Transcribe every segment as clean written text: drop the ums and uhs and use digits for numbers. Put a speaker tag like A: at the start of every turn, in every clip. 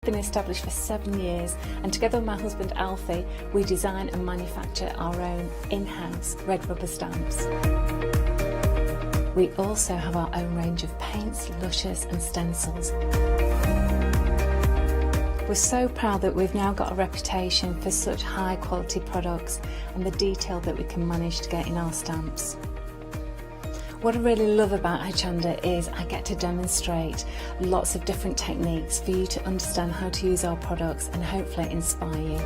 A: been established for 7 years, and together with my husband Alfie, we design and manufacture our own in-house red rubber stamps. We also have our own range of paints, lushes and stencils. We're so proud that we've now got a reputation for such high quality products and the detail that we can manage to get in our stamps. What I really love about Hochanda is I get to demonstrate lots of different techniques for you to understand how to use our products and hopefully inspire you.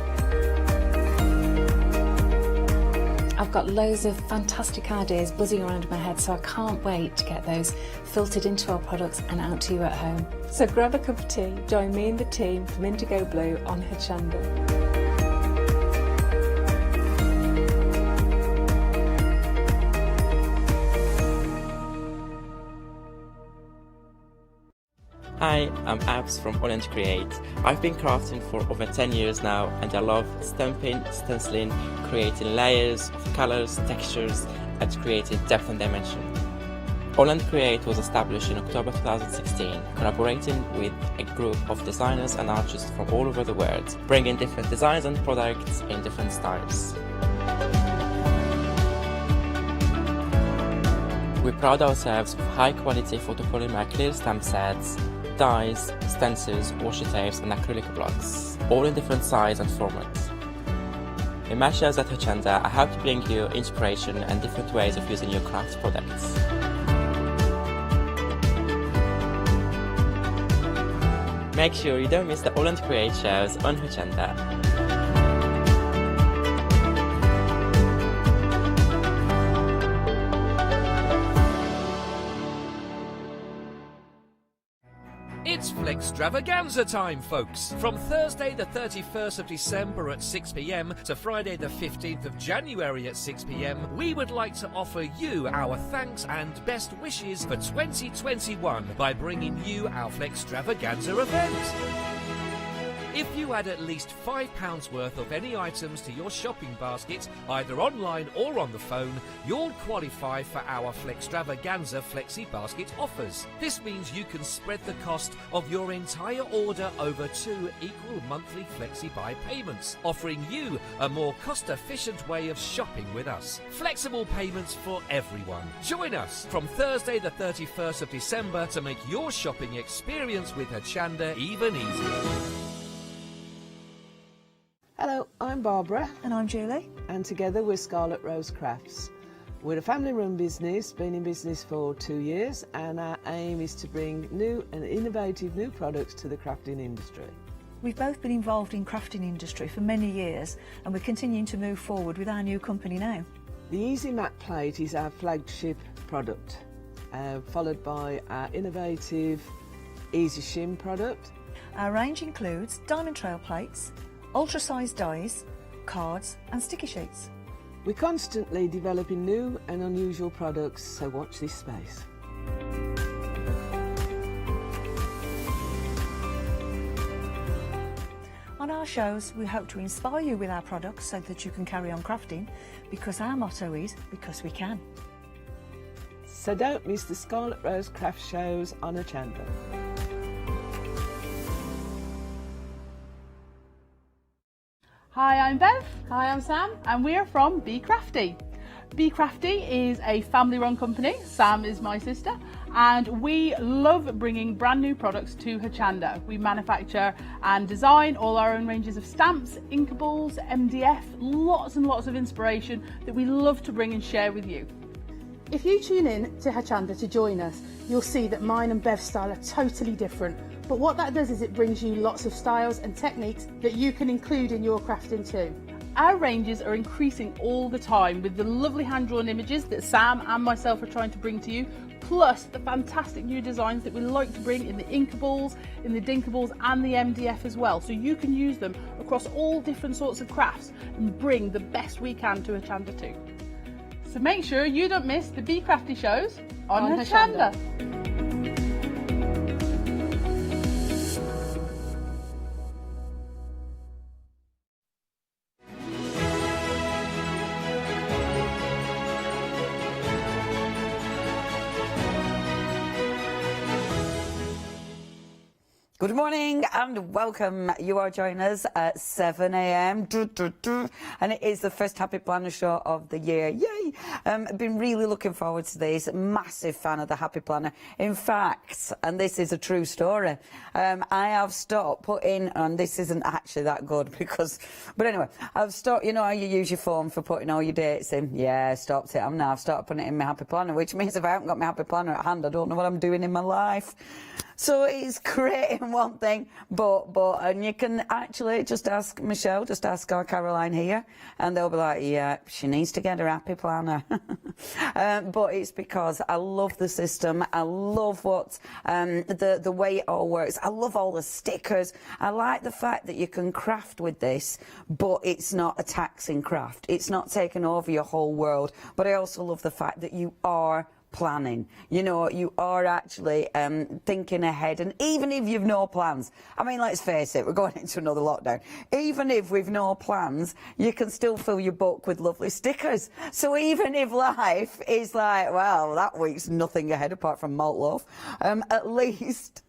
A: I've got loads of fantastic ideas buzzing around in my head, so I can't wait to get those filtered into our products and out to you at home. So grab a cup of tea, join me and the team from Indigo Blue on Hochanda.
B: Hi, I'm Abs from Hochanda Create. I've been crafting for over 10 years now, and I love stamping, stenciling, creating layers of colours, textures and creating depth and dimension. Hochanda Create was established in October 2016, collaborating with a group of designers and artists from all over the world, bringing different designs and products in different styles. We pride ourselves with high quality photopolymer clear stamp sets, dies, stencils, washi tapes and acrylic blocks, all in different sizes and formats. In my shows at Hochanda, I hope to bring you inspiration and different ways of using your craft products. Make sure you don't miss the Hochanda Create shows on Hochanda.
C: It's Flextravaganza time, folks! From Thursday the 31st of December at 6 p.m. to Friday the 15th of January at 6 p.m, we would like to offer you our thanks and best wishes for 2021 by bringing you our Flextravaganza event. If you add at least £5 worth of any items to your shopping basket, either online or on the phone, you'll qualify for our Flextravaganza Flexi Basket offers. This means you can spread the cost of your entire order over 2 equal monthly Flexi Buy payments, offering you a more cost-efficient way of shopping with us. Flexible payments for everyone. Join us from Thursday the 31st of December to make your shopping experience with Hochanda even easier.
D: Hello, I'm Barbara.
E: And I'm Julie.
D: And together we're Scarlet Rose Crafts. We're a family-run business, been in business for 2 years, and our aim is to bring new and innovative new products to the crafting industry.
E: We've both been involved in crafting industry for many years, and we're continuing to move forward with our new company now.
D: The Easy Mat Plate is our flagship product, followed by our innovative Easy Shim product.
E: Our range includes diamond trail plates, ultra-sized dies, cards and sticky sheets.
D: We're constantly developing new and unusual products, so watch this space.
E: On our shows, we hope to inspire you with our products so that you can carry on crafting, because our motto is, because we can.
D: So don't miss the Scarlet Rose Craft shows on Hochanda.
F: Hi, I'm Bev. Hi, I'm Sam. And we're from Be Crafty. Be Crafty is a family-run company. Sam is my sister. And we love bringing brand new products to Hochanda. We manufacture and design all our own ranges of stamps, inkables, MDF, lots and lots of inspiration that we love to bring and share with you. If you tune in to Hochanda to join us, you'll see that mine and Bev's style are totally different. But what that does is it brings you lots of styles and techniques that you can include in your crafting too. Our ranges are increasing all the time with the lovely hand-drawn images that Sam and myself are trying to bring to you, plus the fantastic new designs that we like to bring in the inkables, in the dinkables and the MDF as well. So you can use them across all different sorts of crafts and bring the best we can to Hochanda too. So make sure you don't miss the Be Crafty shows on Hochanda.
G: Good morning and welcome. You are joining us at 7 a.m. and it is the first Happy Planner show of the year. Yay! I've been really looking forward to this. Massive fan of the Happy Planner. In fact, and this is a true story, I have stopped putting, and this isn't actually that good because, but anyway, I've stopped, you know how you use your phone for putting all your dates in? Yeah, I stopped it. I've started putting it in my Happy Planner, which means if I haven't got my Happy Planner at hand, I don't know what I'm doing in my life. So it's creating one thing, and you can actually just ask Michelle, just ask our Caroline here, and they'll be like, yeah, she needs to get her Happy Planner. But it's because I love the system. I love what the way it all works. I love all the stickers. I like the fact that you can craft with this, but it's not a taxing craft. It's not taking over your whole world. But I also love the fact that you are planning. You know, you are actually thinking ahead, and even if you've no plans, I mean, let's face it, we're going into another lockdown. Even if we've no plans, you can still fill your book with lovely stickers. So even if life is like, well, that week's nothing ahead apart from malt loaf, at least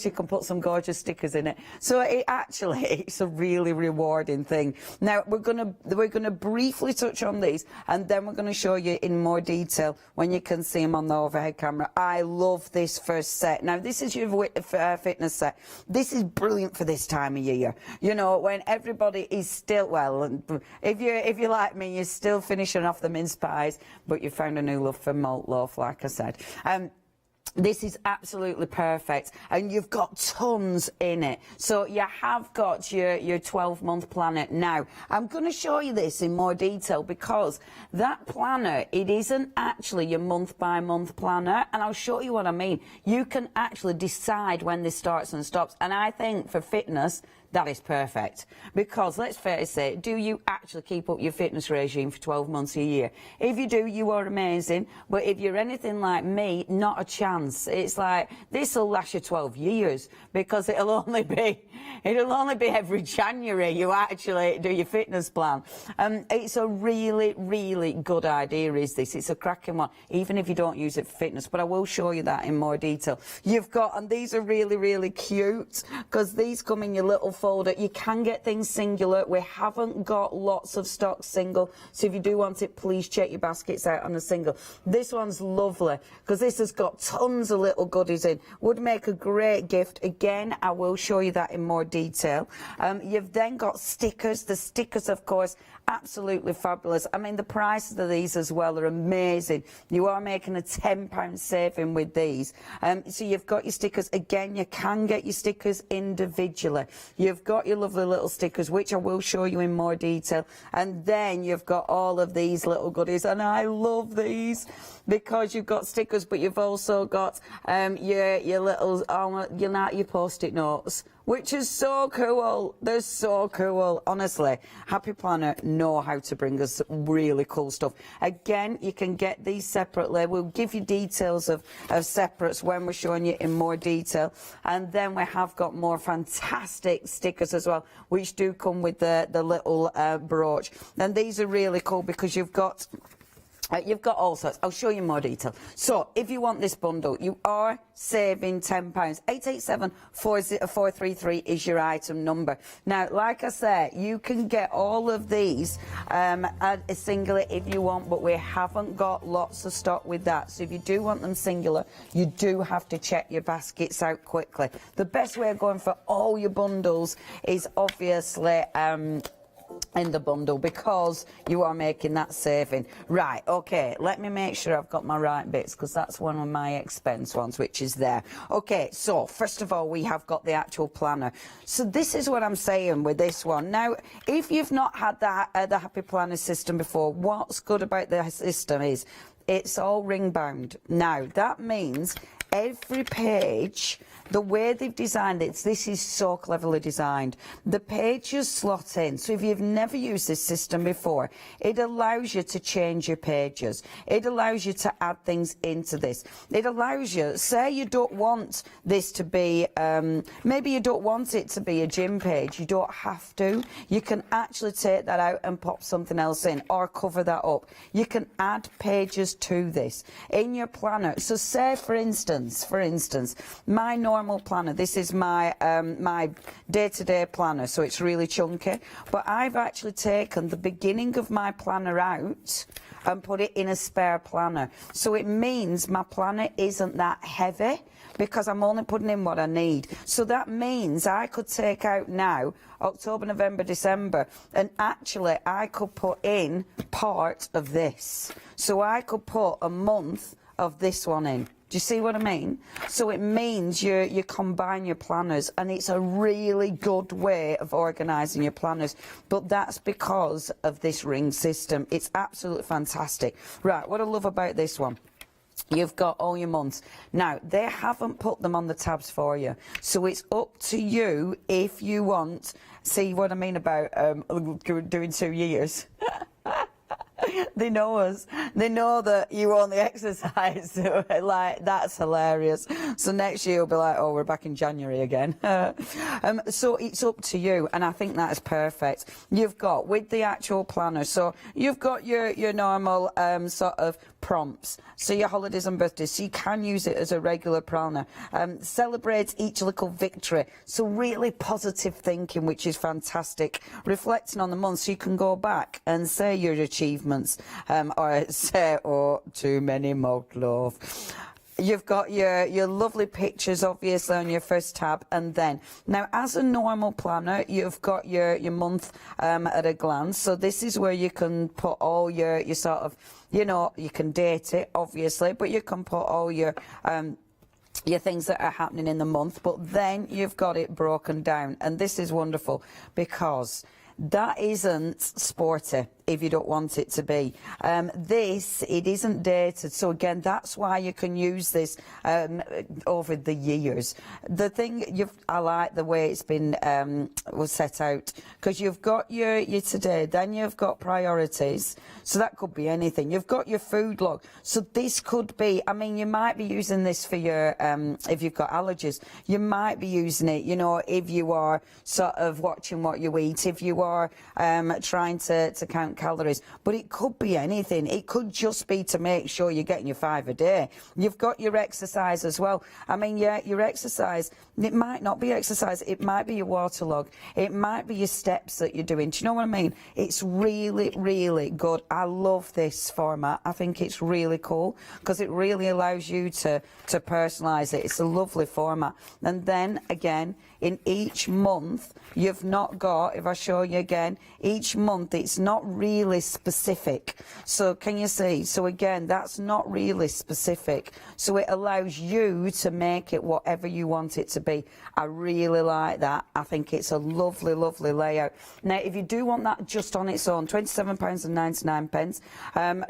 G: you can put some gorgeous stickers in it. So it's a really rewarding thing. Now we're gonna briefly touch on these, and then we're going to show you in more detail when you can see them on the overhead camera. I love this first set. Now this is your fitness set. This is brilliant for this time of year. You know, when everybody is still, well, if you're like me, you're still finishing off the mince pies, but you found a new love for malt loaf, like I said. This is absolutely perfect, and you've got tons in it. So you have got your 12-month planner. Now, I'm going to show you this in more detail because that planner, it isn't actually your month-by-month planner, and I'll show you what I mean. You can actually decide when this starts and stops, and I think for fitness, that is perfect, because let's face it, do you actually keep up your fitness regime for 12 months a year? If you do, you are amazing, but if you're anything like me, not a chance. It's like, this will last you 12 years, because it'll only be every January you actually do your fitness plan. It's a really, really good idea, is this. It's a cracking one, even if you don't use it for fitness, but I will show you that in more detail. You've got, and these are really, really cute, because these come in your little folder. You can get things singular. We haven't got lots of stock single, so if you do want it, please check your baskets out on a single. This one's lovely because this has got tons of little goodies in. Would make a great gift. Again, I will show you that in more detail. You've then got stickers. The stickers, of course, absolutely fabulous. I mean, the prices of these as well are amazing. You are making a £10 saving with these. So you've got your stickers. Again, you can get your stickers individually. You've got your lovely little stickers, which I will show you in more detail. And then you've got all of these little goodies. And I love these because you've got stickers, but you've also got your little, your Post-it notes, which is so cool. They're so cool. Honestly, Happy Planner know how to bring us really cool stuff. Again, you can get these separately. We'll give you details of separates when we're showing you in more detail. And then we have got more fantastic stickers as well, which do come with the little brooch. And these are really cool because you've got all sorts. I'll show you more detail. So if you want this bundle, you are saving £10. 887-433 is your item number. Now, like I said, you can get all of these singular if you want, but we haven't got lots of stock with that. So if you do want them singular, you do have to check your baskets out quickly. The best way of going for all your bundles is obviously in the bundle, because you are making that saving. Right, okay, let me make sure I've got my right bits, because that's one of my expense ones, which is there. Okay, so first of all, we have got the actual planner. So this is what I'm saying with this one. Now, if you've not had the Happy Planner system before, what's good about the system is it's all ring bound. Now, that means every page, the way they've designed it, this is so cleverly designed. The pages slot in. So if you've never used this system before, it allows you to change your pages. It allows you to add things into this. It allows you, say you don't want this to be, maybe you don't want it to be a gym page. You don't have to. You can actually take that out and pop something else in, or cover that up. You can add pages to this in your planner. So say, for instance, instance, my normal planner, this is my my day-to-day planner, so it's really chunky, but I've actually taken the beginning of my planner out and put it in a spare planner. So it means my planner isn't that heavy because I'm only putting in what I need. So that means I could take out now October, November, December, and actually I could put in part of this. So I could put a month of this one in. Do you see what I mean? So it means you combine your planners, and it's a really good way of organising your planners. But that's because of this ring system. It's absolutely fantastic. Right, what I love about this one, you've got all your months. Now, they haven't put them on the tabs for you, so it's up to you if you want. See what I mean about doing 2 years? They know us. They know that you only exercise. Like, that's hilarious. So next year you'll be like, oh, we're back in January again. So it's up to you, and I think that is perfect. You've got, with the actual planner, so you've got your normal sort of prompts, so your holidays and birthdays, so you can use it as a regular planner. Celebrate each little victory, so really positive thinking, which is fantastic. Reflecting on the month, so you can go back and say your achievements, or say, oh, too many mouth love. You've got your lovely pictures, obviously, on your first tab, and then now as a normal planner, you've got your month at a glance. So this is where you can put all your sort of, you know, you can date it, obviously, but you can put all your things that are happening in the month. But then you've got it broken down, and this is wonderful because that isn't sporty if you don't want it to be. It isn't dated, so again, that's why you can use this over the years. The thing I like the way it's been was set out, because you've got your today, then you've got priorities, so that could be anything. You've got your food log, so this could be, I mean, you might be using this for your if you've got allergies, you might be using it, you know, if you are sort of watching what you eat, if you are trying to count calories, but it could be anything. It could just be to make sure you're getting your 5 a day. You've got your exercise as well. I mean, yeah, your exercise, it might not be exercise, it might be your water log, it might be your steps that you're doing. Do you know what I mean? It's really, really good. I love this format. I think it's really cool because it really allows you to personalise it. It's a lovely format. And then again, in each month, you've not got, if I show you again, each month it's not really specific. So can you see? So again, that's not really specific. So it allows you to make it whatever you want it to be. I really like that. I think it's a lovely, lovely layout. Now, if you do want that just on its own, £27.99.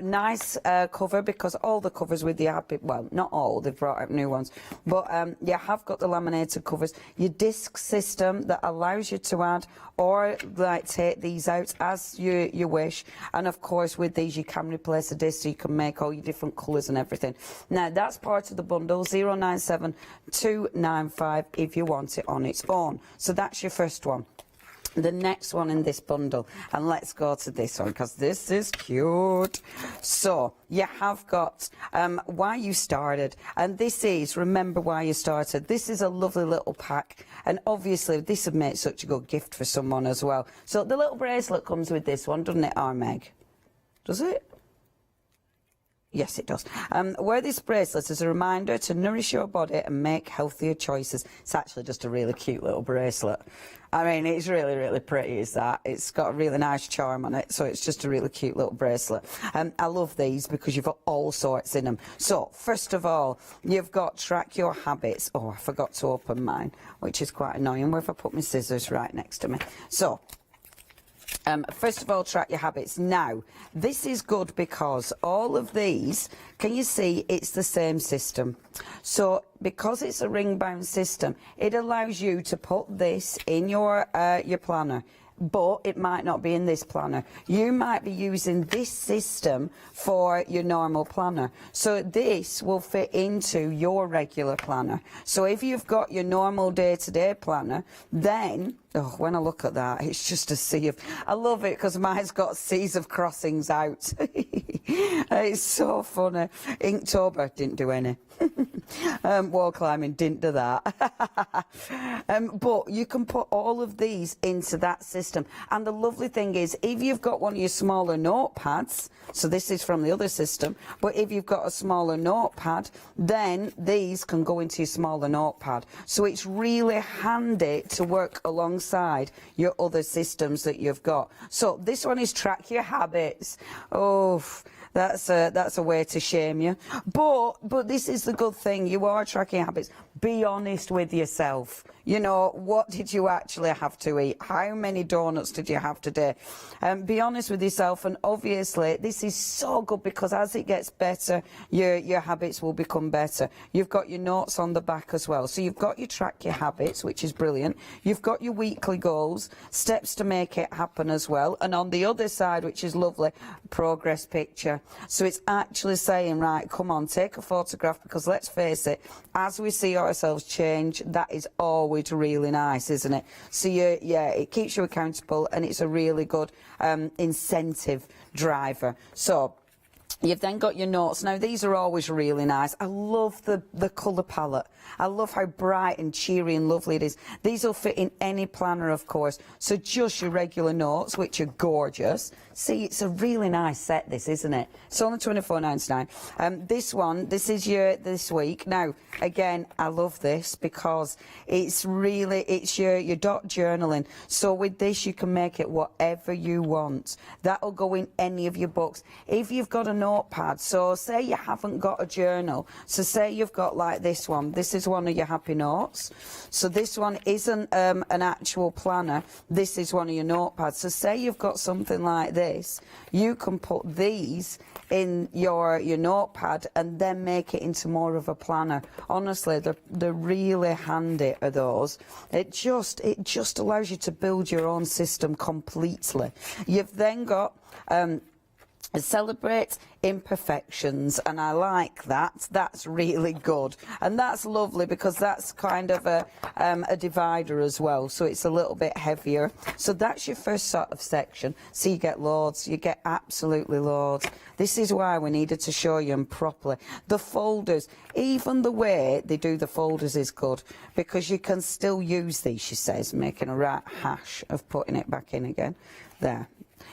G: Nice cover, because all the covers with the happy, well, not all, they've brought out new ones, but you have got the laminated covers. Your disc system that allows you to add or like take these out as you wish, and of course with these you can replace the disc, so you can make all your different colours and everything. Now that's part of the bundle, 097295 if you want it on its own. So that's your first one. The next one in this bundle, and let's go to this one because this is cute. So you have got why you started, and this is remember why you started. This is a lovely little pack, and obviously this would make such a good gift for someone as well. So the little bracelet comes with this one, doesn't it, Meg? Does it? Yes, it does. Wear this bracelet as a reminder to nourish your body and make healthier choices. It's actually just a really cute little bracelet. I mean, it's really, really pretty, is that? It's got a really nice charm on it, so it's just a really cute little bracelet. I love these because you've got all sorts in them. So, first of all, you've got track your habits. Oh, I forgot to open mine, which is quite annoying. Where if I put my scissors right next to me? So, first of all, track your habits. Now, this is good because all of these, can you see, it's the same system. So, because it's a ring-bound system, it allows you to put this in your planner. But it might not be in this planner. You might be using this system for your normal planner. So this will fit into your regular planner. So if you've got your normal day-to-day planner, then, oh, when I look at that, it's just a sea of, I love it because mine's got seas of crossings out. It's so funny. Inktober, didn't do any. Wall climbing, didn't do that. But you can put all of these into that system. And the lovely thing is, if you've got one of your smaller notepads, so this is from the other system, but if you've got a smaller notepad, then these can go into your smaller notepad. So it's really handy to work alongside your other systems that you've got. So this one is track your habits. Oh, that's a way to shame you. But this is the good thing. You are tracking habits. Be honest with yourself. You know, what did you actually have to eat? How many donuts did you have today? Be honest with yourself, and obviously this is so good because as it gets better, your habits will become better. You've got your notes on the back as well. So you've got your track your habits, which is brilliant. You've got your weekly goals, steps to make it happen as well. And on the other side, which is lovely, progress picture. So it's actually saying, right, come on, take a photograph, because let's face it, as we see ourselves change, that is always really nice, isn't it? So yeah, it keeps you accountable, and it's a really good incentive driver. So you've then got your notes. Now, these are always really nice. I love the colour palette. I love how bright and cheery and lovely it is. These will fit in any planner, of course. So just your regular notes, which are gorgeous. See, it's a really nice set, this, isn't it? It's only £24.99. This one, this is your this week. Now, again, I love this because it's your dot journaling. So with this, you can make it whatever you want. That'll go in any of your books. If you've got a notepad, so say you haven't got a journal, so say you've got like this one. This is one of your happy notes. So this one isn't an actual planner. This is one of your notepads. So say you've got something like this, you can put these in your notepad and then make it into more of a planner. Honestly, they're really handy, are those. It just allows you to build your own system completely. You've then got celebrate imperfections, and I like that. That's really good, and that's lovely because that's kind of a divider as well, so it's a little bit heavier. So that's your first sort of section. So you get loads, you get absolutely loads. This is why we needed to show you them properly. The folders, even the way they do the folders is good, because you can still use these, she says, making a right hash of putting it back in again. There.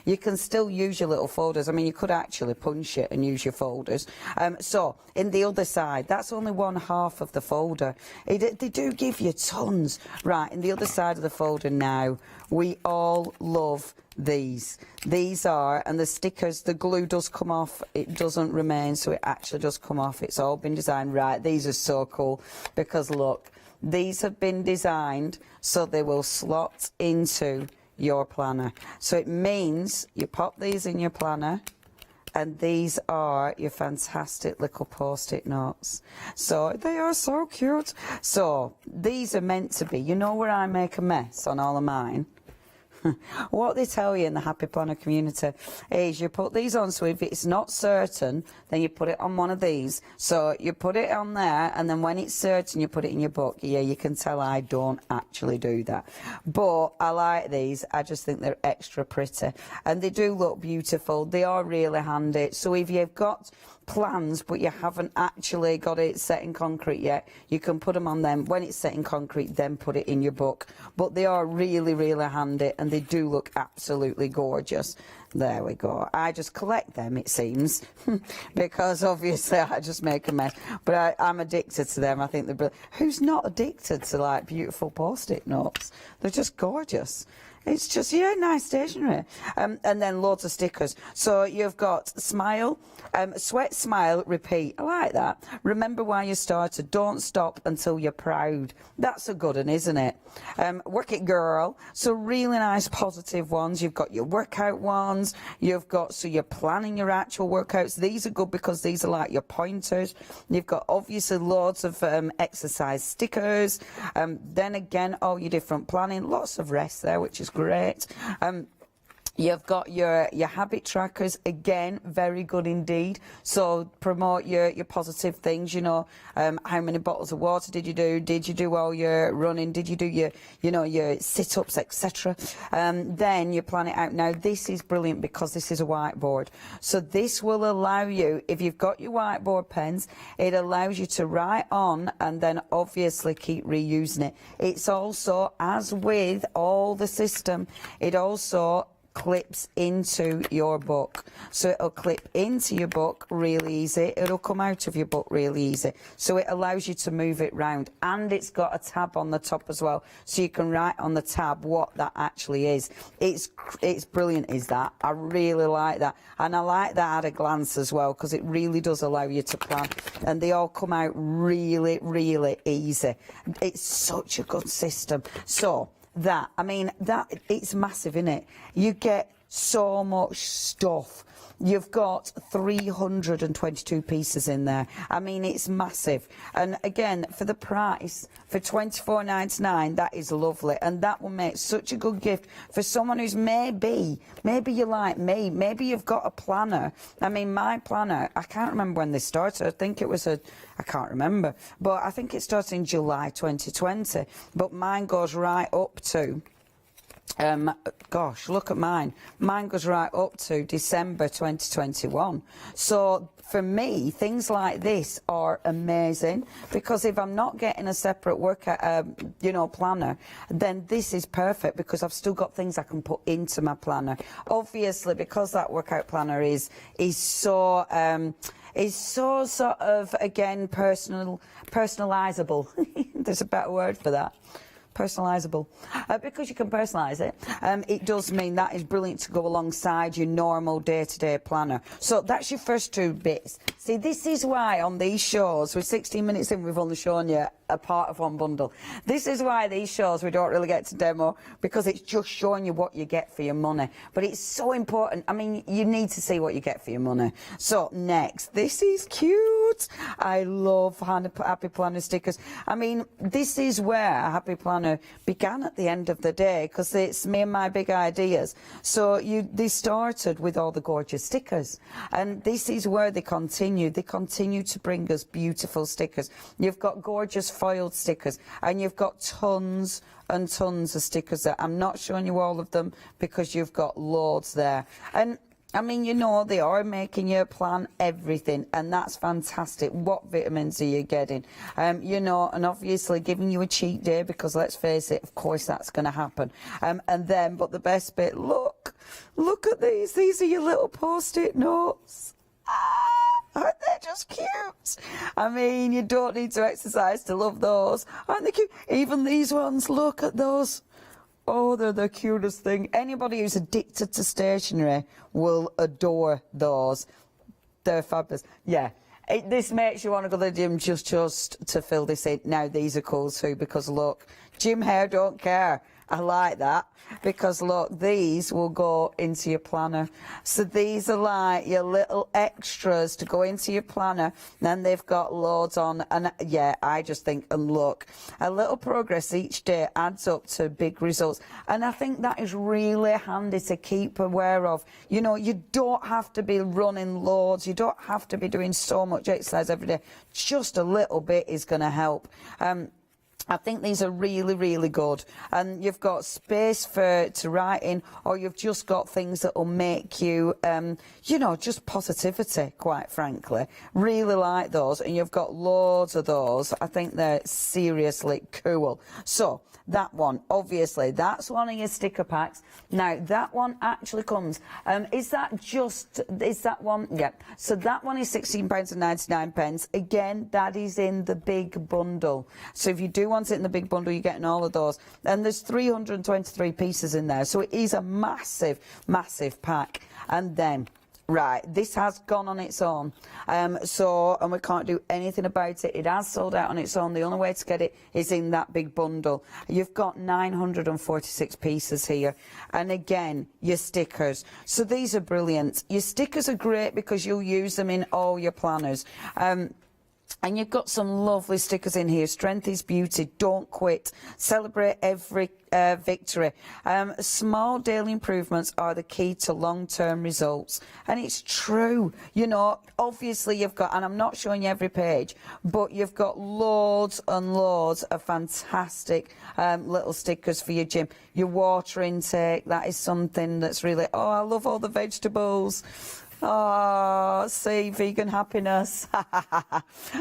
G: You can still use your little folders. I mean, you could actually punch it and use your folders. So, in the other side, that's only one half of the folder. They do give you tons. Right, in the other side of the folder now, we all love these. These are, and the stickers, the glue does come off. It doesn't remain, so it actually does come off. It's all been designed right. These are so cool because, look, these have been designed so they will slot into your planner. So it means you pop these in your planner, and these are your fantastic little post-it notes. So they are so cute. So these are meant to be, you know where I make a mess on all of mine? What they tell you in the Happy Planner community is you put these on, so if it's not certain, then you put it on one of these. So you put it on there, and then when it's certain, you put it in your book. Yeah, you can tell I don't actually do that. But I like these. I just think they're extra pretty. And they do look beautiful. They are really handy. So if you've got plans but you haven't actually got it set in concrete yet, you can put them on them. When it's set in concrete, then put it in your book. But they are really, really handy, and they do look absolutely gorgeous. There we go. I just collect them, it seems, because obviously I just make a mess. But I'm addicted to them. I think they're brilliant. Who's not addicted to, like, beautiful post-it notes? They're just gorgeous. It's just, yeah, nice stationery. And then loads of stickers. So you've got smile, sweat, smile, repeat. I like that. Remember why you started. Don't stop until you're proud. That's a good one, isn't it? Work it, girl. So really nice positive ones. You've got your workout ones. You've got, so you're planning your actual workouts. These are good because these are like your pointers. You've got obviously loads of exercise stickers. Then again, all your different planning. Lots of rest there, which is great. You've got your habit trackers, again, very good indeed. So promote your positive things, you know, how many bottles of water did you do? Did you do all your running? Did you do your, you know, your sit-ups, etc.? Then you plan it out. Now, this is brilliant because this is a whiteboard. So this will allow you, if you've got your whiteboard pens, it allows you to write on and then obviously keep reusing it. It's also, as with all the system, it also clips into your book. So it'll clip into your book really easy. It'll come out of your book really easy. So it allows you to move it round. And it's got a tab on the top as well. So you can write on the tab what that actually is. It's brilliant, is that. I really like that. And I like that at a glance as well, because it really does allow you to plan. And they all come out really, really easy. It's such a good system. So that, I mean, that, it's massive, isn't it? You get so much stuff. You've got 322 pieces in there. I mean, it's massive. And again, for the price, for £24.99, that is lovely. And that will make such a good gift for someone who's maybe you're like me, maybe you've got a planner. I mean, my planner, I can't remember when this started. I think it was I can't remember. But I think it started in July 2020. But mine goes right up to, gosh, look at mine. Mine goes right up to December 2021. So for me, things like this are amazing, because if I'm not getting a separate workout, you know, planner, then this is perfect, because I've still got things I can put into my planner. Obviously, because that workout planner is so sort of, again, personalisable. There's a better word for that. Personalisable, because you can personalise it. It does mean that is brilliant to go alongside your normal day-to-day planner. So that's your first two bits. See, this is why on these shows, we're 16 minutes in, we've only shown you a part of one bundle. This is why these shows we don't really get to demo, because it's just showing you what you get for your money. But it's so important. I mean, you need to see what you get for your money. So next, this is cute. I love Happy Planner stickers. I mean, this is where Happy Planner began at the end of the day, because it's me and my big ideas. So they started with all the gorgeous stickers, and this is where they continue. They continue to bring us beautiful stickers. You've got gorgeous foiled stickers, and you've got tons and tons of stickers there. I'm not showing you all of them because you've got loads there. And I mean, you know, they are making you plan everything, and that's fantastic. What vitamins are you getting? You know, and obviously giving you a cheat day, because let's face it, of course that's going to happen. And then, but the best bit, look at these. These are your little post-it notes. Aren't they just cute? I mean, you don't need to exercise to love those. Aren't they cute? Even these ones, look at those. Oh, they're the cutest thing. Anybody who's addicted to stationery will adore those. They're fabulous. Yeah. This makes you want to go to the gym just to fill this in. Now, these are cool too, because look, gym hair don't care. I like that, because look, these will go into your planner. So these are like your little extras to go into your planner. Then they've got loads on, and yeah, I just think, and look, a little progress each day adds up to big results. And I think that is really handy to keep aware of. You know, you don't have to be running loads. You don't have to be doing so much exercise every day. Just a little bit is going to help. I think these are really, really good. And you've got space to write in, or you've just got things that will make you, you know, just positivity, quite frankly. Really like those. And you've got loads of those. I think they're seriously cool. So that one, obviously, that's one of your sticker packs. Now, that one actually comes, is that one? Yeah. So that one is £16.99. Again, that is in the big bundle. So if you do want it in the big bundle, you're getting all of those. And there's 323 pieces in there. So it is a massive, massive pack. And then, right, this has gone on its own. And we can't do anything about it. It has sold out on its own. The only way to get it is in that big bundle. You've got 946 pieces here. And again, your stickers. So these are brilliant. Your stickers are great because you'll use them in all your planners. And you've got some lovely stickers in here. Strength is beauty. Don't quit. Celebrate every victory. Small daily improvements are the key to long-term results. And it's true. You know, obviously you've got, and I'm not showing you every page, but you've got loads and loads of fantastic little stickers for your gym. Your water intake, that is something that's really, oh, I love all the vegetables. Oh, see, vegan happiness.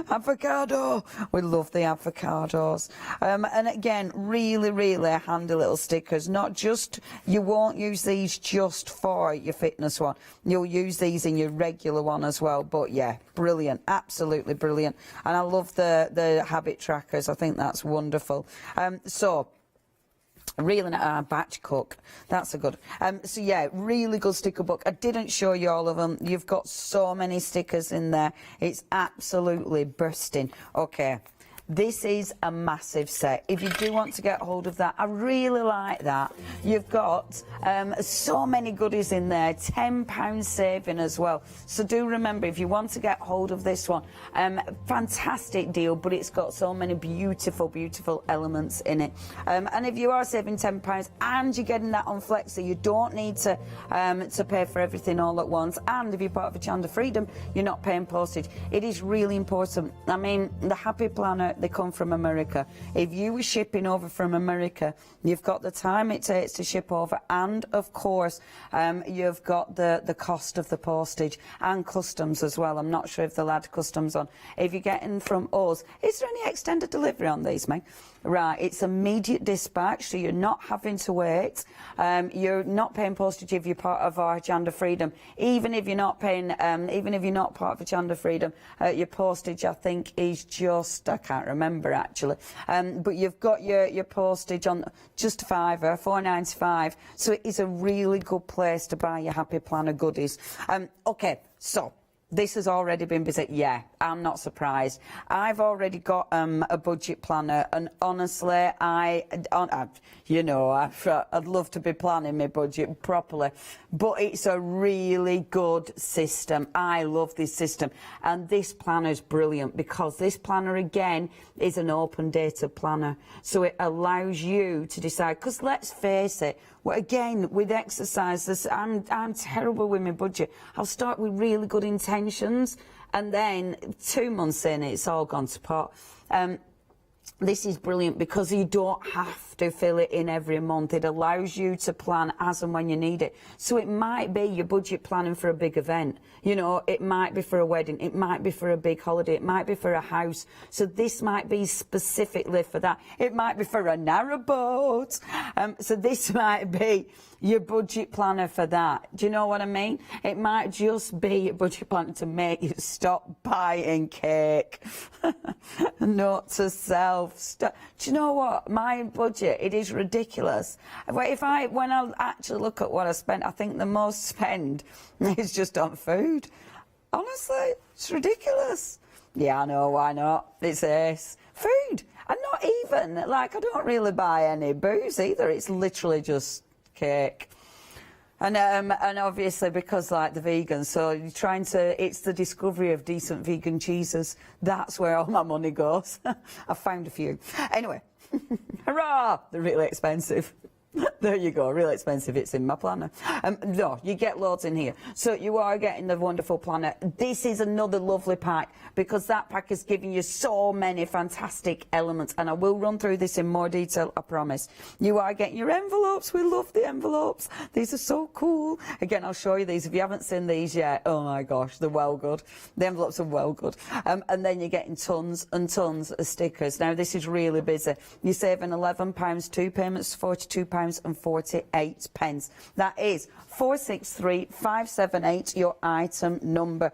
G: Avocado. We love the avocados. And again, really, really handy little stickers. Not just, you won't use these just for your fitness one. You'll use these in your regular one as well. But yeah, brilliant. Absolutely brilliant. And I love the habit trackers. I think that's wonderful. Reeling at our batch cook, that's a good. So yeah, really good sticker book. I didn't show you all of them. You've got so many stickers in there. It's absolutely bursting. Okay. This is a massive set. If you do want to get hold of that, I really like that. You've got so many goodies in there, £10 saving as well. So do remember, if you want to get hold of this one, fantastic deal, but it's got so many beautiful, beautiful elements in it. And if you are saving £10 and you're getting that on Flexi, you don't need to pay for everything all at once. And if you're part of Hochanda Freedom, you're not paying postage. It is really important. I mean, the Happy Planner, they come from America. If you were shipping over from America, you've got the time it takes to ship over, and of course you've got the cost of the postage and customs as well. I'm not sure if they'll add customs on. If you're getting from us, is there any extended delivery on these, Meg? Right, it's immediate dispatch, so you're not having to wait. You're not paying postage if you're part of our Hochanda Freedom. Even if you're not paying, even if you're not part of Hochanda Freedom, your postage, I think, is just, I can't remember actually. But you've got your postage on just £4.95. So it is a really good place to buy your Happy Planner goodies. Okay, so this has already been busy. Yeah, I'm not surprised. I've already got a budget planner, and honestly, you know, I'd love to be planning my budget properly, but it's a really good system. I love this system, and this planner is brilliant because this planner again is an open data planner, so it allows you to decide. Because let's face it. Well, again, with exercises, I'm terrible with my budget. I'll start with really good intentions, and then 2 months in, it's all gone to pot. This is brilliant because you don't have to fill it in every month. It allows you to plan as and when you need it. So it might be your budget planning for a big event. You know, it might be for a wedding. It might be for a big holiday. It might be for a house. So this might be specifically for that. It might be for a narrowboat. So this might be your budget planner for that. Do you know what I mean? It might just be your budget planner to make you stop buying cake. Note to self. Do you know what? My budget, it is ridiculous. When I actually look at what I spent, I think the most spend is just on food. Honestly, it's ridiculous. Yeah, I know, why not? It's ace. Food. And not even, like, I don't really buy any booze either. It's literally just cake. And obviously because like the vegans, so you're trying to, it's the discovery of decent vegan cheeses. That's where all my money goes. I found a few. Anyway, hurrah! They're really expensive. There you go, really expensive. It's in my planner. No, you get loads in here. So you are getting the wonderful planner. This is another lovely pack because that pack is giving you so many fantastic elements, and I will run through this in more detail, I promise. You are getting your envelopes. We love the envelopes. These are so cool. Again, I'll show you these. If you haven't seen these yet, oh my gosh, they're well good. The envelopes are well good. And then you're getting tons and tons of stickers. Now, this is really busy. You're saving £11, 2 payments, £42.48. That is 463578, your item number.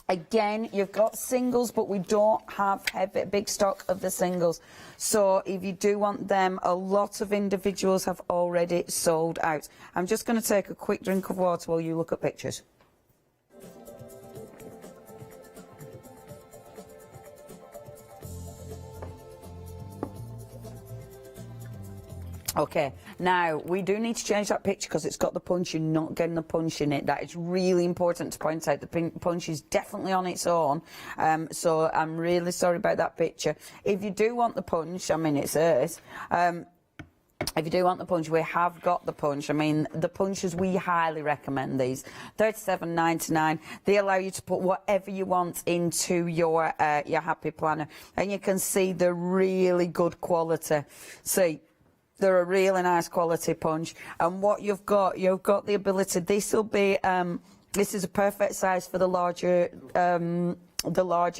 G: Again, you've got singles, but we don't have big stock of the singles. So if you do want them, a lot of individuals have already sold out. I'm just going to take a quick drink of water while you look at pictures. Okay, now we do need to change that picture because it's got the punch. You're not getting the punch in it. That is really important to point out. The punch is definitely on its own. So I'm really sorry about that picture. If you do want the punch, I mean, it's hers. If you do want the punch, we have got the punch. I mean, the punches, we highly recommend these. $37.99. They allow you to put whatever you want into your happy planner. And you can see the really good quality. See, they're a really nice quality punch. And what you've got the ability, this will be, this is a perfect size for the larger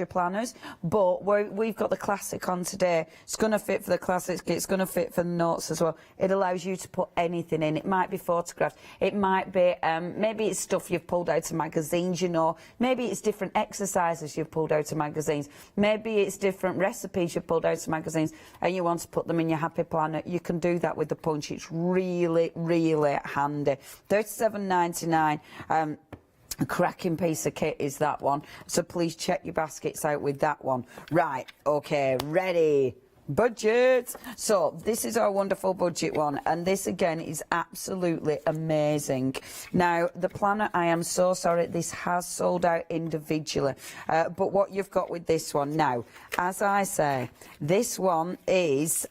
G: planners, but we've got the classic on today. It's going to fit for the classics, it's going to fit for the notes as well. It allows you to put anything in. It might be photographs, it might be maybe it's stuff you've pulled out of magazines, you know, maybe it's different exercises you've pulled out of magazines, maybe it's different recipes you've pulled out of magazines and you want to put them in your happy planner. You can do that with the punch. It's really, really handy. $37.99. A cracking piece of kit is that one, so please check your baskets out with that one. Right, okay, ready, budget. So this is our wonderful budget one, and this again is absolutely amazing. Now the planner, I am so sorry, this has sold out individually, but what you've got with this one now, as I say, this one is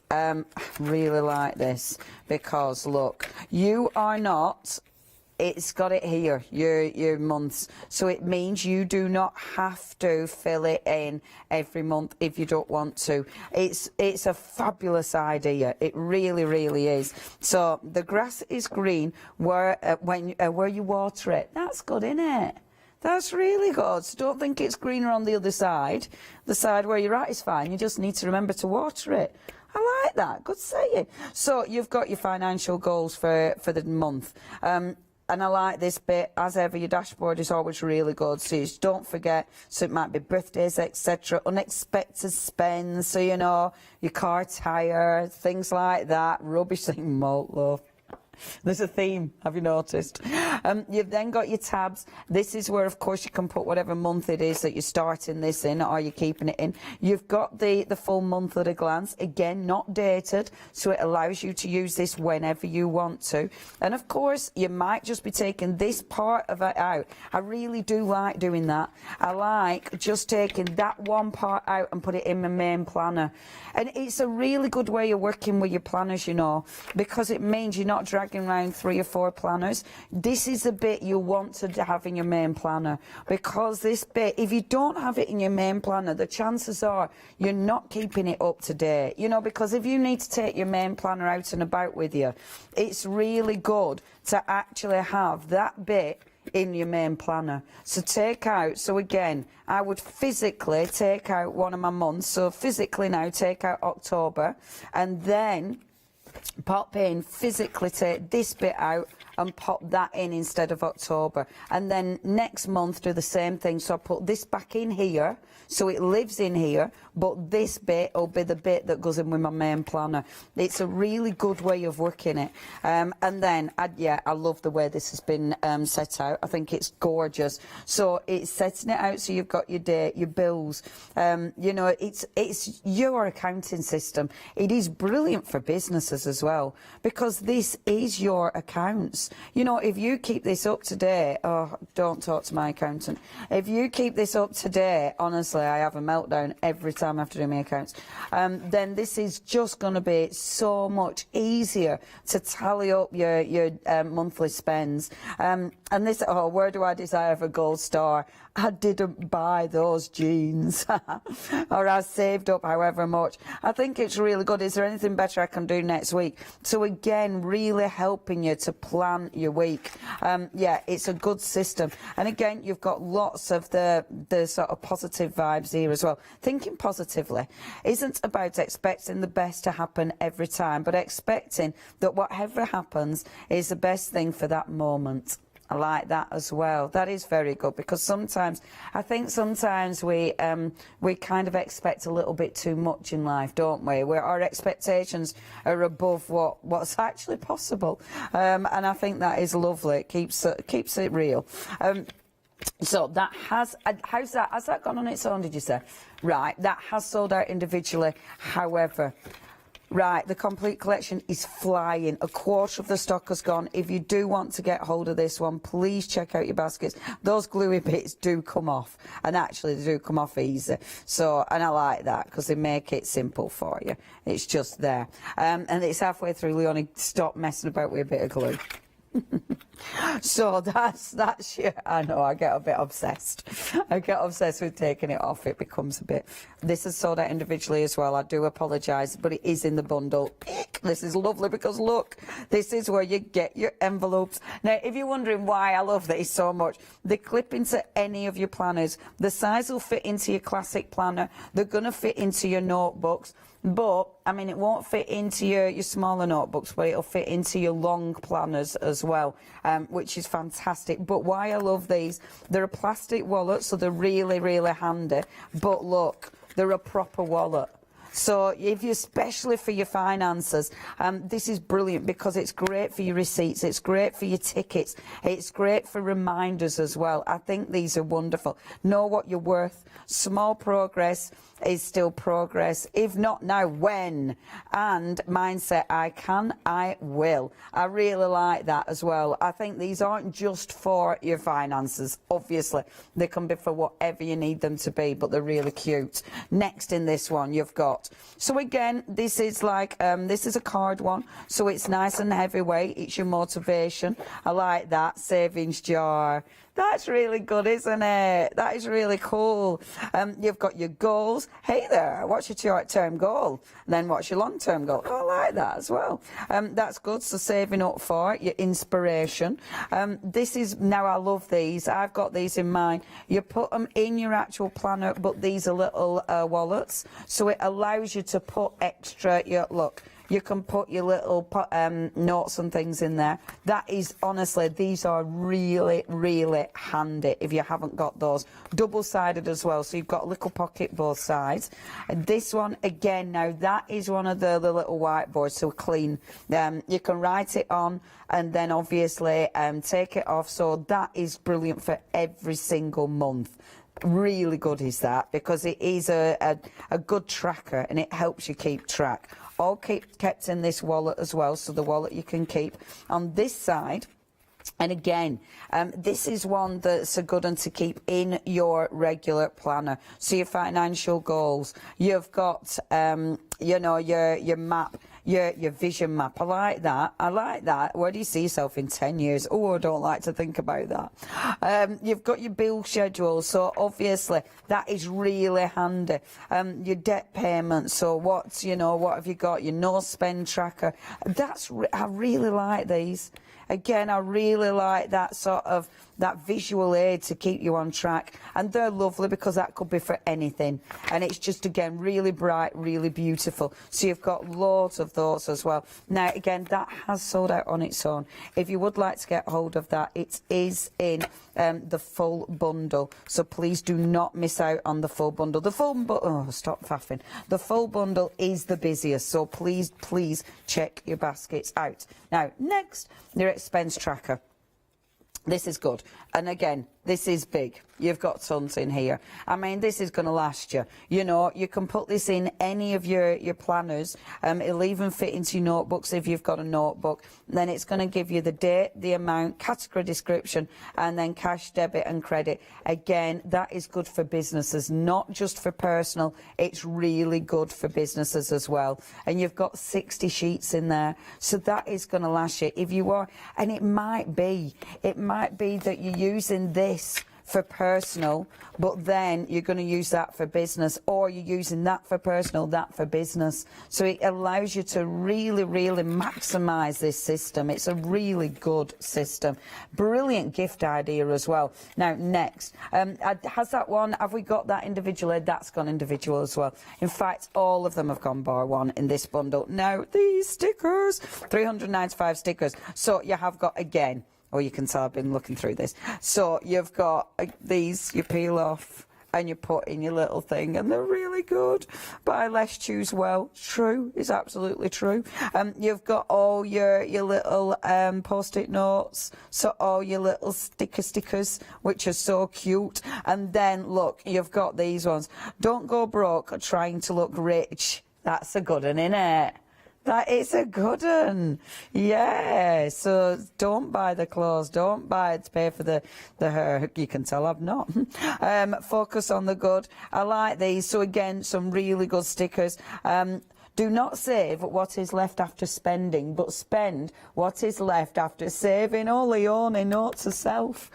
G: really like this, because look, you are not, it's got it here, your months, so it means you do not have to fill it in every month if you don't want to. It's a fabulous idea, it really, really is. So the grass is green where you water it. That's good, isn't it? That's really good. So don't think it's greener on the other side. The side where you're at is fine, you just need to remember to water it. I like that, good saying. So you've got your financial goals for the month. And I like this bit, as ever, your dashboard is always really good, so you just don't forget. So it might be birthdays, etc., unexpected spends, so you know, your car tyre, things like that, rubbish thing, malt loaf. There's a theme, have you noticed? You've then got your tabs. This is where, of course, you can put whatever month it is that you're starting this in, or you're keeping it in. You've got the full month at a glance. Again, not dated, so it allows you to use this whenever you want to. And, of course, you might just be taking this part of it out. I really do like doing that. I like just taking that one part out and put it in my main planner. And it's a really good way of working with your planners, you know, because it means you're not dragging around 3 or 4 planners. This is the bit you want to have in your main planner, because this bit, if you don't have it in your main planner, the chances are you're not keeping it up to date, you know, because if you need to take your main planner out and about with you, it's really good to actually have that bit in your main planner. So take out, so again, I would physically take out one of my months, so physically now take out October, and then pop in, physically take this bit out and pop that in instead of October, and then next month do the same thing. So I put this back in here, so it lives in here, but this bit will be the bit that goes in with my main planner. It's a really good way of working it. And then, I love the way this has been set out. I think it's gorgeous. So it's setting it out so you've got your date, your bills. You know, it's your accounting system. It is brilliant for businesses as well, because this is your accounts. You know, if you keep this up to date, oh, don't talk to my accountant. If you keep this up to date, honestly, I have a meltdown every time I have to do my accounts. Then this is just going to be so much easier to tally up your monthly spends. And this, oh, where do I desire for gold star? I didn't buy those jeans, or I saved up however much. I think it's really good. Is there anything better I can do next week? So again, really helping you to plan your week. Yeah, it's a good system. And again, you've got lots of the sort of positive vibes here as well. Thinking positively isn't about expecting the best to happen every time, but expecting that whatever happens is the best thing for that moment. I like that as well. That is very good, because sometimes, I think sometimes we kind of expect a little bit too much in life, don't we? Where our expectations are above what's actually possible. And I think that is lovely. It keeps it real. So that has that gone on its own, did you say? Right, that has sold out individually. However, Right, the complete collection is flying. A quarter of the stock has gone. If you do want to get hold of this one, please check out your baskets. Those gluey bits do come off, and actually they do come off easy. So, and I like that because they make it simple for you. It's just there. And it's halfway through, Leonie, stop messing about with a bit of glue. So that's yeah, I know, I get a bit obsessed. I get obsessed with taking it off. It becomes a bit. This is sold out individually as well. I do apologise, but it is in the bundle. This is lovely because look, this is where you get your envelopes. Now, if you're wondering why I love these so much, they clip into any of your planners. The size will fit into your classic planner. They're going to fit into your notebooks. But, I mean, it won't fit into your smaller notebooks, but it'll fit into your long planners as well, which is fantastic. But why I love these, they're a plastic wallet, so they're really, really handy. But look, they're a proper wallet. So if you, especially for your finances, this is brilliant because it's great for your receipts, it's great for your tickets, it's great for reminders as well. I think these are wonderful. Know what you're worth. Small progress is still progress. If not now, when? And mindset, I can, I will. I really like that as well. I think these aren't just for your finances. Obviously, they can be for whatever you need them to be, but they're really cute. Next in this one, you've got, so again, this is like, this is a card one, so it's nice and heavyweight. It's your motivation. I like that. Savings jar. That's really good, isn't it? That is really cool. You've got your goals. Hey there, what's your short-term goal? And then what's your long-term goal? Oh, I like that as well. That's good, so saving up for it, your inspiration. This is, now I love these. I've got these in mine. You put them in your actual planner, but these are little wallets, so it allows you to put extra, look, you can put your little notes and things in there. That is, honestly, these are really, really handy if you haven't got those. Double-sided as well, so you've got a little pocket both sides. And this one, again, now that is one of the little whiteboards, so clean. You can write it on and then obviously take it off. So that is brilliant for every single month. Really good is that, because it is a good tracker and it helps you keep track. All kept in this wallet as well, so the wallet you can keep. On this side, and again, this is one that's a good one to keep in your regular planner. So your financial goals, you've got, you know, your map, your vision map. I like that. I like that. Where do you see yourself in 10 years? Oh, I don't like to think about that. You've got your bill schedule, so obviously that is really handy. Your debt payments, so what's, you know, what have you got? Your no spend tracker. I really like these. Again, I really like that sort of, that visual aid to keep you on track. And they're lovely because that could be for anything. And it's just, again, really bright, really beautiful. So you've got loads of those as well. Now, again, that has sold out on its own. If you would like to get hold of that, it is in the full bundle. So please do not miss out on the full bundle. The full oh, stop faffing. The full bundle is the busiest. So please, please check your baskets out. Now, next, your expense tracker. This is good. And again, this is big. You've got tons in here. I mean, this is going to last you. You know, you can put this in any of your planners. It'll even fit into your notebooks if you've got a notebook. Then it's going to give you the date, the amount, category description, and then cash, debit and credit. Again, that is good for businesses, not just for personal. It's really good for businesses as well. And you've got 60 sheets in there. So that is going to last you. If you are, and it might be that you're using this for personal, but then you're going to use that for business, or you're using that for personal, that for business. So it allows you to really, really maximise this system. It's a really good system. Brilliant gift idea as well. Now, next, has that one, have we got that individually? That's gone individual as well. In fact, all of them have gone bar one in this bundle. Now, these stickers, 395 stickers. So you have got, again, or you can tell I've been looking through this. So you've got these, you peel off and you put in your little thing, and they're really good. Buy less, choose well. True, it's absolutely true. You've got all your little post-it notes, so all your little stickers, which are so cute. And then, look, you've got these ones. Don't go broke trying to look rich. That's a good one, innit? That is a good one. Yeah, so don't buy the clothes, don't buy it to pay for the hair. You can tell I've not. Focus on the good. I like these. So again, some really good stickers. Do not save what is left after spending, but spend what is left after saving. Oh, Leonie, note to self.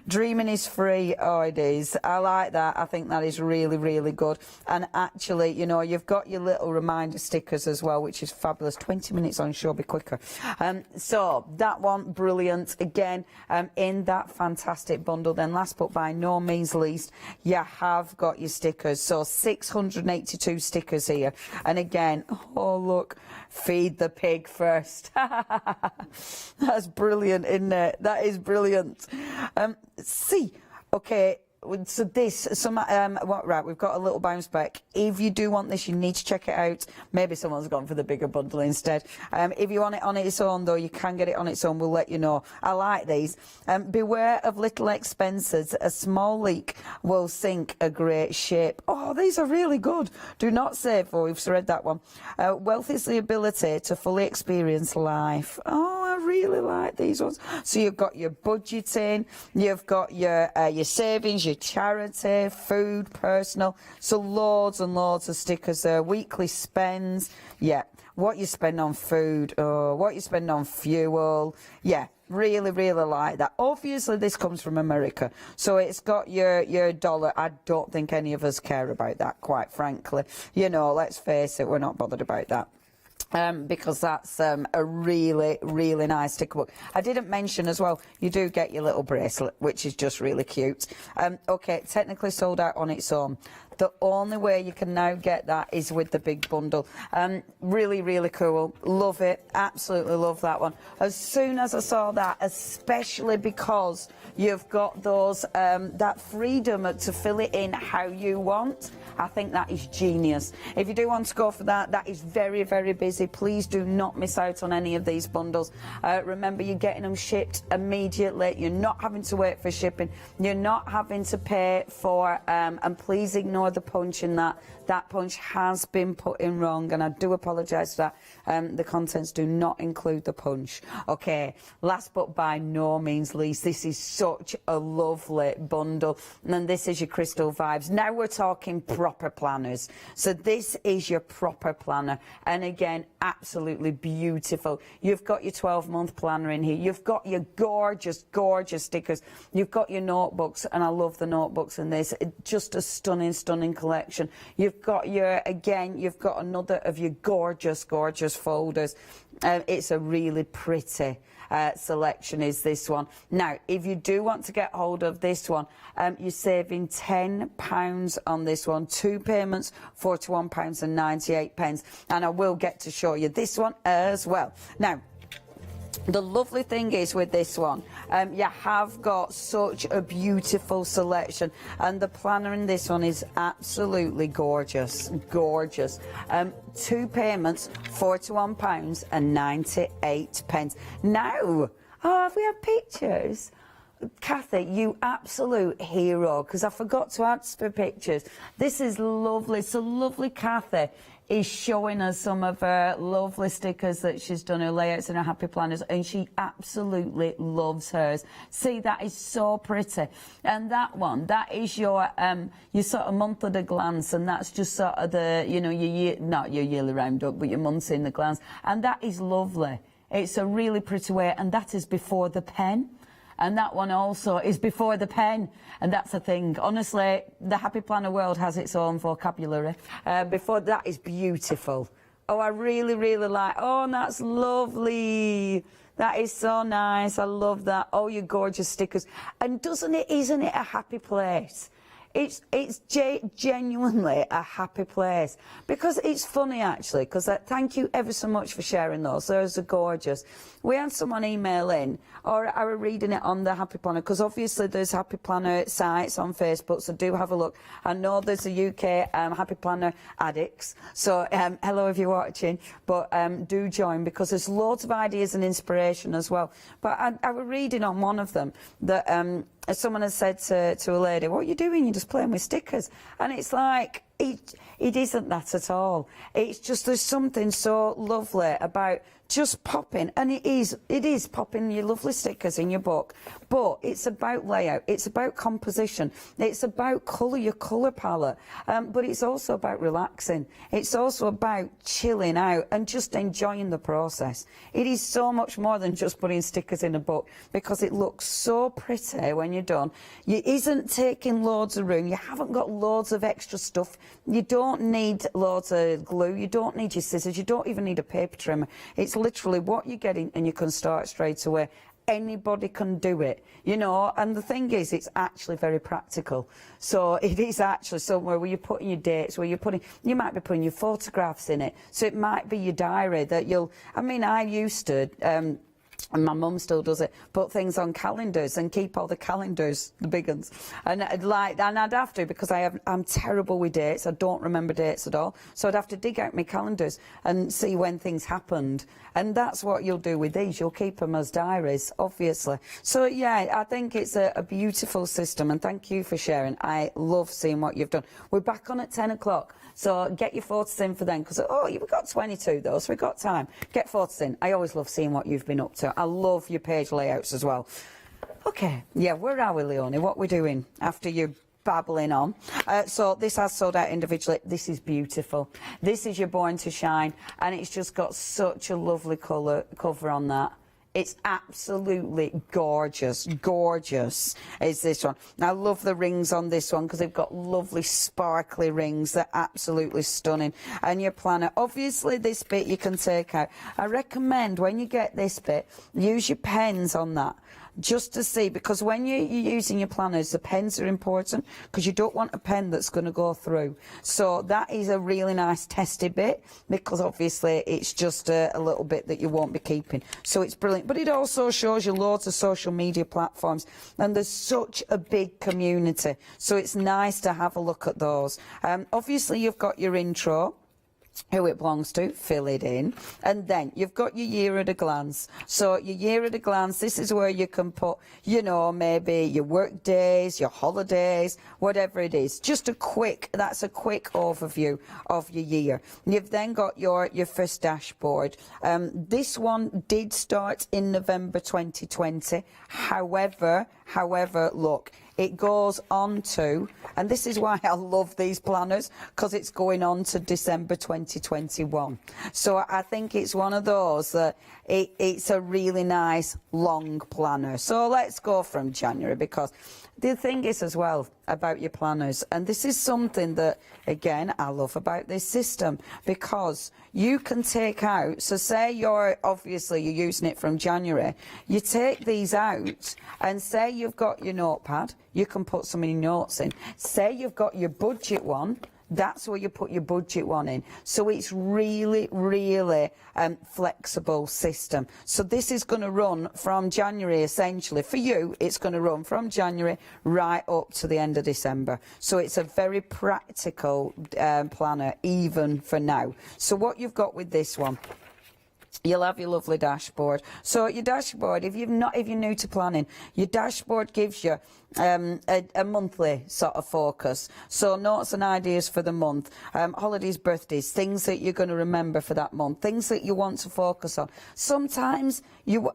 G: Dreaming is free. Oh, it is. I like that. I think that is really, really good. And actually, you know, you've got your little reminder stickers as well, which is fabulous. 20 minutes on show, be quicker. So that one, brilliant. Again, in that fantastic bundle. Then last but by no means least, you have got your stickers. So 682 stickers here. And again, oh look, feed the pig first. That's brilliant, isn't it? That is brilliant. See, okay. So right, we've got a little bounce back. If you do want this, you need to check it out. Maybe someone's gone for the bigger bundle instead. If you want it on its own, though, you can get it on its own. We'll let you know. I like these. Beware of little expenses. A small leak will sink a great ship. Oh, these are really good. Do not save, for we've read that one. Wealth is the ability to fully experience life. Oh, I really like these ones. So you've got your budgeting, you've got your savings, your charity, food, personal. So loads and loads of stickers there. Weekly spends. Yeah. What you spend on food, what you spend on fuel. Yeah. Really, really like that. Obviously, this comes from America, so it's got your dollar. I don't think any of us care about that, quite frankly. You know, let's face it, we're not bothered about that. Because that's a really, really nice sticker book. I didn't mention as well, you do get your little bracelet, which is just really cute. Okay, technically sold out on its own. The only way you can now get that is with the big bundle. Really, really cool. Love it. Absolutely love that one. As soon as I saw that, especially because you've got those that freedom to fill it in how you want, I think that is genius. If you do want to go for that, that is very, very busy. Please do not miss out on any of these bundles. Remember, you're getting them shipped immediately. You're not having to wait for shipping. You're not having to pay for, and please ignore the punch in that. That punch has been put in wrong, and I do apologise for that. The contents do not include the punch. Okay, last but by no means least, this is such a lovely bundle. And then this is your crystal vibes. Now we're talking proper planners. So this is your proper planner. And again, absolutely beautiful. You've got your 12-month planner in here. You've got your gorgeous, gorgeous stickers. You've got your notebooks, and I love the notebooks in this. Just a stunning, stunning collection. You've got you've got another of your gorgeous, gorgeous folders. It's a really pretty selection is this one. Now, if you do want to get hold of this one, you're saving £10 on this one. 2 payments, £41.98. And I will get to show you this one as well. Now, the lovely thing is with this one, you have got such a beautiful selection, and the planner in this one is absolutely gorgeous, gorgeous. 2 payments, £41.98. Now, have we had pictures? Kathy, you absolute hero, because I forgot to ask for pictures. This is lovely. So lovely Kathy is showing us some of her lovely stickers that she's done, her layouts and her happy planners, and she absolutely loves hers. See, that is so pretty. And that one, that is your sort of month at a glance, and that's just sort of the, you know, not your yearly roundup, but your months in the glance. And that is lovely. It's a really pretty way, and that is before the pen. And that one also is before the pen, and that's a thing. Honestly, the Happy Planner world has its own vocabulary. Before that is beautiful. Oh, I really, really like. Oh, that's lovely. That is so nice. I love that. Oh, your gorgeous stickers. And isn't it a happy place? It's genuinely a happy place, because it's funny actually, because thank you ever so much for sharing those. Those are gorgeous. We had someone email in, or I was reading it on the Happy Planner, because obviously there's Happy Planner sites on Facebook, so do have a look. I know there's a UK Happy Planner addicts, so hello if you're watching, but do join, because there's loads of ideas and inspiration as well. But I was reading on one of them that as someone has said to a lady, what are you doing? You're just playing with stickers. And it's like, it isn't that at all. It's just there's something so lovely about just popping, and it is popping your lovely stickers in your book, but it's about layout, it's about composition, it's about colour, your colour palette, but it's also about relaxing, it's also about chilling out and just enjoying the process. It is so much more than just putting stickers in a book, because it looks so pretty when you're done. It isn't taking loads of room, you haven't got loads of extra stuff, you don't need loads of glue, you don't need your scissors, you don't even need a paper trimmer. It's literally what you're getting, and you can start straight away. Anybody can do it, you know, and the thing is, it's actually very practical. So it is actually somewhere where you're putting your dates, where you might be putting your photographs in it. So it might be your diary that I used to, and my mum still does it, put things on calendars and keep all the calendars, the big ones. And I'd have to, because I'm terrible with dates. I don't remember dates at all. So I'd have to dig out my calendars and see when things happened. And that's what you'll do with these. You'll keep them as diaries, obviously. So yeah, I think it's a beautiful system, and thank you for sharing. I love seeing what you've done. We're back on at 10 o'clock. So get your photos in for them, because, we've got 22 though, so we've got time. Get photos in. I always love seeing what you've been up to. I love your page layouts as well. Okay, yeah, where are we, Leonie? What we're doing after you babbling on? So this has sold out individually. This is beautiful. This is your Born to Shine, and it's just got such a lovely cover on that. It's absolutely gorgeous, gorgeous is this one. I love the rings on this one, because they've got lovely sparkly rings. They're absolutely stunning. And your planner, obviously this bit you can take out. I recommend when you get this bit, use your pens on that, just to see, because when you're using your planners, the pens are important, because you don't want a pen that's going to go through. So that is a really nice testy bit, because obviously it's just a little bit that you won't be keeping. So it's brilliant. But it also shows you loads of social media platforms, and there's such a big community. So it's nice to have a look at those. Obviously you've got your intro, who it belongs to, fill it in, and then you've got your year at a glance. So your year at a glance, this is where you can put, you know, maybe your work days, your holidays, whatever it is. Just that's a quick overview of your year. You've then got your first dashboard. This one did start in November 2020. However, look, it goes on to, and this is why I love these planners, because it's going on to December 2021. So I think it's one of those that it's a really nice long planner. So let's go from January, because the thing is as well about your planners, and this is something that, again, I love about this system, because you can take out, so say you're using it from January, you take these out, and say you've got your notepad, you can put some of your notes in. Say you've got your budget one, that's where you put your budget one in. So it's really, really flexible system. So this is going to run from January, essentially. For you, it's going to run from January right up to the end of December. So it's a very practical planner, even for now. So what you've got with this one, you'll have your lovely dashboard. So your dashboard, if you're new to planning, your dashboard gives you a monthly sort of focus. So notes and ideas for the month, holidays, birthdays, things that you're going to remember for that month, things that you want to focus on. Sometimes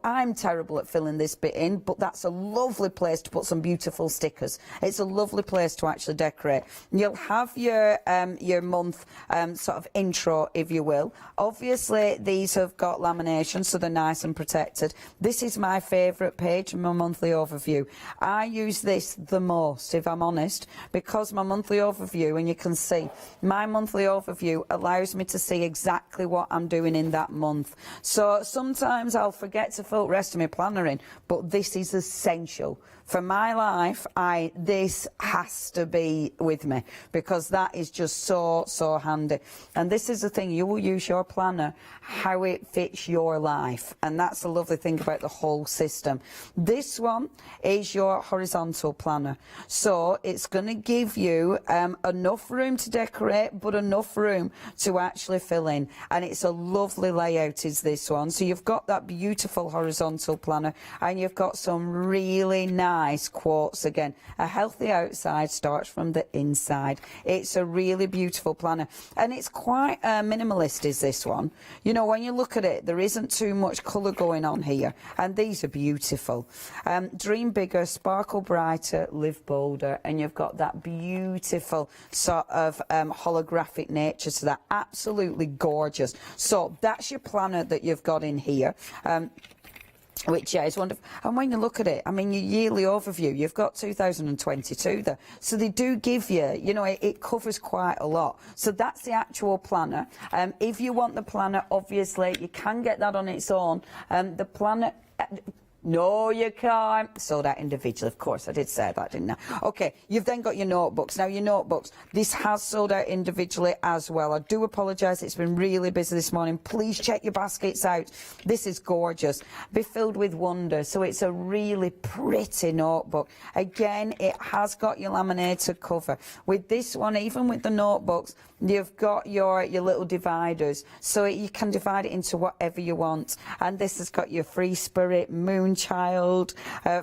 G: I'm terrible at filling this bit in, but that's a lovely place to put some beautiful stickers. It's a lovely place to actually decorate. You'll have your month sort of intro, if you will. Obviously, these have got lamination, so they're nice and protected. This is my favourite page, my monthly overview. I use this the most, if I'm honest, because my monthly overview, and you can see my monthly overview allows me to see exactly what I'm doing in that month. So sometimes I'll forget to fill the rest of my planner in, but this is essential for my life. This has to be with me, because that is just so handy. And this is the thing, you will use your planner how it fits your life, and that's the lovely thing about the whole system. This one is your horizontal planner, so it's going to give you enough room to decorate, but enough room to actually fill in, and it's a lovely layout is this one. So you've got that beautiful horizontal planner, and you've got some really nice quotes. Again, a healthy outside starts from the inside. It's a really beautiful planner, and it's quite minimalist is this one. You know, when you look at it, there isn't too much colour going on here, and these are beautiful. Dream bigger, sparkle brighter, live bolder, and you've got that beautiful sort of holographic nature to that. Absolutely gorgeous. So that's your planner that you've got in here. Which, yeah, is wonderful. And when you look at it, I mean, your yearly overview, you've got 2022 there. So they do give you, you know, it covers quite a lot. So that's the actual planner. If you want the planner, obviously, you can get that on its own. The planner... No, you can't. Sold out individually, of course. I did say that, didn't I? Okay, you've then got your notebooks. Now, your notebooks, this has sold out individually as well. I do apologise, it's been really busy this morning. Please check your baskets out. This is gorgeous. Be filled with wonder. So it's a really pretty notebook. Again, it has got your laminated cover. With this one, even with the notebooks, you've got your little dividers, so you can divide it into whatever you want. And this has got your free spirit, moonchild,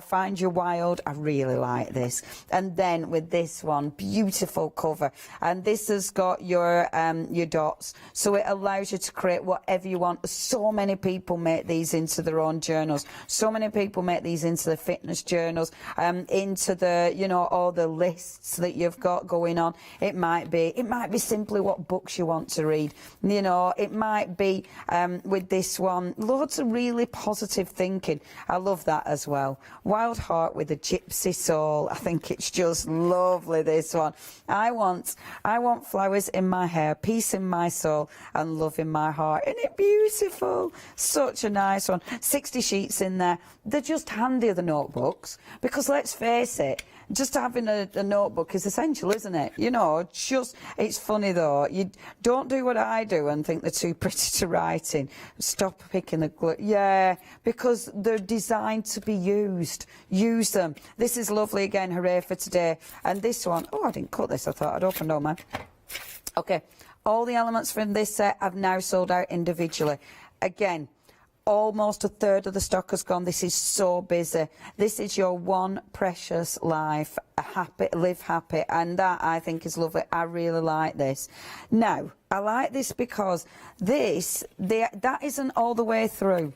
G: find your wild. I really like this. And then with this one, beautiful cover, and this has got your dots, so it allows you to create whatever you want. So many people make these into their own journals. So many people make these into the fitness journals, into the, you know, all the lists that you've got going on. It might be simply what books you want to read. You know, it might be with this one, loads of really positive thinking. I love that as well. Wild heart with a gypsy soul. I think it's just lovely, this one. I want flowers in my hair, peace in my soul, and love in my heart. Isn't it beautiful? Such a nice one. 60 sheets in there. They're just handy, the notebooks, because let's face it, just having a notebook is essential, isn't it? You know, it's funny though. You don't do what I do and think they're too pretty to write in. Stop picking the glue. Yeah, because they're designed to be used. Use them. This is lovely again. Hooray for today. And this one, oh, I didn't cut this. I thought I'd opened all mine. Okay, all the elements from this set have now sold out individually. Again, almost a third of the stock has gone. This is so busy. This is your one precious life, live happy, and that I think is lovely. I really like this. Now, I like this because that isn't all the way through.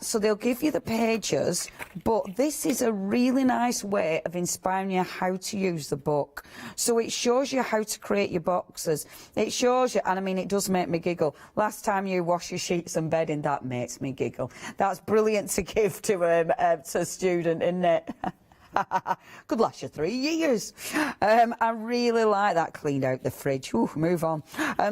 G: So they'll give you the pages, but this is a really nice way of inspiring you how to use the book. So it shows you how to create your boxes. It shows you, and I mean, it does make me giggle. Last time you wash your sheets and bedding, that makes me giggle. That's brilliant to give to a student, isn't it? Could last you 3 years. I really like that. Cleaned out the fridge. Ooh, move on.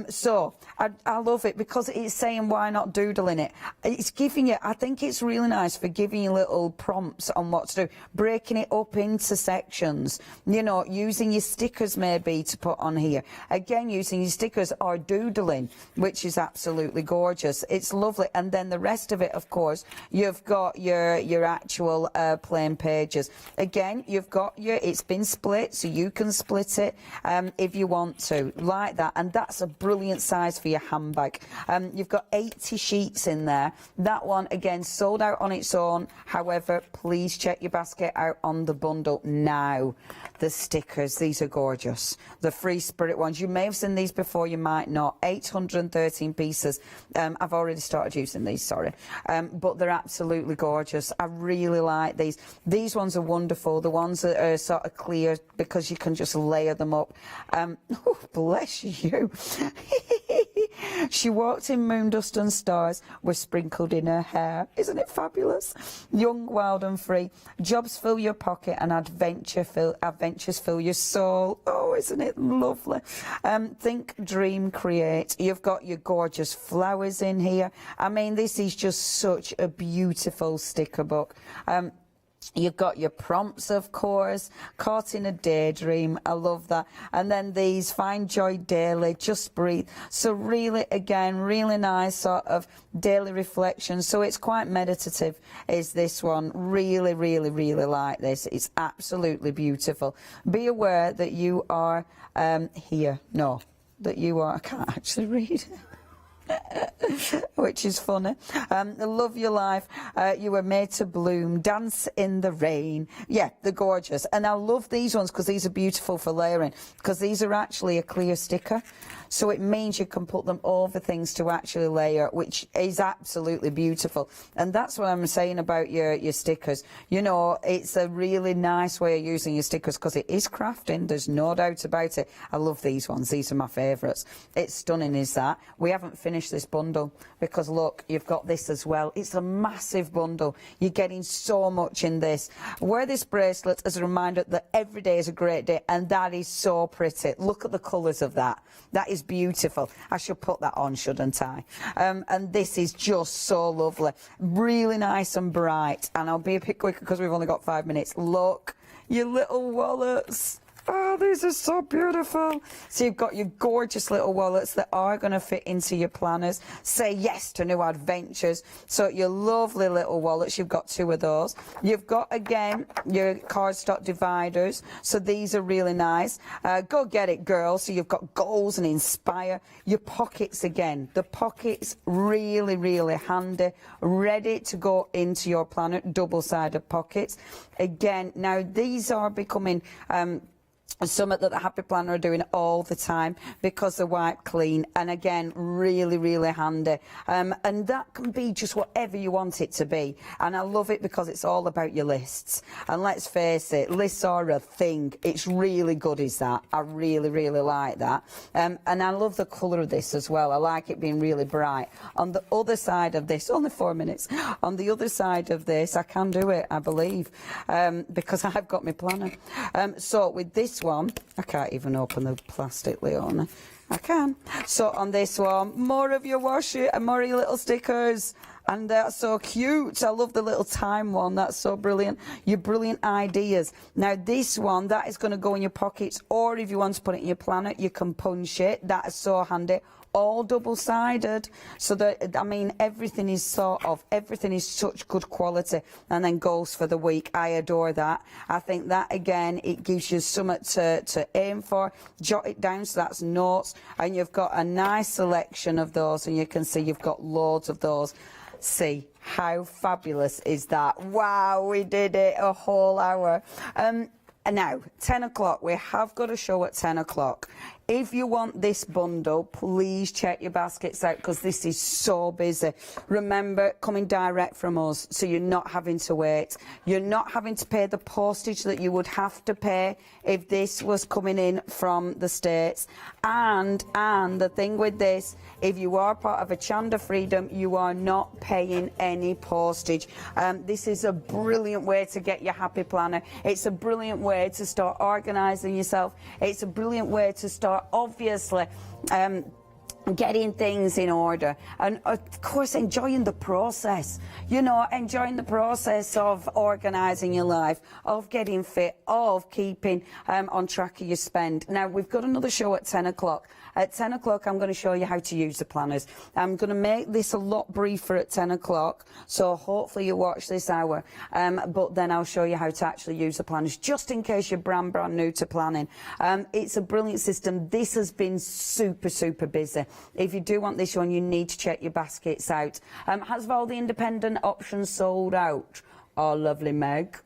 G: So I love it because it's saying why not doodle in it. It's giving you, I think it's really nice for giving you little prompts on what to do, breaking it up into sections, you know, using your stickers maybe to put on here. Again, using your stickers or doodling, which is absolutely gorgeous. It's lovely. And then the rest of it, of course, you've got your actual plain pages. Again, you've got it's been split, so you can split it if you want to, like that. And that's a brilliant size for your handbag. You've got 80 sheets in there. That one, again, sold out on its own. However, please check your basket out on the bundle now. The stickers, these are gorgeous. The free spirit ones, you may have seen these before, you might not. 813 pieces. I've already started using these, sorry. But they're absolutely gorgeous. I really like these. These ones are wonderful. The ones that are sort of clear, because you can just layer them up. Oh, bless you. She walked in moon dust and stars were sprinkled in her hair. Isn't it fabulous? Young, wild and free. Jobs fill your pocket and adventures fill your soul. Oh, isn't it lovely? Think, dream, create. You've got your gorgeous flowers in here. I mean, this is just such a beautiful sticker book. You've got your prompts, of course, Caught in a Daydream, I love that. And then these, Find Joy Daily, Just Breathe. So really, again, really nice sort of daily reflection. So it's quite meditative, is this one. Really, really, really like this. It's absolutely beautiful. Be aware that you are here. No, that you are, I can't actually read it. Which is funny. Love Your Life, You Were Made to Bloom, Dance in the Rain. Yeah, they're gorgeous. And I love these ones because these are beautiful for layering, because these are actually a clear sticker. So it means you can put them over things to actually layer, which is absolutely beautiful. And that's what I'm saying about your stickers. You know, it's a really nice way of using your stickers because it is crafting. There's no doubt about it. I love these ones. These are my favourites. It's stunning, is that. We haven't finished this bundle because, look, you've got this as well. It's a massive bundle. You're getting so much in this. Wear this bracelet as a reminder that every day is a great day, and that is so pretty. Look at the colours of that. That is beautiful. I should put that on, shouldn't I? And this is just so lovely. Really nice and bright. And I'll be a bit quicker because we've only got 5 minutes. Look, your little wallets. Oh, these are so beautiful. So you've got your gorgeous little wallets that are going to fit into your planners. Say yes to new adventures. So your lovely little wallets, you've got 2 of those. You've got, again, your cardstock dividers. So these are really nice. Go get it, girls. So you've got goals and inspire. Your pockets, again. The pockets, really, really handy. Ready to go into your planner. Double-sided pockets. Again, now these are becoming... something that the Happy Planner are doing all the time because they're wipe clean, and again, really, really handy. And that can be just whatever you want it to be. And I love it because it's all about your lists. And let's face it, lists are a thing. It's really good, is that. I really, really like that. And I love the colour of this as well. I like it being really bright. On the other side of this, only 4 minutes, on the other side of this, I can do it, I believe, because I've got my planner. So with this one, I can't even open the plastic, Leona. I can. So on this one, more of your washi and more of your little stickers. And that's so cute. I love the little time one. That's so brilliant. Your brilliant ideas. Now this one, that is going to go in your pockets, or if you want to put it in your planner, you can punch it. That is so handy. All double-sided, so that, I mean, everything is such good quality, and then goes for the week. I adore that. I think that, again, it gives you something to aim for. Jot it down, so that's notes, and you've got a nice selection of those, and you can see you've got loads of those. See how fabulous is that? Wow, we did it, a whole hour. And now 10 o'clock, we have got a show at 10 o'clock. If you want this bundle, please check your baskets out because this is so busy. Remember, coming direct from us, so you're not having to wait. You're not having to pay the postage that you would have to pay if this was coming in from the States. And the thing with this, if you are part of Hochanda Freedom, you are not paying any postage. This is a brilliant way to get your happy planner. It's a brilliant way to start organising yourself. It's a brilliant way to start, obviously, getting things in order, and of course enjoying the process, you know, enjoying the process of organising your life, of getting fit, of keeping on track of your spend. Now we've got another show at 10 o'clock. At 10 o'clock I'm going to show you how to use the planners. I'm going to make this a lot briefer at 10 o'clock, so hopefully you watch this hour, but then I'll show you how to actually use the planners, just in case you're brand new to planning. It's a brilliant system. This has been super busy. If you do want this one, you need to check your baskets out. Has all the independent options sold out? Oh, lovely, Meg.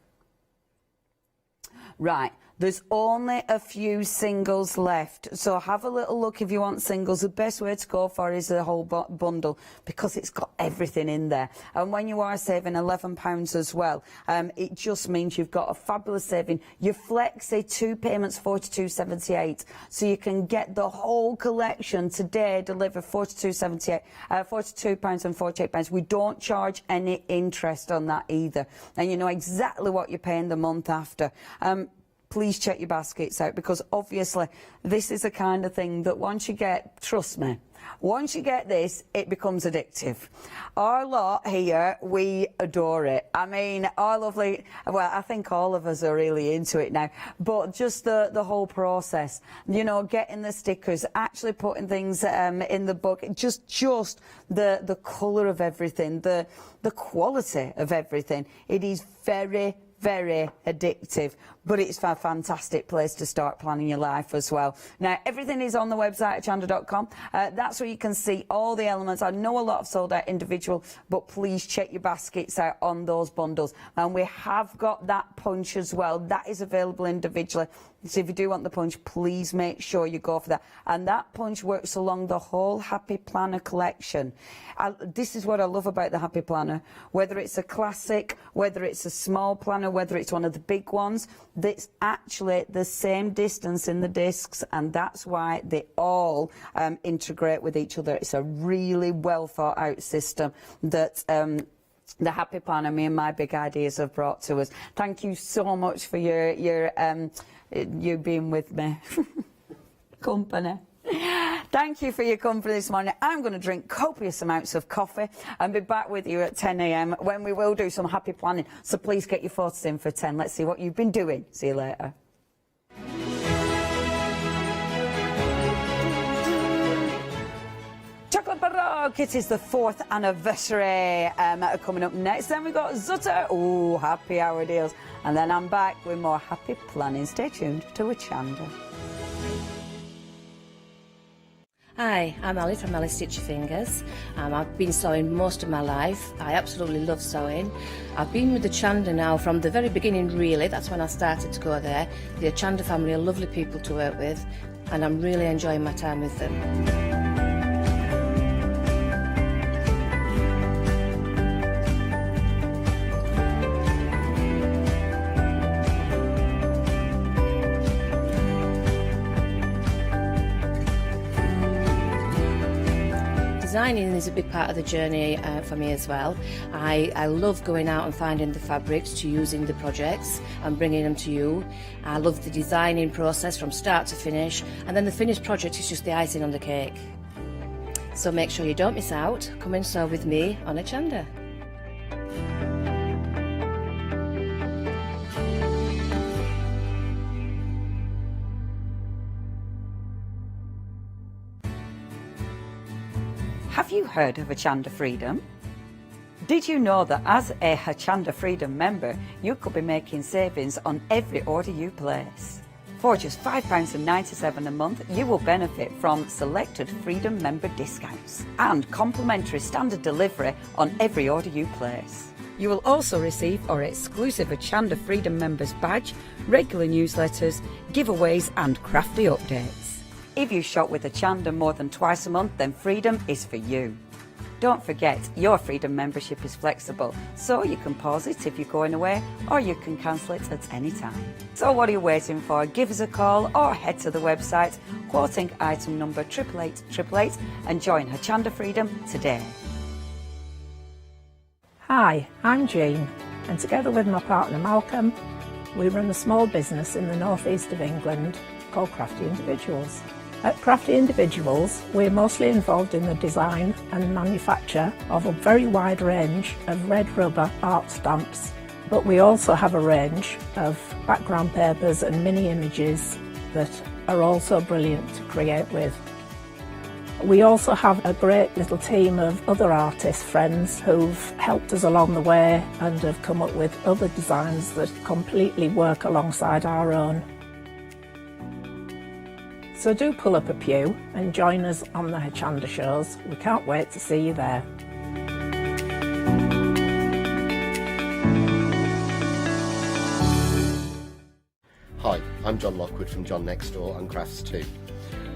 G: Right. There's only a few singles left, so have a little look if you want singles. The best way to go for is the whole bundle because it's got everything in there. And when you are saving £11 as well, it just means you've got a fabulous saving. Your Flexi 2 payments £42.78, so you can get the whole collection today delivered £42.78, £42.48. We don't charge any interest on that either, and you know exactly what you're paying the month after. Please check your baskets out because obviously this is the kind of thing that once you get, trust me, Once you get this, it becomes addictive. Our lot here, we adore it. I mean, our lovely, well, I think all of us are really into it now, but just the whole process, you know, getting the stickers, actually putting things in the book, just the colour of everything, the quality of everything. It is very, very addictive, but it's a fantastic place to start planning your life as well. Now, everything is on the website, hochanda.com. That's where you can see all the elements. I know a lot have sold out individual, but please check your baskets out on those bundles. And we have got that punch as well. That is available individually. So if you do want the punch, please make sure you go for that. And that punch works along the whole Happy Planner collection. This is what I love about the Happy Planner. Whether it's a classic, whether it's a small planner, whether it's one of the big ones, that's actually the same distance in the discs, and that's why they all integrate with each other. It's a really well thought out system that the Happy Planner, me and my big ideas have brought to us. Thank you so much for your you being with me. Company. Thank you for your company this morning. I'm going to drink copious amounts of coffee and be back with you at 10 a.m. when we will do some happy planning. So please get your photos in for 10. Let's see what you've been doing. See you later. Chocolate Baroque, it is the 4th anniversary coming up next. Then we've got Zutter, oh, happy hour deals. And then I'm back with more happy planning. Stay tuned to Hochanda.
H: Hi, I'm Ali from Ali Stitch Your Fingers. I've been sewing most of my life. I absolutely love sewing. I've been with the Hochanda now from the very beginning, really. That's when I started to go there. The Hochanda family are lovely people to work with, and I'm really enjoying my time with them. Designing is a big part of the journey for me as well. I love going out and finding the fabrics to use in the projects and bringing them to you. I love the designing process from start to finish, and then the finished project is just the icing on the cake. So make sure you don't miss out. Come and sew with me on Hochanda.
G: Have you heard of Hochanda Freedom? Did you know that as a Hochanda Freedom member, you could be making savings on every order you place? For just £5.97 a month, you will benefit from selected Freedom member discounts and complimentary standard delivery on every order you place. You will also receive our exclusive Hochanda Freedom members badge, regular newsletters, giveaways and crafty updates. If you shop with Hochanda more than twice a month, then Freedom is for you. Don't forget, your Freedom membership is flexible, so you can pause it if you're going away, or you can cancel it at any time. So what are you waiting for? Give us a call or head to the website, quoting item number 88888, and join Hochanda Freedom today.
I: Hi, I'm Jean, and together with my partner Malcolm, we run a small business in the northeast of England called Crafty Individuals. At Crafty Individuals, we're mostly involved in the design and manufacture of a very wide range of red rubber art stamps, but we also have a range of background papers and mini images that are also brilliant to create with. We also have a great little team of other artist friends who've helped us along the way and have come up with other designs that completely work alongside our own. So do pull up a pew and join us on the Hochanda shows. We can't wait to see you there.
J: Hi, I'm John Lockwood from John Next Door and Crafts 2.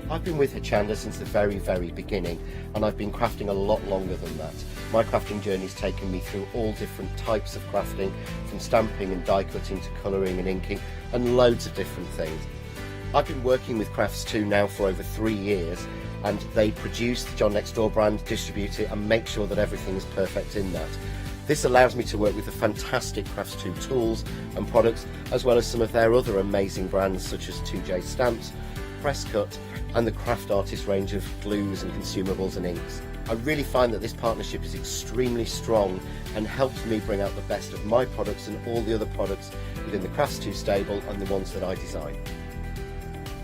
J: I've been with Hochanda since the very, very beginning, and I've been crafting a lot longer than that. My crafting journey's taken me through all different types of crafting, from stamping and die cutting to colouring and inking, and loads of different things. I've been working with Crafts 2 now for over 3 years, and they produce the John Next Door brand, distribute it, and make sure that everything is perfect in that. This allows me to work with the fantastic Crafts 2 tools and products, as well as some of their other amazing brands such as 2J Stamps, press cut and the craft artist range of glues and consumables and inks. I really find that this partnership is extremely strong and helps me bring out the best of my products and all the other products within the Crafts 2 stable and the ones that I design.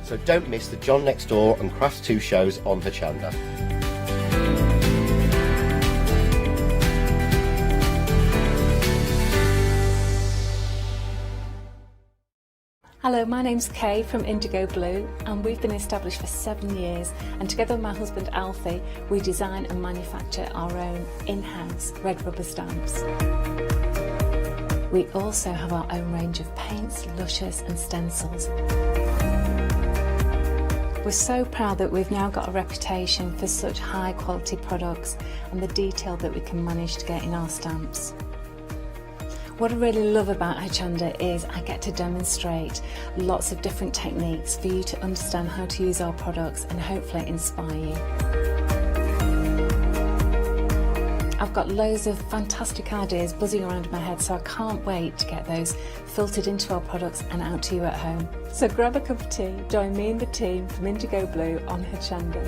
J: So don't miss the John Next Door and Crafts 2 shows on Hochanda.
A: Hello, my name's Kay from Indigo Blue, and we've been established for 7 years, and together with my husband Alfie we design and manufacture our own in-house red rubber stamps. We also have our own range of paints, lushes and stencils. We're so proud that we've now got a reputation for such high quality products and the detail that we can manage to get in our stamps. What I really love about Hochanda is I get to demonstrate lots of different techniques for you to understand how to use our products and hopefully inspire you. I've got loads of fantastic ideas buzzing around in my head, so I can't wait to get those filtered into our products and out to you at home. So grab a cup of tea, join me and the team from Indigo Blue on Hochanda.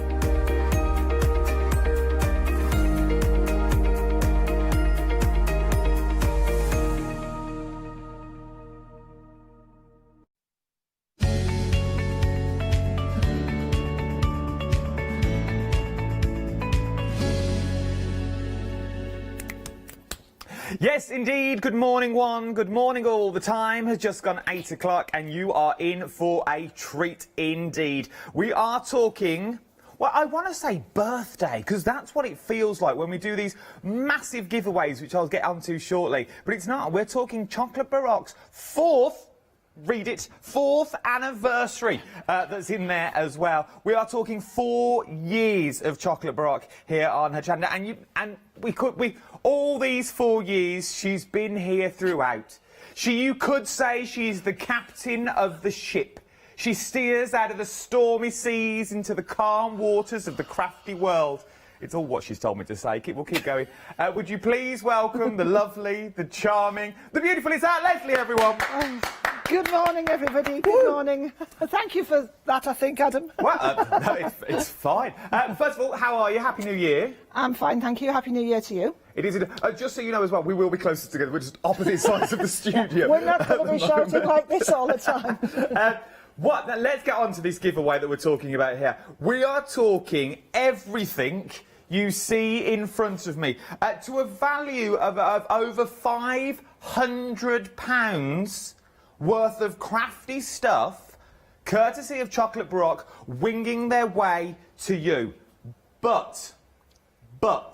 K: Yes, indeed. Good morning, one. Good morning, all. The time has just gone 8 o'clock and you are in for a treat indeed. We are talking, well, I want to say birthday, because that's what it feels like when we do these massive giveaways, which I'll get onto shortly. But it's not. We're talking Chocolate Baroque's fourth anniversary that's in there as well. We are talking 4 years of Chocolate Baroque here on Hochanda, and all these 4 years she's been here throughout. You could say she's the captain of the ship. She steers out of the stormy seas into the calm waters of the crafty world. It's all what she's told me to say. We'll keep going. Would you please welcome the lovely, the charming, the beautiful, it's out Leslie, everyone.
L: Good morning, everybody. Good morning. Thank you for that, I think, Adam.
K: Well, no, it's fine. First of all, how are you? Happy New Year.
L: I'm fine, thank you. Happy New Year to you.
K: It is. Just so you know as well, we will be closer together. We're just opposite sides of the studio.
L: We're not going to be shouting like this all the time.
K: Let's get on to this giveaway that we're talking about here. We are talking everything you see in front of me to a value of over £500 worth of crafty stuff, courtesy of Chocolate Baroque, winging their way to you. But, the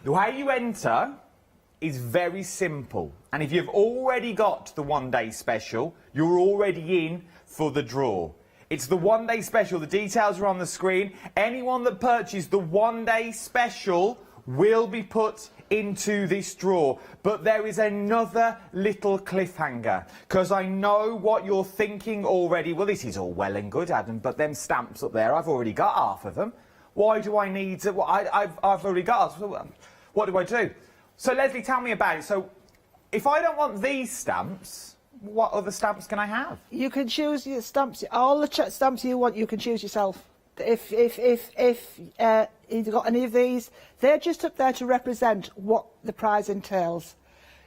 K: way you enter is very simple. And if you've already got the one-day special, you're already in for the draw. It's the one-day special. The details are on the screen. Anyone that purchased the one-day special will be put into this draw. But there is another little cliffhanger, because I know what you're thinking already. Well, this is all well and good, Adam, but them stamps up there, I've already got half of them. Why do I need to? Well, I've already got. What do I do? So, Leslie, tell me about it. So, if I don't want these stamps, what other stamps can I have?
L: You can choose your stamps. All the stamps you want, you can choose yourself. If you've got any of these, they're just up there to represent what the prize entails.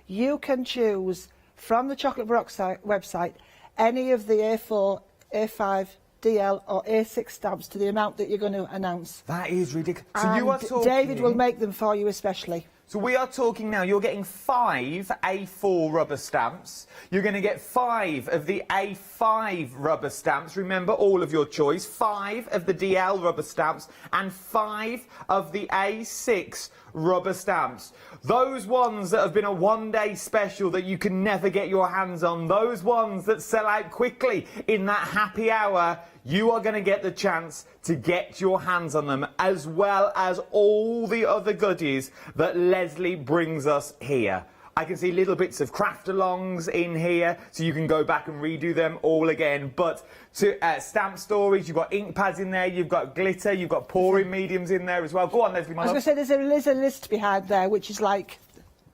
L: You can choose from the Chocolate Baroque website any of the A4, A5, DL or A6 stamps to the amount that you're going to announce.
K: That is ridiculous. So
L: and
K: you are talking...
L: David will make them for you especially.
K: So we are talking now, you're getting 5 A4 rubber stamps. You're going to get 5 of the A5 rubber stamps. Remember, all of your choice. 5 of the DL rubber stamps and 5 of the A6 rubber stamps. Those ones that have been a one-day special that you can never get your hands on, those ones that sell out quickly in that happy hour, you are going to get the chance to get your hands on them, as well as all the other goodies that Leslie brings us here. I can see little bits of craft-alongs in here, so you can go back and redo them all again. But to stamp stories, you've got ink pads in there, you've got glitter, you've got pouring mediums in there as well. Go on, Leslie, my love.
L: I was going to say, there's a list behind there, which is like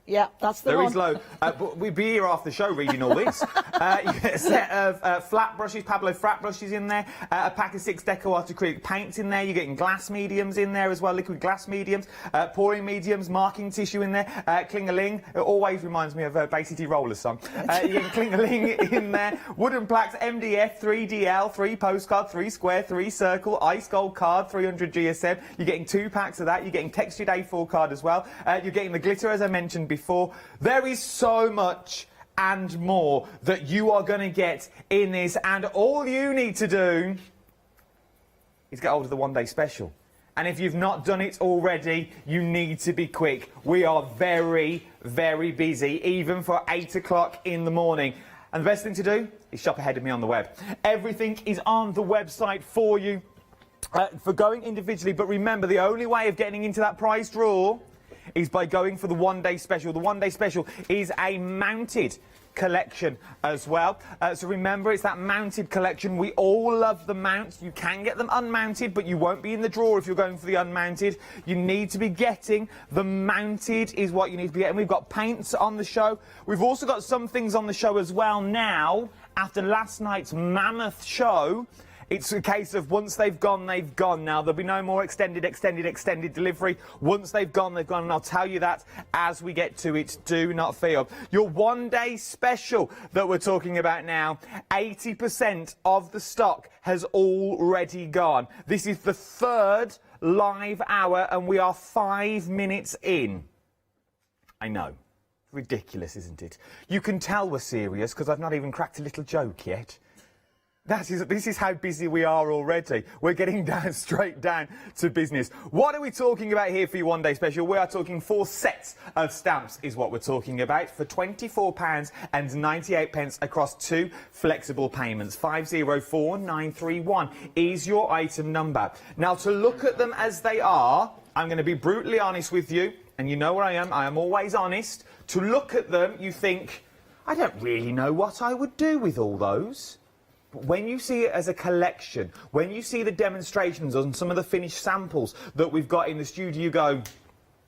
L: Yeah, that's the
K: There
L: one.
K: is low. But we'd be here after the show reading all this. You get a set of flat brushes, Pablo flat brushes in there, a pack of 6 Deco Art acrylic paints in there. You're getting glass mediums in there as well, liquid glass mediums, pouring mediums, marking tissue in there, Kling-a-ling. It always reminds me of Bay City Rollers song. You're getting Kling-a-ling in there, wooden plaques, MDF, 3DL, 3 postcard, 3 square, 3 circle, ice gold card, 300 GSM. You're getting 2 packs of that. You're getting textured A4 card as well. You're getting the glitter, as I mentioned before. There is so much and more that you are going to get in this, and all you need to do is get hold of the one-day special. And if you've not done it already, you need to be quick. We are very, very busy, even for 8 o'clock in the morning. And the best thing to do is shop ahead of me on the web. Everything is on the website for you for going individually. But remember, the only way of getting into that prize draw is by going for the one-day special. The one-day special is a mounted collection as well. So remember, it's that mounted collection. We all love the mounts. You can get them unmounted, but you won't be in the draw if you're going for the unmounted. You need to be getting the mounted is what you need to be getting. We've got paints on the show. We've also got some things on the show as well now. After last night's mammoth show, it's a case of once they've gone, they've gone. Now, there'll be no more extended delivery. Once they've gone, they've gone. And I'll tell you that as we get to it. Do not feel. Your one-day special that we're talking about now, 80% of the stock has already gone. This is the 3rd live hour, and we are 5 minutes in. I know. Ridiculous, isn't it? You can tell we're serious because I've not even cracked a little joke yet. This is how busy we are already. We're getting straight down to business. What are we talking about here for your one-day special? We are talking 4 sets of stamps is what we're talking about for £24.98 across 2 flexible payments. 504931 is your item number. Now, to look at them as they are, I'm going to be brutally honest with you, and you know where I am always honest. To look at them, you think, I don't really know what I would do with all those. But when you see it as a collection, when you see the demonstrations on some of the finished samples that we've got in the studio, you go,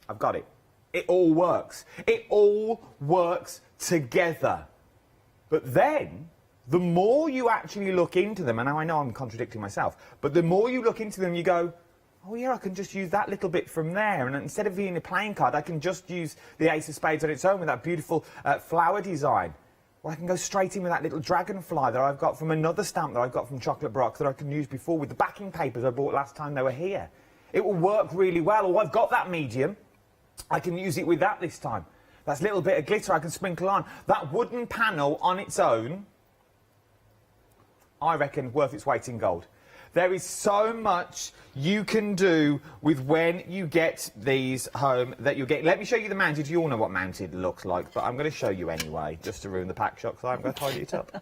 K: I've got it. It all works. It all works together. But then, the more you actually look into them, and now I know I'm contradicting myself, but the more you look into them, you go, oh yeah, I can just use that little bit from there. And instead of being a playing card, I can just use the Ace of Spades on its own with that beautiful flower design. Or I can go straight in with that little dragonfly that I've got from another stamp that I've got from Chocolate Baroque that I can use before with the backing papers I bought last time they were here. It will work really well. Or I've got that medium. I can use it with that this time. That little bit of glitter I can sprinkle on. That wooden panel on its own, I reckon, worth its weight in gold. There is so much you can do with when you get these home that you get. Let me show you the mounted. You all know what mounted looks like, but I'm going to show you anyway, just to ruin the pack shot, because I'm going to tidy it up.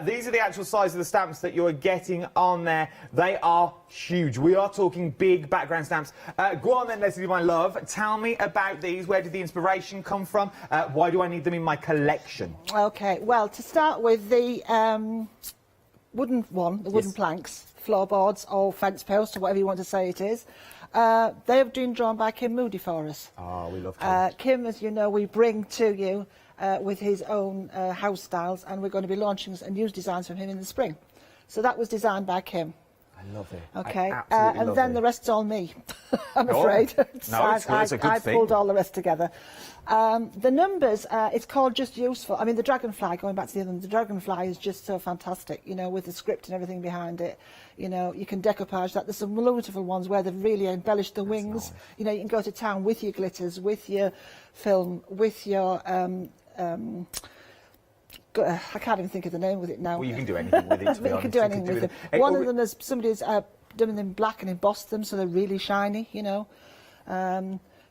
K: These are the actual size of the stamps that you are getting on there. They are huge. We are talking big background stamps. Go on then, Leslie, my love. Tell me about these. Where did the inspiration come from? Why do I need them in my collection?
L: Okay, well, to start with, the wooden planks, floorboards or fence posts or whatever you want to say it is, they have been drawn by Kim Moody for us.
K: Oh, we love Kim.
L: Kim, as you know, we bring to you with his own house styles, and we're going to be launching some new designs from him in the spring. So that was designed by Kim.
K: I love it.
L: Okay, and then the rest's all me, I'm afraid.
K: No, it's a good thing.
L: I pulled all the rest together. The numbers, it's called Just Useful. I mean, the dragonfly, going back to the other one, the dragonfly is just so fantastic, you know, with the script and everything behind it. You know, you can decoupage that. There's some beautiful ones where they've really embellished the wings. Nice. You know, you can go to town with your glitters, with your film, with your... I can't even think of the name with it now.
K: Well, you can do anything with it, to be honest.
L: You can do anything with them. One of them is somebody's done them in black and embossed them, so they're really shiny, you know.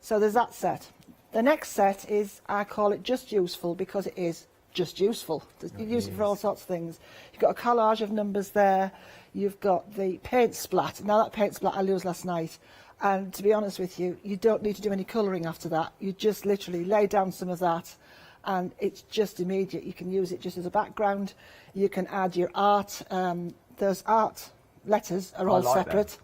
L: So there's that set. The next set is, I call it Just Useful, because it is just useful. You use it for all sorts of things. You've got a collage of numbers there. You've got the paint splat. Now, that paint splat I used last night. And to be honest with you, you don't need to do any colouring after that. You just literally lay down some of that, and it's just immediate. You can use it just as a background. You can add your art. Those art letters are all separate. Them.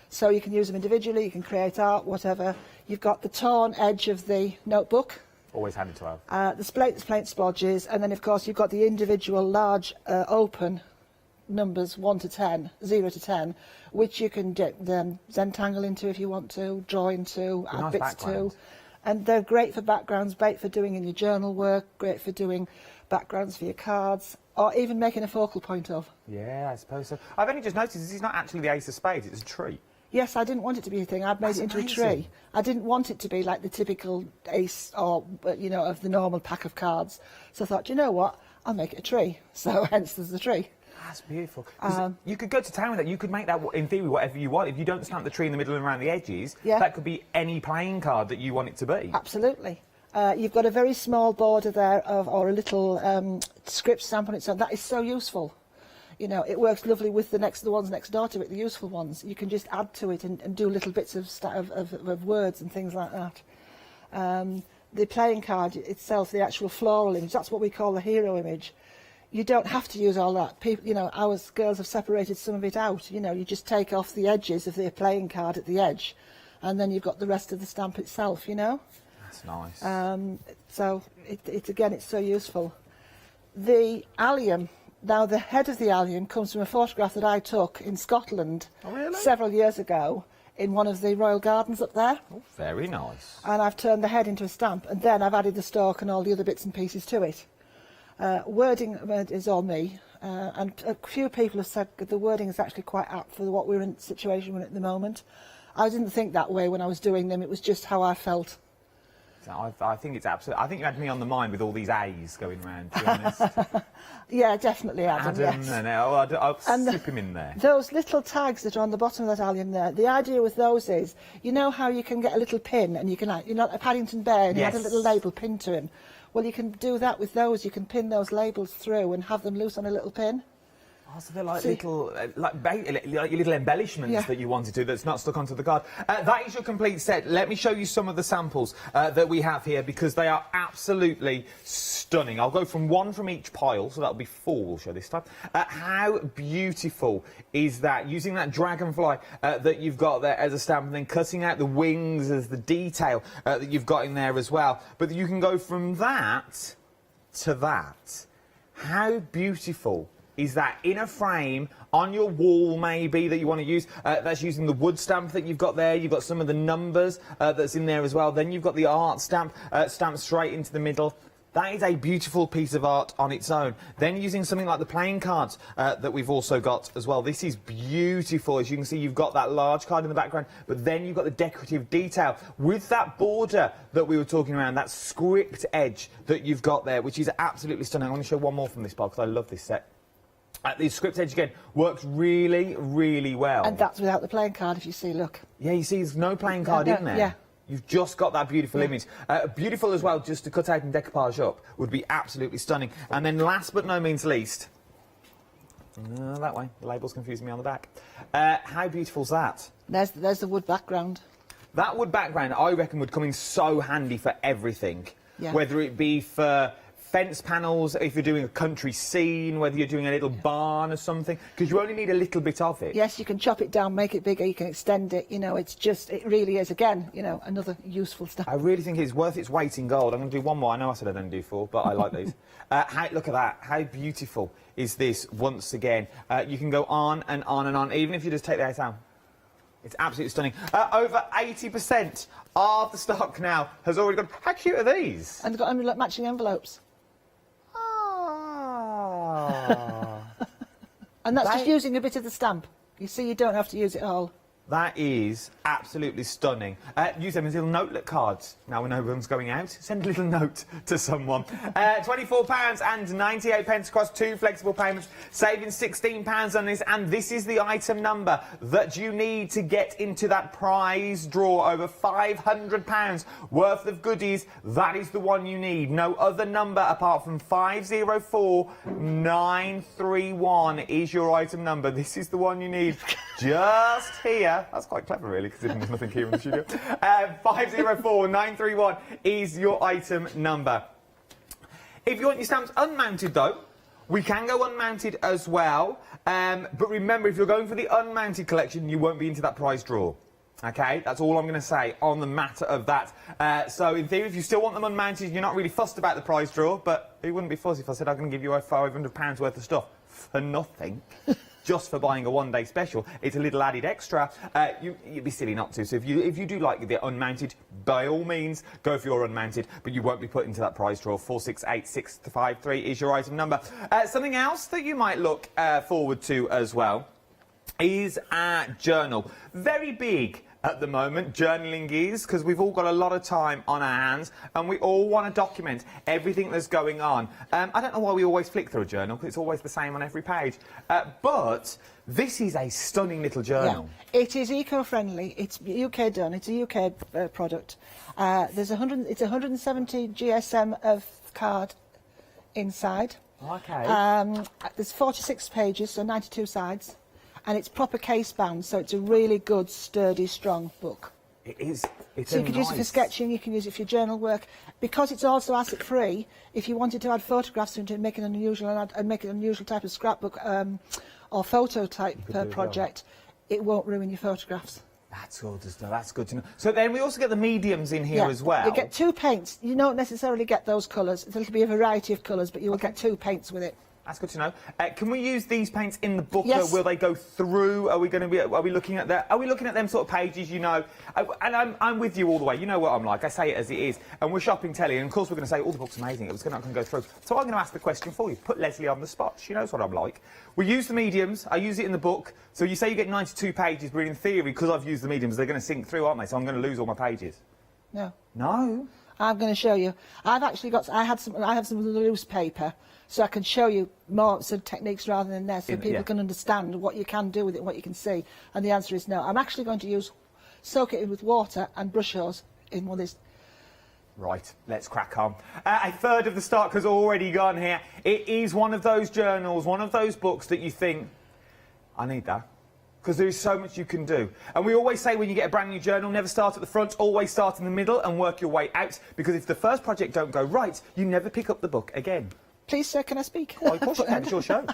L: So you can use them individually, you can create art, whatever. You've got the torn edge of the notebook.
K: Always handy to have.
L: The paint splodges, and then of course you've got the individual large open numbers 1 to 10, 0 to 10, which you can Zentangle into if you want to, draw into, add
K: nice
L: bits
K: background.
L: to. And they're great for backgrounds, great for doing in your journal work, great for doing backgrounds for your cards, or even making a focal point of.
K: Yeah, I suppose so. I've only just noticed this is not actually the ace of spades, it's a tree.
L: Yes, I didn't want it to be a thing. I've made
K: That's
L: it into
K: amazing.
L: a tree. I didn't want it to be like the typical ace or, you know, of the normal pack of cards. So I thought, you know what, I'll make it a tree. So hence there's the tree.
K: That's beautiful. 'Cause you could go to town with that. You could make that, in theory, whatever you want. If you don't stamp the tree in the middle and around the edges, that could be any playing card that you want it to be.
L: Absolutely. You've got a very small border there or a little script stamp on it. So that is so useful. You know, it works lovely with the ones next door to it, the useful ones. You can just add to it and do little bits of words and things like that. The playing card itself, the actual floral image, that's what we call the hero image. You don't have to use all that. People, you know, our girls have separated some of it out. You know, you just take off the edges of the playing card at the edge, and then you've got the rest of the stamp itself, you know.
K: That's nice.
L: So, it's so useful. The allium, now the head of the allium comes from a photograph that I took in Scotland several years ago in one of the royal gardens up there.
K: Oh, very nice.
L: And I've turned the head into a stamp, and then I've added the stalk and all the other bits and pieces to it. Wording is all me, and a few people have said the wording is actually quite apt for what we're in the situation we're in at the moment. I didn't think that way when I was doing them, it was just how I felt.
K: So I think it's absolutely. I think you had me on the mind with all these A's going round, to be honest.
L: Yeah, definitely Adam, yes.
K: And I'll slip him in there.
L: Those little tags that are on the bottom of that allium there, the idea with those is, you know how you can get a little pin and you can, you know, a Paddington Bear, and you had a little label pinned to him. Well, you can do that with those. You can pin those labels through and have them loose on a little pin.
K: Oh, so they're like little, like your little embellishments that you wanted to, that's not stuck onto the card. That is your complete set. Let me show you some of the samples that we have here, because they are absolutely stunning. I'll go from one from each pile, so that'll be 4 we'll show this time. How beautiful is that? Using that dragonfly that you've got there as a stamp, and then cutting out the wings as the detail that you've got in there as well. But you can go from that to that. How beautiful is that in a frame on your wall, maybe, that you want to use? That's using the wood stamp that you've got there. You've got some of the numbers that's in there as well. Then you've got the art stamp stamped straight into the middle. That is a beautiful piece of art on its own. Then using something like the playing cards that we've also got as well. This is beautiful. As you can see, you've got that large card in the background, but then you've got the decorative detail with that border that we were talking around, that script edge that you've got there, which is absolutely stunning. I want to show one more from this pile because I love this set. The script edge, again, works really, really well.
L: And that's without the playing card, if you see, look.
K: Yeah, you see there's no playing card in there.
L: Yeah.
K: You've just got that beautiful image. Beautiful as well, just to cut out and decoupage up, would be absolutely stunning. And then last but no means least, that way, the label's confusing me on the back. How beautiful's that?
L: There's the wood background.
K: That wood background, I reckon, would come in so handy for everything.
L: Yeah.
K: Whether it be for fence panels, if you're doing a country scene, whether you're doing a little barn or something, because you only need a little bit of it.
L: Yes, you can chop it down, make it bigger, you can extend it, you know, it's just, it really is, again, you know, another useful stuff.
K: I really think it's worth its weight in gold. I'm going to do one more. I know I said I don't do 4, but I like these. Look at that. How beautiful is this once again? You can go on and on and on, even if you just take the out out. It's absolutely stunning. Over 80% of the stock now has already gone. How cute are these?
L: And they've got matching envelopes. And that's just using a bit of the stamp. You see, you don't have to use it all.
K: That is absolutely stunning. Use them as little notelet cards. Now when no one's going out, send a little note to someone. £24.98 across 2 flexible payments, saving £16 on this, and this is the item number that you need to get into that prize draw. Over £500 worth of goodies. That is the one you need. No other number apart from 504931 is your item number. This is the one you need just here. That's quite clever, really, considering there's nothing here in the studio. 504931 is your item number. If you want your stamps unmounted, though, we can go unmounted as well. But remember, if you're going for the unmounted collection, you won't be into that prize draw. Okay, that's all I'm going to say on the matter of that. So in theory, if you still want them unmounted, you're not really fussed about the prize draw, but it wouldn't be fussy if I said I'm going to give you £500 worth of stuff for nothing. Just for buying a one-day special. It's a little added extra. You'd be silly not to. So if you do like the unmounted, by all means, go for your unmounted, but you won't be put into that prize draw. 468653 is your item number. Something else that you might look forward to as well is our journal. Very big at the moment, journaling is, because we've all got a lot of time on our hands and we all want to document everything that's going on. I don't know why we always flick through a journal, because it's always the same on every page. But this is a stunning little journal.
L: Yeah. It is eco-friendly. It's UK done. It's a UK product. It's 170 GSM of card inside.
K: Okay.
L: There's 46 pages, so 92 sides. And it's proper case bound, so it's a really good, sturdy, strong book.
K: It is. It's
L: so you can use it for sketching, you can use it for your journal work. Because it's also asset free, if you wanted to add photographs into it, make it an unusual type of scrapbook or photo type project, it won't ruin your photographs.
K: That's good to know. That's good to know. So then we also get the mediums in here as well.
L: You get 2 paints. You don't necessarily get those colours. It'll be a variety of colours, but you will get 2 paints with it.
K: That's good to know. Can we use these paints in the book?
L: Yes.
K: Will they go through? Are we looking at that? Are we looking at them sort of pages? You know, and I'm with you all the way. You know what I'm like. I say it as it is, and we're shopping telly, and of course we're going to say, "Oh, the book's amazing. It was not going to go through." So I'm going to ask the question for you. Put Leslie on the spot. She knows what I'm like. We use the mediums. I use it in the book. So you say you get 92 pages, but in theory, because I've used the mediums, they're going to sink through, aren't they? So I'm going to lose all my pages.
L: No.
K: No.
L: I'm going to show you. I have some loose paper, so I can show you more sort of techniques rather than this, so people can understand what you can do with it, what you can see. And the answer is no. I'm actually going to soak it in with water and brush hose in one of these.
K: Right, let's crack on. A third of the stock has already gone here. It is one of those journals, one of those books that you think, I need that. Because there is so much you can do. And we always say when you get a brand new journal, never start at the front, always start in the middle and work your way out. Because if the first project don't go right, you never pick up the book again.
L: Please, sir, can I speak?
K: Oh, of course you can, it's your show.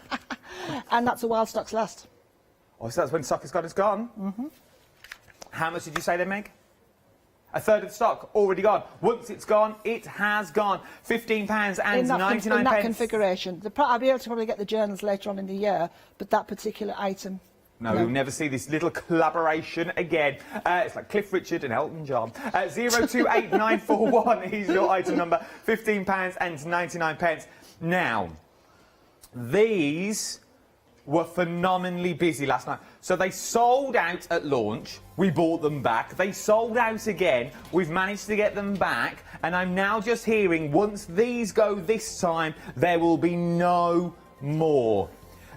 L: And that's a while stock's last.
K: Oh, so that's when stock is gone, it's gone?
L: Mm-hmm.
K: How much did you say then, Meg? A third of the stock already gone. Once it's gone, it has gone. £15.99.
L: In that configuration. I'll be able to probably get the journals later on in the year, but that particular item...
K: No, we'll never see this little collaboration again. It's like Cliff Richard and Elton John. 028941 is your item number. £15.99. Now, these were phenomenally busy last night. So they sold out at launch. We bought them back. They sold out again. We've managed to get them back. And I'm now just hearing, once these go this time, there will be no more.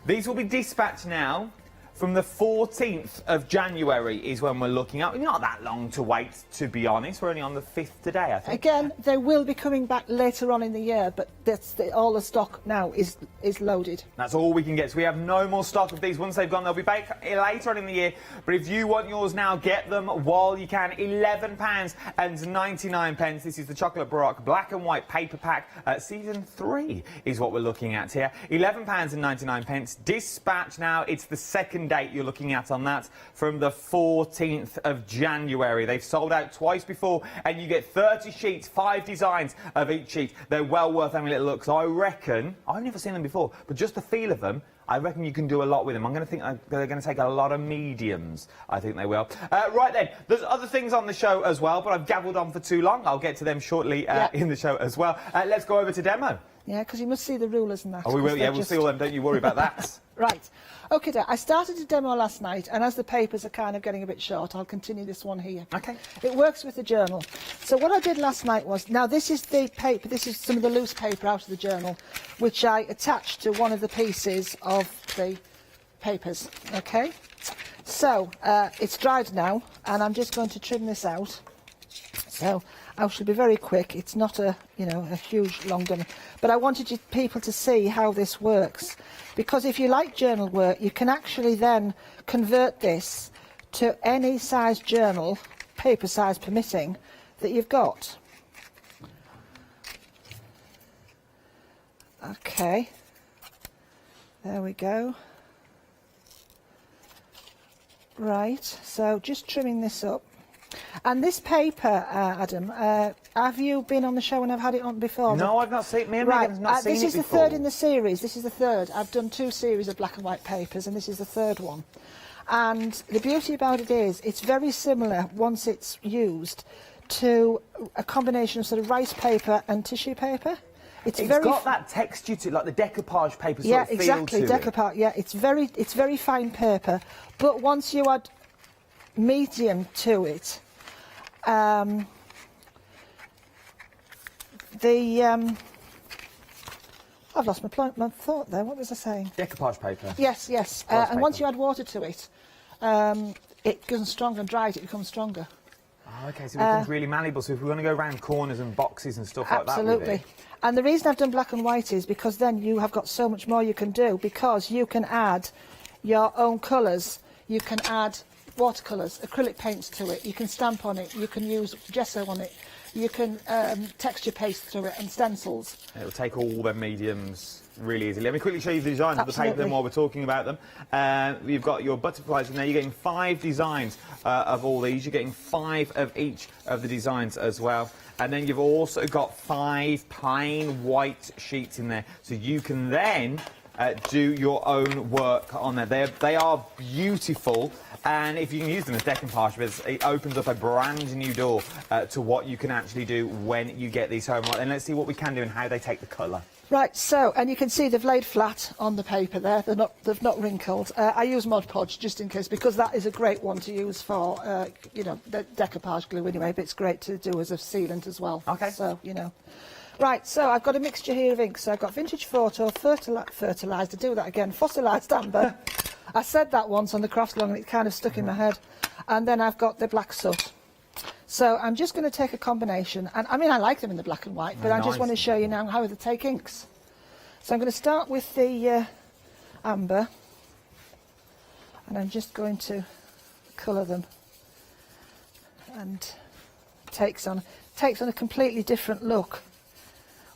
K: These will be dispatched now. From the 14th of January is when we're looking at. Not that long to wait, to be honest. We're only on the 5th today, I think.
L: Again, they will be coming back later on in the year, but all the stock now is loaded.
K: That's all we can get. So we have no more stock of these. Once they've gone, they'll be back later on in the year. But if you want yours now, get them while you can. £11.99. This is the Chocolate Baroque Black and White Paper Pack. Season 3 is what we're looking at here. £11.99. Dispatch now. It's the second date you're looking at on that, from the 14th of January. They've sold out twice before, and you get 30 sheets, 5 designs of each sheet. They're well worth having a little look. So I reckon, I've never seen them before, but just the feel of them, I reckon you can do a lot with them. I'm going to think they're going to take a lot of mediums. I think they will. Right then, there's other things on the show as well, but I've gabbled on for too long. I'll get to them shortly in the show as well. Let's go over to demo.
L: Yeah, because you must see the rulers and that.
K: Oh, we will. Yeah, we'll see all them. Don't you worry about that.
L: Right. OK, I started a demo last night, and as the papers are kind of getting a bit short, I'll continue this one here.
K: OK.
L: It works with the journal. So what I did last night was, now this is the paper, this is some of the loose paper out of the journal, which I attached to one of the pieces of the papers. OK? So it's dried now, and I'm just going to trim this out. So I shall be very quick. It's not a huge long demo, but I wanted people to see how this works, because if you like journal work, you can actually then convert this to any size journal, paper size permitting, that you've got. Okay, there we go. Right, so just trimming this up. And this paper, Adam, have you been on the show and I've had it on before?
K: No, I've not seen it.
L: Right,
K: Megan's not seen
L: this
K: it
L: is the
K: before.
L: third in the series. This is the third. I've done 2 series of black and white papers, and this is the third one. And the beauty about it is it's very similar, once it's used, to a combination of sort of rice paper and tissue paper.
K: It's got that texture to it, like the decoupage paper sort of feel
L: exactly,
K: to
L: decoupage.
K: it.
L: Yeah, it's very fine paper. But once you add medium to it, I've lost my thought there. What was I saying?
K: Decoupage paper.
L: Yes, yes. And once you add water to it, it becomes stronger, and dries, it becomes stronger.
K: Oh, okay, so it becomes really malleable. So if we want to go around corners and boxes and stuff like that with it.
L: Absolutely. And the reason I've done black and white is because then you have got so much more you can do, because you can add your own colours. You can add watercolours, acrylic paints to it. You can stamp on it. You can use gesso on it. You can texture paste through it and stencils.
K: It'll take all the mediums really easily. Let me quickly show you the designs of the paper
L: Absolutely.
K: then while we're talking about them. You've got your butterflies in there. You're getting 5 designs of all these. You're getting 5 of each of the designs as well. And then you've also got 5 plain white sheets in there. So you can then do your own work on there. They are beautiful, and if you can use them as decoupage, it opens up a brand new door to what you can actually do when you get these home. Right, then let's see what we can do and how they take the colour.
L: Right, so, and you can see they've laid flat on the paper there. They've not wrinkled. I use Mod Podge just in case, because that is a great one to use for, you know, the decoupage glue anyway, but it's great to do as a sealant as well.
K: Okay.
L: So, you know. Right, so I've got a mixture here of inks. So I've got Vintage Photo, fertilised, I do that again, fossilised amber. I said that once on the crafts long and it kind of stuck in my head. And then I've got the black soot. So I'm just going to take a combination, and I mean I like them in the black and white, but I just want to show you now how they take inks. So I'm going to start with the amber, and I'm just going to colour them, and takes on a completely different look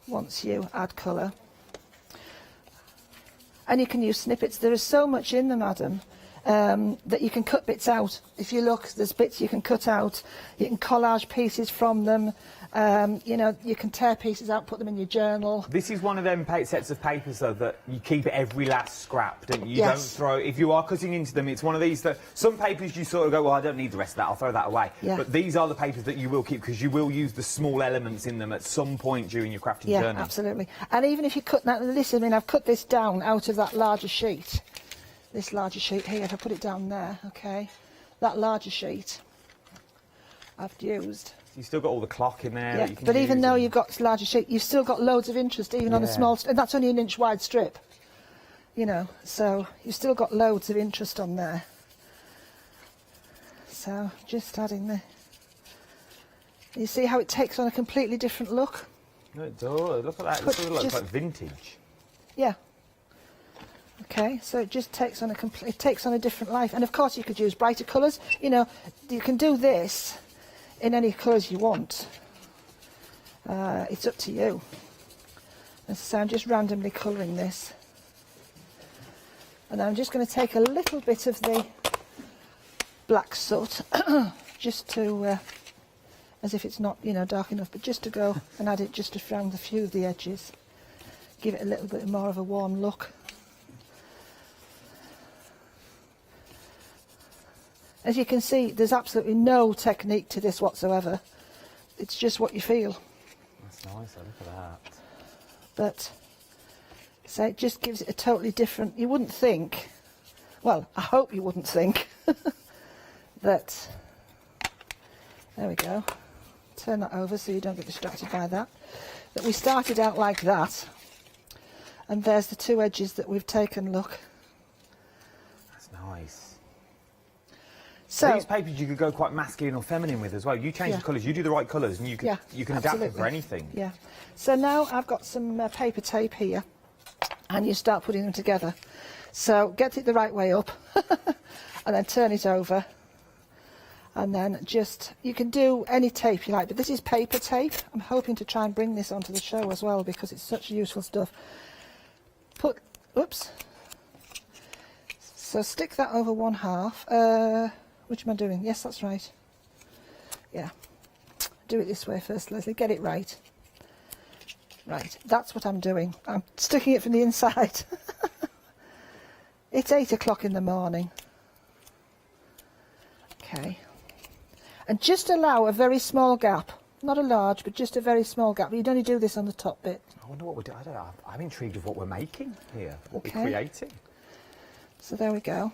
L: once you add colour. And you can use snippets. There is so much in them, Adam, that you can cut bits out. If you look, there's bits you can cut out. You can collage pieces from them. You know, you can tear pieces out, put them in your journal.
K: This is one of them sets of papers, though, that you keep every last scrap, don't you? You
L: Yes.
K: don't throw... If you are cutting into them, it's one of these that... Some papers you sort of go, well, I don't need the rest of that, I'll throw that away.
L: Yeah.
K: But these are the papers that you will keep, because you will use the small elements in them at some point during your crafting
L: Yeah,
K: journey.
L: absolutely. And even if you cut that, this, I mean, I've cut this down out of that larger sheet. This larger sheet here, if I put it down there, okay, that larger sheet I've used.
K: You've still got all the clock in there.
L: Yeah,
K: that you can
L: but even
K: use
L: though
K: and-
L: you've got larger sheet, you've still got loads of interest, even on a
K: Yeah.
L: small, and that's only an inch wide strip, you know, so you've still got loads of interest on there. So just adding the, you see how it takes on a completely different look?
K: No, it does. Look at that. It
L: But
K: sort of looks
L: just-
K: like vintage.
L: Yeah. Okay, so it just takes on it takes on a different life, and of course you could use brighter colours. You know, you can do this in any colours you want. It's up to you. And so I'm just randomly colouring this, and I'm just going to take a little bit of the black soot, just to, as if it's not, you know, dark enough, but just to go and add it just around a few of the edges, give it a little bit more of a warm look. As you can see, there's absolutely no technique to this whatsoever. It's just what you feel.
K: That's nice. Look at that.
L: But so it just gives it a totally different. You wouldn't think. Well, I hope you wouldn't think that. There we go. Turn that over so you don't get distracted by that. That we started out like that, and there's the 2 edges that we've taken. Look.
K: That's nice.
L: So
K: these papers you could go quite masculine or feminine with as well. You change
L: Yeah.
K: the colours, you do the right colours, and you can adapt them for
L: absolutely.
K: anything.
L: Yeah. So now I've got some paper tape here, and you start putting them together. So get it the right way up, and then turn it over, and then just, you can do any tape you like, but this is paper tape. I'm hoping to try and bring this onto the show as well, because it's such useful stuff. So stick that over 1/2. Which am I doing? Yes, that's right. Yeah. Do it this way first, Leslie. Get it right. Right, that's what I'm doing. I'm sticking it from the inside. It's 8 o'clock in the morning. Okay. And just allow a very small gap. Not a large, but just a very small gap. You'd only do this on the top bit.
K: I wonder what we're doing. I don't know. I'm intrigued with what we're making here, what
L: Okay.
K: we're creating.
L: So there we go.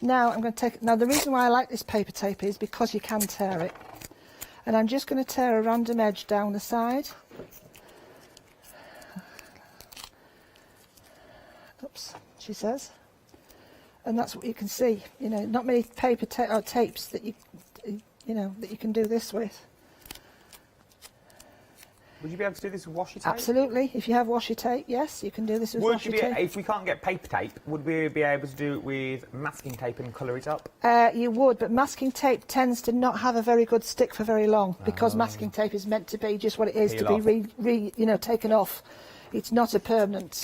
L: Now I'm going to take... Now the reason why I like this paper tape is because you can tear it. And I'm just going to tear a random edge down the side. Oops, she says. And that's what you can see. You know, not many paper tapes that you know, that you can do this with.
K: Would you be able to do this with washi tape?
L: Absolutely. If you have washi tape, yes, you can do this with washi tape.
K: If we can't get paper tape, would we be able to do it with masking tape and colour it up?
L: You would, but masking tape tends to not have a very good stick for very long because masking tape is meant to be just what it is,
K: Peel
L: to be taken off. It's not a permanent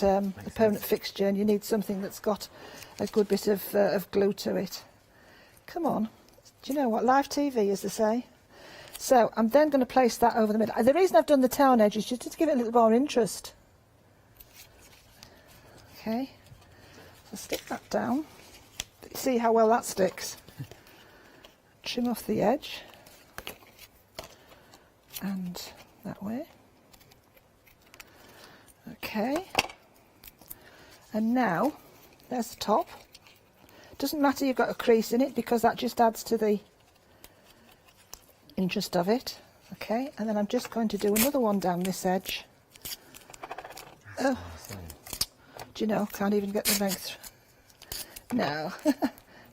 L: fixture, and you need something that's got a good bit of glue to it. Come on. Do you know what? Live TV, as they say. So I'm then going to place that over the middle. The reason I've done the town edge is just to give it a little more interest. Okay. So stick that down. See how well that sticks. Trim off the edge. And that way. Okay. And now, there's the top. Doesn't matter you've got a crease in it because that just adds to the interest of it. Okay, and then I'm just going to do another one down this edge. Oh, do you know, can't even get the length. No.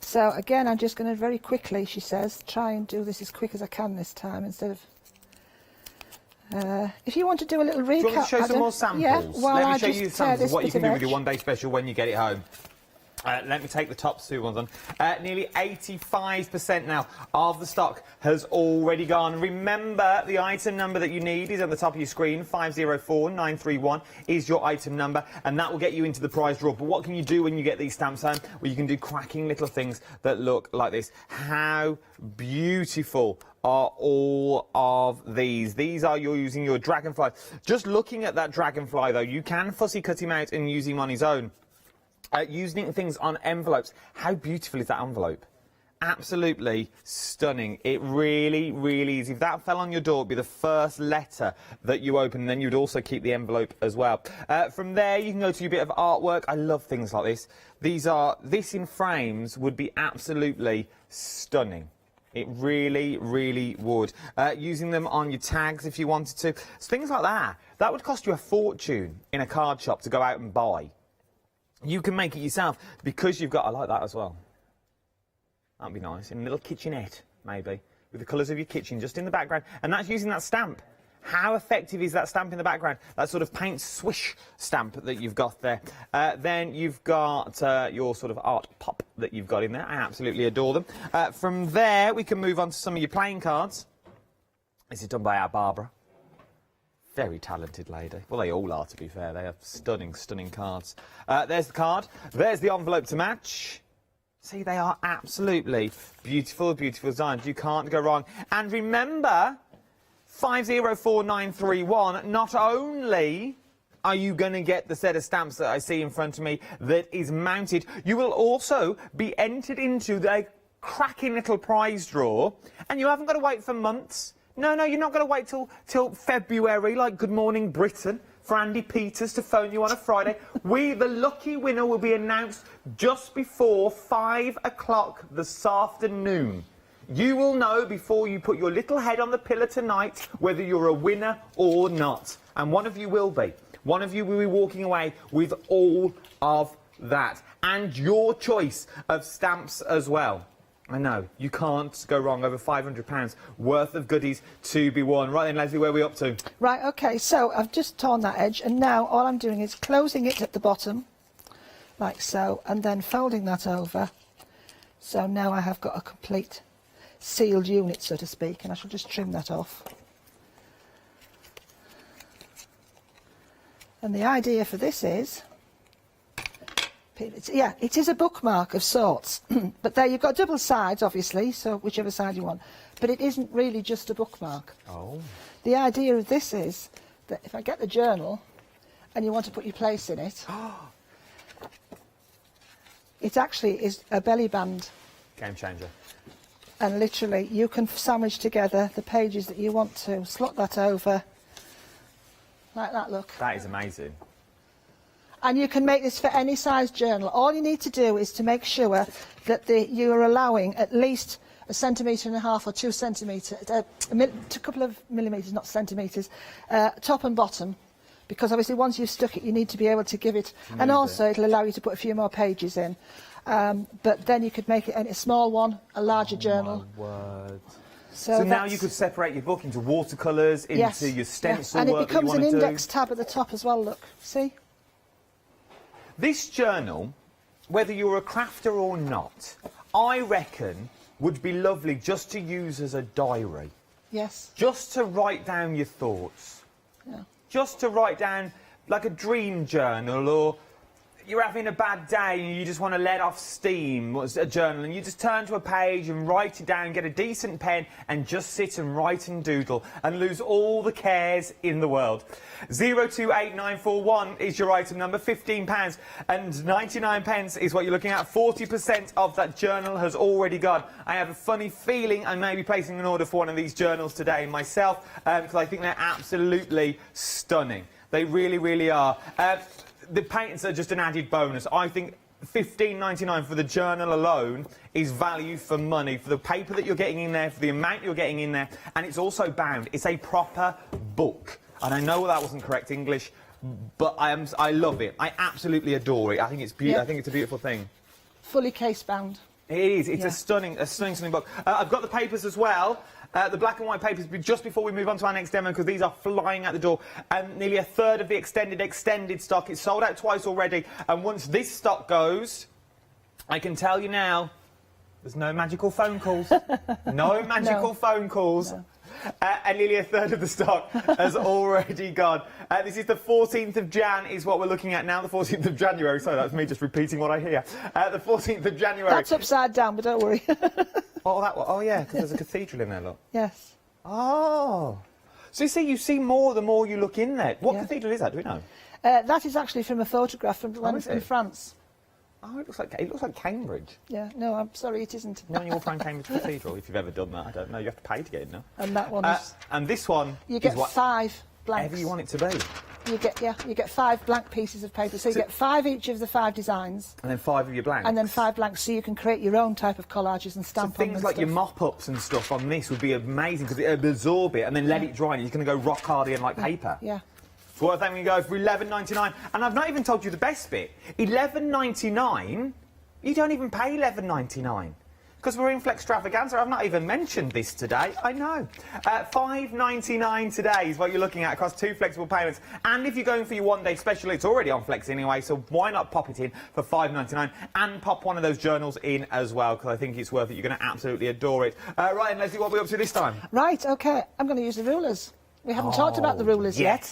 L: So again, I'm just going to very quickly, she says, try and do this as quick as I can this time instead of... if you want to do a little recap...
K: Do you want me to show some more samples?
L: Yeah,
K: Let me show you samples of what you can do with your one-day special when you get it home. Let me take the top two ones on. Nearly 85% now of the stock has already gone. Remember, the item number that you need is on the top of your screen. 504931 is your item number, and that will get you into the prize draw. But what can you do when you get these stamps home? Well, you can do cracking little things that look like this. How beautiful are all of these? These are using your dragonfly. Just looking at that dragonfly, though, you can fussy cut him out and use him on his own. Using things on envelopes. How beautiful is that envelope? Absolutely stunning. It really, really is. If that fell on your door, it would be the first letter that you open, and then you'd also keep the envelope as well. From there, you can go to your bit of artwork. I love things like this. This in frames would be absolutely stunning. It really, really would. Using them on your tags if you wanted to. So things like that. That would cost you a fortune in a card shop to go out and buy. You can make it yourself because you've got... I like that as well. That'd be nice. In a little kitchenette, maybe, with the colours of your kitchen just in the background. And that's using that stamp. How effective is that stamp in the background? That sort of paint swish stamp that you've got there. Then you've got your sort of art pop that you've got in there. I absolutely adore them. From there, we can move on to some of your playing cards. This is done by our Barbara. Very talented lady. Well, they all are, to be fair. They have stunning, stunning cards. There's the card. There's the envelope to match. See, they are absolutely beautiful, beautiful designs. You can't go wrong. And remember, 504931, not only are you going to get the set of stamps that I see in front of me that is mounted, you will also be entered into the cracking little prize draw, and you haven't got to wait for months. No, you're not going to wait till February, like Good Morning Britain, for Andy Peters to phone you on a Friday. The lucky winner will be announced just before 5 o'clock this afternoon. You will know before you put your little head on the pillow tonight whether you're a winner or not. And one of you will be. One of you will be walking away with all of that. And your choice of stamps as well. I know, you can't go wrong. Over £500 worth of goodies to be won. Right then, Leslie, where are we up to?
L: Right, OK, so I've just torn that edge, and now all I'm doing is closing it at the bottom, like so, and then folding that over. So now I have got a complete sealed unit, so to speak, and I shall just trim that off. And the idea for this is Yeah, it is a bookmark of sorts. But there you've got double sides, obviously, so whichever side you want. But it isn't really just a bookmark.
K: Oh.
L: The idea of this is that if I get the journal and you want to put your place in it, it actually is a belly band.
K: Game changer.
L: And literally you can sandwich together the pages that you want to, slot that over, like that, look.
K: That is amazing.
L: And you can make this for any size journal. All you need to do is to make sure that you are allowing at least 1.5 centimetres or 2 centimetres, a couple of millimetres, not centimetres, top and bottom. Because obviously once you've stuck it, you need to be able to give it, and also it'll allow you to put a few more pages in. But then you could make it a small one, a larger journal.
K: My word.
L: So
K: now you could separate your book into watercolours, into your stencil
L: and
K: work
L: it becomes
K: that you
L: an
K: want to
L: index tab at the top as well, look. See?
K: This journal, whether you're a crafter or not, I reckon would be lovely just to use as a diary.
L: Yes.
K: Just to write down your thoughts.
L: Yeah.
K: Just to write down, like a dream journal, or you're having a bad day and you just want to let off steam, what's a journal, and you just turn to a page and write it down, get a decent pen and just sit and write and doodle and lose all the cares in the world. 028941 is your item number, £15 and 99 pence is what you're looking at. 40% of that journal has already gone. I have a funny feeling I may be placing an order for one of these journals today myself, because I think they're absolutely stunning. They really, really are. The paintings are just an added bonus. I think $15.99 for the journal alone is value for money, for the paper that you're getting in there, for the amount you're getting in there, and it's also bound. It's a proper book. And I know that wasn't correct English, but I love it. I absolutely adore it. I think it's beautiful. I think it's a beautiful thing.
L: Fully case bound.
K: It is. It's a stunning book. I've got the papers as well. The black and white papers, just before we move on to our next demo, because these are flying out the door. And nearly a third of the extended stock. It's sold out twice already. And once this stock goes, I can tell you now, there's no magical phone calls. No magical phone calls. No. And nearly a third of the stock has already gone. This is the 14th of Jan is what we're looking at now, the 14th of January. Sorry, that's me just repeating what I hear. The 14th of January.
L: That's upside down, but don't worry.
K: Oh, that one. Oh, yeah, because there's a cathedral in there, look.
L: Yes.
K: Oh. So you see more the more you look in there. What cathedral is that, do we know?
L: That is actually from a photograph from in France.
K: Oh, it looks like Cambridge.
L: Yeah, no, I'm sorry, it isn't.
K: No, you walk around Cambridge Cathedral, if you've ever done that. I don't know, you have to pay to get in now.
L: And that one is...
K: and this one
L: you get
K: is what
L: 5 blanks.
K: Whatever you want it to be.
L: You get 5 blank pieces of paper. So you get 5 each of the 5 designs.
K: And then 5 of your blanks.
L: And then 5 blanks, so you can create your own type of collages and stamp
K: so
L: on them.
K: things like your mop-ups and stuff on this would be amazing, because it would absorb it and then let it dry, and it's going to go rock hard in like paper.
L: Yeah.
K: So what I think we go for $11.99. And I've not even told you the best bit. $11.99... You don't even pay $11.99 because we're in Flextravaganza. I've not even mentioned this today. I know. $5.99 today is what you're looking at across 2 flexible payments. And if you're going for your one-day special, it's already on Flex anyway, so why not pop it in for $5.99 and pop one of those journals in as well, because I think it's worth it. You're going to absolutely adore it. Right, and Leslie, what are we up to this time?
L: Right, OK. I'm going to use the rulers. We haven't talked about the rulers yet.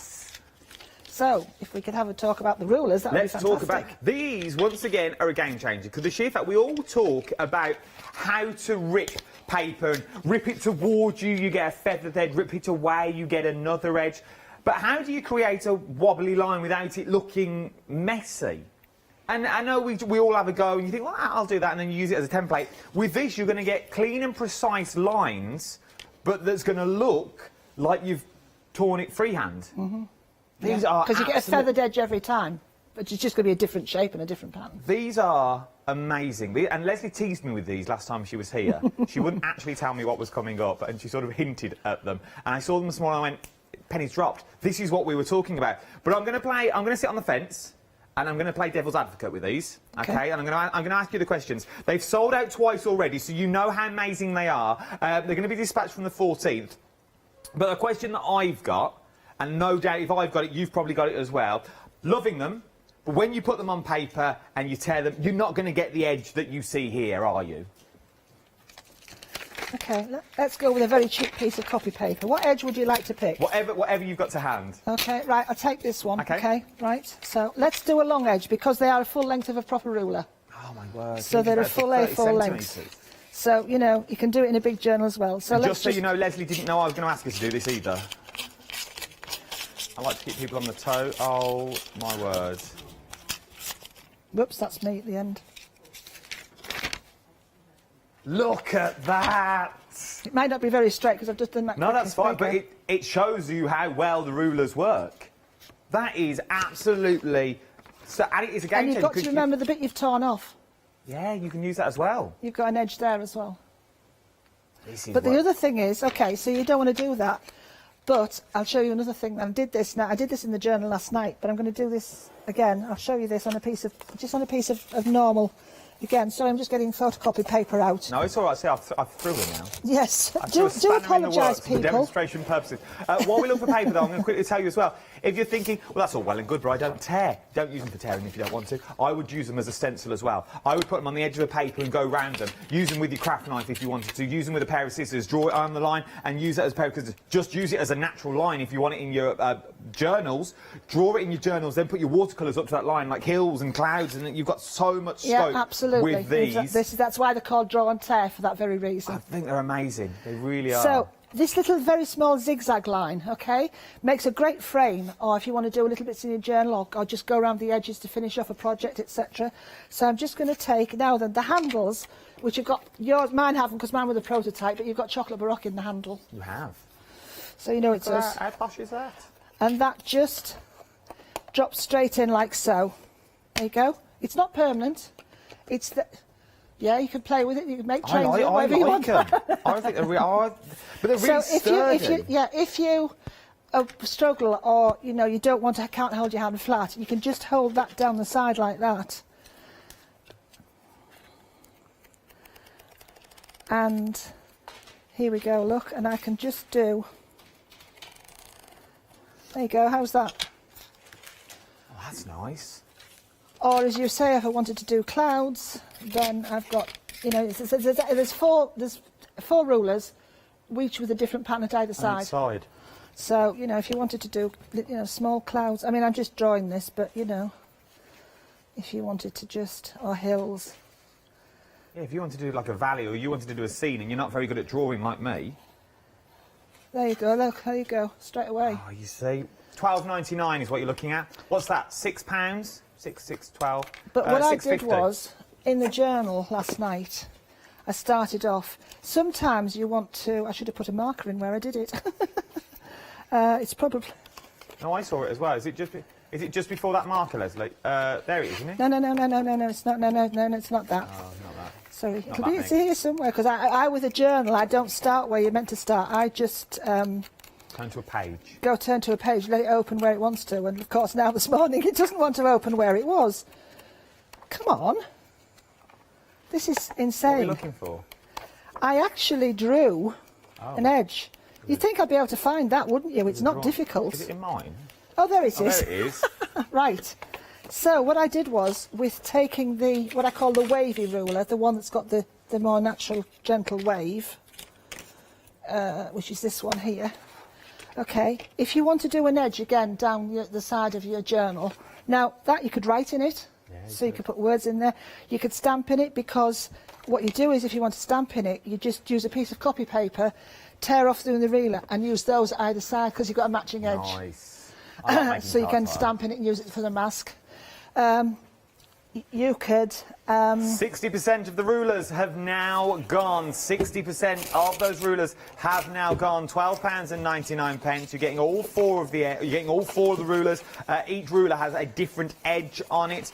L: So, if we could have a talk about the rulers, that would be fantastic.
K: Let's talk about... These, once again, are a game changer, because the sheer fact we all talk about how to rip paper and rip it towards you, you get a feathered edge, rip it away, you get another edge. But how do you create a wobbly line without it looking messy? And I know we all have a go, and you think, well, I'll do that, and then you use it as a template. With this, you're going to get clean and precise lines, but that's going to look like you've torn it freehand.
L: Mm-hmm.
K: These are
L: because you get a feathered edge every time, but it's just going to be a different shape and a different pattern.
K: These are amazing. And Leslie teased me with these last time she was here. She wouldn't actually tell me what was coming up, and she sort of hinted at them. And I saw them this morning and I went, pennies dropped. This is what we were talking about. But I'm going to sit on the fence, and I'm going to play devil's advocate with these, okay? And I'm going to ask you the questions. They've sold out twice already, so you know how amazing they are. They're going to be dispatched from the 14th. But a question that I've got, and no doubt if I've got it, you've probably got it as well. Loving them, but when you put them on paper and you tear them, you're not going to get the edge that you see here, are you?
L: Okay, let's go with a very cheap piece of copy paper. What edge would you like to pick?
K: Whatever you've got to hand.
L: Okay, right, I'll take this one.
K: Okay.
L: Right. So let's do a long edge because they are a full length of a proper ruler.
K: Oh my word.
L: So they're a full A4 length. So, you know, you can do it in a big journal as well. So
K: and just so you know, Leslie didn't know I was going to ask her to do this either. I like to keep people on the toe. Oh my word.
L: Whoops, that's me at the end.
K: Look at that!
L: It might not be very straight because I've just done that.
K: No, that's fine, but it shows you how well the rulers work. That is absolutely... So, and it is a game
L: changer. And you've got to remember the bit you've torn off.
K: Yeah, you can use that as well.
L: You've got an edge there as well.
K: But
L: the other thing is, okay, so you don't want to do that, but I'll show you another thing. I did this now. I did this in the journal last night, but I'm going to do this again. I'll show you this on a piece of normal. Again, sorry, I'm just getting photocopy paper out.
K: No, it's all right. See, I've through it now.
L: Yes. Do apologise, people.
K: For demonstration purposes. While we look for paper, though, I'm going to quickly tell you as well. If you're thinking, well, that's all well and good, but I don't tear. Don't use them for tearing if you don't want to. I would use them as a stencil as well. I would put them on the edge of the paper and go round them. Use them with your craft knife if you wanted to. Use them with a pair of scissors. Draw it on the line and use it as a paper. Because just use it as a natural line if you want it in your journals. Draw it in your journals, then put your watercolours up to that line, like hills and clouds, and you've got so much scope with these.
L: That's why they're called draw and tear, for that very reason.
K: I think they're amazing. They really are.
L: So this little very small zigzag line, okay, makes a great frame, or if you want to do a little bits in your journal, or just go around the edges to finish off a project, etc. So I'm just going to take now then the handles, which you've got yours. Mine haven't because mine were the prototype, but you've got chocolate Baroque in the handle.
K: You have.
L: So you know it's us.
K: How posh is that?
L: And that just drops straight in like so. There you go. It's not permanent. It's the... Yeah, you can play with it. You can make trains with it, whatever you want.
K: I think they are, but they're really sturdy.
L: If you struggle, or you don't want to, can't hold your hand flat, you can just hold that down the side like that. And here we go. Look, and I can just do. There you go. How's that?
K: Oh, that's nice.
L: Or as you say, if I wanted to do clouds, then I've got, there's four rulers, each with a different pattern at either side. So, if you wanted to do, small clouds, I mean, I'm just drawing this, but, if you wanted to just, or hills.
K: Yeah, if you want to do like a valley, or you wanted to do a scene, and you're not very good at drawing like me.
L: There you go, look, there you go, straight away.
K: Oh, you see, £12.99 is what you're looking at. What's that, £6? 6.12.
L: But what I did was, in the journal last night, I started off. Sometimes you want to. I should have put a marker in where I did it. It's probably.
K: No, I saw it as well. Is it just before that marker, Leslie? There it is, isn't it?
L: No, it's not. No, it's not that.
K: Oh, not that.
L: Sorry, it's here somewhere. Because I with a journal, I don't start where you're meant to start. I just.
K: Turn to a page.
L: Turn to a page, let it open where it wants to, and of course now this morning it doesn't want to open where it was. Come on. This is insane.
K: What are you looking for?
L: I actually drew an edge. You'd think I'd be able to find that, wouldn't you? It's not difficult.
K: Is it in mine?
L: Oh, there it is.
K: There it is.
L: Right. So what I did was, with taking what I call the wavy ruler, the one that's got the more natural, gentle wave, which is this one here. Okay, if you want to do an edge again down the side of your journal, now that you could write in it, so you could put words in there. You could stamp in it, because what you do is, if you want to stamp in it, you just use a piece of copy paper, tear off through the reeler, and use those either side, because you've got a matching edge.
K: Nice.
L: So you can stamp in it and use it for the mask. You could...
K: 60% of the rulers have now gone. 60% of those rulers have now gone. £12.99. You're getting all four of the rulers. Each ruler has a different edge on it.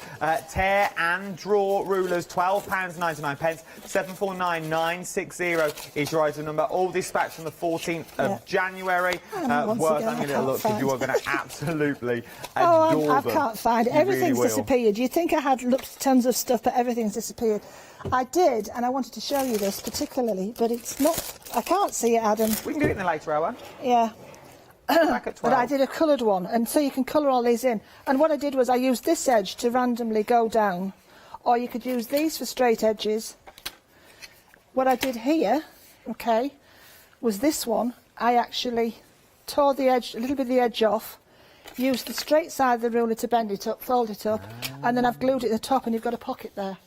K: Tear and draw rulers, £12.99. 749960 is your item number. All dispatched on the 14th of January. Worth having a little look, because you are going to absolutely adore them.
L: I can't find it. Everything's disappeared. You'd think I had tons of stuff, but everything's disappeared. I did, and I wanted to show you this particularly, but it's not. I can't see it, Adam.
K: We can do it in the later hour.
L: Yeah.
K: Back at 12.
L: But I did a coloured one, and so you can colour all these in. And what I did was I used this edge to randomly go down, or you could use these for straight edges. What I did here okay, was this one. I actually tore the edge, a little bit of the edge off, used the straight side of the ruler to bend it up, fold it up, and then I've glued it at the top and you've got a pocket there.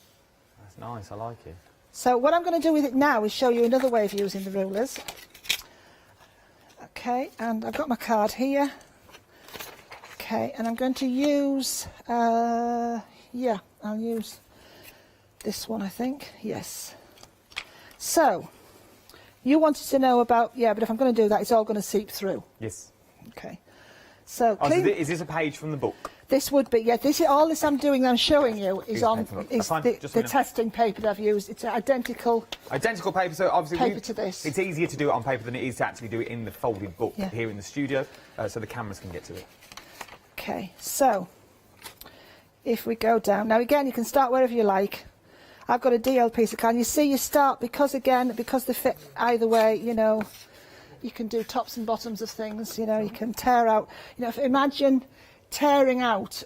K: That's nice, I like it.
L: So what I'm going to do with it now is show you another way of using the rulers. Okay, and I've got my card here. Okay, and I'm going to use, yeah, I'll use this one, I think. Yes. So, you wanted to know about, yeah, but if I'm going to do that, it's all going to seep through.
K: Yes.
L: Okay. So,
K: Oh, so is this a page from the book?
L: this would be, yeah, this, all this I'm doing, I'm showing you, is the testing paper that I've used. It's identical.
K: Identical paper, so obviously
L: paper to this.
K: It's easier to do it on paper than it is to actually do it in the folded book
L: Yeah.
K: here in the studio, so the cameras can get to it.
L: Okay, so if we go down, now again, you can start wherever you like. I've got a DL piece of card. You see, you start, because they fit either way, you know, you can do tops and bottoms of things, you know, you can tear out, you know, imagine tearing out,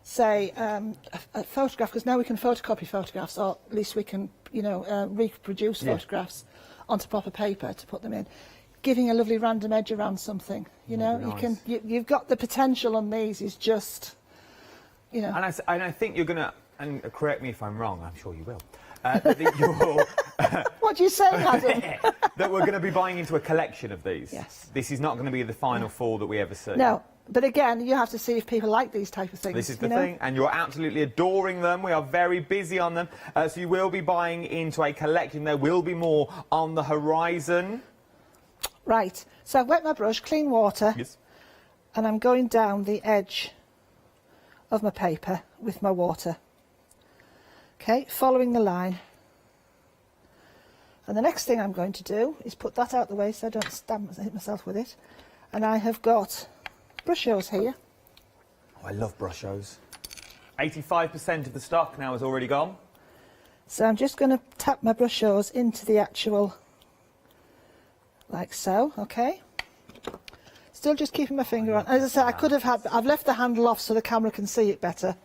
L: say, a photograph, because now we can photocopy photographs, or at least we can, you know, reproduce photographs onto proper paper to put them in. Giving a lovely random edge around something, you know,
K: nice.
L: you've got the potential on these, is just, you know.
K: And I think you're going to, and correct me if I'm wrong, I'm sure you will, that you're...
L: What do you say, Adam?
K: that we're going to be buying into a collection of these.
L: Yes.
K: This is not going to be the final four that we ever see.
L: No, but again, you have to see if people like these type of things.
K: This is the thing, and you're absolutely adoring them. We are very busy on them. So you will be buying into a collection. There will be more on the horizon.
L: Right, so I've wet my brush, clean water,
K: Yes.
L: and I'm going down the edge of my paper with my water. Okay, following the line. And the next thing I'm going to do is put that out the way so I don't hit myself with it. And I have got brushos here.
K: Oh, I love brushos. 85% of the stock now is already gone.
L: So I'm just going to tap my brushos into the actual, like so, okay? Still just keeping my finger on. As I said, I could have had, I've left the handle off so the camera can see it better.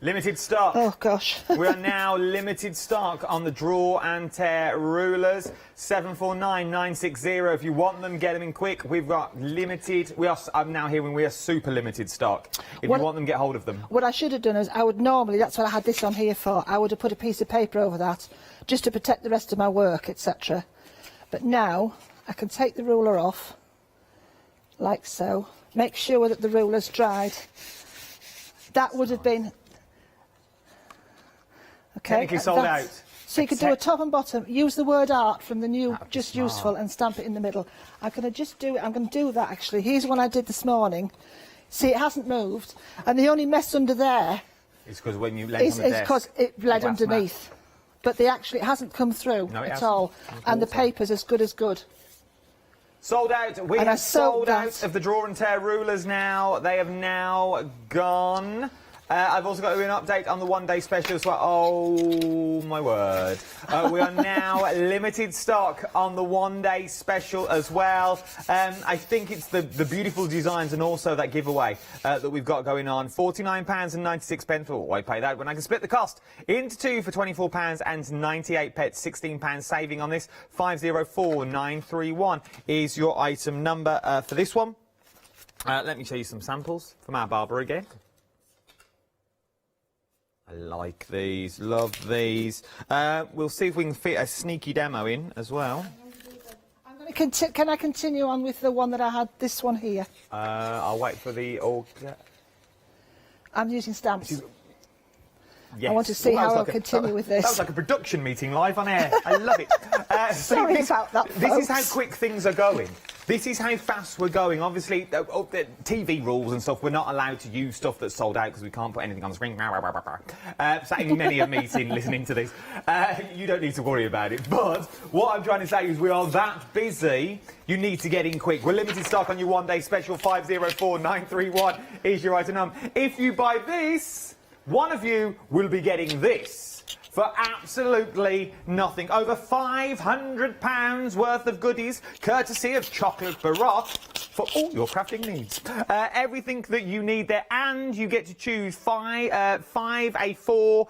K: Limited stock.
L: Oh, gosh.
K: We are now limited stock on the draw and tear rulers. 749960. If you want them, get them in quick. We've got limited. I'm now hearing we are super limited stock. If you want them, get hold of them.
L: What I should have done is I would normally, that's what I had this on here for, I would have put a piece of paper over that just to protect the rest of my work, etc. But now I can take the ruler off, like so. Make sure that the ruler's dried. That would have been... Okay,
K: technically sold out.
L: So you could do a top and bottom. Use the word art from the new Just Useful and stamp it in the middle. I'm going to just do it. I'm going to do that actually. Here's one I did this morning. See, it hasn't moved, and the only mess under there
K: It's because when you lay it on the desk,
L: because it bled underneath. But it hasn't come through at all, and the paper's as good as good.
K: Sold out. We have sold out of the draw and tear rulers now. They have now gone. I've also got an update on the one-day special as well. Oh, my word. We are now limited stock on the one-day special as well. I think it's the beautiful designs and also that giveaway that we've got going on. £49.96. Oh, I pay that when I can split the cost into two for £24.98. £16 saving on this. 504931 is your item number for this one. Let me show you some samples from our barber again. I like these, love these. We'll see if we can fit a sneaky demo in as well.
L: Can I continue on with the one that I had, this one here?
K: I'll wait for the...
L: I'm using stamps.
K: Yes.
L: I want to see how I'll continue with this.
K: That was like a production meeting live on air. I love it.
L: Sorry about that,
K: This is how
L: folks.
K: quick things are going. This is how fast we're going. Obviously, the TV rules and stuff, we're not allowed to use stuff that's sold out because we can't put anything on the screen. Sat in many a meeting listening to this. You don't need to worry about it. But what I'm trying to say is we are that busy, you need to get in quick. We're limited stock on your one-day special. 504931 is your item number. If you buy this, one of you will be getting this for absolutely nothing. Over £500 worth of goodies, courtesy of Chocolate Baroque, for all your crafting needs. Everything that you need there, and you get to choose five A4,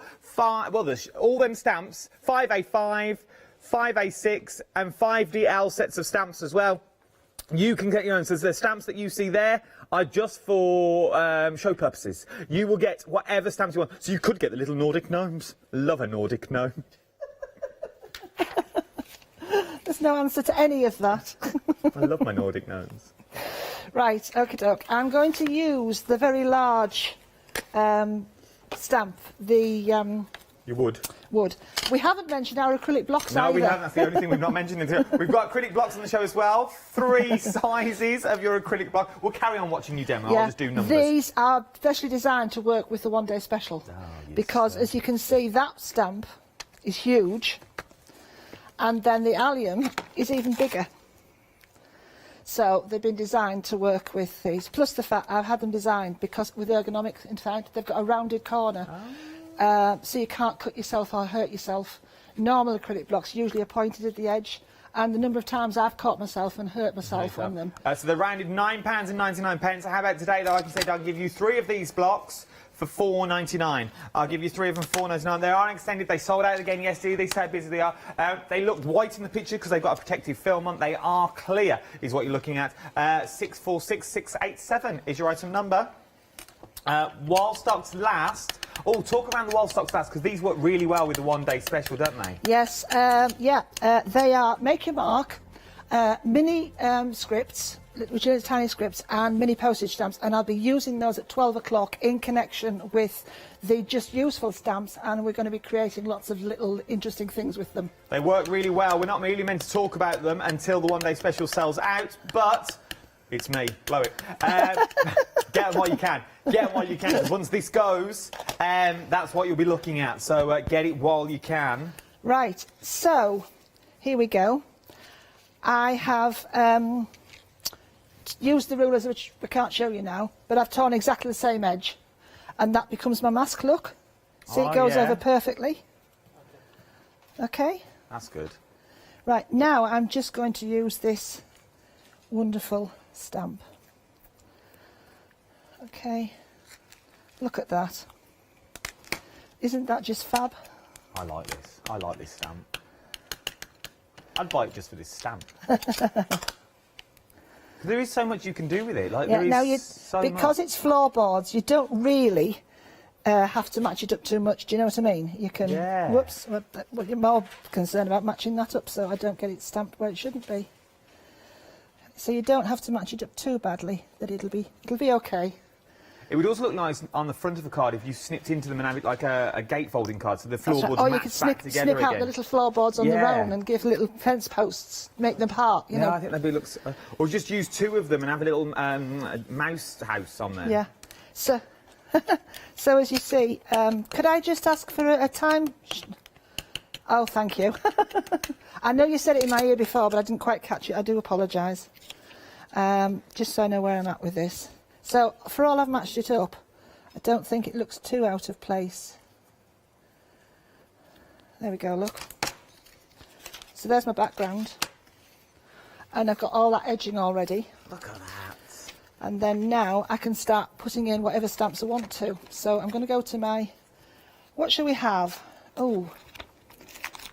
K: well, there's all them stamps, 5 A5, 5 A6 and 5 DL sets of stamps as well. You can get your own. So the stamps that you see there are just for show purposes. You will get whatever stamps you want. So you could get the little Nordic gnomes. Love a Nordic gnome.
L: There's no answer to any of that.
K: I love my Nordic gnomes.
L: Right, okie doke. I'm going to use the very large stamp, the
K: You would.
L: wood. We haven't mentioned our acrylic blocks
K: No,
L: either.
K: we haven't. That's the only thing we've not mentioned. We've got acrylic blocks on the show as well. 3 sizes of your acrylic block. We'll carry on watching you demo. I'll just do numbers.
L: These are specially designed to work with the one-day special.
K: Oh, yes,
L: because, as you can see, that stamp is huge. And then the allium is even bigger. So they've been designed to work with these. Plus the fact I've had them designed because with ergonomics, in fact, they've got a rounded corner. So you can't cut yourself or hurt yourself. Normal acrylic blocks usually are pointed at the edge. And the number of times I've caught myself and hurt myself on them.
K: So they're rounded £9.99. How about today, though? I can say I'll give you 3 of these blocks for £4.99. I'll give you 3 of them for £4.99. They are extended. They sold out again yesterday. They say how busy they are. They looked white in the picture because they've got a protective film on. They are clear, is what you're looking at. 646687 is your item number. While stocks last. Oh, talk around the while stocks last, because these work really well with the one-day special, don't they?
L: Yes, they are Make Your Mark, mini scripts, which are tiny scripts, and mini postage stamps, and I'll be using those at 12 o'clock in connection with the Just Useful stamps, and we're going to be creating lots of little interesting things with them.
K: They work really well. We're not really meant to talk about them until the one-day special sells out, but it's me. Blow it. Get them while you can. Get them while you can. 'Cause once this goes, that's what you'll be looking at. So get it while you can.
L: Right, so here we go. I have used the rulers, which I can't show you now, but I've torn exactly the same edge. And that becomes my mask look. See, it goes over perfectly. Okay?
K: That's good.
L: Right, now I'm just going to use this wonderful stamp. Okay, look at that. Isn't that just fab?
K: I like this. I like this stamp. I'd buy it just for this stamp. There is so much you can do with it. Like, there is
L: now
K: so
L: because
K: much.
L: it's floorboards, you don't really have to match it up too much. Do you know what I mean? You can.
K: Yeah.
L: Whoops. Well, you're more concerned about matching that up, so I don't get it stamped where it shouldn't be. So you don't have to match it up too badly. That it'll be okay.
K: It would also look nice on the front of a card if you snipped into them and have it like a gatefolding card, so the floorboards
L: Or you
K: match
L: could
K: back together
L: snip out
K: again.
L: the little floorboards on their own and give little fence posts, make them heart. You know.
K: I think that'd be looks. Or just use 2 of them and have a little mouse house on there.
L: Yeah. So, so as you see, could I just ask for a time? Oh, thank you. I know you said it in my ear before, but I didn't quite catch it. I do apologise. Just so I know where I'm at with this. So, for all I've matched it up, I don't think it looks too out of place. There we go, look. So there's my background. And I've got all that edging already.
K: Look at that.
L: And then now I can start putting in whatever stamps I want to. So I'm going to go to my... What shall we have? Oh,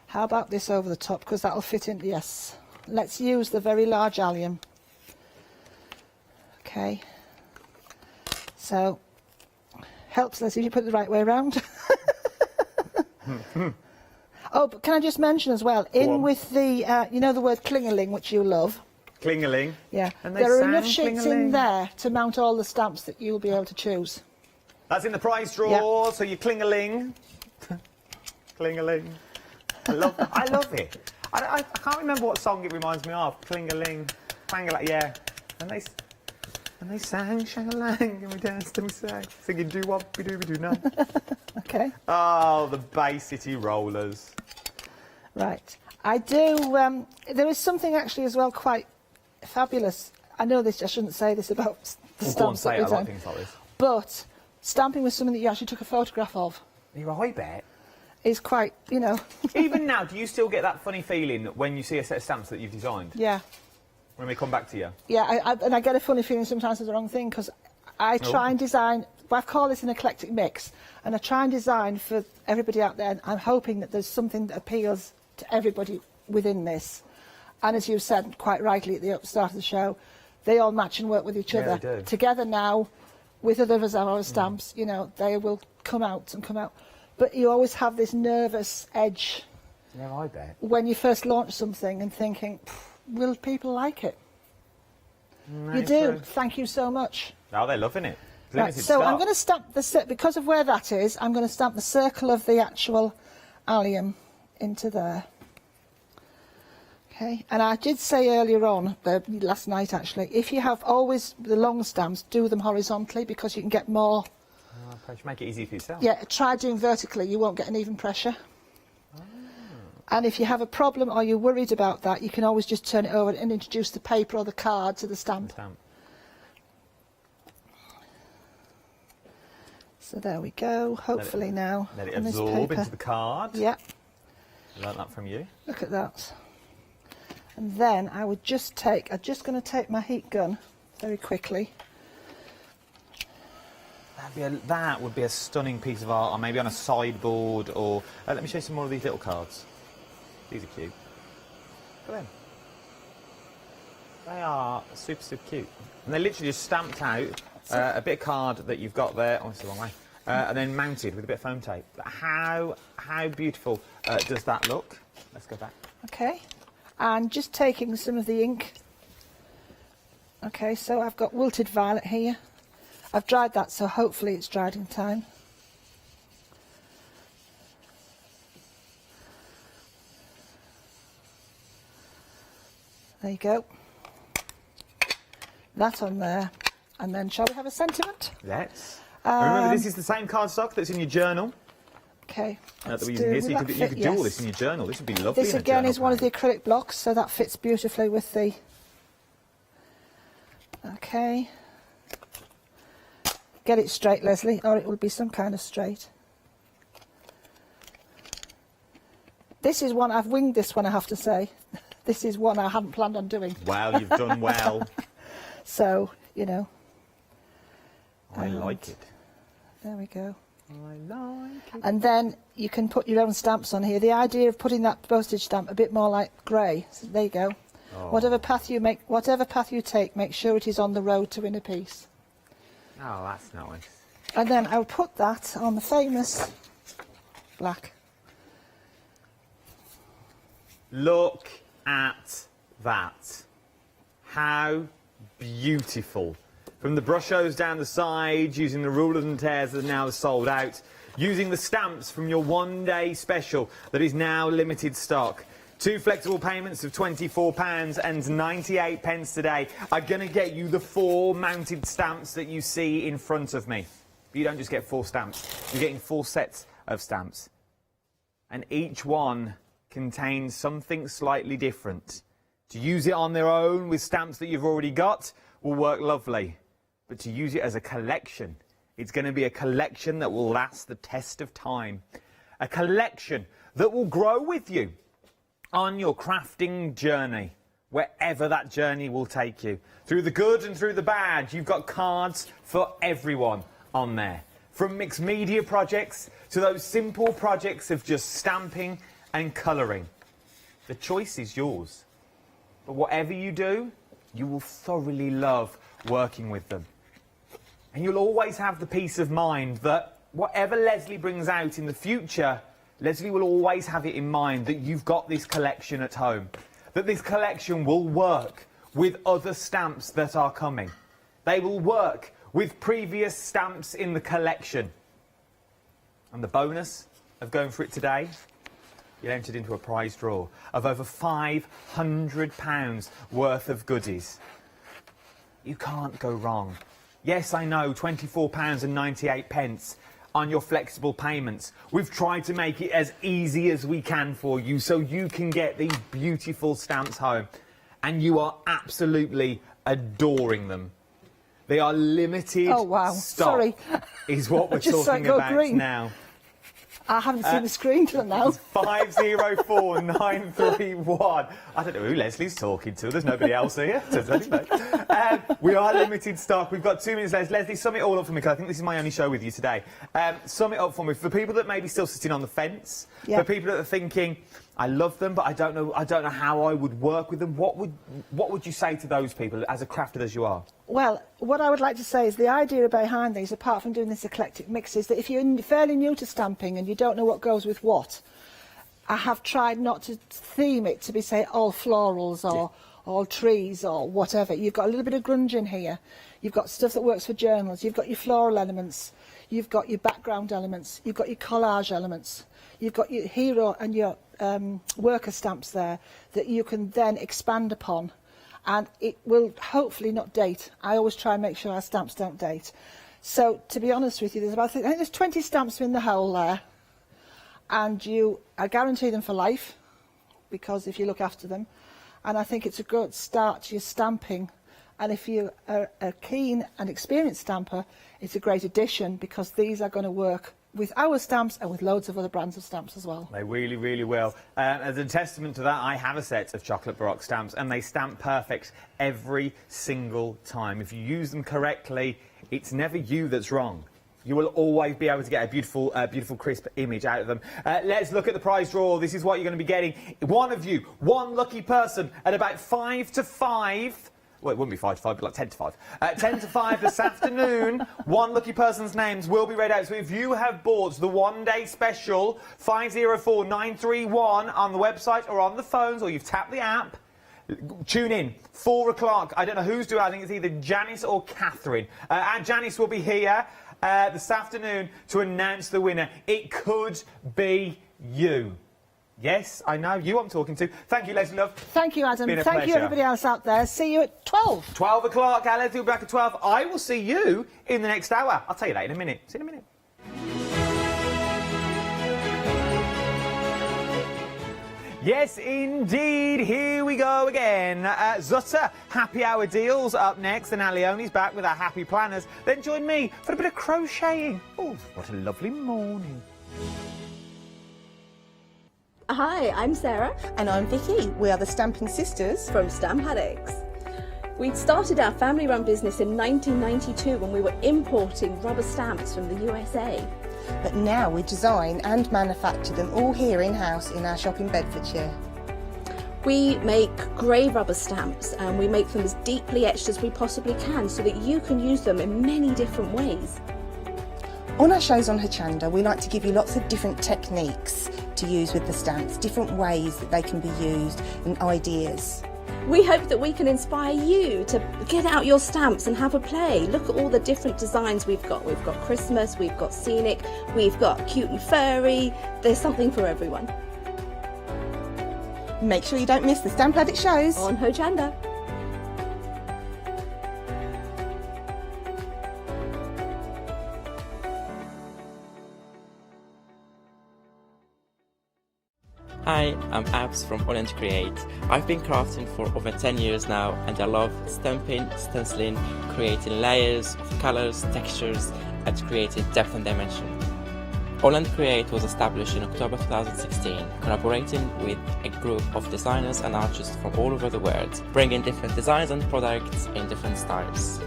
L: how about this over the top? Because that'll fit in. Yes. Let's use the very large allium. Okay. So, helps us if you put it the right way around. Oh, but can I just mention as well, in with the, you know the word clingaling, which you love.
K: Clingaling.
L: Yeah.
K: And they
L: there are
K: sang
L: enough sheets
K: clingaling.
L: in there to mount all the stamps that you'll be able to choose.
K: That's in the prize draw, so you clingaling. Clingaling. I love it. I can't remember what song it reminds me of. Clingaling. Clangalang, yeah. And they sang shang-a-lang, and we danced and we sang, singing do-wop, we do now.
L: Okay.
K: Oh, the Bay City Rollers.
L: Right. I do, there is something actually as well quite fabulous. I know this, I shouldn't say this about the stamps that we've done.
K: Things like this.
L: But stamping with something that you actually took a photograph of
K: I bet.
L: is quite, you know.
K: Even now, do you still get that funny feeling when you see a set of stamps that you've designed?
L: Yeah.
K: When we come back to you.
L: Yeah, and I get a funny feeling sometimes it's the wrong thing because I try and design. I call this an eclectic mix, and I try and design for everybody out there. And I'm hoping that there's something that appeals to everybody within this. And as you said quite rightly at the start of the show, they all match and work with each other.
K: They do.
L: Together now, with other of our stamps, you know, they will come out and come out. But you always have this nervous edge.
K: Yeah, I bet.
L: When you first launch something and thinking, will people like it? You do.
K: True.
L: Thank you so much.
K: Oh, they're loving it.
L: Right, so I'm going to stamp because of where that is, I'm going to stamp the circle of the actual allium into there. Okay, and I did say earlier on, last night actually, if you have always the long stamps, do them horizontally because you can get more.
K: Okay, make it easy for yourself.
L: Yeah, try doing vertically, you won't get an even pressure. And if you have a problem or you're worried about that, you can always just turn it over and introduce the paper or the card to the stamp. So there we go, hopefully now.
K: Let it
L: on this
K: absorb
L: paper.
K: into the card.
L: Yeah.
K: I learnt that from you.
L: Look at that. And then I would just take, I'm just going to take my heat gun very quickly.
K: That would be a stunning piece of art, or maybe on a sideboard, or... let me show you some more of these little cards. These are cute. Look at them. They are super, super cute. And they're literally just stamped out, a bit of card that you've got there, oh, it's the wrong way, and then mounted with a bit of foam tape. How beautiful does that look? Let's go back.
L: Okay, and just taking some of the ink. Okay, so I've got wilted violet here. I've dried that, so hopefully it's dried in time. There you go. That on there. And then shall we have a sentiment?
K: Let's. Remember, this is the same cardstock that's in your journal.
L: Okay.
K: That we're using here, so you could do all this in your journal. This would be lovely.
L: This again is one of the acrylic blocks, so that fits beautifully with the... Okay. Get it straight, Leslie, or it will be some kind of straight. This is one, I've winged this one, I have to say. This is one I hadn't planned on doing.
K: Well, you've done well.
L: So, you know.
K: I like it.
L: There we go.
K: I like it.
L: And then you can put your own stamps on here. The idea of putting that postage stamp a bit more like grey. So there you go. Oh. Whatever path you take, make sure it is on the road to inner peace.
K: Oh, that's nice.
L: And then I'll put that on the famous black.
K: Look at that. How beautiful. From the brushos down the sides, using the rulers and tears that are now sold out, using the stamps from your one-day special that is now limited stock. 2 flexible payments of £24.98 today are going to get you the 4 mounted stamps that you see in front of me. But you don't just get 4 stamps, you're getting 4 sets of stamps. And each one contains something slightly different. To use it on their own with stamps that you've already got will work lovely. But to use it as a collection, it's going to be a collection that will last the test of time. A collection that will grow with you on your crafting journey, wherever that journey will take you. Through the good and through the bad, you've got cards for everyone on there. From mixed media projects to those simple projects of just stamping and colouring. The choice is yours. But whatever you do, you will thoroughly love working with them. And you'll always have the peace of mind that whatever Leslie brings out in the future, Leslie will always have it in mind that you've got this collection at home. That this collection will work with other stamps that are coming. They will work with previous stamps in the collection. And the bonus of going for it today, you're entered into a prize draw of over £500 worth of goodies. You can't go wrong. Yes, I know, £24.98 on your flexible payments. We've tried to make it as easy as we can for you so you can get these beautiful stamps home. And you are absolutely adoring them. They are limited
L: oh, wow.
K: stock,
L: Sorry.
K: is what we're talking about now.
L: I haven't seen the screen till now.
K: 504931. I don't know who Leslie's talking to. There's nobody else here. We are limited stock. We've got 2 minutes left. Leslie, sum it all up for me, because I think this is my only show with you today. Sum it up for me. For people that may be still sitting on the fence, for people that are thinking, I love them, but I don't know how I would work with them. What would you say to those people, as crafted as you are?
L: Well, what I would like to say is the idea behind these, apart from doing this eclectic mix, is that if you're fairly new to stamping and you don't know what goes with what, I have tried not to theme it to be, say, all florals or all trees or whatever. You've got a little bit of grunge in here. You've got stuff that works for journals. You've got your floral elements. You've got your background elements. You've got your collage elements. You've got your hero and your worker stamps there that you can then expand upon, and it will hopefully not date. I always try and make sure our stamps don't date. So to be honest with you, there's about, I think there's 20 stamps in the whole there, and I guarantee them for life, because if you look after them, and I think it's a good start to your stamping. And if you are a keen and experienced stamper, it's a great addition, because these are going to work with our stamps and with loads of other brands of stamps as well.
K: They really, really will. As a testament to that, I have a set of chocolate Baroque stamps, and they stamp perfect every single time. If you use them correctly, it's never you that's wrong. You will always be able to get a beautiful, crisp image out of them. Let's look at the prize draw. This is what you're going to be getting. One of you, one lucky person, at about 5 to 5. Well, it wouldn't be 5 to 5, but like 10 to 5. 10 to 5 this afternoon, one lucky person's names will be read out. So if you have bought the one-day special, 504931, on the website or on the phones, or you've tapped the app, tune in, 4 o'clock. I don't know who's doing it. I think it's either Janice or Catherine. And Janice will be here this afternoon to announce the winner. It could be you. Yes, I know, you I'm talking to. Thank you, Leslie, love.
L: Thank you, Adam. Thank you, everybody else out there. See you at 12.
K: 12 o'clock, Alex, we'll be back at 12. I will see you in the next hour. I'll tell you that in a minute. See you in a minute. Yes, indeed. Here we go again. Zutter, happy hour deals up next, and Leonie's back with our happy planners. Then join me for a bit of crocheting. Oh, what a lovely morning.
M: Hi, I'm Sarah. And I'm Vicky. We are the Stamping Sisters from Stamp Addicts. We started our family-run business in 1992 when we were importing rubber stamps from the USA.
N: But now we design and manufacture them all here in-house in our shop in Bedfordshire.
M: We make grey rubber stamps, and we make them as deeply etched as we possibly can so that you can use them in many different ways.
N: On our shows on Hochanda, we like to give you lots of different techniques to use with the stamps, different ways that they can be used, and ideas.
M: We hope that we can inspire you to get out your stamps and have a play. Look at all the different designs we've got. We've got Christmas, we've got scenic, we've got cute and furry. There's something for everyone.
N: Make sure you don't miss the Stamp Addict shows
M: on Hochanda.
B: Hi, I'm Abs from Hochanda Create. I've been crafting for over 10 years now, and I love stamping, stenciling, creating layers of colours, textures, and creating depth and dimension. Hochanda Create was established in October 2016, collaborating with a group of designers and artists from all over the world, bringing different designs and products in different styles.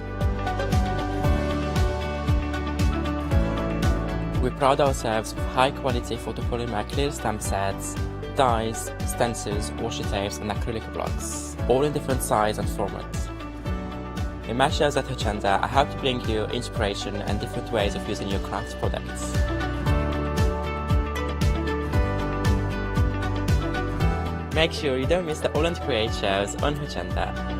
B: We pride ourselves with high-quality photopolymer clear stamp sets, dies, stencils, washi tapes and acrylic blocks, all in different size and formats. In my shows at Hochanda, I hope to bring you inspiration and different ways of using your craft products. Make sure you don't miss the Hochanda Create shows on Hochanda.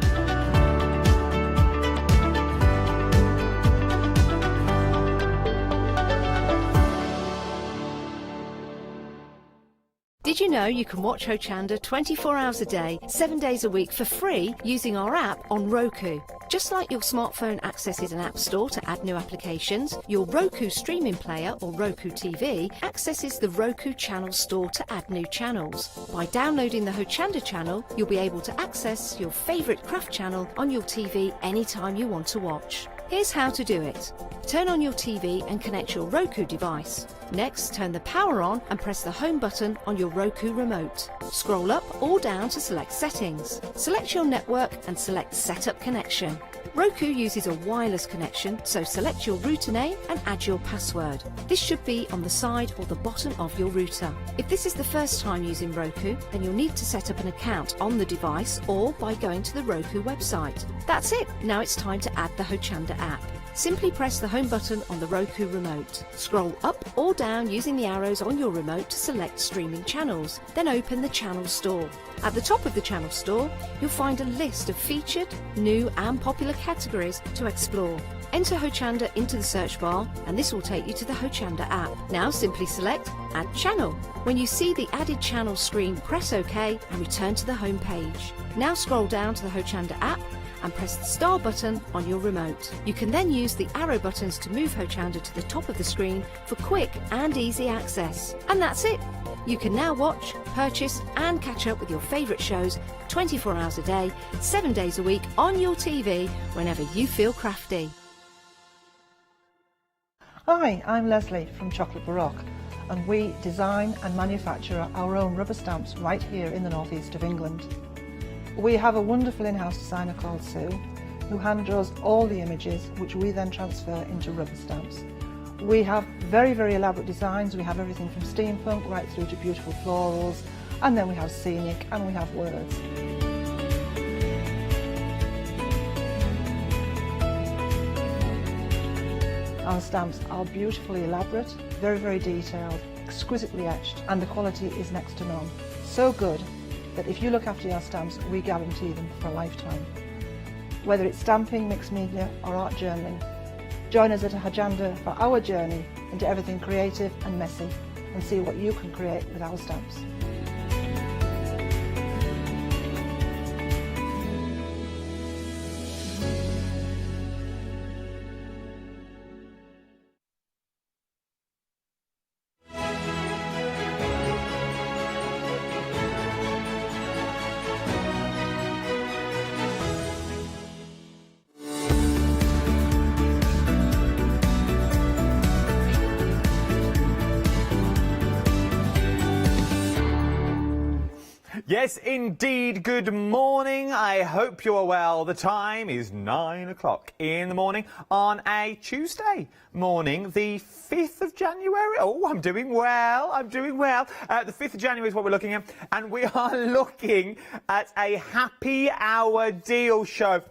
O: Did you know you can watch Hochanda 24 hours a day, 7 days a week for free using our app on Roku? Just like your smartphone accesses an app store to add new applications, your Roku streaming player or Roku TV accesses the Roku channel store to add new channels. By downloading the Hochanda channel, you'll be able to access your favourite craft channel on your TV anytime you want to watch. Here's how to do it. Turn on your TV and connect your Roku device. Next, turn the power on and press the home button on your Roku remote. Scroll up or down to select settings. Select your network and select Setup Connection. Roku uses a wireless connection, so select your router name and add your password. This should be on the side or the bottom of your router. If this is the first time using Roku, then you'll need to set up an account on the device or by going to the Roku website. That's it. Now it's time to add the Hochanda app. Simply press the home button on the Roku remote. Scroll up or down using the arrows on your remote to select streaming channels. Then open the channel store. At the top of the channel store, you'll find a list of featured, new and popular categories to explore. Enter Hochanda into the search bar and this will take you to the Hochanda app. Now simply select Add Channel. When you see the added channel screen, press OK and return to the home page. Now scroll down to the Hochanda app and press the star button on your remote. You can then use the arrow buttons to move Hochanda to the top of the screen for quick and easy access. And that's it! You can now watch, purchase and catch up with your favourite shows 24 hours a day, 7 days a week on your TV whenever you feel crafty.
I: Hi, I'm Leslie from Chocolate Baroque, and we design and manufacture our own rubber stamps right here in the northeast of England. We have a wonderful in-house designer called Sue, who hand draws all the images, which we then transfer into rubber stamps. We have very, very elaborate designs. We have everything from steampunk right through to beautiful florals, and then we have scenic and we have words. Our stamps are beautifully elaborate, very, very detailed, exquisitely etched, and the quality is next to none. So good that if you look after your stamps, we guarantee them for a lifetime. Whether it's stamping, mixed media or art journaling, join us at Hochanda for our journey into everything creative and messy and see what you can create with our stamps.
K: Yes, indeed. Good morning. I hope you're well. The time is 9 o'clock in the morning on a Tuesday morning, the 5th of January. Oh, I'm doing well. I'm doing well. The 5th of January is what we're looking at, and we are looking at a happy hour deal show.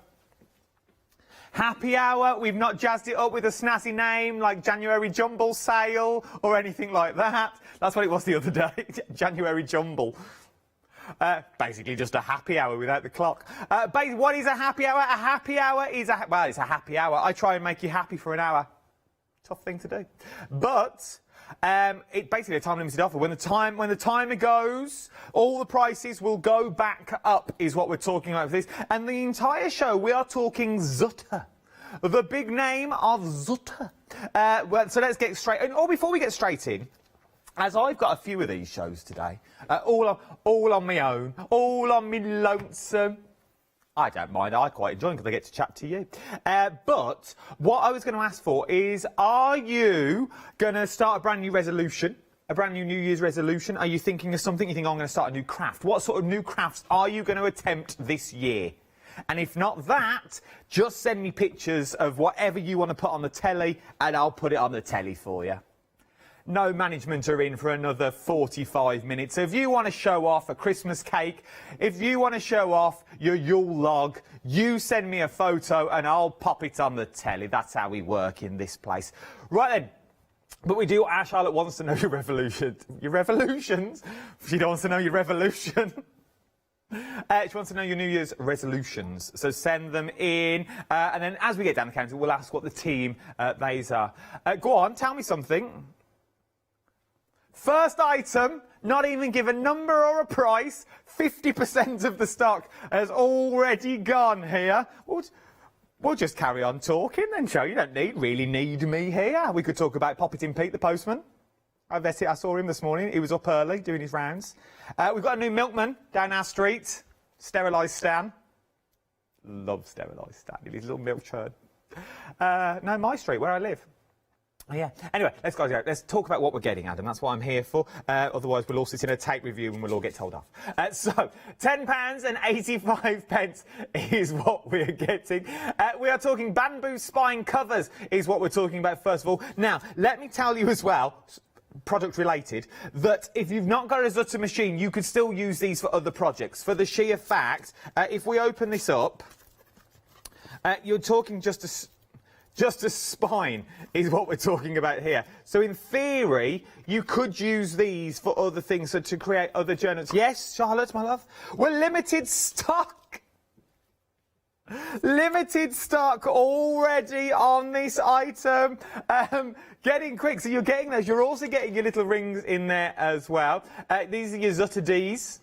K: Happy hour, we've not jazzed it up with a snazzy name like January Jumble Sale or anything like that. That's what it was the other day, January Jumble. Basically just a happy hour without the clock. What is a happy hour? A happy hour is well, it's a happy hour. I try and make you happy for an hour. Tough thing to do. But it's basically a time-limited offer. When the timer goes, all the prices will go back up, is what we're talking about for this. And the entire show, we are talking Zutter. The big name of Zutter. So let's get straight in. Or before we get straight in, as I've got a few of these shows today, all on my own, all on me lonesome. I don't mind, I quite enjoy them because I get to chat to you. But what I was going to ask for is, are you going to start a brand new resolution? A brand new New Year's resolution? Are you thinking of something? You think, oh, I'm going to start a new craft. What sort of new crafts are you going to attempt this year? And if not that, just send me pictures of whatever you want to put on the telly and I'll put it on the telly for you. No management are in for another 45 minutes. So if you want to show off a Christmas cake, if you want to show off your Yule log, you send me a photo and I'll pop it on the telly. That's how we work in this place. Right then. But we do, Charlotte wants to know your revolutions. Your revolutions? She don't want to know your revolution. She wants to know your New Year's resolutions. So send them in. And then as we get down the counter, we'll ask what the team these are. Go on, tell me something. First item, not even give a number or a price, 50% of the stock has already gone here. We'll just carry on talking then, Joe. You don't really need me here. We could talk about Poppitin Pete, the postman. I saw him this morning. He was up early doing his rounds. We've got a new milkman down our street, Sterilised Stan. Love Sterilised Stan, his little milk churn. No, my street, where I live. Oh, yeah. Anyway, let's go. Let's talk about what we're getting, Adam. That's what I'm here for. Otherwise, we'll all sit in a tape review and we'll all get told off. So, £10.85 is what we're getting. We are talking bamboo spine covers is what we're talking about, first of all. Now, let me tell you as well, product related, that if you've not got a Zutta machine, you could still use these for other projects. For the sheer fact, if we open this up, you're talking just a spine is what we're talking about here. So in theory, you could use these for other things, so to create other journals. Yes, Charlotte, my love? We're limited stock. Limited stock already on this item. Getting quick. So you're getting those. You're also getting your little rings in there as well. These are your Zutta Ds.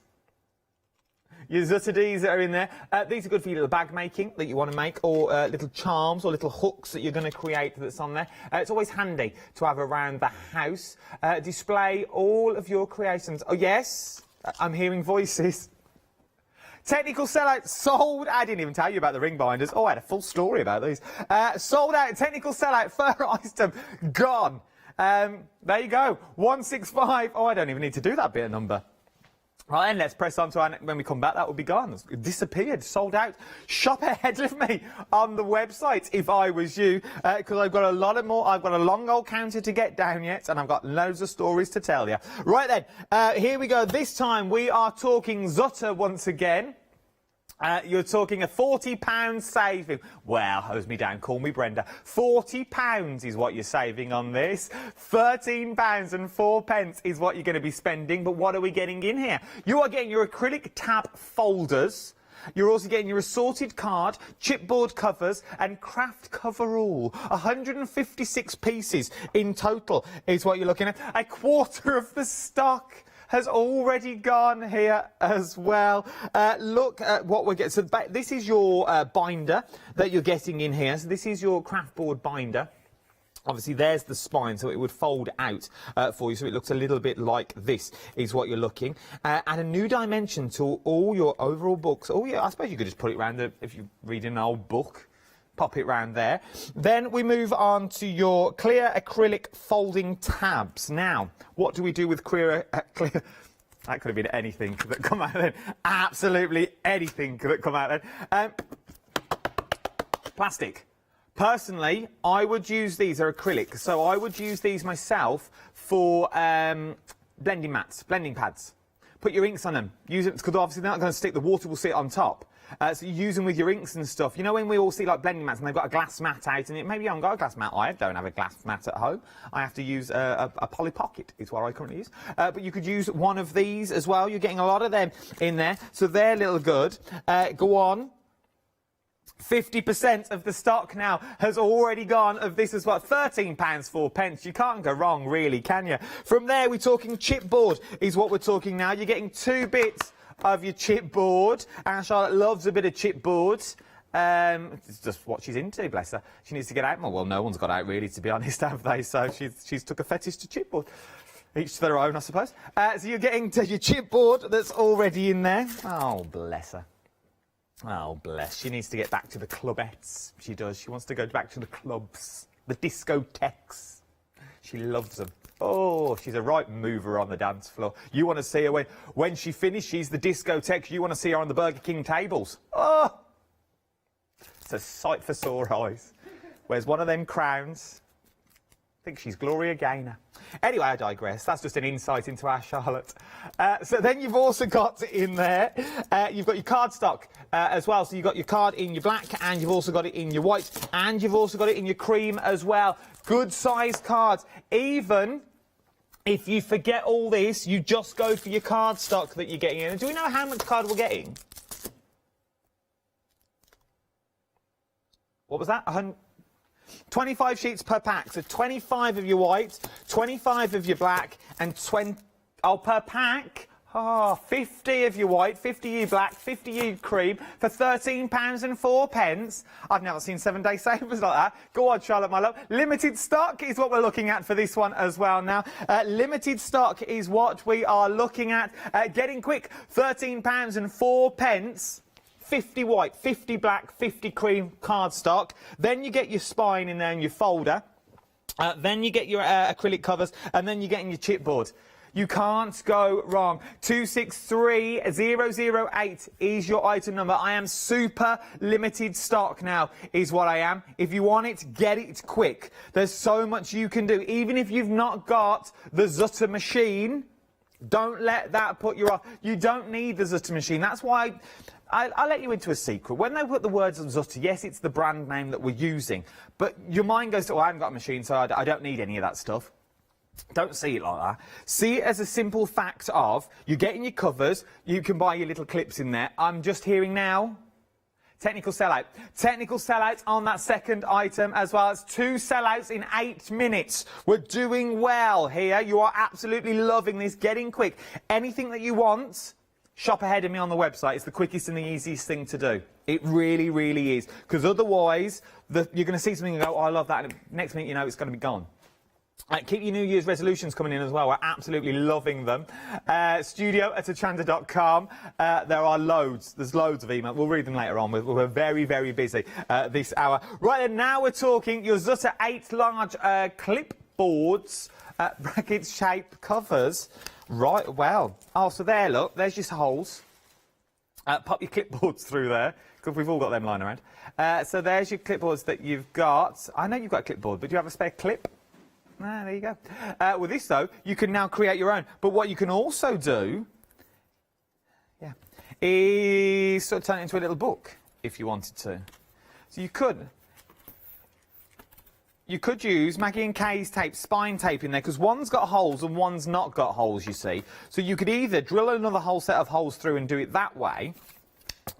K: Your Zutta Ds that are in there. These are good for your little bag making that you want to make, or little charms or little hooks that you're going to create that's on there. It's always handy to have around the house. Display all of your creations. Oh, yes, I'm hearing voices. Technical sellout sold. I didn't even tell you about the ring binders. Oh, I had a full story about these. Sold out. Technical sellout. Fur item gone. There you go. 165. Oh, I don't even need to do that bit of number. Right, and let's press on to our, when we come back, that will be gone. It's disappeared, sold out. Shop ahead of me on the website if I was you, because I've got a lot of more. I've got a long old counter to get down yet, and I've got loads of stories to tell you. Right then, here we go. This time we are talking Zutta once again. You're talking a £40 saving. Well, hose me down, call me Brenda. £40 is what you're saving on this. £13.04 is what you're going to be spending. But what are we getting in here? You are getting your acrylic tab folders. You're also getting your assorted card, chipboard covers and craft coverall. 156 pieces in total is what you're looking at. A quarter of the stock has already gone here as well. Look at what we're getting. So this is your binder that you're getting in here. So this is your craft board binder. Obviously, there's the spine, so it would fold out for you, so it looks a little bit like this, is what you're looking. And a new dimension to all your overall books. Oh, yeah, I suppose you could just put it around if you're reading an old book. Pop it round there. Then we move on to your clear acrylic folding tabs. Now, what do we do with clear... That could have been anything that come out then. Absolutely anything that come out then. Plastic. Personally, I would use these. They're acrylic, so I would use these myself for blending mats, blending pads. Put your inks on them. Use it, because obviously they're not going to stick. The water will sit on top. So you use them with your inks and stuff. You know when we all see like blending mats and they've got a glass mat out in it? Maybe you haven't got a glass mat. I don't have a glass mat at home. I have to use a Polly Pocket is what I currently use. But you could use one of these as well. You're getting a lot of them in there. So they're little good. Go on. 50% of the stock now has already gone of this as well. £13.04. You can't go wrong, really, can you? From there, we're talking chipboard is what we're talking now. You're getting 2 bits of your chipboard, and Charlotte loves a bit of chipboard. It's just what she's into, bless her. She needs to get out more. Well, no one's got out really, to be honest, have they? So she's took a fetish to chipboard. Each to their own, I suppose. So you're getting to your chipboard that's already in there. Oh, bless her. Oh, bless. She needs to get back to the clubettes. She does. She wants to go back to the clubs, the discotheques. She loves them. Oh, she's a right mover on the dance floor. You want to see her when she finishes the discotheque, you want to see her on the Burger King tables. Oh! It's a sight for sore eyes. Wears one of them crowns. I think she's Gloria Gaynor. Anyway, I digress. That's just an insight into our Charlotte. So then you've also got in there, you've got your cardstock as well. So you've got your card in your black, and you've also got it in your white, and you've also got it in your cream as well. Good sized cards. Even if you forget all this, you just go for your cardstock that you're getting in. And do we know how much card we're getting? What was that? 25 sheets per pack. So 25 of your white, 25 of your black, and 20... Oh, per pack? Oh, 50 of your white, 50 of your black, 50 of your cream for £13.04. I've never seen 7-day savers like that. Go on, Charlotte, my love. Limited stock is what we're looking at for this one as well now. Limited stock is what we are looking at. Getting quick, £13.04. 50 white, 50 black, 50 cream cardstock. Then you get your spine in there and your folder. Then you get your acrylic covers, and then you get in your chipboard. You can't go wrong. 263008 is your item number. I am super limited stock now, is what I am. If you want it, get it quick. There's so much you can do. Even if you've not got the Zutter machine, don't let that put you off. You don't need the Zutter machine. That's why I'll let you into a secret. When they put the words on Zutter, yes, it's the brand name that we're using, but your mind goes to, oh, I haven't got a machine, so I don't need any of that stuff. Don't see it like that. See it as a simple fact of, you're getting your covers, you can buy your little clips in there. I'm just hearing now, technical sellout. Technical sellout on that second item as well as 2 sellouts in 8 minutes. We're doing well here. You are absolutely loving this, getting quick. Anything that you want, shop ahead of me on the website. It's the quickest and the easiest thing to do. It really, really is. Because otherwise, you're going to see something and go, oh, I love that, and next minute you know it's going to be gone. Keep your New Year's resolutions coming in as well. We're absolutely loving them. studio@hochanda.com. There are loads. There's loads of email. We'll read them later on. We're very, very busy this hour. Right, and now we're talking your Zutter 8 large clipboards, bracket-shaped covers. Right, well. Oh, so there, look. There's your holes. Pop your clipboards through there, because we've all got them lying around. So there's your clipboards that you've got. I know you've got a clipboard, but do you have a spare clip? Ah, there you go. With this, though, you can now create your own. But what you can also do, is sort of turn it into a little book, if you wanted to. So you could use Maggie and Kay's tape, spine tape in there, because one's got holes and one's not got holes, you see. So you could either drill another whole set of holes through and do it that way,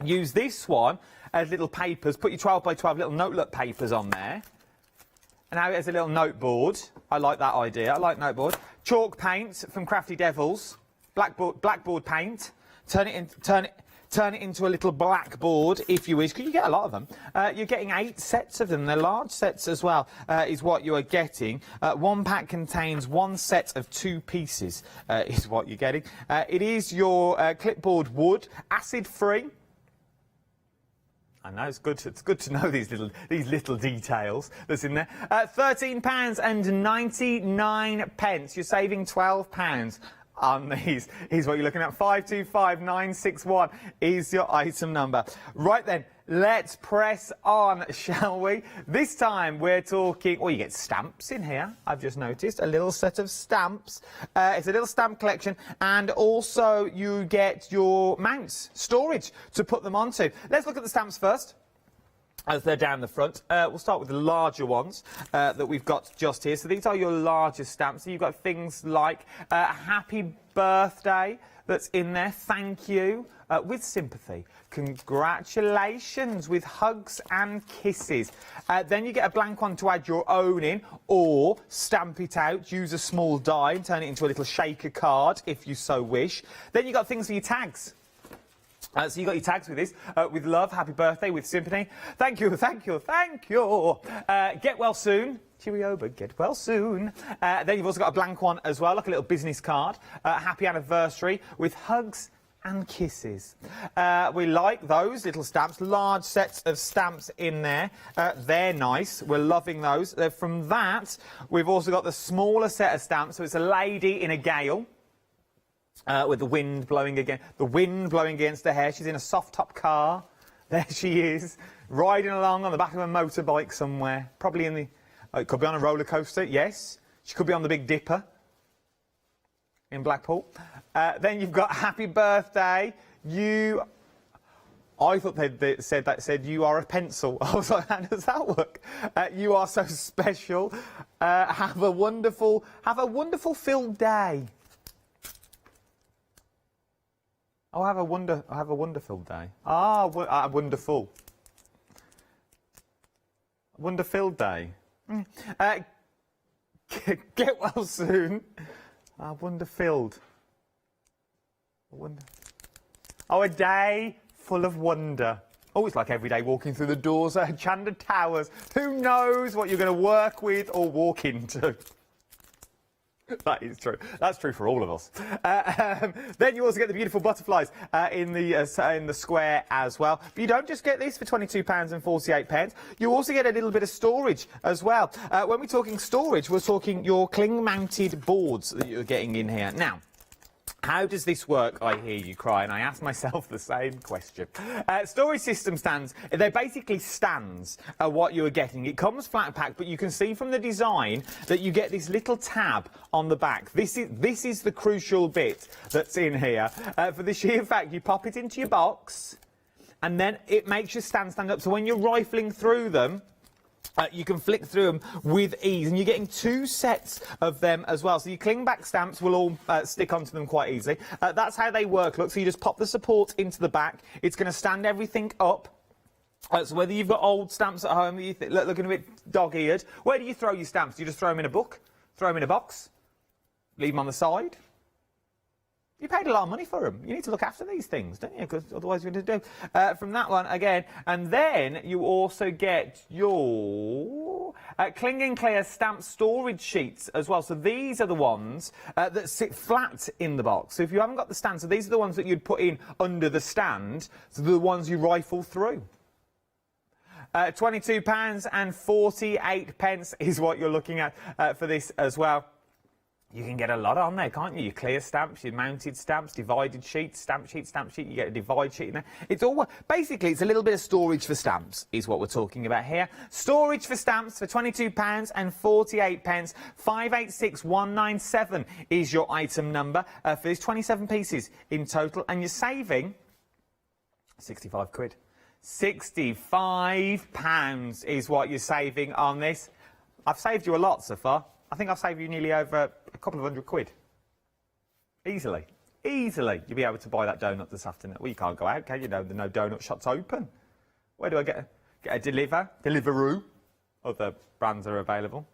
K: use this one as little papers, put your 12 by 12 little notelet papers on there, and now it has a little noteboard. I like that idea. I like noteboard. Chalk paint from Crafty Devils. Blackboard paint. Turn it into a little blackboard if you wish, because you get a lot of them. You're getting 8 sets of them. They're large sets as well, is what you are getting. One pack contains 1 set of 2 pieces, is what you're getting. It is your clipboard wood, acid-free. I know, it's good to know these little details that's in there. £13.99. You're saving £12 on these. Is what you're looking at. 525961 is your item number. Right then, let's press on, shall we? This time we're talking, you get stamps in here, I've just noticed, a little set of stamps. It's a little stamp collection, and also you get your mounts, storage to put them onto. Let's look at the stamps first, as they're down the front. We'll start with the larger ones that we've got just here. So these are your larger stamps. So you've got things like happy birthday that's in there, thank you, with sympathy, congratulations, with hugs and kisses. Then you get a blank one to add your own in, or stamp it out, use a small die and turn it into a little shaker card if you so wish. Then you've got things for your tags. So you got your tags with this, with love, happy birthday, with sympathy. Thank you, thank you, thank you. Get well soon. Cheerio, but get well soon. Then you've also got a blank one as well, like a little business card. Happy anniversary, with hugs and kisses. We like those little stamps, large sets of stamps in there. They're nice. We're loving those. From that, we've also got the smaller set of stamps. So it's a lady in a gale. With the wind blowing against her hair. She's in a soft-top car. There she is, riding along on the back of a motorbike somewhere. Probably in the... it could be on a roller coaster, yes. She could be on the Big Dipper in Blackpool. Then you've got happy birthday. I thought they said you are a pencil. I was like, how does that work? You are so special. Have a wonderful filled day. Oh, I have a wonderful day. Wonderful. Wonder-filled day. Get well soon. Wonder-filled. A day full of wonder. Oh, it's like every day walking through the doors at Hochanda Towers. Who knows what you're going to work with or walk into? That is true. That's true for all of us. Then you also get the beautiful butterflies in the square as well. But you don't just get this for £22.48. You also get a little bit of storage as well. When we're talking storage, we're talking your cling-mounted boards that you're getting in here. Now, how does this work, I hear you cry, and I ask myself the same question. Storage system stands, they're basically stands, what you're getting. It comes flat packed, but you can see from the design that you get this little tab on the back. This is the crucial bit that's in here. For the sheer fact, you pop it into your box, and then it makes your stand up. So when you're rifling through them, you can flick through them with ease, and you're getting 2 sets of them as well. So your cling back stamps will all stick onto them quite easily. That's how they work. Look, so you just pop the support into the back. It's going to stand everything up. So whether you've got old stamps at home that you looking a bit dog-eared, where do you throw your stamps? Do you just throw them in a book? Throw them in a box? Leave them on the side? You paid a lot of money for them. You need to look after these things, don't you? Because otherwise you're going to do. From that one again. And then you also get your Cling and Clear stamp storage sheets as well. So these are the ones that sit flat in the box. So if you haven't got the stand, so these are the ones that you'd put in under the stand. So the ones you rifle through. £22.48 is what you're looking at for this as well. You can get a lot on there, can't you? Your clear stamps, your mounted stamps, divided sheets, stamp sheet, you get a divide sheet in there. It's all, basically, it's a little bit of storage for stamps, is what we're talking about here. Storage for stamps for £22.48. 586197 is your item number for these 27 pieces in total, and you're saving 65 quid. £65 is what you're saving on this. I've saved you a lot so far. I think I've saved you nearly over a couple of £100. Easily. Easily. You'll be able to buy that donut this afternoon. Well, you can't go out, can you? No, the no donut shop's open. Where do I get a Deliveroo? Other brands are available.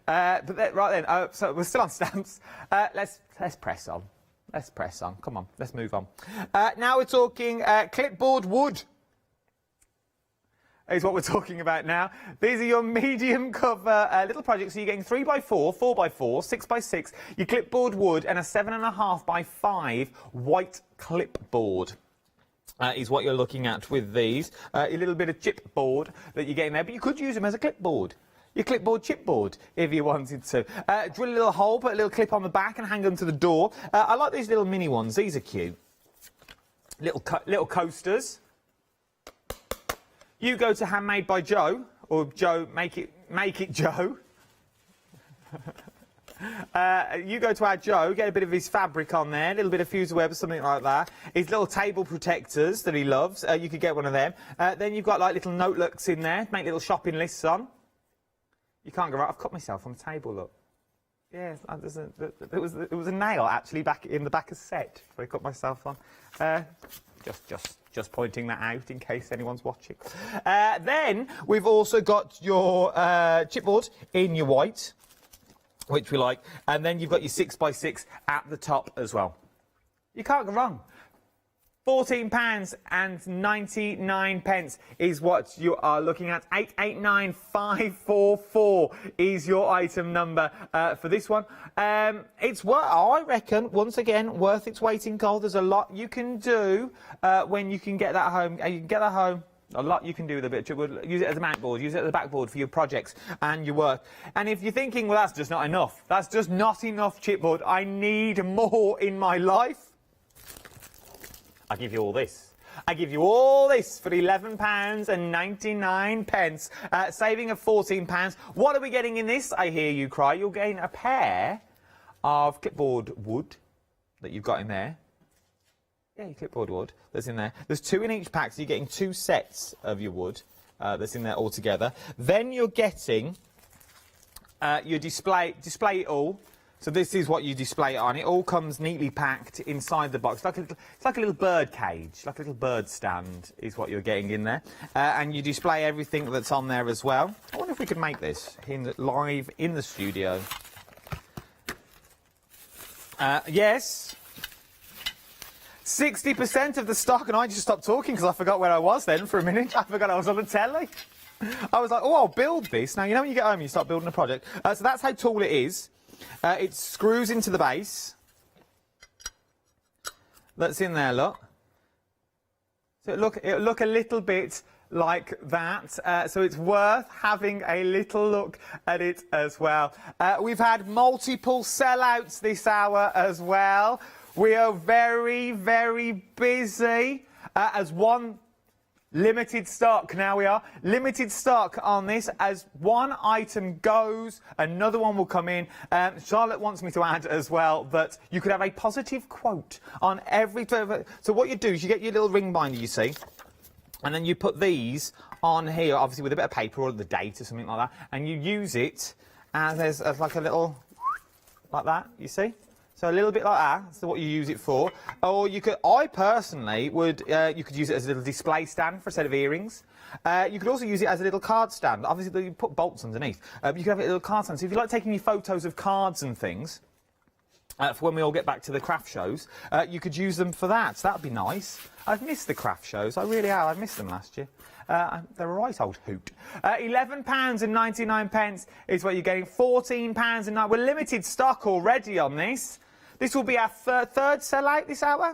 K: Right then, so we're still on stamps. Let's press on. Let's press on. Come on, let's move on. Now we're talking clipboard wood. Is what we're talking about now. These are your medium cover little projects. So you're getting 3x4, 4x4, 6x6, your clipboard wood, and a 7.5x5 white clipboard. Is what you're looking at with these. A little bit of chipboard that you're getting there, but you could use them as a clipboard. Your clipboard chipboard, if you wanted to. Drill a little hole, put a little clip on the back and hang them to the door. I like these little mini ones. These are cute. Little coasters. You go to Handmade by Joe, or Joe, make it Joe. You go to our Joe, get a bit of his fabric on there, a little bit of fuse web or something like that. His little table protectors that he loves, you could get one of them. Then you've got like little notelooks in there, make little shopping lists on. You can't go right. I've cut myself on the table, look. Yeah, it was a nail actually back in the back of set where I cut myself on. Just pointing that out in case anyone's watching. Then we've also got your chipboard in your white, which we like, and then you've got your 6x6 at the top as well. You can't go wrong. £14.99 is what you are looking at. 889544 is your item number for this one. It's what I reckon, once again, worth its weight in gold. There's a lot you can do when you can get that home. You can get that home. A lot you can do with a bit of chipboard. Use it as a mountboard, use it as a backboard for your projects and your work. And if you're thinking, well, that's just not enough. That's just not enough chipboard. I need more in my life. I give you all this. I give you all this for £11.99, saving of £14. What are we getting in this? I hear you cry. You're getting a pair of clipboard wood that you've got in there. Yeah, your clipboard wood that's in there. There's 2 in each pack, so you're getting 2 sets of your wood that's in there all together. Then you're getting your display it all. So this is what you display it on. It all comes neatly packed inside the box. It's like a little bird cage, like a little bird stand is what you're getting in there. And you display everything that's on there as well. I wonder if we could make this live in the studio. Yes. 60% of the stock, and I just stopped talking because I forgot where I was then for a minute. I forgot I was on the telly. I was like, oh, I'll build this. Now, you know when you get home and you start building a project. So that's how tall it is. It screws into the base. That's in there, look. So it'll look a little bit like that, so it's worth having a little look at it as well. We've had multiple sellouts this hour as well. We are very, very busy as one limited stock. Now we are limited stock on this. As one item goes, another one will come in. Charlotte wants me to add as well that you could have a positive quote on every. So what you do is you get your little ring binder, you see, and then you put these on here, obviously with a bit of paper or the date or something like that, and you use it as like a little, like that, you see? So a little bit like that, that's what you use it for. Or you could, I personally would, you could use it as a little display stand for a set of earrings. You could also use it as a little card stand. Obviously, you put bolts underneath. You could have a little card stand. So if you like taking your photos of cards and things, for when we all get back to the craft shows, you could use them for that. So that would be nice. I've missed the craft shows. I really have. I missed them last year. They're a right old hoot. £11.99 is what you're getting. £14.09. We're limited stock already on this. This will be our third sellout this hour.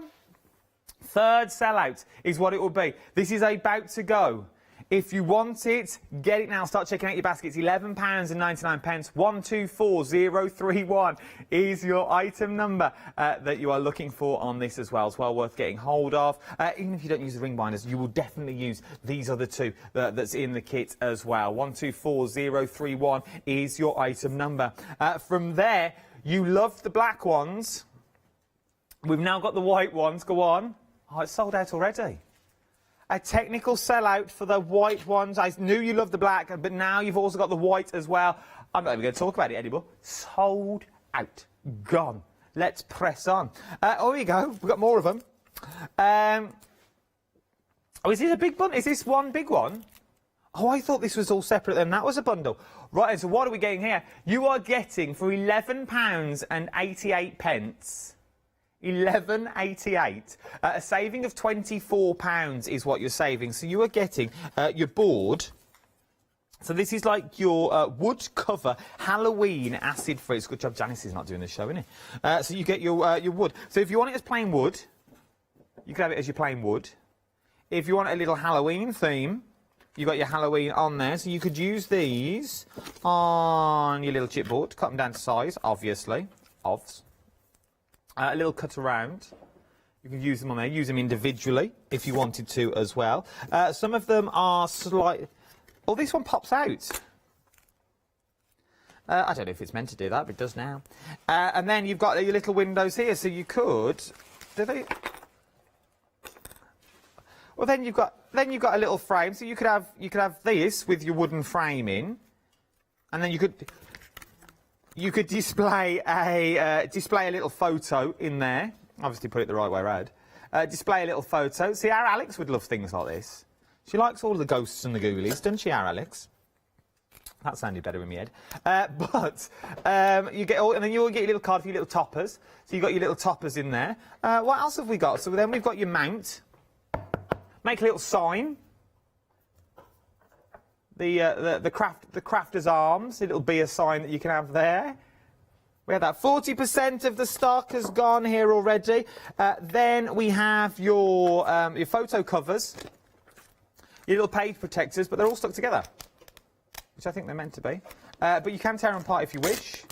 K: Third sellout is what it will be. This is about to go. If you want it, get it now. Start checking out your baskets. £11.99. 124031 is your item number that you are looking for on this as well. It's well worth getting hold of. Even if you don't use the ring binders, you will definitely use these other two that's in the kit as well. 124031 is your item number. From there, you love the black ones. We've now got the white ones. Go on. Oh, it's sold out already. A technical sellout for the white ones. I knew you loved the black, but now you've also got the white as well. I'm not even going to talk about it anymore. Sold out. Gone. Let's press on. Oh, here we go. We've got more of them. Oh, is this a big bundle? Is this one big one? Oh, I thought this was all separate then. That was a bundle. Right, so what are we getting here? You are getting for £11.88. £11.88. A saving of £24 is what you're saving. So you are getting your board. So this is like your wood cover Halloween acid free. It's a good job Janice is not doing this show, isn't it? So you get your wood. So if you want it as plain wood, you can have it as your plain wood. If you want a little Halloween theme, you've got your Halloween on there. So you could use these on your little chipboard. Cut them down to size, obviously. A little cut around. You can use them on there. Use them individually if you wanted to as well. Some of them are slight. Oh, this one pops out. I don't know if it's meant to do that, but it does now. And then you've got your little windows here, so you could. Do they? Well, then you've got a little frame, so you could have this with your wooden frame in, and then you could display a little photo in there. Obviously, put it the right way around. Display a little photo. See, our Alex would love things like this. She likes all the ghosts and the ghoulies, doesn't she, our Alex? That sounded better in my head. You get all, and then you will get your little card for your little toppers. So you've got your little toppers in there. What else have we got? So then we've got your mount. Make a little sign. The crafter's arms. It'll be a sign that you can have there. We have that. 40% of the stock has gone here already. Then we have your photo covers, your little page protectors, but they're all stuck together, which I think they're meant to be. But you can tear them apart if you wish.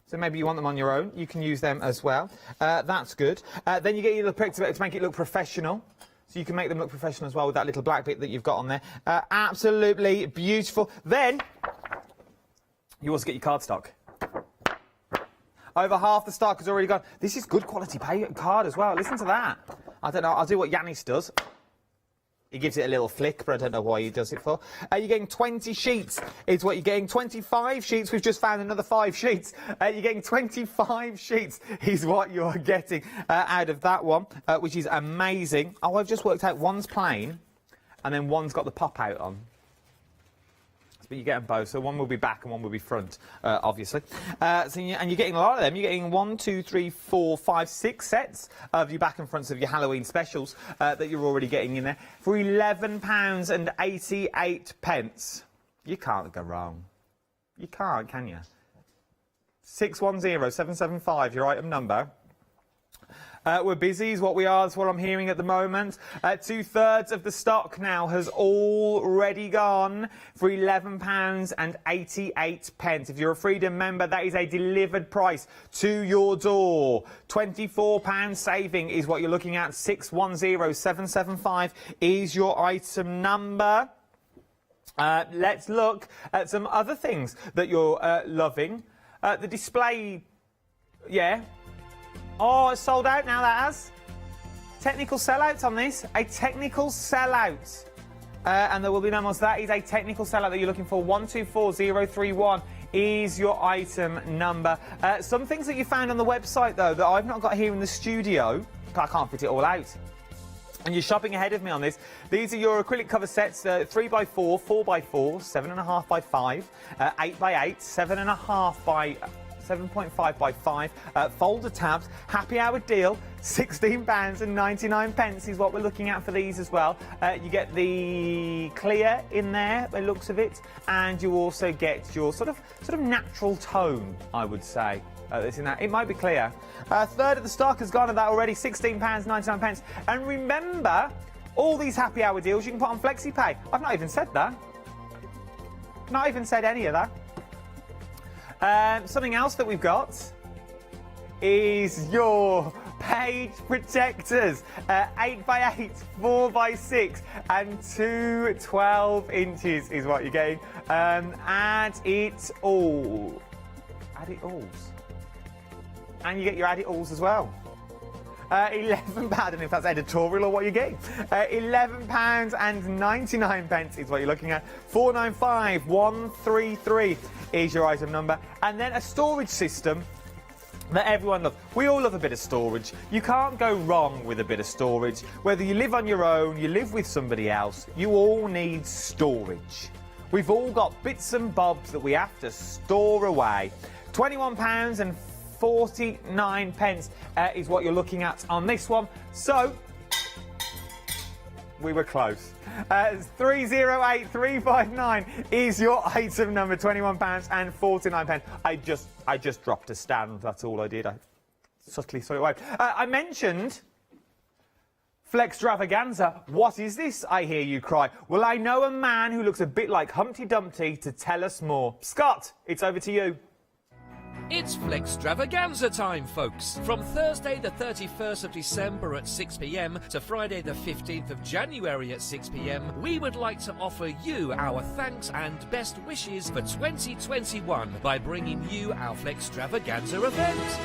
K: So maybe you want them on your own. You can use them as well. That's good. Then you get your little protector to make it look professional. So you can make them look professional as well with that little black bit that you've got on there. Absolutely beautiful. Then you also get your cardstock. Over half the stock has already gone. This is good quality card as well. Listen to that. I don't know. I'll do what Yanis does. He gives it a little flick, but I don't know why he does it for. You're getting 20 sheets is what you're getting. 25 sheets. We've just found another 5 sheets. You're getting 25 sheets is what you're getting out of that one, which is amazing. Oh, I've just worked out one's plain and then one's got the pop out on. But you get them both, so one will be back and one will be front, obviously. And you're getting a lot of them. You're getting 1, 2, 3, 4, 5, 6 sets of your back and fronts of your Halloween specials that you're already getting in there for £11.88. You can't go wrong. You can't, can you? 610775, your item number. We're busy is what we are, that's what I'm hearing at the moment. 2/3 of the stock now has already gone for £11.88. If you're a Freedom member, that is a delivered price to your door. £24 saving is what you're looking at. 610775 is your item number. Let's look at some other things that you're loving. The display, yeah. Oh, it's sold out now, that has. Technical sellout on this. A technical sellout. And there will be no more. So that is a technical sellout that you're looking for. 124031 is your item number. Some things that you found on the website, though, that I've not got here in the studio. I can't fit it all out. And you're shopping ahead of me on this. These are your acrylic cover sets, 3x4, 4x4, 7.5x5, 8x8, 7.5 by 7.5 by 5, folder tabs, happy hour deal, £16.99 is what we're looking at for these as well. You get the clear in there, by the looks of it, and you also get your sort of natural tone, I would say. That's in that. It might be clear. A third of the stock has gone at that already, £16.99. And remember, all these happy hour deals you can put on FlexiPay. I've not even said that. Not even said any of that. Something else that we've got is your page protectors. 8x8, 4x6 and 2 12 inches is what you're getting. Add it all. Add it alls. And you get your add it alls as well. £11, I don't know if that's editorial or what you're getting. £11.99 is what you're looking at. 495133 is your item number. And then a storage system that everyone loves. We all love a bit of storage. You can't go wrong with a bit of storage. Whether you live on your own, you live with somebody else, you all need storage. We've all got bits and bobs that we have to store away. £21.49 is what you're looking at on this one. So, we were close. 308359 is your item number, £21.49. I just dropped a stand, that's all I did. I subtly threw it away. I mentioned Flextravaganza. What is this, I hear you cry? Well, I know a man who looks a bit like Humpty Dumpty to tell us more. Scott, it's over to you.
C: It's Flextravaganza time, folks. From Thursday the 31st of December at 6 p.m. to Friday the 15th of January at 6 p.m, we would like to offer you our thanks and best wishes for 2021 by bringing you our Flextravaganza event.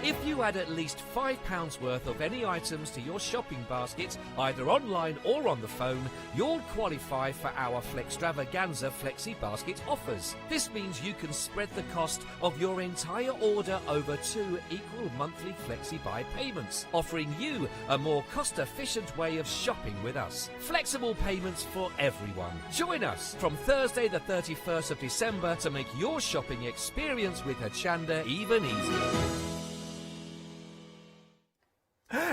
C: If you add at least £5 worth of any items to your shopping basket, either online or on the phone, you'll qualify for our Flextravaganza Flexi Basket offers. This means you can spread the cost of your entire order over 2 equal monthly Flexi Buy payments, offering you a more cost-efficient way of shopping with us. Flexible payments for everyone. Join us from Thursday the 31st of December to make your shopping experience with Hochanda even easier.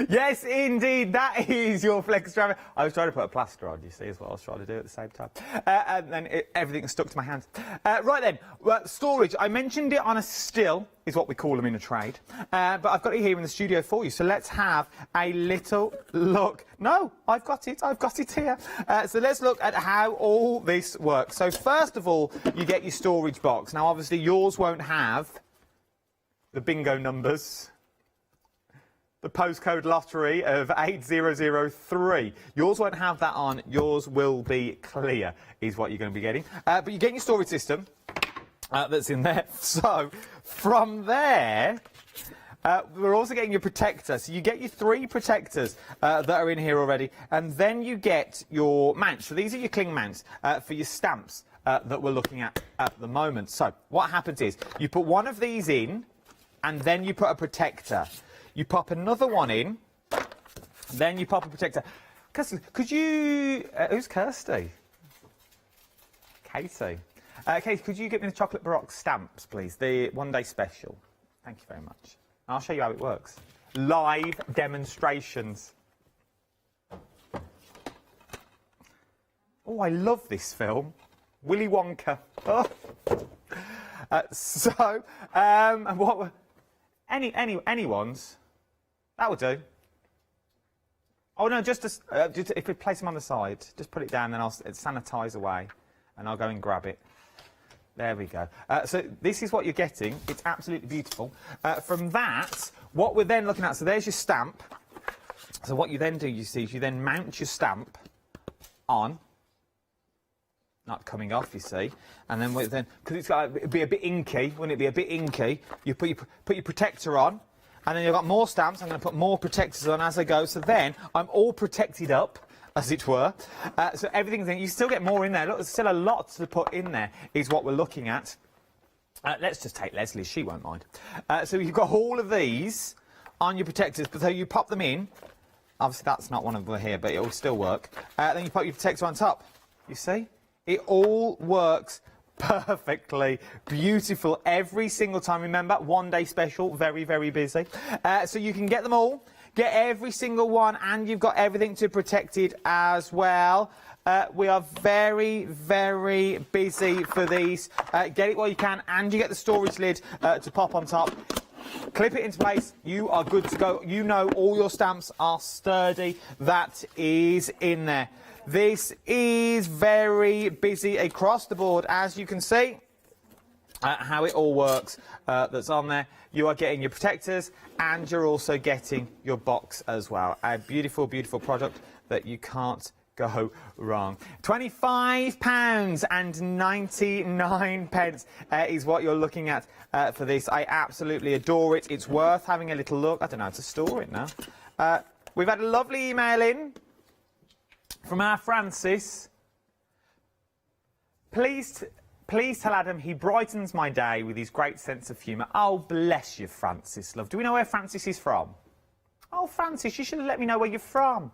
K: Yes, indeed, that is your Flextrava. I was trying to put a plaster on, you see, is what I was trying to do at the same time. And then everything stuck to my hands. Right then, storage. I mentioned it on a still, is what we call them in a trade. But I've got it here in the studio for you, so let's have a little look. No, I've got it here. So let's look at how all this works. So first of all, you get your storage box. Now, obviously, yours won't have the bingo numbers. The postcode lottery of 8003. Yours won't have that on. Yours will be clear, is what you're going to be getting. But you're getting your storage system that's in there. So, from there, we're also getting your protector. So you get your 3 protectors that are in here already. And then you get your mounts. So these are your cling mounts for your stamps that we're looking at the moment. So, what happens is, you put one of these in, and then you put a protector. You pop another one in, then you pop a protector. Could you... who's Kirsty? Katie. Katie, could you get me the chocolate Baroque stamps, please? The one-day special. Thank you very much. I'll show you how it works. Live demonstrations. Oh, I love this film. Willy Wonka. Oh. And what were anyone's? That would do. Oh no, just if we place them on the side, just put it down, then I'll sanitise away, and I'll go and grab it. There we go. So this is what you're getting. It's absolutely beautiful. From that, what we're then looking at, so there's your stamp. So what you then do, you see, is you then mount your stamp on. Not coming off, you see. And then, because it'd be a bit inky, wouldn't it be a bit inky? You put your protector on, and then you've got more stamps. I'm going to put more protectors on as I go. So then I'm all protected up, as it were. So everything's in. You still get more in there. Look, there's still a lot to put in there, is what we're looking at. Let's just take Leslie. She won't mind. So you've got all of these on your protectors. So you pop them in. Obviously, that's not one of them here, but it will still work. Then you put your protector on top. You see? It all works perfectly, beautiful every single time. Remember, one day special, very, very busy. So you can get them all, get every single one, and you've got everything to protect it as well. We are very, very busy for these. Get it while you can, and you get the storage lid to pop on top. Clip it into place, you are good to go. You know all your stamps are sturdy. That is in there. This is very busy across the board, as you can see. How it all works that's on there. You are getting your protectors, and you're also getting your box as well. A beautiful, beautiful product that you can't go wrong. £25.99 is what you're looking at for this. I absolutely adore it. It's worth having a little look. I don't know how to store it now. We've had a lovely email in from our Francis. Please tell Adam he brightens my day with his great sense of humour. Oh, bless you, Francis, love. Do we know where Francis is from? Oh, Francis, you should have let me know where you're from.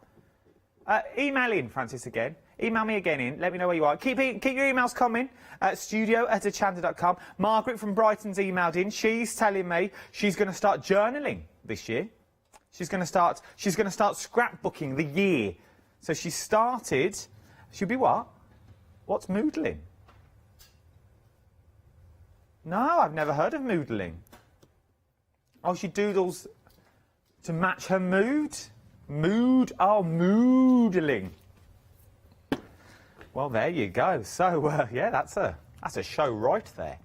K: Email in, Francis, again. Email me again in. Let me know where you are. Keep your emails coming. studio@hochanda.com. Margaret from Brighton's emailed in. She's telling me she's going to start journaling this year. She's going to start scrapbooking the year. So she started. She'll be what? What's moodling? No, I've never heard of moodling. Oh, she doodles to match her mood? Moodling. Well, there you go. So, yeah, that's a show right there.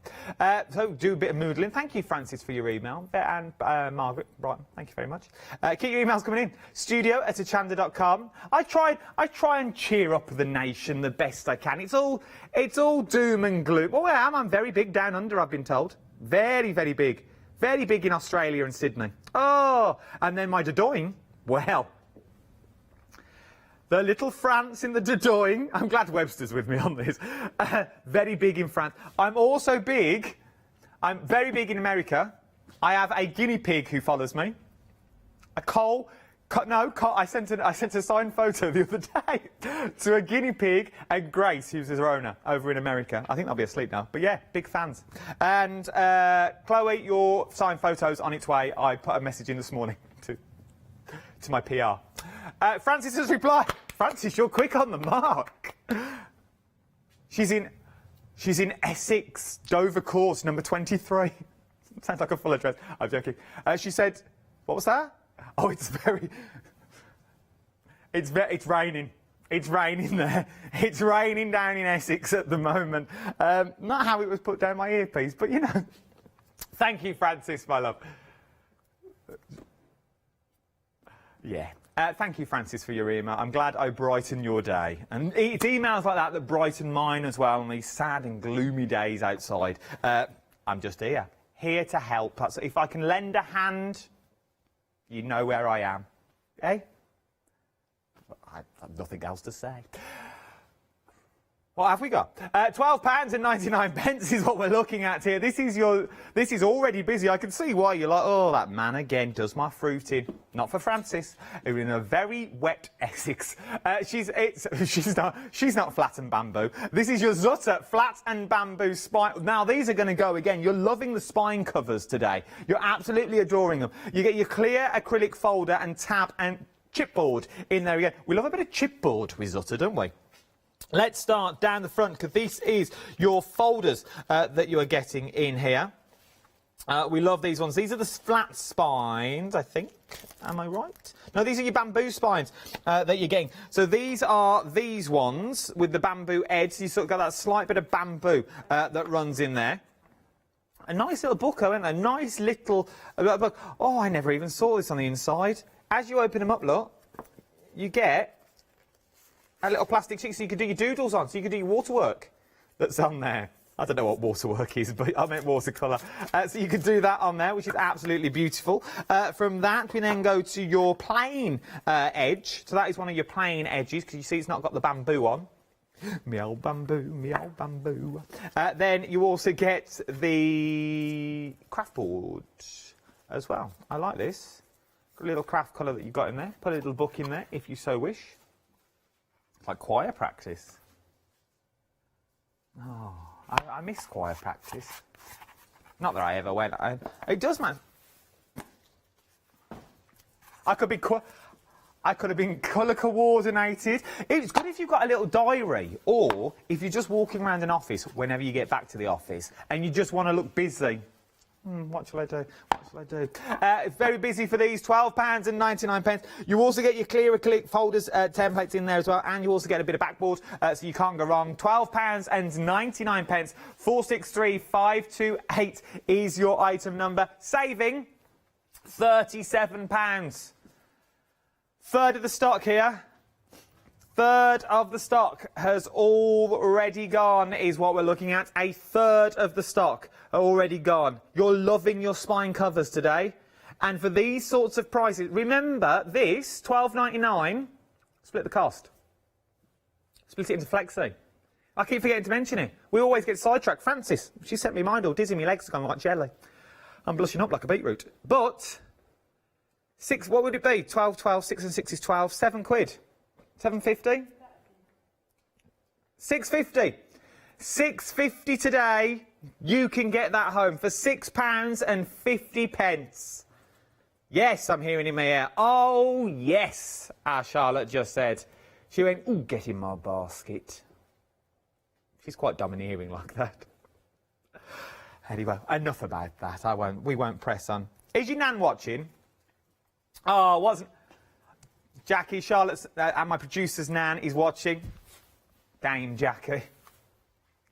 K: So do a bit of moodling. Thank you, Francis, for your email. And Margaret, Brighton, thank you very much. Keep your emails coming in. studio@hochanda.com. I try and cheer up the nation the best I can. It's all doom and gloom. Oh, I am. I'm very big down under, I've been told. Very, very big. Very big in Australia and Sydney. Oh, and then my Dordogne. Well, the little France in the Dordogne. I'm glad Webster's with me on this. Very big in France. I'm very big in America. I have a guinea pig who follows me. I sent a signed photo the other day to a guinea pig and Grace, who's his owner, over in America. I think they'll be asleep now. But yeah, big fans. And Chloe, your signed photo's on its way. I put a message in this morning to my PR. Francis has replied. Francis, you're quick on the mark. She's in Essex, Dover Court, number 23. Sounds like a full address. I'm joking. She said, what was that? Oh, it's raining. It's raining there. It's raining down in Essex at the moment. Not how it was put down my earpiece, but you know. Thank you, Francis, my love. Yeah. Thank you, Francis, for your email. I'm glad I brighten your day. And it's emails like that brighten mine as well on these sad and gloomy days outside. I'm just here to help. So if I can lend a hand, you know where I am. Eh? I have nothing else to say. What have we got? £12.99 is what we're looking at here. This is already busy. I can see why you're like, oh, that man again does my fruiting. Not for Francis. We're in a very wet Essex. She's not flat and bamboo. This is your Zutter flat and bamboo spine. Now these are going to go again. You're loving the spine covers today. You're absolutely adoring them. You get your clear acrylic folder and tab and chipboard in there again. We love a bit of chipboard with Zutter, don't we? Let's start down the front, because this is your folders that you are getting in here. We love these ones. These are the flat spines, I think. Am I right? No, these are your bamboo spines that you're getting. So these are these ones with the bamboo edge. So you sort of got that slight bit of bamboo that runs in there. A nice little book, isn't it? A nice little book. Oh, I never even saw this on the inside. As you open them up, look, you get a little plastic sheet so you can do your doodles on, so you can do your waterwork that's on there. I don't know what waterwork is, but I meant watercolour. So you can do that on there, which is absolutely beautiful. From that, we then go to your plain edge. So that is one of your plain edges, because you see it's not got the bamboo on. Meow bamboo, meow bamboo. Then you also get the craft board as well. I like this. Got a little craft colour that you've got in there. Put a little book in there if you so wish. It's like choir practice. Oh, I miss choir practice. Not that I ever went. It does, man. I could have been colour coordinated. It's good if you've got a little diary, or if you're just walking around an office whenever you get back to the office and you just want to look busy. What shall I do? What shall I do? It's very busy for these, £12.99. You also get your clear acrylic folders templates in there as well, and you also get a bit of backboard, so you can't go wrong. £12.99. 463528 is your item number. Saving £37. Third of the stock here. Third of the stock has already gone, is what we're looking at. A third of the stock already gone. You're loving your spine covers today. And for these sorts of prices, remember this, £12.99, split the cost. Split it into flexi. I keep forgetting to mention it. We always get sidetracked. Francis, she sent me mind all dizzy, my legs have gone like jelly. I'm blushing up like a beetroot. But, what would it be? 12, 6 and 6 is 12, £7. 7.50? 6.50. 6.50 today. You can get that home for £6.50. Yes, I'm hearing in my ear. Oh, yes, our Charlotte just said. She went, ooh, get in my basket. She's quite domineering like that. Anyway, enough about that. We won't press on. Is your nan watching? Oh, wasn't... Jackie, Charlotte's, and my producer's nan is watching. Dame Jackie.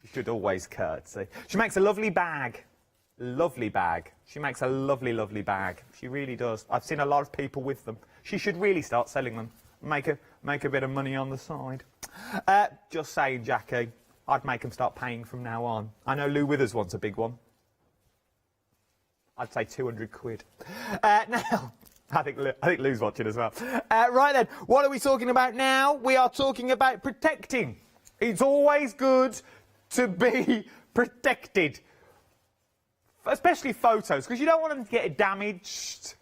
K: You should always curtsy. She makes a lovely bag. Lovely bag. She makes a lovely, lovely bag. She really does. I've seen a lot of people with them. She should really start selling them. Make a bit of money on the side. Just saying, Jackie. I'd make them start paying from now on. I know Lou Withers wants a big one. I'd say £200. Now... I think Lou's watching as well. Right then, what are we talking about now? We are talking about protecting. It's always good to be protected. Especially photos, because you don't want them to get damaged,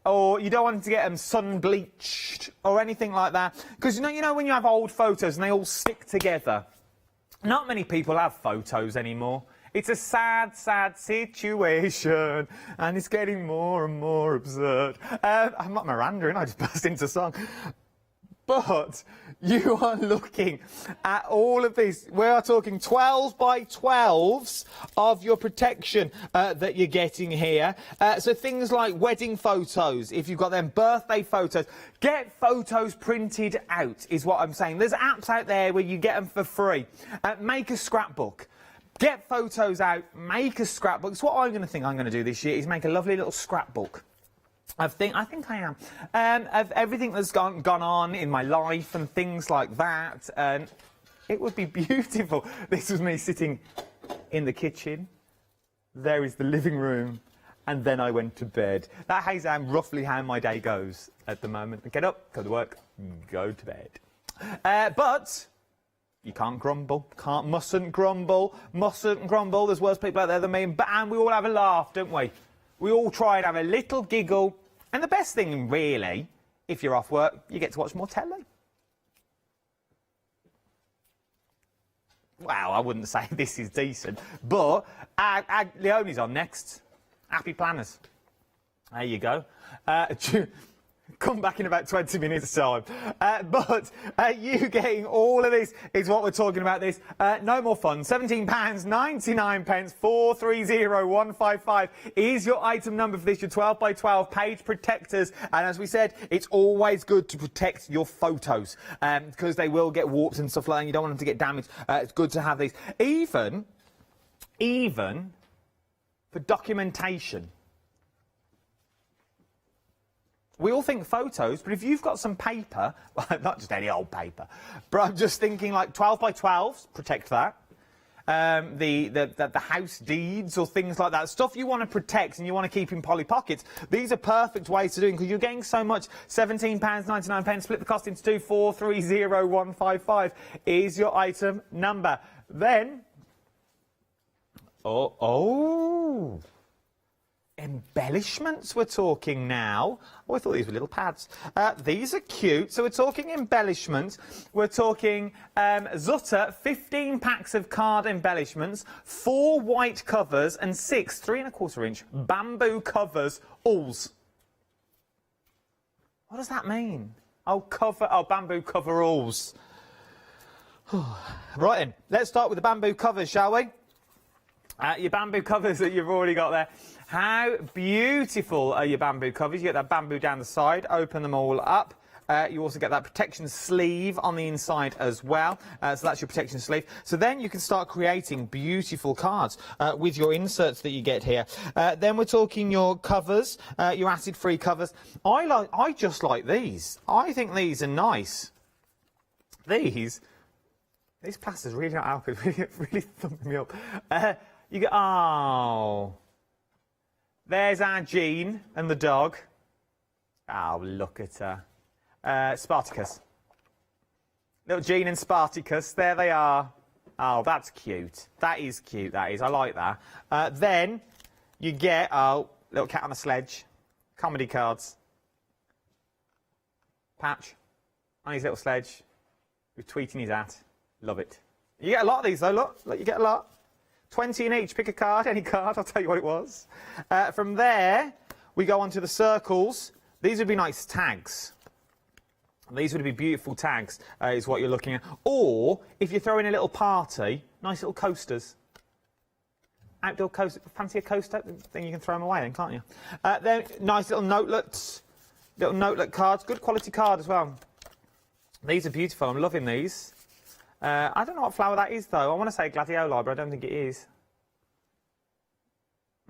K: or you don't want them to get them sun bleached, or anything like that. Because you know when you have old photos and they all stick together, not many people have photos anymore. It's a sad, sad situation, and it's getting more and more absurd. I'm not Miranda, and I just burst into song. But you are looking at all of these. We are talking 12 by 12s of your protection that you're getting here. So things like wedding photos, if you've got them, birthday photos. Get photos printed out, is what I'm saying. There's apps out there where you get them for free. Make a scrapbook. Get photos out, make a scrapbook. It's what I'm going to do this year, is make a lovely little scrapbook. I think I am. Of everything that's gone on in my life and things like that. And it would be beautiful. This was me sitting in the kitchen. There is the living room. And then I went to bed. That is roughly how my day goes at the moment. Get up, go to work, go to bed. But... you can't grumble. Mustn't grumble. There's worse people out there than me. And we all have a laugh, don't we? We all try and have a little giggle. And the best thing, really, if you're off work, you get to watch more telly. Well, I wouldn't say this is decent. But Leonie's on next. Happy Planners. There you go. Come back in about 20 minutes time. But you getting all of this is what we're talking about this. No more fun. £17.99, 430155 is your item number for this, your 12 by 12 page protectors. And as we said, it's always good to protect your photos because they will get warped and stuff like that, and you don't want them to get damaged. It's good to have these. Even for documentation. We all think photos, but if you've got some paper, well, not just any old paper, but I'm just thinking like 12 by 12s, protect that. The house deeds or things like that, stuff you want to protect and you want to keep in Polly Pockets, these are perfect ways to do it because you're getting so much. £17.99, split the cost into two, 430155 is your item number. Then, embellishments we're talking now. Oh, I thought these were little pads. These are cute. So we're talking embellishments. We're talking Zutter, 15 packs of card embellishments, 4 white covers and 6 3¼ inch bamboo covers, alls. What does that mean? Bamboo cover alls. Right then, let's start with the bamboo covers, shall we? Your bamboo covers that you've already got there. How beautiful are your bamboo covers? You get that bamboo down the side, open them all up. You also get that protection sleeve on the inside as well. So that's your protection sleeve. So then you can start creating beautiful cards with your inserts that you get here. Then we're talking your covers, your acid-free covers. I just like these. I think these are nice. These plaster's really not helping. really thumping me up. You get, there's our Jean and the dog. Oh, look at her. Spartacus. Little Jean and Spartacus, there they are. Oh, that's cute. That is cute, that is. I like that. Then you get, little cat on a sledge. Comedy cards. Patch on his little sledge with tweet in his hat. Love it. You get a lot of these, though, look you get a lot. 20 in each. Pick a card, any card, I'll tell you what it was. From there, we go on to the circles. These would be nice tags. These would be beautiful tags, is what you're looking at. Or, if you're throwing a little party, nice little coasters. Outdoor coaster, fancy a coaster? Then you can throw them away then, can't you? Then, nice little notelets. Little notelet cards. Good quality card as well. These are beautiful. I'm loving these. I don't know what flower that is, though. I want to say gladioli, but I don't think it is.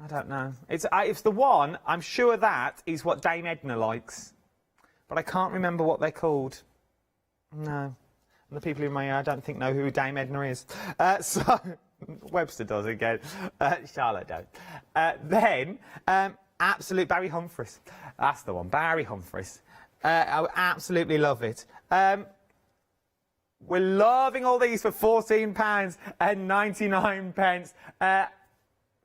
K: I don't know. It's the one, I'm sure that is what Dame Edna likes. But I can't remember what they're called. No. And the people in my ear, I don't think know who Dame Edna is. So, Webster does again. Charlotte don't. Then, absolute Barry Humphries. That's the one, Barry Humphries. I absolutely love it. We're loving all these for £14.99.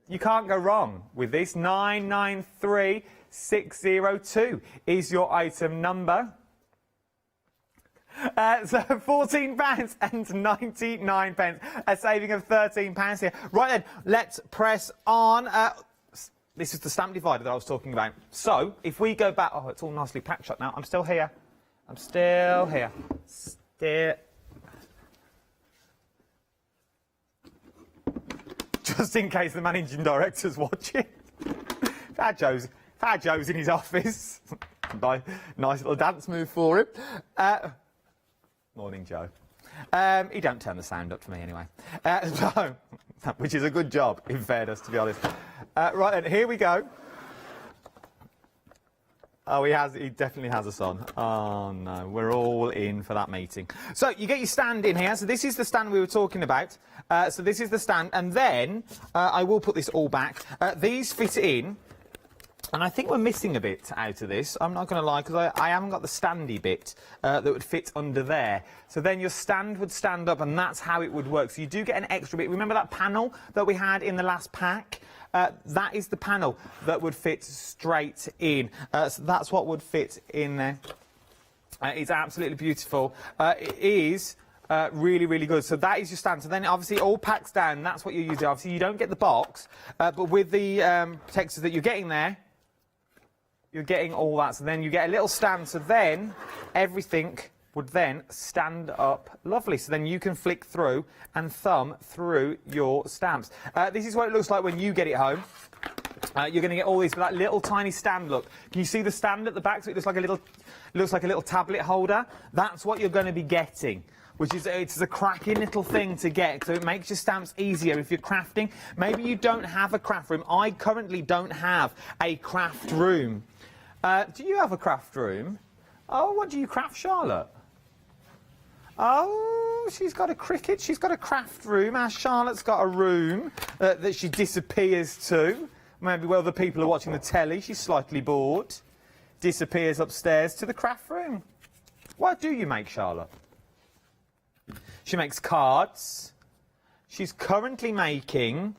K: You can't go wrong with this. 993602 is your item number. So £14.99, a saving of £13 here. Right then, let's press on. This is the stamp divider that I was talking about. So, if we go back... Oh, it's all nicely packed shut now. I'm still here. I'm still here. Just in case the managing director's watching. Joe's in his office. Nice little dance move for him. Morning, Joe. He don't turn the sound up for me anyway. Which is a good job, in fairness, to be honest. Right then, here we go. Oh, he definitely has us on. Oh, no, we're all in for that meeting. So, you get your stand in here. So, this is the stand we were talking about. So, this is the stand. And then, I will put this all back. These fit in. And I think we're missing a bit out of this. I'm not going to lie, because I haven't got the standy bit that would fit under there. So, then your stand would stand up, and that's how it would work. So, you do get an extra bit. Remember that panel that we had in the last pack? That is the panel that would fit straight in. So that's what would fit in there. It's absolutely beautiful. It is really, really good. So that is your stand. So then obviously it all packs down. That's what you're using. Obviously you don't get the box, but with the protectors that you're getting there, You're getting all that, so then you get a little stand, so then everything would then stand up lovely. So then you can flick through and thumb through your stamps. This is what it looks like when you get it home. You're going to get all these with that little tiny stand look. Can you see the stand at the back? So it looks like a little tablet holder. That's what you're going to be getting, which is it's a cracking little thing to get. So it makes your stamps easier if you're crafting. Maybe you don't have a craft room. I currently don't have a craft room. Do you have a craft room? Oh, what do you craft, Charlotte? Oh, she's got a cricket. She's got a craft room. Our Charlotte's got a room that she disappears to. Maybe while the people are watching the telly, she's slightly bored. Disappears upstairs to the craft room. What do you make, Charlotte? She makes cards. She's currently making...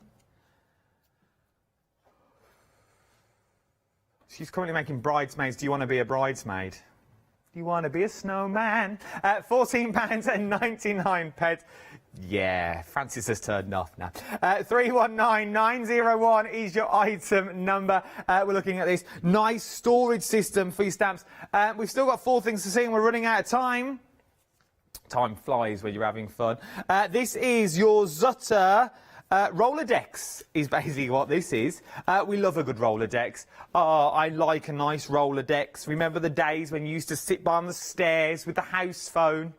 K: bridesmaids. Do you want to be a bridesmaid? Do you want to be a snowman? £14.99. Yeah, Francis has turned off now. 319901 is your item number. We're looking at this nice storage system for your stamps. We've still got 4 things to see and we're running out of time. Time flies when you're having fun. This is your Zutter Rolodex is basically what this is. We love a good Rolodex. Oh, I like a nice Rolodex. Remember the days when you used to sit by on the stairs with the house phone?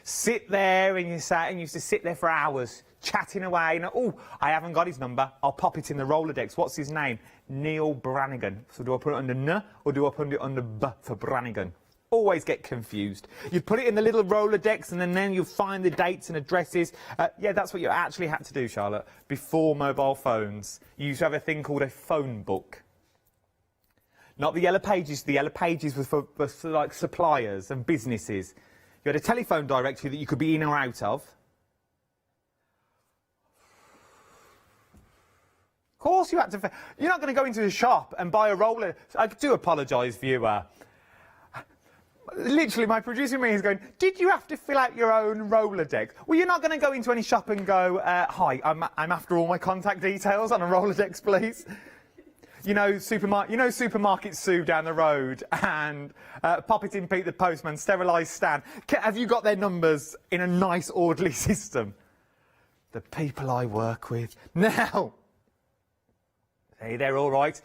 K: Sit there and you used to sit there for hours, chatting away. And, oh, I haven't got his number. I'll pop it in the Rolodex. What's his name? Neil Brannigan. So do I put it under N or do I put it under B for Brannigan? Always get confused. You put it in the little Rolodex and then you'll find the dates and addresses. Yeah, that's what you actually had to do, Charlotte, before mobile phones. You used to have a thing called a phone book. Not the yellow pages. The yellow pages were for like suppliers and businesses. You had a telephone directory that you could be in or out of. Of course you had to... You're not going to go into a shop and buy a Rolodex. I do apologise, viewer. Literally, my producer me is going, did you have to fill out your own Rolodex? Well, you're not going to go into any shop and go, hi, I'm after all my contact details on a Rolodex, please. You know, Supermarket Sue down the road and Pop It in Pete the Postman, Sterilised Stan. Have you got their numbers in a nice, orderly system? The people I work with. Now, hey, they're all right.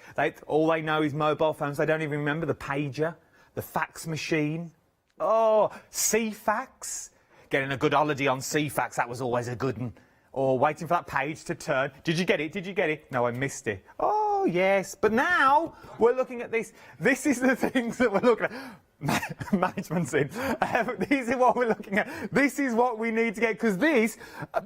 K: All they know is mobile phones. They don't even remember the pager. The fax machine. Oh, CFax. Getting a good holiday on CFax, that was always a good one. Or waiting for that page to turn. Did you get it? Did you get it? No, I missed it. Oh, yes. But now we're looking at this. This is the things that we're looking at. Management's in. This is what we're looking at. This is what we need to get, because this,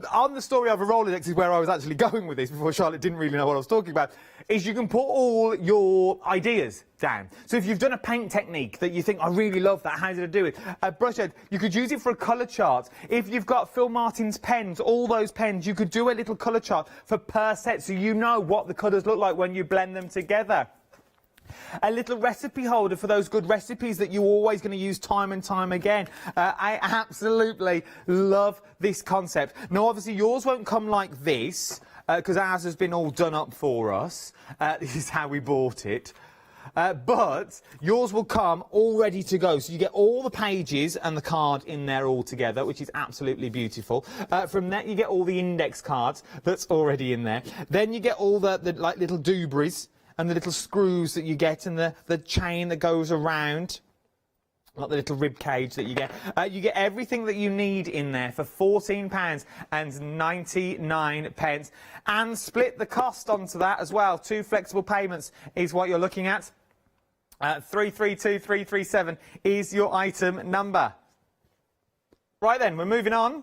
K: on the story of a Rolodex, is where I was actually going with this before Charlotte didn't really know what I was talking about, is you can put all your ideas down. So if you've done a paint technique that you think, I really love that, how did I do it? A brush head, you could use it for a colour chart. If you've got Phil Martin's pens, all those pens, you could do a little colour chart for per set, so you know what the colours look like when you blend them together. A little recipe holder for those good recipes that you're always going to use time and time again. I absolutely love this concept. Now, obviously, yours won't come like this, because ours has been all done up for us. This is how we bought it. But yours will come all ready to go. So you get all the pages and the card in there all together, which is absolutely beautiful. From that, you get all the index cards that's already in there. Then you get all the like little doobries and the little screws that you get, and the chain that goes around, like the little rib cage that you get. You get everything that you need in there for £14.99, and split the cost onto that as well. 2 flexible payments is what you're looking at. 332337 is your item number. Right then, we're moving on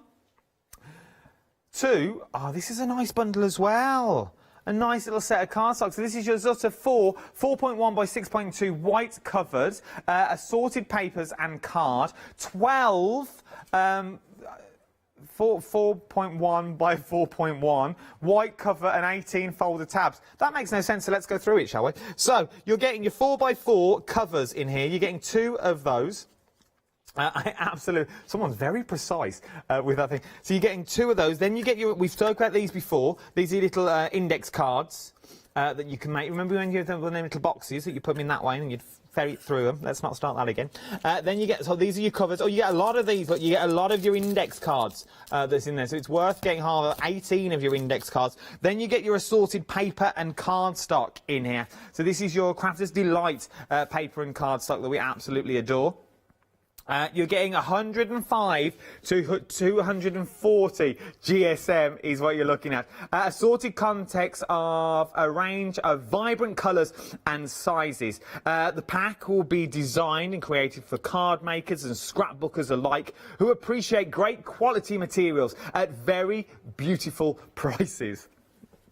K: to, oh, this is a nice bundle as well. A nice little set of cardstock. So this is your Zutter 4.1 by 6.2 white covered, assorted papers and card. 12 4.1 by 4.1 white cover and 18 folder tabs. That makes no sense, so let's go through it, shall we? So you're getting your 4x4 covers in here. You're getting 2 of those. Someone's very precise with that thing. So you're getting 2 of those. Then you get your, we've talked about these before. These are little index cards. that you can make. Remember when you have them little boxes that you put them in that way and you'd ferret through them? Let's not start that again. Then you get, so these are your covers. Oh, you get a lot of these, but you get a lot of your index cards that's in there. So it's worth getting 18 of your index cards. Then you get your assorted paper and cardstock in here. So this is your Crafter's Delight paper and cardstock that we absolutely adore. You're getting 105 to 240 GSM is what you're looking at. Assorted context of a range of vibrant colours and sizes. The pack will be designed and created for card makers and scrapbookers alike who appreciate great quality materials at very beautiful prices.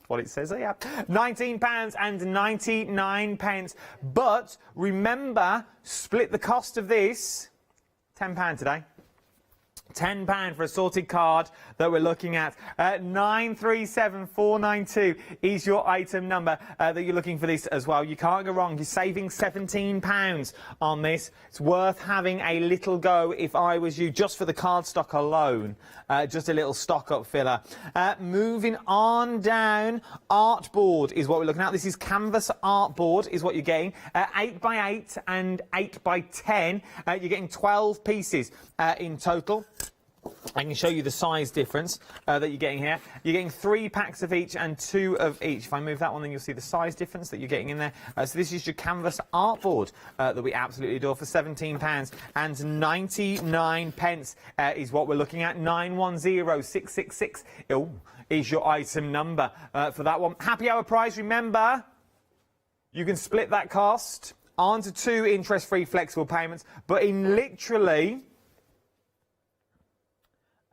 K: What it says here, £19.99. But remember, split the cost of this. £10 today. £10 for a sorted card that we're looking at. 937492 is your item number that you're looking for this as well. You can't go wrong. You're saving £17 on this. It's worth having a little go if I was you, just for the cardstock alone. Just a little stock-up filler. Moving on down, artboard is what we're looking at. This is canvas artboard is what you're getting. 8x8 and 8x10. You're getting 12 pieces in total. I can show you the size difference that you're getting here. You're getting 3 packs of each and 2 of each. If I move that one, then you'll see the size difference that you're getting in there. So this is your canvas artboard that we absolutely adore for £17.99 is what we're looking at. 910666 is your item number for that one. Happy hour price, remember, you can split that cost onto 2 interest-free flexible payments, but in literally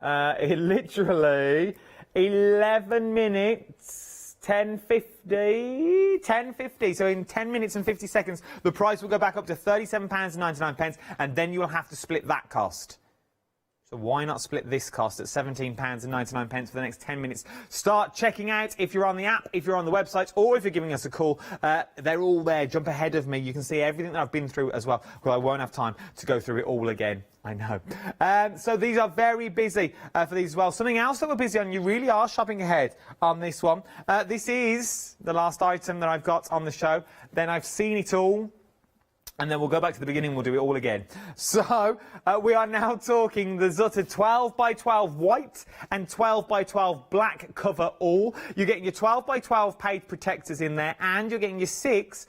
K: 11 minutes, 10.50. So in 10 minutes and 50 seconds, the price will go back up to £37.99, and then you will have to split that cost. So why not split this cost at £17.99 for the next 10 minutes? Start checking out if you're on the app, if you're on the website, or if you're giving us a call. They're all there. Jump ahead of me. You can see everything that I've been through as well, because I won't have time to go through it all again. I know. So these are very busy for these as well. Something else that we're busy on, you really are shopping ahead on this one. This is the last item that I've got on the show. Then I've seen it all. And then we'll go back to the beginning, we'll do it all again. So, we are now talking the Zutter 12x12 white and 12x12 black cover all. You're getting your 12x12 page protectors in there, and you're getting your 6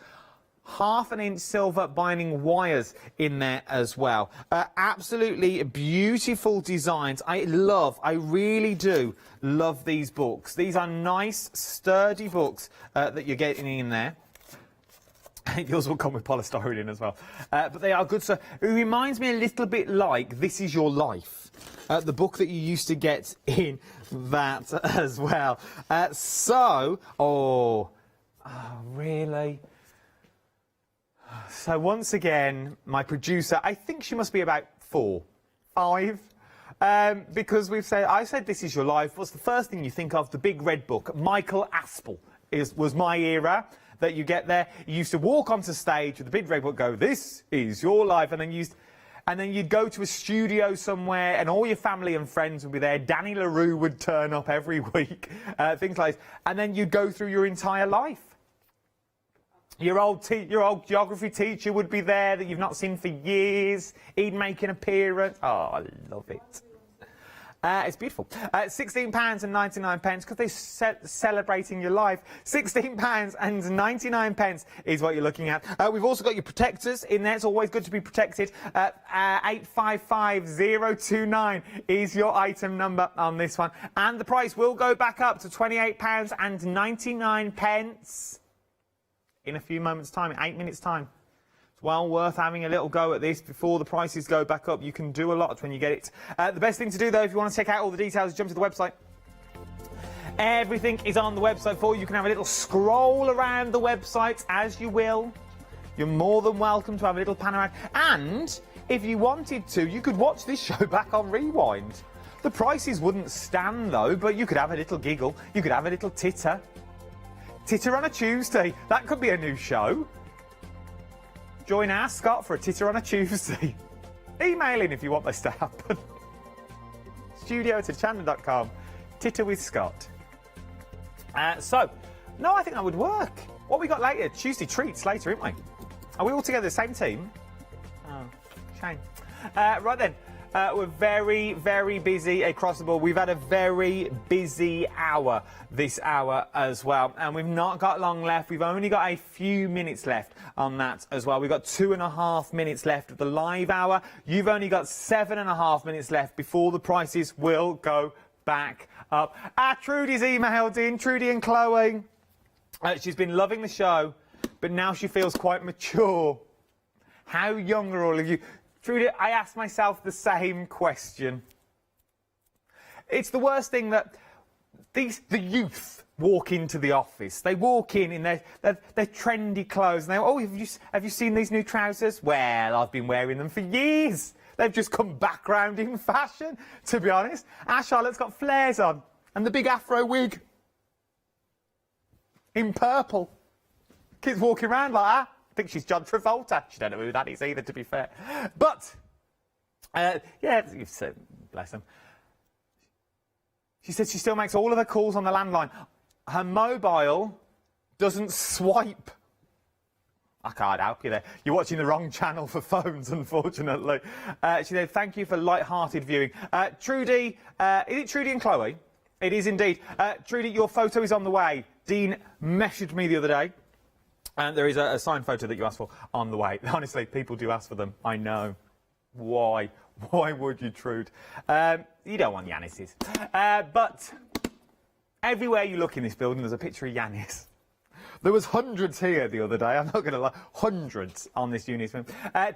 K: half-inch silver binding wires in there as well. Absolutely beautiful designs. I really do love these books. These are nice, sturdy books that you're getting in there. Yours will come with polystyrene in as well. But they are good. So it reminds me a little bit like This Is Your Life, the book that you used to get in that as well. Really? So once again, my producer, I think she must be about 4, 5. Because I said This Is Your Life. What's the first thing you think of? The big red book. Michael Aspel was my era. That you get there. You used to walk onto stage with the big red book, go, "This is your life," and then you'd go to a studio somewhere, and all your family and friends would be there. Danny LaRue would turn up every week, things like this, and then you'd go through your entire life. Your old geography teacher would be there that you've not seen for years. He'd make an appearance. Oh, I love it. It's beautiful. £16.99 because they're celebrating your life. £16.99 is what you're looking at. We've also got your protectors in there. It's always good to be protected. 855029 is your item number on this one. And the price will go back up to £28.99 in a few moments' time, in 8 minutes' time. Well worth having a little go at this before the prices go back up. You can do a lot when you get it. The best thing to do, though, if you want to check out all the details, jump to the website. Everything is on the website for you. You can have a little scroll around the website as you will. You're more than welcome to have a little pan around. And if you wanted to, you could watch this show back on Rewind. The prices wouldn't stand, though, but you could have a little giggle. You could have a little titter. Titter on a Tuesday. That could be a new show. Join Ask Scott for a titter on a Tuesday. Email in if you want this to happen. studio@hochanda.com. Titter with Scott. So, No, I think that would work. What we got later? Tuesday treats later, aren't we? Are we all together the same team? Oh, shame. Right then. We're very, very busy across the board. We've had a very busy hour this hour as well. And we've not got long left. We've only got a few minutes left on that as well. We've got 2.5 minutes left of the live hour. You've only got 7.5 minutes left before the prices will go back up. Trudy's emailed in. Trudy and Chloe. She's been loving the show, but now she feels quite mature. How young are all of you? Trudy, I asked myself the same question. It's the worst thing that the youth walk into the office. They walk in their trendy clothes. And they go, oh, have you seen these new trousers? Well, I've been wearing them for years. They've just come back round in fashion, to be honest. Our Charlotte's got flares on and the big afro wig in purple. Kids walking around like that. I think she's John Travolta. She don't know who that is either, to be fair. But, yeah, you've said, bless them. She said she still makes all of her calls on the landline. Her mobile doesn't swipe. I can't help you there. You're watching the wrong channel for phones, unfortunately. She said, thank you for light-hearted viewing. Trudy, is it Trudy and Chloe? It is indeed. Trudy, your photo is on the way. Dean messaged me the other day. And there is a signed photo that you asked for on the way. Honestly, people do ask for them. I know. Why? Why would you, Trude? You don't want Yanis's. But everywhere you look in this building, there's a picture of Yanis. There was hundreds here the other day. I'm not going to lie. Hundreds on this unit.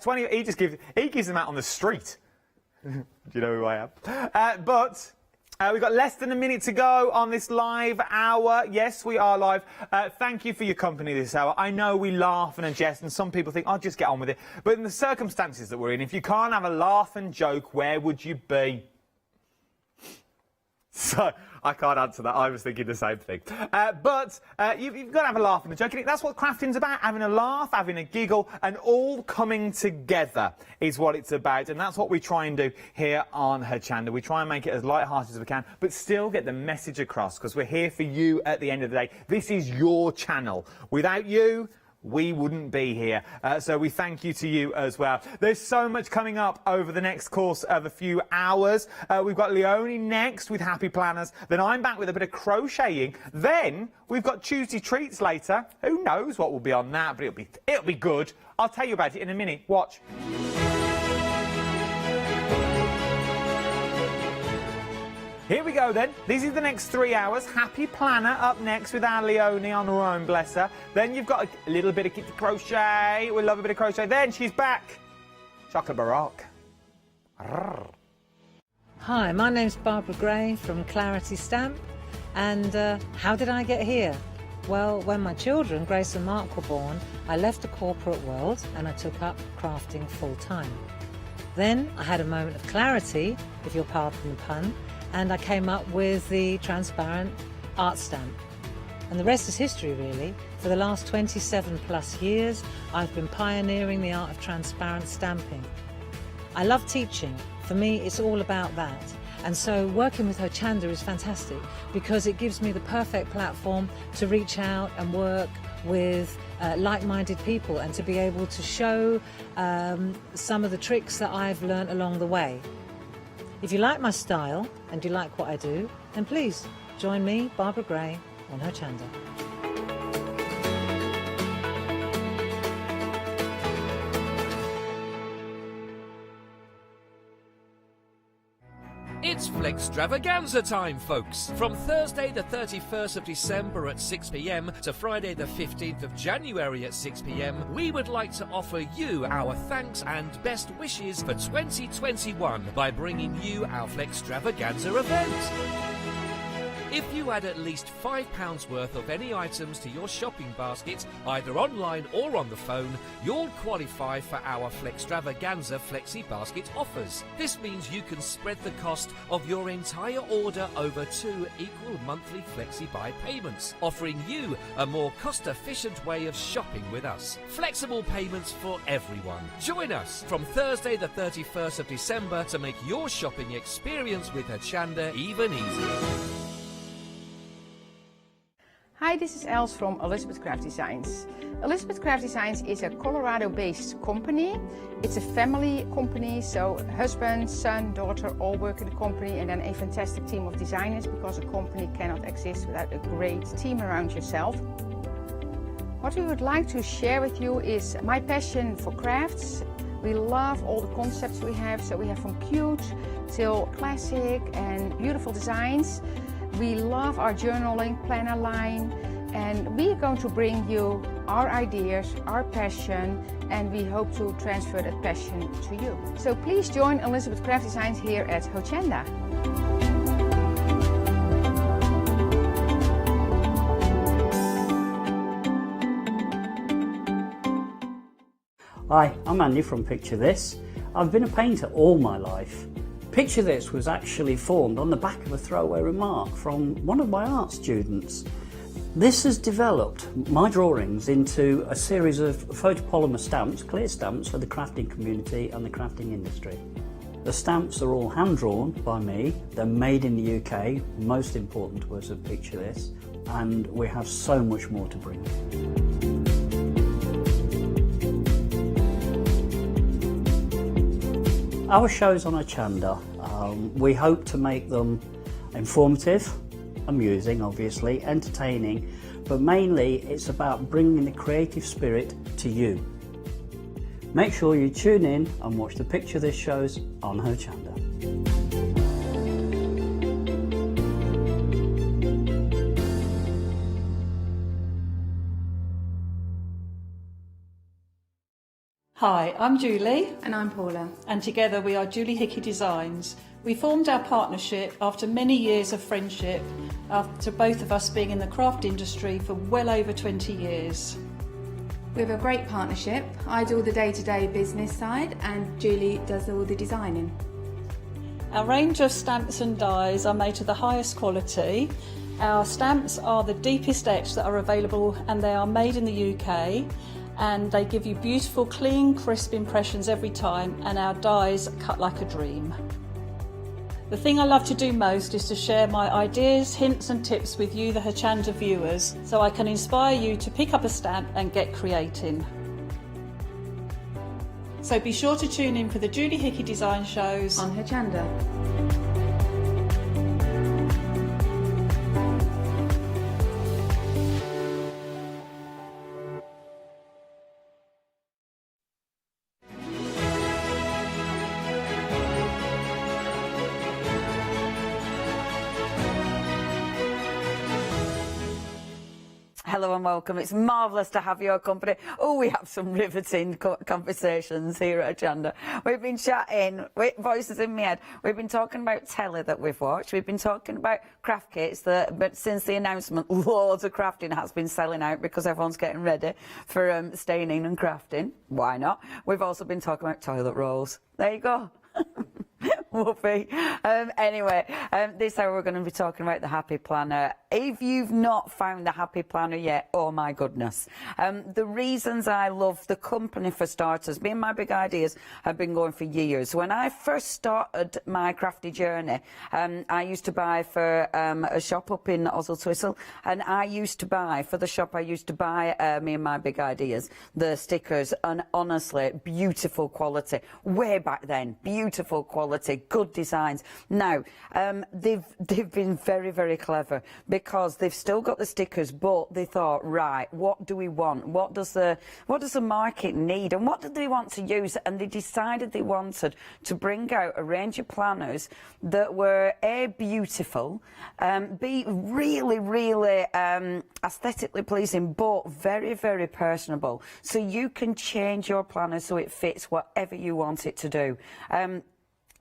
K: 20. He gives them out on the street. Do you know who I am? But we've got less than a minute to go on this live hour. Yes, we are live. Thank you for your company this hour. I know we laugh and jest, and some people think, oh, just get on with it. But in the circumstances that we're in, if you can't have a laugh and joke, where would you be? So, I can't answer that. I was thinking the same thing. But you've got to have a laugh and a joke. That's what crafting's about, having a laugh, having a giggle, and all coming together is what it's about. And that's what we try and do here on Hochanda. We try and make it as light-hearted as we can, but still get the message across, because we're here for you at the end of the day. This is your channel. Without you, we wouldn't be here. So we thank you to you as well. There's so much coming up over the next course of a few hours. We've got Leonie next with Happy Planners. Then I'm back with a bit of crocheting. Then we've got Tuesday treats later. Who knows what will be on that, but it'll be good. I'll tell you about it in a minute. Watch. Here we go then. This is the next 3 hours. Happy Planner up next with our Leonie on her own, bless her. Then you've got a little bit of kitty crochet. We love a bit of crochet. Then she's back. Chocolate Baroque.
P: Hi, my name's Barbara Gray from Clarity Stamp. And how did I get here? Well, when my children, Grace and Mark, were born, I left the corporate world and I took up crafting full time. Then I had a moment of clarity, if you'll pardon the pun, and I came up with the transparent art stamp. And the rest is history, really. For the last 27 plus years, I've been pioneering the art of transparent stamping. I love teaching. For me, it's all about that. And so working with Hochanda is fantastic because it gives me the perfect platform to reach out and work with like-minded people and to be able to show some of the tricks that I've learned along the way. If you like my style and you like what I do, then please join me, Barbara Gray, on Hochanda.
C: It's Flextravaganza time, folks. From Thursday the 31st of December at 6 p.m. to Friday the 15th of January at 6 p.m, we would like to offer you our thanks and best wishes for 2021 by bringing you our Flextravaganza event. If you add at least £5 worth of any items to your shopping basket, either online or on the phone, you'll qualify for our Flextravaganza Flexi Basket offers. This means you can spread the cost of your entire order over 2 equal monthly Flexi Buy payments, offering you a more cost-efficient way of shopping with us. Flexible payments for everyone. Join us from Thursday the 31st of December to make your shopping experience with Hochanda even easier.
Q: Hi, this is Els from Elizabeth Craft Designs. Elizabeth Craft Designs is a Colorado-based company. It's a family company, so husband, son, daughter all work in the company, and then a fantastic team of designers, because a company cannot exist without a great team around yourself. What we would like to share with you is my passion for crafts. We love all the concepts we have, so we have from cute till classic and beautiful designs. We love our journaling planner line, and we are going to bring you our ideas, our passion, and we hope to transfer that passion to you. So please join Elizabeth Craft Designs here at Hochanda.
R: Hi, I'm Andy from Picture This. I've been a painter all my life. Picture This was actually formed on the back of a throwaway remark from one of my art students. This has developed my drawings into a series of photopolymer stamps, clear stamps for the crafting community and the crafting industry. The stamps are all hand-drawn by me, they're made in the UK, most important to us at Picture This, and we have so much more to bring. Our shows on Hochanda, we hope to make them informative, amusing obviously, entertaining, but mainly it's about bringing the creative spirit to you. Make sure you tune in and watch the Picture This shows on Hochanda.
S: Hi, I'm Julie.
T: And I'm Paula.
S: And together we are Julie Hickey Designs. We formed our partnership after many years of friendship, after both of us being in the craft industry for well over 20 years.
T: We have a great partnership. I do all the day-to-day business side and Julie does all the designing.
S: Our range of stamps and dies are made to the highest quality. Our stamps are the deepest etch that are available, and they are made in the UK. And they give you beautiful, clean, crisp impressions every time, and our dies cut like a dream. The thing I love to do most is to share my ideas, hints and tips with you, the Hochanda viewers, so I can inspire you to pick up a stamp and get creating. So be sure to tune in for the Julie Hickey Design shows
T: on Hochanda.
G: Hello and welcome. It's marvellous to have your company. Oh, we have some riveting conversations here at Hochanda. We've been chatting with voices in my head. We've been talking about telly that we've watched. We've been talking about craft kits but since the announcement, loads of crafting has been selling out because everyone's getting ready for staining and crafting. Why not? We've also been talking about toilet rolls. There you go. Whoopee. Anyway, this hour we're going to be talking about the Happy Planner. If you've not found the Happy Planner yet, oh my goodness. The reasons I love the company, for starters, me and my big ideas have been going for years. When I first started my crafty journey, I used to buy for a shop up in Oslo, Twistle, and I used to buy, for the shop I used to buy me and my big ideas, the stickers, and honestly, beautiful quality. Way back then, beautiful quality, good designs. Now, they've been very, very clever because they've still got the stickers, but they thought, right, what do we want? What does the market need? And what do they want to use? And they decided they wanted to bring out a range of planners that were A, beautiful, B, really, really aesthetically pleasing, but very, very personable. So you can change your planner so it fits whatever you want it to do.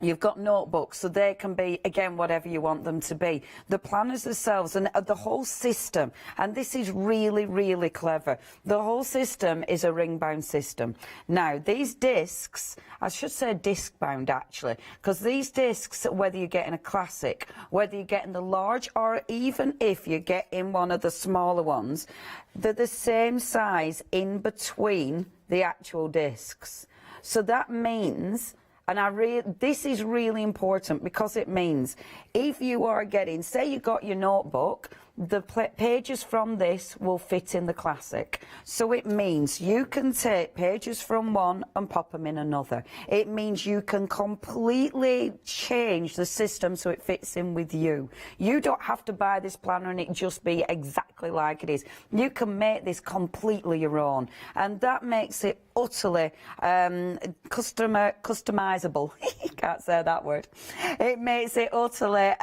G: You've got notebooks, so they can be, again, whatever you want them to be. The planners themselves and the whole system, and this is really, really clever. The whole system is a ring-bound system. Now, these discs, I should say disc-bound actually, because these discs, whether you get in a classic, whether you get in the large, or even if you get in one of the smaller ones, they're the same size in between the actual discs. So that means, and this is really important because it means if you are getting, say you got your notebook, the pages from this will fit in the classic. So it means you can take pages from one and pop them in another. It means you can completely change the system so it fits in with you. You don't have to buy this planner and it just be exactly like it is. You can make this completely your own, and that makes it utterly customizable. Can't say that word. It makes it utterly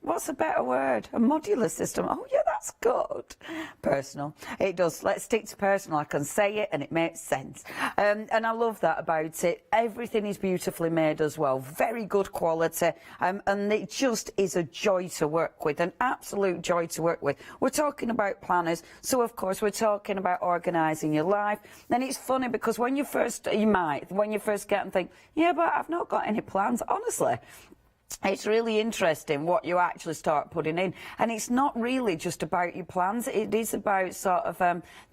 G: what's a better word? A modular system. Oh yeah, that's good. Personal. It does. Let's stick to personal. I can say it and it makes sense. And I love that about it. Everything is beautifully made as well. Very good quality. And it just is a joy to work with. An absolute joy to work with. We're talking about planners. So of course we're talking about organising your life. And it's funny because when you first get and think, yeah, but I've not got any plans. Honestly, it's really interesting what you actually start putting in, and it's not really just about your plans. It is about sort of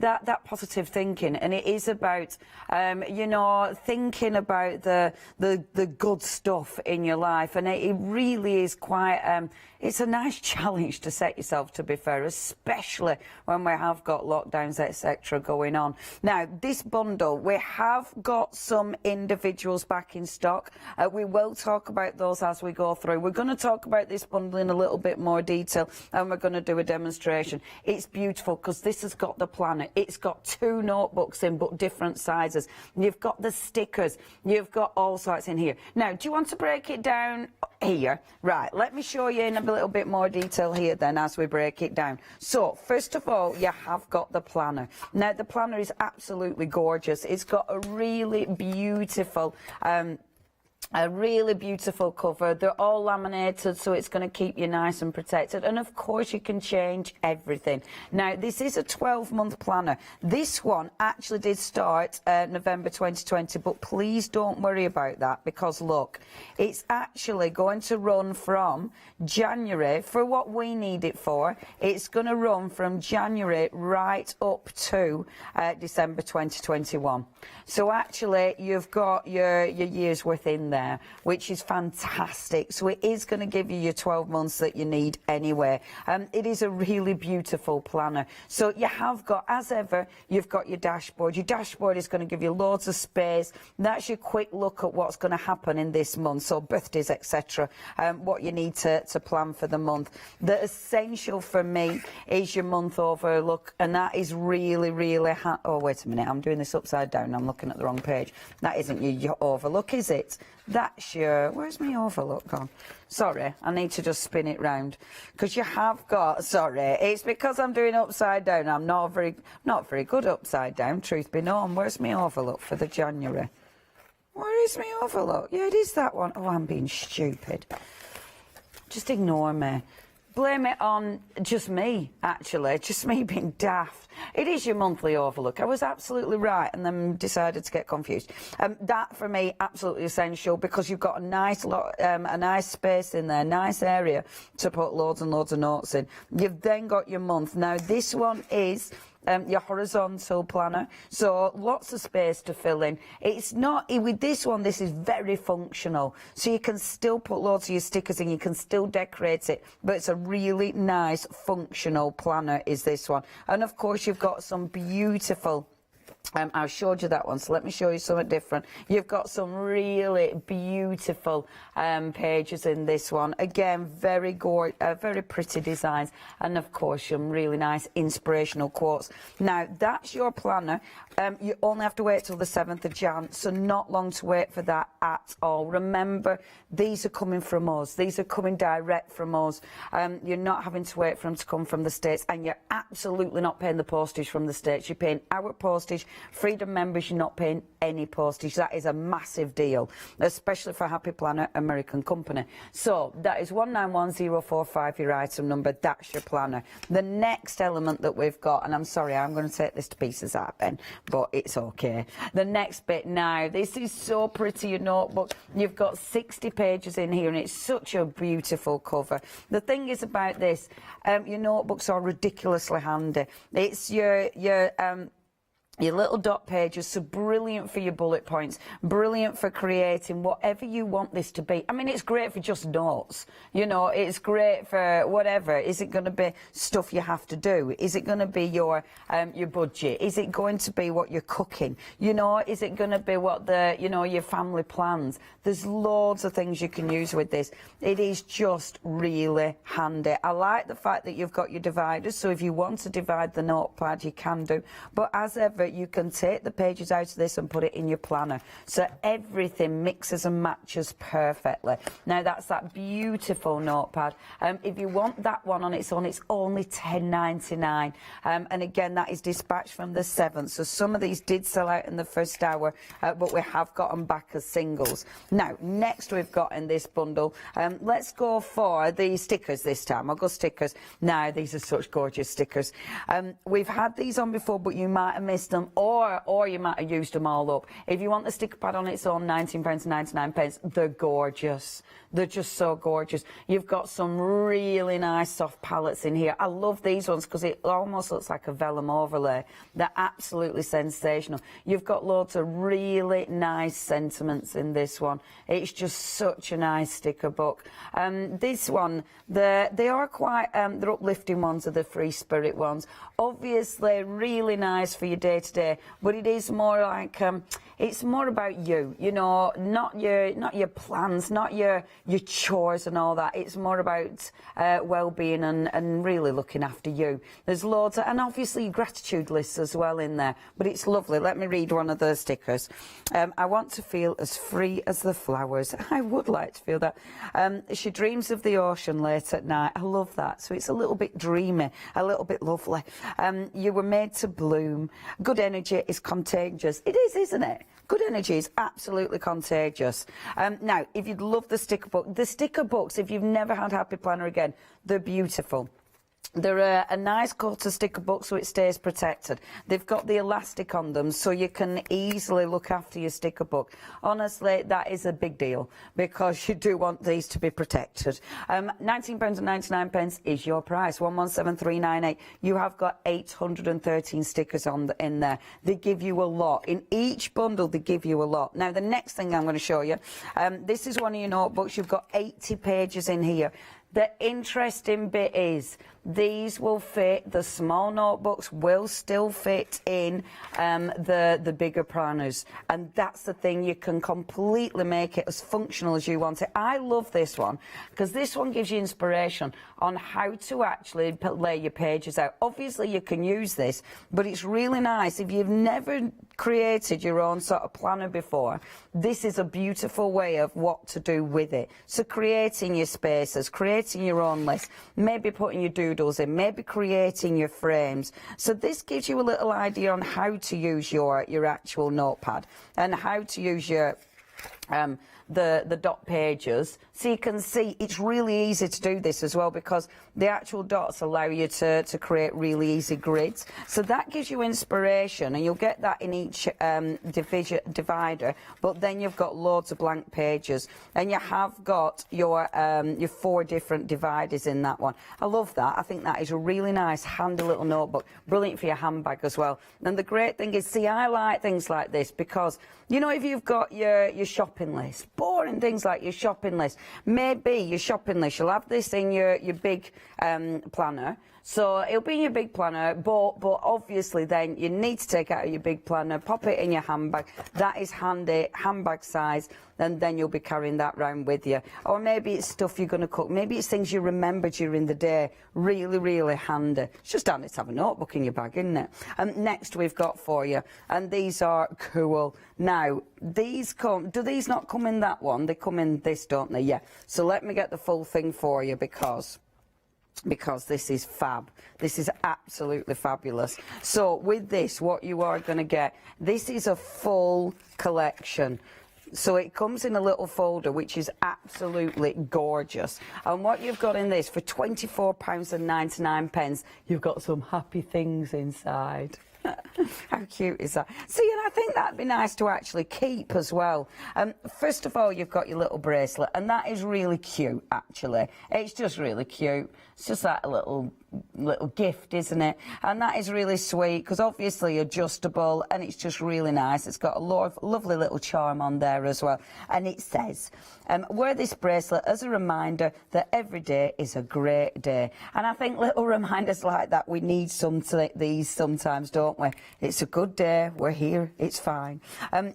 G: that positive thinking, and it is about you know, thinking about the good stuff in your life, and it really is quite it's a nice challenge to set yourself, to be fair, especially when we have got lockdowns, etc. going on. Now, this bundle, we have got some individuals back in stock. We will talk about those as we go through. We're going to talk about this bundle in a little bit more detail, and we're going to do a demonstration. It's beautiful because this has got the planner. It's got 2 notebooks in, but different sizes. You've got the stickers. You've got all sorts in here. Now, do you want to break it down here? Right, let me show you in a little bit more detail here then as we break it down. So, first of all, you have got the planner. Now, the planner is absolutely gorgeous. It's got a really beautiful cover. They're all laminated, so it's going to keep you nice and protected. And of course, you can change everything. Now, this is a 12-month planner. This one actually did start November 2020, but please don't worry about that, because look, it's actually going to run from January, for what we need it for. It's going to run from January right up to December 2021. So actually, you've got your year's worth in there, which is fantastic. So it is going to give you your 12 months that you need anyway. It is a really beautiful planner. So you have got, as ever, you've got your dashboard. Your dashboard is going to give you loads of space. That's your quick look at what's going to happen in this month, so birthdays, etc. What you need to plan for the month. The essential for me is your month overlook, and that is really, really oh, wait a minute, I'm doing this upside down. I'm looking at the wrong page. That isn't your overlook, is it? That's your... Where's my overlook gone? Sorry, I need to just spin it round. Because you have got... Sorry, it's because I'm doing upside down. I'm not very good upside down, truth be known. Where's my overlook for the January? Where is my overlook? Yeah, it is that one. Oh, I'm being stupid. Just ignore me. Blame it on just me, actually. Just me being daft. It is your monthly overlook. I was absolutely right, and then decided to get confused. That, for me, absolutely essential, because you've got a nice space in there, nice area to put loads and loads of notes in. You've then got your month. Now, this one is... your horizontal planner, so lots of space to fill in. It's not, with this one, this is very functional, so you can still put loads of your stickers in, you can still decorate it, but it's a really nice functional planner is this one. And of course you've got some beautiful I showed you that one, so let me show you something different. You've got some really beautiful pages in this one. Again, very pretty designs, and of course some really nice inspirational quotes. Now, that's your planner. You only have to wait till the 7th of Jan, so not long to wait for that at all. Remember, these are coming from us. These are coming direct from us. You're not having to wait for them to come from the States, and you're absolutely not paying the postage from the States. You're paying our postage. Freedom members, you're not paying any postage. That is a massive deal, especially for Happy Planner American company. So that is 191045, your item number. That's your planner. The next element that we've got, and I'm sorry, I'm going to take this to pieces out, Ben, but it's okay. The next bit now, this is so pretty, your notebook. You've got 60 pages in here, and it's such a beautiful cover. The thing is about this, your notebooks are ridiculously handy. It's your Your little dot pages, so brilliant for your bullet points, brilliant for creating whatever you want this to be. I mean, it's great for just notes, you know, it's great for whatever. Is it going to be stuff you have to do? Is it going to be your budget? Is it going to be what you're cooking? You know, is it going to be what your family plans? There's loads of things you can use with this. It is just really handy. I like the fact that you've got your dividers, so if you want to divide the notepad, you can do. But as ever, you can take the pages out of this and put it in your planner, so everything mixes and matches perfectly. Now that's that beautiful notepad. If you want that one on its own, it's only £10.99, and again, that is dispatched from the 7th, so some of these did sell out in the first hour, but we have got them back as singles. Now next we've got in this bundle, let's go for the stickers this time. I'll go stickers. Now these are such gorgeous stickers. We've had these on before, but you might have missed them, or you might have used them all up. If you want the sticker pad on its own, £19.99, they're gorgeous. They're just so gorgeous. You've got some really nice soft palettes in here. I love these ones because it almost looks like a vellum overlay. They're absolutely sensational. You've got loads of really nice sentiments in this one. It's just such a nice sticker book. This one, they are quite, they're uplifting ones, are the free spirit ones. Obviously, really nice for your day-to-day, but it is more like, it's more about you, you know, not your plans, not your chores and all that. It's more about well-being and really looking after you. There's loads of, and obviously gratitude lists as well in there, but it's lovely. Let me read one of those stickers. I want to feel as free as the flowers. I would like to feel that. She dreams of the ocean late at night. I love that. So it's a little bit dreamy, a little bit lovely. You were made to bloom. Good energy is contagious. It is, isn't it? Good energy is absolutely contagious. Now, if you'd love the sticker books, if you've never had Happy Planner again, they're beautiful. They're a nice quarter sticker book, so it stays protected. They've got the elastic on them, so you can easily look after your sticker book. Honestly, that is a big deal, because you do want these to be protected. £19.99 is your price, 117398. You have got 813 stickers in there. They give you a lot. In each bundle, they give you a lot. Now, the next thing I'm going to show you, this is one of your notebooks. You've got 80 pages in here. The interesting bit is these will fit, the small notebooks will still fit in the bigger planners, and that's the thing, you can completely make it as functional as you want it. I love this one because this one gives you inspiration on how to actually lay your pages out. Obviously you can use this, but it's really nice if you've never created your own sort of planner before. This is a beautiful way of what to do with it. So creating your spaces, creating your own list, maybe putting your doodles in, maybe creating your frames. So this gives you a little idea on how to use your actual notepad and how to use your the dot pages. So you can see it's really easy to do this as well, because the actual dots allow you to create really easy grids. So that gives you inspiration, and you'll get that in each divider, but then you've got loads of blank pages, and you have got your 4 different dividers in that one. I love that. I think that is a really nice handy little notebook, brilliant for your handbag as well. And the great thing is, see, I like things like this because, you know, if you've got your shopping list, boring things like your shopping list, maybe your shopping list, you'll have this in your big planner. So it'll be in your big planner, but obviously then you need to take out your big planner, pop it in your handbag. That is handy, handbag size, and then you'll be carrying that round with you. Or maybe it's stuff you're going to cook. Maybe it's things you remember during the day. Really, really handy. It's just handy to have a notebook in your bag, isn't it? And next we've got for you, and these are cool. Now, these do these not come in that one? They come in this, don't they? Yeah. So let me get the full thing for you, because this is fab. This is absolutely fabulous. So with this, what you are going to get, this is a full collection. So it comes in a little folder, which is absolutely gorgeous. And what you've got in this, for £24.99, you've got some happy things inside. How cute is that? See, and I think that'd be nice to actually keep as well. First of all, you've got your little bracelet, and that is really cute, actually. It's just really cute. It's just that little little gift, isn't it? And that is really sweet because obviously adjustable, and it's just really nice. It's got a lovely little charm on there as well, and it says, wear this bracelet as a reminder that every day is a great day. And I think little reminders like that, we need these sometimes, don't we? It's a good day, we're here, it's fine.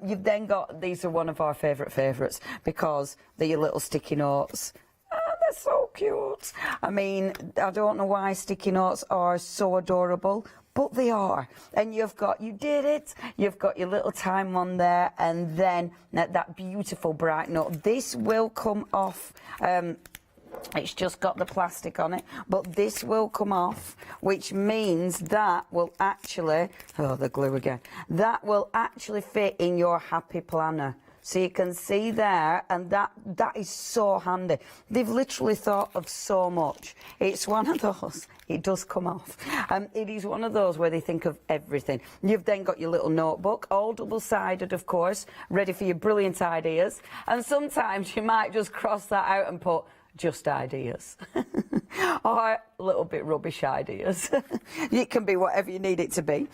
G: You've then got, these are one of our favourites because they're your little sticky notes. They're so cute. I mean, I don't know why sticky notes are so adorable, but they are. And you've got, you did it, you've got your little time on there, and then that beautiful bright note. This will come off. It's just got the plastic on it, but this will come off, which means that will actually, oh, the glue again, that will actually fit in your happy planner. So you can see there, and that is so handy. They've literally thought of so much. It's one of those, it does come off. It is one of those where they think of everything. You've then got your little notebook, all double-sided, of course, ready for your brilliant ideas. And sometimes you might just cross that out and put just ideas. Or a little bit rubbish ideas. It can be whatever you need it to be.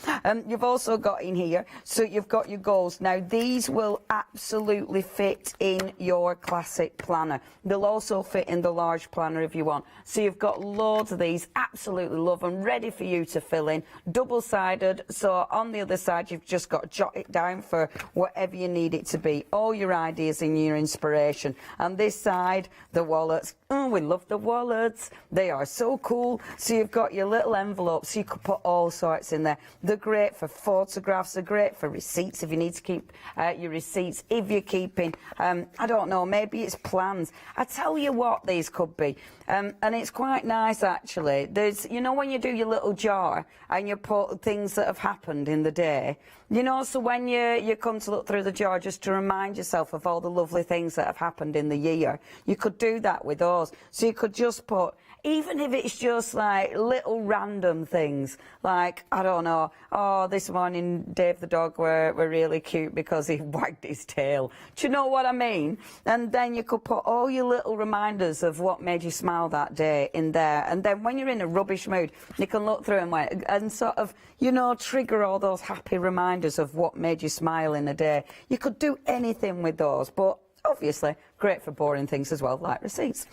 G: You've also got in here, so you've got your goals. Now these will absolutely fit in your classic planner. They'll also fit in the large planner if you want. So you've got loads of these, absolutely love them, ready for you to fill in. Double-sided, so on the other side you've just got to jot it down for whatever you need it to be. All your ideas and your inspiration. And this side, the wallets. Oh, we love the wallets. They are so cool. So you've got your little envelopes, so you could put all sorts in there. They're great for photographs, they're great for receipts if you need to keep your receipts. If you're keeping, I don't know, maybe it's plans. I tell you what these could be. And it's quite nice actually. There's, you know, when you do your little jar and you put things that have happened in the day, you know, so when you come to look through the jar just to remind yourself of all the lovely things that have happened in the year, you could do that with those. So you could just put, even if it's just like little random things, like, I don't know, oh, this morning Dave the dog were really cute because he wagged his tail. Do you know what I mean? And then you could put all your little reminders of what made you smile that day in there. And then when you're in a rubbish mood, you can look through and sort of, you know, trigger all those happy reminders of what made you smile in a day. You could do anything with those, but obviously great for boring things as well, like receipts.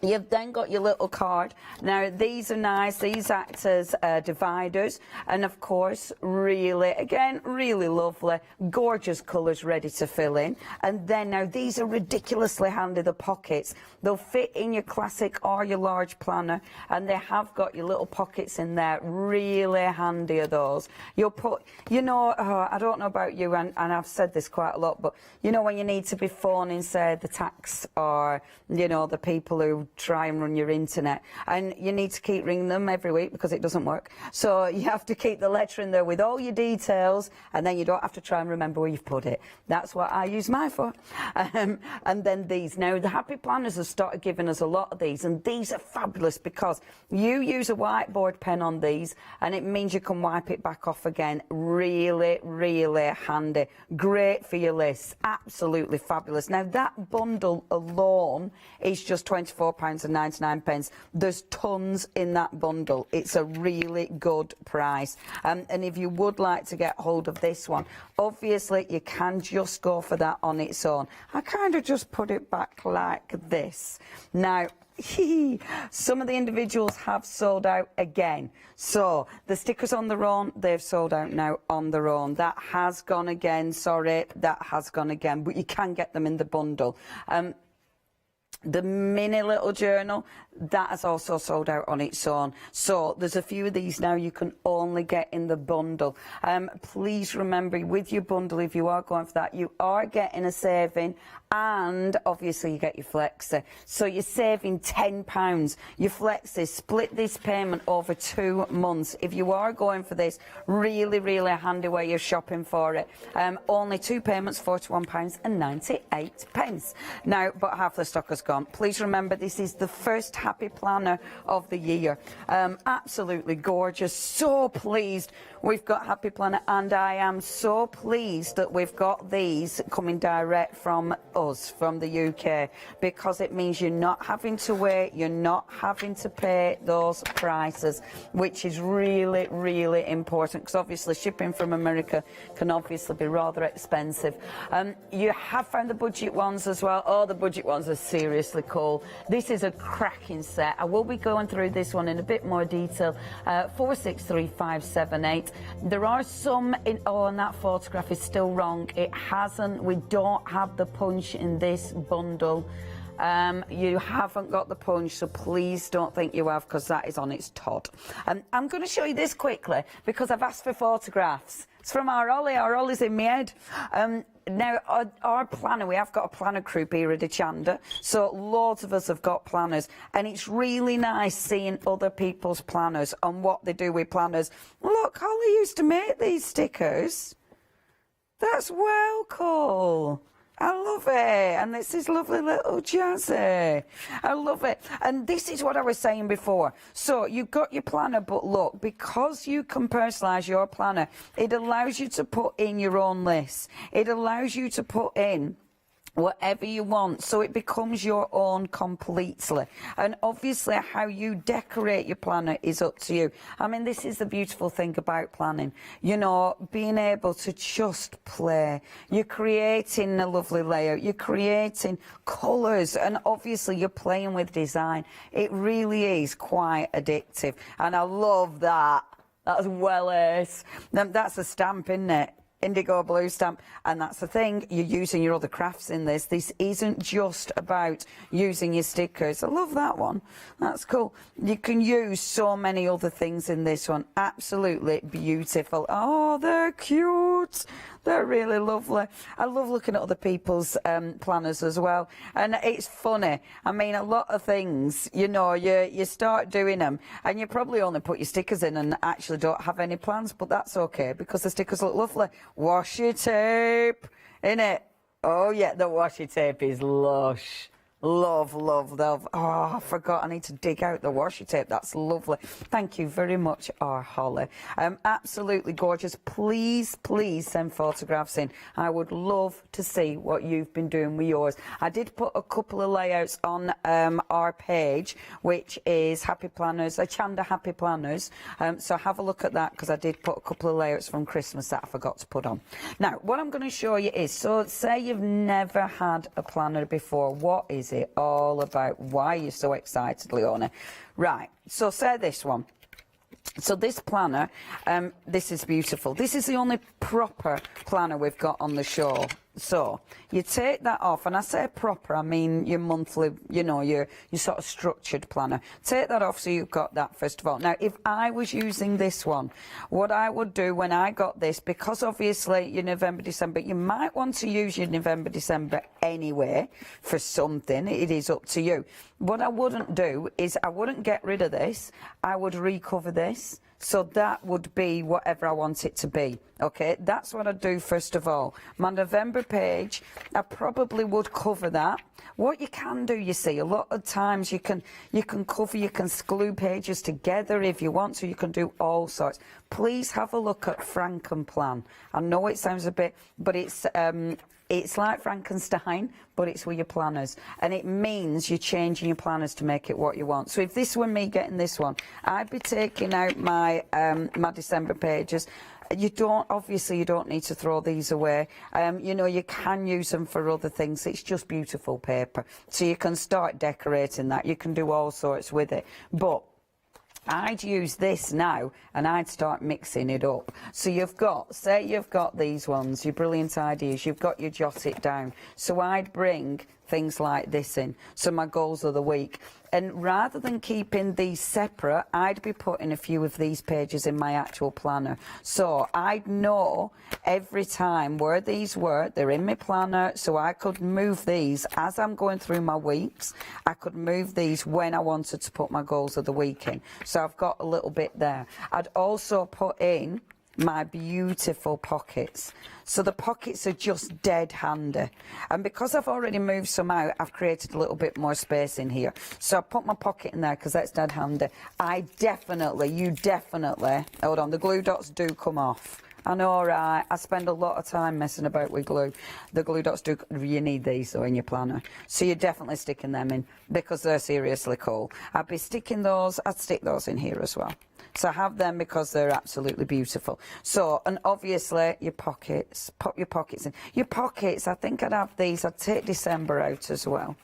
G: You've then got your little card. Now these are nice, these act as dividers, and of course really, again, really lovely, gorgeous colours ready to fill in. And then now these are ridiculously handy, the pockets. They'll fit in your classic or your large planner, and they have got your little pockets in there, really handy are those. You'll put, you know, I don't know about you, and I've said this quite a lot, but you know when you need to be phoning, say, the tax or, you know, the people who try and run your internet, and you need to keep ringing them every week because it doesn't work, so you have to keep the letter in there with all your details, and then you don't have to try and remember where you've put it. That's what I use mine for. And then these, now the happy planners have started giving us a lot of these, and these are fabulous because you use a whiteboard pen on these and it means you can wipe it back off again. Really, really handy, great for your lists, absolutely fabulous. Now that bundle alone is just £24.99. There's tons in that bundle. It's a really good price. And if you would like to get hold of this one, obviously you can just go for that on its own. I kind of just put it back like this. Now, some of the individuals have sold out again. So the stickers on their own, they've sold out now on their own. That has gone again, sorry, that has gone again, but you can get them in the bundle. The mini little journal, that has also sold out on its own. So there's a few of these now you can only get in the bundle. Please remember, with your bundle, if you are going for that, you are getting a saving, and obviously you get your flexi. So you're saving £10. Your flexi, split this payment over 2 months. If you are going for this, really, really handy way you're shopping for it. Only 2 payments, £41.98. Now, but half the stock has gone. Please remember, this is the first Happy Planner of the Year. Absolutely gorgeous. So pleased we've got Happy Planner, and I am so pleased that we've got these coming direct from us, from the UK, because it means you're not having to wait, you're not having to pay those prices, which is really, really important, because obviously shipping from America can obviously be rather expensive. You have found the budget ones as well. Oh, the budget ones are seriously cool. This is a cracking set. I will be going through this one in a bit more detail. 463578. There are some in, oh, and that photograph is still wrong. It hasn't, we don't have the punch in this bundle. You haven't got the punch, so please don't think you have, because that is on its Todd. I'm going to show you this quickly because I've asked for photographs. It's from our Ollie. Our Ollie's in my head. Now, our planner, we have got a planner crew here at Hochanda, so loads of us have got planners, and it's really nice seeing other people's planners and what they do with planners. Look, Holly used to make these stickers. That's well cool. I love it. And this is lovely little Jazzy. I love it. And this is what I was saying before. So you've got your planner, but look, because you can personalise your planner, it allows you to put in your own list. It allows you to put in whatever you want, so it becomes your own completely. And obviously how you decorate your planner is up to you. I mean, this is the beautiful thing about planning, you know, being able to just play. You're creating a lovely layout, you're creating colours, and obviously you're playing with design. It really is quite addictive, and I love that. That's well ace. That's a stamp, isn't it? Indigo blue stamp. And that's the thing, you're using your other crafts in this. This isn't just about using your stickers. I love that one. That's cool. You can use so many other things in this one. Absolutely beautiful. Oh, they're cute. They're really lovely. I love looking at other people's planners as well. And it's funny. I mean, a lot of things, you know, you start doing them and you probably only put your stickers in and actually don't have any plans, but that's okay because the stickers look lovely. Washi tape, innit? Oh yeah, the washi tape is lush. Love, love, love. Oh, I forgot. I need to dig out the washi tape. That's lovely. Thank you very much, our Holly. Absolutely gorgeous. Please, please send photographs in. I would love to see what you've been doing with yours. I did put a couple of layouts on our page, which is Happy Planners, Hochanda Happy Planners. So have a look at that, because I did put a couple of layouts from Christmas that I forgot to put on. Now, what I'm going to show you is, so say you've never had a planner before. What is it all about? Why are you so excited, Leona? Right, so say this one. So this planner, this is beautiful. This is the only proper planner we've got on the show. So you take that off, and I say proper, I mean your monthly, you know, your sort of structured planner. Take that off so you've got that first of all. Now, if I was using this one, what I would do when I got this, because obviously your November, December, you might want to use your November, December anyway for something. It is up to you. What I wouldn't do is I wouldn't get rid of this. I would recover this. So that would be whatever I want it to be. Okay, that's what I'd do first of all. My November page, I probably would cover that. What you can do, you see, a lot of times you can cover, you can glue pages together if you want to. You can do all sorts. Please have a look at Frankenplan. I know it sounds a bit, but it's like Frankenstein, but it's with your planners. And it means you're changing your planners to make it what you want. So if this were me getting this one, I'd be taking out my my December pages. You don't, obviously you don't need to throw these away. You know, you can use them for other things. It's just beautiful paper. So you can start decorating that. You can do all sorts with it. But I'd use this now and I'd start mixing it up. So you've got, say you've got these ones, your brilliant ideas, you've got your jot it down. So I'd bring things like this in. So my goals of the week. And rather than keeping these separate, I'd be putting a few of these pages in my actual planner. So I'd know every time where these were, they're in my planner, so I could move these as I'm going through my weeks. I could move these when I wanted to put my goals of the week in. So I've got a little bit there. I'd also put in my beautiful pockets. So the pockets are just dead handy. And because I've already moved some out, I've created a little bit more space in here. So I put my pocket in there because that's dead handy. You definitely, hold on, the glue dots do come off. I know, right? I spend a lot of time messing about with glue. The glue dots do, you need these though in your planner. So you're definitely sticking them in because they're seriously cool. I'd be sticking those, I'd stick those in here as well. So I have them because they're absolutely beautiful. So, and obviously your pockets, pop your pockets in. Your pockets, I think I'd have these, I'd take December out as well.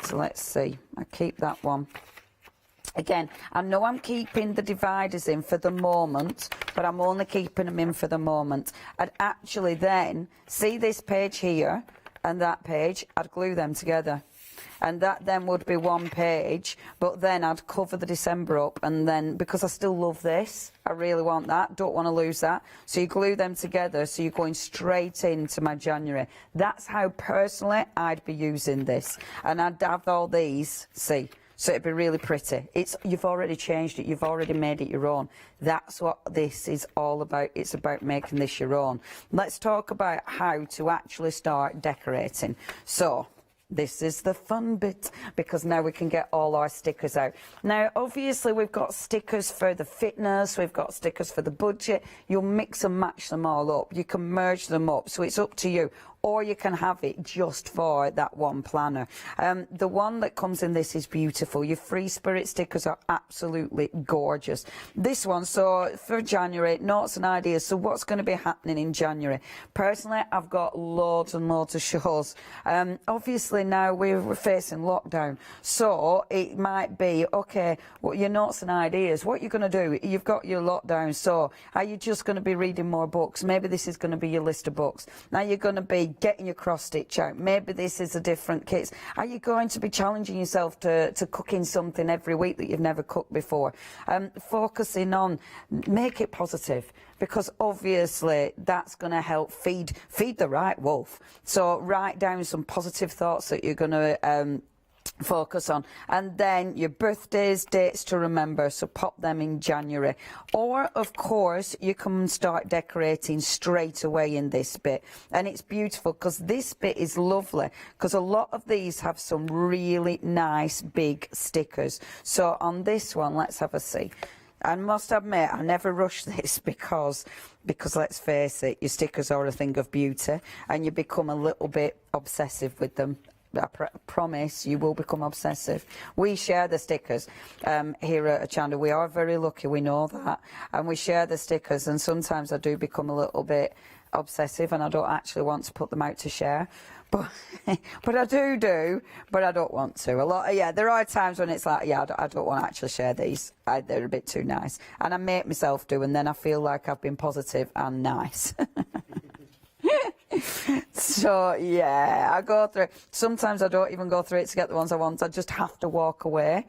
G: So let's see, I keep that one. Again, I know I'm keeping the dividers in for the moment, but I'm only keeping them in for the moment. I'd actually then, see this page here and that page, I'd glue them together. And that then would be one page, but then I'd cover the December up, and then, because I still love this, I really want that, don't want to lose that, so you glue them together, so you're going straight into my January. That's how personally I'd be using this. And I'd have all these, see, so it'd be really pretty. You've already changed it, you've already made it your own. That's what this is all about. It's about making this your own. Let's talk about how to actually start decorating. So, this is the fun bit, because now we can get all our stickers out. Now, obviously, we've got stickers for the fitness, we've got stickers for the budget. You'll mix and match them all up. You can merge them up, so it's up to you. Or you can have it just for that one planner. The one that comes in this is beautiful. Your Free Spirit stickers are absolutely gorgeous. This one, so for January, notes and ideas. So what's going to be happening in January? Personally, I've got loads and loads of shows. Obviously now we're facing lockdown. So it might be, okay, well, your notes and ideas, what you're going to do, you've got your lockdown, so are you just going to be reading more books? Maybe this is going to be your list of books. Now you're going to be getting your cross stitch out. Maybe this is a different kit. Are you going to be challenging yourself to cooking something every week that you've never cooked before? Focusing on, make it positive, because obviously that's going to help feed the right wolf. So write down some positive thoughts that you're going to focus on, and then your birthdays, dates to remember, so pop them in January. Or of course you can start decorating straight away in this bit, and it's beautiful because this bit is lovely, because a lot of these have some really nice big stickers. So on this one, let's have a see. I must admit, I never rush this because let's face it, your stickers are a thing of beauty and you become a little bit obsessive with them. I promise you will become obsessive. We share the stickers here at Hochanda. We are very lucky, we know that, and we share the stickers, and sometimes I do become a little bit obsessive and I don't actually want to put them out to share. But I do, but I don't want to. There are times when it's like, yeah, I don't want to actually share these. They're a bit too nice. And I make myself do, and then I feel like I've been positive and nice. So yeah, I go through it. Sometimes I don't even go through it to get the ones I want. I just have to walk away,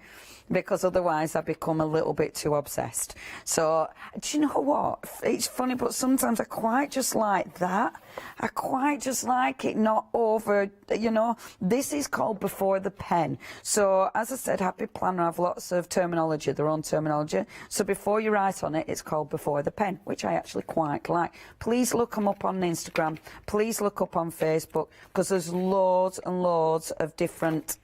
G: because otherwise I become a little bit too obsessed. So do you know what? It's funny, but sometimes I quite just like that. I quite just like it not over, you know. This is called Before the Pen. So as I said, Happy Planner have lots of terminology, their own terminology. So before you write on it, it's called Before the Pen, which I actually quite like. Please look them up on Instagram. Please look up on Facebook, because there's loads and loads of different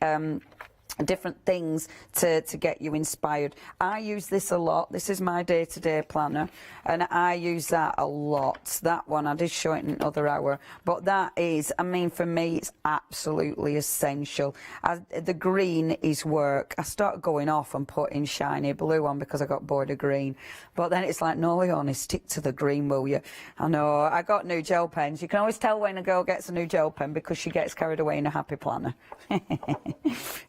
G: things to get you inspired. I use this a lot. This is my day-to-day planner, and I use that a lot. That one, I did show it in another hour, but that is, I mean, for me, it's absolutely essential. The green is work. I start going off and putting shiny blue on because I got bored of green, but then it's like, no, Leonie, stick to the green, will you? I know, I got new gel pens. You can always tell when a girl gets a new gel pen because she gets carried away in a happy planner.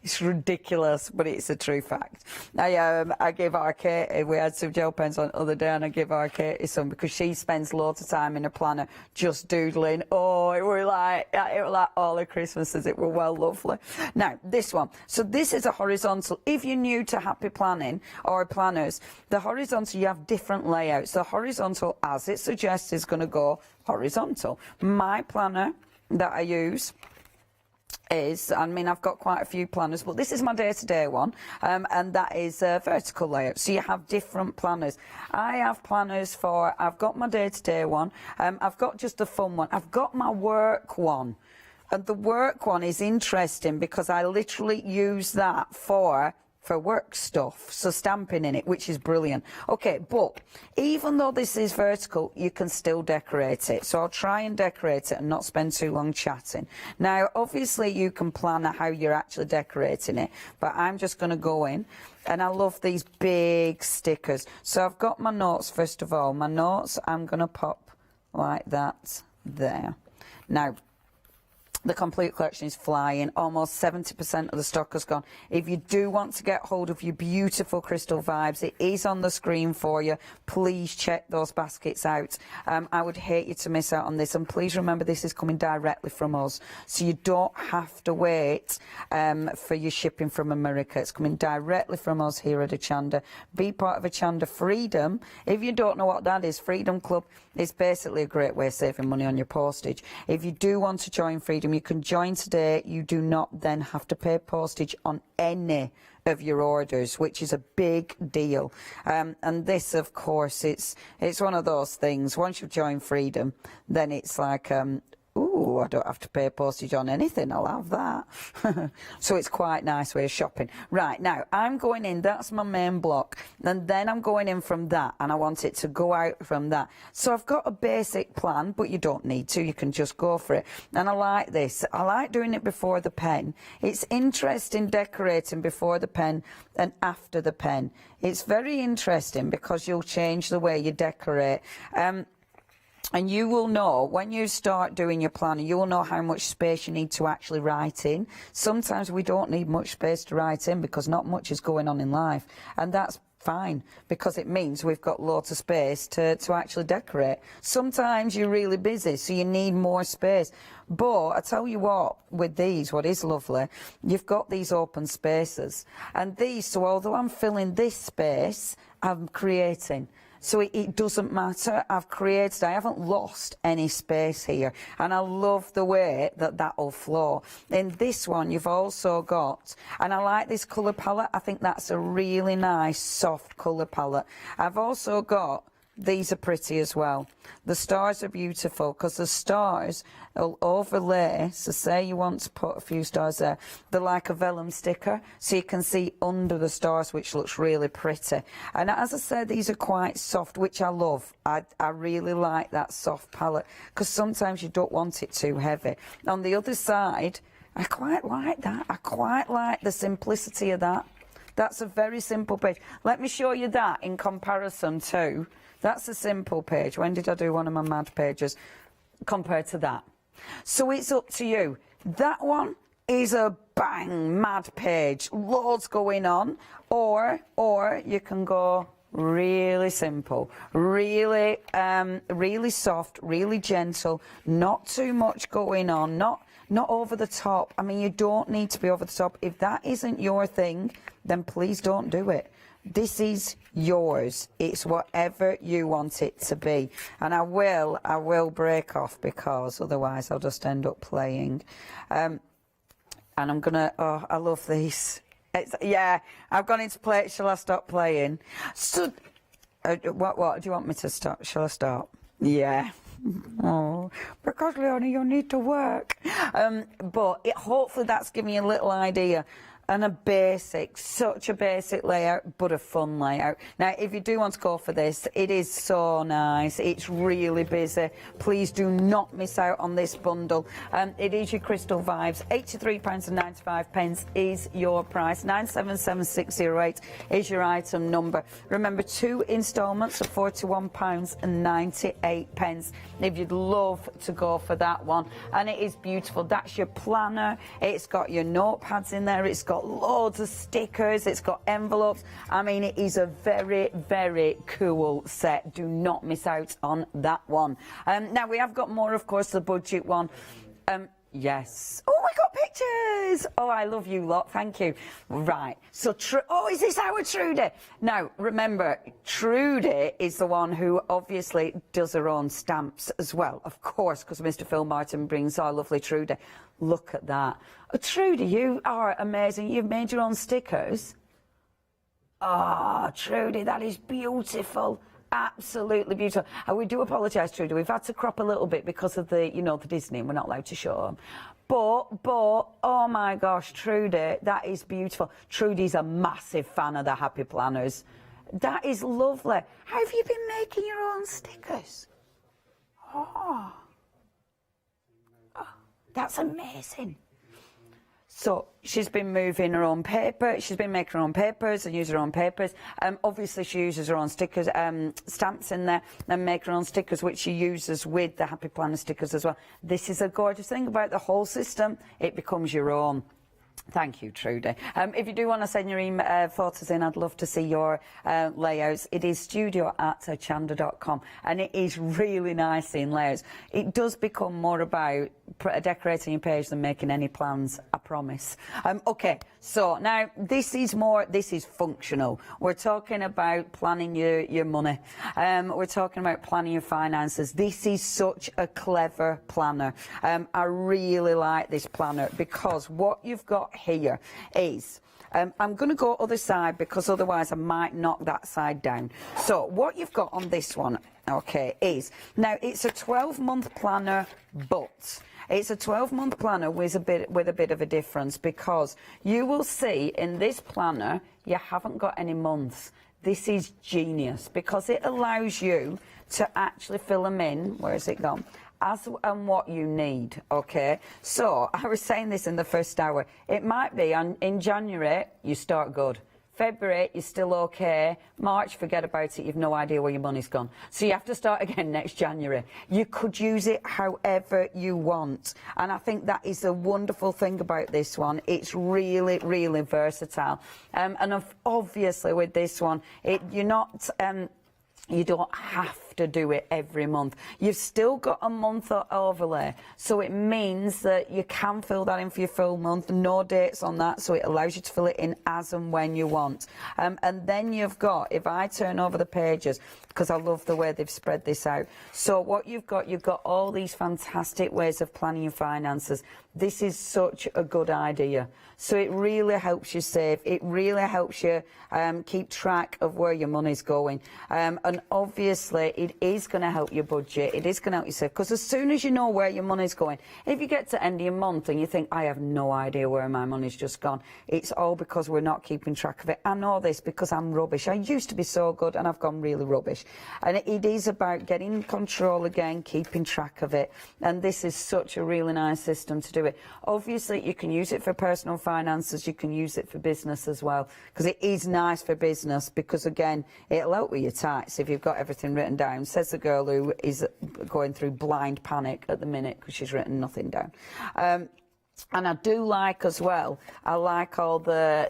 G: It's ridiculous, but it's a true fact. I gave our Katie, we had some gel pens on the other day, and I gave our Katie some because she spends loads of time in a planner just doodling. Oh, it were like all the Christmases. It were well lovely. Now this one, so this is a horizontal. If you're new to happy planning or planners, the horizontal, you have different layouts. The horizontal, as it suggests, is going to go horizontal. My planner that I use is, I mean, I've got quite a few planners, but this is my day-to-day one, and that is a vertical layout. So you have different planners. I have planners for, I've got my day-to-day one, I've got just a fun one, I've got my work one. And the work one is interesting because I literally use that for work stuff, so stamping in it, which is brilliant. Okay, but even though this is vertical, you can still decorate it. So I'll try and decorate it and not spend too long chatting. Now, obviously, you can plan how you're actually decorating it, but I'm just going to go in. And I love these big stickers. So I've got my notes, first of all. My notes, I'm going to pop like that there. Now, the complete collection is flying. Almost 70% of the stock has gone. If you do want to get hold of your beautiful crystal vibes, it is on the screen for you. Please check those baskets out. I would hate you to miss out on this. And please remember, this is coming directly from us. So you don't have to wait for your shipping from America. It's coming directly from us here at Hochanda. Be part of Hochanda Freedom. If you don't know what that is, Freedom Club is basically a great way of saving money on your postage. If you do want to join Freedom, you can join today. You do not then have to pay postage on any of your orders, which is a big deal. And this, of course, it's one of those things. Once you've joined Freedom, then it's like, ooh, I don't have to pay postage on anything. I'll have that. So it's quite a nice way of shopping. Right, now, I'm going in. That's my main block. And then I'm going in from that, and I want it to go out from that. So I've got a basic plan, but you don't need to. You can just go for it. And I like this. I like doing it before the pen. It's interesting decorating before the pen and after the pen. It's very interesting because you'll change the way you decorate. And you will know, when you start doing your planner, you will know how much space you need to actually write in. Sometimes we don't need much space to write in because not much is going on in life. And that's fine, because it means we've got lots of space to actually decorate. Sometimes you're really busy, so you need more space. But I tell you what, with these, what is lovely, you've got these open spaces. And these, so although I'm filling this space, I'm creating. So it doesn't matter. I've created, I haven't lost any space here. And I love the way that that'll flow. In this one, you've also got, and I like this colour palette. I think that's a really nice, soft colour palette. I've also got, these are pretty as well. The stars are beautiful because the stars will overlay. So say you want to put a few stars there. They're like a vellum sticker, so you can see under the stars, which looks really pretty. And as I said, these are quite soft, which I love. I really like that soft palette because sometimes you don't want it too heavy. On the other side, I quite like that. I quite like the simplicity of that. That's a very simple page. Let me show you that in comparison to, that's a simple page. When did I do one of my mad pages compared to that? So it's up to you. That one is a bang mad page, loads going on, or you can go really simple, really really soft, really gentle, not too much going on, not over the top. I mean, you don't need to be over the top. If that isn't your thing, then please don't do it. This is yours. It's whatever you want it to be. And I will break off because otherwise I'll just end up playing. And I'm gonna, oh, I love these. Yeah, I've gone into play. Shall I stop playing? So, what do you want me to stop? Shall I stop? Yeah. Oh, because Leonie, you need to work. But hopefully that's giving you a little idea. And a basic, such a basic layout, but a fun layout. Now, if you do want to go for this, it is so nice. It's really busy. Please do not miss out on this bundle. It is your Crystal Vibes. £83.95 is your price. 977608 is your item number. Remember, 2 instalments of £41.98 if you'd love to go for that one. And it is beautiful. That's your planner. It's got your notepads in there. It's got loads of stickers, it's got envelopes. I mean, it is a very, very cool set. Do not miss out on that one. Now, we have got more, of course, the budget one. Yes. Oh, we got pictures. Oh, I love you lot. Thank you. Right. So, oh, is this our Trudy? Now, remember, Trudy is the one who obviously does her own stamps as well, of course, because Mr. Phil Martin brings our lovely Trudy. Look at that. Oh, Trudy, you are amazing. You've made your own stickers. Oh, Trudy, that is beautiful. Absolutely beautiful. And we do apologise, Trudy. We've had to crop a little bit because of the, you know, the Disney, and we're not allowed to show them. But, oh my gosh, Trudy, that is beautiful. Trudy's a massive fan of the Happy Planners. That is lovely. How have you been making your own stickers? Oh, that's amazing. So she's been moving her own paper, she's been making her own papers and use her own papers. Obviously she uses her own stickers, stamps in there, and make her own stickers, which she uses with the Happy Planner stickers as well. This is a gorgeous thing about the whole system, it becomes your own. Thank you, Trudy. If you do want to send your photos in, I'd love to see your layouts. It is studio@hochanda.com, and it is really nice seeing layouts. It does become more about decorating your page than making any plans, I promise. Okay, so now this is functional. We're talking about planning your money. We're talking about planning your finances. This is such a clever planner. I really like this planner because what you've got here is I'm going to go other side because otherwise I might knock that side down. So what you've got on this one, okay, is now it's a 12-month planner, but it's a 12-month planner with a bit of a difference, because you will see in this planner you haven't got any months. This is genius because it allows you to actually fill them in. Where has it gone? As and what you need, okay? So, I was saying this in the first hour. It might be in January, you start good. February, you're still okay. March, forget about it. You've no idea where your money's gone. So you have to start again next January. You could use it however you want. And I think that is a wonderful thing about this one. It's really, really versatile. And obviously with this one, you're not... you don't have to do it every month. You've still got a month overlay, so it means that you can fill that in for your full month. No dates on that, so it allows you to fill it in as and when you want. And then you've got, if I turn over the pages, because I love the way they've spread this out. So what you've got all these fantastic ways of planning your finances. This is such a good idea. So it really helps you save. It really helps you keep track of where your money's going. And obviously, it is going to help your budget. It is going to help you save. Because as soon as you know where your money's going, if you get to the end of your month and you think, I have no idea where my money's just gone, it's all because we're not keeping track of it. I know this because I'm rubbish. I used to be so good and I've gone really rubbish. And it is about getting control again, keeping track of it. And this is such a really nice system to do it. Obviously, you can use it for personal finances. You can use it for business as well. Because it is nice for business because, again, it'll help with your tax if you've got everything written down. Says the girl who is going through blind panic at the minute because she's written nothing down. And I do like as well, I like all the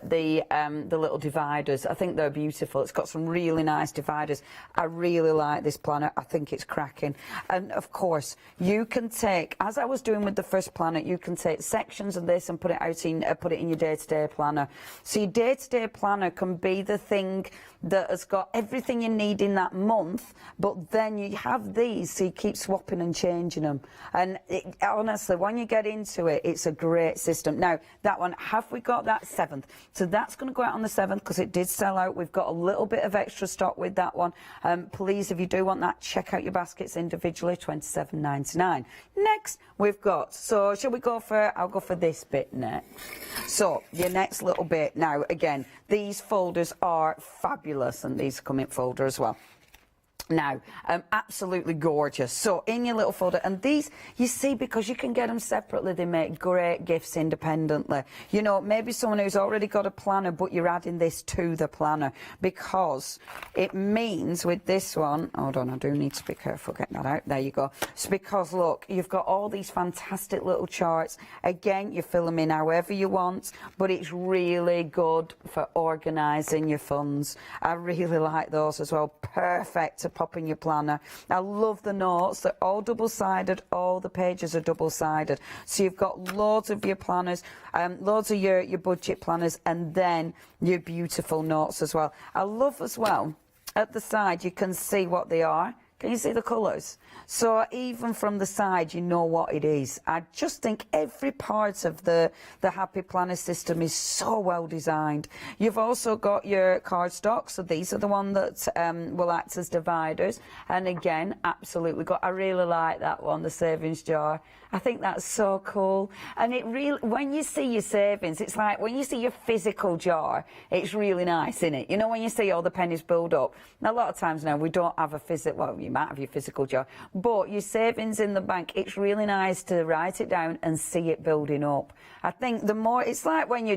G: little dividers. I think they're beautiful. It's got some really nice dividers. I really like this planner. I think it's cracking. And of course, you can take, as I was doing with the first planner, you can take sections of this and put it out in, put it in your day-to-day planner. So your day-to-day planner can be the thing that has got everything you need in that month, but then you have these, so you keep swapping and changing them. And honestly, when you get into it, it's a great system. Now, that one, have we got that 7th? So that's going to go out on the 7th because it did sell out. We've got a little bit of extra stock with that one. Please, if you do want that, check out your baskets individually, $27.99. Next, we've got, so shall we go for, I'll go for this bit next. So, your next little bit. Now, again, these folders are fabulous, and these come in folder as well. Now, absolutely gorgeous. So in your little folder, and these, you see, because you can get them separately, they make great gifts independently. You know, maybe someone who's already got a planner, but you're adding this to the planner, because it means with this one, hold on, I do need to be careful getting that out. There you go. It's because, look, you've got all these fantastic little charts. Again, you fill them in however you want, but it's really good for organising your funds. I really like those as well. Perfect to pop in your planner. I love the notes. They're all double-sided. All the pages are double-sided. So you've got loads of your planners, loads of your budget planners, and then your beautiful notes as well. I love as well, at the side, you can see what they are. Can you see the colours? So even from the side, you know what it is. I just think every part of the Happy Planner system is so well designed. You've also got your cardstock, so these are the ones that will act as dividers. And again, absolutely I really like that one, the savings jar. I think that's so cool. And it really, when you see your savings, it's like when you see your physical jar, it's really nice, isn't it? You know, when you see all the pennies build up. Now, a lot of times now we don't have a physical, well, you might have your physical jar, but your savings in the bank, it's really nice to write it down and see it building up. I think the more, it's like when you're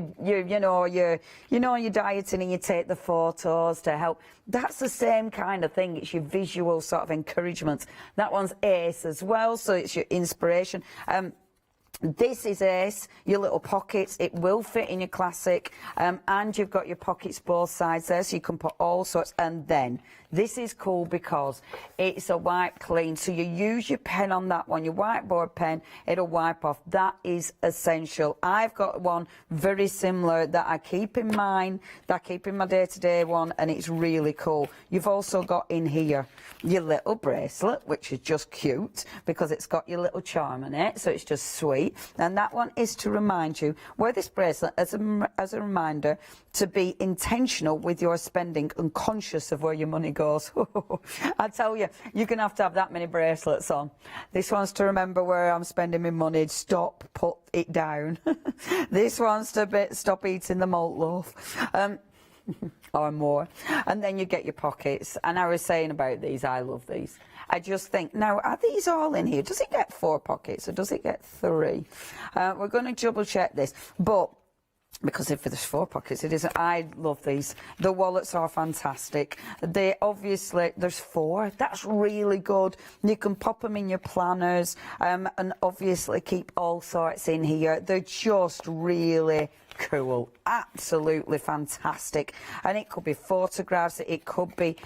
G: dieting and you take the photos to help. That's the same kind of thing. It's your visual sort of encouragement. That one's ace as well, so it's your inspiration. This is ace, your little pockets. It will fit in your classic, and you've got your pockets both sides there, so you can put all sorts. And then this is cool because it's a wipe clean, so you use your pen on that one, your whiteboard pen, it'll wipe off. That is essential. I've got one very similar that I keep in mind, that I keep in my day-to-day one, and it's really cool. You've also got in here your little bracelet, which is just cute because it's got your little charm in it, so it's just sweet. And that one is to remind you, wear this bracelet as a reminder to be intentional with your spending and conscious of where your money goes. I tell you, you're going to have that many bracelets on. This one's to remember where I'm spending my money. Stop, put it down. This one's to stop eating the malt loaf. Or more. And then you get your pockets. And I was saying about these, I love these. I just think, now, are these all in here? Does it get 4 pockets or does it get 3? We're going to double check this. But because if there's 4 pockets, it isn't. I love these. The wallets are fantastic. They obviously, there's 4. That's really good. You can pop them in your planners, and obviously keep all sorts in here. They're just really cool, absolutely fantastic. And it could be photographs, it could be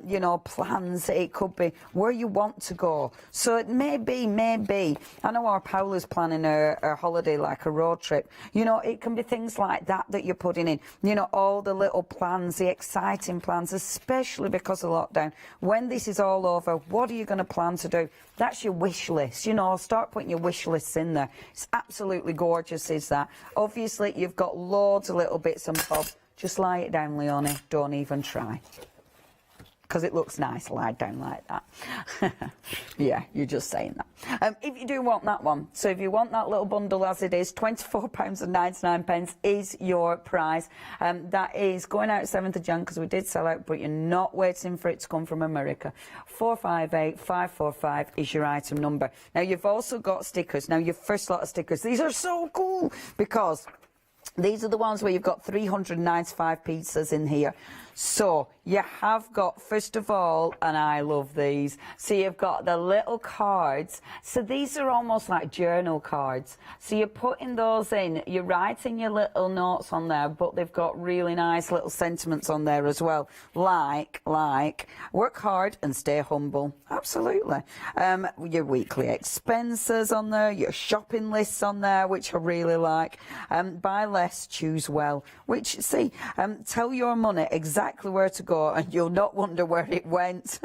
G: you know, plans, it could be where you want to go. So it may be I know our Paula's planning a holiday, like a road trip. You know, it can be things like that you're putting in, you know, all the little plans, the exciting plans, especially because of lockdown. When this is all over, what are you going to plan to do? That's your wish list. You know, start putting your wish lists in there. It's absolutely gorgeous, is that. Obviously, you've got loads of little bits and bobs. Just lie it down, Leonie. Don't even try. Because it looks nice, lie down like that. Yeah, you're just saying that. If you do want that one, so if you want that little bundle as it is, £24.99 is your price. That is going out 7th of Jan because we did sell out, but you're not waiting for it to come from America. 458545 is your item number. Now, you've also got stickers. Now, your first lot of stickers, these are so cool because these are the ones where you've got 395 pizzas in here. So you have got, first of all, and I love these, so you've got the little cards. So these are almost like journal cards. So you're putting those in, you're writing your little notes on there, but they've got really nice little sentiments on there as well. Like, work hard and stay humble. Absolutely. Your weekly expenses on there, your shopping lists on there, which I really like. Buy less, choose well, which, see, tell your money exactly where to go and you'll not wonder where it went.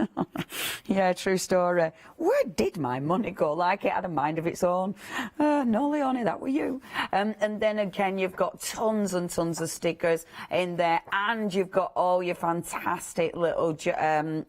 G: Yeah, true story. Where did my money go? Like it had a mind of its own. No, Leonie, that were you. And then again, you've got tons and tons of stickers in there, and you've got all your fantastic little thingy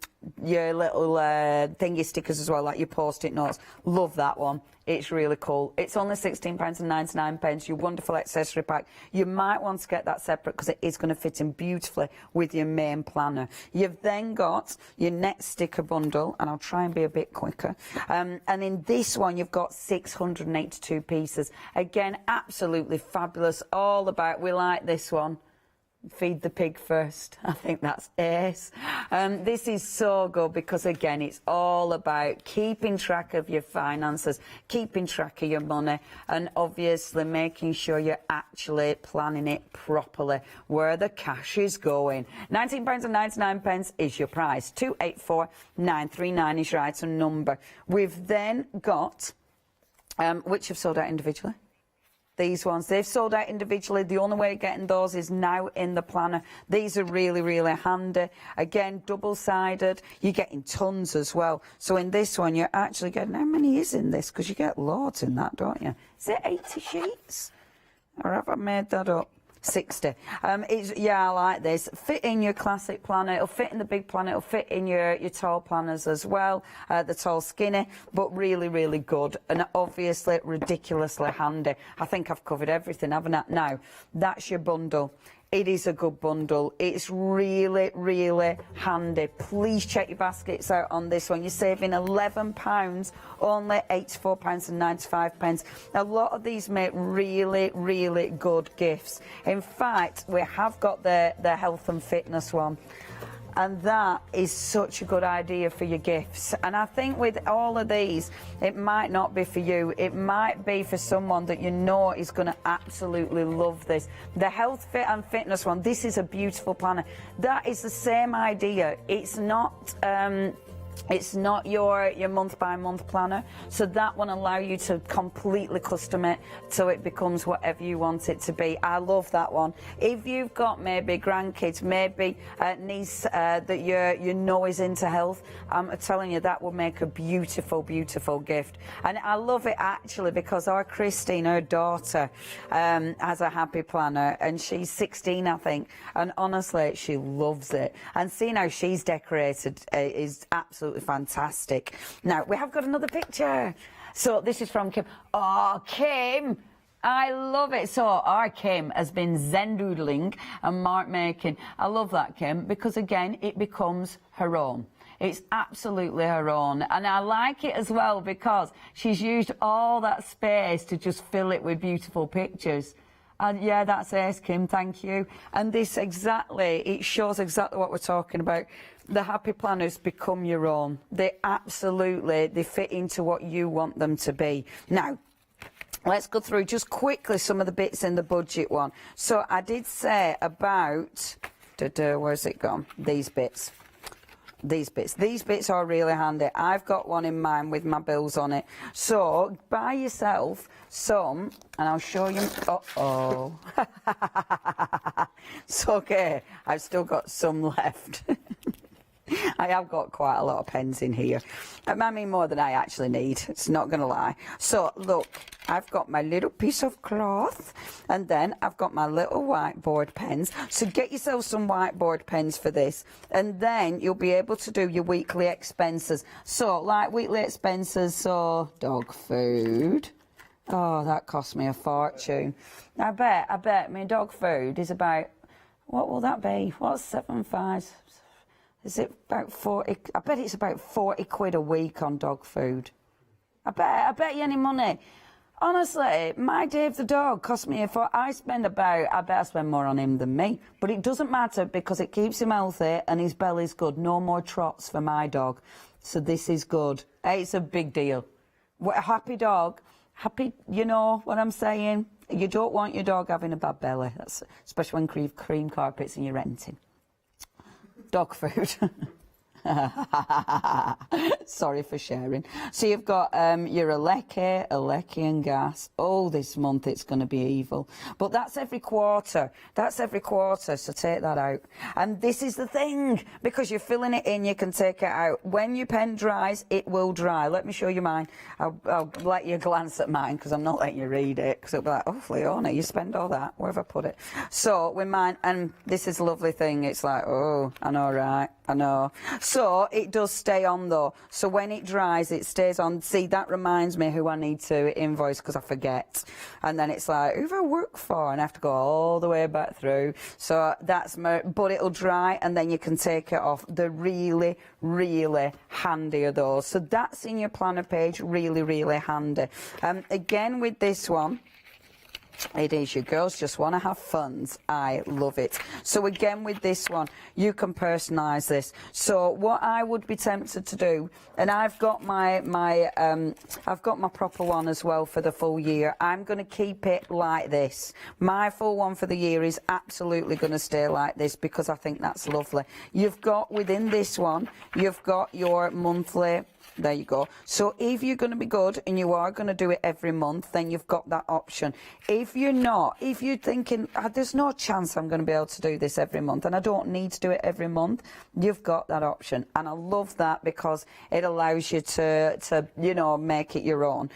G: stickers as well, like your post-it notes. Love that one. It's really cool. It's only £16.99, your wonderful accessory pack. You might want to get that separate because it is going to fit in beautifully with your main planner. You've then got your next sticker bundle, and I'll try and be a bit quicker. And in this one, you've got 682 pieces. Again, absolutely fabulous. All about, we like this one. Feed the pig first. I think that's ace. This is so good because, again, it's all about keeping track of your finances, keeping track of your money, and obviously making sure you're actually planning it properly, where the cash is going. £19.99 is your price. 284939 is your item number. We've then got, which have sold out individually. These ones, they've sold out individually. The only way of getting those is now in the planner. These are really, really handy. Again, double-sided. You're getting tons as well. So in this one, you're actually getting, how many is in this? Because you get loads in that, don't you? Is it 80 sheets? Or have I made that up? 60. Yeah, I like this. Fit in your classic planner. It'll fit in the big planner. It'll fit in your tall planners as well. The tall skinny, but really, really good. And obviously ridiculously handy. I think I've covered everything, haven't I? Now, that's your bundle. It is a good bundle. It's really, really handy. Please check your baskets out on this one. You're saving £11, only £84.95. A lot of these make really, really good gifts. In fact, we have got the health and fitness one. And that is such a good idea for your gifts. And I think with all of these, it might not be for you. It might be for someone that you know is going to absolutely love this. The health, fit and fitness one, this is a beautiful planner. That is the same idea. It's not your month-by-month planner, so that one allow you to completely custom it so it becomes whatever you want it to be. I love that one. If you've got maybe grandkids, maybe a niece that you know is into health, I'm telling you that will make a beautiful, beautiful gift. And I love it actually because our Christine, her daughter, has a happy planner, and she's 16, I think, and honestly, she loves it. And seeing how she's decorated is absolutely fantastic. Now, we have got another picture. So this is from Kim. Oh, Kim, I love it. So our Kim has been zen doodling and mark making. I love that, Kim, because again, it becomes her own. It's absolutely her own. And I like it as well because she's used all that space to just fill it with beautiful pictures. And yeah, that's ace, Kim, thank you. And this exactly, it shows exactly what we're talking about. The happy planners become your own. They fit into what you want them to be. Now, let's go through just quickly some of the bits in the budget one. So I did say about, where's it gone? These bits. These bits are really handy. I've got one in mind with my bills on it. So buy yourself some, and I'll show you. Uh-oh. It's okay. I've still got some left. I have got quite a lot of pens in here. I mean, more than I actually need. It's not going to lie. So, look, I've got my little piece of cloth, and then I've got my little whiteboard pens. So get yourself some whiteboard pens for this, and then you'll be able to do your weekly expenses. So, like weekly expenses, so dog food. Oh, that cost me a fortune. I bet my dog food is about, what will that be? What's 7.5? Is it about 40? I bet it's about 40 quid a week on dog food. I bet you any money. Honestly, my Dave the dog cost me I bet I spend more on him than me. But it doesn't matter because it keeps him healthy and his belly's good. No more trots for my dog. So this is good. It's a big deal. A happy dog, happy, you know what I'm saying? You don't want your dog having a bad belly. That's especially when cream carpets and you're renting. Dog food. Sorry for sharing. So you've got your Alecki and gas. Oh, this month it's going to be evil. But that's every quarter. So take that out. And this is the thing, because you're filling it in, you can take it out. When your pen dries, it will dry. Let me show you mine. I'll let you glance at mine, because I'm not letting you read it, because it'll be like, oh, Leona, you spend all that. Where have I put it? So with mine, and this is a lovely thing. It's like, oh, I know, right? I know. So it does stay on though. So when it dries, it stays on. See, that reminds me who I need to invoice because I forget. And then it's like, who have I worked for? And I have to go all the way back through. So that's but it'll dry and then you can take it off. They're really, really handy are those. So that's in your planner page, really, really handy. Again with this one, It is. You girls just want to have fun. I love it. So again, with this one, you can personalise this. So what I would be tempted to do, and I've got my proper one as well for the full year. I'm going to keep it like this. My full one for the year is absolutely going to stay like this because I think that's lovely. You've got within this one, you've got your monthly. There you go. So if you're going to be good and you are going to do it every month, then you've got that option. If you're not, if you're thinking, there's no chance I'm going to be able to do this every month and I don't need to do it every month, you've got that option. And I love that because it allows you to you know, make it your own.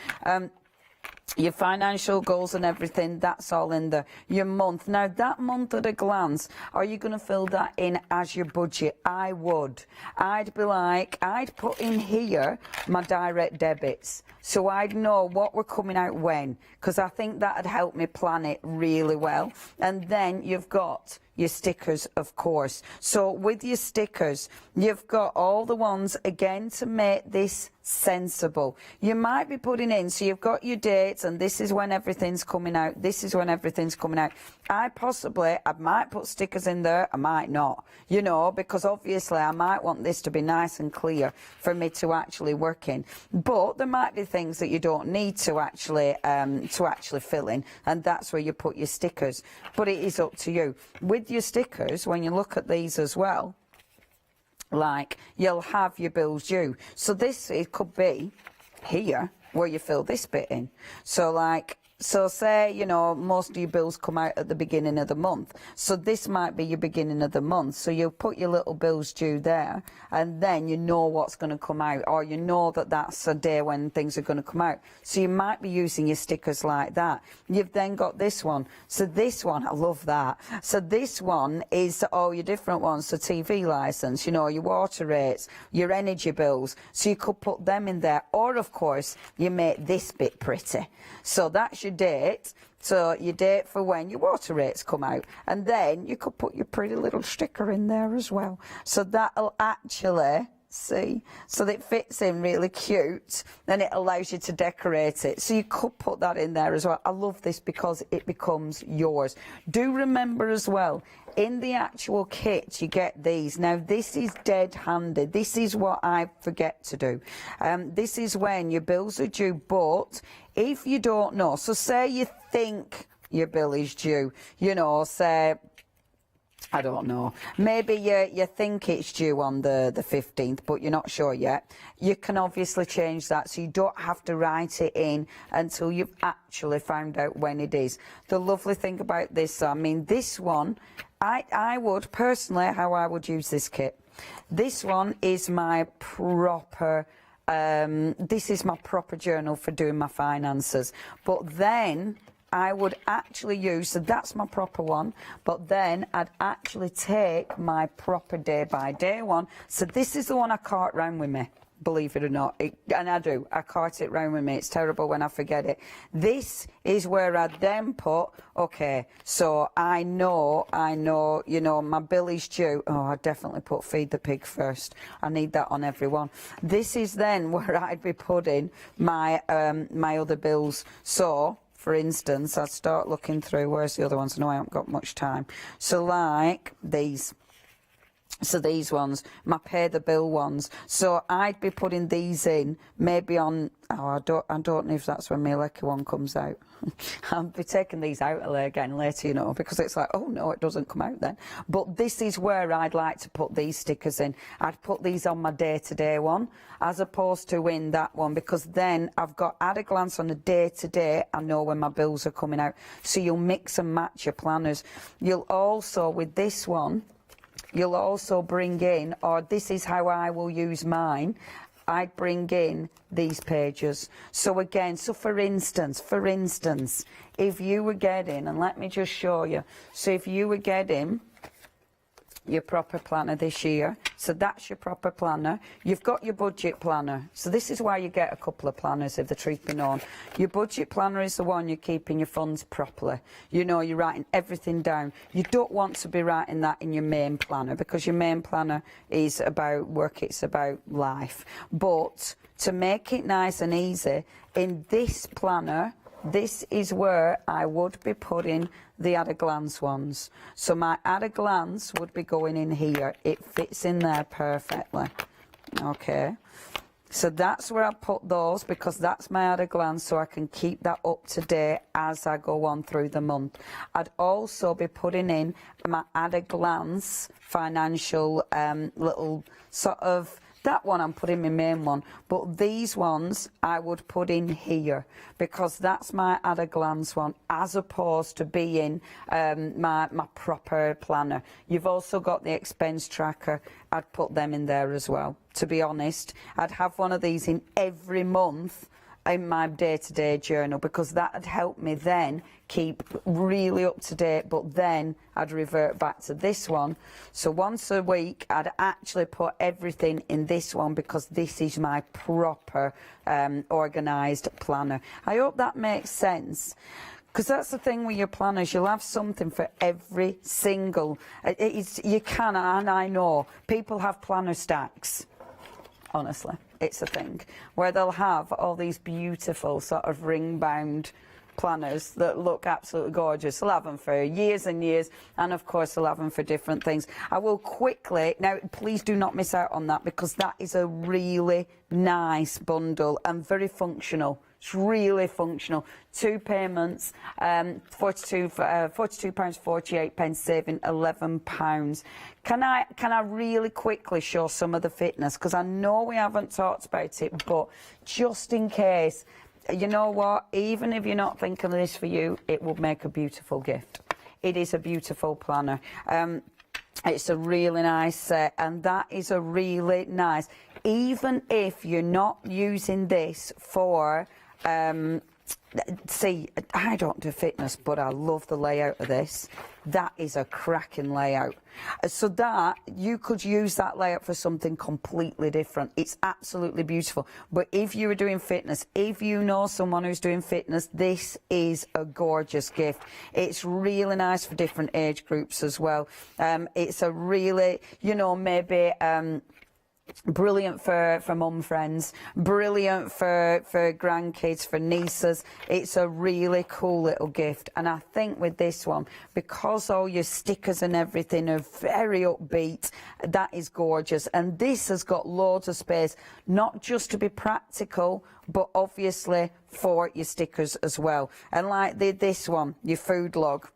G: Your financial goals and everything, that's all in there. Your month. Now, that month at a glance, are you going to fill that in as your budget? I would. I'd be like, I'd put in here my direct debits. So I'd know what were coming out when, because I think that'd help me plan it really well. And then you've got your stickers, of course. So with your stickers, you've got all the ones, again, to make this sensible. You might be putting in, so you've got your dates, and this is when everything's coming out, this is when everything's coming out. I might put stickers in there, I might not, you know, because obviously I might want this to be nice and clear for me to actually work in. But there might be things that you don't need to actually fill in, and that's where you put your stickers. But it is up to you. With your stickers, when you look at these as well, like, you'll have your bills due. So this, it could be here where you fill this bit in. So like, so say, you know, most of your bills come out at the beginning of the month. So this might be your beginning of the month. So you'll put your little bills due there, and then you know what's going to come out, or you know that that's a day when things are going to come out. So you might be using your stickers like that. You've then got this one. So this one, I love that. So this one is all your different ones. So TV license, you know, your water rates, your energy bills. So you could put them in there. Or, of course, you make this bit pretty. So that's your date. So your date for when your water rates come out, and then you could put your pretty little sticker in there as well. So that'll actually, see, so that it fits in really cute, and it allows you to decorate it. So you could put that in there as well. I love this because it becomes yours. Do remember as well, in the actual kit, you get these. Now, this is dead-handed. This is what I forget to do. This is when your bills are due, but if you don't know, so say you think your bill is due, you know, say, I don't know, maybe you think it's due on the 15th, but you're not sure yet. You can obviously change that, so you don't have to write it in until you've actually found out when it is. The lovely thing about this, I mean, this one, I would, personally, how I would use this kit. This one is my proper, this is my proper journal for doing my finances. But then I would actually use, so that's my proper one, but then I'd actually take my proper day-by-day one. So this is the one I cart round with me, believe it or not. And I do, I cart it round with me. It's terrible when I forget it. This is where I then put, okay, so I know, you know, my bill is due. Oh, I definitely put feed the pig first. I need that on everyone. This is then where I'd be putting my, my other bills. So, for instance, I'd start looking through, where's the other ones? I know I haven't got much time. So like these. So these ones, my pay the bill ones. So I'd be putting these in, maybe on, oh, I don't know if that's when my Lecky one comes out. I'll be taking these out again later, you know, because it's like, oh no, it doesn't come out then. But this is where I'd like to put these stickers in. I'd put these on my day-to-day one, as opposed to in that one, because then I've got, at a glance on a day-to-day, I know when my bills are coming out. So you'll mix and match your planners. You'll also, with this one, you'll also bring in, or this is how I will use mine, I'd bring in these pages. So again, so for instance, if you were getting, and let me just show you, so if you were getting your proper planner this year, so that's your proper planner. You've got your budget planner. So this is why you get a couple of planners, if the truth be known. Your budget planner is the one you're keeping your funds properly. You know, you're writing everything down. You don't want to be writing that in your main planner, because your main planner is about work, it's about life. But to make it nice and easy, in this planner, this is where I would be putting the at a glance ones. So my at a glance would be going in here. It fits in there perfectly. Okay. So that's where I put those, because that's my at a glance, so I can keep that up to date as I go on through the month. I'd also be putting in my at a glance financial little sort of, that one I'm putting my main one, but these ones I would put in here, because that's my at a glance one, as opposed to being my proper planner. You've also got the expense tracker. I'd put them in there as well. To be honest, I'd have one of these in every month in my day-to-day journal, because that would help me then keep really up to date, but then I'd revert back to this one. So once a week I'd actually put everything in this one, because this is my proper organised planner. I hope that makes sense. Because that's the thing with your planners, you'll have something for every single, you can, and I know, people have planner stacks, honestly, it's a thing, where they'll have all these beautiful sort of ring-bound planners that look absolutely gorgeous. They'll have them for years and years, and of course they'll have them for different things. I will quickly, now please do not miss out on that, because that is a really nice bundle and very functional. It's really functional. 2 payments, £42.48, saving £11. Can I really quickly show some of the fitness? Because I know we haven't talked about it, but just in case, you know what? Even if you're not thinking of this for you, it will make a beautiful gift. It is a beautiful planner. It's a really nice set, and that is a really nice. Even if you're not using this for see, I don't do fitness, but I love the layout of this. That is a cracking layout. So that, you could use that layout for something completely different. It's absolutely beautiful. But if you were doing fitness, if you know someone who's doing fitness, this is a gorgeous gift. It's really nice for different age groups as well. It's a really, you know, maybe brilliant for mum friends, brilliant for grandkids, for nieces. It's a really cool little gift. And I think with this one, because all your stickers and everything are very upbeat, that is gorgeous. And this has got loads of space, not just to be practical, but obviously for your stickers as well. And like this one, your food log.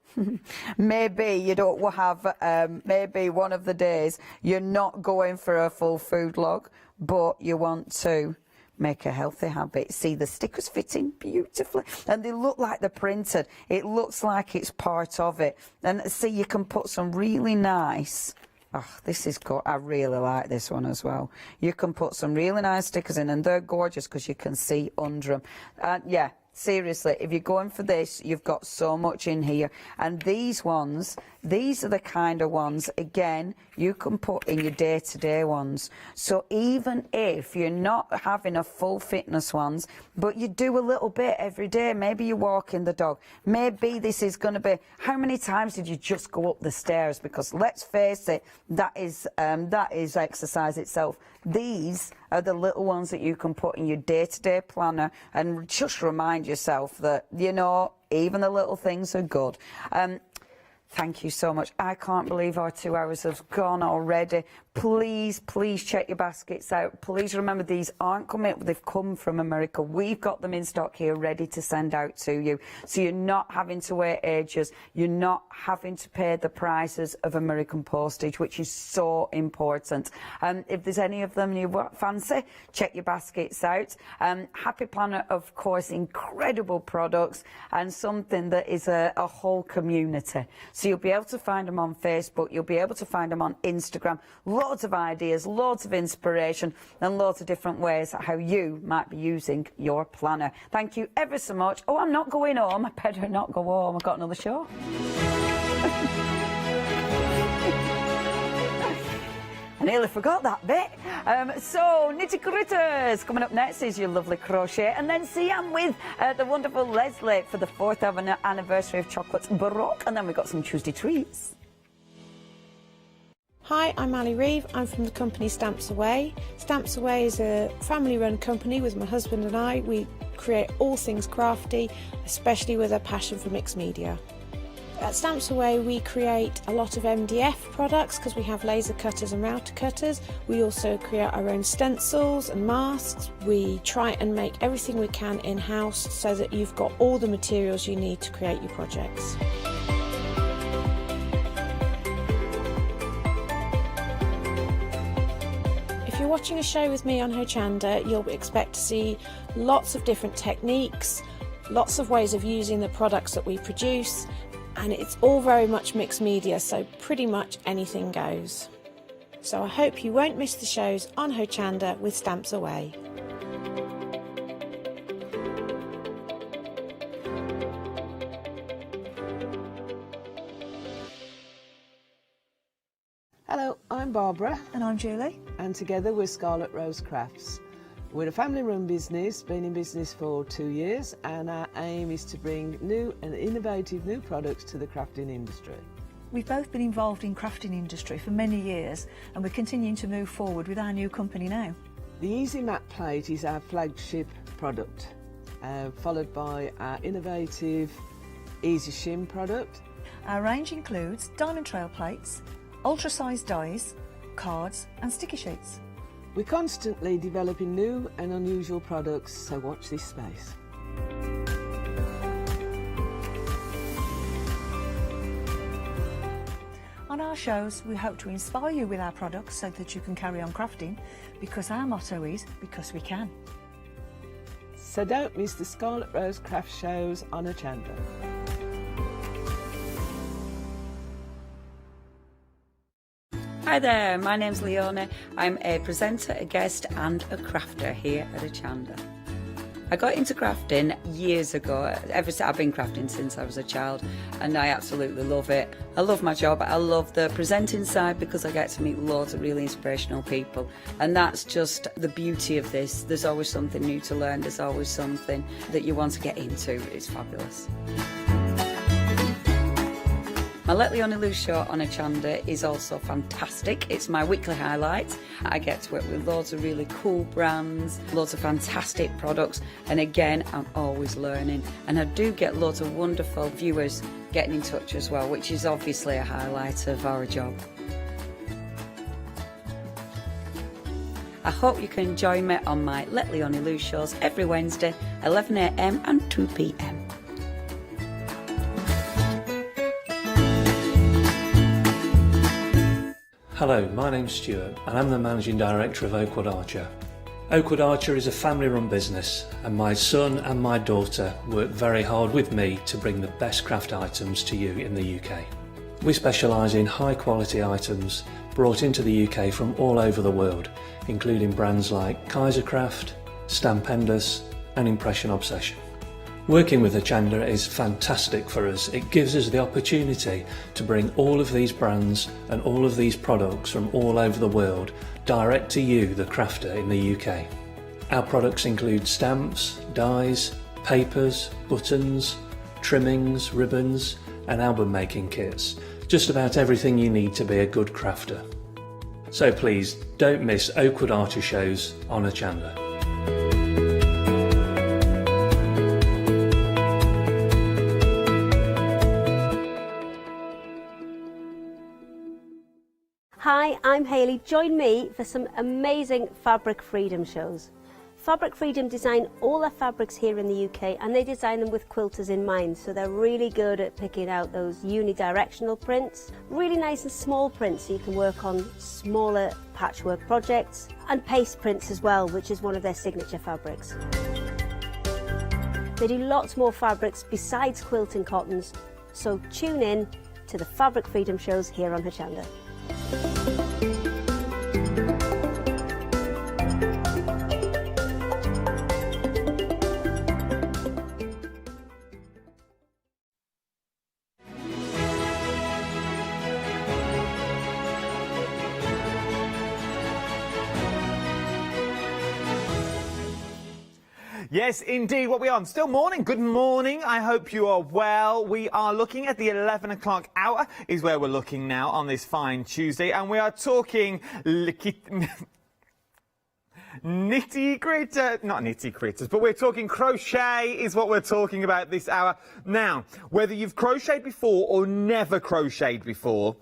G: Maybe you don't have, maybe one of the days you're not going for a full food log, but you want to make a healthy habit. See, the stickers fit in beautifully, and they look like they're printed. It looks like it's part of it. And see, you can put some really nice, oh, this is good. I really like this one as well. You can put some really nice stickers in, and they're gorgeous because you can see under them. Yeah. Seriously, if you're going for this, you've got so much in here. And these ones, these are the kind of ones, again, you can put in your day-to-day ones. So even if you're not having a full fitness ones, but you do a little bit every day, maybe you're walking the dog, maybe this is going to be, how many times did you just go up the stairs? Because let's face it, that is exercise itself. These are the little ones that you can put in your day-to-day planner and just remind yourself that, you know, even the little things are good. Thank you so much. I can't believe our 2 hours have gone already. Please, please check your baskets out. Please remember, these aren't coming, they've come from America. We've got them in stock here ready to send out to you. So you're not having to wait ages. You're not having to pay the prices of American postage, which is so important. If there's any of them you fancy, check your baskets out. Happy Planner, of course, incredible products and something that is a whole community. So you'll be able to find them on Facebook, you'll be able to find them on Instagram. Loads of ideas, loads of inspiration, and loads of different ways how you might be using your planner. Thank you ever so much. Oh, I'm not going home. I better not go home. I've got another show. I nearly forgot that bit. So, Nitty Critters. Coming up next is your lovely crochet. And then Siam with the wonderful Leslie for the 4th anniversary of Chocolate's Baroque. And then we've got some Tuesday treats.
U: Hi, I'm Ali Reeve. I'm from the company Stamps Away. Stamps Away is a family-run company with my husband and I. We create all things crafty, especially with a passion for mixed media. At Stamps Away we create a lot of MDF products because we have laser cutters and router cutters. We also create our own stencils and masks. We try and make everything we can in-house so that you've got all the materials you need to create your projects. If you're watching a show with me on Hochanda, you'll expect to see lots of different techniques, lots of ways of using the products that we produce, and it's all very much mixed media, so pretty much anything goes. So I hope you won't miss the shows on Hochanda with Stamps Away.
D: Hello, I'm Barbara.
E: And I'm Julie.
D: And together we're Scarlet Rose Crafts. We're a family-run business, been in business for 2 years, and our aim is to bring new and innovative new products to the crafting industry.
E: We've both been involved in crafting industry for many years, and we're continuing to move forward with our new company now.
D: The Easy Mat Plate is our flagship product, followed by our innovative Easy Shim product.
E: Our range includes diamond trail plates, ultra-sized dies, cards and sticky sheets.
D: We're constantly developing new and unusual products, so watch this space.
E: On our shows, we hope to inspire you with our products so that you can carry on crafting, because our motto is, because we can.
D: So don't miss the Scarlet Rose Craft shows on Hochanda.
G: Hi there, my name's Leona. I'm a presenter, a guest and a crafter here at Hochanda. I got into crafting years ago. I've been crafting since I was a child and I absolutely love it. I love my job. I love the presenting side because I get to meet loads of really inspirational people, and that's just the beauty of this. There's always something new to learn. There's always something that you want to get into. It's fabulous. My Let Leona Loose show on Hochanda is also fantastic. It's my weekly highlight. I get to work with loads of really cool brands, loads of fantastic products, and again, I'm always learning. And I do get loads of wonderful viewers getting in touch as well, which is obviously a highlight of our job. I hope you can join me on my Let Leona Loose shows every Wednesday, 11 AM and 2 PM.
V: Hello, my name's Stuart and I'm the Managing Director of Oakwood Archer. Oakwood Archer is a family-run business and my son and my daughter work very hard with me to bring the best craft items to you in the UK. We specialise in high-quality items brought into the UK from all over the world, including brands like Kaisercraft, Stampendous and Impression Obsession. Working with Hochanda is fantastic for us. It gives us the opportunity to bring all of these brands and all of these products from all over the world direct to you, the crafter in the UK. Our products include stamps, dies, papers, buttons, trimmings, ribbons and album making kits. Just about everything you need to be a good crafter. So please don't miss Oakwood Archer shows on Hochanda.
W: Hi, I'm Hayley. Join me for some amazing Fabric Freedom shows. Fabric Freedom design all their fabrics here in the UK, and they design them with quilters in mind, so they're really good at picking out those unidirectional prints, really nice and small prints so you can work on smaller patchwork projects, and paste prints as well, which is one of their signature fabrics. They do lots more fabrics besides quilt and cottons, so tune in to the Fabric Freedom shows here on Hochanda.
K: Yes, indeed. What we on? Still morning. Good morning. I hope you are well. We are looking at the 11 o'clock hour is where we're looking now on this fine Tuesday. And we are talking nitty-gritty, not nitty-gritties, but we're talking crochet is what we're talking about this hour. Now, whether you've crocheted before or never crocheted before,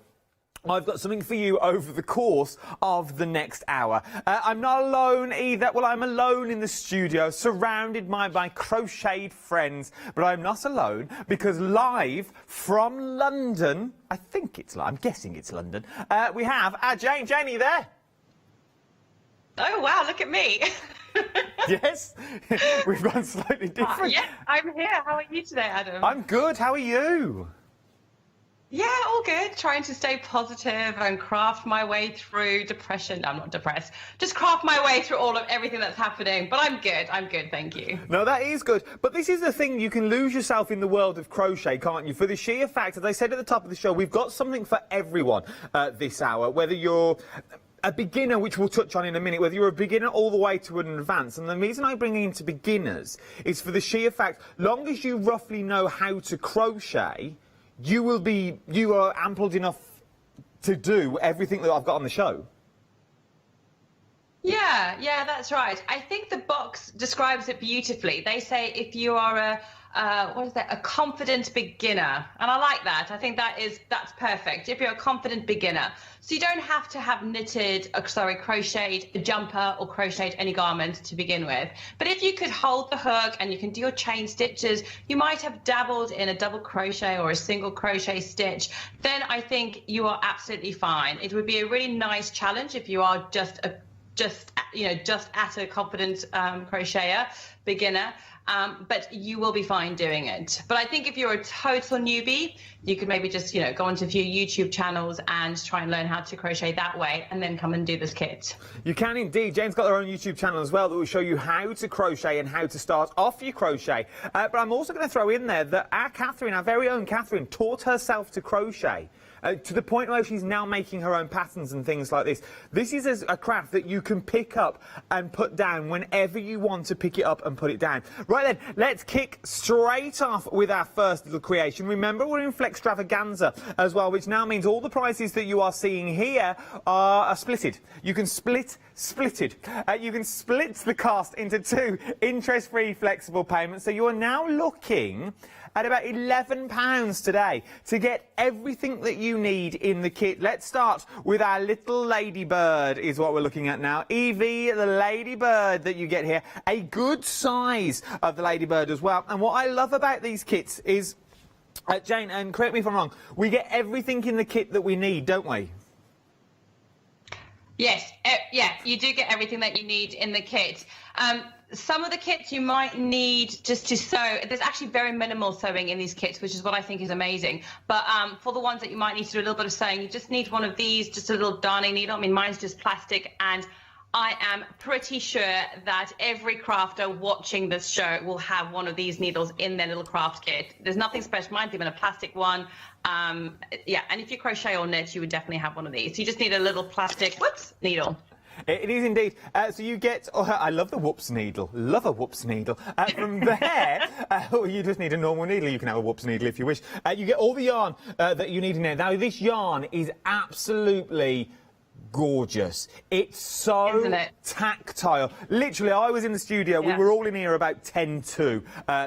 K: I've got something for you over the course of the next hour. I'm not alone either. Well, I'm alone in the studio, surrounded by my crocheted friends. But I'm not alone because live from London, I think it's, I'm guessing it's London, we have Jane. Jane, are you there?
F: Oh, wow, look at me.
K: Yes, we've gone slightly different.
F: Yeah, I'm here. How are you today, Adam?
K: I'm good. How are you?
F: Yeah, all good. Trying to stay positive and craft my way through depression. I'm not depressed. Just craft my way through everything that's happening. But I'm good. I'm good, thank you.
K: No, that is good. But this is the thing. You can lose yourself in the world of crochet, can't you? For the sheer fact, as I said at the top of the show, we've got something for everyone this hour. Whether you're a beginner, which we'll touch on in a minute, whether you're a beginner all the way to an advanced. And the reason I bring it into beginners is for the sheer fact, long as you roughly know how to crochet, you are ampled enough to do everything that I've got on the show.
F: Yeah, that's right. I think the box describes it beautifully. They say if you are a confident beginner, and I like that. I think that's perfect. If you're a confident beginner, so you don't have to have crocheted a jumper or crocheted any garment to begin with. But if you could hold the hook and you can do your chain stitches, you might have dabbled in a double crochet or a single crochet stitch, then I think you are absolutely fine. It would be a really nice challenge if you are just at a confident crocheter, beginner. But you will be fine doing it. But I think if you're a total newbie, you could maybe just, go onto a few YouTube channels and try and learn how to crochet that way and then come and do this kit.
K: You can indeed. Jane's got her own YouTube channel as well that will show you how to crochet and how to start off your crochet. But I'm also going to throw in there that our very own Catherine, taught herself to crochet. To the point where she's now making her own patterns and things like this. This is a craft that you can pick up and put down whenever you want to pick it up and put it down. Right then, let's kick straight off with our first little creation. Remember, we're in Flextravaganza as well, which now means all the prices that you are seeing here are splitted. You can splitted. You can split the cost into 2 interest-free flexible payments. So you are now looking at about £11 today to get everything that you need in the kit. Let's start with our little ladybird is what we're looking at now. Evie, the ladybird that you get here, a good size of the ladybird as well. And what I love about these kits is, Jane, and correct me if I'm wrong, we get everything in the kit that we need, don't we?
F: Yes, yeah, you do get everything that you need in the kit. Some of the kits you might need just to sew. There's actually very minimal sewing in these kits, which is what I think is amazing. But for the ones that you might need to do a little bit of sewing, you just need one of these, just a little darning needle. I mean, mine's just plastic, and I am pretty sure that every crafter watching this show will have one of these needles in their little craft kit. There's nothing special. Mine's even a plastic one. Yeah, and if you crochet or knit, you would definitely have one of these. So you just need a little plastic needle.
K: It is indeed. So you get, I love the whoops needle. Love a whoops needle. From there, you just need a normal needle. You can have a whoops needle if you wish. You get all the yarn that you need in there. Now, this yarn is absolutely gorgeous. It's so tactile. Literally, I was in the studio. Yeah. We were all in here about 10 to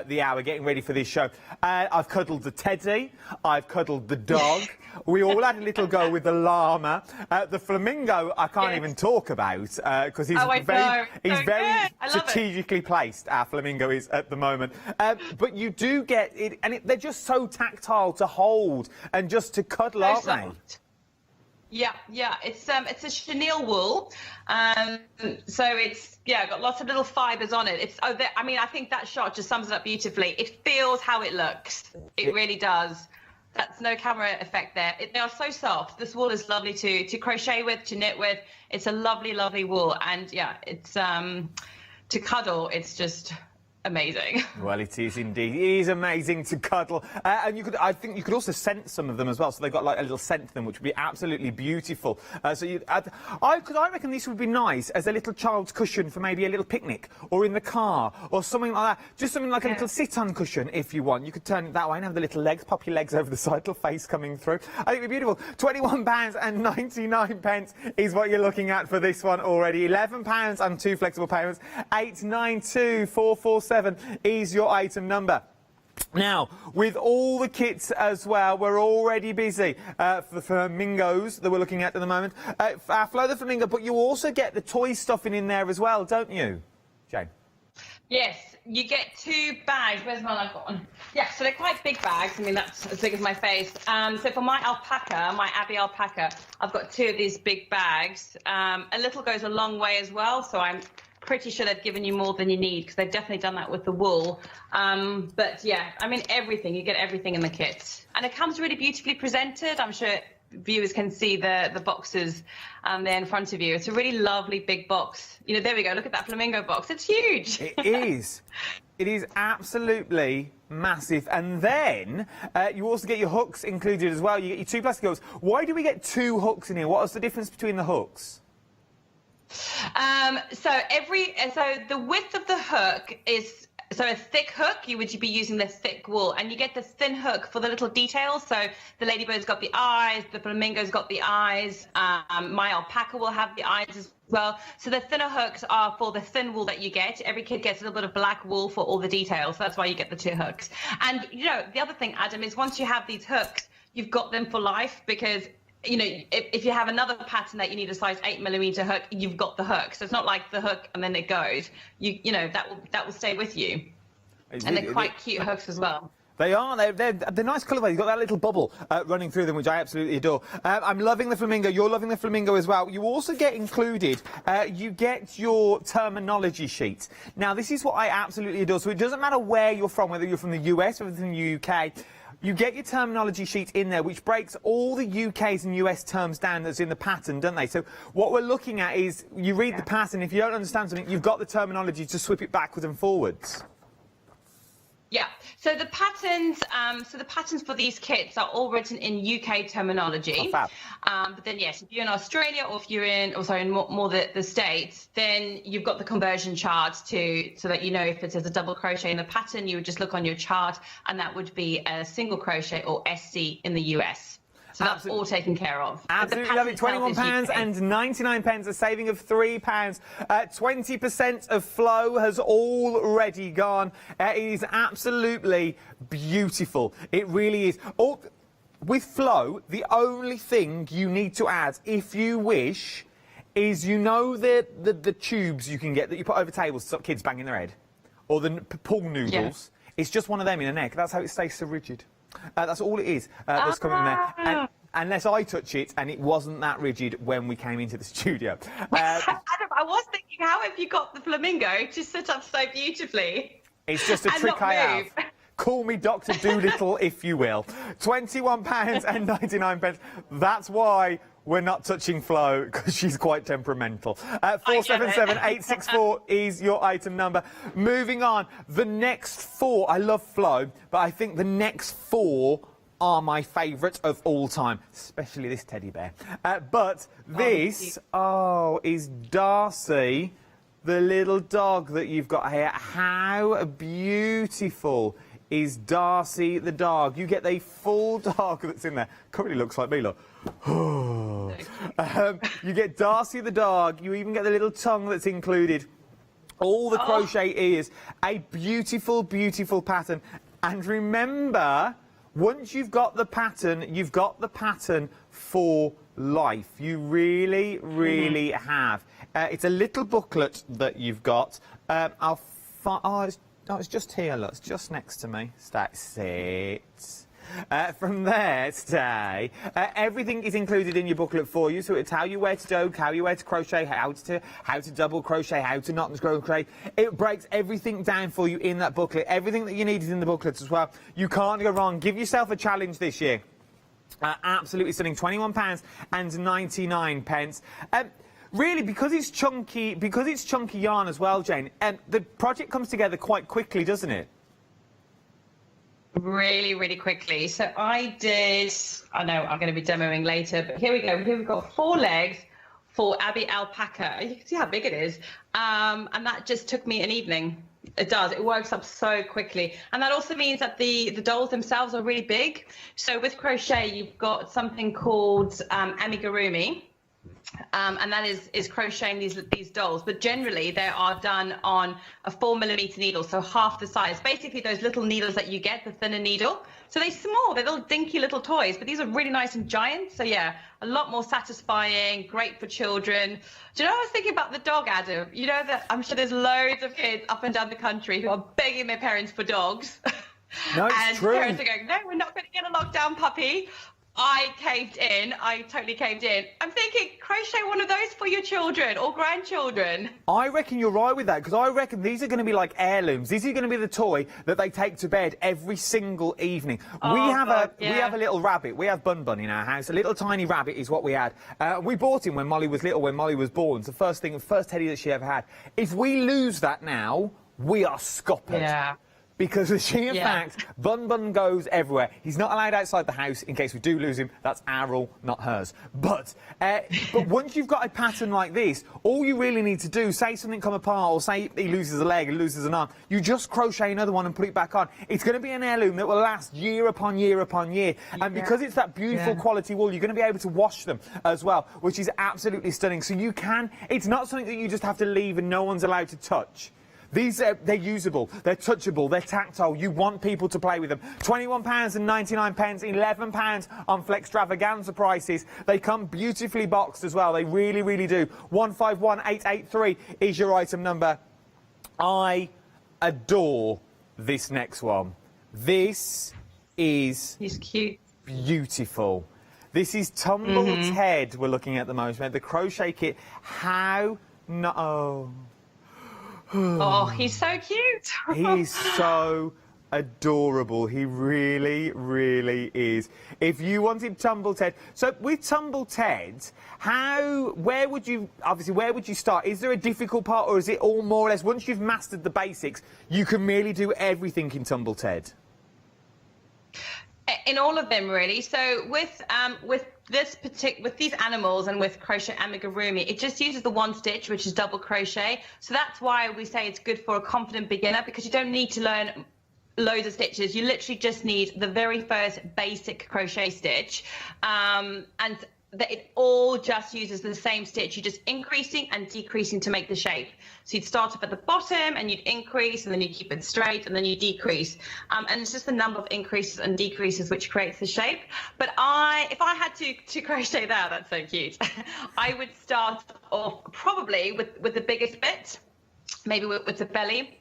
K: the hour getting ready for this show. I've cuddled the teddy. I've cuddled the dog. We all had a little go with the llama. The flamingo I can't even talk about because he's very strategically placed. Our flamingo is at the moment. But you do get it, and they're just so tactile to hold and just to cuddle, aren't they?
F: Yeah, it's a chenille wool, so it's got lots of little fibres on it. I mean, I think that shot just sums it up beautifully. It feels how it looks. It really does. That's no camera effect there. They are so soft. This wool is lovely to crochet with, to knit with. It's a lovely, lovely wool, and yeah, it's to cuddle. It's just amazing.
K: Well, it is indeed. It is amazing to cuddle. And I think you could also scent some of them as well. So they've got like a little scent to them, which would be absolutely beautiful. I reckon this would be nice as a little child's cushion for maybe a little picnic or in the car or something like that. Just something like a little sit-on cushion if you want. You could turn it that way and have the little legs, pop your legs over the side, little face coming through. I think it'd be beautiful. £21.99 is what you're looking at for this one already. £11 and 2 flexible payments. 892447 is your item number. Now, with all the kits as well, we're already busy for the flamingos that we're looking at the moment. Flo the Flamingo, but you also get the toy stuffing in there as well, don't you, Jane?
F: Yes, you get 2 bags. Where's one I've got one? Yeah, so they're quite big bags. I mean, that's as big as my face. So for my alpaca, my Abbey alpaca, I've got 2 of these big bags. A little goes a long way as well, so I'm pretty sure they've given you more than you need, because they've definitely done that with the wool. But yeah, I mean, everything, you get everything in the kit. And it comes really beautifully presented. I'm sure viewers can see the boxes there in front of you. It's a really lovely big box. You know, there we go, look at that flamingo box. It's huge.
K: It is. It is absolutely massive. And then you also get your hooks included as well. You get your 2 plastic hooks. Why do we get 2 hooks in here? What is the difference between the hooks?
F: So the width of the hook is, so a thick hook, you would be using the thick wool, and you get the thin hook for the little details. So the ladybird's got the eyes, the flamingo's got the eyes, my alpaca will have the eyes as well. So the thinner hooks are for the thin wool that you get. Every kid gets a little bit of black wool for all the details. That's why you get the 2 hooks. And, you know, the other thing, Adam, is once you have these hooks, you've got them for life, because you know, if you have another pattern that you need a size 8mm hook, you've got the hook. So it's not like the hook and then it goes. You know, that will stay with you. And they're quite cute hooks as well.
K: They are. They're nice colourway. You've got that little bubble running through them, which I absolutely adore. I'm loving the flamingo. You're loving the flamingo as well. You also get included, you get your terminology sheet. Now, this is what I absolutely adore. So it doesn't matter where you're from, whether you're from the US or from the UK. You get your terminology sheet in there, which breaks all the UK's and US terms down that's in the pattern, don't they? So what we're looking at is, you read the pattern, if you don't understand something, you've got the terminology to swip it backwards and forwards.
F: Yeah, so the patterns for these kits are all written in UK terminology.
K: Oh, fab.
F: But then, yes, if you're in Australia or if you're in, more the States, then you've got the conversion charts so that you know if it says a double crochet in the pattern, you would just look on your chart, and that would be a single crochet or SC in the US. So that's all taken care of.
K: Absolutely love it. £21.99, a saving of £3. 20% of flow has already gone. It is absolutely beautiful. It really is. With flow, the only thing you need to add, if you wish, is, you know, the tubes you can get that you put over tables to stop kids banging their head, or the pool noodles. Yeah. It's just one of them in an egg. That's how it stays so rigid. That's all it is that's coming in there. And, unless I touch it, and it wasn't that rigid when we came into the studio.
F: Adam, I was thinking, how have you got the flamingo to sit up so beautifully?
K: It's just a trick I have. Call me Dr. Doolittle, if you will. £21.99. That's why we're not touching Flo, because she's quite temperamental. 477864 is your item number. Moving on, the next 4, I love Flo, but I think the next 4 are my favourite of all time, especially this teddy bear. But this, is Darcy, the little dog that you've got here. How beautiful is Darcy the dog? You get a full dog that's in there. Currently looks like me, look. You get Darcy the dog. You even get the little tongue that's included. All the crochet ears. A beautiful, beautiful pattern. And remember, once you've got the pattern, you've got the pattern for life. You really, really have. It's a little booklet that you've got. It's just here, look. It's just next to me. Sit. From there, stay. Everything is included in your booklet for you, so it'll tell you where to doke, how you where to crochet, how to double crochet, how to knot and crochet. It breaks everything down for you in that booklet. Everything that you need is in the booklet as well. You can't go wrong. Give yourself a challenge this year. Absolutely stunning. £21.99. really, because it's chunky yarn as well, Jane, the project comes together quite quickly, doesn't it?
F: Really, really quickly. So I know I'm going to be demoing later, but here we go. Here we've got 4 legs for Abbey alpaca. You can see how big it is. And that just took me an evening. It does. It works up so quickly. And that also means that the dolls themselves are really big. So with crochet, you've got something called amigurumi. And that is crocheting these dolls, but generally they are done on a 4mm needle, so half the size. Basically, those little needles that you get, the thinner needle. So they're small, they're little dinky little toys, but these are really nice and giant. So yeah, a lot more satisfying, great for children. Do you know, I was thinking about the dog, Adam. You know that I'm sure there's loads of kids up and down the country who are begging their parents for dogs.
K: No, it's
F: and
K: true.
F: Parents are going, no, we're not going to get a lockdown puppy. I caved in. I totally caved in. I'm thinking, crochet one of those for your children or grandchildren.
K: I reckon you're right with that, because I reckon these are going to be like heirlooms. These are going to be the toy that they take to bed every single evening. We have a little rabbit. We have Bun Bun in our house. A little tiny rabbit is what we had. We bought him when Molly was little, when Molly was born. It's the first teddy that she ever had. If we lose that now, we are scuppered.
F: Yeah.
K: Because the sheer fact, Bun Bun goes everywhere. He's not allowed outside the house in case we do lose him. That's our rule, not hers. But once you've got a pattern like this, all you really need to do, say something come apart, or say he loses a leg and loses an arm, you just crochet another one and put it back on. It's going to be an heirloom that will last year upon year upon year. And because it's that beautiful quality wool, you're going to be able to wash them as well, which is absolutely stunning. So you can, it's not something that you just have to leave and no one's allowed to touch. These, they're usable, they're touchable, they're tactile. You want people to play with them. £21.99, £11 on Flextravaganza prices. They come beautifully boxed as well. They really, really do. 151883 is your item number. I adore this next one. This is...
F: He's cute.
K: Beautiful. This is Tumbled Head we're looking at the moment. The crochet kit. How... No...
F: Oh, he's so cute.
K: He's so adorable. He really, really is. If you wanted Tumbled Head... So, with Tumbled Head, where would you start? Is there a difficult part, or is it all more or less, once you've mastered the basics, you can really do everything in Tumbled Head?
F: In all of them, really. So with these animals and with crochet amigurumi, it just uses the one stitch, which is double crochet. So that's why we say it's good for a confident beginner, because you don't need to learn loads of stitches. You literally just need the very first basic crochet stitch, and that it all just uses the same stitch. You're just increasing and decreasing to make the shape. So you'd start off at the bottom and you'd increase, and then you keep it straight, and then you decrease. And it's just the number of increases and decreases which creates the shape. But if I had to crochet that's so cute. I would start off probably with the biggest bit, maybe with the belly.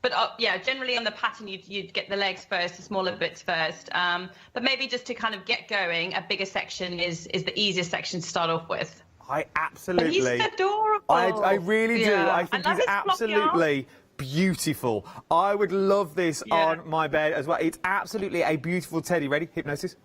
F: But yeah, generally on the pattern, you'd get the legs first, the smaller bits first. But maybe just to kind of get going, a bigger section is the easiest section to start off with.
K: I absolutely...
F: But he's adorable.
K: I really do. I think he's absolutely beautiful. I would love this on my bed as well. It's absolutely a beautiful teddy. Ready? Hypnosis.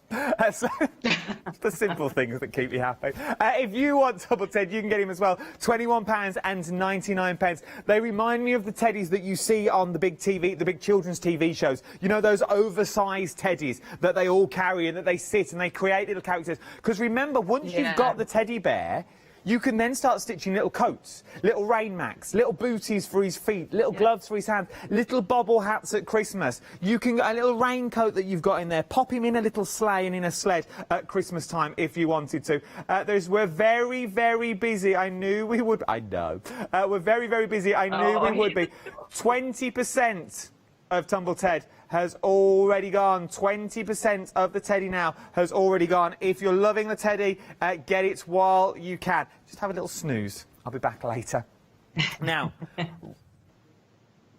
K: The simple things that keep you happy. If you want Tumbled Head, you can get him as well. £21.99. They remind me of the teddies that you see on the big children's TV shows. You know, those oversized teddies that they all carry and that they sit and they create little characters. Because remember, once you've got the teddy bear, you can then start stitching little coats, little rain macs, little booties for his feet, little gloves for his hands, little bobble hats at Christmas. You can get a little raincoat that you've got in there, pop him in a little sleigh and in a sled at Christmas time if you wanted to. We're very, very busy. I knew we would. I know. We're very, very busy. I knew we would be. 20% of Tumbled Head has already gone. 20% of the teddy now has already gone. If you're loving the teddy, get it while you can. Just have a little snooze. I'll be back later. Now,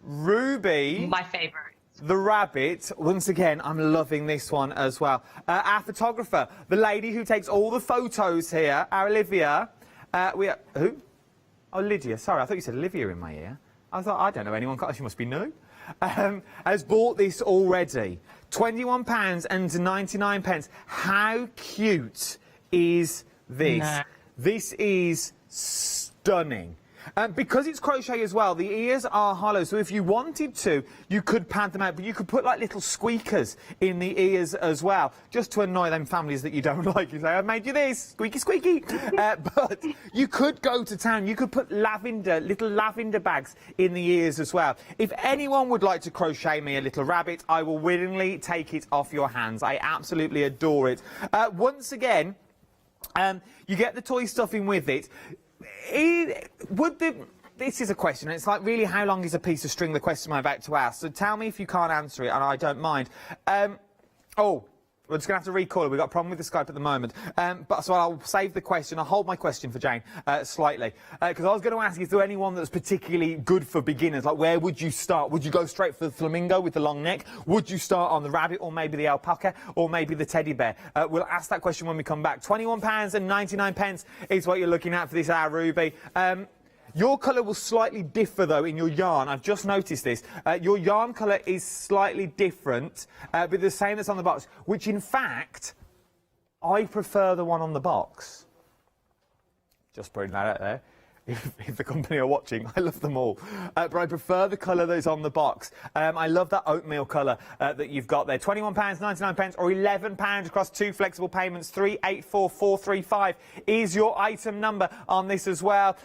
K: Ruby...
F: My favourite.
K: The rabbit, once again, I'm loving this one as well. Our photographer, the lady who takes all the photos here, our Olivia. Who? Oh, Lydia. Sorry, I thought you said Olivia in my ear. I thought, I don't know anyone. She must be new. Has bought this already. £21.99. How cute is this? This is stunning. Because it's crochet as well, the ears are hollow, so if you wanted to, you could pad them out, but you could put like little squeakers in the ears as well, just to annoy them families that you don't like. You say, I've made you this, squeaky, squeaky. But you could go to town, you could put little lavender bags in the ears as well. If anyone would like to crochet me a little rabbit, I will willingly take it off your hands. I absolutely adore it. Once again, you get the toy stuffing with it. This is a question, and it's like, really, how long is a piece of string, the question I'm about to ask. So tell me if you can't answer it, and I don't mind. Oh, we're just going to have to recall it. We've got a problem with the Skype at the moment. So I'll save the question. I'll hold my question for Jane slightly. Because I was going to ask, is there anyone that's particularly good for beginners? Like, where would you start? Would you go straight for the flamingo with the long neck? Would you start on the rabbit, or maybe the alpaca, or maybe the teddy bear? We'll ask that question when we come back. £21.99 is what you're looking at for this hour, Ruby. Your colour will slightly differ, though, in your yarn. I've just noticed this. Your yarn colour is slightly different, but the same that's on the box, which, in fact, I prefer the one on the box. Just putting that out there. If the company are watching, I love them all. But I prefer the colour that's on the box. I love that oatmeal colour that you've got there. £21.99 or £11 across 2 flexible payments. 384435 is your item number on this as well.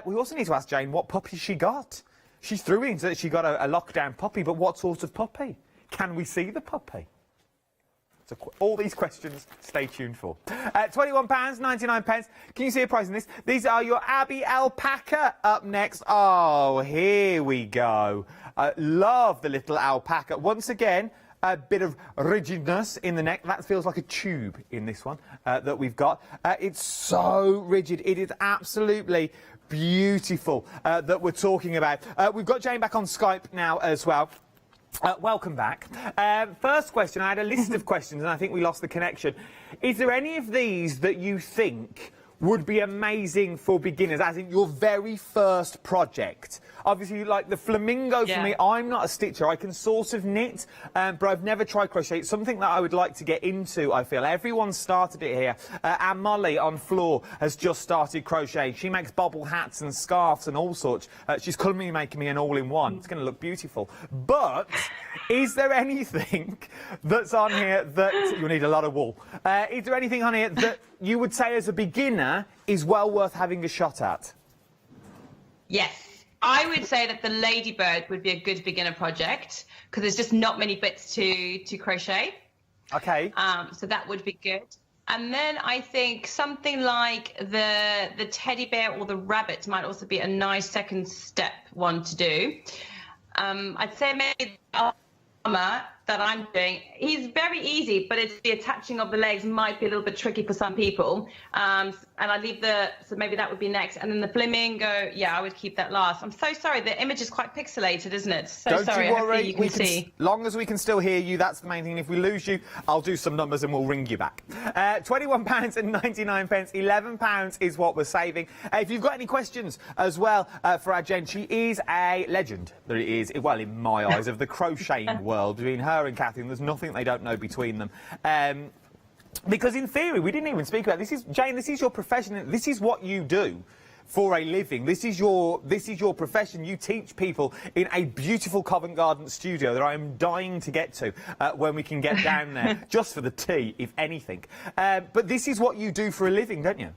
K: We also need to ask Jane what puppy she got. She threw in that she got a lockdown puppy, but what sort of puppy? Can we see the puppy? So all these questions, stay tuned for. £21.99. Can you see a price in this? These are your Abbey alpaca up next. Oh, here we go. Love the little alpaca. Once again, a bit of rigidness in the neck. That feels like a tube in this one that we've got. It's so rigid. It is absolutely beautiful that we're talking about. We've got Jane back on Skype now as well. Welcome back. First question, I had a list of questions and I think we lost the connection. Is there any of these that you think would be amazing for beginners, as in your very first project? Obviously, like the flamingo for me, I'm not a stitcher. I can sort of knit, but I've never tried crochet. It's something that I would like to get into, I feel. Everyone started it here. And Molly on floor has just started crocheting. She makes bobble hats and scarves and all sorts. She's currently making me an all-in-one. It's going to look beautiful. But is there anything that's on here that... You'll need a lot of wool. Is there anything on here that you would say as a beginner is well worth having a shot at?
F: Yes. I would say that the ladybird would be a good beginner project because there's just not many bits to crochet.
K: Okay.
F: So that would be good. And then I think something like the teddy bear or the rabbit might also be a nice second step one to do. I'd say maybe the armor that I'm doing, he's very easy, but it's the attaching of the legs might be a little bit tricky for some people. And I leave so maybe that would be next. And then the flamingo, yeah, I would keep that last. I'm so sorry, the image is quite pixelated, isn't it? So
K: Don't
F: sorry,
K: you worry,
F: you can see.
K: Long as we can still hear you, that's the main thing. If we lose you, I'll do some numbers and we'll ring you back. £21.99, £11 is what we're saving. If you've got any questions as well for our Jen, she is a legend. There it is, well, in my eyes, of the crocheting world. Between her and Catherine, there's nothing they don't know between them. Because in theory, we didn't even speak about this. Jane, this is your profession. This is what you do for a living. This is your profession. You teach people in a beautiful Covent Garden studio that I am dying to get to when we can get down there, just for the tea, if anything. But this is what you do for a living, don't you?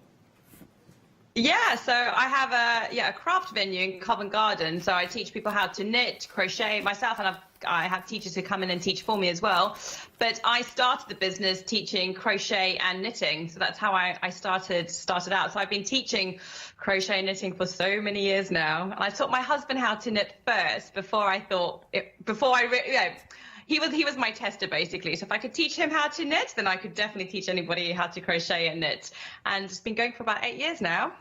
F: Yeah, so I have a craft venue in Covent Garden. So I teach people how to knit, crochet myself, and I have teachers who come in and teach for me as well. But I started the business teaching crochet and knitting, so that's how I started out. So I've been teaching crochet and knitting for so many years now, and I taught my husband how to knit first he was my tester, basically. So if I could teach him how to knit, then I could definitely teach anybody how to crochet and knit. And it's been going for about 8 years now.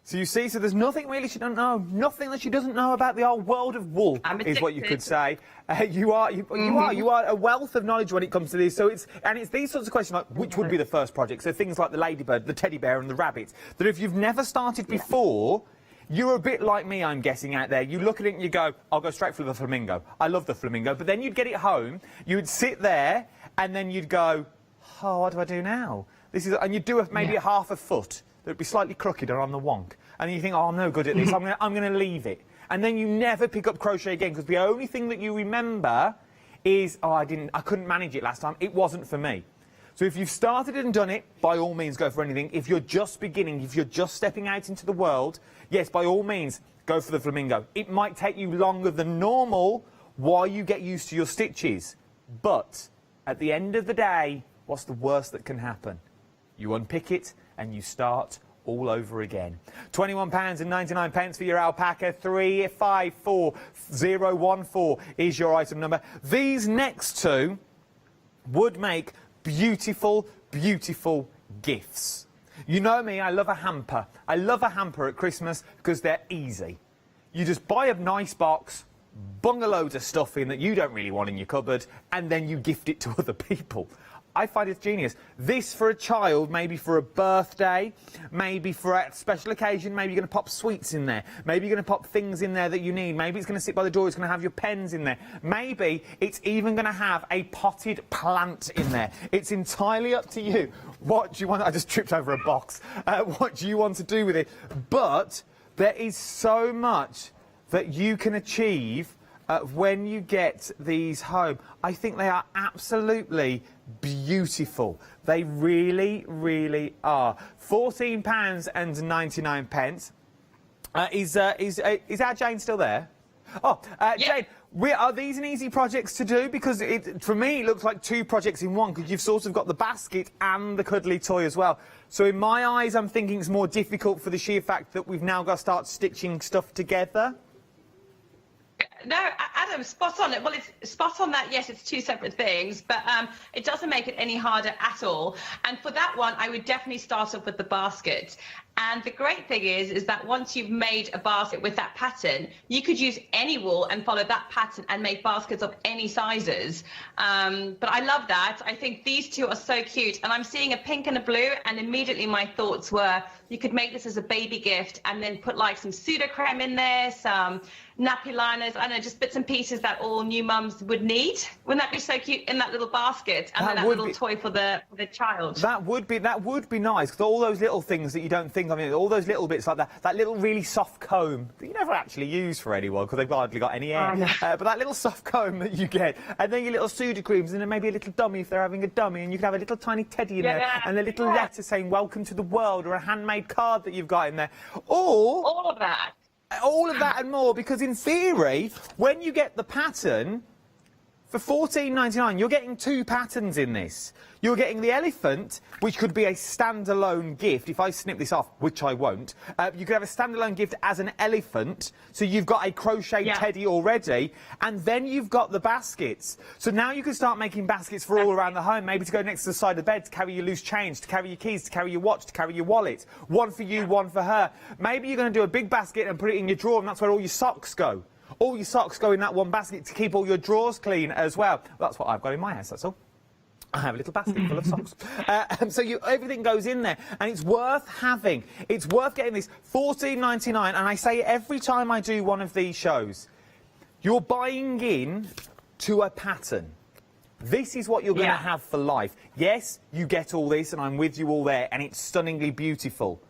K: So you see, so there's nothing really she doesn't know, nothing that she doesn't know about the old world of wool, is what you could say. You are a wealth of knowledge when it comes to this. So it's these sorts of questions like which would be the first project. So things like the ladybird, the teddy bear, and the rabbit. That if you've never started before, you're a bit like me, I'm guessing, out there. You look at it and you go, I'll go straight for the flamingo. I love the flamingo. But then you'd get it home, you'd sit there, and then you'd go, oh, what do I do now? And you'd do maybe a half a foot. that would be slightly crooked or on the wonk. And you think, oh, I'm no good at this, I'm going to leave it. And then you never pick up crochet again, because the only thing that you remember is, oh, I couldn't manage it last time, it wasn't for me. So if you've started and done it, by all means go for anything. If you're just beginning, if you're just stepping out into the world, yes, by all means, go for the flamingo. It might take you longer than normal while you get used to your stitches. But at the end of the day, what's the worst that can happen? You unpick it and you start all over again. £21.99 for your alpaca. 354014 is your item number. These next two would make beautiful, beautiful gifts. You know me, I love a hamper. I love a hamper at Christmas because they're easy. You just buy a nice box, bung a load of stuff in that you don't really want in your cupboard, and then you gift it to other people. I find it's genius. This for a child, maybe for a birthday, maybe for a special occasion, maybe you're going to pop sweets in there, maybe you're going to pop things in there that you need, maybe it's going to sit by the door, it's going to have your pens in there, maybe it's even going to have a potted plant in there. It's entirely up to you. What do you want? I just tripped over a box. What do you want to do with it? But there is so much that you can achieve when you get these home. I think they are absolutely beautiful. They really, really are. £14.99. Is our Jane still there? Oh, Jane, are these an easy projects to do? Because for me, it looks like two projects in one, because you've sort of got the basket and the cuddly toy as well. So in my eyes, I'm thinking it's more difficult for the sheer fact that we've now got to start stitching stuff together.
F: No, Adam, spot on. Well, it's spot on that, yes, it's two separate things, but it doesn't make it any harder at all. And for that one, I would definitely start off with the basket. And the great thing is that once you've made a basket with that pattern, you could use any wool and follow that pattern and make baskets of any sizes. But I love that. I think these two are so cute. And I'm seeing a pink and a blue, and immediately my thoughts were, you could make this as a baby gift and then put like some Sudocreme in there, some nappy liners, I don't know, just bits and pieces that all new mums would need. Wouldn't that be so cute in that little basket? And then that little toy for the child. That would be nice, because all those little things that you don't think of, all those little bits like that little really soft comb that you never actually use for anyone because they've hardly got any air. But that little soft comb that you get, and then your little Sudocremes, and then maybe a little dummy if they're having a dummy, and you can have a little tiny teddy in there, and a little letter saying welcome to the world, or a handmade card that you've got in there. Or all of that and more, because in theory, when you get the pattern, for £14.99, you're getting two patterns in this. You're getting the elephant, which could be a standalone gift. If I snip this off, which I won't, you could have a standalone gift as an elephant. So you've got a crochet teddy already, and then you've got the baskets. So now you can start making baskets for all around the home, maybe to go next to the side of the bed, to carry your loose change, to carry your keys, to carry your watch, to carry your wallet. One for you, one for her. Maybe you're going to do a big basket and put it in your drawer, and that's where all your socks go. All your socks go in that one basket to keep all your drawers clean as well. That's what I've got in my house, that's all. I have a little basket full of socks. So everything goes in there, and it's worth having. It's worth getting this. £14.99, and I say every time I do one of these shows, you're buying in to a pattern. This is what you're going to have for life. Yes, you get all this, and I'm with you all there, and it's stunningly beautiful.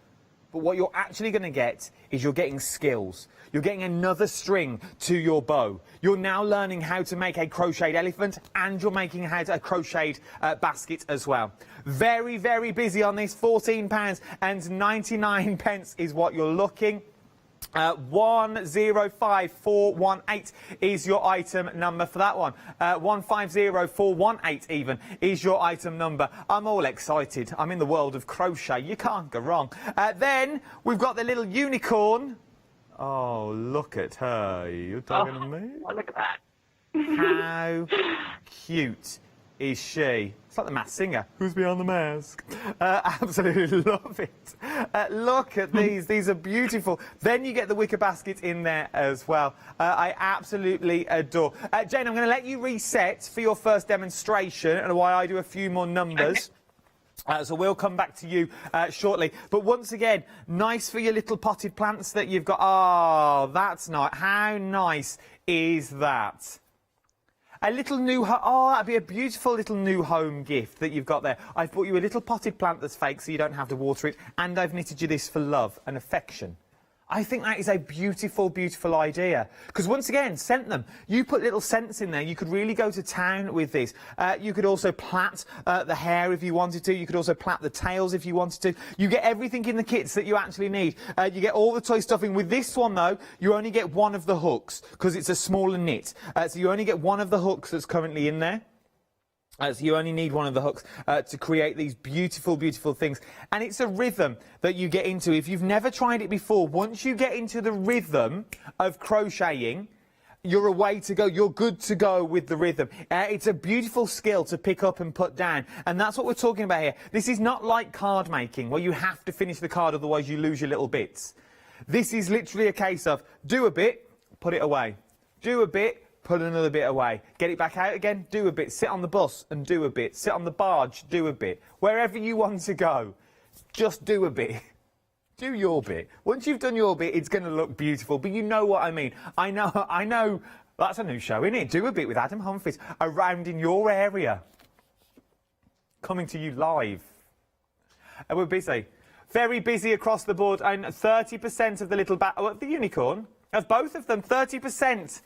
F: But what you're actually going to get is you're getting skills. You're getting another string to your bow. You're now learning how to make a crocheted elephant, and you're making a crocheted basket as well. Very, very busy on this. £14.99 is what you're looking. 150418 is your item number for that one. 150418 even is your item number. I'm all excited. I'm in the world of crochet. You can't go wrong. Then we've got the little unicorn. Oh, look at her. You're talking to me? Oh, look at that. How cute is she? It's like the Masked Singer. Who's behind the mask? Absolutely love it. Look at these. These are beautiful. Then you get the wicker basket in there as well. I absolutely adore. Jane, I'm going to let you reset for your first demonstration, and while I do a few more numbers. So we'll come back to you shortly. But once again, nice for your little potted plants that you've got. Oh, that's nice. How nice is that?
K: A little new oh, that'd be a beautiful little new home gift that you've got there. I've bought you a little potted plant that's fake so you don't have to water it, and I've knitted you this for love and affection. I think that is a beautiful, beautiful idea. Because once again, scent them. You put little scents in there. You could really go to town with this. You could also plait the hair if you wanted to. You could also plait the tails if you wanted to. You get everything in the kits that you actually need. You get all the toy stuffing. With this one, though, you only get one of the hooks because it's a smaller knit. So you only get one of the hooks that's currently in there. So you only need one of the hooks to create these beautiful, beautiful things. And it's a rhythm that you get into. If you've never tried it before, once you get into the rhythm of crocheting, you're away to go. You're good to go with the rhythm. It's a beautiful skill to pick up and put down. And that's what we're talking about here. This is not like card making, where you have to finish the card, otherwise you lose your little bits. This is literally a case of do a bit, put it away. Do a bit, put another bit away. Get it back out again, do a bit. Sit on the bus and do a bit. Sit on the barge, do a bit. Wherever you want to go, just do a bit. Do your bit. Once you've done your bit, it's going to look beautiful, but you know what I mean. I know, that's a new show, isn't it? Do a bit with Adam Humphries around in your area. Coming to you live. And we're busy. Very busy across the board. And 30% of the little the unicorn, of both of them, 30%.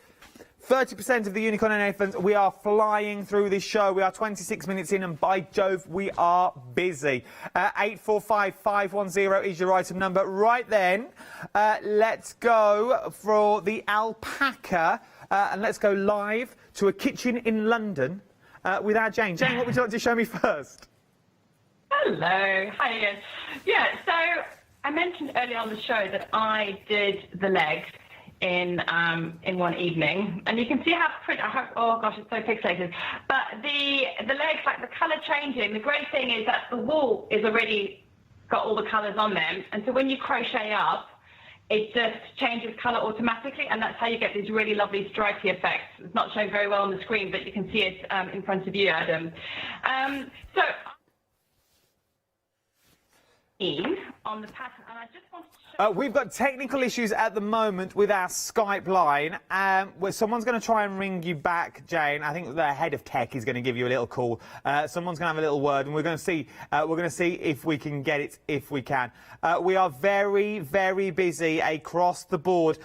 K: 30% of the unicorn and elephants. We are flying through this show. We are 26 minutes in, and by Jove, we are busy. 845-510 is your item number. Right then, let's go for the alpaca, and let's go live to a kitchen in London with our Jane. Jane, what would you like to show me first?
F: Hello, hi again. Yeah, so I mentioned earlier on the show that I did the legs in one evening, and you can see how pretty. Oh gosh, it's so pixelated. But the legs, like the colour changing. The great thing is that the wool is already got all the colours on them, and so when you crochet up, it just changes colour automatically, and that's how you get these really lovely stripy effects. It's not showing very well on the screen, but you can see it in front of you, Adam. So on the pattern, and I just wanted to show
K: we've got technical issues at the moment with our Skype line, where someone's going to try and ring you back, Jane. I think the head of tech is going to give you a little call. Someone's going to have a little word, and we're going to see. We're going to see if we can get it, if we can. We are very, very busy across the board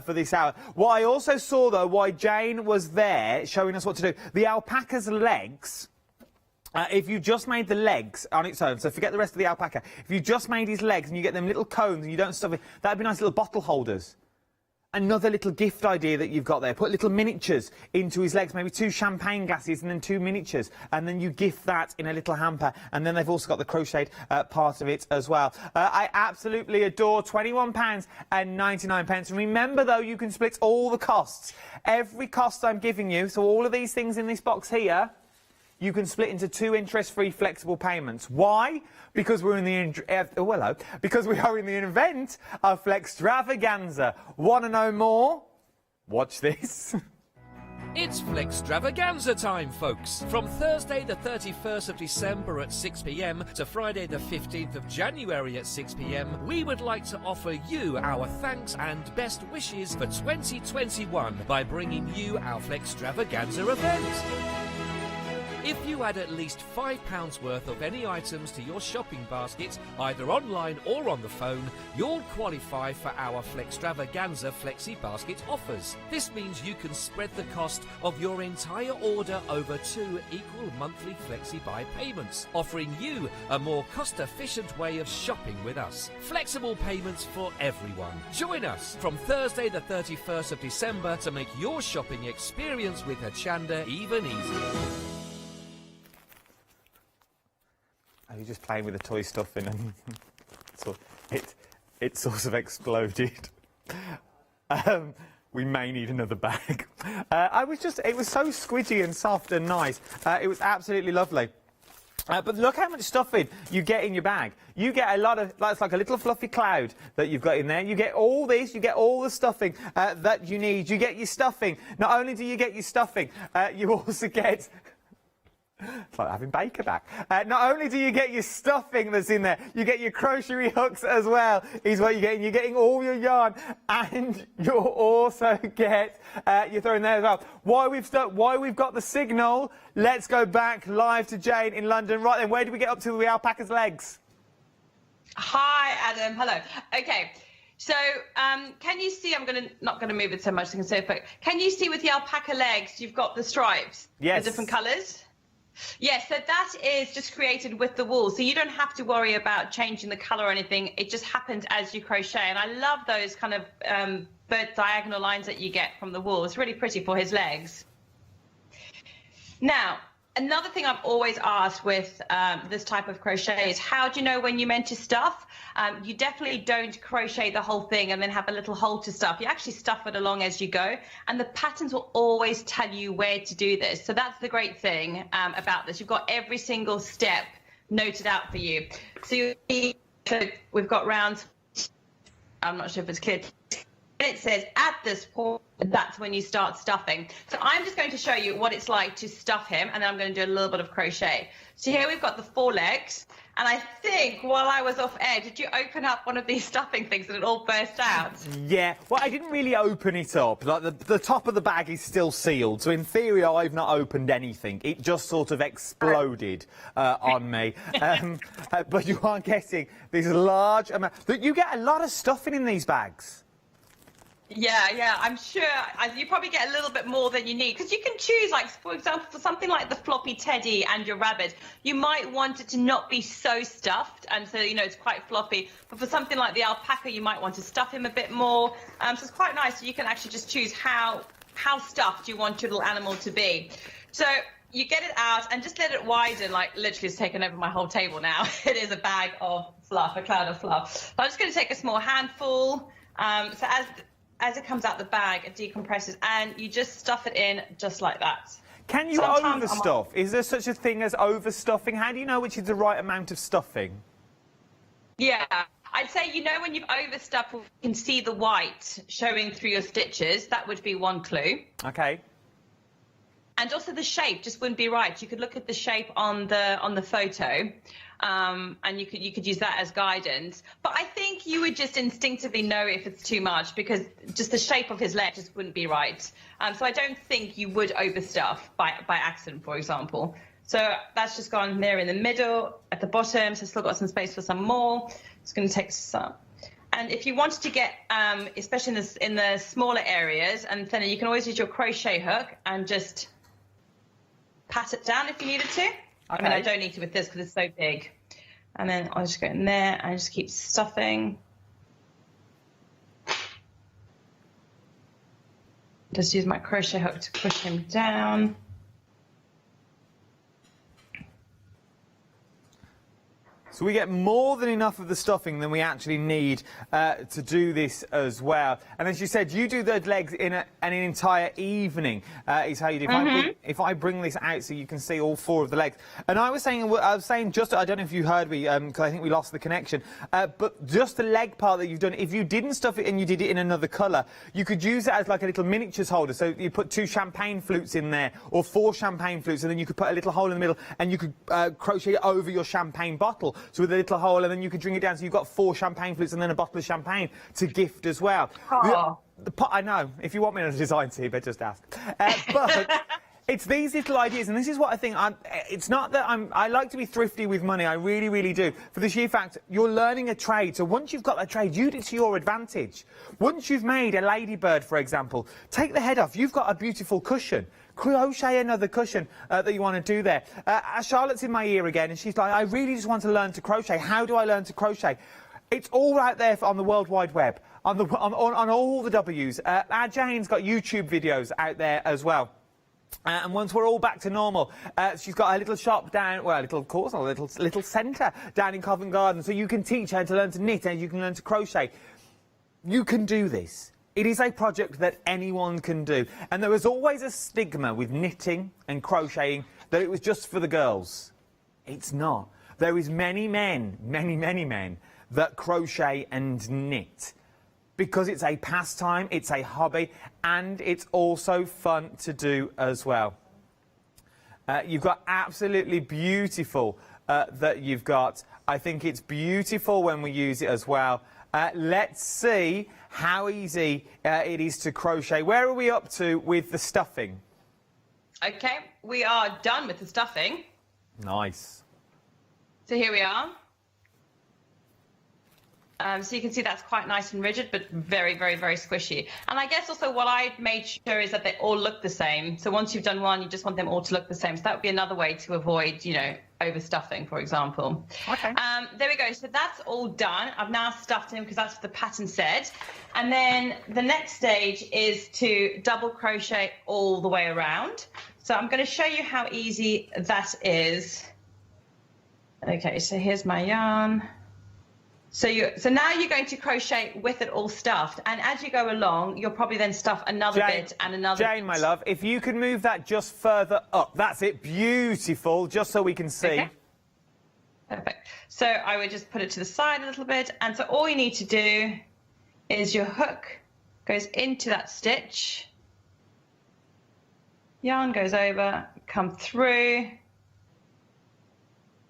K: for this hour. What I also saw, though, why Jane was there showing us what to do, the alpaca's legs. If you just made the legs on its own, so forget the rest of the alpaca, if you just made his legs and you get them little cones and you don't stuff it, that'd be nice little bottle holders. Another little gift idea that you've got there. Put little miniatures into his legs, maybe 2 champagne glasses and then 2 miniatures, and then you gift that in a little hamper, and then they've also got the crocheted part of it as well. I absolutely adore £21.99. Remember, though, you can split all the costs. Every cost I'm giving you, so all of these things in this box here, you can split into 2 interest-free flexible payments. Why? Because we're in the because we are in the event of Flextravaganza. Want to know more? Watch this.
C: It's Flextravaganza time, folks. From Thursday the 31st of December at 6 p.m. to Friday the 15th of January at 6 p.m, we would like to offer you our thanks and best wishes for 2021 by bringing you our Flextravaganza event. If you add at least £5 worth of any items to your shopping basket, either online or on the phone, you'll qualify for our Flextravaganza Flexi Basket offers. This means you can spread the cost of your entire order over 2 equal monthly Flexi Buy payments, offering you a more cost-efficient way of shopping with us. Flexible payments for everyone. Join us from Thursday the 31st of December to make your shopping experience with Hochanda even easier.
K: Oh, you're just playing with the toy stuffing, and so it sort of exploded. We may need another bag. It was so squidgy and soft and nice. It was absolutely lovely. But look how much stuffing you get in your bag. You get a lot of, it's like a little fluffy cloud that you've got in there. You get all this, you get all the stuffing that you need. You get your stuffing. Not only do you get your stuffing, you also get It's like having Baker back. Not only do you get your stuffing that's in there, you get your crochet hooks as well, is what you're getting. You're getting all your yarn, and you'll also get, you're throwing there as well. Why we've got the signal, let's go back live to Jane in London. Right then, where do we get up to with the alpaca's legs?
F: Hi, Adam. Hello. Okay. So, can you see, not going to move it so much, so I can say it, but can you see with the alpaca legs, you've got the stripes?
K: Yes.
F: The different colours? Yes, so that is just created with the wool. So you don't have to worry about changing the colour or anything. It just happens as you crochet. And I love those kind of bird diagonal lines that you get from the wool. It's really pretty for his legs. Now, another thing I've always asked with this type of crochet is, how do you know when you're meant to stuff? You definitely don't crochet the whole thing and then have a little hole to stuff. You actually stuff it along as you go, and the patterns will always tell you where to do this. So that's the great thing about this. You've got every single step noted out for you. So we've got rounds. I'm not sure if it's clear. And it says at this point, that's when you start stuffing. So I'm just going to show you what it's like to stuff him, and then I'm going to do a little bit of crochet. So here we've got the 4 legs, and I think while I was off air, did you open up one of these stuffing things and it all burst out?
K: Yeah, well, I didn't really open it up. Like the top of the bag is still sealed, so in theory I've not opened anything. It just sort of exploded on me. But you are getting this large amount. You get a lot of stuffing in these bags.
F: Yeah, I'm sure you probably get a little bit more than you need, because you can choose, like, for example, for something like the floppy teddy and your rabbit, you might want it to not be so stuffed, and so, you know, it's quite floppy. But for something like the alpaca, you might want to stuff him a bit more. So it's quite nice. So you can actually just choose how stuffed you want your little animal to be. So you get it out and just let it widen. Like, literally, it's taken over my whole table now. It is a bag of fluff, a cloud of fluff. So I'm just going to take a small handful. So as it comes out the bag, it decompresses, and you just stuff it in just like that.
K: Can you overstuff? Is there such a thing as overstuffing? How do you know which is the right amount of stuffing?
F: Yeah, I'd say, you know, when you've overstuffed, you can see the white showing through your stitches. That would be one clue.
K: Okay.
F: And also the shape just wouldn't be right. You could look at the shape on the photo, and you could use that as guidance. But I think you would just instinctively know if it's too much, because just the shape of his leg just wouldn't be right. So I don't think you would overstuff by accident, for example. So that's just gone there in the middle, at the bottom, so still got some space for some more. It's going to take some. And if you wanted to get, especially in the smaller areas and thinner, you can always use your crochet hook and just pat it down if you needed to. Okay. I mean, I don't need to with this because it's so big. And then I'll just go in there and just keep stuffing. Just use my crochet hook to push him down.
K: So we get more than enough of the stuffing than we actually need to do this as well. And as you said, you do the legs in an entire evening, is how you do. If I bring this out so you can see all 4 of the legs. And I was saying just, I don't know if you heard me, because I think we lost the connection, but just the leg part that you've done, if you didn't stuff it and you did it in another colour, you could use it as like a little miniatures holder. So you put 2 champagne flutes in there, or 4 champagne flutes, and then you could put a little hole in the middle, and you could crochet it over your champagne bottle. So with a little hole, and then you could drink it down, so you've got 4 champagne flutes and then a bottle of champagne to gift as well. The pot, I know, if you want me to design to, but just ask. But it's these little ideas, and this is what I think. It's not that I like to be thrifty with money. I really, really do. For the sheer fact, you're learning a trade. So once you've got that trade, use it to your advantage. Once you've made a ladybird, for example, take the head off. You've got a beautiful cushion. Crochet another cushion that you want to do there. Charlotte's in my ear again, and she's like, I really just want to learn to crochet. How do I learn to crochet? It's all out there on the World Wide Web, on all the W's. Our Jane's got YouTube videos out there as well. And once we're all back to normal, she's got a little shop down, well, a little course, a little centre down in Covent Garden, so you can teach her to learn to knit and you can learn to crochet. You can do this. It is a project that anyone can do. And there was always a stigma with knitting and crocheting that it was just for the girls. It's not. There is many men that crochet and knit, because it's a pastime, it's a hobby, and it's also fun to do as well. You've got absolutely beautiful that you've got. I think it's beautiful when we use it as well. Let's see how easy it is to crochet. Where are we up to with the stuffing?
F: Okay, we are done with the stuffing.
K: Nice.
F: So here we are. So you can see that's quite nice and rigid, but very, very, very squishy. And I guess also what I made sure is that they all look the same. So once you've done one, you just want them all to look the same. So that would be another way to avoid, you know, overstuffing, for example.
K: Okay.
F: There we go. So that's all done. I've now stuffed them because that's what the pattern said. And then the next stage is to double crochet all the way around. So I'm going to show you how easy that is. Okay, so here's my yarn. So now you're going to crochet with it all stuffed, and as you go along, you'll probably then stuff another bit and another
K: Jane, my love, if you can move that just further up. That's it. Beautiful, just so we can see.
F: Okay. Perfect. So I would just put it to the side a little bit, and so all you need to do is your hook goes into that stitch, yarn goes over, come through,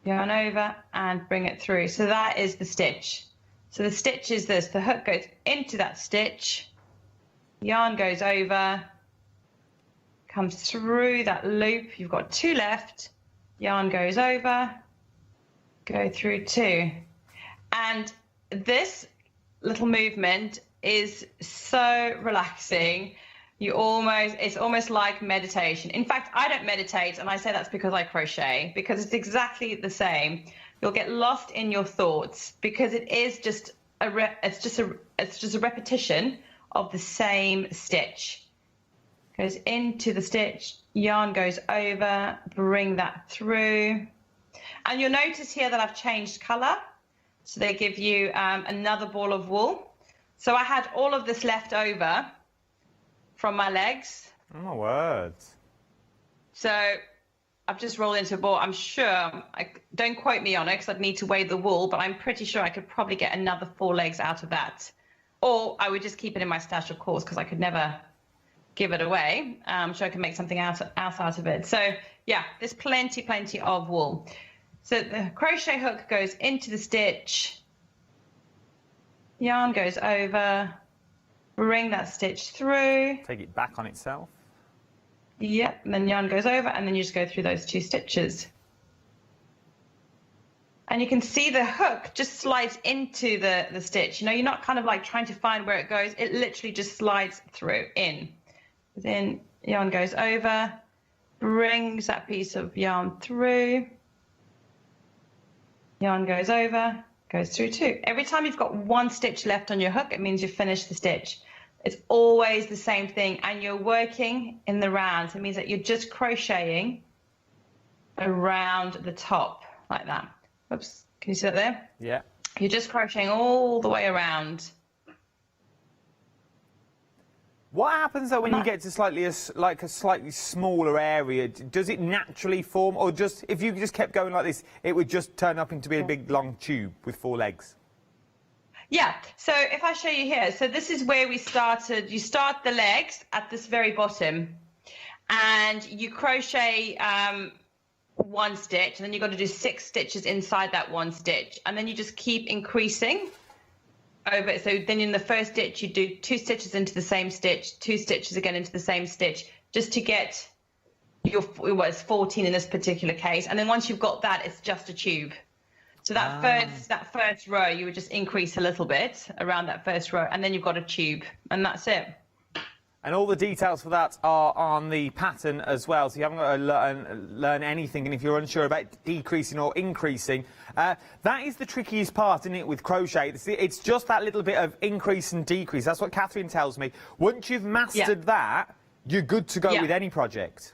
F: yarn over and bring it through. So that is the stitch. So the stitch is this, the hook goes into that stitch, yarn goes over, comes through that loop, you've got two left, yarn goes over, go through two. And this little movement is so relaxing. It's almost like meditation. In fact, I don't meditate, and I say that's because I crochet, because it's exactly the same. You'll get lost in your thoughts because it is just it's just a repetition of the same stitch. Goes into the stitch, yarn goes over, bring that through. And you'll notice here that I've changed color. So they give you another ball of wool. So I had all of this left over from my legs.
K: Oh my word.
F: So I've just rolled into a ball. I'm sure, don't quote me on it because I'd need to weigh the wool, but I'm pretty sure I could probably get another 4 legs out of that. Or I would just keep it in my stash, of course, because I could never give it away. I'm sure I can make something else out of it. So yeah, there's plenty of wool. So the crochet hook goes into the stitch, yarn goes over, bring that stitch through.
K: Take it back on itself.
F: Yep, and then yarn goes over, and then you just go through those 2 stitches. And you can see the hook just slides into the stitch. You know, you're not kind of like trying to find where it goes. It literally just slides through, in. Then yarn goes over, brings that piece of yarn through. Yarn goes over, goes through 2. Every time you've got 1 stitch left on your hook, it means you've finished the stitch. It's always the same thing, and you're working in the rounds. It means that you're just crocheting around the top like that. Oops, can you see that there?
K: Yeah.
F: You're just crocheting all the way around.
K: What happens though when you get to a slightly smaller area? Does it naturally form, or just if you just kept going like this, it would just turn up into be a big long tube with 4 legs?
F: Yeah, so if I show you here, so this is where we started. You start the legs at this very bottom, and you crochet 1 stitch, and then you've got to do 6 stitches inside that 1 stitch, and then you just keep increasing over. So then in the first stitch, you do 2 stitches into the same stitch, 2 stitches again into the same stitch, just to get your, well, it's 14 in this particular case, and then once you've got that, it's just a tube. So that first row, you would just increase a little bit around that first row, and then you've got a tube, and that's it.
K: And all the details for that are on the pattern as well, so you haven't got to learn anything. And if you're unsure about decreasing or increasing, that is the trickiest part, isn't it, with crochet? It's just that little bit of increase and decrease. That's what Catherine tells me. Once you've mastered that, you're good to go with any project.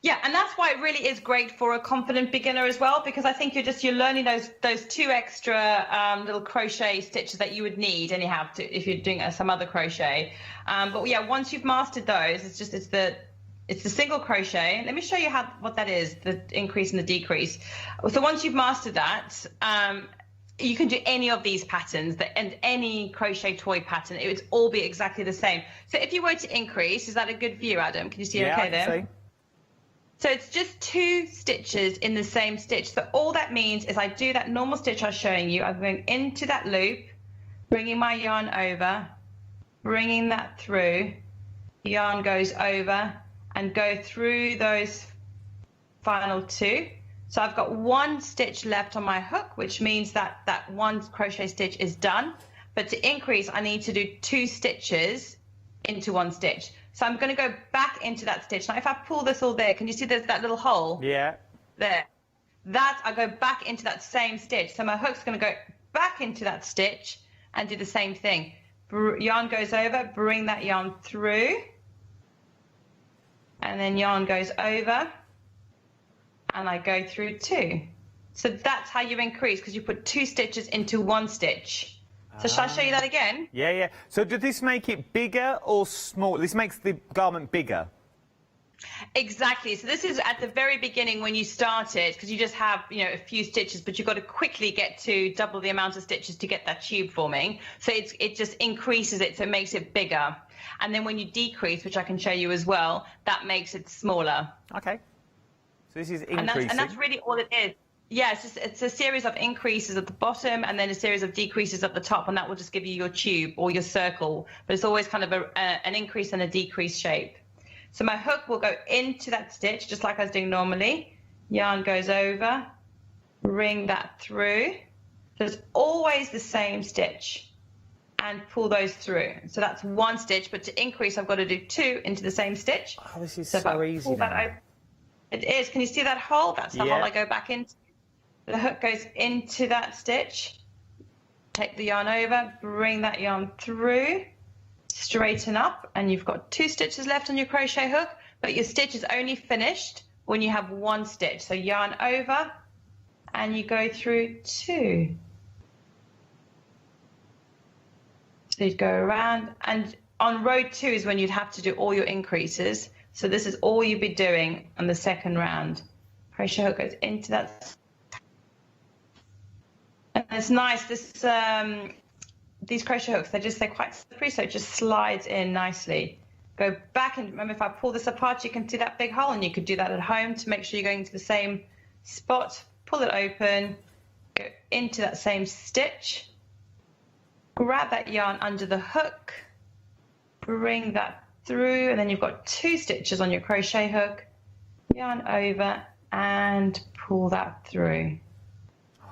F: Yeah, and that's why it really is great for a confident beginner as well, because I think you're learning those 2 extra little crochet stitches that you would need anyhow if you're doing some other crochet. But yeah, once you've mastered those, it's the single crochet. Let me show you what that is, the increase and the decrease. So once you've mastered that, you can do any of these patterns and any crochet toy pattern. It would all be exactly the same. So if you were to increase, is that a good view, Adam? Can you see okay there? So it's just 2 stitches in the same stitch. So all that means is I do that normal stitch I was showing you. I'm going into that loop, bringing my yarn over, bringing that through. Yarn goes over and go through those final 2. So I've got 1 stitch left on my hook, which means that that 1 crochet stitch is done. But to increase, I need to do 2 stitches into 1 stitch. So I'm going to go back into that stitch. Now, if I pull this all there, can you see there's that little hole?
K: Yeah.
F: There. That, I go back into that same stitch. So my hook's going to go back into that stitch and do the same thing. Yarn goes over, bring that yarn through. And then yarn goes over. And I go through 2. So that's how you increase, because you put 2 stitches into 1 stitch. So shall I show you that again?
K: Yeah, yeah. So does this make it bigger or smaller? This makes the garment bigger.
F: Exactly. So this is at the very beginning when you started, because you just have, you know, a few stitches, but you've got to quickly get to double the amount of stitches to get that tube forming. So it just increases it, so it makes it bigger. And then when you decrease, which I can show you as well, that makes it smaller.
K: Okay. So this is increasing.
F: And that's really all it is. Yeah, it's a series of increases at the bottom and then a series of decreases at the top, and that will just give you your tube or your circle. But it's always kind of an increase and a decrease shape. So my hook will go into that stitch, just like I was doing normally. Yarn goes over, bring that through. So it's always the same stitch, and pull those through. So that's 1 stitch, but to increase, I've got to do 2 into the same stitch.
K: Oh, this is so easy now.
F: It is. Can you see that hole? That's the
K: Yeah.
F: hole I go back into. The hook goes into that stitch, take the yarn over, bring that yarn through, straighten up, and you've got 2 stitches left on your crochet hook, but your stitch is only finished when you have 1 stitch. So yarn over, and you go through 2. So you'd go around, and on row 2 is when you'd have to do all your increases. So this is all you'd be doing on the second round. Crochet hook goes into that. And it's nice, these crochet hooks, they're quite slippery, so it just slides in nicely. Go back, and remember, if I pull this apart, you can see that big hole, and you could do that at home to make sure you're going to the same spot. Pull it open, go into that same stitch, grab that yarn under the hook, bring that through, and then you've got 2 stitches on your crochet hook, yarn over, and pull that through.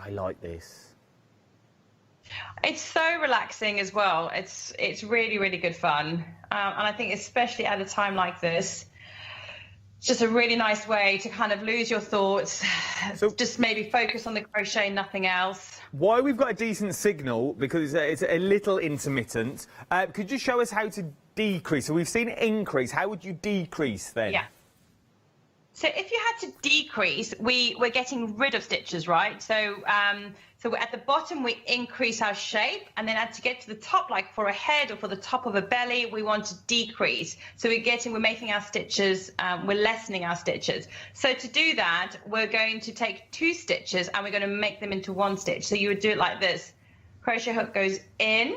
K: I like this.
F: It's so relaxing as well. It's really, really good fun. And I think especially at a time like this, it's just a really nice way to kind of lose your thoughts, so just maybe focus on the crochet, nothing else.
K: Why we've got a decent signal, because it's a little intermittent, could you show us how to decrease? So we've seen increase. How would you decrease then?
F: Yeah. So if you had to decrease, we're getting rid of stitches, right? So at the bottom, we increase our shape, and then to get to the top, like for a head or for the top of a belly, we want to decrease. So we're making our stitches, we're lessening our stitches. So to do that, we're going to take 2 stitches and we're going to make them into 1 stitch. So you would do it like this. Crochet hook goes in,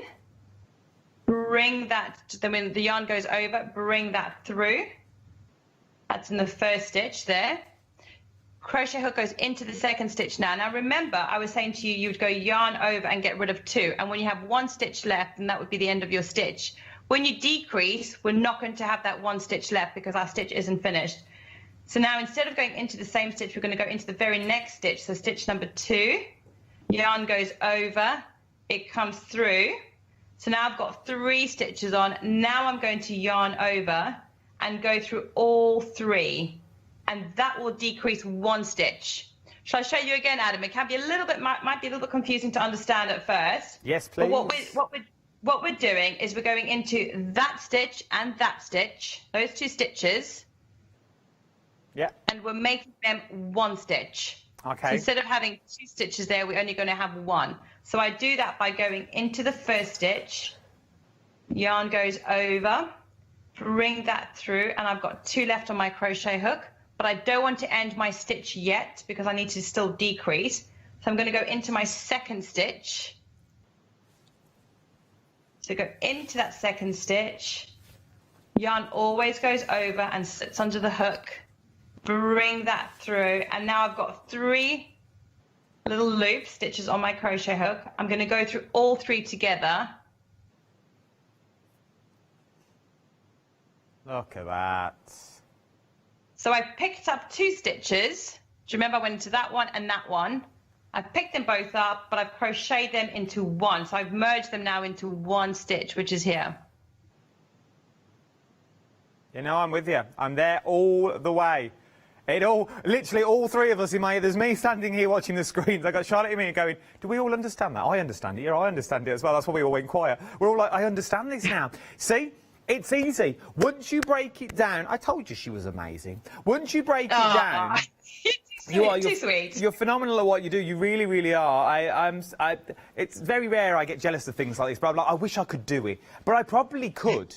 F: bring that, then when the yarn goes over, bring that through. That's in the first stitch there. Crochet hook goes into the second stitch now. Now remember, I was saying to you, you would go yarn over and get rid of 2. And when you have 1 stitch left, then that would be the end of your stitch. When you decrease, we're not going to have that 1 stitch left because our stitch isn't finished. So now instead of going into the same stitch, we're going to go into the very next stitch. So stitch number 2, yarn goes over, it comes through. So now I've got 3 stitches on. Now I'm going to yarn over and go through all 3, and that will decrease 1 stitch. Shall I show you again, Adam? It can be a little bit, might be a little bit confusing to understand at first.
K: Yes, please.
F: But what we're doing is we're going into that stitch and that stitch, those 2 stitches.
K: Yeah.
F: And we're making them 1 stitch.
K: Okay.
F: So instead of having 2 stitches there, we're only going to have 1. So I do that by going into the first stitch, yarn goes over, bring that through, and I've got 2 left on my crochet hook, but I don't want to end my stitch yet because I need to still decrease. So I'm going to go into my second stitch. So go into that second stitch, yarn always goes over and sits under the hook, bring that through, and now I've got 3 little loop stitches on my crochet hook. I'm going to go through all 3 together.
K: Look at that.
F: So I picked up 2 stitches. Do you remember I went into that one and that one? I picked them both up, but I've crocheted them into one. So I've merged them now into 1 stitch, which is here.
K: You know, I'm with you. I'm there all the way. Literally all 3 of us in my, there's me standing here watching the screens. I got Charlotte and me going, do we all understand that? I understand it. Yeah, I understand it as well. That's why we all went quiet. We're all like, I understand this now. See? It's easy. Once you break it down, I told you she was amazing. Once you break it down,
F: Too sweet.
K: You're phenomenal at what you do. You really, really are. It's very rare I get jealous of things like this, but I'm like, I wish I could do it. But I probably could.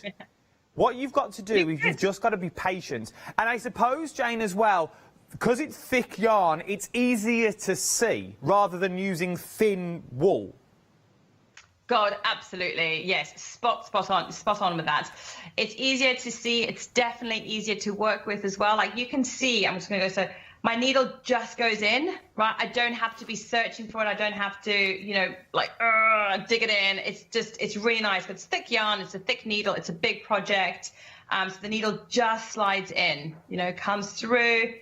K: What you've got to do is you've just got to be patient. And I suppose, Jane, as well, because it's thick yarn, it's easier to see rather than using thin wool.
F: God, absolutely. Yes, spot on with that. It's easier to see. It's definitely easier to work with as well. Like you can see, I'm just going to go, so my needle just goes in, right? I don't have to be searching for it. I don't have to, you know, like, dig it in. It's really nice. It's thick yarn. It's a thick needle. It's a big project. So the needle just slides in, you know, comes through,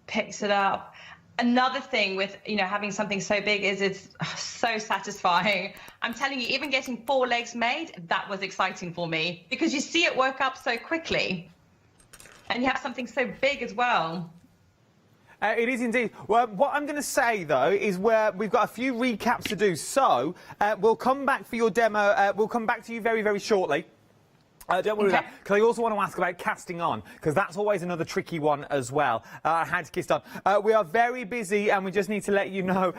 F: picks it up. Another thing with, you know, having something so big is it's so satisfying. I'm telling you, even getting 4 legs made, that was exciting for me because you see it work up so quickly and you have something so big as well.
K: It is indeed. Well, what I'm going to say, though, is we've got a few recaps to do. So we'll come back for your demo. We'll come back to you very, very shortly. Don't worry about that, because I also want to ask about casting on, because that's always another tricky one as well. Hand kissed on. We are very busy, and we just need to let you know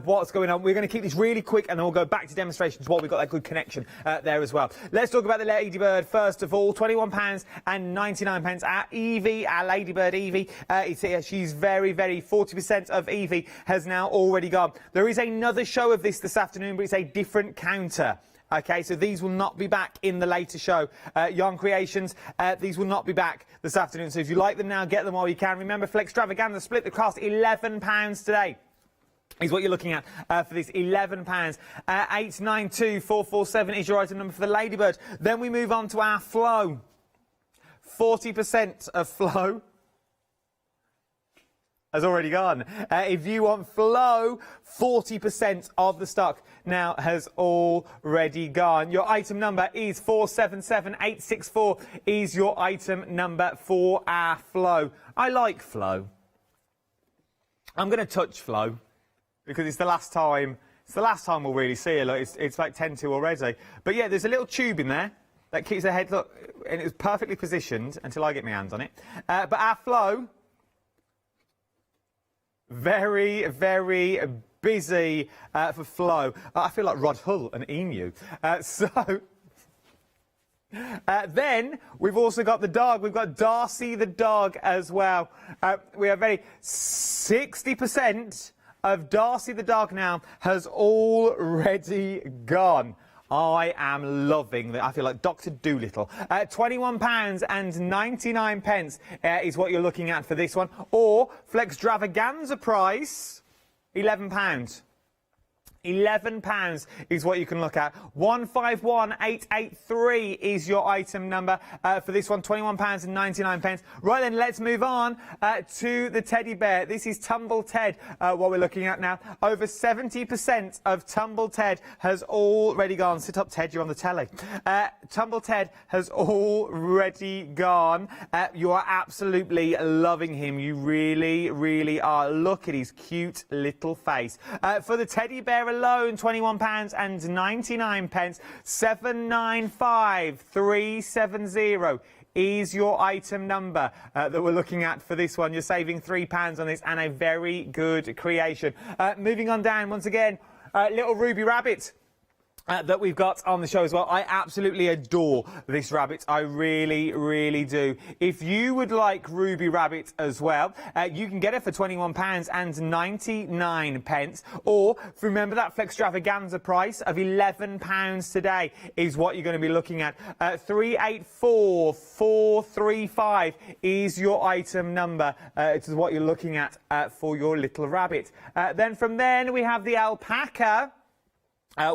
K: what's going on. We're going to keep this really quick, and then we'll go back to demonstrations while we've got that good connection there as well. Let's talk about the Ladybird first of all. £21.99. Our Evie, our Ladybird Evie, is here. She's very, very 40% of Evie has now already gone. There is another show of this afternoon, but it's a different counter. OK, so these will not be back in the later show. Yarn Creations, these will not be back this afternoon. So if you like them now, get them while you can. Remember, Flextravaganza split the cost, £11 today is what you're looking at for this, £11. 892447 is your item number for the Ladybird. Then we move on to our Flow. 40% of Flow has already gone. If you want Flow, 40% of the stock now has already gone. Your item number is 477864 is your item number for our Flow. I like Flow. I'm going to touch Flow because it's the last time we'll really see it. Look, it's like 10 to already. But yeah, there's a little tube in there that keeps the head, look, and it's perfectly positioned until I get my hands on it. But our Flow, very, very busy for Flow. I feel like Rod Hull and Emu. Then we've also got the dog. We've got Darcy the dog as well. We are very 60% of Darcy the dog now has already gone. I am loving that. I feel like Dr. Dolittle. £21.99 is what you're looking at for this one. Or Flextravaganza price, £11. £11 is what you can look at. 151883 is your item number for this one. £21.99. Right then, let's move on to the teddy bear. This is Tumble Ted, what we're looking at now. Over 70% of Tumble Ted has already gone. Sit up, Ted, you're on the telly. Tumble Ted has already gone. You are absolutely loving him. You really, really are. Look at his cute little face. For the teddy bear alone, £21.99. 795370 is your item number that we're looking at for this one. You're saving £3 on this, and a very good creation. Moving on down, once again, Little Ruby Rabbit. that we've got on the show as well. I absolutely adore this rabbit. I really, really do. If you would like Ruby Rabbit as well, you can get it for £21.99. Or, remember that Flextravaganza price of £11 today is what you're going to be looking at. 384435 is your item number. It is what you're looking at for your little rabbit. Then from there we have the alpaca.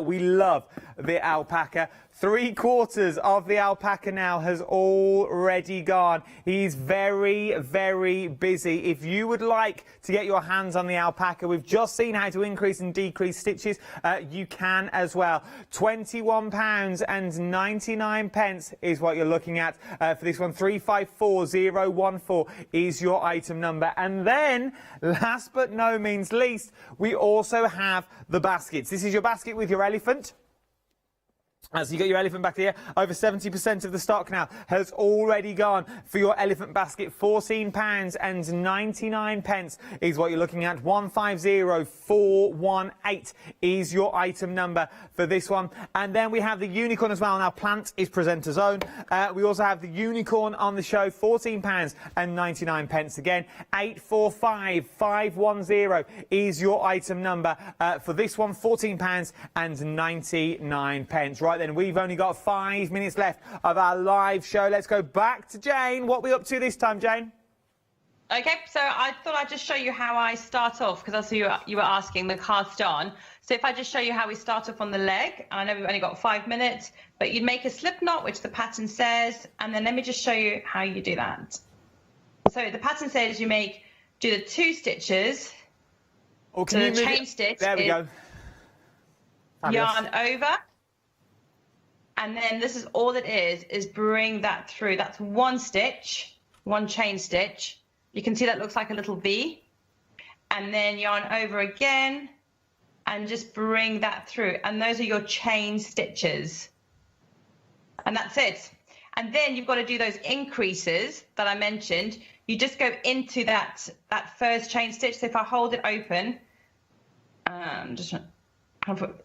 K: We love the alpaca. 3/4 of the alpaca now has already gone. He's very, very busy. If you would like to get your hands on the alpaca, we've just seen how to increase and decrease stitches. You can as well. £21.99 is what you're looking at for this one. 354014 is your item number. And then, last but no means least, we also have the baskets. This is your basket with your elephant. As you get your elephant back here, over 70% of the stock now has already gone for your elephant basket. £14.99 is what you're looking at. 150418 is your item number for this one. And then we have the unicorn as well. Now, plant is presenter's own. We also have the unicorn on the show. £14.99 again. 845510 is your item number for this one. £14.99. Right then, we've only got 5 minutes left of our live show. Let's go back to Jane. What are we up to this time, Jane?
F: Okay, so I thought I'd just show you how I start off, because that's what you were asking, the cast on. So if I just show you how we start off on the leg, and I know we've only got 5 minutes, but you'd make a slip knot, which the pattern says, and then let me just show you how you do that. So the pattern says you do the 2 stitches.
K: Or can
F: so
K: you
F: the chain stitch.
K: There we go.
F: Yarn over. And then this is all it is bring that through. That's 1 stitch, 1 chain stitch. You can see that looks like a little V. And then yarn over again and just bring that through. And those are your chain stitches. And that's it. And then you've got to do those increases that I mentioned. You just go into that first chain stitch. So if I hold it open,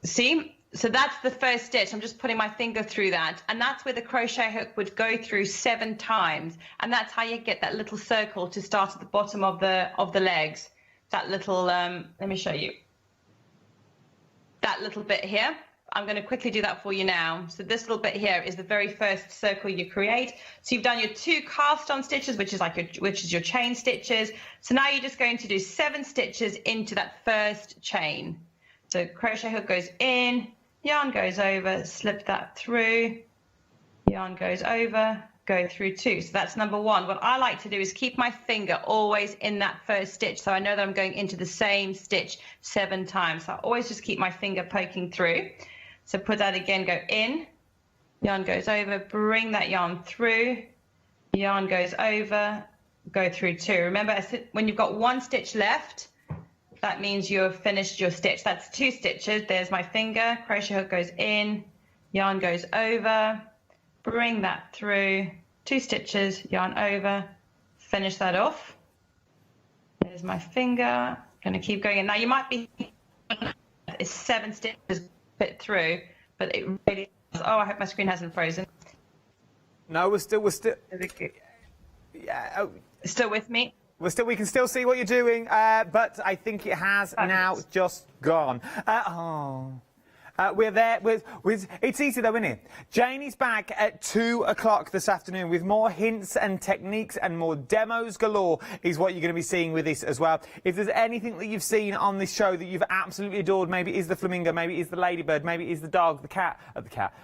F: see? So that's the first stitch. I'm just putting my finger through that. And that's where the crochet hook would go through 7 times. And that's how you get that little circle to start at the bottom of the legs. That little, let me show you. That little bit here. I'm going to quickly do that for you now. So this little bit here is the very first circle you create. So you've done your 2 cast on stitches, which is your chain stitches. So now you're just going to do 7 stitches into that first chain. So crochet hook goes in, yarn goes over, slip that through, yarn goes over, go through 2. So that's number 1. What I like to do is keep my finger always in that first stitch, so I know that I'm going into the same stitch 7 times. So I always just keep my finger poking through. So put that again, go in, yarn goes over, bring that yarn through, yarn goes over, go through 2. Remember, when you've got 1 stitch left, that means you've finished your stitch. That's 2 stitches. There's my finger. Crochet hook goes in, yarn goes over, bring that through, 2 stitches, yarn over, finish that off. There's my finger. I'm going to keep going. And now you might be it's 7 stitches fit through, but it really does. Oh, I hope my screen hasn't frozen.
K: No, we're still. Yeah. Oh.
F: Still with me?
K: We can still see what you're doing, but I think it has now just gone. We're there with it's easy though, isn't it? Janie's back at 2 o'clock this afternoon with more hints and techniques and more demos galore is what you're going to be seeing with this as well. If there's anything that you've seen on this show that you've absolutely adored, maybe it is the flamingo, maybe it is the ladybird, maybe it is the dog, the cat,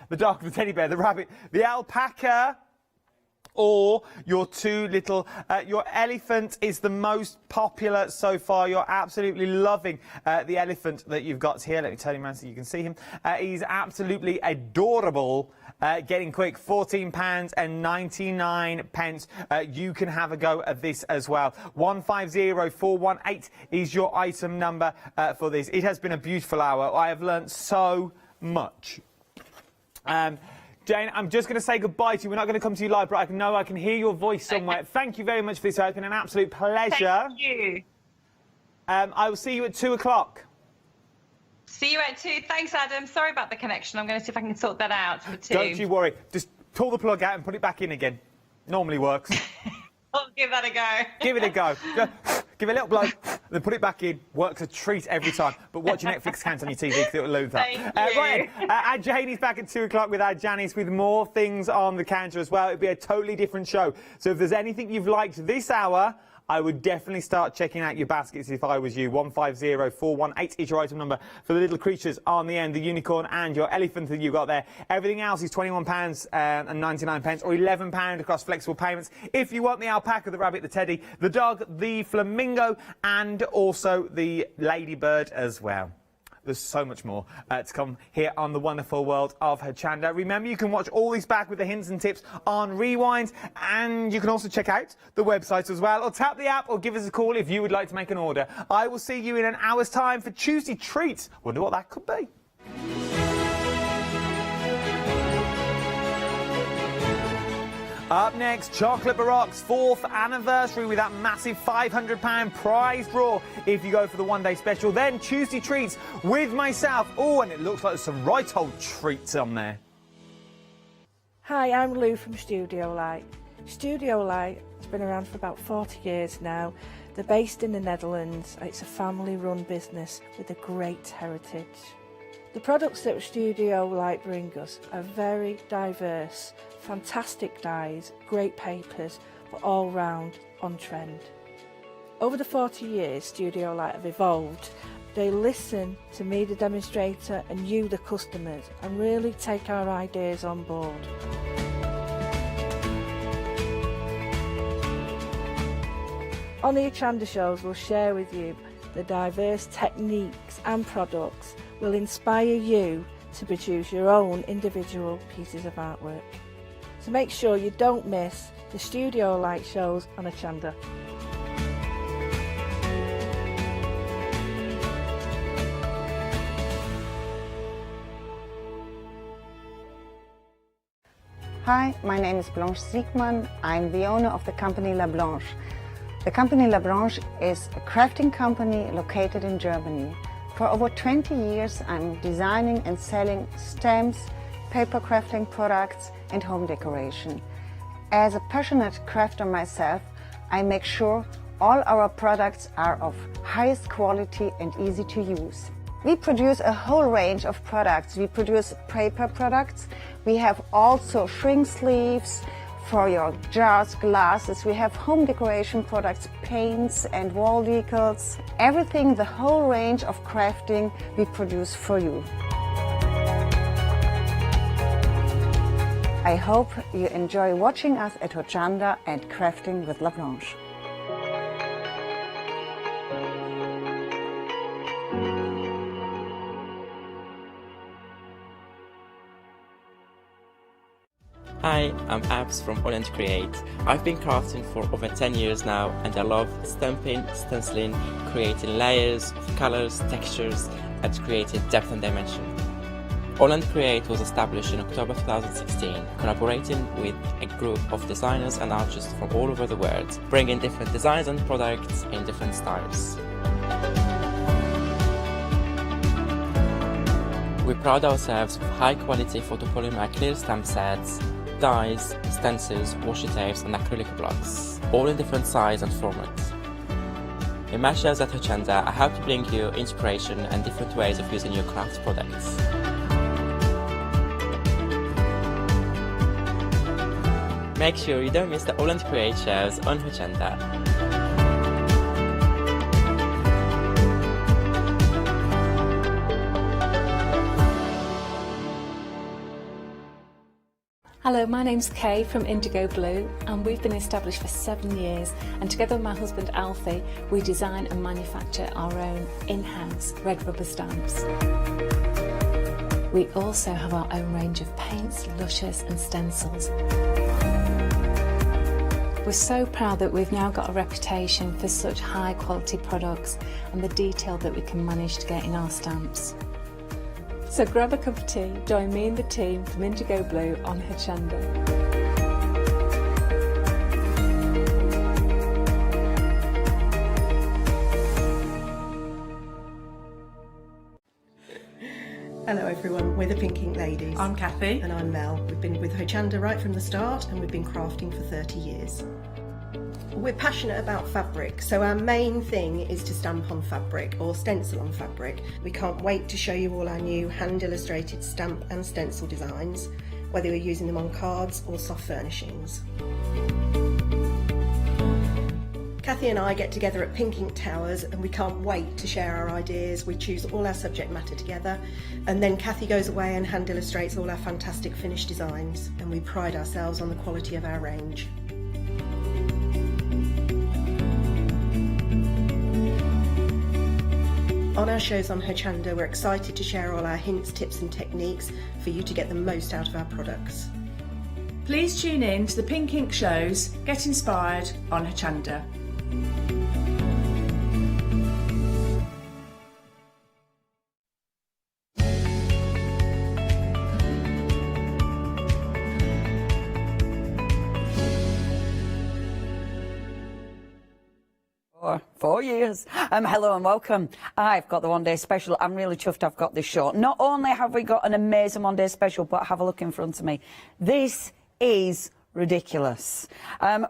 K: the dog, the teddy bear, the rabbit, the alpaca, or your 2 little, your elephant is the most popular so far. You're absolutely loving the elephant that you've got here. Let me turn him around so you can see him. He's absolutely adorable. Getting quick, £14.99. You can have a go at this as well. 150418 is your item number for this. It has been a beautiful hour. I have learnt so much. Jane, I'm just going to say goodbye to you. We're not going to come to you live, but I know I can hear your voice somewhere. Okay. Thank you very much for this. It's been an absolute pleasure.
F: Thank you.
K: I will see you at 2 o'clock.
F: See you at 2. Thanks, Adam. Sorry about the connection. I'm going to see if I can sort that out for 2.
K: Don't you worry. Just pull the plug out and put it back in again. Normally works.
F: I'll give that a go.
K: Give it a go. Give it a little blow, then put it back in. Works a treat every time. But watch your Netflix account on your TV because it'll load up. Right, our Janie's back at 2 o'clock with our Janice with more things on the counter as well. It'll be a totally different show. So if there's anything you've liked this hour, I would definitely start checking out your baskets if I was you. 150418 is your item number for the little creatures on the end, the unicorn and your elephant that you got there. Everything else is £21 and 99 pence, or £11 across flexible payments. If you want the alpaca, the rabbit, the teddy, the dog, the flamingo, and also the ladybird as well. There's so much more to come here on the wonderful world of Hochanda. Remember, you can watch all these back with the hints and tips on Rewind, and you can also check out the website as well, or tap the app, or give us a call if you would like to make an order. I will see you in an hour's time for Tuesday Treats. Wonder what that could be. Up next, Chocolate Baroque's 4th anniversary with that massive £500 prize draw if you go for the one-day special. Then Tuesday Treats with myself. Oh, and it looks like there's some right old treats on there.
U: Hi, I'm Lou from Studio Light. Studio Light has been around for about 40 years now. They're based in the Netherlands. It's a family-run business with a great heritage. The products that Studio Light bring us are very diverse, fantastic dyes, great papers, but all round on trend. Over the 40 years Studio Light have evolved. They listen to me, the demonstrator, and you, the customers, and really take our ideas on board. On the Hochanda shows, we'll share with you the diverse techniques and products will inspire you to produce your own individual pieces of artwork. So make sure you don't miss the Studio Light shows on Hochanda.
A: Hi, my name is Blanche Siegmann. I'm the owner of the company La Blanche. The company La Blanche is a crafting company located in Germany. For over 20 years I'm designing and selling stamps, paper crafting products and home decoration. As a passionate crafter myself, I make sure all our products are of highest quality and easy to use. We produce a whole range of products. We produce paper products. We have also shrink sleeves for your jars, glasses. We have home decoration products, paints and wall decals. Everything, the whole range of crafting we produce for you. I hope you enjoy watching us at Hochanda and crafting with La Blanche.
B: Hi, I'm Abs from Hochanda Create. I've been crafting for over 10 years now, and I love stamping, stenciling, creating layers of colors, textures, and creating depth and dimension. Hochanda Create was established in October 2016, collaborating with a group of designers and artists from all over the world, bringing different designs and products in different styles. We pride ourselves with high-quality photopolymer clear stamp sets, dyes, stencils, washi tapes and acrylic blocks, all in different size and formats. In my shows at Hochanda, I hope to bring you inspiration and different ways of using your craft products. Make sure you don't miss the Hochanda Create shows on Hochanda.
H: Hello, my name's Kay from Indigo Blue, and we've been established for 7 years, and together with my husband Alfie we design and manufacture our own in-house red rubber stamps. We also have our own range of paints, lushes and stencils. We're so proud that we've now got a reputation for such high quality products and the detail that we can manage to get in our stamps. So grab a cup of tea, join me and the team from Indigo Blue on Hochanda.
J: Hello everyone, we're the Pink Ink Ladies.
L: I'm Kathy.
J: And I'm Mel. We've been with Hochanda right from the start and we've been crafting for 30 years. We're passionate about fabric, so our main thing is to stamp on fabric or stencil on fabric. We can't wait to show you all our new hand-illustrated stamp and stencil designs, whether you're using them on cards or soft furnishings. Kathy and I get together at Pink Ink Towers and we can't wait to share our ideas. We choose all our subject matter together and then Kathy goes away and hand illustrates all our fantastic finished designs, and we pride ourselves on the quality of our range. On our shows on Hochanda, we're excited to share all our hints, tips and techniques for you to get the most out of our products.
L: Please tune in to the Pink Ink shows, get inspired on Hochanda.
G: for 4 years. Hello and welcome. I've got the one day special. I'm really chuffed I've got this show. Not only have we got an amazing one day special, but have a look in front of me. This is ridiculous.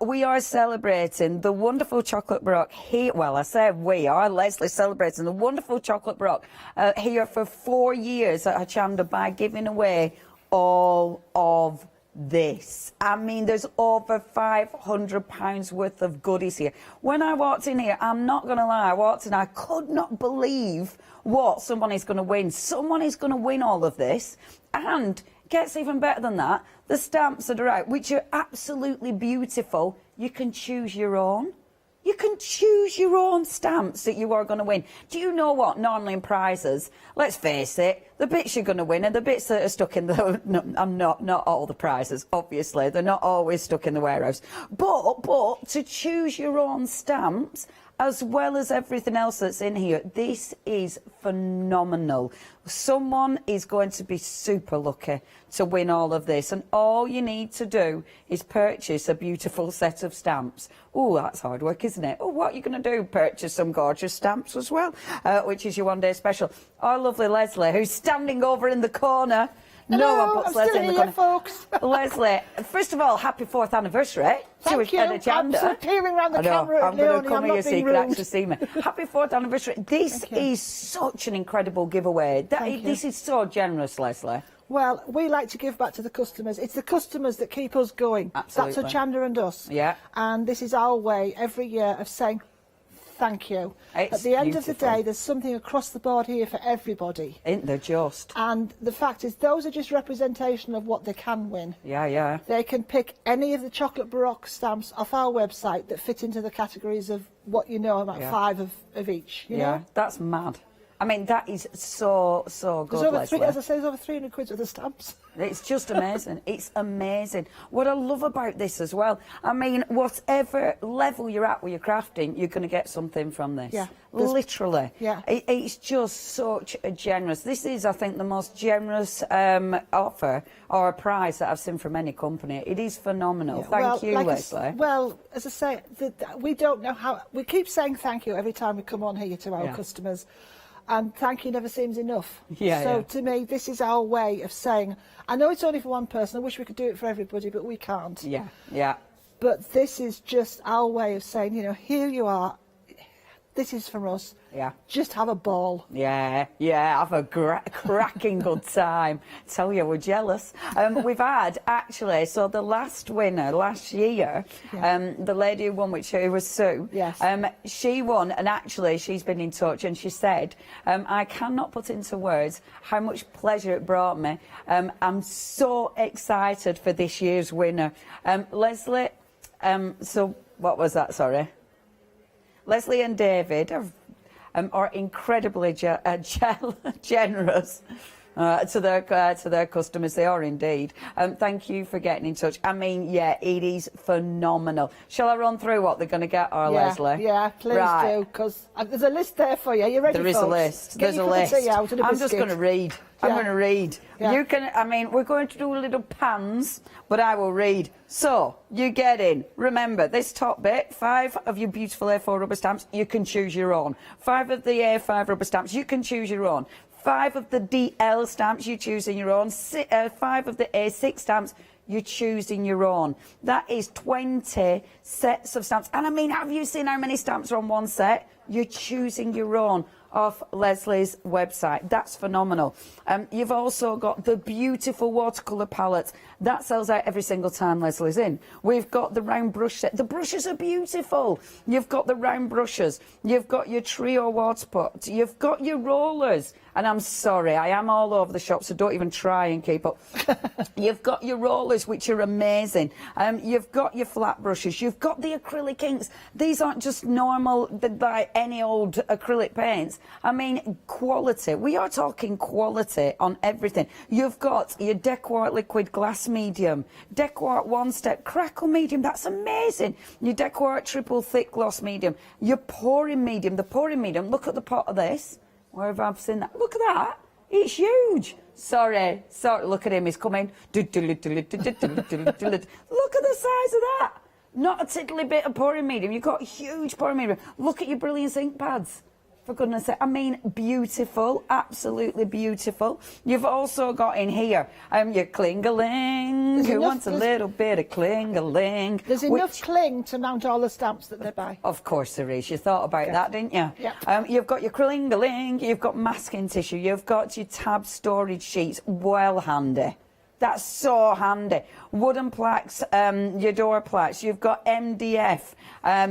G: We are celebrating the wonderful chocolate Baroque here. Well, I say we are. Leslie celebrating the wonderful chocolate Baroque here for 4 years at Hochanda by giving away all of this. I mean, there's over £500 worth of goodies here. When I walked in here, I'm not going to lie, I walked in, I could not believe what someone is going to win. Someone is going to win all of this, and gets even better than that, the stamps that are out, which are absolutely beautiful. You can choose your own. You can choose your own stamps that you are going to win. Do you know what? Normally in prizes, let's face it, the bits you're going to win are the bits that are stuck in the... No, I'm not all the prizes, obviously. They're not always stuck in the warehouse. But to choose your own stamps, as well as everything else that's in here, this is phenomenal. Someone is going to be super lucky to win all of this, and all you need to do is purchase a beautiful set of stamps. Oh, that's hard work, isn't it? Oh, what are you going to do? Purchase some gorgeous stamps as well, which is your one day special. Our lovely Leslie, who's standing over in the corner.
N: Hello, I'm still here, folks.
G: Leslie, first of all, happy 4th anniversary.
N: Thank you. I'm peering around the camera at
G: I'm going to
N: Leonie.
G: come
N: I'm
G: here
N: not
G: so
N: being
G: you can
N: rude.
G: actually see me. Happy 4th anniversary. This is such an incredible giveaway. This is so generous, Leslie.
N: Well, we like to give back to the customers. It's the customers that keep us going.
G: Absolutely.
N: That's Hochanda and us.
G: Yeah.
N: And this is our way every year of saying thank you.
G: It's
N: at the end of the
G: beautiful.
N: day, there's something across the board here for everybody.
G: Ain't there just?
N: And the fact is, those are just representation of what they can win.
G: Yeah, yeah.
N: They can pick any of the chocolate Baroque stamps off our website that fit into the categories of what you know, about 5 of each. You know?
G: That's mad. I mean, that is so good,
N: There's over
G: Leslie.
N: as I say, there's over 300 quid worth of stamps.
G: It's just amazing. It's amazing. What I love about this as well, I mean, whatever level you're at with your crafting, you're going to get something from this.
N: Yeah.
G: Literally.
N: Yeah.
G: It's just such a generous... This is, I think, the most generous offer or a prize that I've seen from any company. It is phenomenal.
N: Yeah.
G: Thank you,
N: like
G: Leslie.
N: Well, as I say, we don't know how... We keep saying thank you every time we come on here to our customers. And thank you never seems enough. So to me, this is our way of saying, I know it's only for one person, I wish we could do it for everybody, but we can't.
G: Yeah, yeah.
N: But this is just our way of saying, you know, here you are, this is from us.
G: Yeah.
N: Just have a ball.
G: Yeah, have a cracking good time. Tell you, we're jealous. We've had, actually, so the last winner last year, the lady who won, who was Sue, she won, and actually she's been in touch, and she said, I cannot put into words how much pleasure it brought me. I'm so excited for this year's winner. Leslie, so what was that, sorry? Leslie and David are incredibly generous to their customers. They are indeed. Thank you for getting in touch. I mean, yeah, it is phenomenal. Shall I run through what they're going to get, Leslie?
N: Yeah, please do, because there's a list there for you. You ready,
G: There is
N: folks?
G: a list.
N: Get
G: There's
N: your
G: a list.
N: tea out and a
G: I'm just
N: biscuit.
G: going to read. I'm going to read.
N: Yeah.
G: You can, I mean, we're going to do little pans, but I will read. So, you get in. Remember, this top bit, 5 of your beautiful A4 rubber stamps, you can choose your own. 5 of the A5 rubber stamps, you can choose your own. 5 of the DL stamps, you choose in your own. 5 of the A6 stamps, you're choosing your own. That is 20 sets of stamps. And I mean, have you seen how many stamps are on one set? You're choosing your own off Leslie's website. That's phenomenal. You've also got the beautiful watercolour palettes. That sells out every single time Leslie's in. We've got the round brush set. The brushes are beautiful. You've got the round brushes. You've got your trio water pot. You've got your rollers. And I'm sorry, I am all over the shop, so don't even try and keep up. You've got your rollers, which are amazing. You've got your flat brushes. You've got the acrylic inks. These aren't just normal, like any old acrylic paints. I mean, quality. We are talking quality on everything. You've got your Decor liquid glass medium, Decor one step crackle medium. That's amazing. Your Decor triple thick gloss medium, your pouring medium. The pouring medium, look at the pot of this. Where have I seen that? Look at that. It's huge. Sorry. Look at him. He's coming. Look at the size of that. Not a tiddly bit of pouring medium. You've got huge pouring medium. Look at your Brilliance ink pads. For goodness sake. I mean, beautiful. Absolutely beautiful. You've also got in here your cling-a-ling. Who wants a little bit of cling-a-ling?
N: There's enough cling to mount all the stamps that they buy.
G: Of course there is. You thought about that, didn't you?
N: Yeah.
G: You've got your cling-a-ling. You've got masking tissue. You've got your tab storage sheets. Well handy. That's so handy. Wooden plaques, your door plaques. You've got MDF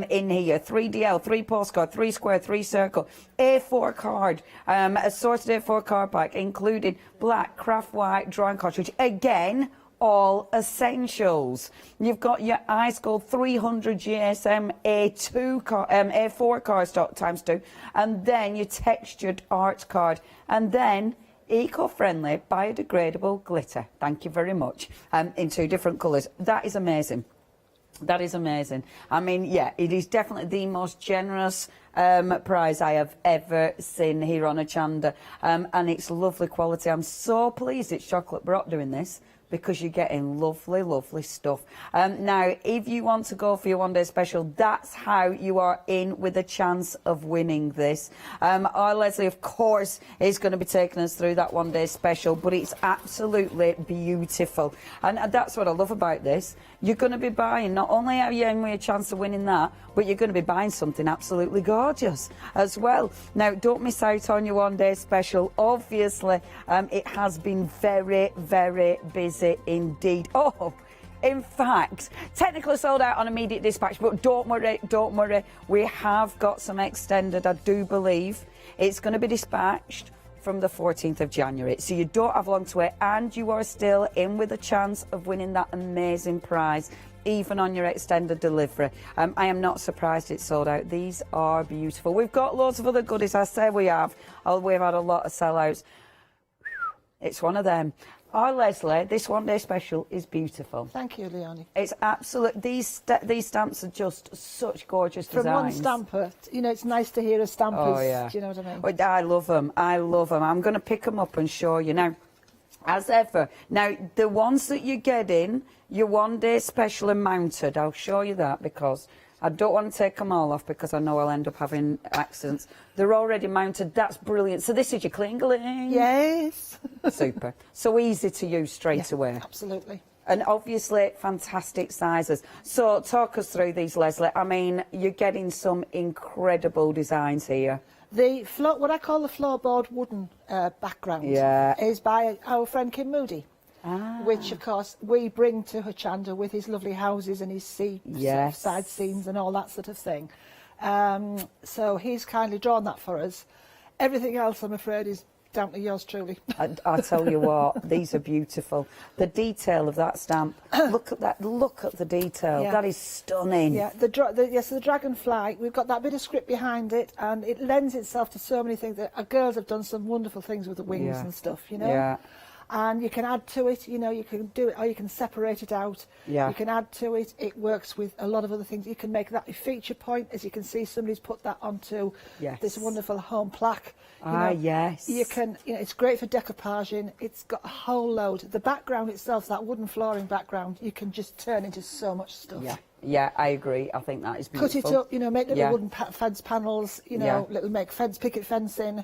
G: in here. 3DL, 3 postcard, 3 square, 3 circle. A4 card, assorted A4 card pack, including black, craft white, drawing cartridge. Again, all essentials. You've got your Ice Gold 300 GSM A4 cardstock ×2. And then your textured art card. And then eco-friendly, biodegradable glitter. Thank you very much. In 2 different colours. That is amazing. That is amazing. I mean, yeah, it is definitely the most generous prize I have ever seen here on Hochanda. And it's lovely quality. I'm so pleased it's Chocolate Baroque doing this, because you're getting lovely, lovely stuff. Now, if you want to go for your one-day special, that's how you are in with a chance of winning this. Our Leslie, of course, is going to be taking us through that one-day special, but it's absolutely beautiful. And that's what I love about this. You're going to be buying, not only are you in with a chance of winning that, but you're going to be buying something absolutely gorgeous as well. Now, don't miss out on your one-day special. Obviously, it has been very, very busy indeed. Oh, in fact, technically sold out on immediate dispatch, but don't worry, we have got some extended. I do believe it's going to be dispatched from the 14th of January, so you don't have long to wait, and you are still in with a chance of winning that amazing prize, even on your extended delivery. I am not surprised it's sold out. These are beautiful. We've got loads of other goodies. I say we have. We've had a lot of sellouts. It's one of them. Our Leslie, this one-day special is beautiful.
N: Thank you, Leonie.
G: It's absolute. These stamps are just such gorgeous designs.
N: From one stamper, you know, it's nice to hear a stamper's.
G: Oh, yeah.
N: Do you know what I mean?
G: Well, I love them. I love them. I'm going to pick them up and show you now. As ever. Now, the ones that you're getting, your one-day special are mounted. I'll show you that because I don't want to take them all off because I know I'll end up having accidents. They're already mounted. That's brilliant. So this is your cling-a-ling.
N: Yes.
G: Super. So easy to use straight away.
N: Absolutely.
G: And obviously fantastic sizes. So talk us through these, Leslie. I mean, you're getting some incredible designs here.
N: The what I call the floorboard wooden background is by our friend Kim Moody. Which, of course, we bring to Hochanda with his lovely houses and his side scenes and all that sort of thing. So he's kindly drawn that for us. Everything else, I'm afraid, is down to yours truly.
G: I tell you what, these are beautiful. The detail of that stamp, look at that, look at the detail. That is stunning.
N: Yeah, so the dragonfly, we've got that bit of script behind it, and it lends itself to so many things. Our girls have done some wonderful things with the wings and stuff, you know.
G: Yeah.
N: And you can add to it, you know, you can do it, or you can separate it out.
G: Yeah.
N: You can add to it. It works with a lot of other things. You can make that a feature point. As you can see, somebody's put that onto this wonderful home plaque.
G: Yes.
N: You can, you know, it's great for decoupaging. It's got a whole load. The background itself, that wooden flooring background, you can just turn into so much stuff.
G: Yeah. Yeah, I agree. I think that is beautiful.
N: Cut it up, you know, make little wooden fence panels, you know, little make picket fencing.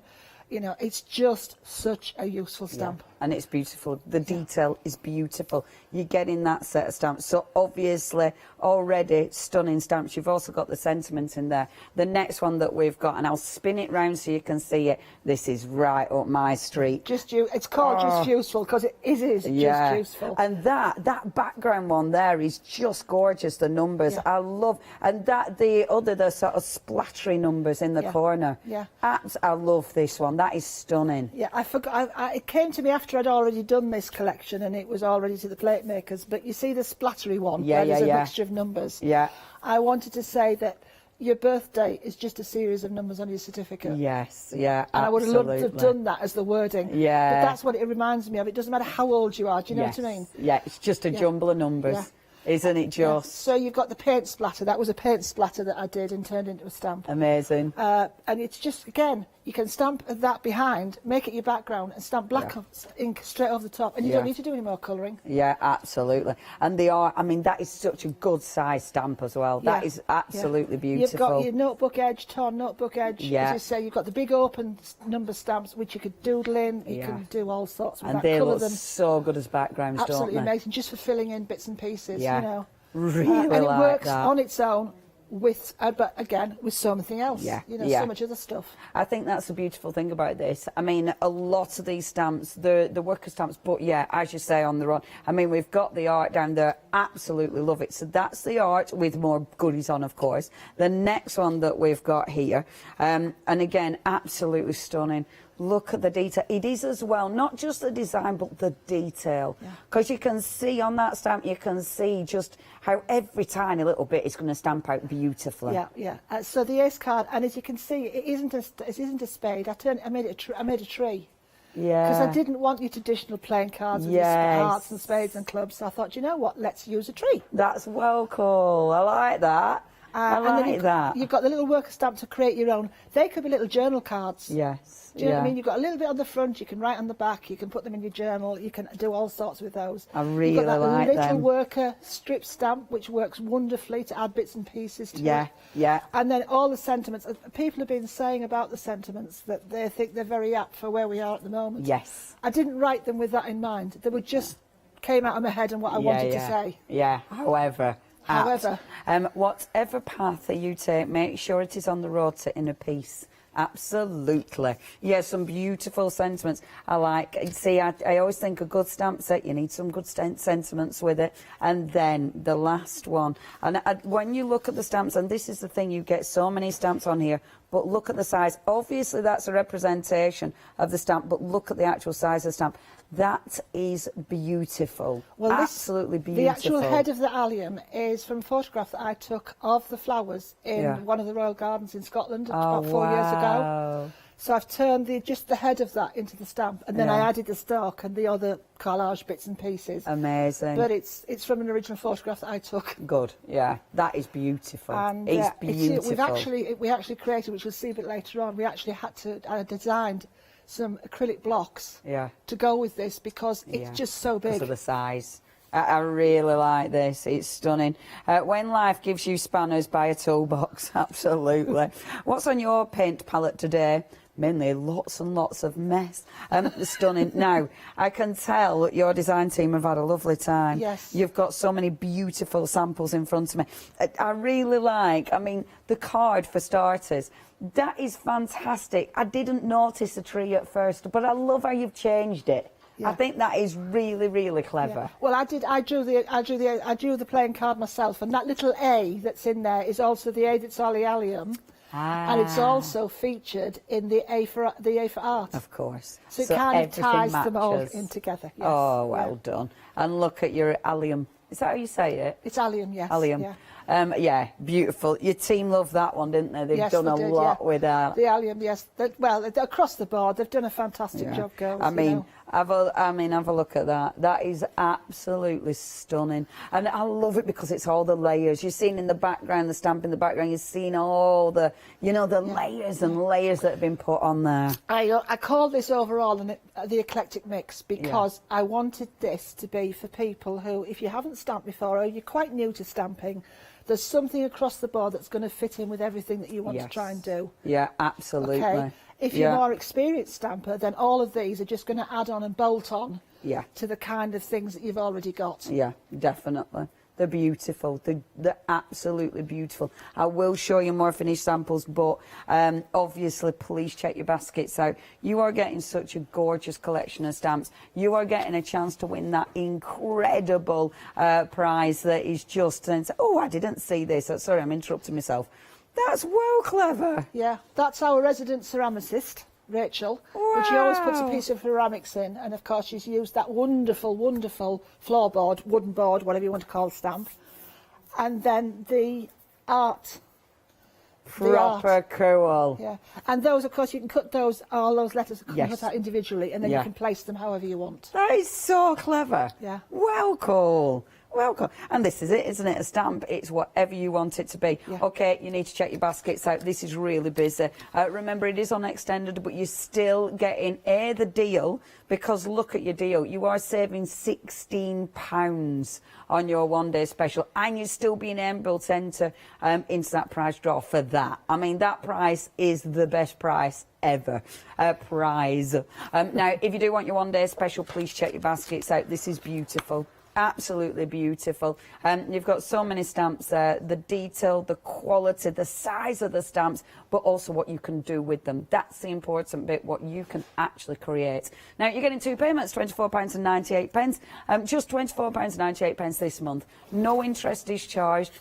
N: You know, it's just such a useful stamp.
G: And it's beautiful. The detail is beautiful. You're getting that set of stamps. So obviously, already stunning stamps. You've also got the sentiment in there. The next one that we've got, and I'll spin it round so you can see it. This is right up my street.
N: It's called Just Useful because it is just useful.
G: And that background one there is just gorgeous. The numbers I love, and the sort of splattery numbers in the corner.
N: Yeah.
G: I love this one. That is stunning.
N: Yeah, I forgot. It came to me after I'd already done this collection, and it was already to the plate makers. But you see the splattery one, where there's a mixture of numbers.
G: Yeah.
N: I wanted to say that your birthday is just a series of numbers on your certificate.
G: Yes, yeah,
N: and I would have loved to have done that as the wording.
G: Yeah.
N: But that's what it reminds me of. It doesn't matter how old you are. Do you know what I mean?
G: Yeah, it's just a jumble of numbers.
N: Yeah.
G: Isn't it just?
N: So you've got the paint splatter. That was a paint splatter that I did and turned into a stamp.
G: Amazing.
N: And it's just, again, you can stamp that behind, make it your background, and stamp black ink straight over the top. And you don't need to do any more colouring.
G: Yeah, absolutely. And the art, I mean, that is such a good size stamp as well. That is absolutely beautiful.
N: You've got your notebook edge, torn notebook edge. As you say, you've got the big open number stamps, which you could doodle in. You can do all sorts with
G: and
N: that.
G: they
N: Colour
G: look
N: them.
G: so good as backgrounds,
N: Absolutely
G: don't they?
N: amazing, just for filling in bits and pieces, you know.
G: Really
N: and it
G: like
N: works
G: that.
N: on its own with, but again, with something else. You know, so much other stuff.
G: I think that's the beautiful thing about this. I mean, a lot of these stamps, the worker stamps, but yeah, as you say, on the run. I mean, we've got the art down there. Absolutely love it. So that's the art with more goodies on, of course. The next one that we've got here, and again, absolutely stunning. Look at the detail. It is as well, not just the design, but the detail. Because you can see on that stamp, you can see just how every tiny little bit is going to stamp out beautifully.
N: So the ace card, and as you can see, it isn't a spade. I made a tree. Because I didn't want your traditional playing cards with hearts and spades and clubs. So I thought, you know what, let's use a tree.
G: That's well cool. I like that. I like that.
N: You've got the little worker stamp to create your own. They could be little journal cards.
G: Yes.
N: Do you know what I mean? You've got a little bit on the front, you can write on the back, you can put them in your journal, you can do all sorts with those.
G: I really
N: You've got that
G: like
N: little
G: them.
N: worker strip stamp, which works wonderfully to add bits and pieces to it.
G: Yeah.
N: And then all the sentiments. People have been saying about the sentiments that they think they're very apt for where we are at the moment.
G: Yes.
N: I didn't write them with that in mind. They were just came out of my head and what I wanted to say.
G: Yeah, however, whatever path that you take, make sure it is on the road to inner peace. Absolutely. Yeah, some beautiful sentiments. I like, see, I always think a good stamp set, you need some good sentiments with it. And then the last one. And when you look at the stamps, and this is the thing, you get so many stamps on here, but look at the size. Obviously, that's a representation of the stamp, but look at the actual size of the stamp. That is beautiful. Well, absolutely beautiful.
N: The actual head of the allium is from a photograph that I took of the flowers in one of the royal gardens in Scotland about 4 years ago. So I've turned just the head of that into the stamp, and then I added the stalk and the other collage bits and pieces.
G: Amazing.
N: But it's from an original photograph that I took.
G: Good, yeah. That is beautiful.
N: And
G: it's beautiful.
N: We actually created, which we'll see a bit later on, I designed some acrylic blocks to go with this because it's just so big.
G: Because of the size. I really like this. It's stunning. When life gives you spanners, buy a toolbox. Absolutely. What's on your paint palette today? Mainly lots and lots of mess. Stunning. Now, I can tell that your design team have had a lovely time.
N: Yes.
G: You've got so many beautiful samples in front of me. I really like, the card for starters. That is fantastic. I didn't notice the tree at first, but I love how you've changed it. I think that is really, really clever.
N: Well, I drew the playing card myself, and that little A that's in there is also the A that's on the allium. And it's also featured in the A for art.
G: Of course.
N: So it kind of ties them all in together. Yes.
G: Oh, well done. And look at your allium. Is that how you say it?
N: It's allium, yes.
G: Allium.
N: Yeah.
G: Beautiful. Your team loved that one, didn't they? They've done a lot with that.
N: The allium, yes. Well, across the board, they've done a fantastic job, girls.
G: Have a look at that. That is absolutely stunning. And I love it because it's all the layers. You've seen in the background, the stamp in the background, you've seen all the, the layers and layers that have been put on there.
N: I call this overall the eclectic mix because I wanted this to be for people who, if you haven't stamped before or you're quite new to stamping, there's something across the board that's going to fit in with everything that you want to try and do.
G: Yeah, absolutely.
N: Okay? If you're a more experienced stamper, then all of these are just going to add on and bolt on to the kind of things that you've already got.
G: Yeah, definitely. They're beautiful. They're absolutely beautiful. I will show you more finished samples, but obviously, please check your baskets out. You are getting such a gorgeous collection of stamps. You are getting a chance to win that incredible prize that is just... Oh, I didn't see this. Sorry, I'm interrupting myself. That's well clever.
N: Yeah, that's our resident ceramicist, Rachel.
G: Wow.
N: And she always puts a piece of ceramics in, and of course she's used that wonderful, wonderful floorboard, wooden board, whatever you want to call the stamp, and then the art.
G: Proper cool.
N: Yeah, and those, of course, you can cut those, all those letters cut out individually, and then you can place them however you want.
G: That is so clever.
N: Yeah.
G: Well cool. Welcome. And this is it, isn't it? A stamp, it's whatever you want it to be. Yeah. OK, you need to check your baskets out. This is really busy. Remember, it is on extended, but you're still getting the deal, because look at your deal. You are saving £16 on your one-day special, and you're still being able to enter into that prize draw for that. I mean, that price is the best price ever. Prize. Now, if you do want your one-day special, please check your baskets out. This is beautiful. Absolutely beautiful. You've got so many stamps there, the detail, the quality, the size of the stamps, but also what you can do with them. That's the important bit, what you can actually create. Now, you're getting 2 payments, £24.98. Just £24.98 this month. No interest is charged.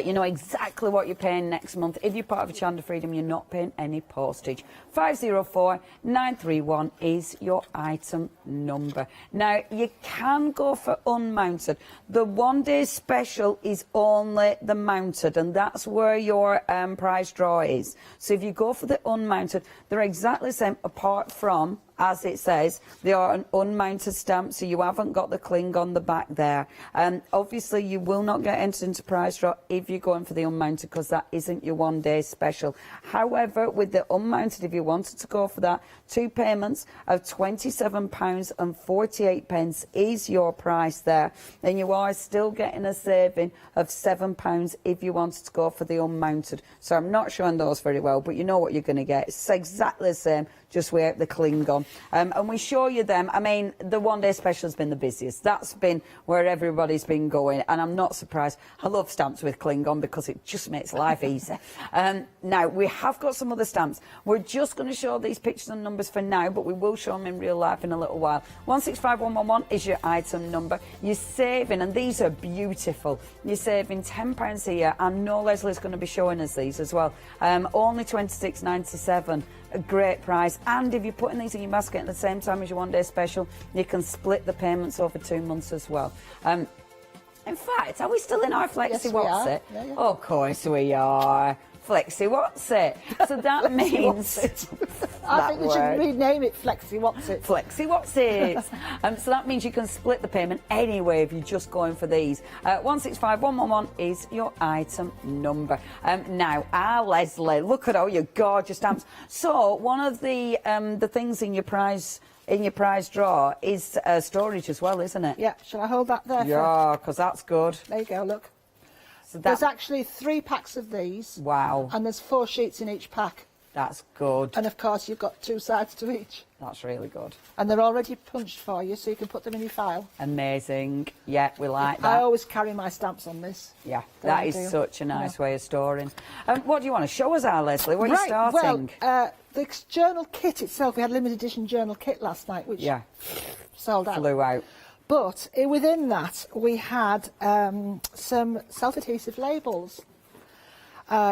G: You know exactly what you're paying next month. If you're part of Hochanda Freedom, you're not paying any postage. 504931 is your item number. Now, you can go for unmounted. The one-day special is only the mounted, and that's where your prize draw is. So if you go for the unmounted, they're exactly the same, apart from, as it says, they are an unmounted stamp, so you haven't got the cling on the back there. Obviously, you will not get entered into prize draw if you're going for the unmounted, because that isn't your one-day special. However, with the unmounted, if you wanted to go for that, 2 payments of £27.48 is your price there. And you are still getting a saving of £7 if you wanted to go for the unmounted. So I'm not showing those very well, but you know what you're going to get. It's exactly the same, just without the cling on. And we show you them. I mean, the one-day special has been the busiest. That's been where everybody's been going, and I'm not surprised. I love stamps with cling on because it just makes life easy. Now, we have got some other stamps. We're just going to show these pictures and numbers for now, but we will show them in real life in a little while. 165111 is your item number. You're saving, and these are beautiful, you're saving £10 here. I know Leslie's going to be showing us these as well. Only £26.97. A great price. And if you're putting these in your basket at the same time as your one-day special, you can split the payments over 2 months as well. In fact, are we still in our Flexi What's It?
N: Yeah, yeah.
G: Of course we are. Flexi What's It. So that means...
N: I think we should rename it Flexi What's It.
G: Flexi What's It. So that means you can split the payment anyway if you're just going for these. 165111 is your item number. Now, Leslie, look at all your gorgeous stamps. So one of the things in your prize draw is storage as well, isn't it?
N: Yeah. Shall I hold that there?
G: Yeah, because that's good.
N: There you go. Look.
G: So
N: there's actually 3 packs of these.
G: Wow.
N: And there's 4 sheets in each pack.
G: That's good.
N: And of course, you've got 2 sides to each.
G: That's really good.
N: And they're already punched for you, so you can put them in your file.
G: Amazing. Yeah, we like that.
N: I always carry my stamps on this.
G: Yeah, that is such a nice way of storing. What do you want to show us, Leslie? What are you starting?
N: Well, the journal kit itself, we had a limited edition journal kit last night, which sold out.
G: Flew out.
N: But within that, we had some self-adhesive labels,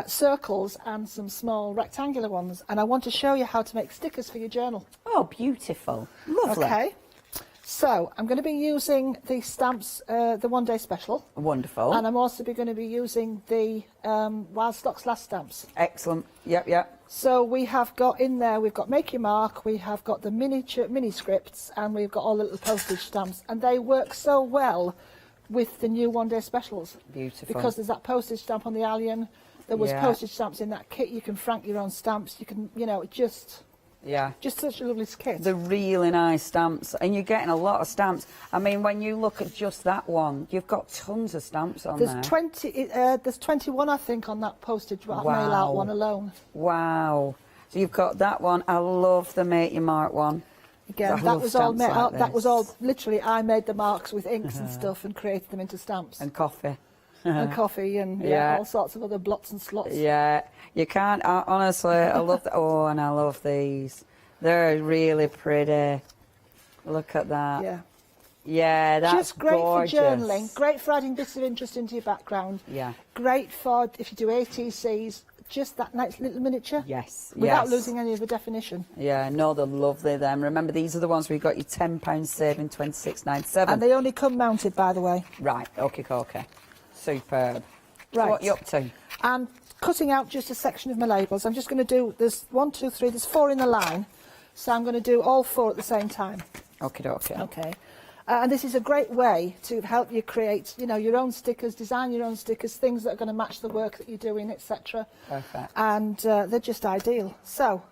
N: circles, and some small rectangular ones. And I want to show you how to make stickers for your journal.
G: Oh, beautiful. Lovely.
N: Okay. So I'm going to be using the stamps, the one-day special.
G: Wonderful.
N: And I'm also going to be using the Wild Stock's Last stamps.
G: Excellent. Yep, yep.
N: So we have got in there, we've got Make Your Mark, we have got the mini scripts, and we've got all the little postage stamps. And they work so well with the new one-day specials.
G: Beautiful.
N: Because there's that postage stamp on the Allian. There was postage stamps in that kit. You can frank your own stamps. You can, you know, just such a lovely kit.
G: The really nice stamps, and you're getting a lot of stamps. I mean, when you look at just that one, you've got tons of stamps on there.
N: There's 21, I think, on that postage mail out one alone.
G: Wow. So you've got that one. I love the Make Your Mark one.
N: Again, that was all made. That was all literally. I made the marks with inks and stuff and created them into stamps.
G: And coffee.
N: And coffee and all sorts of other blots and slots.
G: Yeah, you can't. Honestly, I love. Oh, and I love these. They're really pretty. Look at that.
N: Yeah.
G: Yeah, that's
N: just great
G: gorgeous.
N: for journaling. Great for adding bits of interest into your background.
G: Yeah.
N: Great for if you do ATCs. Just that nice little miniature.
G: Yes.
N: Without losing any of the definition.
G: Yeah, no, they're lovely. Them. Remember, these are the ones we got you £10 saving, 26.97.
N: And they only come mounted, by the way.
G: Right. Okay. Superb.
N: Right.
G: So what are you up to?
N: I'm cutting out just a section of my labels. I'm just going to do. There's 1, 2, 3. There's 4 in the line, so I'm going to do all 4 at the same time.
G: Okay.
N: Okay. And this is a great way to help you create, your own stickers, design your own stickers, things that are going to match the work that you're doing, etc.
G: Perfect.
N: And they're just ideal. So,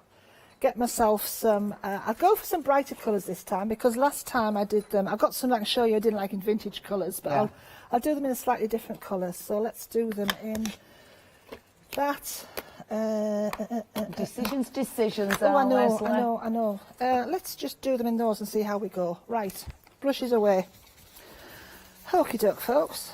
N: get myself some. I'll go for some brighter colours this time because last time I did them. I've got some I can show you I didn't like in vintage colours, but I'll do them in a slightly different colour. So let's do them in that.
G: Decisions.
N: Oh, I know. Let's just do them in those and see how we go. Right. Brushes away. Okie doke, folks.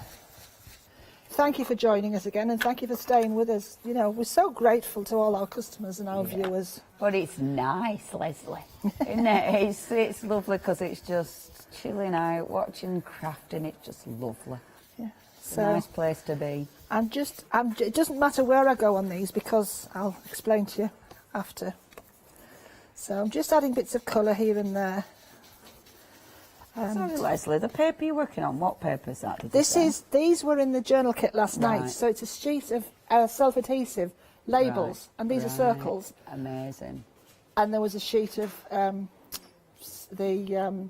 N: Thank you for joining us again and thank you for staying with us. We're so grateful to all our customers and our viewers.
G: But it's nice, Leslie, isn't it? It's lovely because it's just chilling out, watching crafting. It's just lovely.
N: Yeah.
G: It's a nice place to be.
N: It doesn't matter where I go on these because I'll explain to you after. So I'm just adding bits of colour here and there.
G: Sorry, Leslie, the paper you're working on, what paper is that?
N: These were in the journal kit last night, so it's a sheet of self-adhesive labels, and these are circles.
G: Amazing.
N: And there was a sheet of the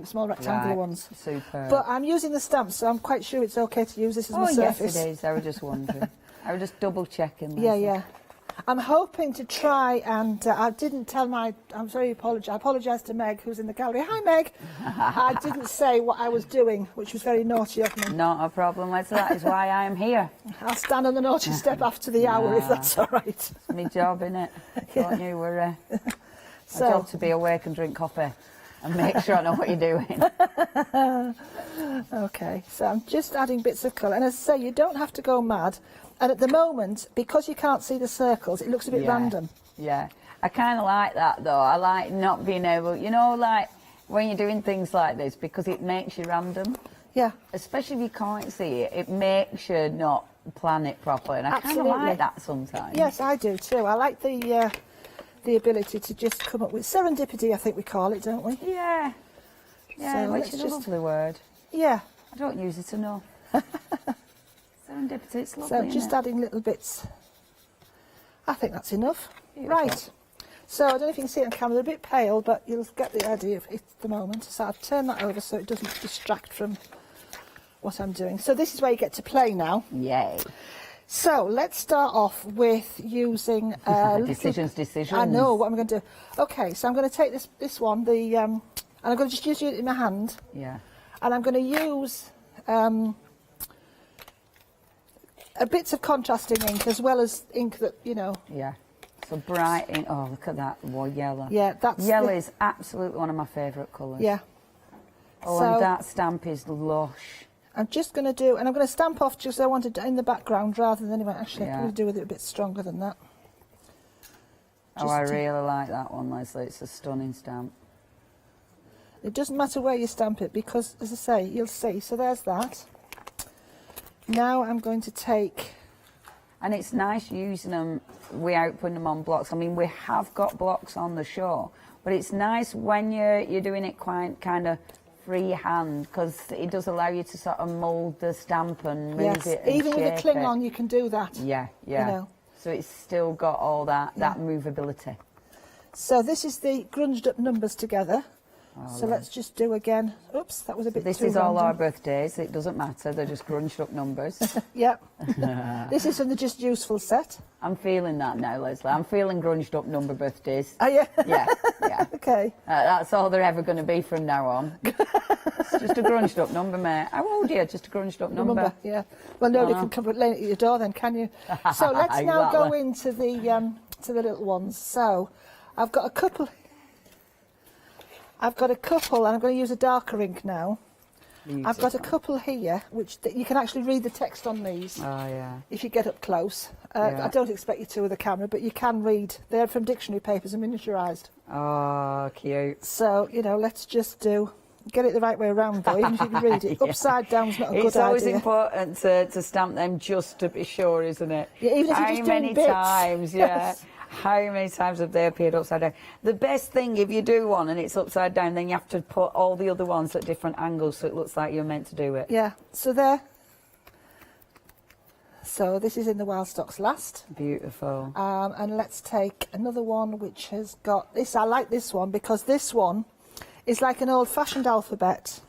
N: small rectangular ones.
G: Super.
N: But I'm using the stamps, so I'm quite sure it's okay to use this as my surface.
G: Yes, it is. I was just wondering. I was just double checking.
N: Yeah. I'm hoping to try and I didn't tell I'm sorry, I apologise to Meg, who's in the gallery. Hi, Meg. I didn't say what I was doing, which was very naughty of me.
G: Not a problem, Leslie. That is why I am here.
N: I'll stand on the naughty step after the hour, if that's all right.
G: It's my job, innit? Don't you? We're my job to be awake and drink coffee and make sure I know what you're doing.
N: Okay, so I'm just adding bits of colour. And as I say, you don't have to go mad. And at the moment, because you can't see the circles, it looks a bit random.
G: Yeah. I kind of like that, though. I like not being able, like when you're doing things like this, because it makes you random.
N: Yeah.
G: Especially if you can't see it, it makes you not plan it properly. And I kind of like that sometimes.
N: Yes, I do too. I like the ability to just come up with serendipity, I think we call it, don't we?
G: Yeah. Yeah,
N: so
G: which is a lovely word.
N: Yeah.
G: I don't use it enough. Serendipity, it's lovely.
N: So just adding little bits. I think that's enough. Beautiful. Right. So I don't know if you can see it on camera, they're a bit pale, but you'll get the idea of it at the moment. So I'll turn that over so it doesn't distract from what I'm doing. So this is where you get to play now.
G: Yay.
N: So let's start off with using
G: decisions.
N: I know what I'm going to do. Okay, so I'm going to take this one, and I'm going to just use it in my hand.
G: Yeah.
N: And I'm going to use bits of contrasting ink as well as ink that
G: Yeah. So bright ink. Oh, look at that. Well, yellow.
N: Yeah,
G: yellow is absolutely one of my favourite colours.
N: Yeah.
G: Oh, so, and that stamp is lush.
N: I'm just going to do, and I'm going to stamp off just I wanted in the background rather than anyway. Actually, I'm going to do with it a bit stronger than that.
G: I really like that one, Leslie. It's a stunning stamp.
N: It doesn't matter where you stamp it because, as I say, you'll see. So there's that. Now I'm going to take...
G: And it's nice using them without putting them on blocks. I mean, we have got blocks on the show, but it's nice when you're doing it quite kind of freehand because it does allow you to sort of mould the stamp and move it and
N: even with a cling
G: it.
N: on, you can do that.
G: Yeah, yeah.
N: You know.
G: So it's still got all that movability.
N: So this is the grunged up numbers together. So let's just do again. Oops, that was a bit
G: This
N: too
G: is all
N: random.
G: our birthdays. It doesn't matter. They're just crunched up numbers.
N: Yep. This is from the Just Useful set.
G: I'm feeling that now, Leslie. I'm feeling grunged up number birthdays.
N: Are you?
G: Yeah, yeah.
N: Okay.
G: That's all they're ever going to be from now on. It's just a grunged up number, mate. How old are you? Just a grunged up number?
N: Yeah. Well, nobody can come laying at your door then, can you? So let's now go into the to the little ones. So I've got a couple, and I'm going to use a darker ink now. Beautiful. I've got a couple here, which you can actually read the text on these.
G: Oh, yeah.
N: If you get up close. I don't expect you to with a camera, but you can read. They're from dictionary papers and miniaturised.
G: Oh, cute.
N: So, you know, let's just get it the right way around, though, even if you can read it. Upside down's not a good idea.
G: It's always important to stamp them just to be sure, isn't it?
N: Yeah, even if you're just doing bits.
G: Times,
N: Yes.
G: How many times have they appeared upside down? The best thing, if you do one and it's upside down, then you have to put all the other ones at different angles so it looks like you're meant to do it.
N: Yeah, so there. So this is in the Wild Stocks last.
G: Beautiful.
N: And let's take another one which has got this. I like this one because this one is like an old-fashioned alphabet.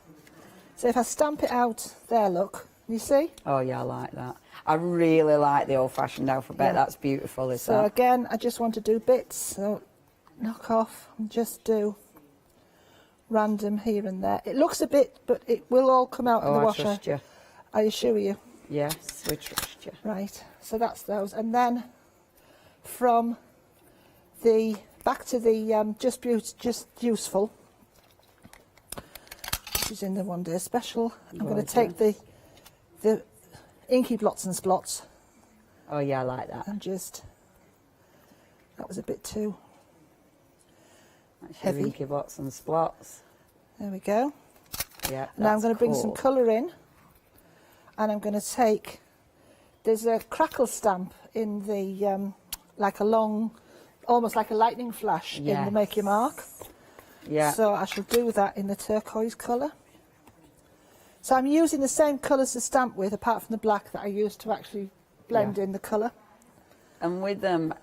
N: So if I stamp it out there, look, you see?
G: Oh, yeah, I like that. I really like the old-fashioned alphabet. Yeah. That's beautiful, isn't it?
N: So again, I just want to do bits. So knock off and just do random here and there. It looks a bit, but it will all come out in the washer.
G: I trust you.
N: I assure you.
G: Yes, we trust you.
N: Right, so that's those. And then from the back to the just useful, which is in the One Day Special. I'm going to take the inky blots and splots.
G: Oh yeah, I like that.
N: And just, that was a bit too
G: That's
N: heavy.
G: Your inky blots and splots.
N: There we go.
G: Yeah.
N: Now I'm going to bring some colour in, and I'm going to take. There's a crackle stamp in the like a long, almost like a lightning flash in the Make Your Mark.
G: Yeah.
N: So I shall do that in the turquoise colour. So I'm using the same colours to stamp with, apart from the black that I used to actually blend in the colour.
G: And with them,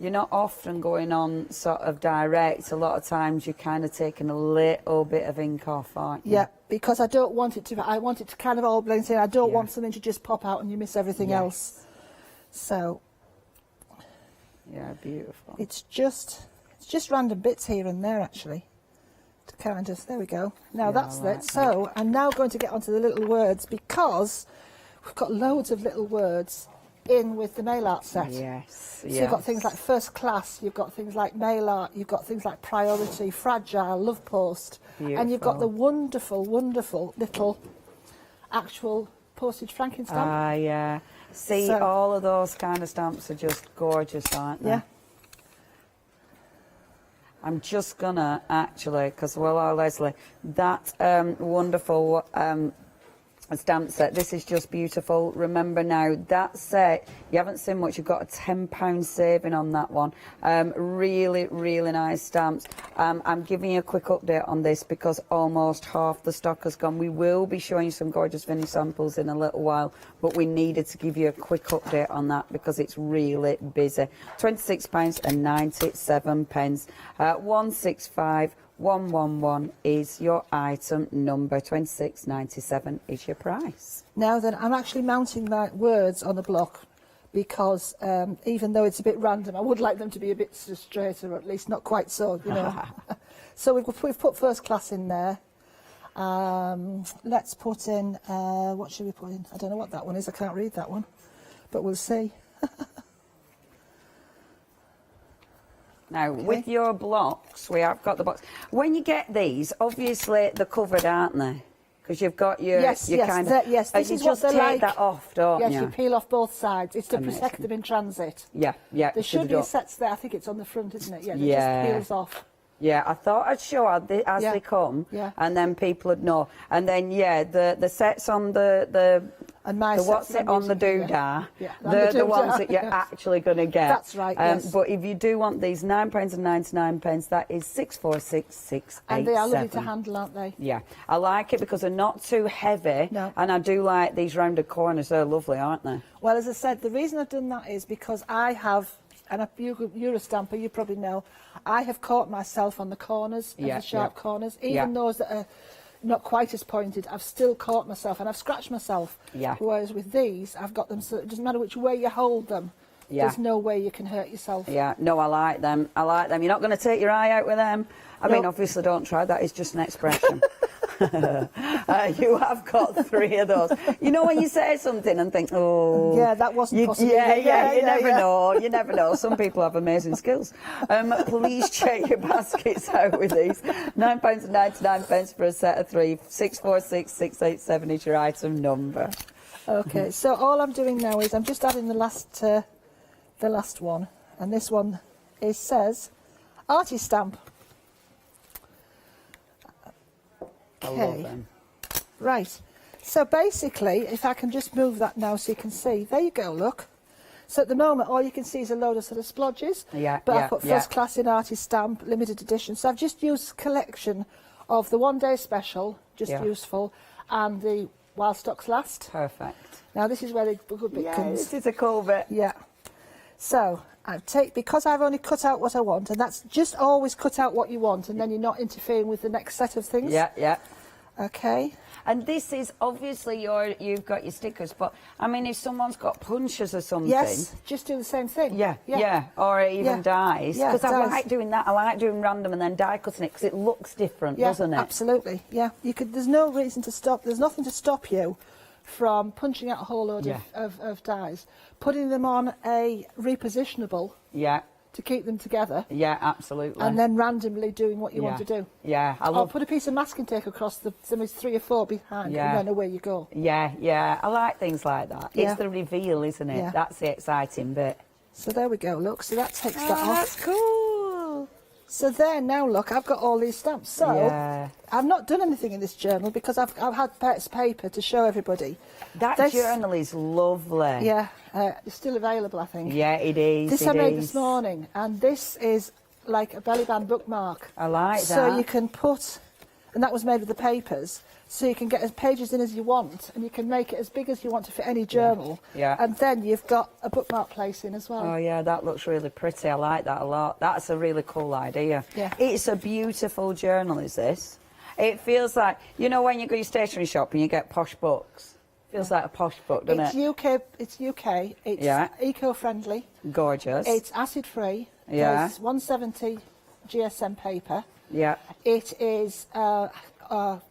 G: you're not often going on sort of direct. A lot of times you're kind of taking a little bit of ink off, aren't you?
N: Yeah, because I don't want it to, I want it to kind of all blend in. I don't want something to just pop out and you miss everything else. So.
G: Yeah, beautiful.
N: It's just random bits here and there, actually. To kind of, there we go. Now that's it. So I'm now going to get onto the little words, because we've got loads of little words in with the mail art set.
G: Yes.
N: So you've got things like first class, you've got things like mail art, you've got things like priority, fragile, love post, and you've got the wonderful, wonderful little actual postage franking stamp.
G: Ah, yeah. See, so, all of those kind of stamps are just gorgeous, aren't they?
N: Yeah.
G: I'm just gonna actually, because Leslie, that wonderful stamp set, this is just beautiful. Remember now, that set, you haven't seen much, you've got a £10 saving on that one. Really, really nice stamps. I'm giving you a quick update on this because almost half the stock has gone. We will be showing you some gorgeous vintage samples in a little while, but we needed to give you a quick update on that because it's really busy. £26.97. 165 111 is your item number. 26.97 is your price.
N: Now then, I'm actually mounting my words on a block because even though it's a bit random, I would like them to be a bit straight, or at least not quite so, you know. So we've put first class in there. Let's put in, what should we put in? I don't know what that one is, I can't read that one, but we'll see.
G: Now, with your blocks, we have got the box. When you get these, obviously they're covered, aren't they? Because you've got your,
N: yes, this is
G: just
N: what
G: take
N: like.
G: that off, don't you?
N: Yes, you peel off both sides. It's to protect them in transit.
G: Yeah, yeah.
N: There should be a set there. I think it's on the front, isn't it? Yeah, it just peels off.
G: Yeah, I thought I'd show as they come, and then people would know. And then, the sets on the what's it on the doodah, they're the ones that you're actually going to get.
N: That's right, yes.
G: But if you do want these £9.99, that is 646,687.
N: And they are lovely to handle, aren't they?
G: Yeah, I like it because they're not too heavy, and I do like these rounded corners. They're lovely, aren't they?
N: Well, as I said, the reason I've done that is because I have, and you're a stamper, you probably know, I have caught myself on the corners, the sharp corners, even those that are not quite as pointed, I've still caught myself and I've scratched myself.
G: Yeah.
N: Whereas with these, I've got them so it doesn't matter which way you hold them. Yeah. There's no way you can hurt yourself.
G: Yeah, no, I like them. I like them. You're not going to take your eye out with them. I mean, obviously don't try, that is just an expression. You have got 3 of those. You know when you say something and think, oh...
N: Yeah, that wasn't possible.
G: Yeah, you never know. You never know. Some people have amazing skills. Please check your baskets out with these. £9.99 for a set of 3. 646 687 is your item number.
N: Okay, so all I'm doing now is I'm just adding the last one, and this one says Artie stamp.
G: I love them.
N: Right, so basically, if I can just move that now so you can see, there you go, look. So at the moment, all you can see is a load of sort of splodges, but I've put first class in Artie stamp, limited edition. So I've just used collection of the 1 day special, just useful, and the While Stocks Last.
G: Perfect.
N: Now this is where the good bit comes.
G: This is a cool bit.
N: Yeah. So because I've only cut out what I want, and that's just always cut out what you want, and then you're not interfering with the next set of things.
G: Yeah.
N: Okay.
G: And this is obviously you've got your stickers, but I mean, if someone's got punches or something,
N: yes, just do the same thing.
G: Yeah, or even dies. Because I like doing that. I like doing random and then die cutting it because it looks different, doesn't it?
N: Absolutely. Yeah, you could. There's no reason to stop. There's nothing to stop you from punching out a whole load of dies, putting them on a repositionable.
G: Yeah.
N: To keep them together.
G: Yeah, absolutely.
N: And then randomly doing what you want to do.
G: Yeah,
N: Or put a piece of masking tape across them is 3 or 4 behind, and then away you go.
G: Yeah. I like things like that. It's the reveal, isn't it?
N: Yeah.
G: That's the exciting bit.
N: So there we go, look. So that takes that off.
G: That's cool.
N: So there, now look, I've got all these stamps. So I've not done anything in this journal because I've had paper to show everybody.
G: That journal is lovely.
N: Yeah, it's still available, I think.
G: Yeah, it is.
N: This I made this morning, and this is like a belly band bookmark.
G: I like that.
N: So you can put, and that was made with the papers, so you can get as pages in as you want, and you can make it as big as you want to fit any journal.
G: Yeah.
N: And then you've got a bookmark place in as well.
G: Oh yeah, that looks really pretty. I like that a lot. That's a really cool idea.
N: Yeah.
G: It's a beautiful journal, is this? It feels like, you know, when you go to your stationery shop and you get posh books. Feels like a posh book, doesn't it?
N: It's UK. It's eco-friendly.
G: Gorgeous.
N: It's acid-free.
G: Yeah.
N: There's 170 GSM paper.
G: Yeah.
N: It is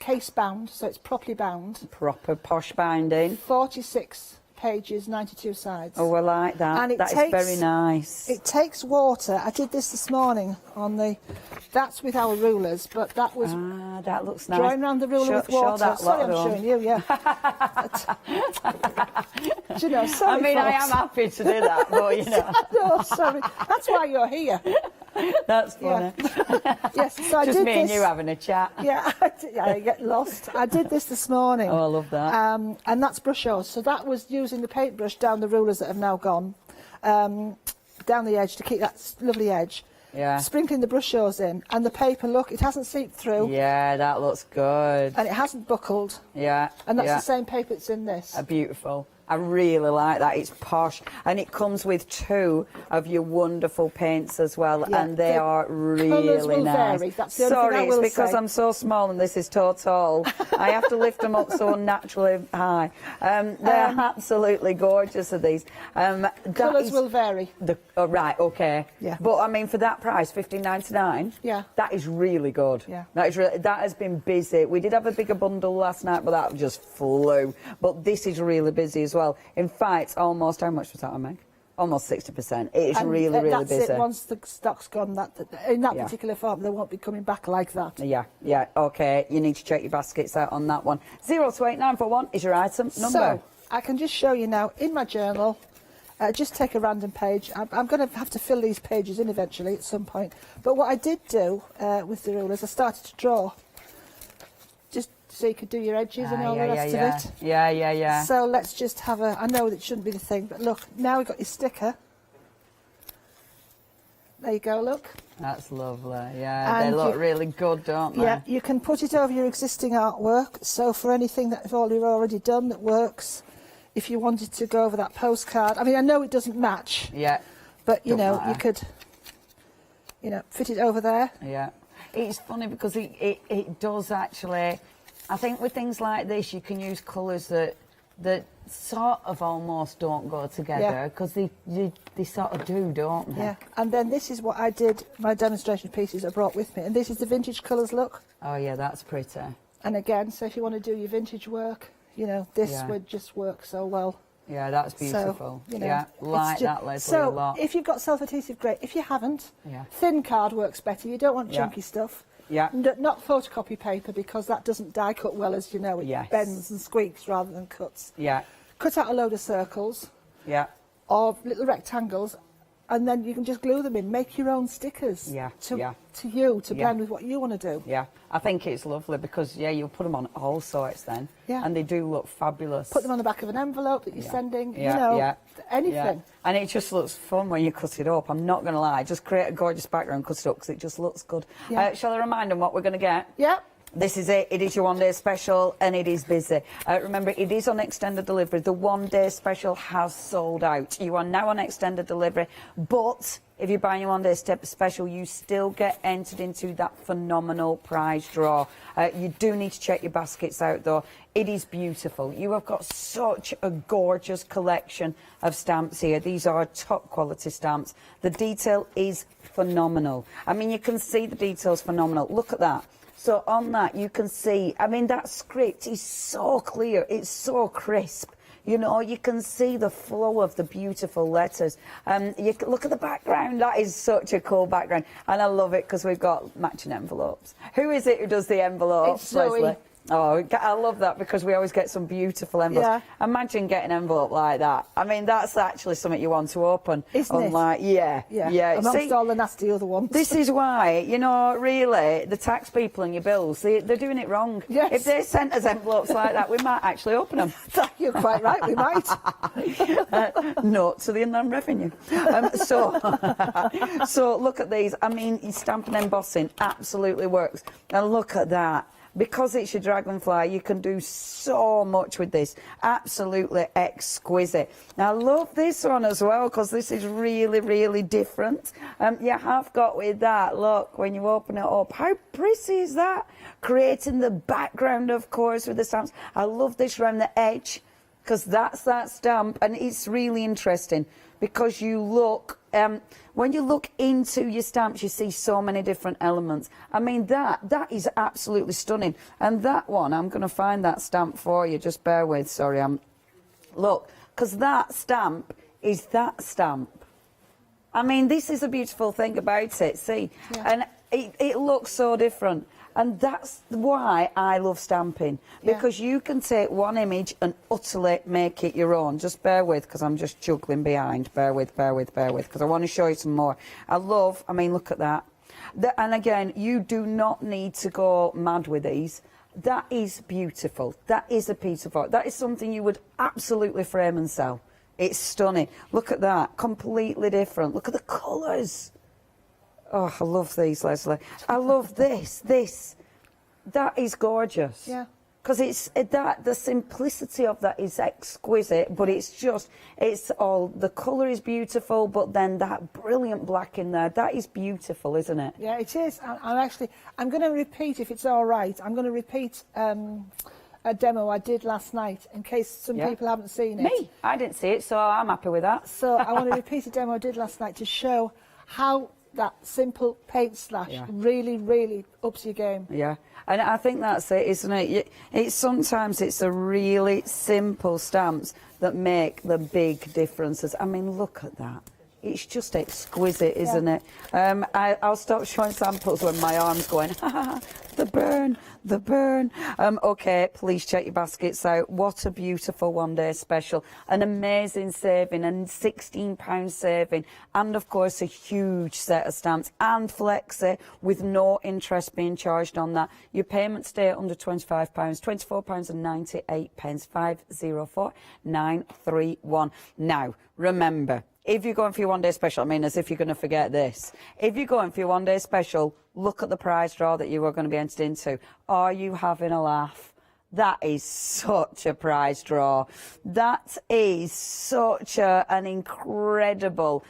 N: case bound, so it's properly bound.
G: Proper posh binding.
N: 46 pages, 92 sides.
G: Oh, I like that.
N: And
G: That is very nice.
N: It takes water. I did this morning on the... That's with our rulers, but that was...
G: that looks nice.
N: Drawing around the ruler with water.
G: Show that
N: Sorry,
G: lot
N: I'm
G: on.
N: showing you, yeah. Do you know, sorry,
G: I mean, I
N: folks.
G: am happy to do that, but you know.
N: No, sorry. That's why you're here.
G: That's funny.
N: Yes, so I
G: Just
N: did
G: me
N: this.
G: and you having a chat.
N: Yeah, I get lost. I did this morning.
G: Oh, I love that.
N: And that's brush yours. So that was using the paintbrush down the rulers that have now gone, down the edge to keep that lovely edge.
G: Yeah.
N: Sprinkling the brush yours in, and the paper, look, it hasn't seeped through.
G: Yeah, that looks good.
N: And it hasn't buckled.
G: Yeah.
N: And that's the same paper that's in this.
G: Beautiful. I really like that. It's posh, and it comes with 2 of your wonderful paints as well, and they are really
N: will
G: nice.
N: Vary. That's the only thing I
G: Sorry,
N: will
G: it's because
N: say.
G: I'm so small and this is so tall. I have to lift them up so naturally high. They're absolutely gorgeous of these.
N: Colours will vary.
G: Right, okay.
N: Yeah.
G: But I mean, for that price, $15.99.
N: Yeah.
G: That is really good.
N: Yeah.
G: That has been busy. We did have a bigger bundle last night, but that just flew. But this is really busy as well. In fact, almost, how much was that, Meg? Almost 60%. It is really
N: that's
G: busy.
N: It. Once the stock's gone, in that particular form, they won't be coming back like that.
G: Yeah, okay. You need to check your baskets out on that one. 028941 is your item number.
N: So, I can just show you now, in my journal, just take a random page. I'm going to have to fill these pages in eventually at some point. But what I did do with the rulers, I started to draw. Just so you could do your edges and all the rest of it.
G: Yeah.
N: So let's just have I know that shouldn't be the thing, but look, now we've got your sticker. There you go, look.
G: That's lovely, yeah.
N: And
G: they look really good, don't they?
N: Yeah, you can put it over your existing artwork. So for anything that you've already done that works, if you wanted to go over that postcard. I mean, I know it doesn't match.
G: Yeah.
N: But, you know,
G: matter.
N: you could, fit it over there.
G: Yeah. It's funny because it does actually... I think with things like this, you can use colours that sort of almost don't go together because they sort of do, don't they?
N: Yeah, and then this is what I did, my demonstration pieces I brought with me, and this is the vintage colours look.
G: Oh yeah, that's pretty.
N: And again, so if you want to do your vintage work, you know, this would just work so well.
G: Yeah, that's beautiful.
N: So, you know,
G: yeah, like that, Leslie, a lot.
N: So if you've got self-adhesive, great. If you haven't, thin card works better. You don't want chunky stuff.
G: Yeah.
N: Not photocopy paper, because that doesn't die cut well, as you know. It bends and squeaks rather than cuts.
G: Yeah.
N: Cut out a load of circles.
G: Yeah.
N: Or little rectangles, and then you can just glue them in. Make your own stickers. To blend with what you want to do.
G: Yeah, I think it's lovely because you'll put them on all sorts then.
N: Yeah.
G: And they do look fabulous.
N: Put them on the back of an envelope that you're sending. You know, anything.
G: Yeah. And it just looks fun when you cut it up. I'm not going to lie. Just create a gorgeous background, cut it up because it just looks good.
N: Yeah.
G: Shall I remind them what we're going to get?
N: Yeah.
G: This is it. It is your one-day special, and it is busy. Remember, it is on extended delivery. The one-day special has sold out. You are now on extended delivery, but if you buy your one-day special, you still get entered into that phenomenal prize draw. You do need to check your baskets out, though. It is beautiful. You have got such a gorgeous collection of stamps here. These are top-quality stamps. The detail is phenomenal. I mean, you can see the detail's phenomenal. Look at that. So on that, you can see, I mean, that script is so clear. It's so crisp. You know, you can see the flow of the beautiful letters. You can look at the background. That is such a cool background. And I love it because we've got matching envelopes. Who is it who does the envelopes,
N: It's Zoe.
G: Leslie? Oh, I love that because we always get some beautiful envelopes.
N: Yeah.
G: Imagine getting an envelope like that. I mean, that's actually something you want to open.
N: Isn't it?
G: Yeah.
N: Amongst
G: See,
N: all the nasty other ones.
G: this is why, you know, really, the tax people and your bills, they're doing it wrong.
N: Yes.
G: If they sent us envelopes like that, we might actually open them.
N: You're quite right, we might.
G: Note to the Inland Revenue. So look at these. I mean, stamp and embossing absolutely works. And look at that. Because it's your dragonfly, you can do so much with this. Absolutely exquisite. Now, I love this one as well because this is really, really different. You have got with that, look, when you open it up, how pretty is that? Creating the background, of course, with the stamps. I love this around the edge because that's that stamp, and it's really interesting because you look... when you look into your stamps, you see so many different elements. I mean, that is absolutely stunning. And that one, I'm going to find that stamp for you. Just bear with. Sorry, look, because that stamp is that stamp. I mean, this is a beautiful thing about it. See, and it looks so different. And that's why I love stamping, because you can take one image and utterly make it your own. Just bear with, because I'm just juggling behind. Bear with, because I want to show you some more. I mean, look at that. And again, you do not need to go mad with these. That is beautiful. That is a piece of art. That is something you would absolutely frame and sell. It's stunning. Look at that. Completely different. Look at the colours. Oh, I love these, Leslie. I love this. That is gorgeous.
N: Yeah.
G: Because the simplicity of that is exquisite, but it's all, the colour is beautiful, but then that brilliant black in there, that is beautiful, isn't it?
N: Yeah, it is. I'm going to repeat, if it's all right, I'm going to repeat a demo I did last night, in case some people haven't seen it.
G: Me? I didn't see it, so I'm happy with that.
N: So I want to repeat a demo I did last night to show how that simple paint slash really, really ups your game.
G: Yeah, and I think that's it, isn't it? Sometimes it's the really simple stamps that make the big differences. I mean, look at that. It's just exquisite, isn't it? I'll stop showing samples when my arm's going, the burn. OK, please check your baskets out. What a beautiful one-day special. An amazing saving, and £16 saving. And, of course, a huge set of stamps and flexi with no interest being charged on that. Your payments stay under £25, £24.98, 504931. Now, remember, if you're going for your one-day special, I mean, as if you're going to forget this. If you're going for your one-day special, look at the prize draw that you are going to be entered into. Are you having a laugh? That is such a prize draw. That is such an incredible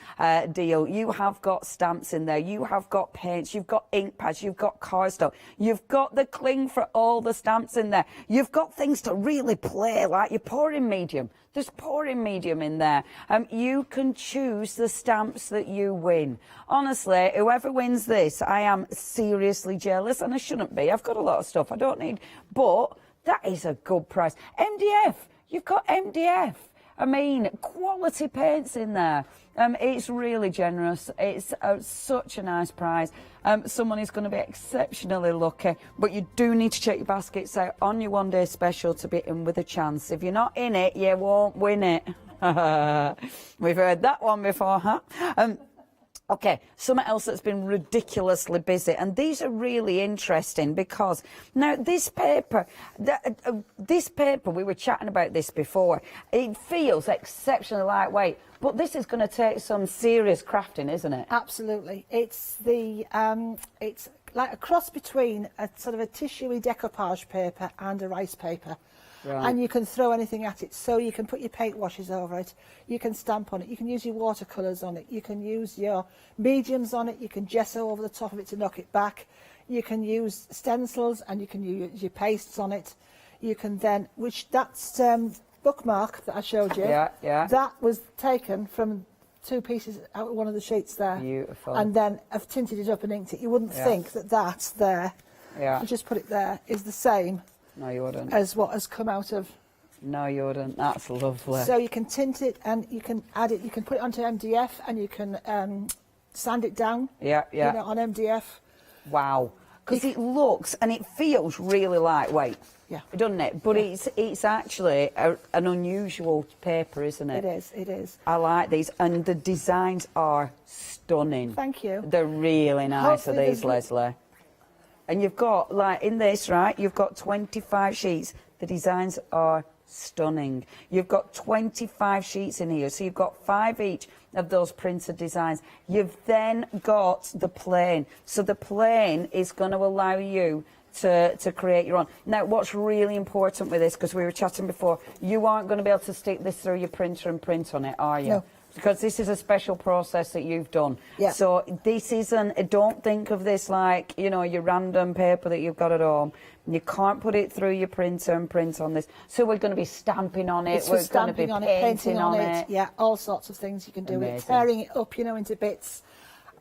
G: deal. You have got stamps in there. You have got paints. You've got ink pads. You've got cardstock. You've got the cling for all the stamps in there. You've got things to really play, like your pouring medium. There's pouring medium in there. You can choose the stamps that you win. Honestly, whoever wins this, I am seriously jealous, and I shouldn't be. I've got a lot of stuff I don't need, but that is a good price. MDF, you've got MDF. I mean, quality paints in there. It's really generous. It's such a nice prize. Someone is going to be exceptionally lucky, but you do need to check your baskets out on your one-day special to be in with a chance. If you're not in it, you won't win it. We've heard that one before, huh? Okay, something else that's been ridiculously busy, and these are really interesting because now this paper, we were chatting about this before, it feels exceptionally lightweight, but this is going to take some serious crafting, isn't it?
N: Absolutely. It's it's like a cross between a sort of a tissuey decoupage paper and a rice paper. Right. And you can throw anything at it, so you can put your paint washes over it, you can stamp on it, you can use your watercolours on it, you can use your mediums on it, you can gesso over the top of it to knock it back, you can use stencils and you can use your pastes on it. You can then, that's bookmark that I showed you, that was taken from 2 pieces out of one of the sheets there.
G: Beautiful.
N: And then I've tinted it up and inked it. You wouldn't think that that's there.
G: Yeah.
N: I just put it there, is the same.
G: No, you wouldn't.
N: As what has come out of.
G: No, you wouldn't. That's lovely.
N: So you can tint it and you can add it. You can put it onto MDF and you can sand it down.
G: Yeah, yeah.
N: You know, on MDF.
G: Wow. Because it looks and it feels really lightweight.
N: Yeah.
G: Doesn't it? But it's actually an unusual paper, isn't it?
N: It is. It is.
G: I like these, and the designs are stunning.
N: Thank you.
G: They're really nice,
N: Hopefully
G: are these, Leslie? And you've got, like, in this, right, you've got 25 sheets. The designs are stunning. You've got 25 sheets in here, so you've got 5 each of those printed designs. You've then got the plain. So the plain is going to allow you to create your own. Now, what's really important with this, because we were chatting before, you aren't going to be able to stick this through your printer and print on it, are you?
N: No.
G: Because this is a special process that you've done.
N: Yeah.
G: So this isn't, don't think of this like, you know, your random paper that you've got at home. You can't put it through your printer and print on this. So we're going to be stamping on it, we're going to be painting on it.
N: Yeah, all sorts of things you can do with it.
G: Amazing.
N: Tearing it up, you know, into bits.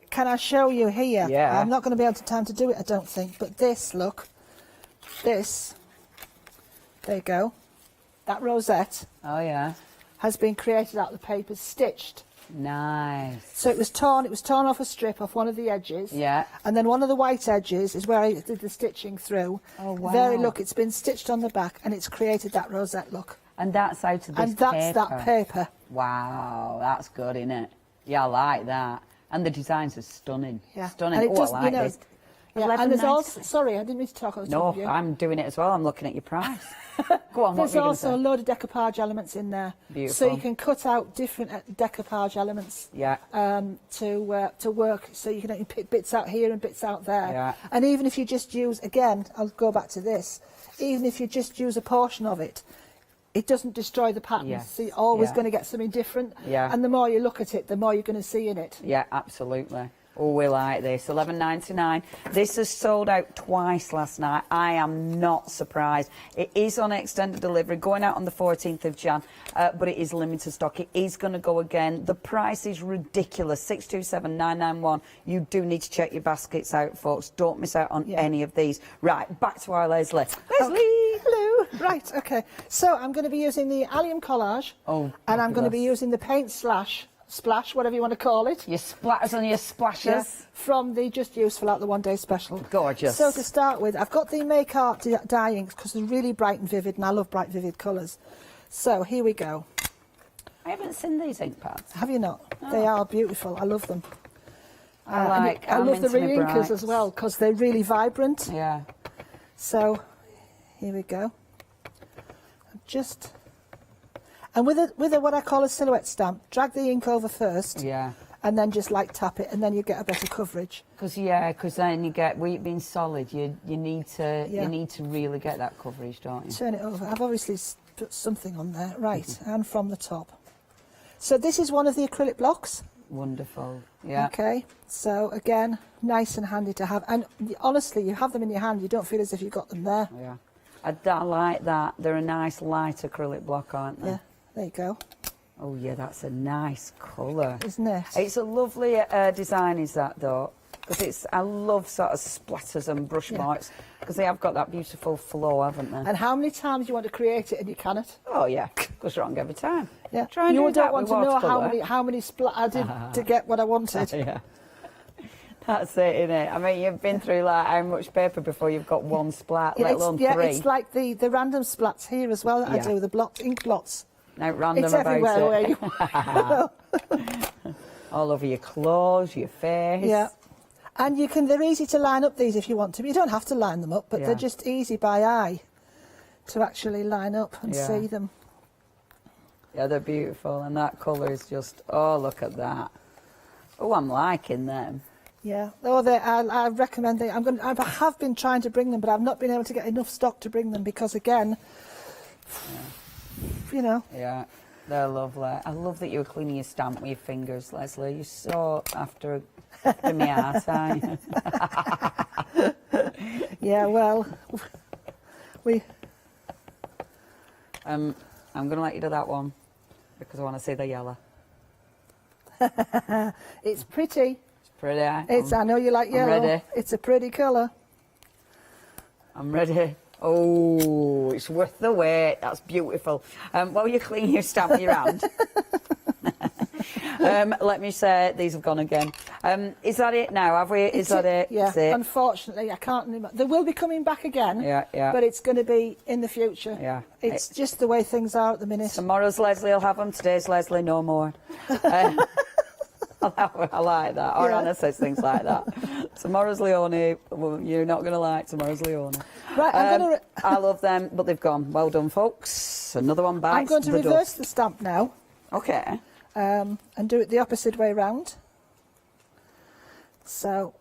N: Can I show you here?
G: Yeah.
N: I'm not going to be able to time to do it, I don't think. But this, look. This. There you go. That rosette.
G: Oh, yeah.
N: Has been created out of the paper, stitched.
G: Nice.
N: So it was torn off a strip off one of the edges.
G: Yeah.
N: And then one of the white edges is where I did the stitching through.
G: Oh, wow.
N: There, look, it's been stitched on the back and it's created that rosette look.
G: And that's out of this
N: And that's that paper.
G: Wow, that's good, isn't it? Yeah, I like that. And the designs are stunning.
N: Yeah.
G: Stunning.
N: And it
G: Oh,
N: does,
G: I like this.
N: Yeah, and there's also, sorry, I didn't mean to talk over the top of you.
G: No, I'm doing it as well. I'm looking at your price. Go on,
N: There's
G: what were you
N: also a
G: gonna
N: load of decoupage elements in there.
G: Beautiful.
N: So you can cut out different decoupage elements to work. So you can pick bits out here and bits out there.
G: Yeah.
N: And even if you just use, again, I'll go back to this, even if you just use a portion of it, it doesn't destroy the pattern.
G: Yes.
N: So you're always
G: Yeah.
N: going to get something different.
G: Yeah.
N: And the more you look at it, the more you're going to see in it.
G: Yeah, absolutely. Oh, we like this. $11.99. This has sold out twice last night. I am not surprised. It is on extended delivery, going out on the 14th of Jan, but it is limited stock. It is going to go again. The price is ridiculous, $627,991. You do need to check your baskets out, folks. Don't miss out on any of these. Right, back to our Leslie. Leslie!
N: Hello. Right, okay. So I'm going to be using the allium collage.
G: Oh,
N: and I'm going to be
G: fabulous.
N: using the paint splash, whatever you want to call it.
G: Your splatters and your splashes.
N: From the Just Useful out the one day special.
G: Gorgeous.
N: So to start with, I've got the Make Art dye inks because they're really bright and vivid, and I love bright, vivid colours. So here we go.
G: I haven't seen these ink pads.
N: Have you not?
G: Oh.
N: They are beautiful. I love them.
G: I
N: love the re-inkers as well because they're really vibrant.
G: Yeah.
N: So here we go. And with a what I call a silhouette stamp, drag the ink over first.
G: Yeah.
N: and then just like tap it, and then you get a better coverage.
G: Because then you get, with it being solid, you need to really get that coverage, don't you?
N: Turn it over. I've obviously put something on there, right? And from the top. So this is one of the acrylic blocks.
G: Wonderful. Yeah.
N: Okay. So again, nice and handy to have, and honestly, you have them in your hand. You don't feel as if you've got them there.
G: Yeah. I like that. They're a nice light acrylic block, aren't they?
N: Yeah. There you go.
G: Oh yeah, that's a nice colour,
N: isn't it?
G: It's a lovely design, is that though? Because I love sort of splatters and brush marks, because they have got that beautiful flow, haven't they?
N: And how many times do you want to create it and you cannot?
G: Oh yeah, goes wrong every time.
N: Yeah.
G: Try and
N: you
G: do that
N: don't want
G: with
N: to know
G: watercolour.
N: how many splat I did to get what I wanted.
G: Yeah. That's it, innit? I mean, you've been through like how much paper before you've got one splat, let alone three.
N: Yeah, it's like the random splats here as well that I do, the blots, ink blots.
G: No random
N: it's
G: about
N: everywhere
G: it.
N: Where you
G: All over your clothes, your face.
N: Yeah. And they're easy to line up these if you want to. You don't have to line them up, but they're just easy by eye to actually line up and see them.
G: Yeah, they're beautiful, and that colour is just, oh, look at that. Oh, I'm liking them.
N: Yeah. Oh, I recommend them. I have been trying to bring them, but I've not been able to get enough stock to bring them because, again, you know.
G: Yeah, they're lovely. I love that you were cleaning your stamp with your fingers, Leslie. You're so after me heart, aren't you?
N: Yeah, well,
G: I'm going to let you do that one because I want to see the yellow.
N: It's pretty.
G: It's pretty.
N: I know you like yellow.
G: I'm ready.
N: It's a pretty colour.
G: I'm ready. Oh, it's worth the wait. That's beautiful. While you clean your stamp with your hand, let me say these have gone again. Is that it now? Have we? Is that it?
N: Yeah.
G: That's it.
N: Unfortunately, I can't remember. They will be coming back again.
G: Yeah.
N: But it's going to be in the future.
G: Yeah.
N: It's just the way things are at the minute.
G: Tomorrow's Leslie will have them. Today's Leslie no more. I like that. Or Anna says things like that. Tomorrow's Leonie. Well, you're not going to like tomorrow's Leonie.
N: Right,
G: I love them, but they've gone. Well done, folks. Another one bites
N: I'm going to
G: the
N: reverse
G: dust.
N: the stamp now.
G: Okay.
N: And do it the opposite way round. So,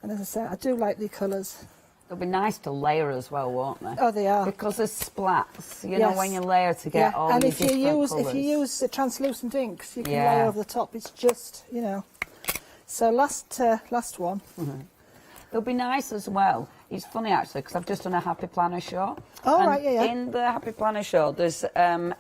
N: and as I say, I do like the colours.
G: They'll be nice to layer as well, won't they?
N: Oh, they are.
G: Because of splats, you know, when you layer to get all
N: and
G: your
N: if you
G: different
N: use
G: colours.
N: if you use translucent inks, you can layer over the top. It's just, you know. So last one.
G: They'll be nice as well. It's funny actually because I've just done a Happy Planner show.
N: Oh,
G: and
N: right, yeah.
G: In the Happy Planner show, there's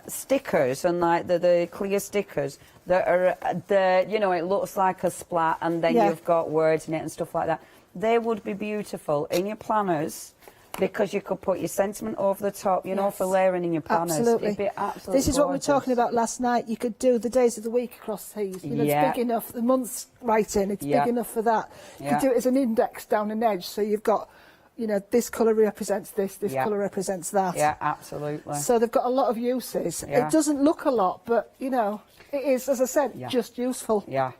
G: stickers and like the clear stickers that are you know, it looks like a splat and then you've got words in it and stuff like that. They would be beautiful in your planners because you could put your sentiment over the top, you know, for layering in your planners.
N: Absolutely.
G: It'd be absolutely
N: This is what we were
G: gorgeous.
N: talking about last night. You could do the days of the week across these. You know, it's big enough. The month's writing, it's big enough for that. You could do it as an index down an edge, so you've got, you know, this colour represents this colour represents that.
G: Yeah, absolutely.
N: So they've got a lot of uses.
G: Yeah.
N: It doesn't look a lot, but, you know, it is, as I said, just useful.
G: Yeah.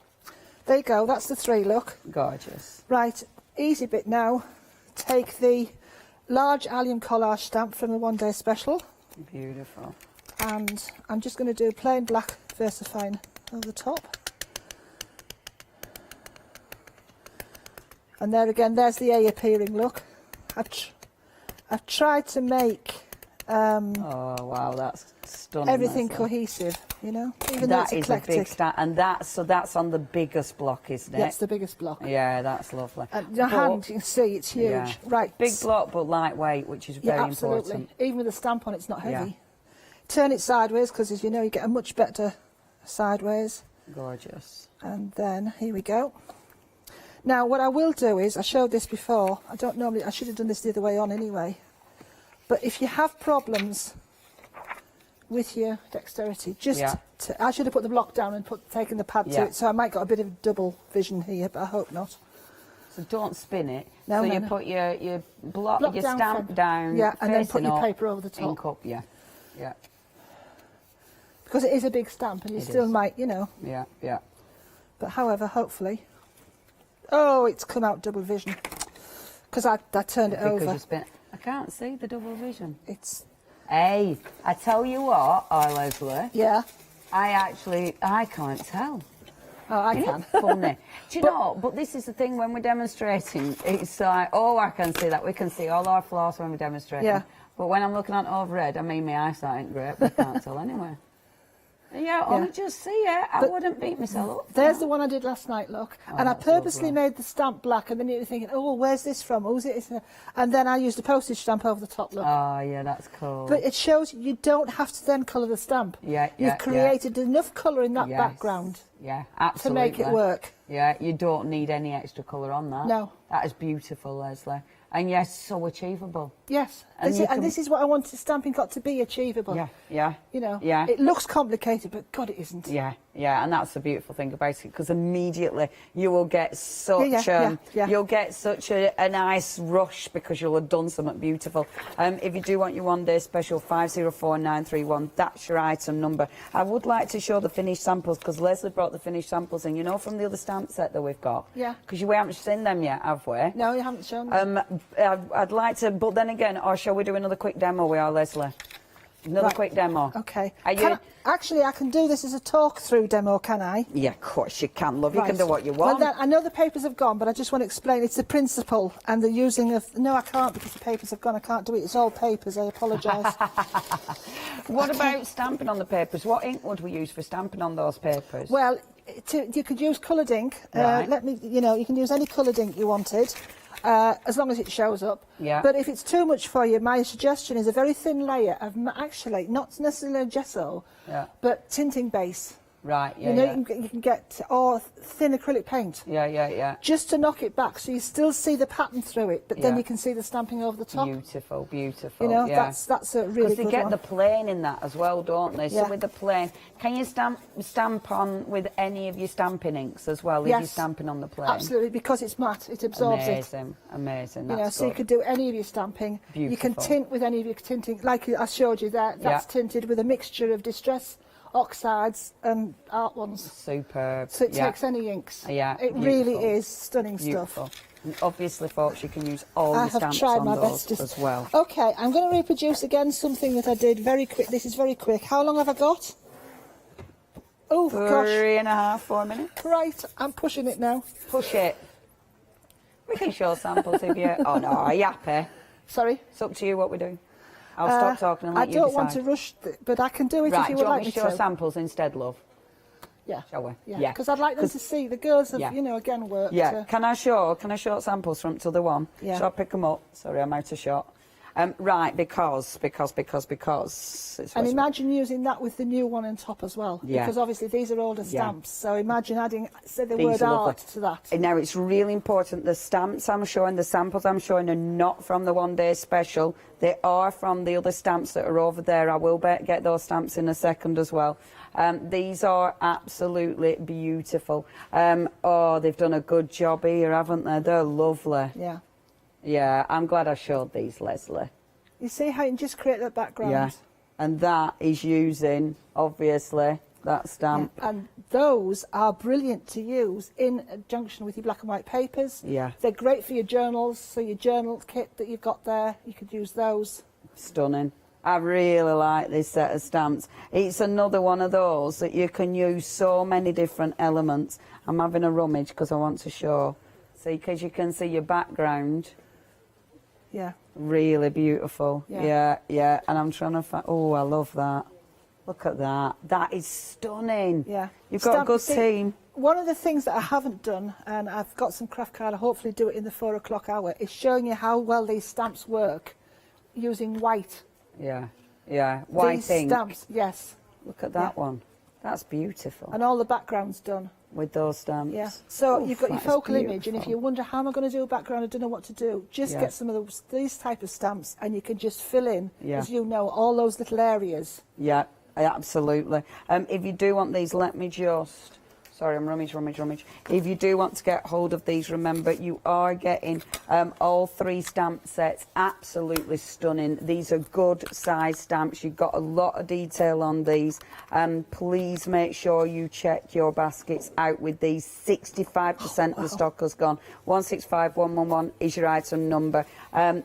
N: There you go. That's the 3 look.
G: Gorgeous.
N: Right, easy bit now. Take the large allium collage stamp from the One Day Special.
G: Beautiful.
N: And I'm just going to do plain black VersaFine over the top. And there again, there's the A appearing look. I've tried to make
G: oh wow, that's stunning.
N: everything
G: Leslie.
N: cohesive, you know, even though
G: That
N: it's
G: is a
N: eclectic.
G: big stamp, and that's on the biggest block, isn't it?
N: That's the biggest block.
G: Yeah, that's lovely.
N: And your hand, you can see, it's huge.
G: Yeah.
N: Right.
G: Big block, but lightweight, which is very
N: absolutely.
G: important.
N: Even with the stamp on, it's not heavy.
G: Yeah.
N: Turn it sideways, because as you know, you get a much better sideways.
G: Gorgeous.
N: And then, here we go. Now, what I will do is, I showed this before, I should have done this the other way on anyway. But if you have problems with your dexterity, I should have put the block down and taken the pad to it, so I might got a bit of double vision here, but I hope not.
G: So don't spin it.
N: No,
G: so
N: no,
G: you
N: no.
G: put your block your
N: down,
G: stamp down,
N: yeah, and then put
G: facing
N: your
G: up,
N: paper over the top.
G: ink up, yeah.
N: Because it is a big stamp, and you
G: It
N: still
G: is.
N: might, you know.
G: Yeah.
N: But however, hopefully. Oh, it's come out double vision. Because I turned it
G: Because
N: over.
G: you spin. I can't see the double vision.
N: It's.
G: Hey, I tell you what, Leslie.
N: Yeah.
G: I can't tell.
N: Oh, I
G: Isn't
N: can.
G: it funny? Do you know, but this is the thing when we're demonstrating, it's like, oh, I can see that. We can see all our flaws when we're demonstrating.
N: Yeah.
G: But when I'm looking on overhead, I mean, my eyesight ain't great, but I can't tell anyway. Yeah, I just see it. I wouldn't beat myself up.
N: There's the one I did last night, look.
G: Oh,
N: and I
G: that's
N: purposely
G: lovely.
N: made the stamp black, and then you're thinking, oh, where's this from? Who's it? And then I used a postage stamp over the top, look.
G: Oh, yeah, that's cool.
N: But it shows you don't have to then colour the stamp.
G: Yeah,
N: You've created enough colour in that
G: Yes.
N: background
G: Yeah, absolutely.
N: to make it work.
G: Yeah, you don't need any extra colour on that.
N: No.
G: That is beautiful, Leslie. And yes, so achievable.
N: Yes,
G: And
N: this is what I wanted stamping got to be achievable.
G: Yeah, yeah.
N: You know,
G: Yeah.
N: it looks complicated, but God, it isn't.
G: Yeah, yeah, and that's the beautiful thing about it, because immediately you will get such you'll get such a nice rush because you'll have done something beautiful. If you do want your one day special, 504931, that's your item number. I would like to show the finished samples because Leslie brought the finished samples in, you know, from the other stamp set that we've got.
N: Yeah.
G: Because we haven't seen them yet, have we?
N: No, you haven't shown me.
G: I'd like to, but then again, or shall we do another quick demo with our Leslie? Another quick demo.
N: Okay.
G: Are you?
N: Actually, I can do this as a talk-through demo, can I?
G: Yeah, of course you can, love. You
N: Right.
G: can do what you
N: Well,
G: want.
N: then, I know the papers have gone, but I just want to explain. It's the principle and the using of... No, I can't because the papers have gone. I can't do it. It's all papers. I apologise.
G: What about stamping on the papers? What ink would we use for stamping on those papers?
N: Well, you could use coloured ink.
G: Right.
N: You can use any coloured ink you wanted. As long as it shows up.
G: Yeah.
N: But if it's too much for you, my suggestion is a very thin layer of, actually, not necessarily gesso, but tinting base.
G: Right, yeah,
N: You know, you can get, or thin acrylic paint.
G: Yeah, yeah, yeah.
N: Just to knock it back, so you still see the pattern through it, but then
G: Yeah.
N: you can see the stamping over the top.
G: Beautiful, beautiful.
N: You know,
G: yeah.
N: that's a really good
G: Because they get
N: one.
G: the plane in that as well, don't they?
N: Yeah.
G: So with the plane, can you stamp on with any of your stamping inks as well? If you're stamping on the plane?
N: Absolutely, because it's matte, it absorbs
G: Amazing, amazing.
N: You know,
G: That's
N: so you
G: good.
N: could do any of your stamping. You can
G: Beautiful.
N: tint with any of your tinting, like I showed you there. That's tinted with a mixture of distress oxides and art ones.
G: Superb.
N: So it takes any inks.
G: Yeah,
N: it
G: beautiful.
N: really is stunning
G: Beautiful.
N: stuff.
G: And obviously, folks, you can use all
N: I
G: the
N: have
G: stamps
N: tried
G: on
N: my
G: those
N: best
G: as well.
N: Okay, I'm going to reproduce again something that I did very quick. This is very quick. How long have I got? Oh, gosh.
G: 3.5, 4 minutes.
N: Right, I'm pushing it now.
G: Push it. We can show samples if you... Oh, no, are you happy?
N: Sorry?
G: It's up to you what we do. I'll stop talking and let you
N: I don't
G: decide.
N: want to rush, but I can do it
G: Right,
N: if you
G: do
N: would
G: you want
N: like
G: me to
N: me
G: show samples instead, love?
N: Yeah.
G: Shall we?
N: Yeah, because I'd like them to see. The girls have, you know, again worked.
G: Yeah. Can I show samples from to the one?
N: Yeah.
G: Shall I pick them up? Sorry, I'm out of shot. Right, because.
N: And imagine using that with the new one on top as well.
G: Yeah.
N: Because obviously these are older
G: Yeah.
N: stamps. So imagine adding, say, the
G: These
N: word
G: are lovely.
N: art to that.
G: And now it's really important. The stamps I'm showing, the samples I'm showing are not from the one day special. They are from the other stamps that are over there. I will get those stamps in a second as well. These are absolutely beautiful. Oh, they've done a good job here, haven't they? They're lovely.
N: Yeah.
G: Yeah, I'm glad I showed these, Leslie.
N: You see how you can just create that background?
G: Yeah. And that is using, obviously, that stamp.
N: Yeah. And those are brilliant to use in conjunction with your black and white papers.
G: Yeah.
N: They're great for your journals. So your journal kit that you've got there, you could use those.
G: Stunning. I really like this set of stamps. It's another one of those that you can use so many different elements. I'm having a rummage because I want to show. See, because you can see your background.
N: Yeah.
G: Really beautiful.
N: Yeah.
G: Yeah. And I'm trying to find... Oh, I love that. Look at that. That is stunning.
N: Yeah.
G: You've got a good team.
N: One of the things that I haven't done, and I've got some craft card, I'll hopefully do it in the 4 o'clock hour, is showing you how well these stamps work using white.
G: Yeah. White
N: These
G: ink.
N: stamps, yes.
G: Look at that one. That's beautiful.
N: And all the background's done.
G: With those stamps.
N: Yeah. So
G: Oof,
N: you've got your
G: that is
N: focal image, and
G: beautiful.
N: if you wonder how am I going to do a background, I don't know what to do, just
G: Yeah.
N: get some of these type of stamps, and you can just fill in,
G: Yeah.
N: as you know, all those little areas.
G: Yeah, absolutely. If you do want these, let me just Sorry, I'm rummage. If you do want to get hold of these, remember you are getting all 3 stamp sets. Absolutely stunning. These are good size stamps. You've got a lot of detail on these. Please make sure you check your baskets out with these. 65% of the stock has gone. 165111 is your item number.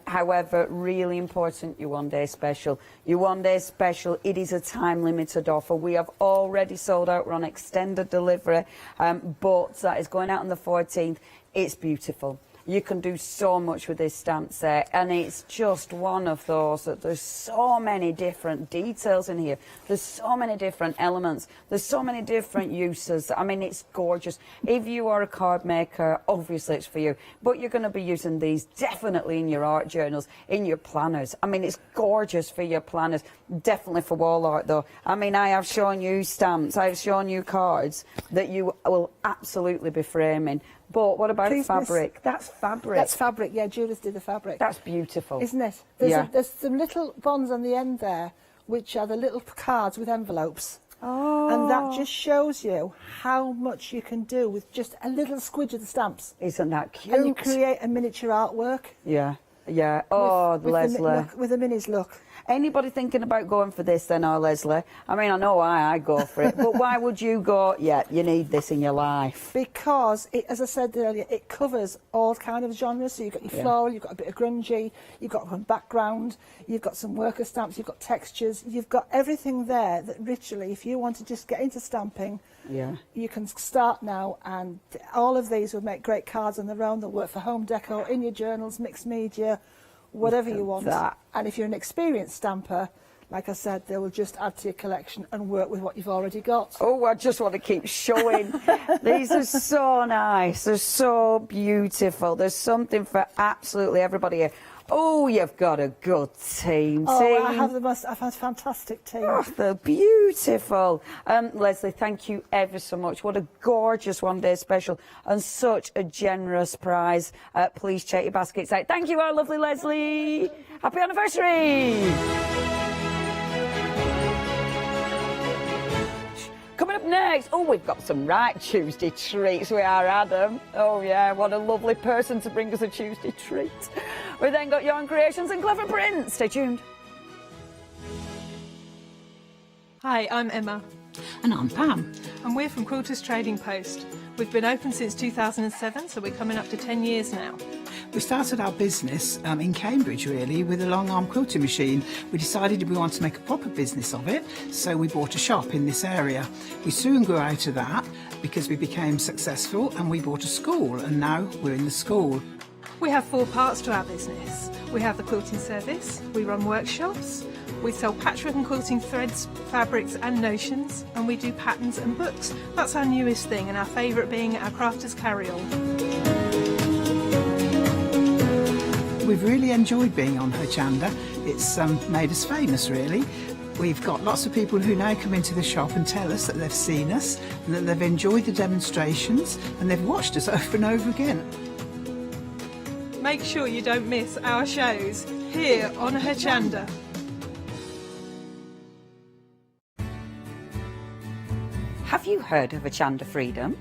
G: However, really important, your one day special. Your one day special, it is a time limited offer. We have already sold out. We're on extended delivery. But that is going out on the 14th. It's beautiful. You can do so much with this stamp set, and it's just one of those that there's so many different details in here. There's so many different elements. There's so many different uses. I mean, it's gorgeous. If you are a card maker, obviously it's for you, but you're going to be using these definitely in your art journals, in your planners. I mean, it's gorgeous for your planners, definitely for wall art though. I mean, I have shown you stamps, I've shown you cards that you will absolutely be framing. But what about fabric? That's fabric.
N: That's fabric, yeah, Julie's did the fabric.
G: That's beautiful.
N: Isn't it? There's some little bonds on the end there, which are the little cards with envelopes.
G: Oh.
N: And that just shows you how much you can do with just a little squidge of the stamps.
G: Isn't that cute?
N: And you create a miniature artwork.
G: Yeah, yeah. Oh,
N: with
G: Leslie.
N: With a Minnie's look.
G: Anybody thinking about going for this then, or Leslie? I mean, I know why I go for it, but why would you go, yeah, you need this in your life?
N: Because, as I said earlier, it covers all kind of genres. So you've got your floral, you've got a bit of grungy, you've got some background, you've got some worker stamps, you've got textures, you've got everything there that literally, if you want to just get into stamping, you can start now, and all of these would make great cards on their own. They'll work for home decor, in your journals, mixed media, whatever you want. And if you're an experienced stamper, like I said, they will just add to your collection and work with what you've already got.
G: Oh, I just want to keep showing. These are so nice. They're so beautiful. There's something for absolutely everybody here. Oh, you've got a good team.
N: Oh, I have a fantastic team.
G: Oh, they're beautiful. Leslie, thank you ever so much. What a gorgeous one day special and such a generous prize. Please check your baskets out. Thank you, our lovely Leslie. Happy anniversary. Coming up next, oh, we've got some right Tuesday treats. We are, Adam. Oh, yeah, what a lovely person to bring us a Tuesday treat. We then got Yarn Creations and Clever Prints. Stay tuned.
I: Hi, I'm Emma.
M: And I'm Pam.
I: And we're from Quilters Trading Post. We've been open since 2007, so we're coming up to 10 years now.
M: We started our business in Cambridge, really, with a long arm quilting machine. We decided we wanted to make a proper business of it, so we bought a shop in this area. We soon grew out of that because we became successful, and we bought a school, and now we're in the school.
I: We have 4 parts to our business. We have the quilting service, we run workshops, we sell patchwork and quilting threads, fabrics and notions, and we do patterns and books. That's our newest thing, and our favourite being our Crafters Carry-All.
M: We've really enjoyed being on Hochanda. It's made us famous, really. We've got lots of people who now come into the shop and tell us that they've seen us, and that they've enjoyed the demonstrations, and they've watched us over and over again.
I: Make sure you don't miss our shows here on Hochanda.
G: Have you heard of Hochanda Freedom?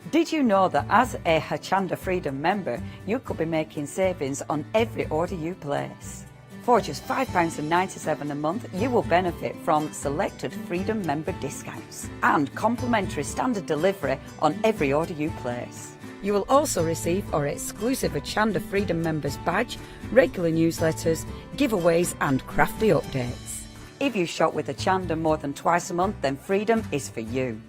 G: Did you know that as a Hochanda Freedom member, you could be making savings on every order you place? For just £5.97 a month, you will benefit from selected Freedom member discounts and complimentary standard delivery on every order you place. You will also receive our exclusive Hochanda Freedom Members badge, regular newsletters, giveaways and crafty updates. If you shop with Hochanda more than twice a month, then Freedom is for you.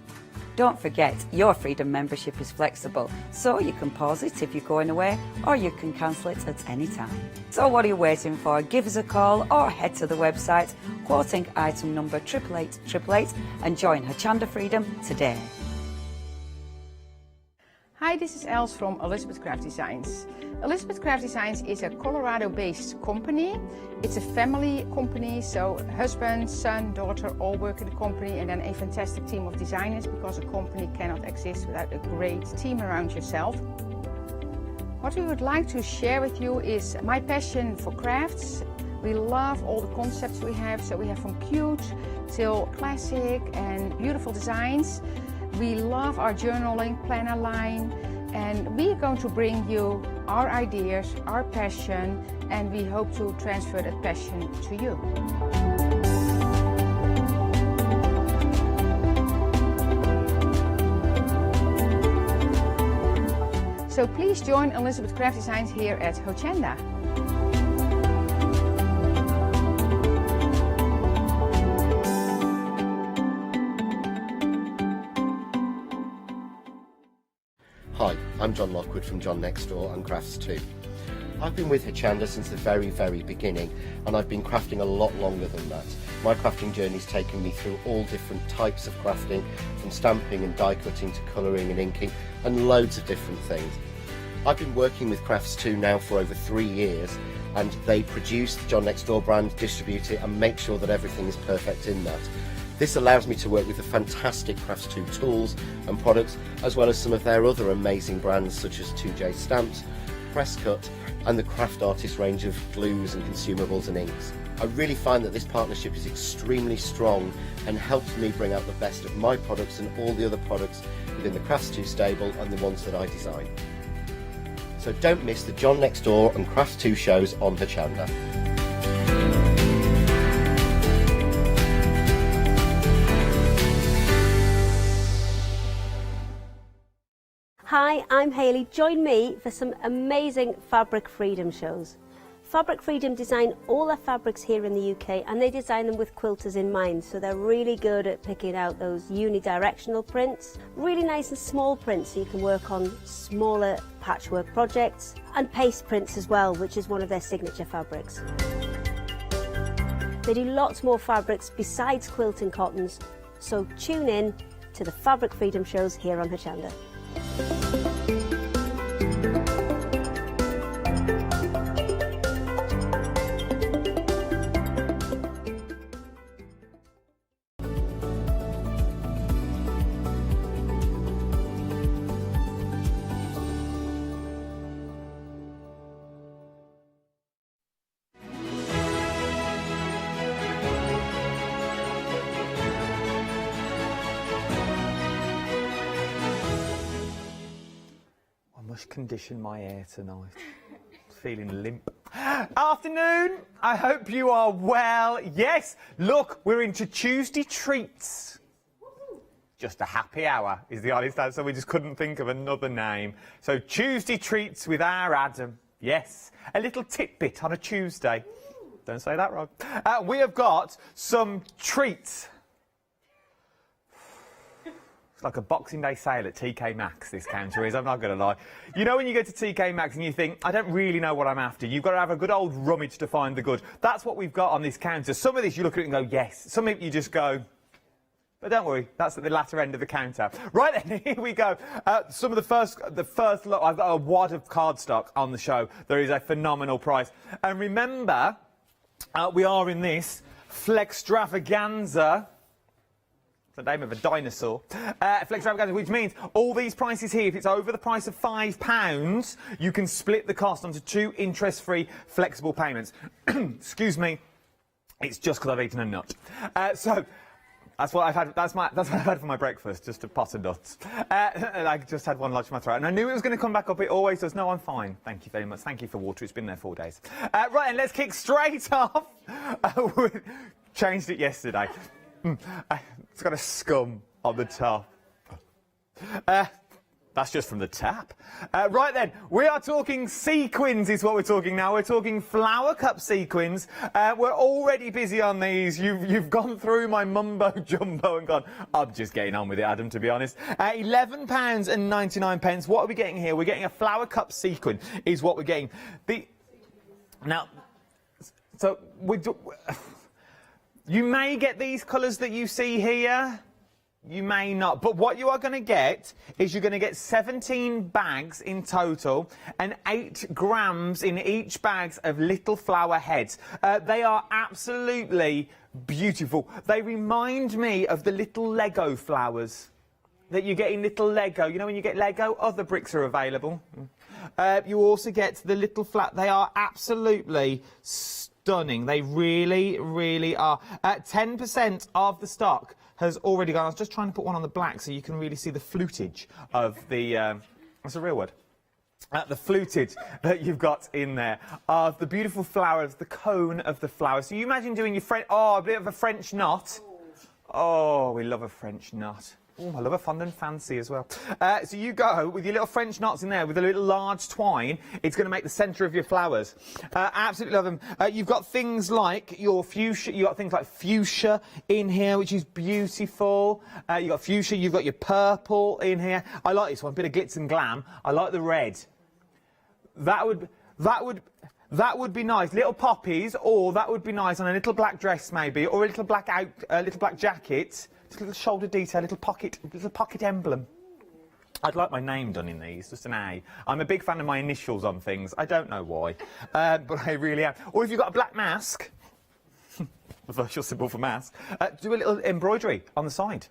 G: Don't forget, your Freedom membership is flexible, so you can pause it if you're going away, or you can cancel it at any time. So what are you waiting for? Give us a call or head to the website, quoting item number 88888, and join Hochanda Freedom today.
Q: Hi, this is Els from Elizabeth Craft Designs. Elizabeth Craft Designs is a Colorado-based company. It's a family company, so husband, son, daughter all work in the company, and then a fantastic team of designers, because a company cannot exist without a great team around yourself. What we would like to share with you is my passion for crafts. We love all the concepts we have, so we have from cute till classic and beautiful designs. We love our journaling planner line, and we are going to bring you our ideas, our passion, and we hope to transfer that passion to you. So please join Elizabeth Craft Designs here at Hochanda.
O: Hi, I'm John Lockwood from John Next Door and Crafts 2. I've been with Hochanda since the very beginning, and I've been crafting a lot longer than that. My crafting journey's taken me through all different types of crafting, from stamping and die cutting to colouring and inking, and loads of different things. I've been working with Crafts 2 now for over 3 years, and they produce the John Next Door brand, distribute it, and make sure that everything is perfect in that. This allows me to work with the fantastic Crafts 2 tools and products, as well as some of their other amazing brands such as 2J Stamps, Presscut, and the Craft Artist range of glues and consumables and inks. I really find that this partnership is extremely strong and helps me bring out the best of my products and all the other products within the Crafts 2 stable and the ones that I design. So don't miss the John Next Door and Crafts 2 shows on Hochanda.
W: Hi, I'm Hayley. Join me for some amazing Fabric Freedom shows. Fabric Freedom design all their fabrics here in the UK, and they design them with quilters in mind, so they're really good at picking out those unidirectional prints, really nice and small prints so you can work on smaller patchwork projects, and paste prints as well, which is one of their signature fabrics. They do lots more fabrics besides quilting cottons, so tune in to the Fabric Freedom shows here on Hochanda.
K: Condition my hair tonight. Feeling limp. Afternoon, I hope you are well. Yes, look, we're into Tuesday treats. Just a happy hour is the honest answer. We just couldn't think of another name. So Tuesday treats with our Adam. Yes, a little tidbit on a Tuesday. Don't say that wrong. We have got some treats. It's like a Boxing Day sale at TK Maxx, this counter is, I'm not going to lie. You know when you go to TK Maxx and you think, I don't really know what I'm after, you've got to have a good old rummage to find the good. That's what we've got on this counter. Some of this you look at it and go, yes. Some of it you just go, but don't worry, that's at the latter end of the counter. Right then, here we go. Some of the first lot, I've got a wad of cardstock on the show. There is a phenomenal price. And remember, we are in this Flextravaganza. The name of a dinosaur. Flextravaganza, which means all these prices here, if it's over the price of £5, you can split the cost onto 2 interest-free flexible payments. Excuse me, it's just because I've eaten a nut. So that's what I've had. That's what I've had for my breakfast, just a pot of nuts. And I just had one lodge in my throat, and I knew it was going to come back up. It always does. No, I'm fine. Thank you very much. Thank you for water. It's been there 4 days. Right, and let's kick straight off. We changed it yesterday. It's got a scum on the top. That's just from the tap. Right then, we are talking sequins is what we're talking now. We're talking flower cup sequins. We're already busy on these. You've gone through my mumbo jumbo and gone, I'm just getting on with it, Adam, to be honest. £11.99. What are we getting here? We're getting a flower cup sequin is what we're getting. You may get these colours that you see here, you may not. But what you are going to get is you're going to get 17 bags in total and 8 grams in each bag of little flower heads. They are absolutely beautiful. They remind me of the little Lego flowers that you get in little Lego. You know when you get Lego, other bricks are available. You also get the little They are absolutely stunning. They really, really are. 10% of the stock has already gone. I was just trying to put one on the black so you can really see the flutage of the... that's a real word. The flutage that you've got in there of the beautiful flowers, the cone of the flower. So you imagine doing your a bit of a French knot. Oh, we love a French knot. Oh, I love a fondant fancy as well. So you go with your little French knots in there with a little large twine. It's going to make the centre of your flowers. Absolutely love them. You've got things like your fuchsia. You've got things like fuchsia in here, which is beautiful. You've got fuchsia. You've got your purple in here. I like this one. A bit of glitz and glam. I like the red. That would be nice. Little poppies, or that would be nice on a little black dress maybe, or a little black jacket. Just a little shoulder detail, little pocket emblem. I'd like my name done in these, just an A. I'm a big fan of my initials on things. I don't know why, but I really am. Or if you've got a black mask, the virtual symbol for mask, do a little embroidery on the side.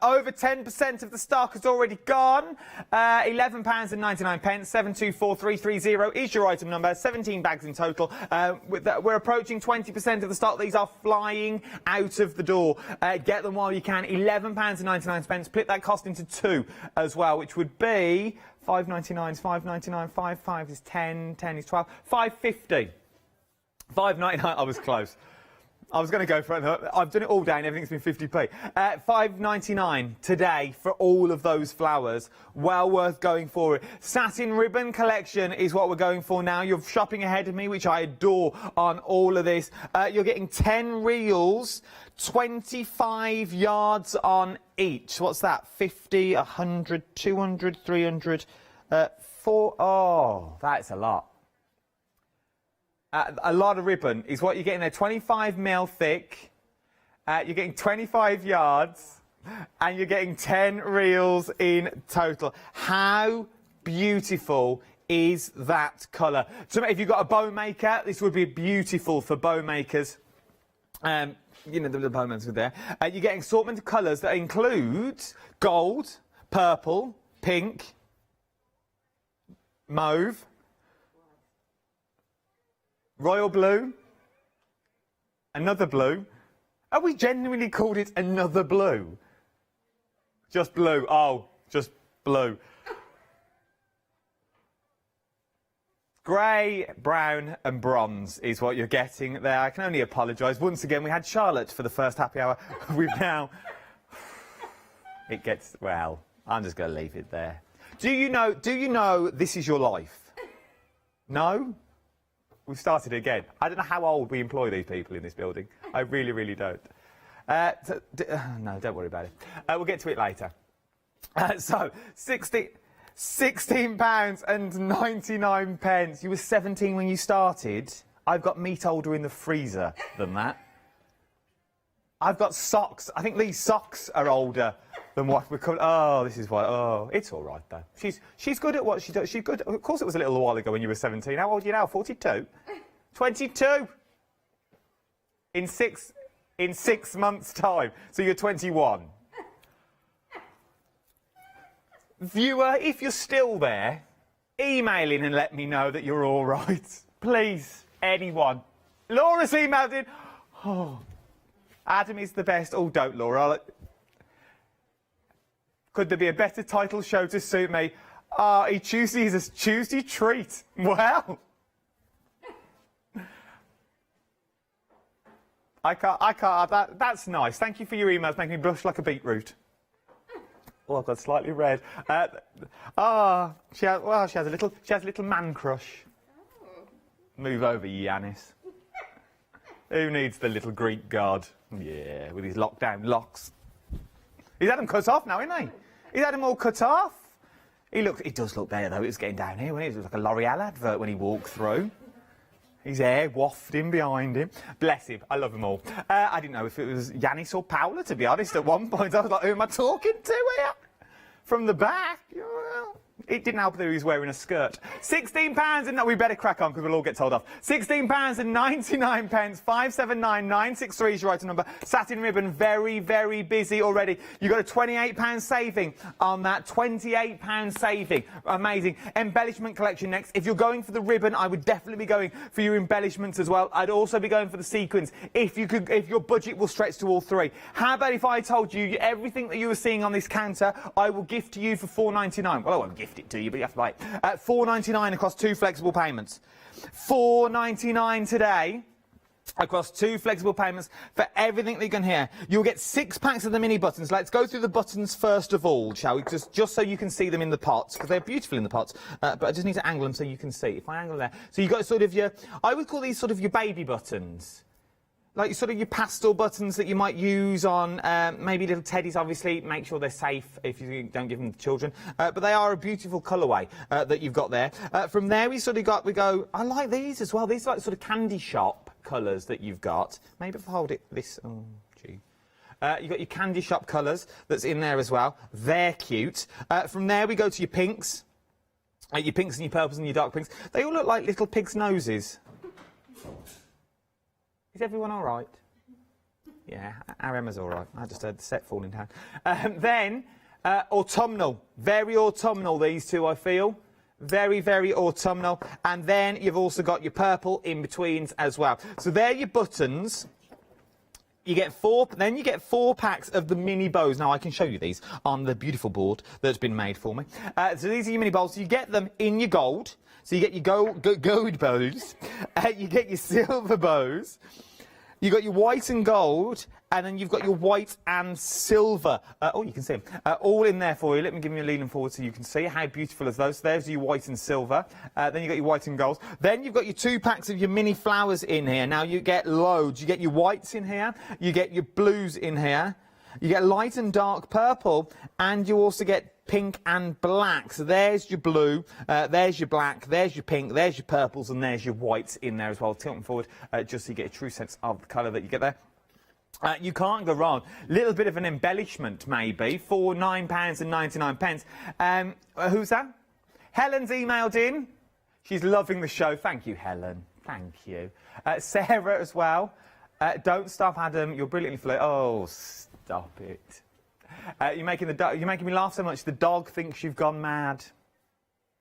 K: Over 10% of the stock has already gone. £11.99. 724330 is your item number. 17 bags in total. We're approaching 20% of the stock. These are flying out of the door. Get them while you can. £11.99. Split that cost into two as well, which would be £5.99 is £5.99. 5 is 10. 10 is 12. £5.50. £5.99. I was close. I was going to go for it. I've done it all day and everything's been 50p. £5.99 today for all of those flowers. Well worth going for it. Satin ribbon collection is what we're going for now. You're shopping ahead of me, which I adore on all of this. You're getting 10 reels, 25 yards on each. What's that? 50, 100, 200, 300, 4... Oh, that's a lot. A lot of ribbon is what you're getting there. 25mm thick. You're getting 25 yards. And you're getting 10 reels in total. How beautiful is that colour? So if you've got a bow maker, this would be beautiful for bow makers. You know, the bow makers are there. You're getting assortment of colours that include gold, purple, pink, mauve, royal blue, another blue. Have we genuinely called it another blue? Just blue. Oh, just blue. Grey, brown and bronze is what you're getting there. I can only apologise. Once again, we had Charlotte for the first happy hour. We've now... It gets... Well, I'm just going to leave it there. Do you know this is your life? No? We've started again. I don't know how old we employ these people in this building. I really, really don't. No, don't worry about it. We'll get to it later. So, £16.99. You were 17 when you started. I've got meat older in the freezer than that. I've got socks. I think these socks are older than what we're calling. Oh, this is why. Oh, it's all right though. She's good at what she does. She's good. Of course, it was a little while ago when you were 17. How old are you now? 42. 22. In six months' time. So you're 21. Viewer, if you're still there, email in and let me know that you're all right. Please, anyone. Laura's emailed in. Oh. Adam is the best. Oh, don't, Laura. Could there be a better title show to suit me? Tuesday is a Tuesday treat. Well. I can't. That's nice. Thank you for your emails, making me blush like a beetroot. Oh, I've got slightly red. She has a little man crush. Move over, Yanis. Who needs the little Greek god? Yeah, with his lockdown locks. He's had them cut off now, isn't he? He's had them all cut off. He does look better, though. It was getting down here, wasn't it? It was like a L'Oreal advert when he walked through. His hair wafting behind him. Bless him. I love them all. I didn't know if it was Yanis or Paula, to be honest. At one point, I was like, who am I talking to here? From the back. It didn't help that he was wearing a skirt. £16 and no, we better crack on because we'll all get told off. £16 and 99 pence. 579963 is your item number. Satin ribbon, very, very busy already. You got a £28 saving on that. £28 saving. Amazing. Embellishment collection next. If you're going for the ribbon, I would definitely be going for your embellishments as well. I'd also be going for the sequins if your budget will stretch to all three. How about if I told you everything that you were seeing on this counter, I will gift to you for £4.99. Well, I won't gift it to you, but you have to buy it. £4.99 across 2 flexible payments. £4.99 today across 2 flexible payments for everything that you can hear. You'll get 6 packs of the mini buttons. Let's go through the buttons first of all, shall we? Just so you can see them in the pots, because they're beautiful in the pots. But I just need to angle them so you can see. If I angle there. So you've got sort of your, I would call these sort of your baby buttons. Like sort of your pastel buttons that you might use on maybe little teddies, obviously. Make sure they're safe if you don't give them to children. But they are a beautiful colourway that you've got there. From there, we go, I like these as well. These are like sort of candy shop colours that you've got. Maybe if I hold it this, oh, gee. You've got your candy shop colours that's in there as well. They're cute. From there, we go to your pinks. Your pinks and your purples and your dark pinks. They all look like little pigs' noses. Is everyone all right? Yeah, our Emma's all right. I just heard the set falling down. Then, autumnal. Very autumnal, these two, I feel. Very, very autumnal. And then you've also got your purple in-betweens as well. So they're your buttons. You get 4, then you get 4 packs of the mini bows. Now, I can show you these on the beautiful board that's been made for me. So these are your mini bows. So you get them in your gold. So you get your gold bows. You get your silver bows. You've got your white and gold, and then you've got your white and silver. Oh, you can see them. All in there for you. Let me give you a leaning forward so you can see how beautiful are those. So there's your white and silver. Then you've got your white and gold. Then you've got your 2 packs of your mini flowers in here. Now, you get loads. You get your whites in here. You get your blues in here. You get light and dark purple, and you also get pink and black. So there's your blue, there's your black, there's your pink, there's your purples, and there's your whites in there as well. Tilt them forward just so you get a true sense of the colour that you get there. You can't go wrong. Little bit of an embellishment, maybe, for £9.99. Who's that? Helen's emailed in. She's loving the show. Thank you, Helen. Thank you. Sarah as well. Don't stop, Adam. You're brilliantly fluid. Oh, stop it. You're making me laugh so much. The dog thinks you've gone mad.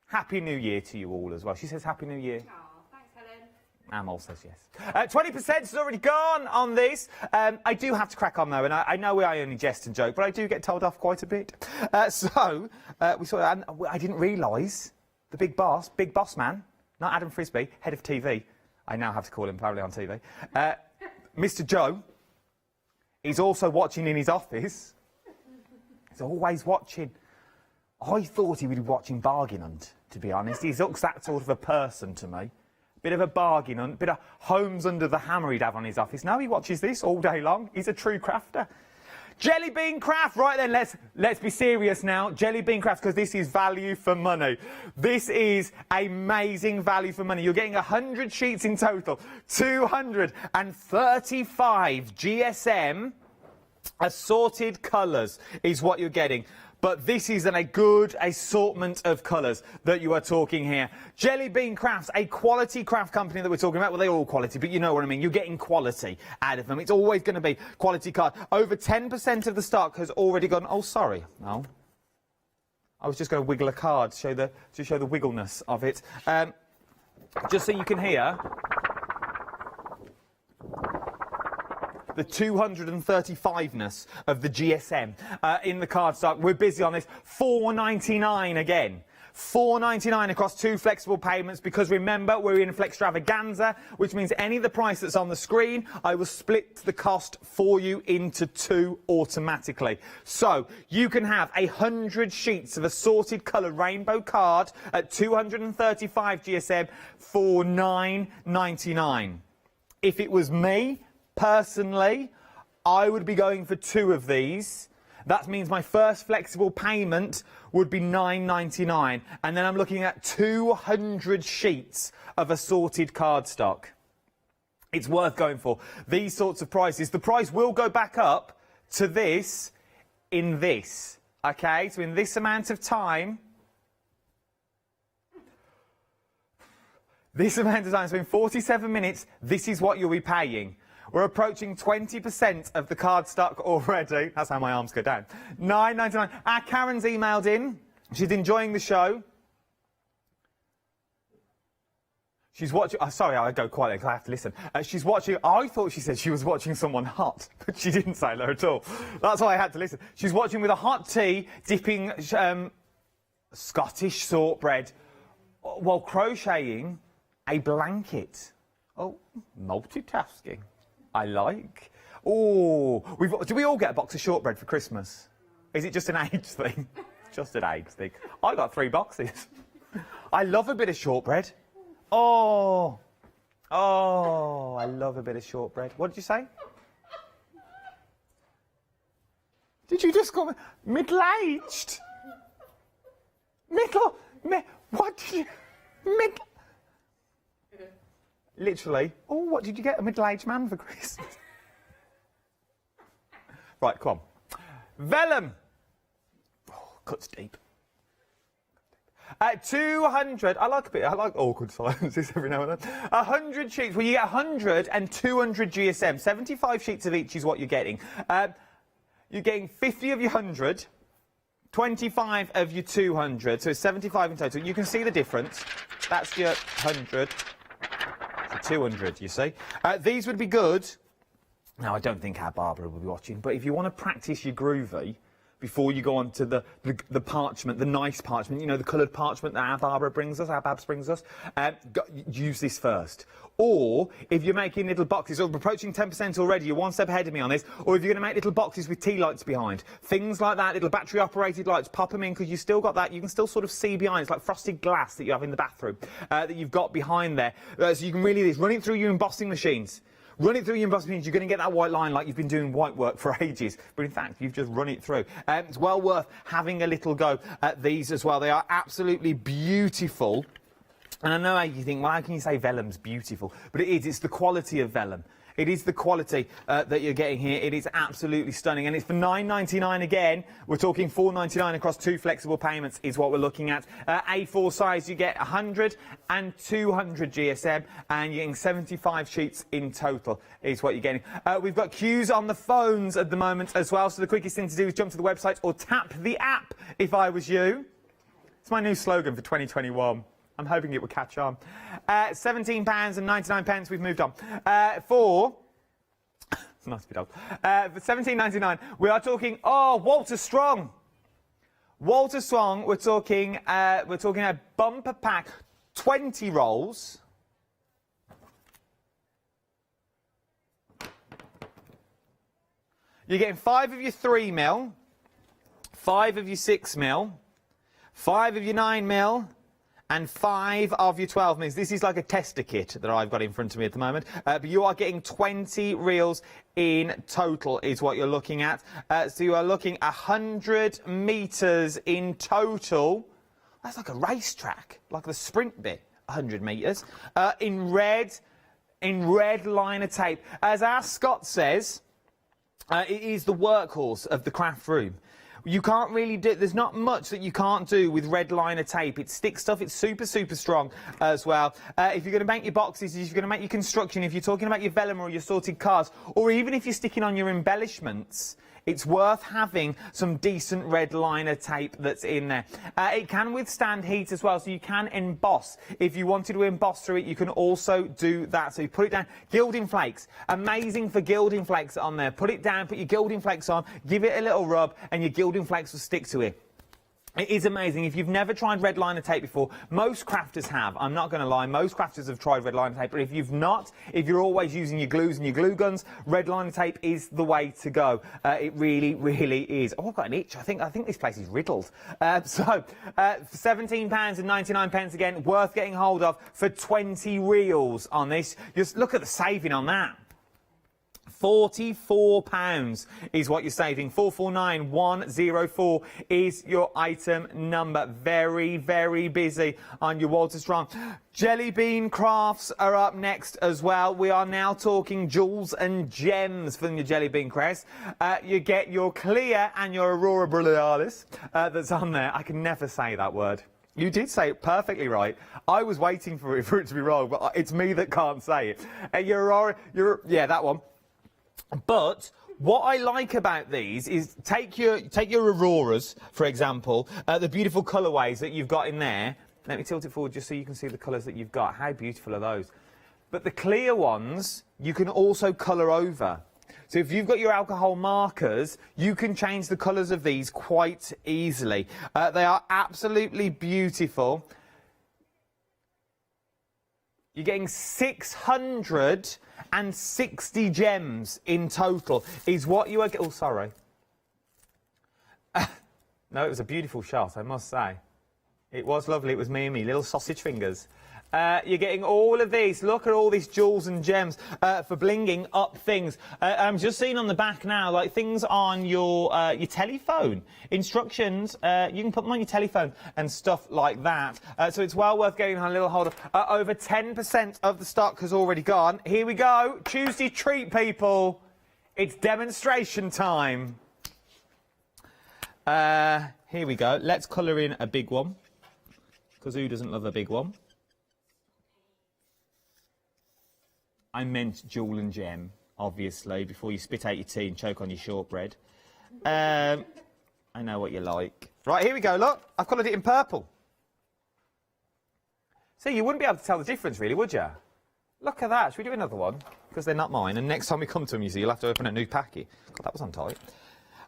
K: Happy New Year to you all as well. She says Happy New Year.
T: Oh, thanks, Helen.
K: Amal says yes. 20% has already gone on this. I do have to crack on though, and I know I only jest and joke, but I do get told off quite a bit. We saw. And I didn't realise the big boss man, not Adam Frisbee, head of TV. I now have to call him apparently on TV. Mr. Joe. He's also watching in his office. He's always watching. I thought he would be watching Bargain Hunt, to be honest. He looks that sort of a person to me. Bit of a bargain hunt, bit of Holmes under the hammer he'd have on his office. No, he watches this all day long. He's a true crafter. Jelly Bean Craft, right then, let's be serious now. Jelly Bean Craft, because this is value for money. This is amazing value for money. You're getting 100 sheets in total, 235 GSM assorted colours is what you're getting. But this is a good assortment of colours that you are talking here. Jelly Bean Crafts, a quality craft company that we're talking about. Well, they're all quality, but you know what I mean. You're getting quality out of them. It's always going to be quality card. Over 10% of the stock has already gone. Oh, sorry. No. I was just going to wiggle a card to show the wiggleness of it. Just so you can hear. The 235ness of the GSM in the card stock. We're busy on this. £4.99 again. £4.99 across 2 flexible payments, because remember, we're in Flextravaganza, which means any of the price that's on the screen, I will split the cost for you into 2 automatically. So you can have 100 sheets of assorted colour rainbow card at 235 GSM for £9.99. If it was me, personally, I would be going for 2 of these. That means my first flexible payment would be £9.99. And then I'm looking at 200 sheets of assorted cardstock. It's worth going for. These sorts of prices. The price will go back up to this in this. Okay? So in this amount of time, This amount of time, so in 47 minutes, this is what you'll be paying. We're approaching 20% of the card stock already. That's how my arms go down. £9.99. Karen's emailed in. She's enjoying the show. She's watching... Oh, sorry, I go quietly because I have to listen. She's watching... I thought she said she was watching someone hot, but she didn't say that at all. That's why I had to listen. She's watching with a hot tea, dipping Scottish shortbread while crocheting a blanket. Oh, multitasking. I like. Oh, do we all get a box of shortbread for Christmas? Is it just an age thing? Just an age thing. I got 3 boxes. I love a bit of shortbread. Oh, I love a bit of shortbread. What did you say? Did you just call me middle-aged? What did you... Literally. Oh, what did you get? A middle-aged man for Christmas? Right, come on. Vellum. Oh, cuts deep. 200, I like awkward silences every now and then. 100 sheets, well you get 100 and 200 GSM. 75 sheets of each is what you're getting. You're getting 50 of your 100, 25 of your 200, so it's 75 in total. You can see the difference. That's your 100, the 200, you see. These would be good. Now, I don't think our Barbara will be watching, but if you want to practice your groovy, before you go on to the parchment, the nice parchment, you know, the coloured parchment that our Barbara brings us, our Babs brings us, use this first. Or, if you're making little boxes, or approaching 10% already, you're one step ahead of me on this, or if you're going to make little boxes with tea lights behind, things like that, little battery-operated lights, pop them in, because you've still got that, you can still sort of see behind, it's like frosted glass that you have in the bathroom, that you've got behind there. So you can really run it through your embossing machines. Run it through your embossing machines, you're going to get that white line like you've been doing white work for ages. But in fact, you've just run it through. It's well worth having a little go at these as well. They are absolutely beautiful. And I know how you think, well, how can you say vellum's beautiful? But it is, it's the quality of vellum. It is the quality that you're getting here. It is absolutely stunning. And it's for £9.99 again. We're talking £4.99 across 2 flexible payments is what we're looking at. A4 size, you get 100 and 200 GSM, and you're getting 75 sheets in total is what you're getting. We've got queues on the phones at the moment as well, so the quickest thing to do is jump to the website or tap the app if I was you. It's my new slogan for 2021. I'm hoping it will catch on. £17.99 we've moved on. It's nice to be told. For £17.99, we are talking, Walter Strong. Walter Strong, we're talking a bumper pack, 20 rolls. You're getting 5 of your 3mm, 5 of your 6mm, 5 of your 9mm, and 5 of your 12mm. This is like a tester kit that I've got in front of me at the moment. But you are getting 20 reels in total is what you're looking at. So you are looking 100 metres in total. That's like a racetrack, like the sprint bit, 100 metres. In red liner tape. As our Scott says, it is the workhorse of the craft room. You can't really do, there's not much that you can't do with red liner tape. It's stick stuff, it's super, super strong as well. If you're going to make your boxes, if you're going to make your construction, if you're talking about your vellum or your sorted cards, or even if you're sticking on your embellishments, it's worth having some decent red liner tape that's in there. It can withstand heat as well, so you can emboss. If you wanted to emboss through it, you can also do that. So you put it down. Gilding flakes. Amazing for gilding flakes on there. Put it down, put your gilding flakes on, give it a little rub, and your gilding flakes will stick to it. It is amazing. If you've never tried red liner tape before, most crafters have. I'm not going to lie, most crafters have tried red liner tape, but if you've not, if you're always using your glues and your glue guns, red liner tape is the way to go. It really, really is. Oh, I've got an itch. I think this place is riddled. So, £17.99 again, worth getting hold of for 20 reels on this. Just look at the saving on that. £44 is what you're saving. 449104 is your item number. Very, very busy on your Walter Strong. Jelly Bean Crafts are up next as well. We are now talking jewels and gems from your Jelly Bean Crest. You get your clear and your Aurora Borealis that's on there. I can never say that word. You did say it perfectly right. I was waiting for it to be wrong, but it's me that can't say it. Yeah, that one. But what I like about these is take your Auroras, for example, the beautiful colourways that you've got in there. Let me tilt it forward just so you can see the colours that you've got. How beautiful are those? But the clear ones, you can also colour over. So if you've got your alcohol markers, you can change the colours of these quite easily. They are absolutely beautiful. You're getting 660 gems in total, is what you are... Oh, sorry. No, it was a beautiful shot, I must say. It was lovely. It was me and me, little sausage fingers. You're getting all of these. Look at all these jewels and gems for blinging up things. I'm just seeing on the back now, like things on your telephone. Instructions, you can put them on your telephone and stuff like that. So it's well worth getting a little hold of. Over 10% of the stock has already gone. Here we go. Tuesday treat, people. It's demonstration time. Here we go. Let's colour in a big one. Because who doesn't love a big one? I meant jewel and gem, obviously, before you spit out your tea and choke on your shortbread. I know what you like. Right, here we go, look. I've coloured it in purple. See, you wouldn't be able to tell the difference, really, would you? Look at that. Should we do another one? Because they're not mine. And next time we come to them, you see, you'll have to open a new packet. God, that was on tight.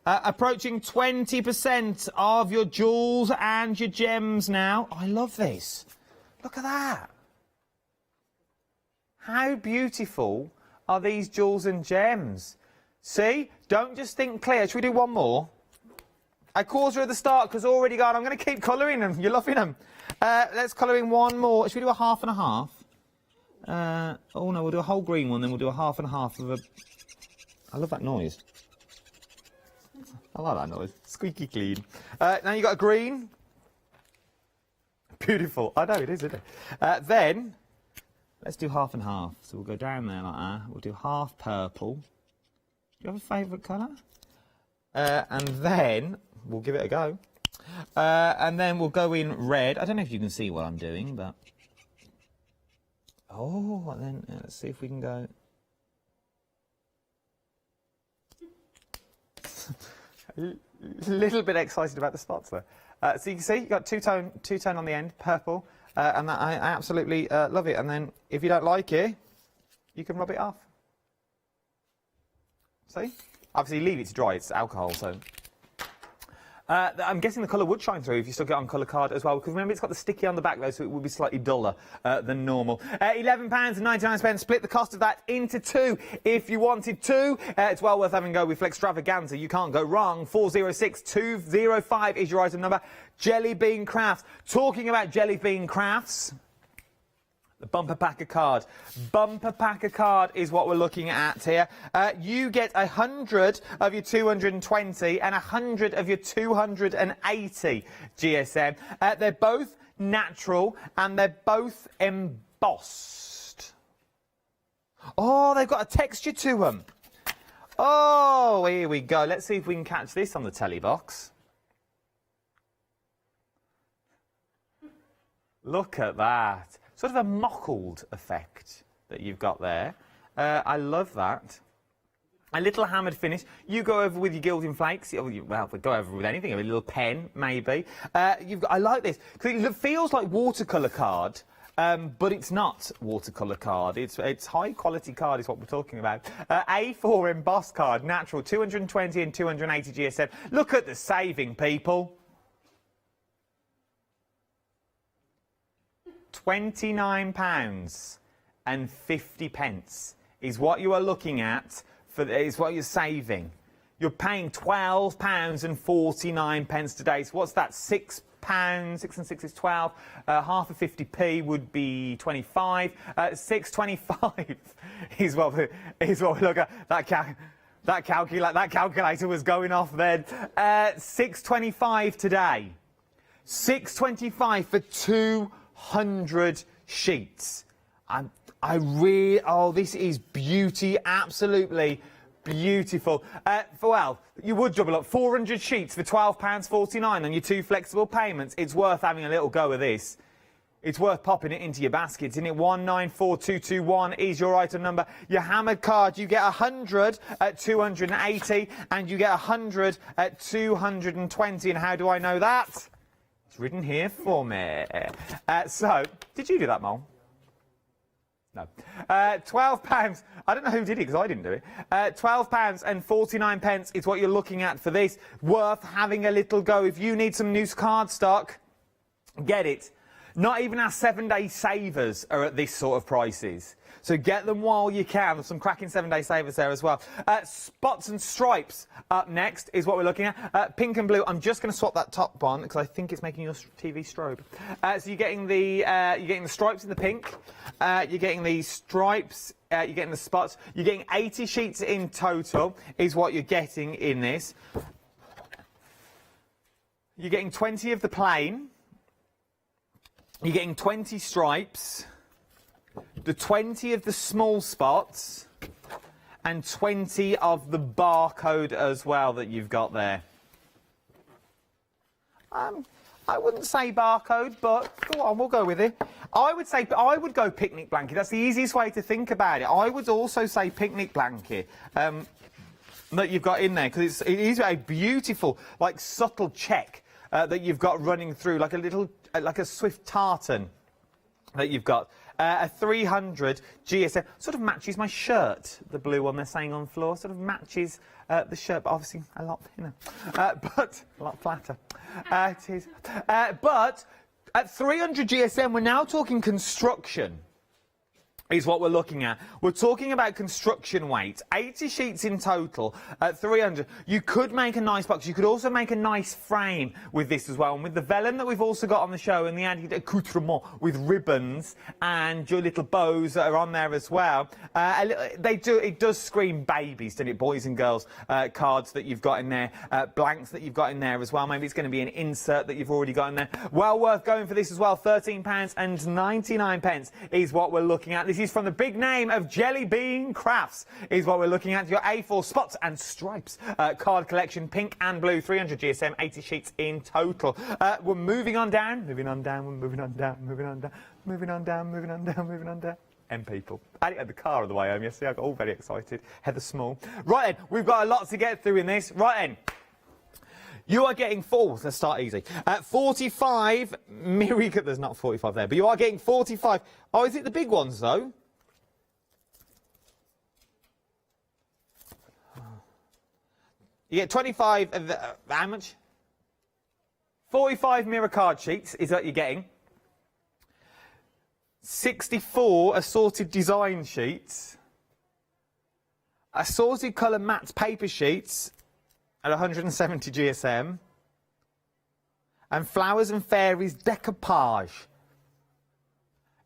K: Approaching 20% of your jewels and your gems now. I love this. Look at that. How beautiful are these jewels and gems? See? Don't just think clear. Should we do one more? I caused her at the start because already gone. I'm going to keep colouring them. You're loving them. Let's colour in one more. Should we do a half and a half? Oh, no, we'll do a whole green one, then we'll do a half and a half of a... I love that noise. I like that noise. Squeaky clean. Now you've got a green. Beautiful. I know it is, isn't it? Then... let's do half and half. So we'll go down there like that. We'll do half purple. Do you have a favourite colour? And then we'll give it a go. And then we'll go in red. I don't know if you can see what I'm doing, but... oh, and then let's see if we can go... a little bit excited about the spots there. So you can see, you've got two-tone on the end, purple. And that, I absolutely love it. And then, if you don't like it, you can rub it off. See? Obviously, leave it to dry. It's alcohol, so... I'm guessing the colour would shine through if you stuck it on colour card as well, because remember, it's got the sticky on the back, though, so it would be slightly duller than normal. £11.99. Split the cost of that into two if you wanted to. It's well worth having a go with Flextravaganza. You can't go wrong. 406205 is your item number. Jelly Bean Crafts. Talking about Jelly Bean Crafts... the bumper packer card. Bumper packer card is what we're looking at here. You get 100 of your 220 and 100 of your 280 GSM. They're both natural and they're both embossed. Oh, they've got a texture to them. Oh, here we go. Let's see if we can catch this on the telly box. Look at that. Sort of a mottled effect that you've got there. I love that. A little hammered finish. You go over with your gilding flakes. Well, go over with anything. A little pen, maybe. I like this because it feels like watercolour card, but it's not watercolour card. It's high quality card is what we're talking about. A4 embossed card, natural, 220 and 280 GSM. Look at the saving, people. £29.50 is what you are looking at, is what you're saving. You're paying £12.49 today. So what's that? £6, 6 and 6 is 12. Half of 50p would be 25. 6.25 is what we look at. That calculator was going off then. 6.25 today. 6.25 for 200 sheets. Oh, this is beauty, absolutely beautiful. Well, you would double up 400 sheets for £12.49 on your 2 flexible payments. It's worth having a little go of this. It's worth popping it into your baskets, isn't it? 194221 is your item number. Your hammered card, you get 100 at 280, and you get 100 at 220. And how do I know that? It's written here for me. So, did you do that, Mole? No. £12. I don't know who did it, because I didn't do it. £12.49 is what you're looking at for this. Worth having a little go. If you need some new card stock, get it. Not even our 7-day savers are at this sort of prices. So get them while you can. There's some cracking 7-day savers there as well. Spots and stripes up next is what we're looking at. Pink and blue. I'm just going to swap that top on because I think it's making your TV strobe. So you're getting the stripes in the pink. You're getting the stripes. You're getting the spots. You're getting 80 sheets in total is what you're getting in this. You're getting 20 of the plain. You're getting 20 stripes, the 20 of the small spots, and 20 of the barcode as well that you've got there. I wouldn't say barcode, but go on, we'll go with it. I would go picnic blanket. That's the easiest way to think about it. I would also say picnic blanket that you've got in there, because it is a beautiful, like, subtle check that you've got running through, like a little, like a swift tartan that you've got. A 300 GSM sort of matches my shirt, the blue one they're saying on the floor, sort of matches the shirt, but obviously a lot thinner, but a lot flatter. It is. But at 300 GSM, we're now talking construction. Is what we're looking at. We're talking about construction weight. 80 sheets in total at 300. You could make a nice box. You could also make a nice frame with this as well. And with the vellum that we've also got on the show and the added accoutrement with ribbons and your little bows that are on there as well, it does scream babies, doesn't it? Boys and girls cards that you've got in there, blanks that you've got in there as well. Maybe it's going to be an insert that you've already got in there. Well worth going for this as well. £13.99 is what we're looking at. This is from the big name of Jelly Bean Crafts is what we're looking at. Your A4 spots and stripes card collection, pink and blue, 300 GSM, 80 sheets in total. We're moving on down, moving on down, we're moving on down, moving on down, moving on down, moving on down, moving on down. people. I had the car on the way home yesterday. I got all very excited. Heather Small. Right then, we've got a lot to get through in this. Right then. You are getting let's start easy. 45 miracle. There's not 45 there, but you are getting 45. Oh, is it the big ones though? You get 25 of the, how much? 45 mirror card sheets is what you're getting. 64 assorted design sheets. Assorted colour matte paper sheets at 170 GSM. And flowers and fairies decoupage.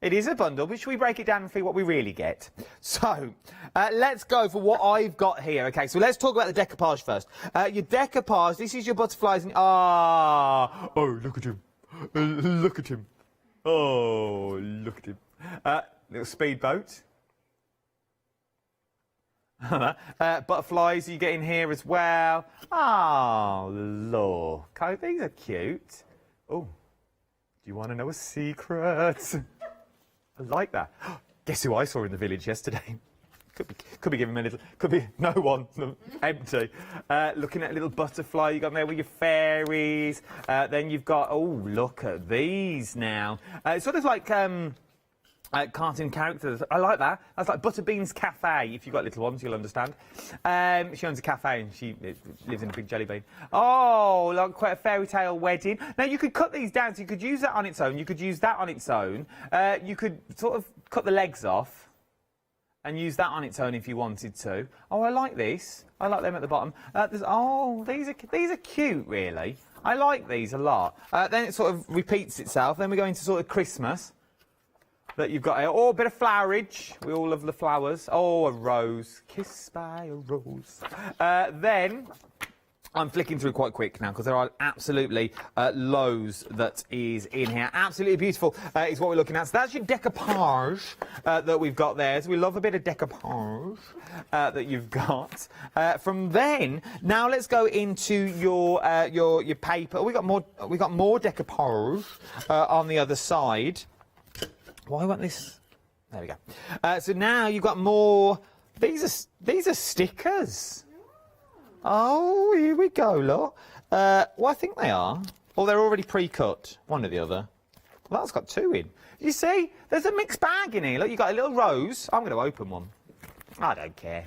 K: It is a bundle, but should we break it down and see what we really get? So, let's go for what I've got here. Okay, so let's talk about the decoupage first. Your decoupage, this is your butterflies and... oh, look at him. Look at him. Oh, look at him. Little speedboat. Butterflies you get in here as well. Oh, look. Oh, these are cute. Oh, do you want to know a secret? I like that. Guess who I saw in the village yesterday? Could be giving me a little... Could be no one. Empty. Looking at a little butterfly you got there with your fairies. Then you've got... Oh, look at these now. It's sort of like... cartoon characters. I like that. That's like Butterbean's Cafe. If you've got little ones, you'll understand. She owns a cafe and she lives in a big jelly bean. Oh, like quite a fairy tale wedding. Now, you could cut these down, so you could use that on its own. You could use that on its own. You could sort of cut the legs off and use that on its own if you wanted to. Oh, I like this. I like them at the bottom. Oh, these are cute, really. I like these a lot. Then it sort of repeats itself. Then we go into sort of Christmas. That you've got here. Oh, a bit of flowerage. We all love the flowers. Oh, a rose. Kissed by a rose. Then I'm flicking through quite quick now because there are absolutely loads that is in here. Absolutely beautiful is what we're looking at. So that's your decoupage that we've got there. So we love a bit of decoupage that you've got. From then, now let's go into your paper. We got more decoupage on the other side. Why won't this? There we go. So now you've got more. These are stickers. Oh, here we go, look. Well, I think they are. Or they're already pre-cut, one or the other. Well, that's got two in. You see, there's a mixed bag in here. Look, you've got a little rose. I'm going to open one. I don't care.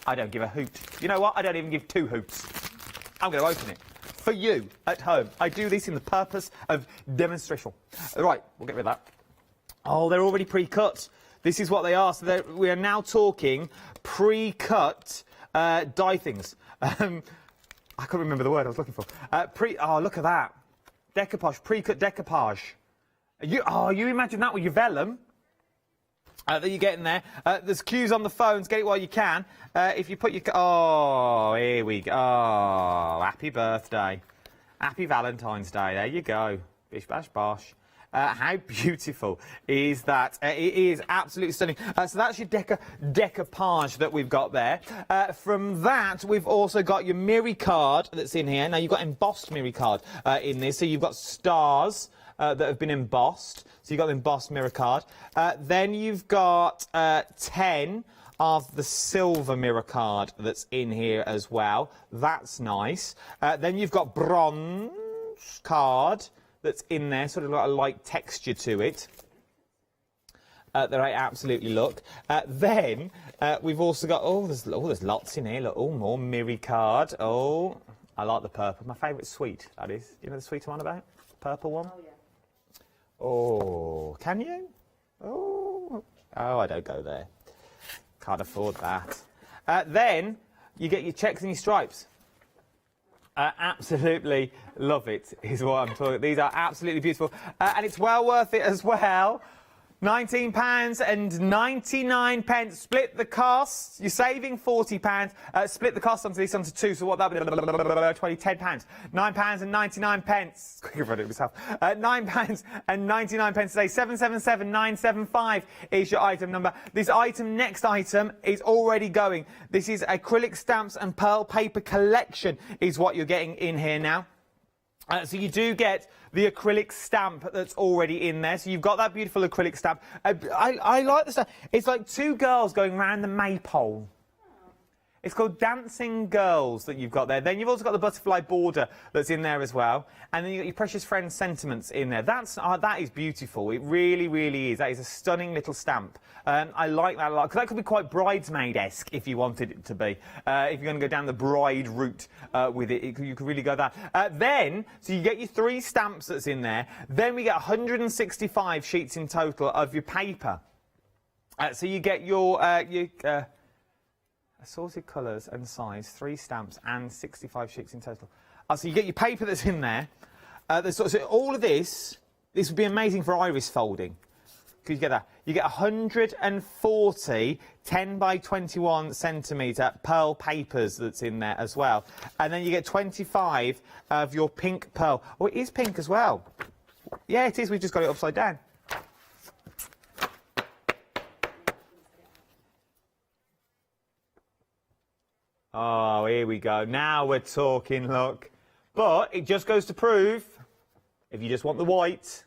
K: I don't give a hoot. You know what? I don't even give two hoots. I'm going to open it. For you, at home. I do this in the purpose of demonstration. Right, we'll get rid of that. Oh, they're already pre-cut. This is what they are. So we are now talking pre-cut die things. I couldn't remember the word I was looking for. Oh, look at that. Decoupage, pre-cut decoupage. You imagine that with your vellum that you get in there. There's cues on the phones. Get it while you can. If you put your... Oh, here we go. Oh, happy birthday. Happy Valentine's Day. There you go. Bish, bash, bosh. How beautiful is that? It is absolutely stunning. So that's your decoupage that we've got there. From that, we've also got your mirror card that's in here. Now, you've got embossed mirror card in this. So you've got stars that have been embossed. So you've got the embossed mirror card. Then you've got 10 of the silver mirror card that's in here as well. That's nice. Then you've got bronze card that's in there, sort of got a light texture to it. That I absolutely look. Then we've also got there's lots in here. Look, more mirror card. Oh, I like the purple. My favourite sweet. That is. You know the sweet I'm on about? The purple one. Oh yeah. Oh, can you? Oh, I don't go there. Can't afford that. Then you get your checks and your stripes. Absolutely love it, is what I'm talking. These are absolutely beautiful. And it's well worth it as well. £19.99. Split the costs. You're saving £40. Split the cost onto two. So what that would be? £10. £9.99. Quick in front of myself. £9.99 today. 777975 is your item number. This next item is already going. This is acrylic stamps and pearl paper collection is what you're getting in here now. So you do get the acrylic stamp that's already in there. So you've got that beautiful acrylic stamp. I like the stamp. It's like two girls going around the maypole. It's called Dancing Girls that you've got there. Then you've also got the butterfly border that's in there as well. And then you've got your precious friend's sentiments in there. That is beautiful. It really, really is. That is a stunning little stamp. I like that a lot. Because that could be quite bridesmaid-esque if you wanted it to be. If you're going to go down the bride route with it, you could really go that. So you get your 3 stamps that's in there. Then we get 165 sheets in total of your paper. So you get your assorted colours and size, 3 stamps and 65 sheets in total. So you get your paper that's in there. So all of this would be amazing for iris folding. Could you get that? You get 140 10 by 21 centimetre pearl papers that's in there as well. And then you get 25 of your pink pearl. Oh, it is pink as well. Yeah, it is. We've just got it upside down. Oh, here we go. Now we're talking, look. But it just goes to prove, if you just want the white,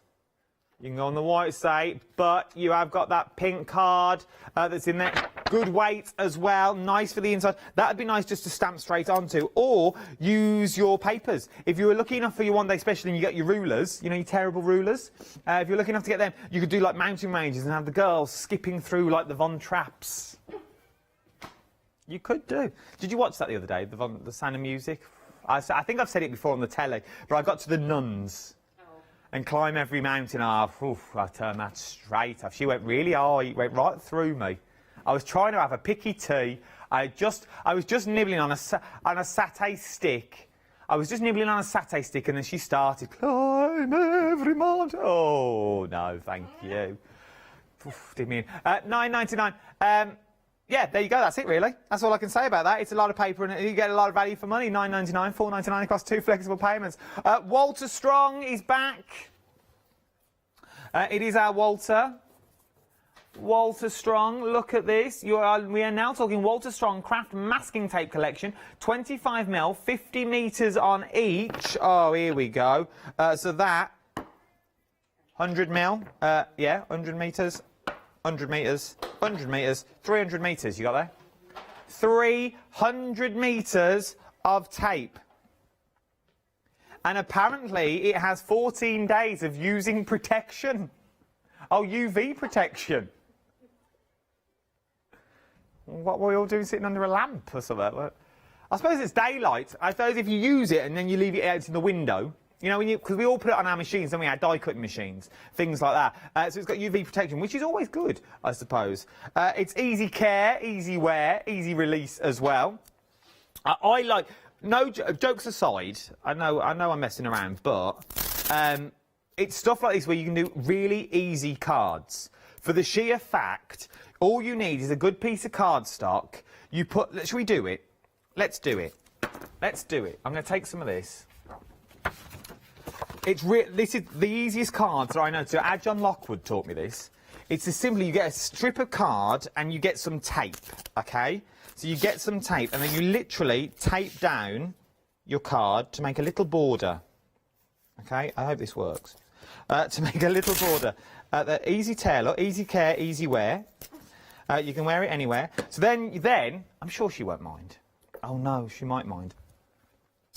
K: you can go on the white site, but you have got that pink card that's in there. Good weight as well, nice for the inside. That would be nice just to stamp straight onto, or use your papers. If you were lucky enough for your one day special and you got your rulers, you know, your terrible rulers, if you're lucky enough to get them, you could do like mountain ranges and have the girls skipping through like the Von Trapps. You could do. Did you watch that the other day, the Sound of Music? I think I've said it before on the telly, but I got to the nuns and climb every mountain. I turned that straight off. She went really hard. It went right through me. I was trying to have a picky tea. I was just nibbling on a satay stick. I was just nibbling on a satay stick, and then she started climb every mountain. Oh no, thank you. Didn't mean $9.99. yeah, there you go. That's it, really. That's all I can say about that. It's a lot of paper and you get a lot of value for money. £9.99, £4.99 across 2 flexible payments. Walter Strong is back. It is our Walter. Walter Strong, look at this. We are now talking Walter Strong craft masking tape collection. 25mm, 50 metres on each. Oh, here we go. So that, 100mm, yeah, 100 metres. 100 metres, 100 metres, 300 metres, you got there? 300 metres of tape. And apparently it has 14 days of using protection. Oh, UV protection. What were we all doing sitting under a lamp or something? I suppose it's daylight. I suppose if you use it and then you leave it out in the window, you know, because we all put it on our machines, then we had die-cutting machines, things like that. So it's got UV protection, which is always good, I suppose. It's easy care, easy wear, easy release as well. I like, no jokes aside, I know I'm messing around, but it's stuff like this where you can do really easy cards. For the sheer fact, all you need is a good piece of cardstock. You put, shall we do it? Let's do it. Let's do it. I'm going to take some of this. This is the easiest cards that I know. So John Lockwood taught me this. It's as simple, you get a strip of card and you get some tape, okay? So you get some tape and then you literally tape down your card to make a little border. Okay, I hope this works. To make a little border. Easy tear, look, easy care, easy wear. You can wear it anywhere. So then, I'm sure she won't mind. Oh no, she might mind.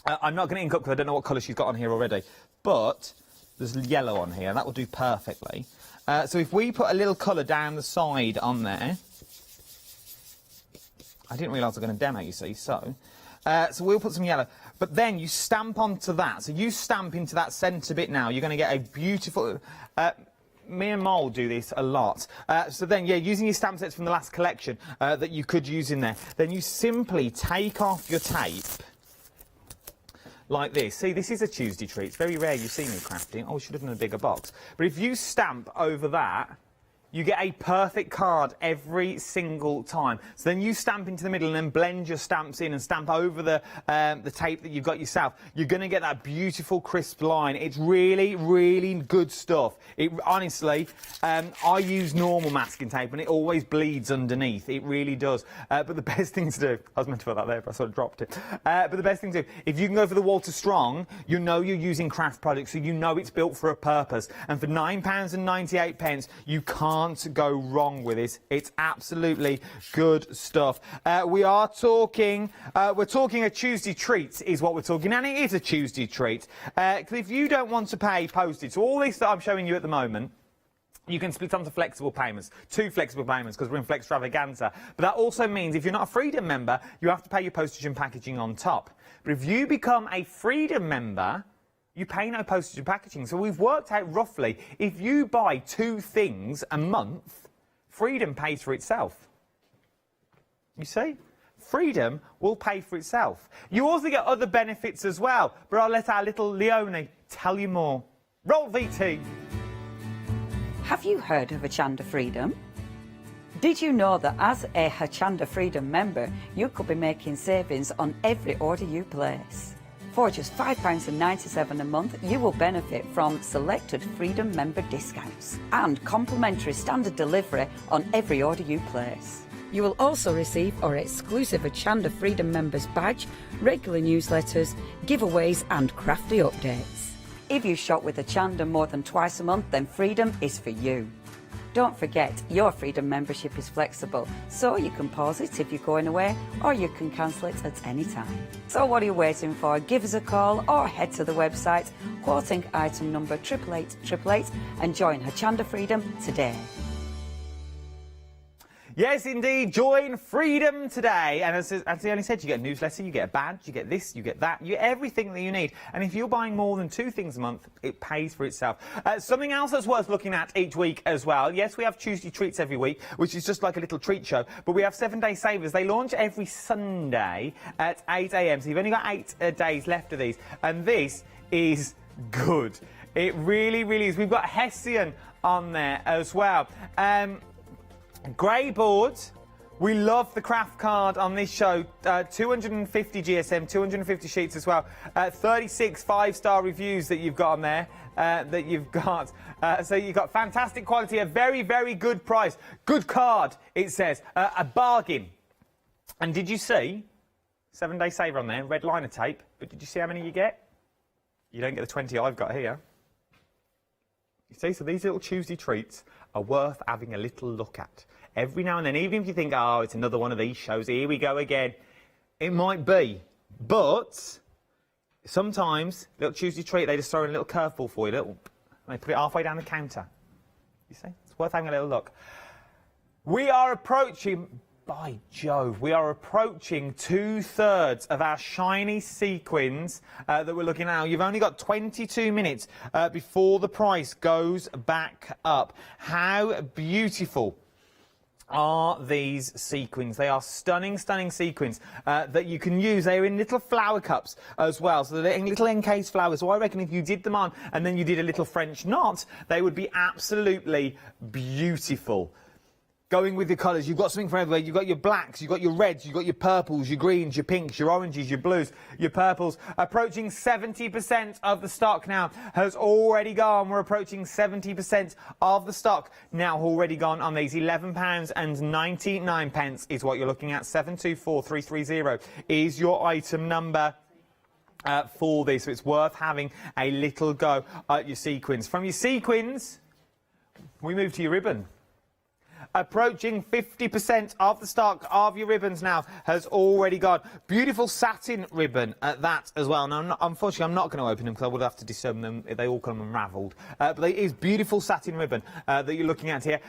K: I'm not going to ink up because I don't know what colour she's got on here already. But there's yellow on here, and that will do perfectly. So if we put a little colour down the side on there... I didn't realise I was going to demo, you see, so we'll put some yellow. But then you stamp onto that. So you stamp into that centre bit now. You're going to get a beautiful... me and Mole do this a lot. So then, yeah, using your stamp sets from the last collection that you could use in there, then you simply take off your tape... like this. See, this is a Tuesday treat. It's very rare you see me crafting. Oh, I should have done a bigger box. But if you stamp over that, you get a perfect card every single time. So then you stamp into the middle and then blend your stamps in and stamp over the tape that you've got yourself. You're going to get that beautiful crisp line. It's really, really good stuff. Honestly, I use normal masking tape and it always bleeds underneath. It really does. But the best thing to do, I was meant to put that there, but I sort of dropped it. But the best thing to do, if you can go for the Walter Strong, you know you're using craft products, so you know it's built for a purpose. And for £9.98, you can't go wrong with this. It's absolutely good stuff. We're talking a Tuesday treat is what we're talking, and it is a Tuesday treat. If you don't want to pay postage, so all this that I'm showing you at the moment, you can split onto flexible payments, 2 flexible payments, because we're in Flextravaganza. But that also means if you're not a Freedom member, you have to pay your postage and packaging on top. But if you become a Freedom member, you pay no postage and packaging. So we've worked out roughly, if you buy 2 things a month, Freedom pays for itself. You see? Freedom will pay for itself. You also get other benefits as well, but I'll let our little Leonie tell you more. Roll VT.
G: Have you heard of Hochanda Freedom? Did you know that as a Hochanda Freedom member, you could be making savings on every order you place? For just £5.97 a month, you will benefit from selected Freedom member discounts and complimentary standard delivery on every order you place. You will also receive our exclusive Hochanda Freedom members badge, regular newsletters, giveaways and crafty updates. If you shop with Hochanda more than twice a month, then Freedom is for you. Don't forget, your Freedom membership is flexible, so you can pause it if you're going away, or you can cancel it at any time. So what are you waiting for? Give us a call or head to the website, quoting item number 88888, and join Hochanda Freedom today.
K: Yes, indeed. Join Freedom today. And as Leonie said, you get a newsletter, you get a badge, you get this, you get that, you get everything that you need. And if you're buying more than 2 things a month, it pays for itself. Something else that's worth looking at each week as well. Yes, we have Tuesday treats every week, which is just like a little treat show. But we have 7-day savers. They launch every Sunday at 8 a.m. So you've only got 8 days left of these. And this is good. It really, really is. We've got Hessian on there as well. Grey board We love the craft card on this show. 250 GSM, 250 sheets as well. 36 5-star reviews that you've got on there. So you've got fantastic quality, a very, very good price. Good card, it says. A bargain. And did you see 7-day saver on there, red liner tape, but did you see how many you get? You don't get the 20 I've got here. You see, so these little Tuesday treats are worth having a little look at. Every now and then, even if you think, oh, it's another one of these shows, here we go again, it might be. But sometimes, little Tuesday treat, they just throw in a little curveball for you. They put it halfway down the counter. You see? It's worth having a little look. We are approaching, by Jove, we are approaching 2/3 of our shiny sequins that we're looking at now. You've only got 22 minutes before the price goes back up. How beautiful are these sequins? They are stunning, stunning sequins that you can use. They're in little flower cups as well, so they're in little encased flowers. So I reckon if you did them on and then you did a little French knot, they would be absolutely beautiful. Going with the colours, you've got something for everywhere. You've got your blacks, you've got your reds, you've got your purples, your greens, your pinks, your oranges, your blues, your purples. Approaching 70% of the stock now has already gone. We're approaching 70% of the stock now already gone on these. £11.99 is what you're looking at. 724330 is your item number. For this, so it's worth having a little go at your sequins. From your sequins, we move to your ribbon. Approaching 50% of the stock of your ribbons now has already gone. Beautiful satin ribbon at that as well. Now, unfortunately, I'm not going to open them because I would have to disturb them. They all come unravelled. But it is beautiful satin ribbon that you're looking at here.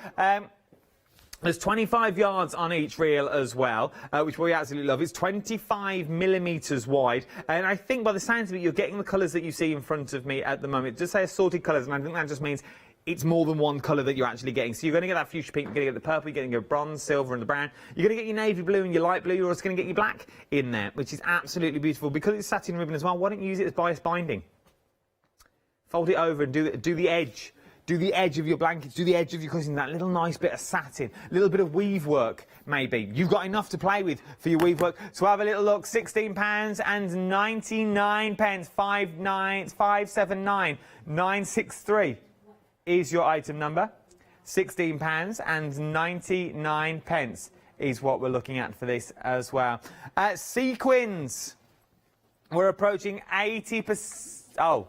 K: There's 25 yards on each reel as well, which we absolutely love. It's 25 millimetres wide, and I think by the sounds of it, you're getting the colours that you see in front of me at the moment. It does say assorted colours, and I think that just means it's more than one colour that you're actually getting. So you're going to get that fuchsia pink, you're going to get the purple, you're getting your bronze, silver and the brown. You're going to get your navy blue and your light blue. You're also going to get your black in there, which is absolutely beautiful. Because it's satin ribbon as well, why don't you use it as bias binding? Fold it over and do the edge. Do the edge of your blankets, do the edge of your cushions, that little nice bit of satin, a little bit of weave work, maybe. You've got enough to play with for your weave work. So have a little look, £16.99, 579,963 is your item number. £16.99 is what we're looking at for this as well. Sequins, we're approaching 80%. Oh,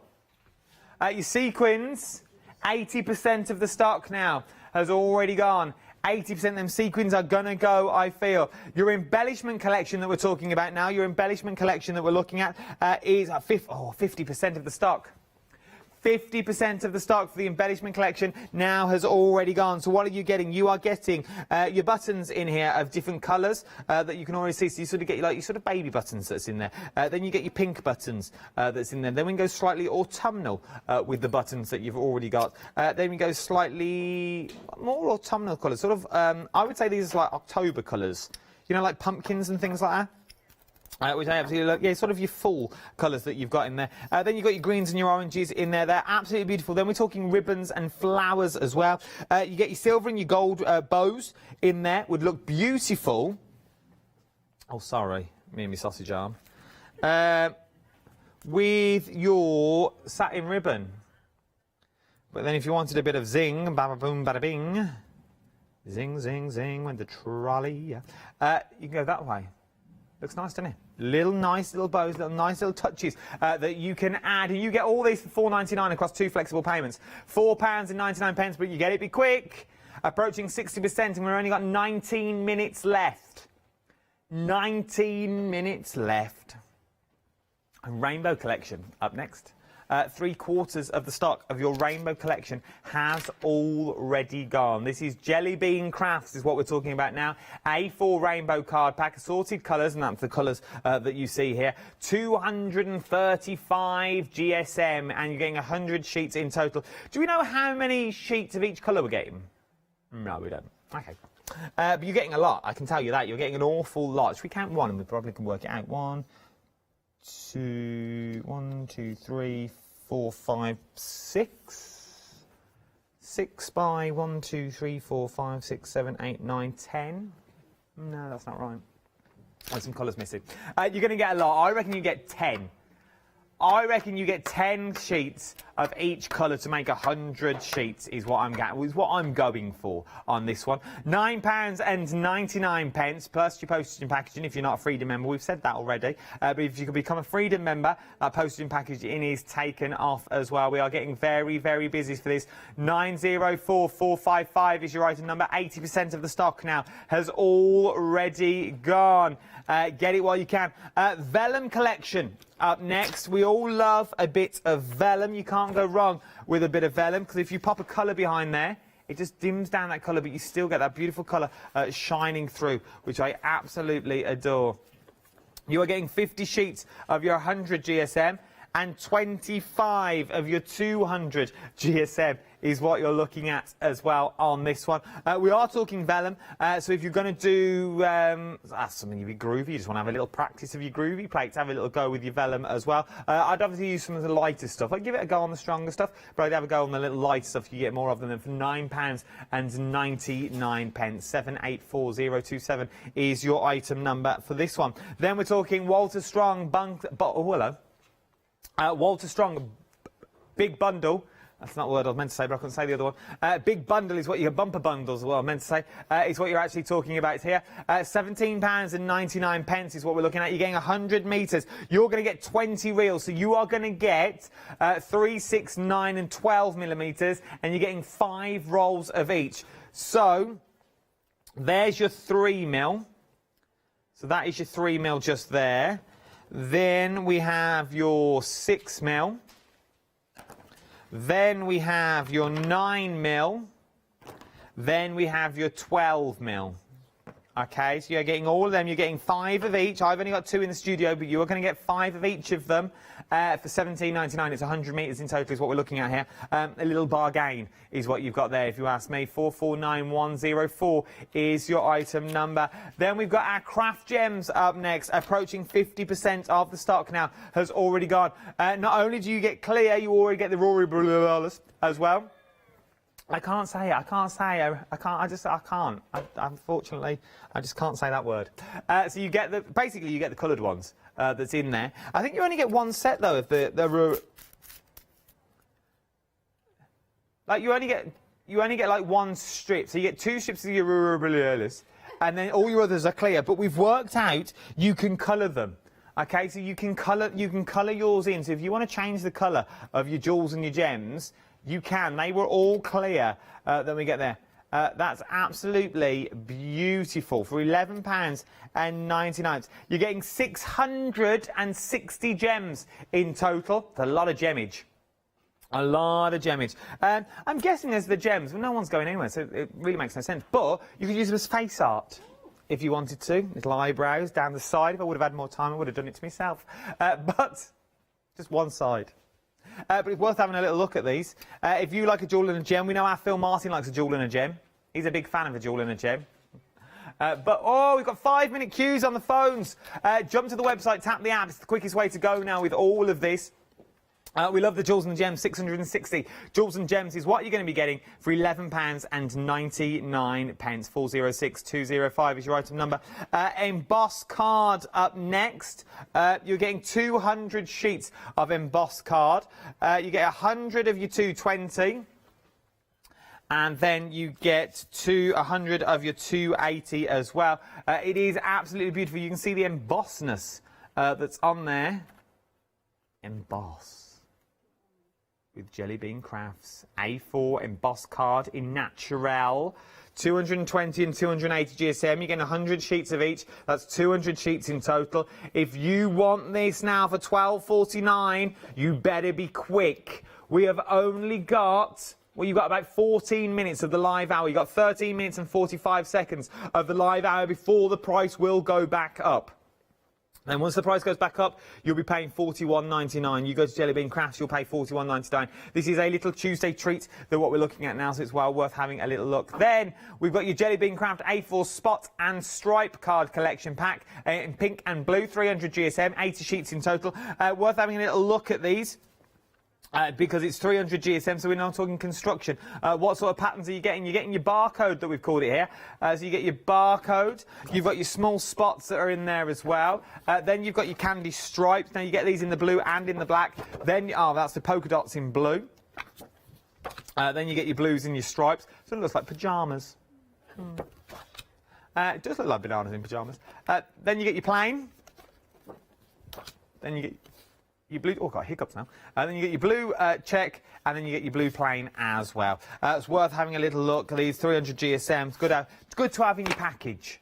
K: your sequins, 80% of the stock now has already gone. 80% of them sequins are going to go, I feel. Your embellishment collection that we're talking about now, your embellishment collection that we're looking at is 50% of the stock. 50% of the stock for the embellishment collection now has already gone. So what are you getting? You are getting your buttons in here of different colours that you can already see. So you sort of get like your sort of baby buttons that's in there. Then you get your pink buttons that's in there. Then we go slightly autumnal with the buttons that you've already got. Then we go slightly more autumnal colours. Sort of, I would say these are like October colours. You know, like pumpkins and things like that. Which I absolutely love. Yeah, sort of your full colours that you've got in there. Then you've got your greens and your oranges in there. They're absolutely beautiful. Then we're talking ribbons and flowers as well. You get your silver and your gold bows in there. Would look beautiful. Oh, sorry. Me and my sausage arm. With your satin ribbon. But then if you wanted a bit of zing, bada boom, bada bing. Zing, zing, zing, when the trolley. You can go that way. Looks nice, doesn't it? Little nice little bows, little nice little touches that you can add. And you get all these for £4.99 across 2 flexible payments. £4.99, but you get it, be quick. Approaching 60%, and we've only got 19 minutes left. 19 minutes left. A rainbow collection up next. 3/4 of the stock of your rainbow collection has already gone. This is Jelly Bean Crafts is what we're talking about now. A4 rainbow card pack, assorted colours, and that's the colours that you see here. 235 GSM, and you're getting 100 sheets in total. Do we know how many sheets of each colour we're getting? No, we don't. Okay. But you're getting a lot, I can tell you that. You're getting an awful lot. Should we count one and we probably can work it out? 1, 2, 3, 4, 5, 6. 6 by 1, 2, 3, 4, 5, 6, 7, 8, 9, 10. No, that's not right. There's some colours missing. You're going to get a lot. I reckon you get 10. I reckon you get 10 sheets of each colour to make 100 sheets is what I'm going for on this one. £9.99 plus your postage and packaging if you're not a Freedom member. We've said that already. But if you can become a Freedom member, that postage and packaging is taken off as well. We are getting very, very busy for this. 904455 is your item number. 80% of the stock now has already gone. Get it while you can. Vellum collection up next. We all love a bit of vellum. You can't go wrong with a bit of vellum because if you pop a colour behind there, it just dims down that colour, but you still get that beautiful colour shining through, which I absolutely adore. You are getting 50 sheets of your 100 GSM and 25 of your 200 GSM is what you're looking at as well on this one. We are talking vellum, so if you're going to do something a bit groovy, you just want to have a little practice of your groovy plates, have a little go with your vellum as well. I'd obviously use some of the lighter stuff. I'd give it a go on the stronger stuff, but I'd have a go on the little lighter stuff. You get more of them than for £9.99. 784027 is your item number for this one. Then we're talking Walter Strong Walter Strong big bundle. That's not the word I was meant to say, but I couldn't say the other one. Big bundle is what your bumper bundles is what I meant to say. Is what you're actually talking about here. £17.99 is what we're looking at. You're getting 100 metres. You're going to get 20 reels, so you are going to get 3, 6, 9, and 12 millimetres, and you're getting 5 rolls of each. So there's your 3 mil. So that is your 3 mil just there. Then we have your 6 mil. Then we have your 9 mil. Then we have your 12 mil. Okay, so you're getting all of them. You're getting 5 of each. I've only got 2 in the studio, but you are going to get 5 of each of them for £17.99. It's 100 metres in total is what we're looking at here. A little bargain is what you've got there, if you ask me. 449104 is your item number. Then we've got our craft gems up next, approaching 50% of the stock now has already gone. Not only do you get clear, you already get the Rory Brulers as well. I can't say it. Unfortunately, I just can't say that word. So you get basically you get the coloured ones that's in there. I think you only get one set though of you only get like one strip. So you get 2 strips of your Rurabilis, and then all your others are clear. But we've worked out you can colour them. Okay, so you can colour yours in. So if you want to change the colour of your jewels and your gems, you can. They were all clear. Then we get there. That's absolutely beautiful for £11.99. You're getting 660 gems in total. That's a lot of gemmage. A lot of gemmage. I'm guessing as the gems, well, no one's going anywhere, so it really makes no sense. But you could use them as face art if you wanted to. Little eyebrows down the side. If I would have had more time, I would have done it to myself. But just one side. But it's worth having a little look at these. If you like a jewel and a gem, we know our Phil Martin likes a jewel and a gem. He's a big fan of a jewel and a gem. We've got 5-minute queues on the phones. Jump to the website, tap the app. It's the quickest way to go now with all of this. We love the jewels and the gems, 660. Jewels and gems is what you're going to be getting for £11.99. 406205 is your item number. Embossed card up next. You're getting 200 sheets of embossed card. You get 100 of your 220. And then you get 100 of your 280 as well. It is absolutely beautiful. You can see the embossedness that's on there. Emboss. With Jelly Bean Crafts. A4 embossed card in Naturel. 220 and 280 GSM. You're getting 100 sheets of each. That's 200 sheets in total. If you want this now for £12.49, you better be quick. We have only got... Well, you've got about 14 minutes of the live hour. You've got 13 minutes and 45 seconds of the live hour before the price will go back up. Then once the price goes back up, you'll be paying £41.99. You go to Jelly Bean Crafts, you'll pay £41.99. This is a little Tuesday treat that what we're looking at now, so it's well worth having a little look. Then we've got your Jelly Bean Craft A4 Spot and Stripe card collection pack in pink and blue, 300 GSM, 80 sheets in total. Worth having a little look at these. Because it's 300 GSM, so we're not talking construction. What sort of patterns are you getting? You're getting your barcode that we've called it here. So you get your barcode. You've got your small spots that are in there as well. Then you've got your candy stripes. Now you get these in the blue and in the black. Then, that's the polka dots in blue. Then you get your blues and your stripes. So it looks like pyjamas. It does look like bananas in pyjamas. Then you get your plain. Then you get your blue, oh, got hiccups now. Then you get your blue check, and then you get your blue plain as well. It's worth having a little look at these 300 GSMs. It's good to have in your package.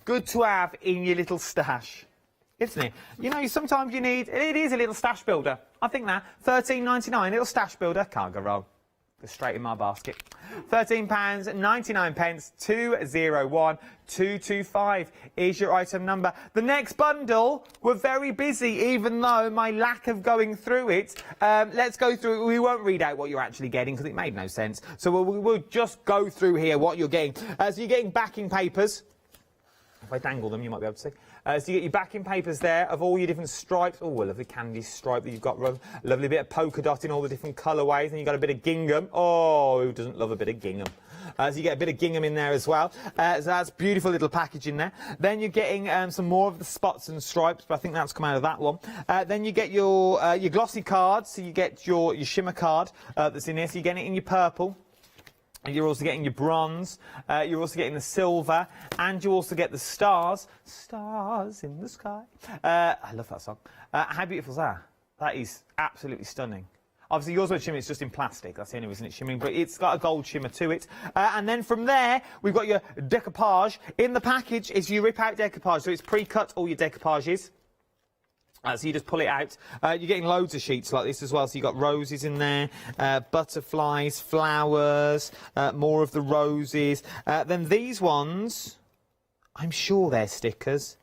K: Good to have in your little stash, isn't it? You know, sometimes you need, it is a little stash builder. I think that, £13.99, little stash builder, can't go wrong. Go straight in my basket. £13.99, 201 225 is your item number. The next bundle, we're very busy, even though my lack of going through it. Let's go through. We won't read out what you're actually getting because it made no sense. So we'll just go through here what you're getting. So you're getting backing papers. If I dangle them, you might be able to see. So you get your backing papers there of all your different stripes. Oh, a lovely candy stripe that you've got. Lovely bit of polka dot in all the different colourways. And you've got a bit of gingham. Oh, who doesn't love a bit of gingham? So you get a bit of gingham in there as well. So that's beautiful little package in there. Then you're getting some more of the spots and stripes, but I think that's come out of that one. Then you get your glossy card. So you get your shimmer card that's in there. So you're getting it in your purple. You're also getting your bronze, you're also getting the silver, and you also get the stars. Stars in the sky. I love that song. How beautiful is that? That is absolutely stunning. Obviously, yours won't shimmer, it's just in plastic. That's the only reason it's shimmering, but it's got a gold shimmer to it. And then from there, we've got your decoupage. In the package is your rip-out decoupage, so it's pre-cut, all your decoupages. So you just pull it out. You're getting loads of sheets like this as well. So you've got roses in there, butterflies, flowers, more of the roses. Then these ones, I'm sure they're stickers.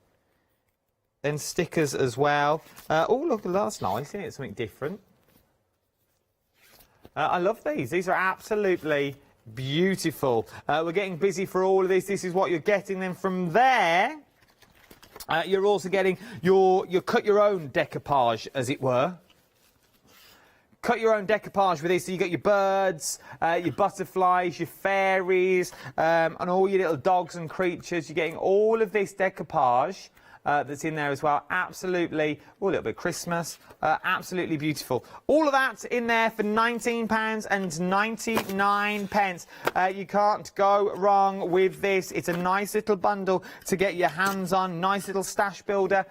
K: Then stickers as well. Oh, look, that's nice, isn't it? Something different. I love these. These are absolutely beautiful. We're getting busy for all of this. This is what you're getting. Then from there... you're also getting your cut your own decoupage, as it were. Cut your own decoupage with this. So you got your birds, your butterflies, your fairies, and all your little dogs and creatures. You're getting all of this decoupage that's in there as well. Absolutely, oh, a little bit of Christmas. Absolutely beautiful. All of that in there for £19.99. You can't go wrong with this. It's a nice little bundle to get your hands on. Nice little stash builder.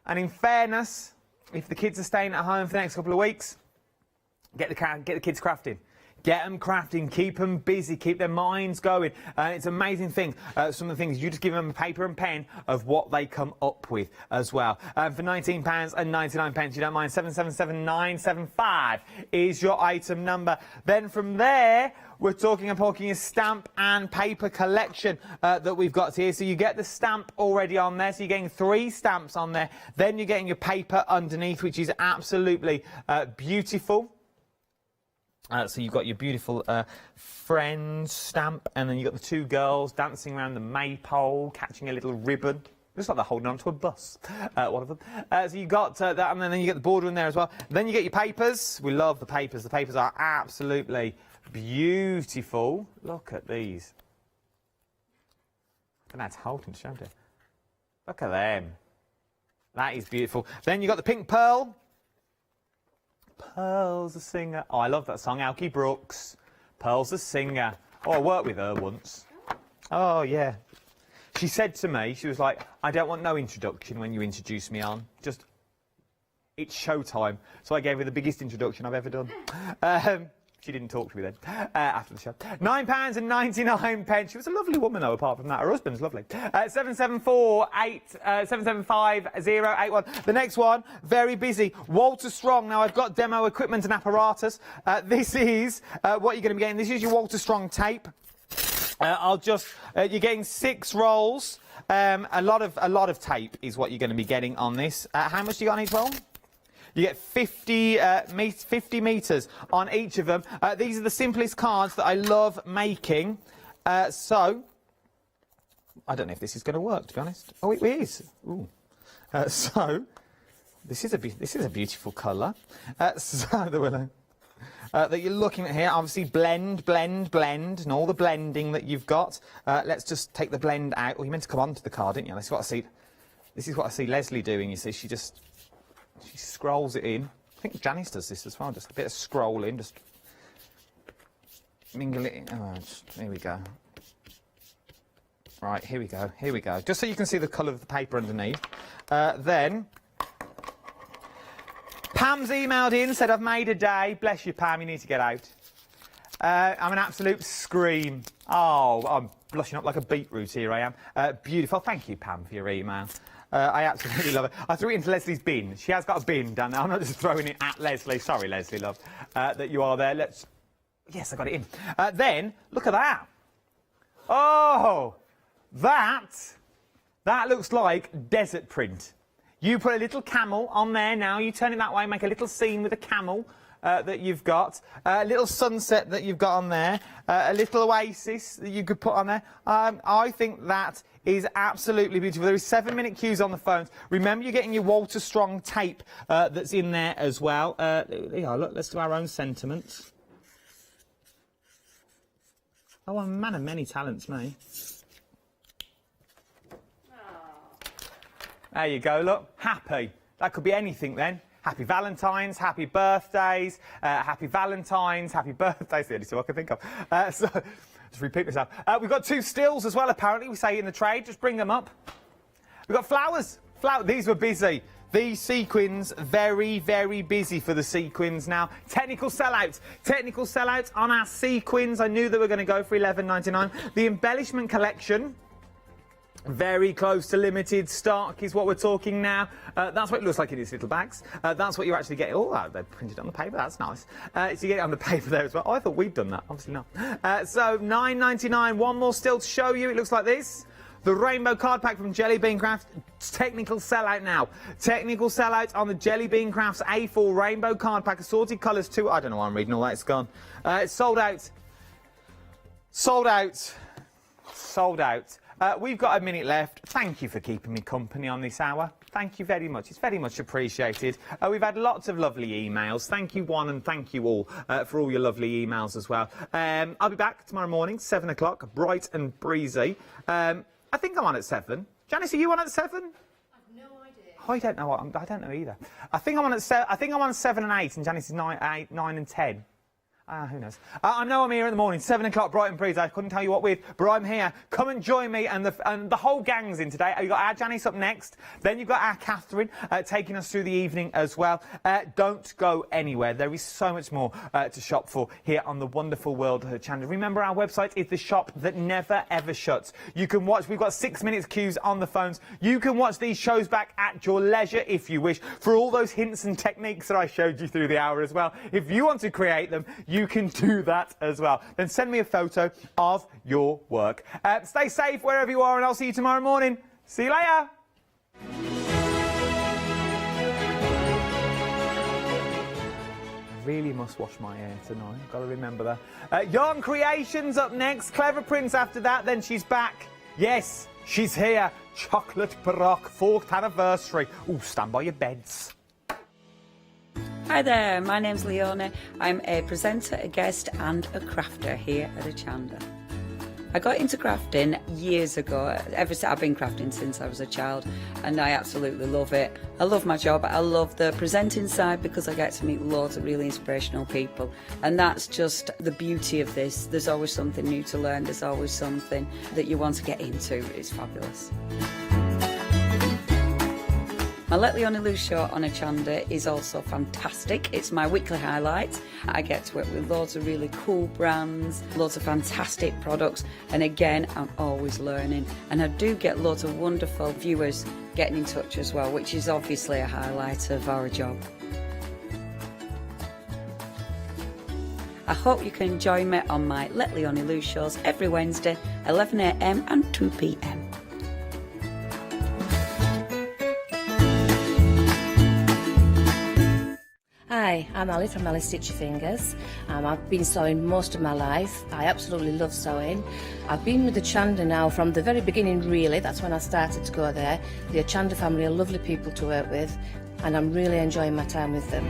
K: And in fairness, if the kids are staying at home for the next couple of weeks, get the kids crafting. Get them crafting, keep them busy, keep their minds going. It's an amazing thing. Some of the things, you just give them a paper and pen of what they come up with as well. For £19.99, you don't mind, 777975 is your item number. Then from there, we're talking about your stamp and paper collection that we've got here. So you get the stamp already on there. So you're getting 3 stamps on there. Then you're getting your paper underneath, which is absolutely beautiful. So you've got your beautiful friends stamp, and then you've got the 2 girls dancing around the maypole, catching a little ribbon. Looks like they're holding on to a bus, one of them. So you got that, and then you get the border in there as well. Then you get your papers. We love the papers. The papers are absolutely beautiful. Look at these. I don't know how to hold them, showed it. Look at them. That is beautiful. Then you got the pink pearl. Pearl's the singer. Oh, I love that song, Alkie Brooks. Pearl's the singer. Oh, I worked with her once. Oh, yeah. She said to me, she was like, I don't want no introduction when you introduce me on. Just, it's showtime. So I gave her the biggest introduction I've ever done. She didn't talk to me then, after the show. £9.99. She was a lovely woman, though, apart from that. Her husband's lovely. 774-8775081. The next one, very busy. Walter Strong. Now, I've got demo equipment and apparatus. This is what you're going to be getting. This is your Walter Strong tape. You're getting 6 rolls. A lot of tape is what you're going to be getting on this. How much do you got on each roll? You get 50 metres on each of them. These are the simplest cards that I love making. So, I don't know if this is going to work, to be honest. Oh, it is. Ooh. So, This is a beautiful colour. So the willow that you're looking at here, obviously blend, and all the blending that you've got. Let's just take the blend out. Well, you meant to come onto the card, didn't you? This is what I see Leslie doing. You see, she scrolls it in. I think Janice does this as well. Just a bit of scrolling, just mingle it in. Oh, here we go. Right, here we go. Just so you can see the colour of the paper underneath. Then Pam's emailed in, said, I've made a day. Bless you, Pam, you need to get out. I'm an absolute scream. Oh, I'm blushing up like a beetroot, here I am. Beautiful. Thank you, Pam, for your email. I absolutely love it. I threw it into Leslie's bin. She has got a bin down there. I'm not just throwing it at Leslie. Sorry, Leslie, love, that you are there. Yes, I got it in. Then, look at that. Oh, that looks like desert print. You put a little camel on there now. You turn it that way, make a little scene with a camel that you've got. A little sunset that you've got on there. A little oasis that you could put on there. I think that is absolutely beautiful. There is 7-minute queues on the phones. Remember, you're getting your Walter Strong tape that's in there as well. Yeah, look, let's do our own sentiments. Oh, I'm a man of many talents, me. There you go, look, happy. That could be anything then. Happy Valentine's, happy birthdays, happy Valentine's, happy birthdays, the only two I can think of. So, just repeat myself. We've got 2 stills as well, apparently, we say in the trade, just bring them up. We've got flowers. These were busy. These sequins, very, very busy for the sequins now. Technical sellouts on our sequins. I knew they were going to go for $11.99. The embellishment collection, very close to limited stock is what we're talking now. That's what it looks like in these little bags. That's what you're actually getting. Oh, they printed on the paper. That's nice. So you get it on the paper there as well. Oh, I thought we'd done that. Obviously not. So $9.99. One more still to show you. It looks like this. The rainbow card pack from Jelly Bean Craft. Technical sellout now. Technical sellout on the Jelly Bean Crafts A4 rainbow card pack. Assorted colours too. I don't know why I'm reading all that. It's gone. It's sold out. Sold out. Sold out. We've got a minute left. Thank you for keeping me company on this hour. Thank you very much. It's very much appreciated. We've had lots of lovely emails. Thank you, one, and thank you all for all your lovely emails as well. I'll be back tomorrow morning, 7 o'clock, bright and breezy. I think I'm on at 7. Janice, are you on at 7?
T: I've no idea.
K: I don't know. I don't know either. I think I'm on at 7. I think I'm on 7 and 8, and Janice is 9 and 10. Who knows? I know I'm here in the morning, 7 o'clock, bright and breezy. I couldn't tell you what with, but I'm here. Come and join me, and the whole gang's in today. You've got our Janice up next, then you've got our Catherine taking us through the evening as well. Don't go anywhere. There is so much more to shop for here on the wonderful world of Hochanda. Remember, our website is the shop that never ever shuts. You can watch. We've got 6 minutes queues on the phones. You can watch these shows back at your leisure if you wish. For all those hints and techniques that I showed you through the hour as well. If you want to create them, you can do that as well. Then send me a photo of your work. Stay safe wherever you are, and I'll see you tomorrow morning. See you later. I really must wash my hair tonight. Got to remember that. Yarn Creations up next. Clever Prince after that. Then she's back. Yes, she's here. Chocolate Baroque 4th anniversary. Ooh, stand by your beds.
G: Hi there, my name's Leona. I'm a presenter, a guest and a crafter here at Hochanda. I got into crafting years ago. I've been crafting since I was a child, and I absolutely love it. I love my job. I love the presenting side because I get to meet loads of really inspirational people, and that's just the beauty of this. There's always something new to learn. There's always something that you want to get into. It's fabulous. My Let Leona Loose show on Hochanda is also fantastic. It's my weekly highlight. I get to work with loads of really cool brands, loads of fantastic products, and again, I'm always learning. And I do get loads of wonderful viewers getting in touch as well, which is obviously a highlight of our job. I hope you can join me on my Let Leona Loose shows every Wednesday, 11 AM and 2 PM.
P: Hi, I'm Ali from Ali Stitchy Fingers. I've been sewing most of my life. I absolutely love sewing. I've been with Hochanda now from the very beginning, really. That's when I started to go there. The Hochanda family are lovely people to work with. and I'm really enjoying my time with them.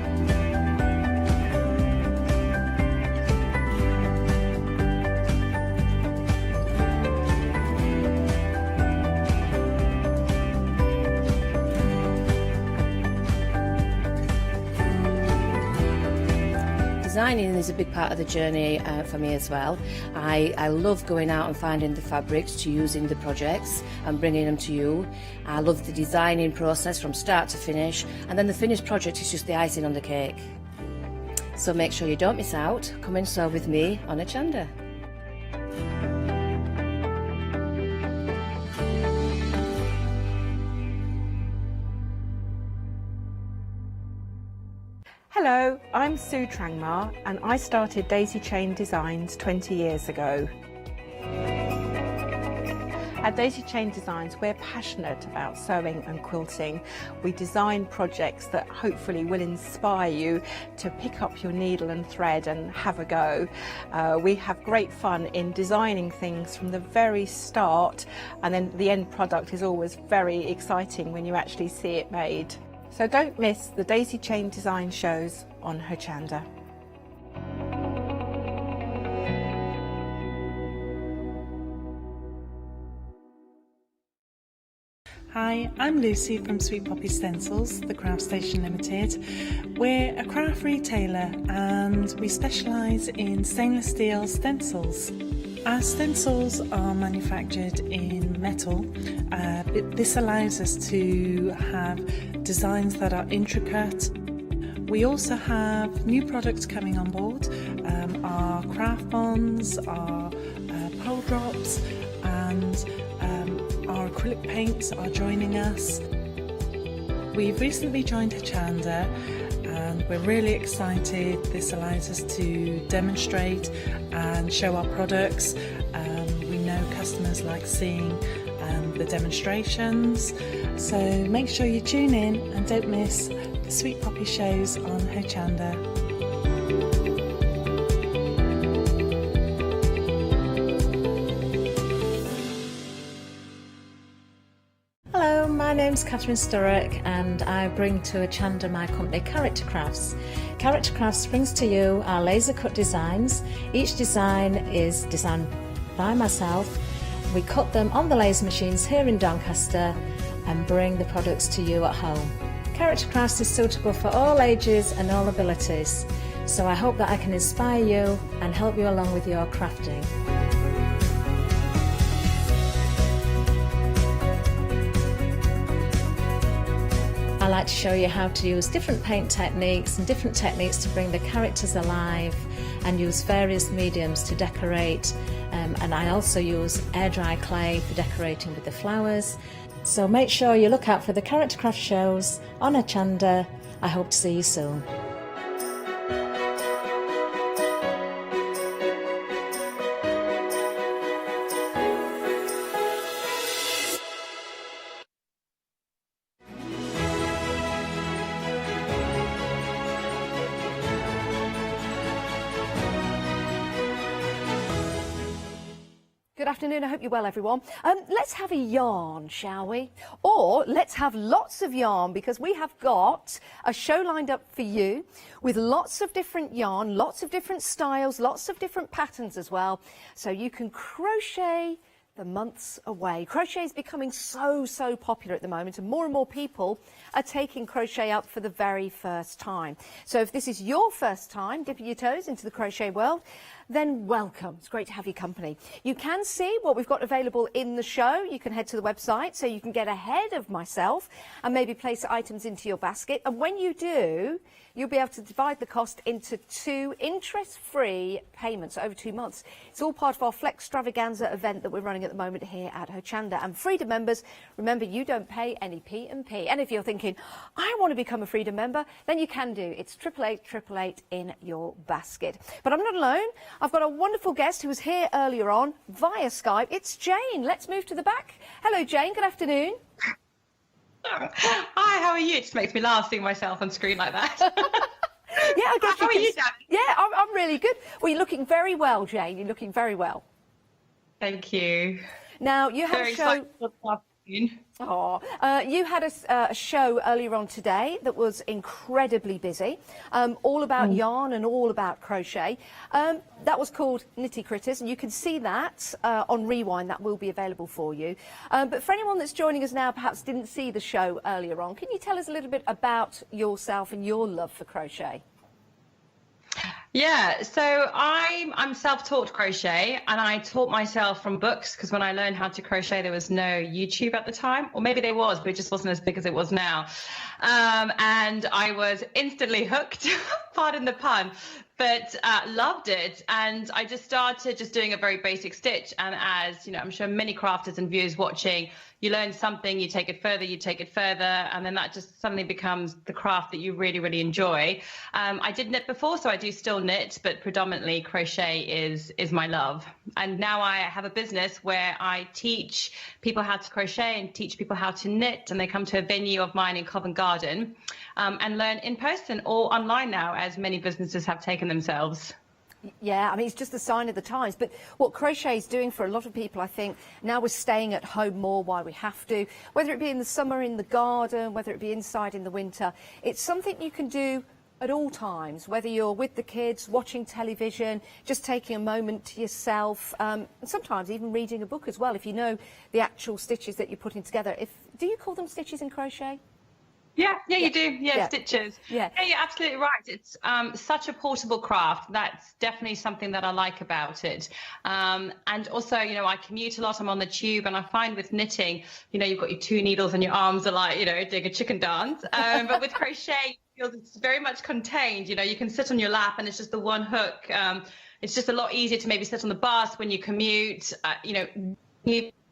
P: Designing is a big part of the journey for me as well. I love going out and finding the fabrics to use in the projects and bringing them to you. I love the designing process from start to finish, and then the finished project is just the icing on the cake. So make sure you don't miss out. Come and sew with me on Hochanda.
E: Hello, I'm Sue Trangmar and I started Daisy Chain Designs 20 years ago. At Daisy Chain Designs, we're passionate about sewing and quilting. We design projects that hopefully will inspire you to pick up your needle and thread and have a go. We have great fun in designing things from the very start, and then the end product is always very exciting when you actually see it made. So don't miss the Daisy Chain Design shows on Hochanda.
R: Hi, I'm Lucy from Sweet Poppy Stencils, the Craft Station Limited. We're a craft retailer and we specialise in stainless steel stencils. Our stencils are manufactured in metal. This allows us to have designs that are intricate. We also have new products coming on board, our craft bonds, our pole drops, and our acrylic paints are joining us. We've recently joined Hochanda and we're really excited. This allows us to demonstrate and show our products. We know customers like seeing the demonstrations, so make sure you tune in and don't miss the Sweet Poppy shows on Hochanda.
H: Hello, my name's Catherine Sturrock and I bring to Hochanda my company Character Crafts. Character Crafts brings to you our laser cut designs. Each design is designed by myself. We cut them on the laser machines here in Doncaster and bring the products to you at home. Character Crafts is suitable for all ages and all abilities, so I hope that I can inspire you and help you along with your crafting. I like to show you how to use different paint techniques and different techniques to bring the characters alive and use various mediums to decorate, and I also use air dry clay for decorating with the flowers. So make sure you look out for the Character Craft shows on Hochanda. I hope to see you soon.
S: Good afternoon, I hope you're well everyone. Let's have a yarn, shall we? Or let's have lots of yarn, because we have got a show lined up for you with lots of different yarn, lots of different styles, lots of different patterns as well. So you can crochet the months away. Crochet is becoming so popular at the moment, and more people are taking crochet up for the very first time. So if this is your first time dipping your toes into the crochet world, then welcome. It's great to have your company. You can see what we've got available in the show. You can head to the website so you can get ahead of myself and maybe place items into your basket. And when you do, you'll be able to divide the cost into 2 interest-free payments over 2 months. It's all part of our Flex Extravaganza event that we're running at the moment here at Hochanda. And Freedom members, remember, you don't pay any P&P. And if you're thinking, I want to become a Freedom member, then you can do. It's 888 in your basket. But I'm not alone. I've got a wonderful guest who was here earlier on via Skype. It's Jane. Let's move to the back. Hello, Jane. Good afternoon.
F: Hi, how are you? It just makes me laugh seeing myself on screen like that.
S: Yeah, I guess
F: how are you, Dan?
S: Yeah, I'm really good. Well, you're looking very well, Jane. You're looking very well.
F: Thank you.
S: Now, you have
F: very
S: a show... Oh, you had a show earlier on today that was incredibly busy, all about yarn and all about crochet. That was called Nitty Critters, and you can see that on Rewind. That will be available for you. But for anyone that's joining us now, perhaps didn't see the show earlier on, can you tell us a little bit about yourself and your love for crochet?
F: Yeah, so I'm self-taught crochet, and I taught myself from books, because when I learned how to crochet there was no YouTube at the time, or maybe there was, but it just wasn't as big as it was now. And I was instantly hooked, pardon the pun, but loved it. And I just started just doing a very basic stitch, and as you know, I'm sure many crafters and viewers watching, you learn something, you take it further, and then that just suddenly becomes the craft that you really, really enjoy. I did knit before, so I do still knit, but predominantly crochet is my love. And now I have a business where I teach people how to crochet and teach people how to knit, and they come to a venue of mine in Covent Garden and learn in person or online now, as many businesses have taken themselves.
S: Yeah, I mean, it's just a sign of the times. But what crochet is doing for a lot of people, I think, now we're staying at home more while we have to, whether it be in the summer in the garden, whether it be inside in the winter, it's something you can do at all times, whether you're with the kids, watching television, just taking a moment to yourself, and sometimes even reading a book as well, if you know the actual stitches that you're putting together. Do you call them stitches in crochet?
F: Yeah, you do. Yeah, stitches.
S: Yeah,
F: you're absolutely right. It's such a portable craft. That's definitely something that I like about it. And also, you know, I commute a lot. I'm on the tube, and I find with knitting, you know, you've got your 2 needles and your arms are like, you know, doing a chicken dance. But with crochet, it's very much contained. You know, you can sit on your lap, and it's just the one hook. It's just a lot easier to maybe sit on the bus when you commute. You know,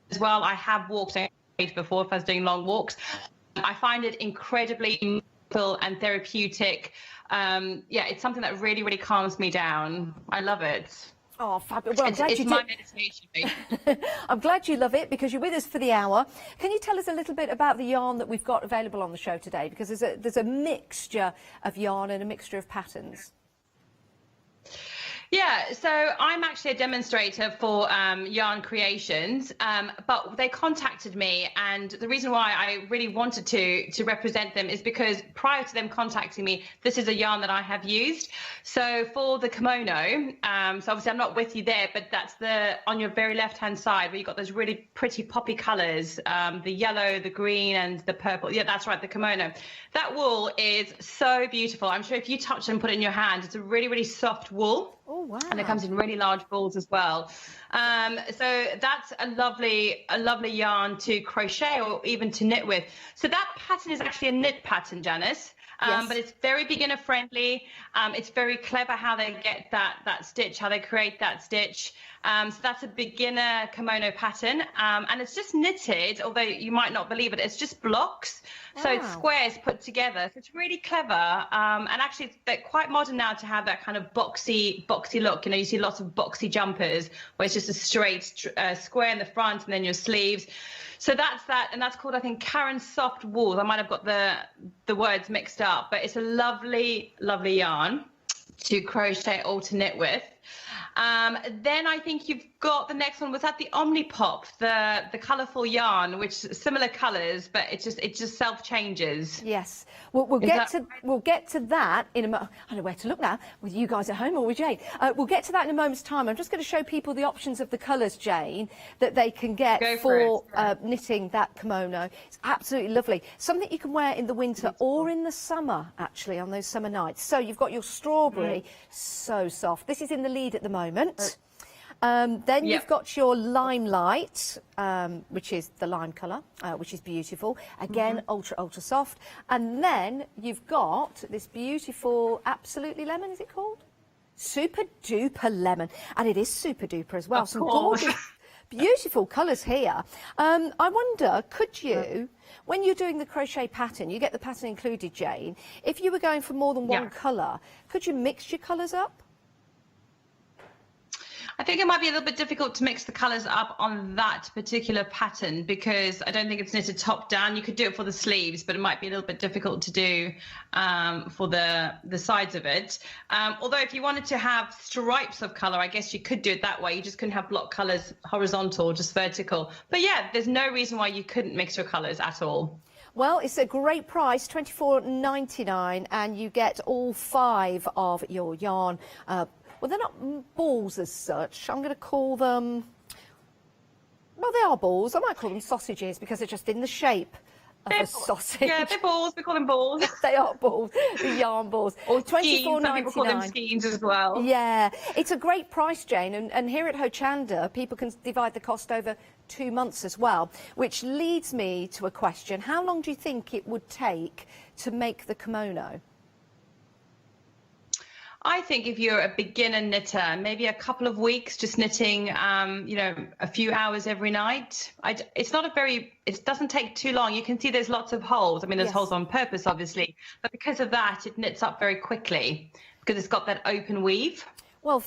F: as well, I have walked before if I was doing long walks. I find it incredibly meaningful and therapeutic. Yeah, it's something that really, really calms me down. I love it.
S: Oh, fabulous. Well,
F: it's my meditation.
S: I'm glad you love it, because you're with us for the hour. Can you tell us a little bit about the yarn that we've got available on the show today? Because there's a mixture of yarn and a mixture of patterns.
F: Yeah, so I'm actually a demonstrator for Yarn Creations, but they contacted me, and the reason why I really wanted to represent them is because prior to them contacting me, this is a yarn that I have used. So for the kimono, so obviously I'm not with you there, but that's on your very left-hand side where you've got those really pretty poppy colours, the yellow, the green, and the purple. Yeah, that's right, the kimono. That wool is so beautiful. I'm sure if you touch it and put it in your hand, it's a really, really soft wool.
S: Oh, wow.
F: And it comes in really large balls as well. So that's a lovely yarn to crochet or even to knit with. So that pattern is actually a knit pattern, Janice.
S: Yes.
F: But it's very beginner friendly. It's very clever how they get that stitch, how they create that stitch. So that's a beginner kimono pattern. And it's just knitted, although you might not believe it, it's just blocks. So it's squares put together. So it's really clever. And actually they're quite modern now to have that kind of boxy look. You know, you see lots of boxy jumpers where it's just a straight square in the front and then your sleeves. So that's that, and that's called, I think, Karen Soft Wool. I might have got the words mixed up, but it's a lovely, lovely yarn to crochet or to knit with. Then I think you've got the next one. Was that the Omnipop, the colourful yarn, which similar colours, but it just self changes.
S: Yes, we'll get to that in a moment. I don't know where to look now, with you guys at home or with Jane. We'll get to that in a moment's time. I'm just going to show people the options of the colours, Jane, that they can get for knitting that kimono. It's absolutely lovely. Something you can wear in the winter or in the summer, actually, on those summer nights. So you've got your strawberry, so soft. This is in the lead at the moment. Then you've got your limelight, which is the lime colour, which is beautiful. Again, ultra soft. And then you've got this beautiful Absolutely Lemon, is it called? Super Duper Lemon. And it is Super Duper as well. Some gorgeous, beautiful colours here. I wonder, could you, when you're doing the crochet pattern, you get the pattern included, Jane, if you were going for more than one colour, could you mix your colours up?
F: I think it might be a little bit difficult to mix the colours up on that particular pattern because I don't think it's knitted top down. You could do it for the sleeves, but it might be a little bit difficult to do for the sides of it. Although if you wanted to have stripes of colour, I guess you could do it that way. You just couldn't have block colours horizontal, just vertical. But yeah, there's no reason why you couldn't mix your colours at all.
S: Well, it's a great price, $24.99, and you get all 5 of your yarn. Well, they're not balls as such. I'm going to call them, well, they are balls. I might call them sausages because they're just in the shape of a sausage.
F: Yeah, they're balls. We call them balls.
S: They are balls, the yarn balls.
F: Or
S: $24.99.
F: Some people call them skeins as well.
S: Yeah, it's a great price, Jane. And here at Hochanda, people can divide the cost over 2 months as well, which leads me to a question. How long do you think it would take to make the kimono?
F: I think if you're a beginner knitter, maybe a couple of weeks just knitting, you know, a few hours every night. It's not a very, it doesn't take too long. You can see there's lots of holes. I mean, there's holes on purpose, obviously, but because of that, it knits up very quickly because it's got that open weave.
S: Well,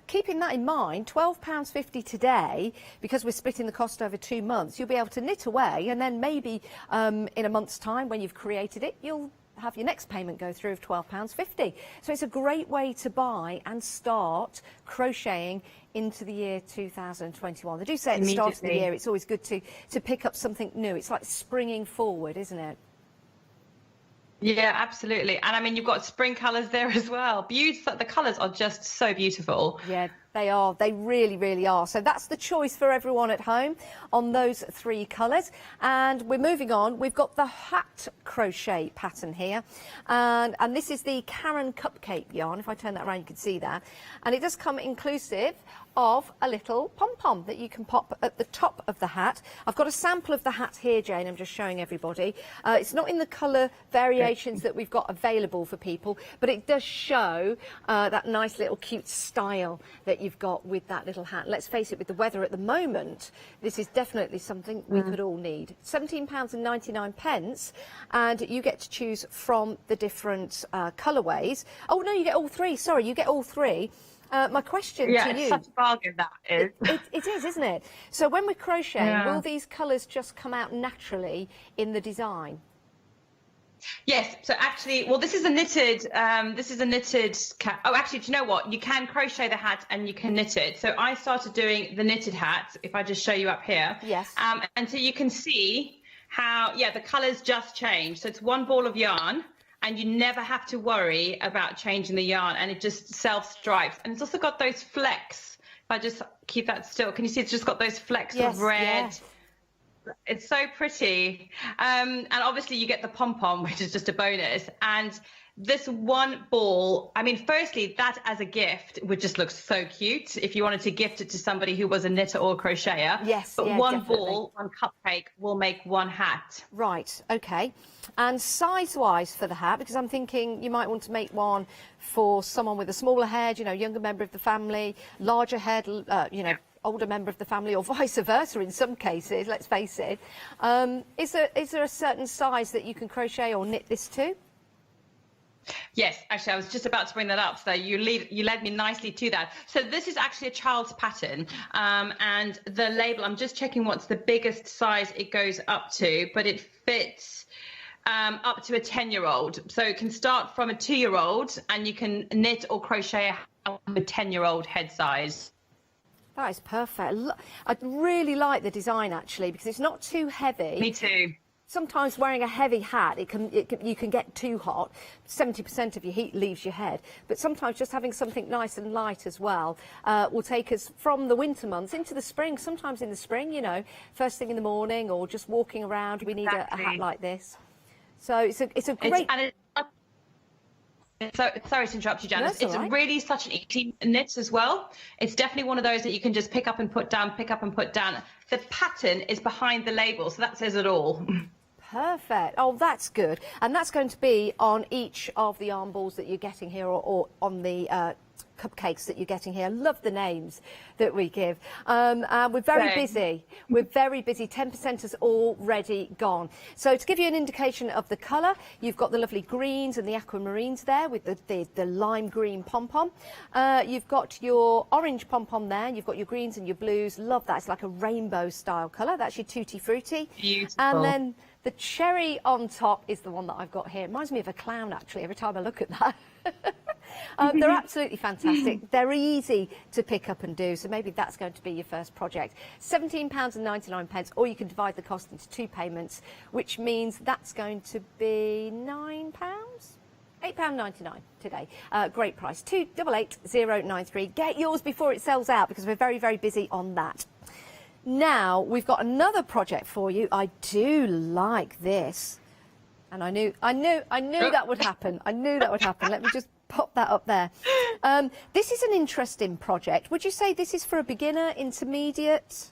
S: keeping that in mind, £12.50 today, because we're splitting the cost over 2 months, you'll be able to knit away, and then maybe in a month's time, when you've created it, you'll have your next payment go through of £12.50. So it's a great way to buy and start crocheting into the year 2021. They do say at the start of the year it's always good to pick up something new. It's like springing forward, isn't it?
F: Yeah, absolutely. And I mean, you've got spring colours there as well. Beautiful. The colours are just so beautiful.
S: Yeah, they are. They really, really are. So that's the choice for everyone at home on those 3 colours. And we're moving on. We've got the hat crochet pattern here. And this is the Karen Cupcake yarn. If I turn that around, you can see that. And it does come inclusive of a little pom-pom that you can pop at the top of the hat. I've got a sample of the hat here, Jane. I'm just showing everybody. It's not in the colour variations that we've got available for people, but it does show that nice little cute style that you've got with that little hat. Let's face it, with the weather at the moment, this is definitely something we could all need. £17.99, and you get to choose from the different colourways. Oh, no, you get all 3. Sorry, you get all 3. My question to you...
F: Yeah, it's such a bargain, that is.
S: It is, isn't it? So when we're crocheting, will these colours just come out naturally in the design?
F: Yes, so actually, well, this is a knitted, oh, actually, do you know what? You can crochet the hat and you can knit it. So I started doing the knitted hat, if I just show you up here.
S: Yes.
F: And so you can see how, yeah, the colours just change. So it's 1 ball of yarn, and you never have to worry about changing the yarn, and it just self-stripes. And it's also got those flecks. If I just keep that still, can you see it's just got those flecks of red? Yes. It's so pretty. And obviously you get the pom-pom, which is just a bonus. And this 1 ball, I mean, firstly, that as a gift would just look so cute if you wanted to gift it to somebody who was a knitter or a crocheter.
S: Yes,
F: but
S: yeah,
F: 1
S: definitely.
F: ball, 1 cupcake will make 1 hat.
S: Right, okay. And size-wise for the hat, because I'm thinking you might want to make one for someone with a smaller head, you know, younger member of the family, larger head, you know, older member of the family, or vice versa in some cases, let's face it. Is there a certain size that you can crochet or knit this to?
F: Yes, actually, I was just about to bring that up, so you led me nicely to that. So this is actually a child's pattern, and the label, I'm just checking what's the biggest size it goes up to, but it fits up to a 10-year-old. So it can start from a 2-year-old, and you can knit or crochet a 10-year-old head size.
S: That is perfect. I really like the design, actually, because it's not too heavy.
F: Me too.
S: Sometimes wearing a heavy hat, you can get too hot. 70% of your heat leaves your head. But sometimes just having something nice and light as well will take us from the winter months into the spring. Sometimes in the spring, you know, first thing in the morning or just walking around, we need a hat like this. So it's a great...
F: So, sorry to interrupt you, Janice.
S: No,
F: it's really such an easy knit as well. It's definitely one of those that you can just pick up and put down, pick up and put down. The pattern is behind the label, so that says it all.
S: Perfect. Oh, that's good. And that's going to be on each of the yarn balls that you're getting here, or on the cupcakes that you're getting here. I love the names that we give. We're very busy. We're very busy. 10% has already gone. So to give you an indication of the colour, you've got the lovely greens and the aquamarines there with the lime green pom-pom. You've got your orange pom-pom there. You've got your greens and your blues. Love that. It's like a rainbow style colour. That's your Tutti Frutti.
F: Beautiful.
S: And then the cherry on top is the one that I've got here. It reminds me of a clown, actually, every time I look at that. They're absolutely fantastic. They're easy to pick up and do, so maybe that's going to be your first project. £17.99, or you can divide the cost into 2 payments, which means that's going to be £9? £8.99 today. Great price. 288093. Get yours before it sells out, because we're very, very busy on that. Now, we've got another project for you. I do like this. And I knew that would happen. I knew that would happen. Let me just pop that up there. This is an interesting project. Would you say this is for a beginner, intermediate?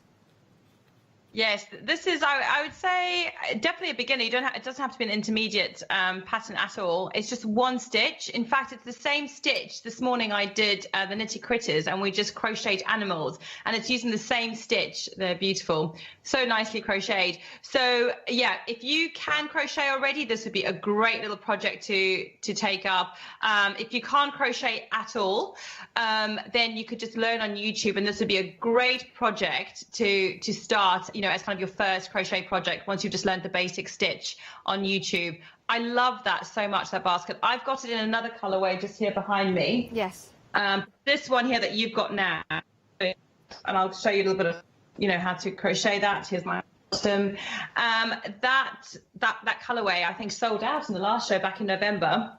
F: Yes, this is, I would say, definitely a beginner. It doesn't have to be an intermediate pattern at all. It's just one stitch. In fact, it's the same stitch. This morning I did the Nitty Critters, and we just crocheted animals, and it's using the same stitch. They're beautiful, so nicely crocheted. So yeah, if you can crochet already, this would be a great little project to take up. If you can't crochet at all, then you could just learn on YouTube, and this would be a great project to start, you know, as kind of your first crochet project once you've just learned the basic stitch on YouTube. I love that so much, that basket. I've got it in another colorway just here behind me.
S: Yes.
F: This one here that you've got now, and I'll show you a little bit of, you know, how to crochet that. Here's my bottom. That colorway I think sold out in the last show back in November.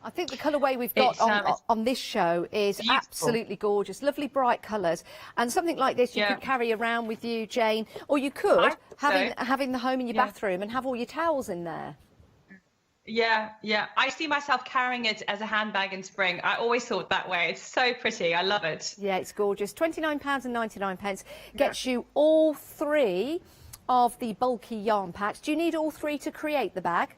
S: I think the colourway we've got on this show is beautiful. Absolutely gorgeous, lovely bright colours, and something like this you could carry around with you, Jane, or you could having the home in your bathroom and have all your towels in there.
F: Yeah, I see myself carrying it as a handbag in spring. I always thought that way. It's so pretty. I love it.
S: Yeah, it's gorgeous. £29.99 gets you all 3 of the bulky yarn packs. Do you need all 3 to create the bag?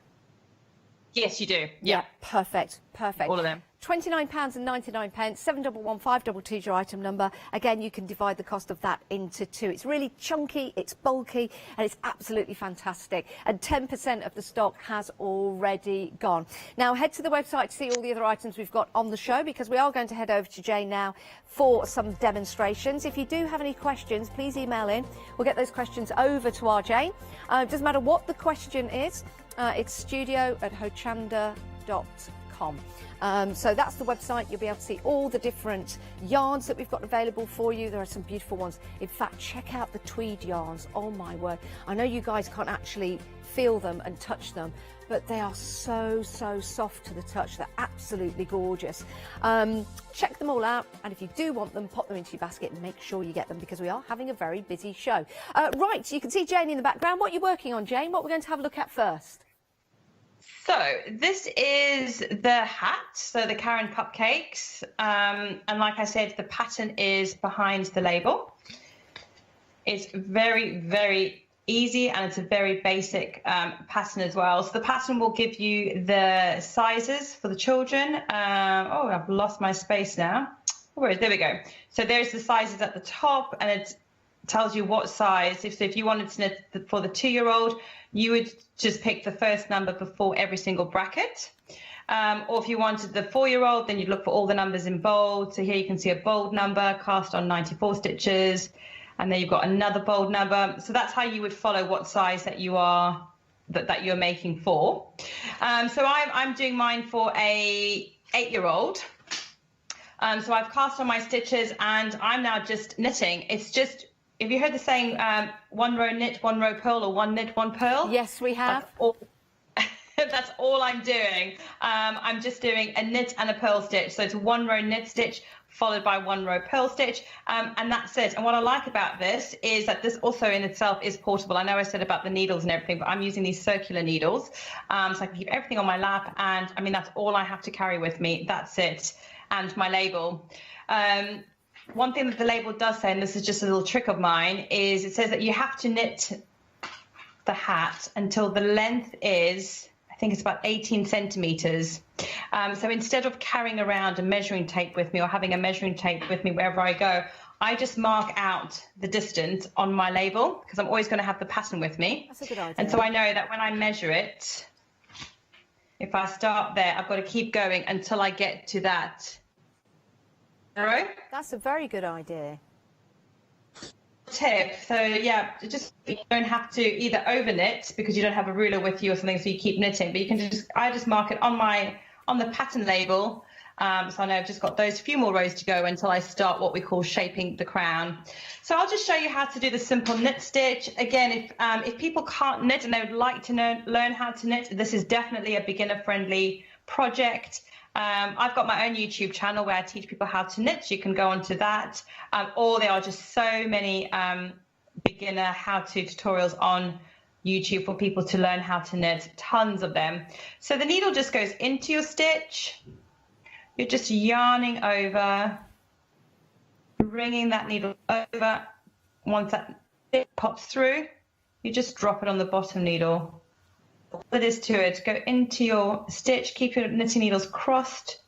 F: Yes, you do.
S: Yeah, perfect.
F: All of them.
S: £29.99, 711522 is your item number. Again, you can divide the cost of that into 2. It's really chunky, it's bulky, and it's absolutely fantastic. And 10% of the stock has already gone. Now, head to the website to see all the other items we've got on the show, because we are going to head over to Jane now for some demonstrations. If you do have any questions, please email in. We'll get those questions over to our Jane. It doesn't matter what the question is. It's studio@hochanda.com. So that's the website. You'll be able to see all the different yarns that we've got available for you. There are some beautiful ones. In fact, check out the tweed yarns. Oh my word. I know you guys can't actually feel them and touch them, but they are so soft to the touch. They're absolutely gorgeous. Check them all out, and if you do want them, pop them into your basket and make sure you get them, because we are having a very busy show. Right, so you can see Jane in the background. What are you working on, Jane? What we're going to have a look at first?
F: So this is the hat, so the Karen cupcakes, and like I said, the pattern is behind the label. It's very easy, and it's a very basic pattern as well. So the pattern will give you the sizes for the children. Oh, I've lost my space now. There we go. So there's the sizes at the top, and it tells you what size. If you wanted to knit for the 2-year-old, you would just pick the first number before every single bracket. Or if you wanted the 4-year-old, then you'd look for all the numbers in bold. So here you can see a bold number cast on 94 stitches, and then you've got another bold number. So that's how you would follow what size that you're making for. So I'm doing mine for a 8-year-old. So I've cast on my stitches, and I'm now just knitting. It's just, have you heard the saying, 1 row knit, 1 row purl, or 1 knit, 1 purl?
S: Yes, we have.
F: That's all I'm doing. I'm just doing a knit and a purl stitch. So it's 1 row knit stitch followed by 1 row purl stitch, and that's it. And what I like about this is that this also in itself is portable. I know I said about the needles and everything, but I'm using these circular needles, so I can keep everything on my lap, and I mean, that's all I have to carry with me. That's it. And my label. One thing that the label does say, and this is just a little trick of mine, is it says that you have to knit the hat until the length is, I think it's about 18 centimeters. So instead of carrying around a measuring tape with me or having a measuring tape with me wherever I go, I just mark out the distance on my label because I'm always going to have the pattern with me.
S: That's a good idea.
F: And so I know that when I measure it, if I start there, I've got to keep going until I get to that row.
S: That's a very good idea.
F: Tip. So yeah, just you don't have to either over knit because you don't have a ruler with you or something, so you keep knitting. But you can I just mark it on the pattern label. So I know I've just got those few more rows to go until I start what we call shaping the crown. So I'll just show you how to do the simple knit stitch. Again, if people can't knit and they would like to learn how to knit, this is definitely a beginner-friendly project. I've got my own YouTube channel where I teach people how to knit. So you can go onto that. Or there are just so many beginner how-to tutorials on YouTube for people to learn how to knit, tons of them. So the needle just goes into your stitch. You're just yarning over, bringing that needle over. Once that pops through, you just drop it on the bottom needle. All it is to it, go into your stitch, keep your knitting needles crossed,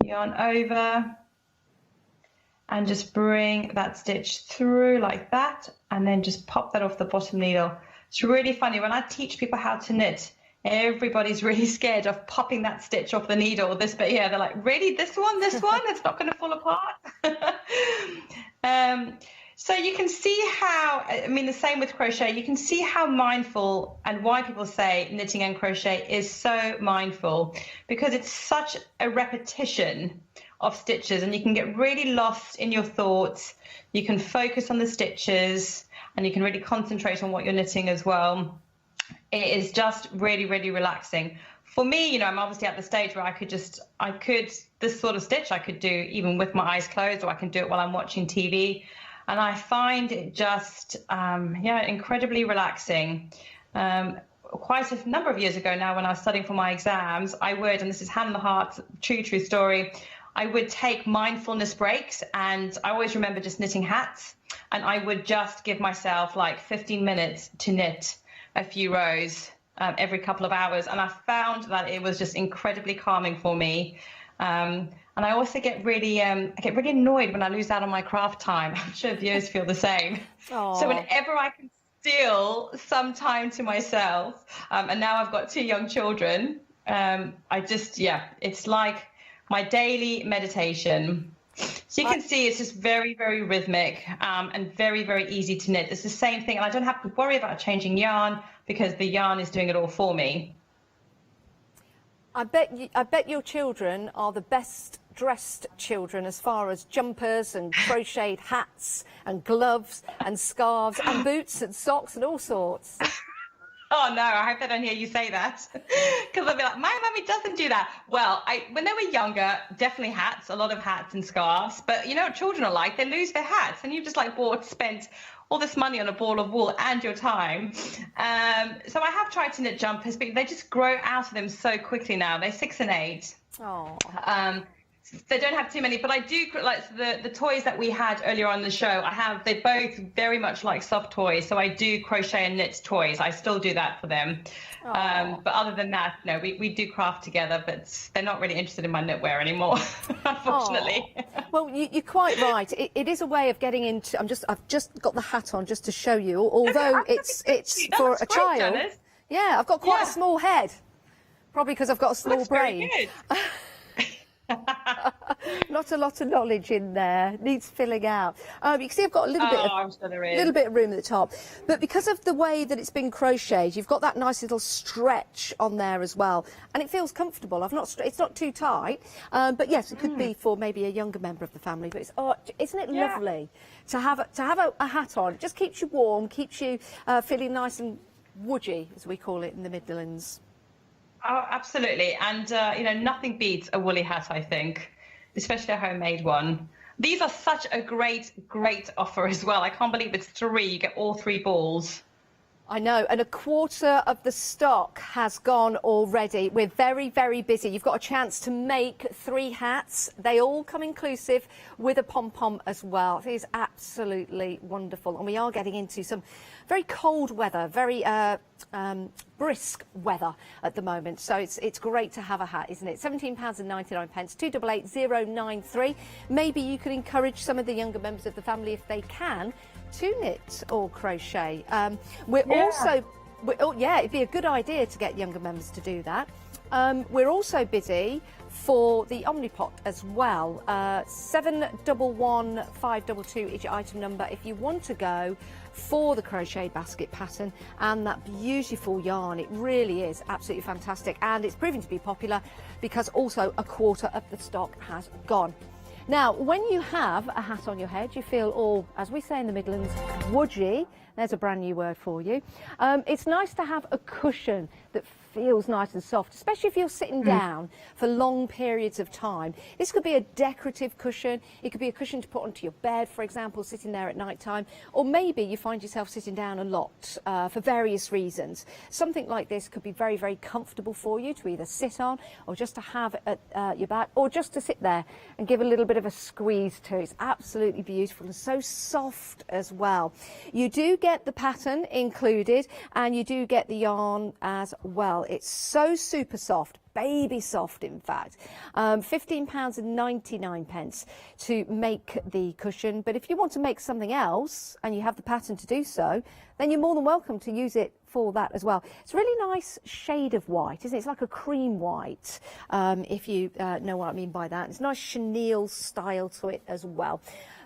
F: yarn over, and just bring that stitch through like that, and then just pop that off the bottom needle. It's really funny, when I teach people how to knit, everybody's really scared of popping that stitch off the needle, this bit here. They're like, really, this one, it's not going to fall apart. So you can see how, I mean, the same with crochet, you can see how mindful and why people say knitting and crochet is so mindful, because it's such a repetition of stitches and you can get really lost in your thoughts. You can focus on the stitches and you can really concentrate on what you're knitting as well. It is just really, really relaxing. For me, you know, I'm obviously at the stage where this sort of stitch I could do even with my eyes closed, or I can do it while I'm watching TV. And I find it just, incredibly relaxing. Quite a number of years ago now, when I was studying for my exams, I would, and this is hand on the heart, true story, I would take mindfulness breaks, and I always remember just knitting hats, and I would just give myself like 15 minutes to knit a few rows every couple of hours, and I found that it was just incredibly calming for me. And I also get really annoyed when I lose out on my craft time. I'm sure viewers feel the same.
S: Aww.
F: So whenever I can steal some time to myself, and now I've got 2 young children, it's like my daily meditation. So you can see it's just very, very rhythmic and very, very easy to knit. It's the same thing, and I don't have to worry about changing yarn because the yarn is doing it all for me.
S: I bet your children are the best dressed children as far as jumpers and crocheted hats and gloves and scarves and boots and socks and all sorts.
F: Oh no, I hope they don't hear you say that, because they'll be like, my mummy doesn't do that. Well, when they were younger, definitely hats, a lot of hats and scarves, but you know what children are like, they lose their hats, and you've just like spent all this money on a ball of wool and your time. So I have tried to knit jumpers, but they just grow out of them so quickly now. They're 6 and 8.
S: Oh.
F: They don't have too many, but I do like the toys that we had earlier on in the show. They're both very much like soft toys, so I do crochet and knit toys. I still do that for them. But other than that, no, we do craft together, but they're not really interested in my knitwear anymore, unfortunately.
S: Well, you're quite right. It is a way of getting into. I've just got the hat on just to show you, although it's for a child.
F: Janice.
S: Yeah, I've got quite a small head, probably because I've got a small brain.
F: Very good.
S: Not a lot of knowledge in there, needs filling out. You can see I've got a little bit of room at the top, but because of the way that it's been crocheted, you've got that nice little stretch on there as well, and it feels comfortable. It's not too tight, but yes, it could be for maybe a younger member of the family. But isn't it lovely to have a hat on? It just keeps you warm, keeps you feeling nice and woody, as we call it in the Midlands.
F: Oh, absolutely. And, nothing beats a woolly hat, I think, especially a homemade one. These are such a great offer as well. I can't believe it's 3. You get all 3 balls.
S: I know, and a quarter of the stock has gone already. We're very, very busy. You've got a chance to make 3 hats. They all come inclusive with a pom-pom as well. It is absolutely wonderful. And we are getting into some very cold weather, very brisk weather at the moment. So it's great to have a hat, isn't it? £17.99, 288093. Maybe you could encourage some of the younger members of the family, if they can, to knit or crochet. It'd be a good idea to get younger members to do that. We're also busy for the Omnipot as well. 711522 is your item number if you want to go for the crochet basket pattern and that beautiful yarn. It really is absolutely fantastic, and it's proving to be popular because also a quarter of the stock has gone. Now, when you have a hat on your head, you feel all, as we say in the Midlands, woodgy. There's a brand new word for you. It's nice to have a cushion that feels nice and soft, especially if you're sitting down for long periods of time. This could be a decorative cushion. It could be a cushion to put onto your bed, for example, sitting there at night time. Or maybe you find yourself sitting down a lot for various reasons. Something like this could be very, very comfortable for you to either sit on or just to have at your back, or just to sit there and give a little bit of a squeeze to. It's absolutely beautiful and so soft as well. You do get the pattern included, and you do get the yarn as well. It's so super soft, baby soft in fact. £15.99 to make the cushion, but if you want to make something else and you have the pattern to do so, then you're more than welcome to use it for that as well. It's a really nice shade of white, isn't it? It's like a cream white, if you know what I mean by that. It's a nice chenille style to it as well.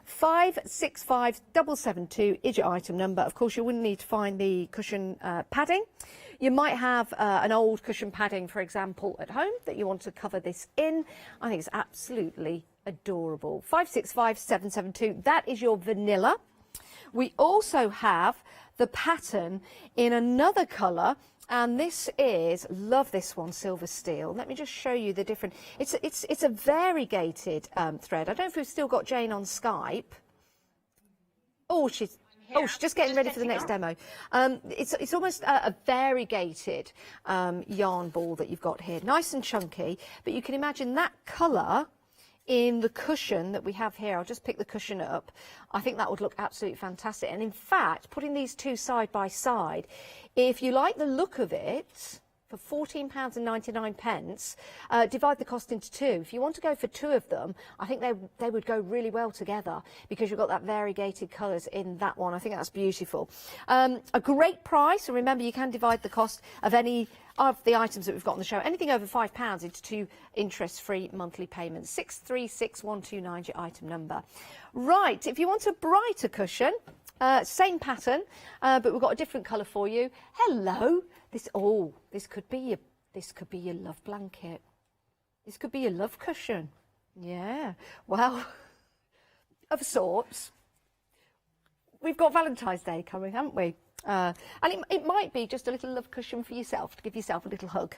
S: 565772 is your item number. Of course, you wouldn't need to find the cushion padding. You might have an old cushion padding, for example, at home that you want to cover this in. I think it's absolutely adorable. 565772, that is your vanilla. We also have the pattern in another colour, and this is, love this one, silver steel. Let me just show you the different, it's a variegated thread. I don't know if we've still got Jane on Skype. Oh, she's just getting ready for the next demo. It's almost a variegated yarn ball that you've got here, nice and chunky, but you can imagine that colour in the cushion that we have here. I'll just pick the cushion up. I think that would look absolutely fantastic. And in fact, putting these two side by side, if you like the look of it, for £14.99, divide the cost into 2. If you want to go for 2 of them, I think they would go really well together because you've got that variegated colours in that one. I think that's beautiful. A great price, and remember you can divide the cost of any of the items that we've got on the show, anything over £5 into 2 interest-free monthly payments. 636129 is your item number. Right, if you want a brighter cushion, same pattern, but we've got a different colour for you. Hello. This could be your love blanket. This could be your love cushion. Yeah. Well, of sorts. We've got Valentine's Day coming, haven't we? And it might be just a little love cushion for yourself, to give yourself a little hug.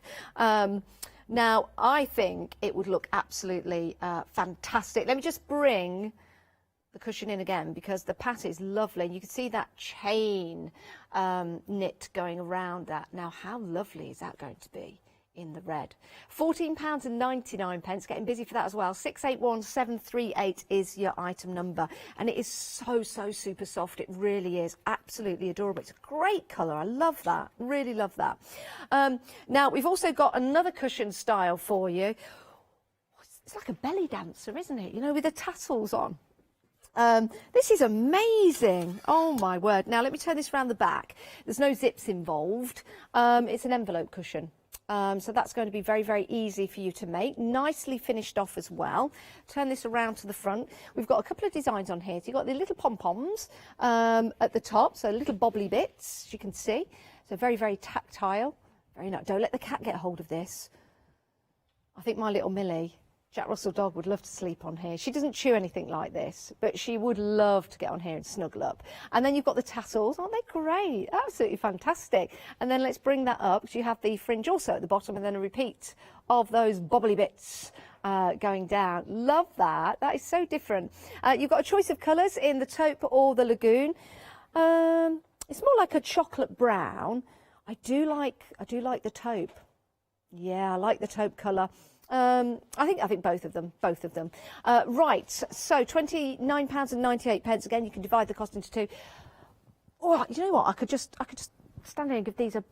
S: Now, I think it would look absolutely fantastic. Let me just bring the cushion in again, because the pattern is lovely. You can see that chain knit going around that. Now, how lovely is that going to be in the red? £14.99, getting busy for that as well. 681738 is your item number, and it is so super soft. It really is absolutely adorable. It's a great colour. I love that, really love that. Now, we've also got another cushion style for you. It's like a belly dancer, isn't it? You know, with the tassels on. This is amazing. Oh my word. Now let me turn this around the back. There's no zips involved. It's an envelope cushion. So that's going to be very easy for you to make. Nicely finished off as well. Turn this around to the front. We've got a couple of designs on here. So you've got the little pom-poms at the top, so little bobbly bits, as you can see. So very tactile. Very nice. Don't let the cat get hold of this. I think my little Millie, Jack Russell dog, would love to sleep on here. She doesn't chew anything like this, but she would love to get on here and snuggle up. And then you've got the tassels. Aren't they great? Absolutely fantastic. And then let's bring that up, because you have the fringe also at the bottom, and then a repeat of those bobbly bits going down. Love that. That is so different. You've got a choice of colours in the taupe or the lagoon. It's more like a chocolate brown. I do like the taupe. Yeah, I like the taupe colour. I think both of them. Right, so £29.98. Again, you can divide the cost into two. Oh, you know what? I could just stand here and give these a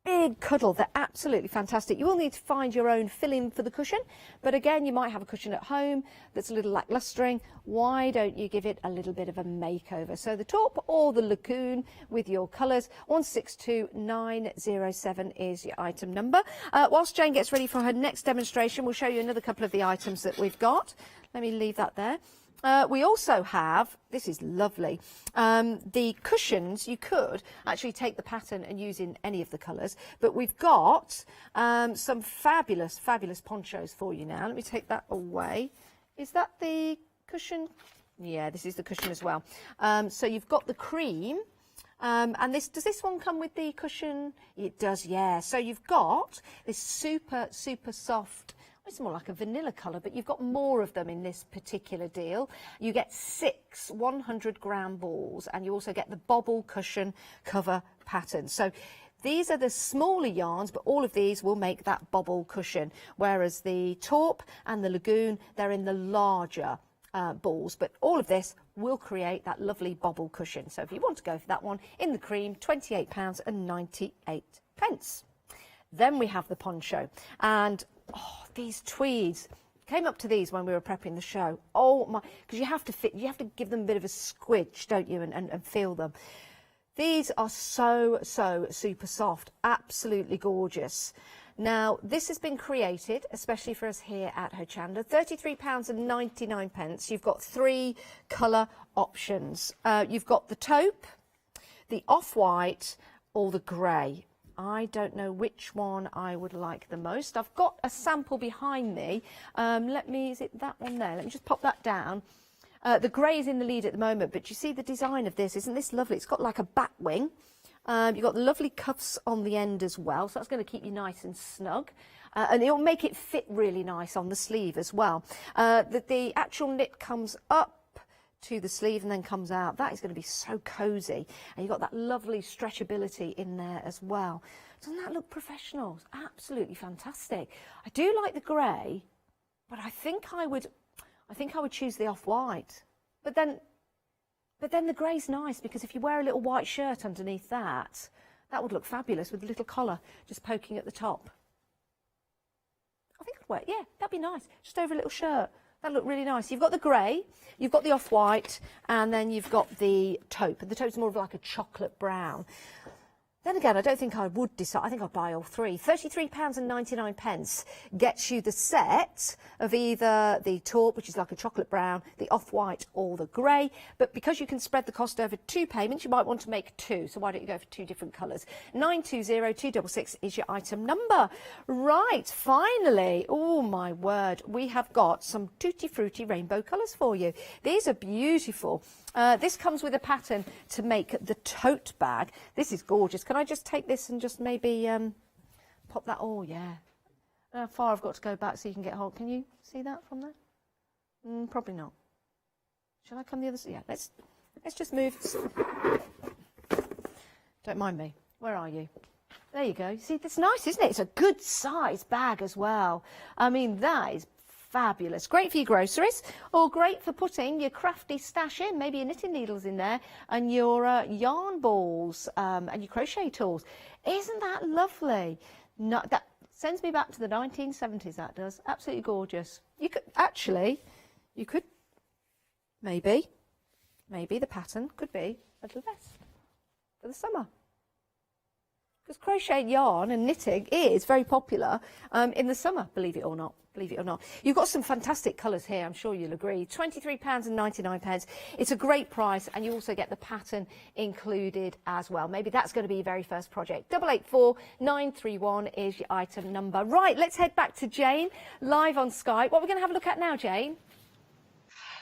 S: big cuddle. They're absolutely fantastic. You will need to find your own filling for the cushion, but again, you might have a cushion at home that's a little lacklustering. Why don't you give it a little bit of a makeover? So the taupe or the lagoon with your colours, 162907 is your item number. Whilst Jane gets ready for her next demonstration, we'll show you another couple of the items that we've got. Let me leave that there. We also have, this is lovely, the cushions. You could actually take the pattern and use in any of the colours, but we've got some fabulous ponchos for you now. Let me take that away. Is that the cushion? Yeah, this is the cushion as well. So you've got the cream. And does this one come with the cushion? It does, yeah. So you've got this super soft, it's more like a vanilla colour, but you've got more of them in this particular deal. You get 6 100-gram balls, and you also get the bobble cushion cover pattern. So these are the smaller yarns, but all of these will make that bobble cushion, whereas the taupe and the lagoon, they're in the larger balls, but all of this will create that lovely bobble cushion. So if you want to go for that one in the cream, £28.98. Then we have the poncho, and these tweeds. Came up to these when we were prepping the show. Oh my, because you have to give them a bit of a squidge, don't you, and feel them. These are so super soft, absolutely gorgeous. Now, this has been created especially for us here at Hochanda. £33.99. You've got 3 colour options. You've got the taupe, the off-white, or the grey. I don't know which one I would like the most. I've got a sample behind me. Is it that one there? Let me just pop that down. The grey is in the lead at the moment, but you see the design of this? Isn't this lovely? It's got like a bat wing. You've got the lovely cuffs on the end as well, so that's going to keep you nice and snug. And it'll make it fit really nice on the sleeve as well. The actual knit comes up to the sleeve and then comes out. That is going to be so cosy, and you've got that lovely stretchability in there as well. Doesn't that look professional? It's absolutely fantastic. I do like the grey, but I think I would choose the off-white. But then the grey's nice, because if you wear a little white shirt underneath that would look fabulous with a little collar just poking at the top. I think I'd wear, yeah, that'd be nice, just over a little shirt. That'd look really nice. You've got the grey, you've got the off-white, and then you've got the taupe. And the taupe's more of like a chocolate brown. Then again, I don't think I would decide. I think I'd buy all 3. £33.99 gets you the set of either the taupe, which is like a chocolate brown, the off-white, or the grey. But because you can spread the cost over 2 payments, you might want to make 2. So why don't you go for 2 different colours? 920266 is your item number. Right, finally, oh my word, we have got some tutti frutti rainbow colours for you. These are beautiful. This comes with a pattern to make the tote bag. This is gorgeous. Can I just take this and just maybe pop that? Oh, yeah. How far I've got to go back so you can get hold. Can you see that from there? Probably not. Shall I come the other side? Yeah, let's just move. Don't mind me. Where are you? There you go. See, that's nice, isn't it? It's a good size bag as well. I mean, that is fabulous. Great for your groceries, or great for putting your crafty stash in, maybe your knitting needles in there, and your yarn balls and your crochet tools. Isn't that lovely? No, that sends me back to the 1970s, that does. Absolutely gorgeous. You could maybe the pattern could be a little vest for the summer. Because crochet yarn and knitting is very popular in the summer, believe it or not. You've got some fantastic colours here, I'm sure you'll agree. £23.99. It's a great price, and you also get the pattern included as well. Maybe that's going to be your very first project. 884931 is your item number. Right, let's head back to Jane, live on Skype. What are we going to have a look at now, Jane?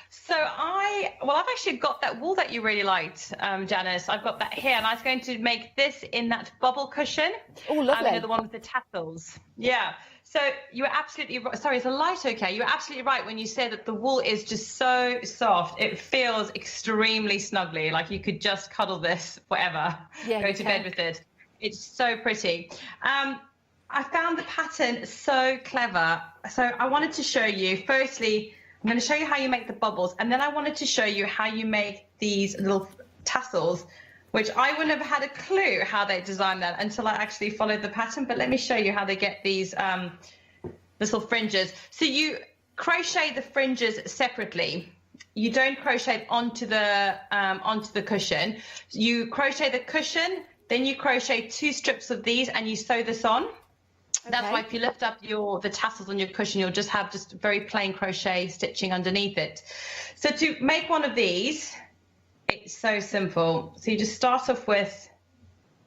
F: So I've actually got that wool that you really liked, Janice. I've got that here, and I was going to make this in that bubble cushion.
S: Oh, lovely.
F: You know, the one with the tassels. Yeah. So you were absolutely right. Sorry, is the light okay? You were absolutely right when you said that the wool is just so soft. It feels extremely snuggly, like you could just cuddle this forever, go to bed with it. It's so pretty. I found the pattern so clever. So I wanted to show you, firstly, I'm going to show you how you make the bubbles, and then I wanted to show you how you make these little tassels, which I wouldn't have had a clue how they designed that until I actually followed the pattern. But let me show you how they get these little fringes. So you crochet the fringes separately. You don't crochet onto the cushion. You crochet the cushion, then you crochet 2 strips of these, and you sew this on. That's why if you lift up the tassels on your cushion, you'll just have just very plain crochet stitching underneath it. So to make one of these, it's so simple. So you just start off with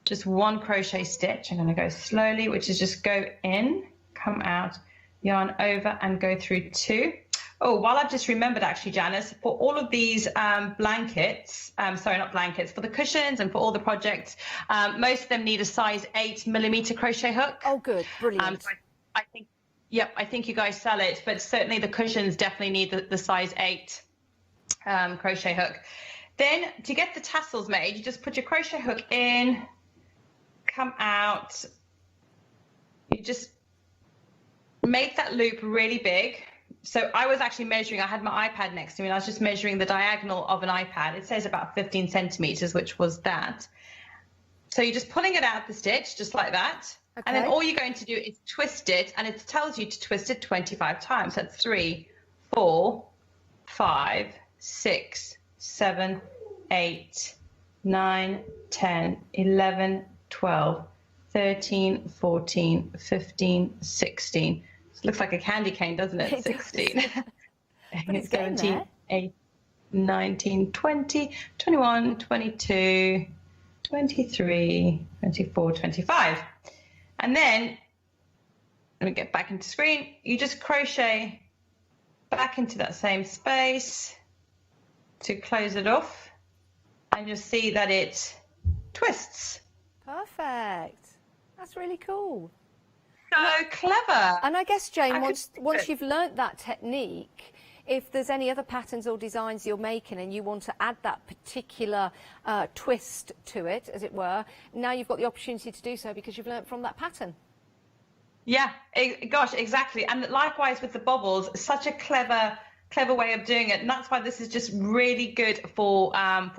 F: just 1 crochet stitch. I'm going to go slowly, which is just go in, come out, yarn over, and go through 2. Oh, while I've just remembered actually, Janice, for all of these blankets, sorry, not blankets, for the cushions and for all the projects, most of them need a size 8mm crochet hook.
S: Oh, good, brilliant.
F: So I think, yep, I think you guys sell it, but certainly the cushions definitely need the size 8 crochet hook. Then to get the tassels made, you just put your crochet hook in, come out, you just make that loop really big. So I was actually measuring, I had my iPad next to me, and I was just measuring the diagonal of an iPad. It says about 15 centimeters, which was that. So you're just pulling it out the stitch, just like that. Okay. And then all you're going to do is twist it, and it tells you to twist it 25 times. That's 3, 4, 5, 6, 7, 8, 9, 10, 11, 12, 13, 14, 15, 16. It looks like a candy cane, doesn't it? 16, 17, 18, 19, 20, 21, 22, 23, 24, 25. And then, let me get back into screen, you just crochet back into that same space to close it off, and you'll see that it twists.
S: Perfect. That's really cool.
F: So clever.
S: And I guess, Jane, once you've learnt that technique, if there's any other patterns or designs you're making and you want to add that particular twist to it, as it were, now you've got the opportunity to do so because you've learnt from that pattern.
F: Yeah, gosh, exactly. And likewise with the bobbles, such a clever way of doing it, and that's why this is just really good for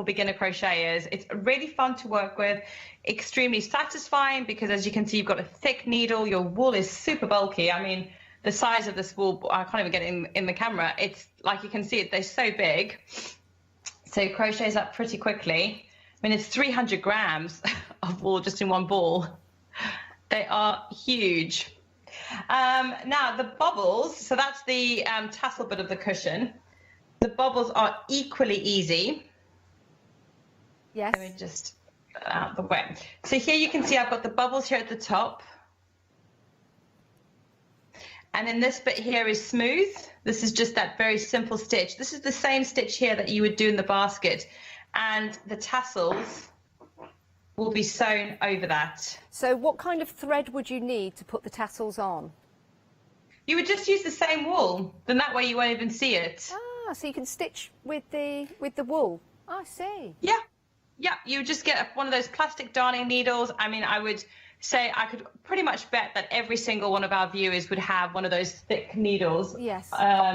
F: beginner crocheters. It's really fun to work with, extremely satisfying, because as you can see, you've got a thick needle, your wool is super bulky. I mean, the size of this wool, I can't even get it in the camera. It's like, you can see it, they're so big, so it crochets up pretty quickly. I mean, it's 300 grams of wool just in one ball. They are huge. Now the bobbles, so that's the tassel bit of the cushion. The bobbles are equally easy.
S: Yes.
F: Let me just get that out of the way. So here you can see I've got the bubbles here at the top. And then this bit here is smooth. This is just that very simple stitch. This is the same stitch here that you would do in the basket. And the tassels will be sewn over that.
S: So what kind of thread would you need to put the tassels on?
F: You would just use the same wool, then that way you won't even see it.
S: Ah, so you can stitch with the wool. I see.
F: Yeah, you just get one of those plastic darning needles. I mean, I would say I could pretty much bet that every single one of our viewers would have one of those thick needles.
S: Yes.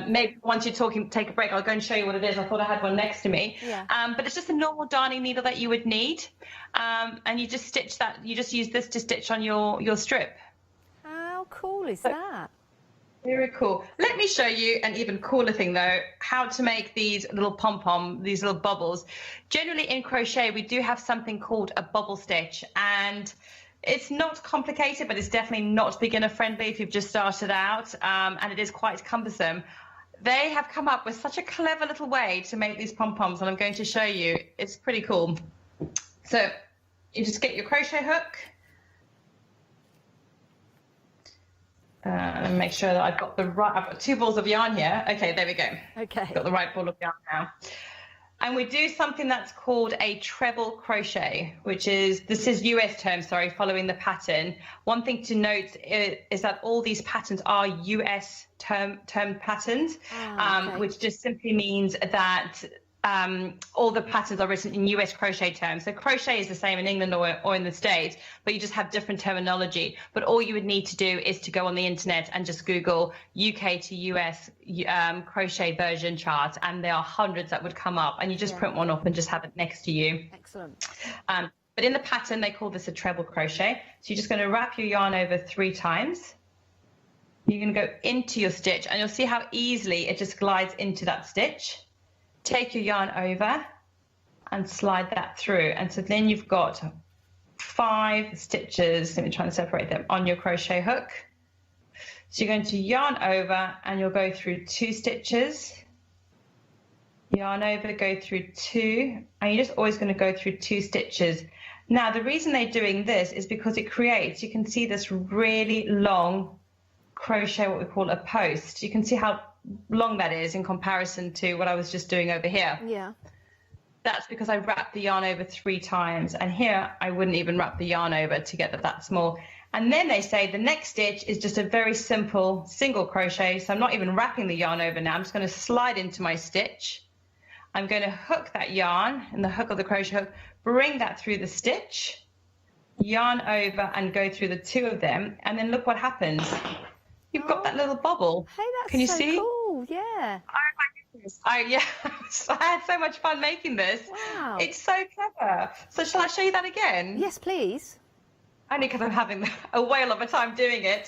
F: Maybe once you're talking, take a break, I'll go and show you what it is. I thought I had one next to me.
S: Yeah.
F: But it's just a normal darning needle that you would need. And you just stitch that, you just use this to stitch on your strip.
S: How cool is that?
F: Very cool. Let me show you an even cooler thing though, how to make these little pom-pom, these little bubbles. Generally in crochet, we do have something called a bubble stitch, and it's not complicated, but it's definitely not beginner friendly if you've just started out, and it is quite cumbersome. They have come up with such a clever little way to make these pom-poms, and I'm going to show you. It's pretty cool. So you just get your crochet hook, Make sure that I've got I've got 2 balls of yarn here. Okay, there we go.
S: Okay.
F: Got the right ball of yarn now. And we do something that's called a treble crochet, this is US term, sorry, following the pattern. One thing to note is that all these patterns are US term patterns, which just simply means that all the patterns are written in US crochet terms. So crochet is the same in England or in the States, but you just have different terminology. But all you would need to do is to go on the internet and just Google UK to US crochet version charts, and there are hundreds that would come up, and you just print one off and just have it next to you.
S: Excellent.
F: But in the pattern, they call this a treble crochet. So you're just going to wrap your yarn over 3 times. You're going to go into your stitch, and you'll see how easily it just glides into that stitch. Take your yarn over and slide that through, and so then you've got 5 stitches. Let me try and separate them on your crochet hook. So you're going to yarn over and you'll go through 2 stitches, yarn over, go through 2, and you're just always going to go through 2 stitches. Now the reason they're doing this is because it creates, you can see this really long crochet, what we call a post. You can see how long that is in comparison to what I was just doing over here.
S: Yeah.
F: That's because I wrapped the yarn over 3 times, and here I wouldn't even wrap the yarn over to get that small. And then they say the next stitch is just a very simple single crochet, so I'm not even wrapping the yarn over now. I'm just going to slide into my stitch. I'm going to hook that yarn in the hook of the crochet hook, bring that through the stitch, yarn over and go through the 2 of them, and then look what happens. You've got that little bobble.
S: Hey, that's
F: Can you
S: so
F: see?
S: cool, yeah.
F: Oh my goodness. I had so much fun making this.
S: Wow.
F: It's so clever. So shall I show you that again?
S: Yes, please.
F: Only because I'm having a whale of a time doing it.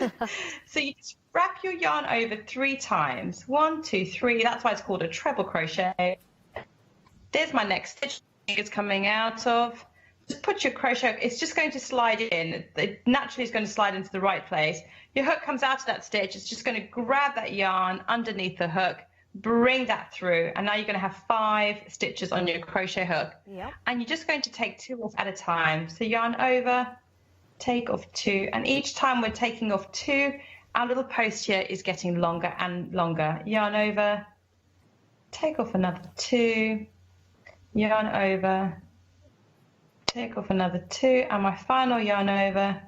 F: So you just wrap your yarn over 3 times. 1, 2, 3. That's why it's called a treble crochet. There's my next stitch it's coming out of. Just put your crochet, it's just going to slide in. It naturally is going to slide into the right place. Your hook comes out of that stitch. It's just going to grab that yarn underneath the hook, bring that through, and now you're going to have 5 stitches on your crochet hook.
S: Yep.
F: And you're just going to take 2 off at a time. So yarn over, take off 2, and each time we're taking off 2, our little post here is getting longer and longer. Yarn over, take off another 2, yarn over, take off another 2, and my final yarn over,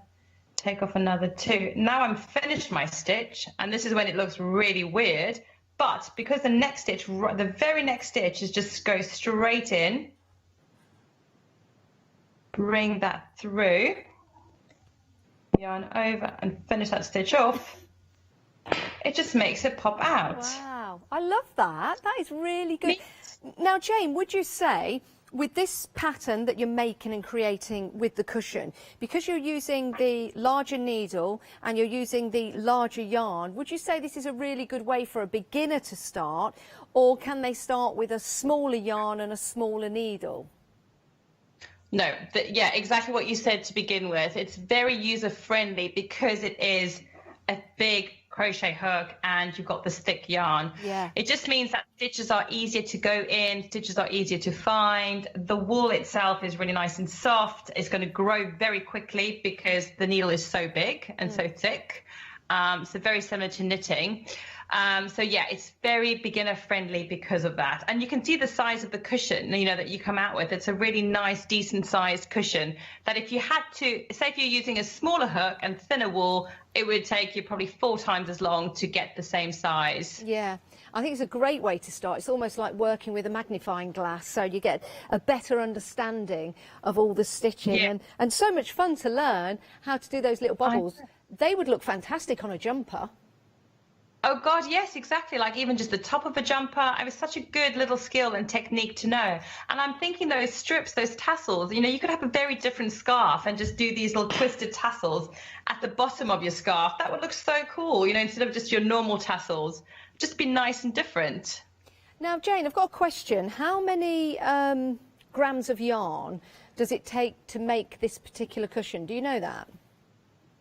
F: take off another 2. Now I'm finished my stitch, and this is when it looks really weird, but because the next stitch, the very next stitch is just go straight in, bring that through, yarn over and finish that stitch off, it just makes it pop out.
S: Wow, I love that. That is really good. Now, Jane, would you say, with this pattern that you're making and creating with the cushion, because you're using the larger needle and you're using the larger yarn, would you say this is a really good way for a beginner to start, or can they start with a smaller yarn and a smaller needle?
F: No, yeah, exactly what you said to begin with. It's very user-friendly because it is a big crochet hook and you've got this thick yarn.
S: Yeah.
F: It just means that stitches are easier to go in, stitches are easier to find. The wool itself is really nice and soft. It's going to grow very quickly because the needle is so big and so thick. So very similar to knitting. So yeah, it's very beginner friendly because of that. And you can see the size of the cushion, you know, that you come out with. It's a really nice, decent sized cushion that if you had to, say if you're using a smaller hook and thinner wool, it would take you probably 4 times as long to get the same size.
S: Yeah, I think it's a great way to start. It's almost like working with a magnifying glass, so you get a better understanding of all the stitching, and so much fun to learn how to do those little bubbles. They would look fantastic on a jumper.
F: Oh God, yes, exactly. Like even just the top of a jumper. It was such a good little skill and technique to know. And I'm thinking those strips, those tassels, you know, you could have a very different scarf and just do these little twisted tassels at the bottom of your scarf. That would look so cool, you know, instead of just your normal tassels. Just be nice and different.
S: Now, Jane, I've got a question. How many grams of yarn does it take to make this particular cushion? Do you know that?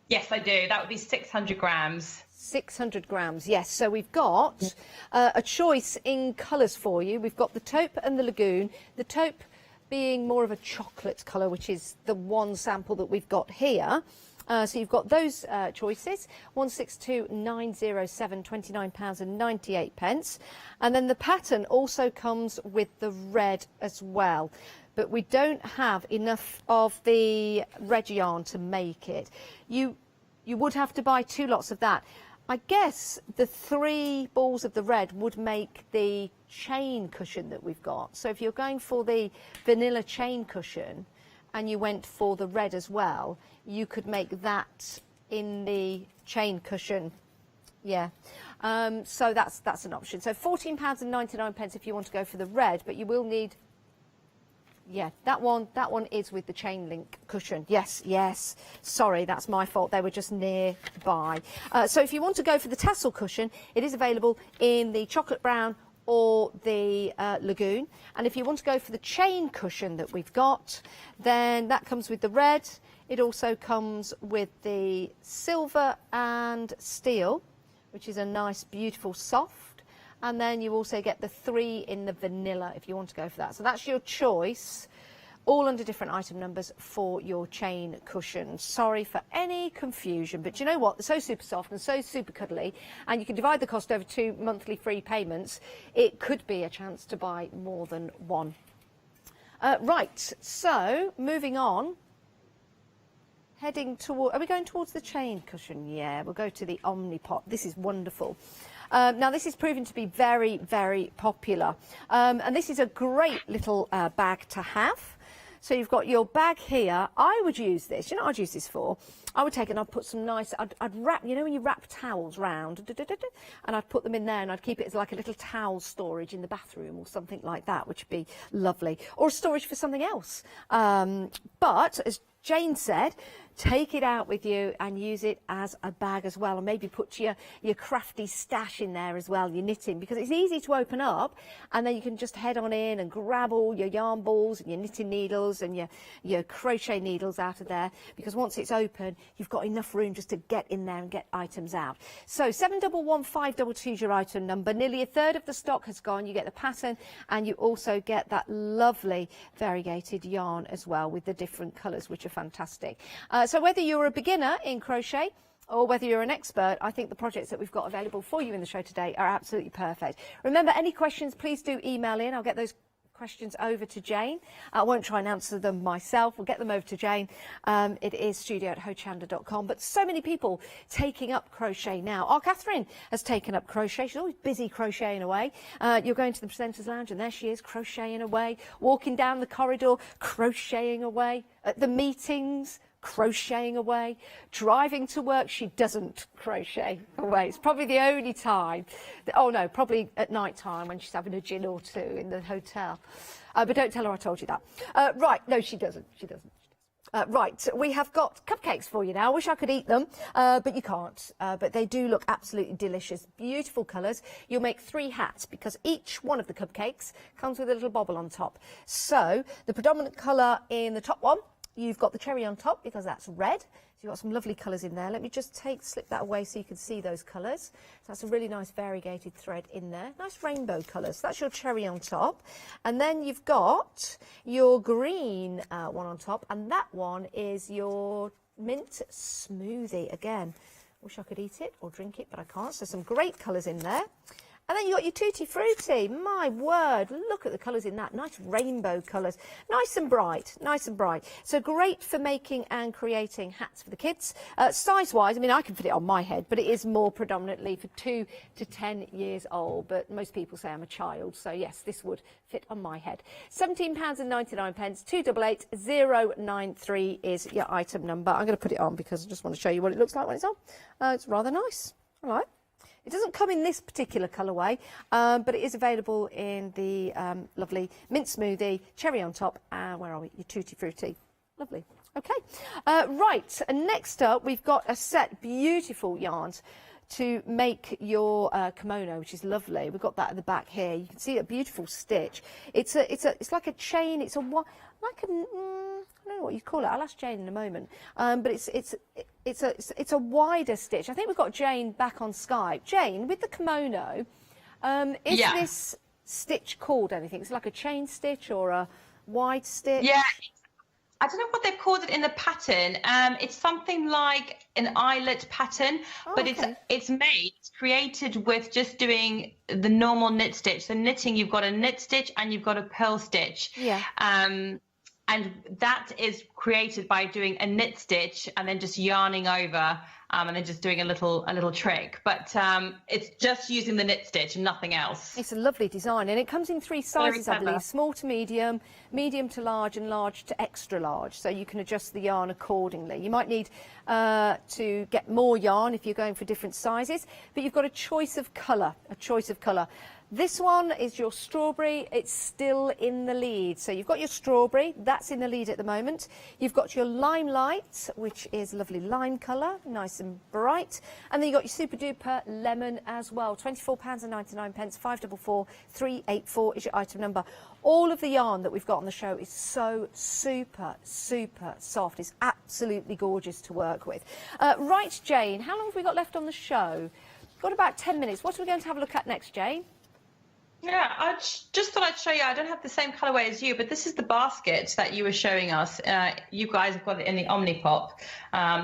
F: Yes, I do. That would be 600 grams.
S: 600 grams, yes. So we've got a choice in colours for you. We've got the taupe and the lagoon. The taupe being more of a chocolate colour, which is the one sample that we've got here. So you've got those choices, 162907, £29.98. And then the pattern also comes with the red as well. But we don't have enough of the red yarn to make it. You would have to buy 2 lots of that. I guess the 3 balls of the red would make the chain cushion that we've got. So if you're going for the vanilla chain cushion and you went for the red as well, you could make that in the chain cushion. Yeah, so that's an option. So £14.99 if you want to go for the red, but you will need, yeah, that one is with the chain link cushion. Yes. Sorry, that's my fault. They were just nearby. So if you want to go for the tassel cushion, it is available in the chocolate brown or the lagoon. And if you want to go for the chain cushion that we've got, then that comes with the red. It also comes with the silver and steel, which is a nice, beautiful soft. And then you also get the 3 in the vanilla if you want to go for that. So that's your choice, all under different item numbers for your chain cushions. Sorry for any confusion, but you know what? They're so super soft and so super cuddly, and you can divide the cost over 2 monthly free payments. It could be a chance to buy more than one. Right, so moving on. Heading toward, are we going towards the chain cushion? Yeah, we'll go to the Omnipot. This is wonderful. Now, this is proving to be very, very popular. And this is a great little bag to have. So you've got your bag here. I would use this. You know what I'd use this for? I would take it and I'd put some nice, I'd wrap, you know when you wrap towels round, and I'd put them in there and I'd keep it as like a little towel storage in the bathroom or something like that, which would be lovely. Or storage for something else. But, as Jane said, take it out with you and use it as a bag as well, and maybe put your crafty stash in there as well, your knitting, because it's easy to open up, and then you can just head on in and grab all your yarn balls and your knitting needles and your crochet needles out of there, because once it's open you've got enough room just to get in there and get items out. So 711522 is your item number. Nearly a third of the stock has gone. You get the pattern and you also get that lovely variegated yarn as well with the different colours, which are fantastic. So whether you're a beginner in crochet or whether you're an expert, I think the projects that we've got available for you in the show today are absolutely perfect. Remember, any questions, please do email in. I'll get those questions over to Jane. I won't try and answer them myself. We'll get them over to Jane. It is studio@hochanda.com. But so many people taking up crochet now. Our Catherine has taken up crochet. She's always busy crocheting away. You're going to the presenters lounge and there she is crocheting away, walking down the corridor, crocheting away, at the meetings, crocheting away, driving to work, she doesn't crochet away. It's probably the only time, oh no, probably at night time when she's having a gin or two in the hotel. But don't tell her I told you that. Right, no, she doesn't. Right, we have got cupcakes for you now. I wish I could eat them, but you can't. But they do look absolutely delicious. Beautiful colours. You'll make 3 hats because each one of the cupcakes comes with a little bobble on top. So the predominant colour in the top one, you've got the cherry on top because that's red. So you've got some lovely colours in there. Let me just slip that away so you can see those colours. So that's a really nice variegated thread in there. Nice rainbow colours. So that's your cherry on top. And then you've got your green one on top. And that one is your mint smoothie. Again, wish I could eat it or drink it, but I can't. So some great colours in there. And then you got your Tutti Frutti. My word, look at the colours in that. Nice rainbow colours. Nice and bright, nice and bright. So great for making and creating hats for the kids. Size-wise, I mean, I can fit it on my head, but it is more predominantly for 2 to 10 years old. But most people say I'm a child, so yes, this would fit on my head. £17.99, 288093 is your item number. I'm going to put it on because I just want to show you what it looks like when it's on. It's rather nice. All right. It doesn't come in this particular colourway, but it is available in the lovely mint smoothie, cherry on top, and where are we? Your Tutti Frutti. Lovely. Okay. Right. And next up, we've got a set beautiful yarns to make your kimono, which is lovely. We've got that at the back here. You can see a beautiful stitch. It's like a chain. It's like a I don't know what you call it. I'll ask Jane in a moment. But it's a wider stitch. I think we've got Jane back on Skype. Jane, with the kimono, is this stitch called anything? It's like a chain stitch or a wide stitch?
F: Yeah, I don't know what they've called it in the pattern. It's something like an eyelet pattern, but it's created with just doing the normal knit stitch. So knitting, you've got a knit stitch and you've got a purl stitch.
S: Yeah.
F: And that is created by doing a knit stitch and then just yarning over and then just doing a little trick. But it's just using the knit stitch and nothing else.
S: It's a lovely design, and it comes in 3 sizes, I believe: small to medium, medium to large, and large to extra large. So you can adjust the yarn accordingly. You might need to get more yarn if you're going for different sizes, but you've got a choice of colour. This one is your strawberry. It's still in the lead. So you've got your strawberry, that's in the lead at the moment. You've got your limelight, which is lovely lime colour, nice and bright. And then you've got your super duper lemon as well. £24.99, 544 384 is your item number. All of the yarn that we've got on the show is so super soft. It's absolutely gorgeous to work with. Right, Jane, how long have we got left on the show? We've got about 10 minutes. What are we going to have a look at next, Jane?
F: Yeah, I just thought I'd show you. I don't have the same colourway as you, but this is the basket that you were showing us. You guys have got it in the Omnipop.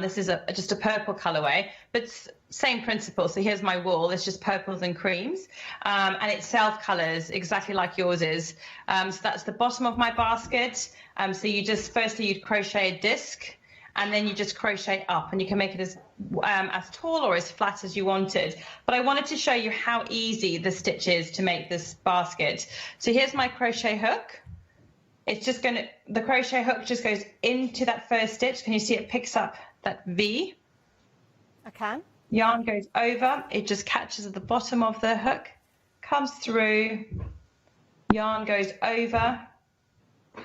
F: This is just a purple colourway, but same principle. So here's my wool. It's just purples and creams, and it self-colours exactly like yours is. So that's the bottom of my basket. So you just, firstly, you'd crochet a disc, and then you just crochet up, and you can make it as tall or as flat as you wanted. But I wanted to show you how easy the stitch is to make this basket. So here's my crochet hook. It's just the crochet hook just goes into that first stitch. Can you see it picks up that V?
S: I can.
F: Yarn goes over, it just catches at the bottom of the hook, comes through, yarn goes over,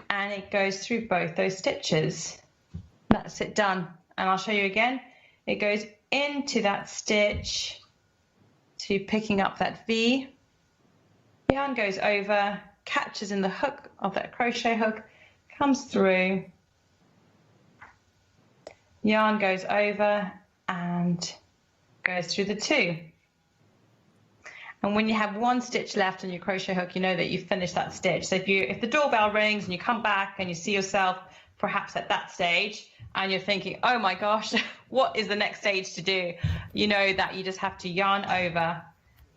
F: and it goes through both those stitches. That's it, done. And I'll show you again. It goes into that stitch to picking up that V. Yarn goes over, catches in the hook of that crochet hook, comes through. Yarn goes over and goes through the 2. And when you have 1 stitch left on your crochet hook, you know that you've finished that stitch. So if the doorbell rings and you come back and you see yourself perhaps at that stage, and you're thinking, oh my gosh, what is the next stage to do? You know that you just have to yarn over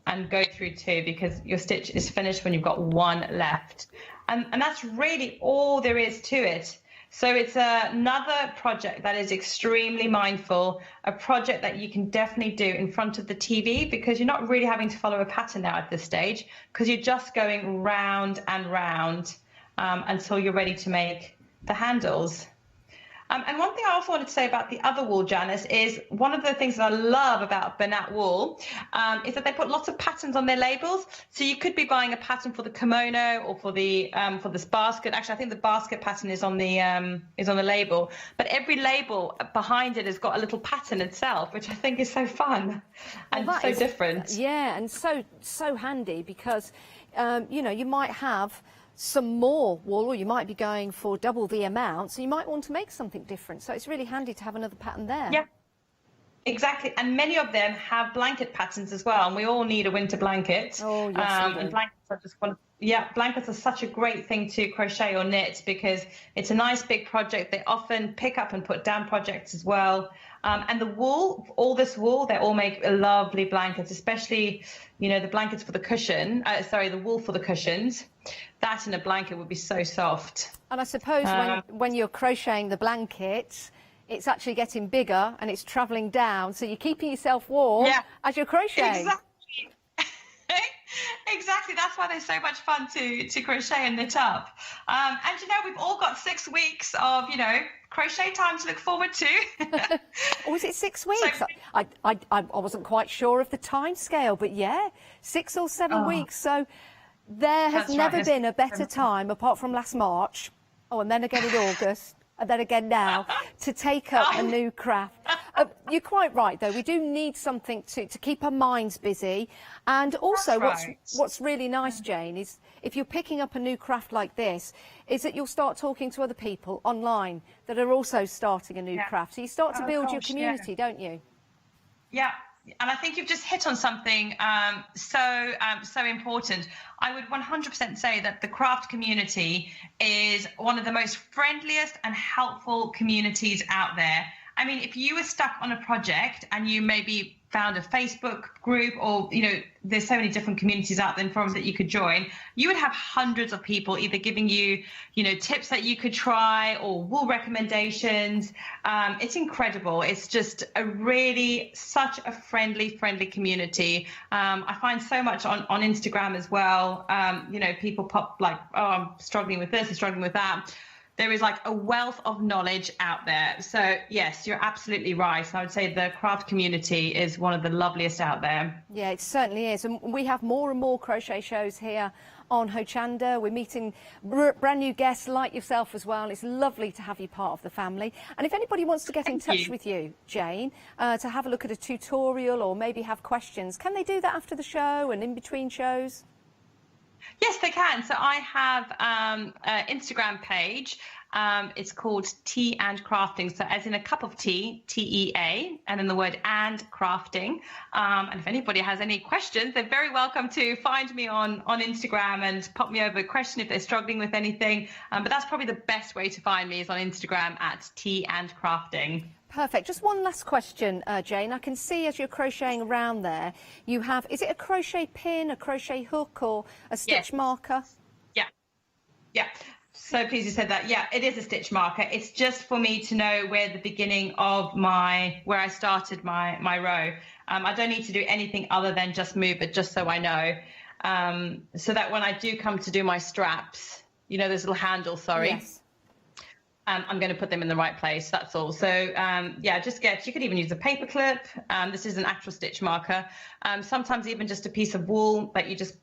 F: and go through 2, because your stitch is finished when you've got 1 left. And that's really all there is to it. So it's another project that is extremely mindful, a project that you can definitely do in front of the TV, because you're not really having to follow a pattern now at this stage, because you're just going round and round until you're ready to make the handles. And one thing I also wanted to say about the other wool, Janice, is one of the things that I love about Bernat wool is that they put lots of patterns on their labels. So you could be buying a pattern for the kimono or for this basket. Actually, I think the basket pattern is on the label. But every label behind it has got a little pattern itself, which I think is so fun and so different.
S: Yeah, and so handy, because you might have some more wool, or you might be going for double the amount, so you might want to make something different. So it's really handy to have another pattern there.
F: Yeah, exactly. And many of them have blanket patterns as well, and we all need a winter blanket.
S: Oh, yes,
F: and blankets are such a great thing to crochet or knit, because it's a nice big project. They often pick up and put down projects as well. And the wool, all this wool, they all make lovely blankets, especially, the blankets for the cushion, the wool for the cushions. That in a blanket would be so soft.
S: And I suppose when you're crocheting the blanket, it's actually getting bigger and it's travelling down, so you're keeping yourself warm as you're crocheting.
F: Exactly. Exactly. That's why they're so much fun to crochet and knit up. And we've all got 6 weeks of crochet time to look forward to.
S: Or is it 6 weeks? So, I wasn't quite sure of the time scale, but 6 or 7 weeks. So there has never been a better time, apart from last March, and then again in August, and then again now, to take up a new craft. You're quite right, though. We do need something to keep our minds busy. And also, what's really nice, Jane, is if you're picking up a new craft like this, is that you'll start talking to other people online that are also starting a new craft. So you start to build your community, don't you?
F: Yeah, and I think you've just hit on something so important. I would 100% say that the craft community is one of the most friendliest and helpful communities out there. I mean, if you were stuck on a project and you maybe found a Facebook group, or, you know, there's so many different communities out there in forums that you could join, you would have hundreds of people either giving you, you know, tips that you could try or wool recommendations. It's incredible. It's just such a friendly community. I find so much on Instagram as well. You know, people pop like, oh, I'm struggling with this and struggling with that. There is like a wealth of knowledge out there. So yes, you're absolutely right. I would say the craft community is one of the loveliest out there.
S: Yeah, it certainly is. And we have more and more crochet shows here on Hochanda. We're meeting brand new guests like yourself as well. It's lovely to have you part of the family. And if anybody wants to get in touch with you, Jane, to have a look at a tutorial or maybe have questions, can they do that after the show and in between shows?
F: Yes, they can. So I have an Instagram page. It's called Tea and Crafting. So as in a cup of tea, T-E-A, and then the word and crafting. And if anybody has any questions, they're very welcome to find me on Instagram and pop me over a question if they're struggling with anything. But that's probably the best way to find me is on Instagram at Tea and Crafting.
S: Perfect. Just one last question, Jane. I can see as you're crocheting around there, you have, is it a crochet pin, a crochet hook, or a stitch marker?
F: Yeah. So pleased you said that. Yeah, it is a stitch marker. It's just for me to know where the beginning of where I started my row. I don't need to do anything other than just move it, just so I know. So that when I do come to do my straps, you know, those little handles, sorry.
S: Yes.
F: I'm going to put them in the right place, that's all. So, yeah, you could even use a paper clip. This is an actual stitch marker. Sometimes even just a piece of wool that you just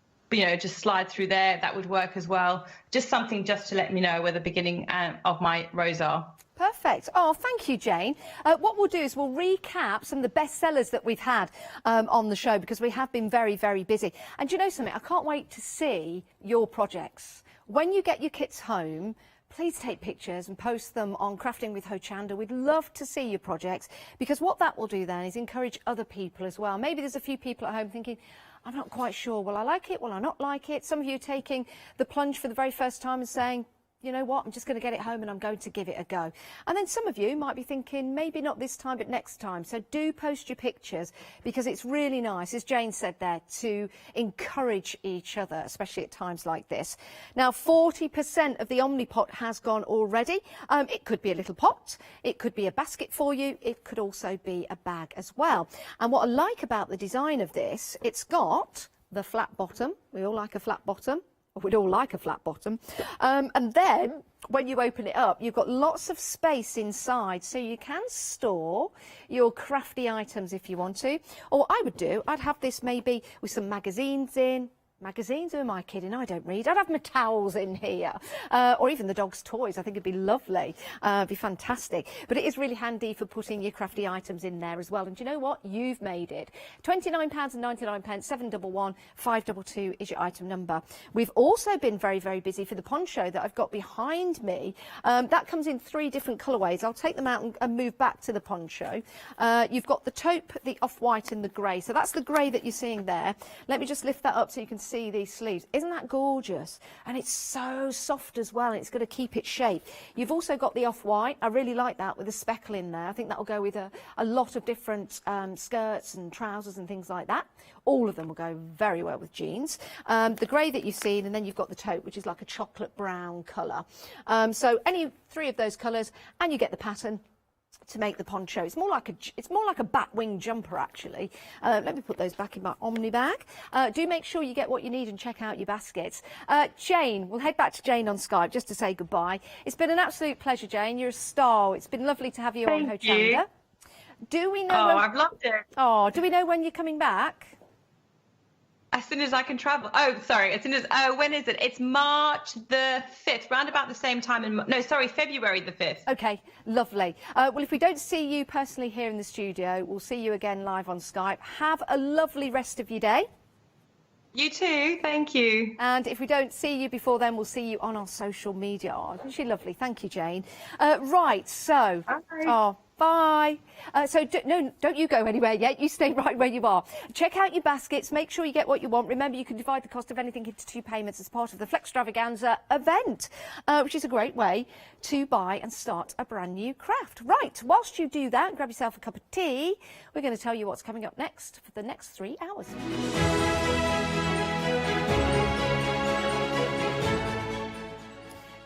F: slide through there, that would work as well. Just something just to let me know where the beginning of my rows are.
S: Perfect. Oh, thank you, Jane. What we'll do is we'll recap some of the best sellers that we've had on the show, because we have been very, very busy. And you know something? I can't wait to see your projects. When you get your kits home, please take pictures and post them on Crafting with Hochanda. We'd love to see your projects, because what that will do then is encourage other people as well. Maybe there's a few people at home thinking, I'm not quite sure, will I like it, will I not like it? Some of you taking the plunge for the very first time and saying, you know what, I'm just going to get it home and I'm going to give it a go. And then some of you might be thinking, maybe not this time, but next time. So do post your pictures, because it's really nice, as Jane said there, to encourage each other, especially at times like this. Now, 40% of the Omnipot has gone already. It could be a little pot, it could be a basket for you, it could also be a bag as well. And what I like about the design of this, it's got the flat bottom. We all like a flat bottom. We'd all like a flat bottom. And then when you open it up, you've got lots of space inside, so you can store your crafty items if you want to. Or what I would do, I'd have this maybe with some magazines in. Magazines? Who am I kidding? I don't read. I'd have my towels in here. Or even the dog's toys. I think it'd be lovely. It'd be fantastic. But it is really handy for putting your crafty items in there as well. And do you know what? You've made it. £29.99, 711 522 is your item number. We've also been very, very busy for the poncho that I've got behind me. That comes in 3 different colourways. I'll take them out and move back to the poncho. You've got the taupe, the off-white and the grey. So that's the grey that you're seeing there. Let me just lift that up so you can see these sleeves. Isn't that gorgeous? And it's so soft as well, and it's going to keep its shape. You've also got the off-white. I really like that with a speckle in there. I think that will go with a lot of different skirts and trousers and things like that. All of them will go very well with jeans. The grey that you've seen, and then you've got the taupe, which is like a chocolate brown colour. So any 3 of those colours, and you get the pattern to make the poncho. It's more like a bat wing jumper, actually. Let me put those back in my Omni bag. Do make sure you get what you need and check out your baskets. Jane, we'll head back to Jane on Skype just to say goodbye. It's been an absolute pleasure, Jane. You're a star. It's been lovely to have you on Hochanda. Do we know?
F: Oh, I've loved it.
S: Oh, do we know when you're coming back?
F: As soon as I can travel. Oh, sorry. As soon as, when is it? It's March the 5th, round about the same time. February the 5th.
S: Okay, lovely. Well, if we don't see you personally here in the studio, we'll see you again live on Skype. Have a lovely rest of your day.
F: You too. Thank you.
S: And if we don't see you before then, we'll see you on our social media. Oh, isn't she lovely? Thank you, Jane. Right, so... Bye. Oh, Bye. No, don't you go anywhere yet. You stay right where you are. Check out your baskets. Make sure you get what you want. Remember, you can divide the cost of anything into 2 payments as part of the Flextravaganza event, which is a great way to buy and start a brand new craft. Right, whilst you do that, grab yourself a cup of tea. We're going to tell you what's coming up next for the next 3 hours.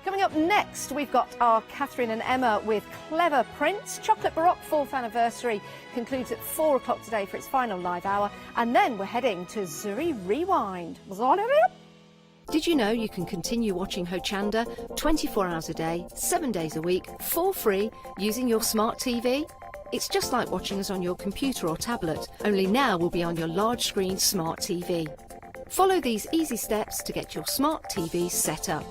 S: Coming up next, we've got our Catherine and Emma with Clever Prints. Chocolate Baroque 4th anniversary concludes at 4 o'clock today for its final live hour. And then we're heading to Zuri Rewind. Did you know you can continue watching Hochanda 24 hours a day, 7 days a week, for free using your smart TV? It's just like watching us on your computer or tablet, only now we'll be on your large screen smart TV. Follow these easy steps to get your smart TV set up.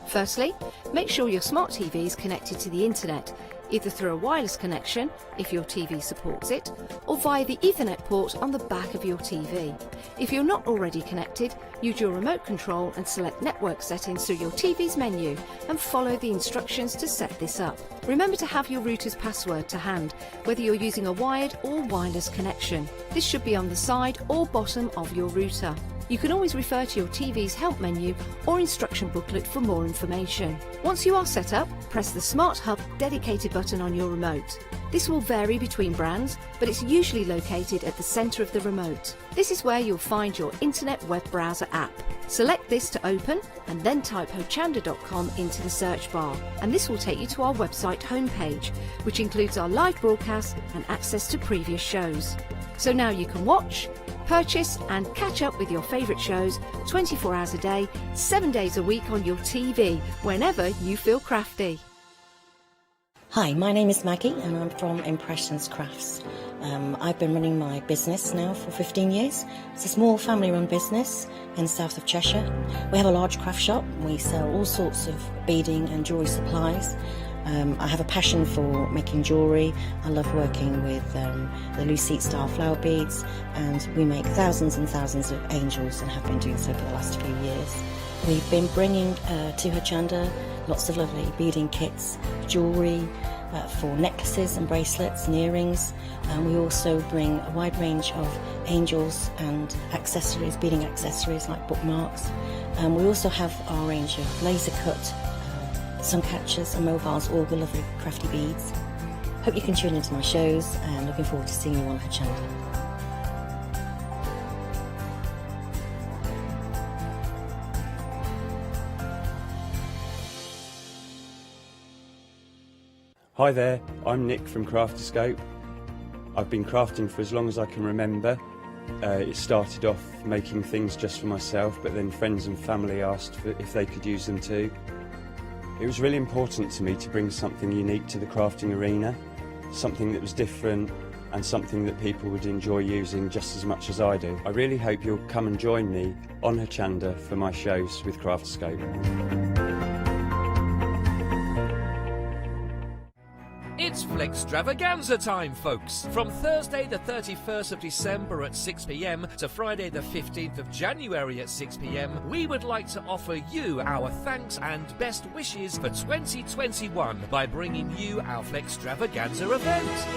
S: Firstly, make sure your smart TV is connected to the internet, either through a wireless connection, if your TV supports it, or via the Ethernet port on the back of your TV. If you're not already connected, use your remote control and select network settings through your TV's menu and follow the instructions to set this up. Remember to have your router's password to hand, whether you're using a wired or wireless connection. This should be on the side or bottom of your router. You can always refer to your TV's help menu or instruction booklet for more information. Once you are set up, press the Smart Hub dedicated button on your remote. This will vary between brands, but it's usually located at the centre of the remote. This is where you'll find your internet web browser app. Select this to open and then type hochanda.com into the search bar, and this will take you to our website homepage, which includes our live broadcast and access to previous shows. So now you can watch, purchase and catch up with your favourite shows 24 hours a day, 7 days a week on your TV, whenever you feel crafty.
C: Hi, my name is Maggie and I'm from Impressions Crafts. I've been running my business now for 15 years. It's a small family-run business in the south of Cheshire. We have a large craft shop. We sell all sorts of beading and jewellery supplies. I have a passion for making jewellery. I love working with the Lucite style flower beads, and we make thousands and thousands of angels and have been doing so for the last few years. We've been bringing to Hochanda lots of lovely beading kits, jewellery for necklaces and bracelets and earrings, and we also bring a wide range of angels and accessories, beading accessories like bookmarks. We also have our range of laser cut sun catchers and mobiles, all the lovely crafty beads. Hope you can tune into my shows and looking forward to seeing you on Hochanda.
D: Hi there, I'm Nick from Crafterscope. I've been crafting for as long as I can remember. It started off making things just for myself, but then friends and family asked if they could use them too. It was really important to me to bring something unique to the crafting arena, something that was different and something that people would enjoy using just as much as I do. I really hope you'll come and join me on Hochanda for my shows with Crafterscope.
V: It's Flextravaganza time, folks! From Thursday the 31st of December at 6 p.m. to Friday the 15th of January at 6 p.m, we would like to offer you our thanks and best wishes for 2021 by bringing you our Flextravaganza event.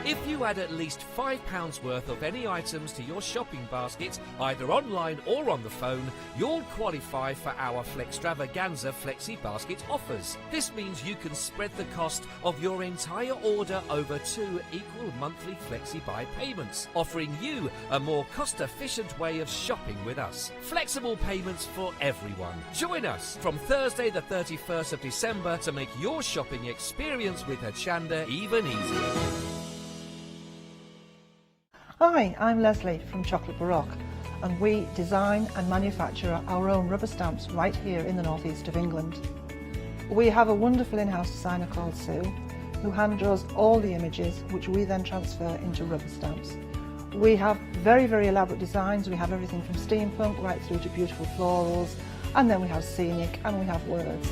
V: If you add at least £5 worth of any items to your shopping basket, either online or on the phone, you'll qualify for our Flextravaganza Flexi Basket offers. This means you can spread the cost of your entire order over 2 equal monthly Flexi Buy payments, offering you a more cost-efficient way of shopping with us. Flexible payments for everyone. Join us from Thursday the 31st of December to make your shopping experience with Hochanda even easier.
X: Hi, I'm Leslie from Chocolate Baroque, and we design and manufacture our own rubber stamps right here in the northeast of England. We have a wonderful in-house designer called Sue, who hand draws all the images, which we then transfer into rubber stamps. We have very, very elaborate designs. We have everything from steampunk right through to beautiful florals, and then we have scenic and we have words.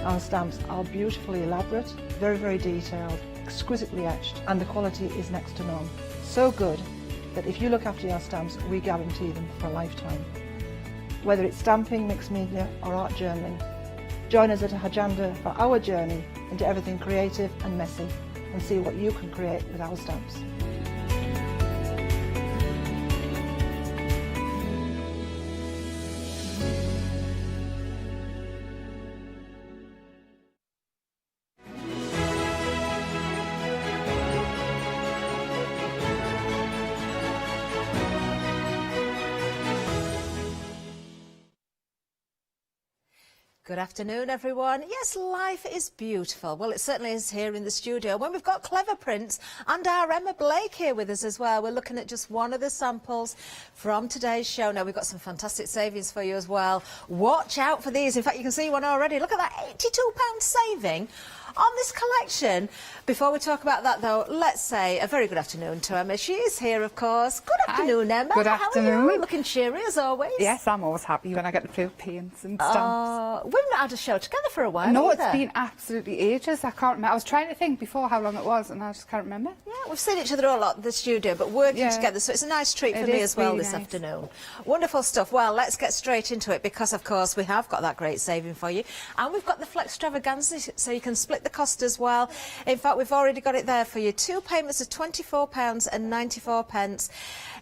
X: Our stamps are beautifully elaborate, very, very detailed, exquisitely etched, and the quality is next to none. So good that if you look after your stamps, we guarantee them for a lifetime. whether it's stamping, mixed media or art journaling. Join us at Hochanda for our journey into everything creative and messy, and see what you can create with our stamps.
A: Good afternoon, everyone. Yes, life is beautiful. Well, it certainly is here in the studio. When we've got Clever Prints and our Emma Blake here with us as well. We're looking at just one of the samples from today's show. Now, we've got some fantastic savings for you as well. Watch out for these. In fact, you can see one already. Look at that, £82 saving on this collection. Before we talk about that, though, let's say a very good afternoon to Emma. She is here, of course. Good afternoon, Emma.
B: Good
A: How
B: afternoon.
A: are you? Looking cheery as always.
B: Yes, I'm always happy when I get to play with paints and stamps.
A: We've not had a show together for a while.
B: No,
A: either.
B: it's been absolutely ages. I can't remember. I was trying to think before how long it was, and I just can't remember.
A: Yeah, we've seen each other a lot in the studio, but working together, so it's a nice treat for me as well this afternoon. Wonderful stuff. Well, let's get straight into it because, of course, we have got that great saving for you, and we've got the Flex Extravaganza, so you can split the cost as well. In fact, we've already got it there for you. 2 payments of £24.94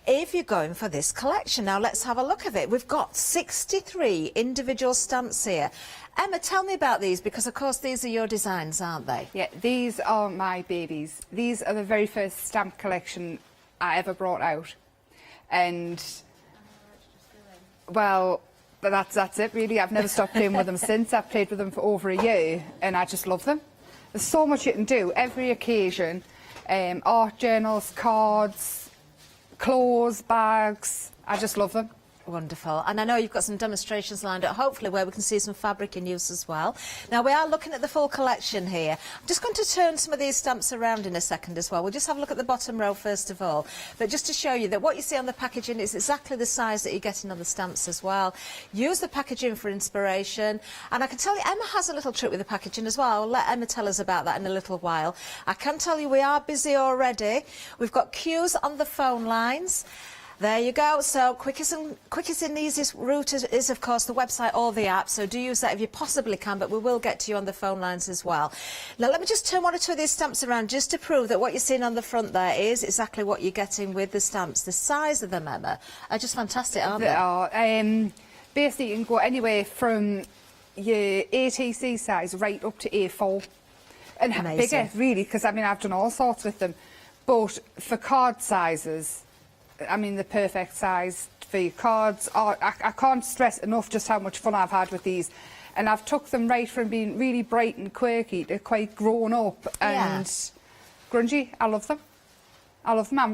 A: if you're going for this collection. Now, let's have a look at it. We've got 63 individual stamps here. Emma, tell me about these, because, of course, these are your designs, aren't they?
B: Yeah, these are my babies. These are the very first stamp collection I ever brought out. And, well, that's it, really. I've never stopped playing with them since. I've played with them for over a year, and I just love them. There's so much you can do, every occasion. Art journals, cards, clothes, bags. I just love them.
A: Wonderful. And I know you've got some demonstrations lined up, hopefully, where we can see some fabric in use as well. Now, we are looking at the full collection here. I'm just going to turn some of these stamps around in a second as well. We'll just have a look at the bottom row first of all. But just to show you that what you see on the packaging is exactly the size that you're getting on the stamps as well. Use the packaging for inspiration. And I can tell you, Emma has a little trick with the packaging as well. I'll let Emma tell us about that in a little while. I can tell you we are busy already. We've got queues on the phone lines. There you go. So quickest and easiest route is, of course, the website or the app. So do use that if you possibly can, but we will get to you on the phone lines as well. Now, let me just turn one or two of these stamps around just to prove that what you're seeing on the front there is exactly what you're getting with the stamps. The size of them, Emma, are just fantastic, aren't they?
B: They are. Basically, you can go anywhere from your ATC size right up to A4. And bigger, really, because, I mean, I've done all sorts with them. But for card sizes, I mean, the perfect size for your cards. I can't stress enough just how much fun I've had with these. And I've took them right from being really bright and quirky to quite grown up and grungy. I love them. I love them. I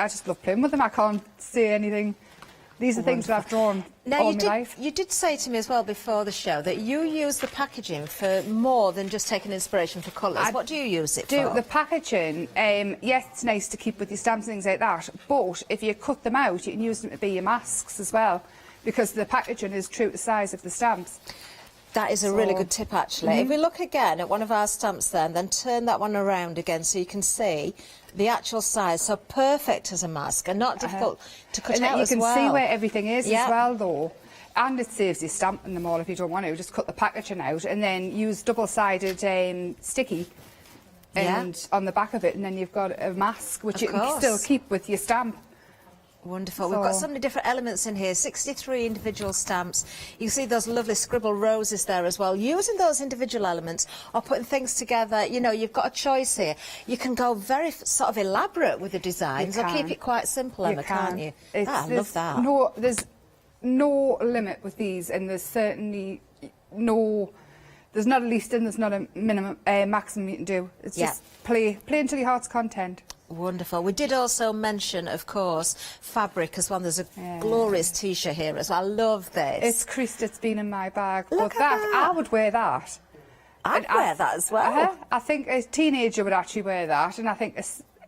B: just love playing with them. I can't say anything. These are things that I've drawn all my life.
A: You did say to me as well before the show that you use the packaging for more than just taking inspiration for colours. What do you use it for?
B: The packaging, yes, it's nice to keep with your stamps and things like that, but if you cut them out, you can use them to be your masks as well, because the packaging is true to the size of the stamps.
A: That is a really good tip, actually. If we look again at one of our stamps there, and then turn that one around again so you can see the actual size. So perfect as a mask and not difficult to cut out as well.
B: You can see where everything is as well, though. And it saves you stamping them all if you don't want to. Just cut the packaging out and then use double-sided sticky and on the back of it, and then you've got a mask which you can still keep with your stamp.
A: Wonderful. We've got so many different elements in here, 63 individual stamps. You can see those lovely scribble roses there as well. Using those individual elements or putting things together, you know, you've got a choice here. You can go very sort of elaborate with the designs or keep it quite simple, Emma, can't you? I love that.
B: There's no limit with these, and there's certainly there's not a least and there's not a minimum, maximum you can do. It's just play until your heart's content.
A: Wonderful. We did also mention, of course, fabric as well. There's a glorious T-shirt here as well. I love this.
B: It's creased, it's been in my bag. Look at that. I would wear that.
A: I'd wear that as well.
B: I think a teenager would actually wear that, and I think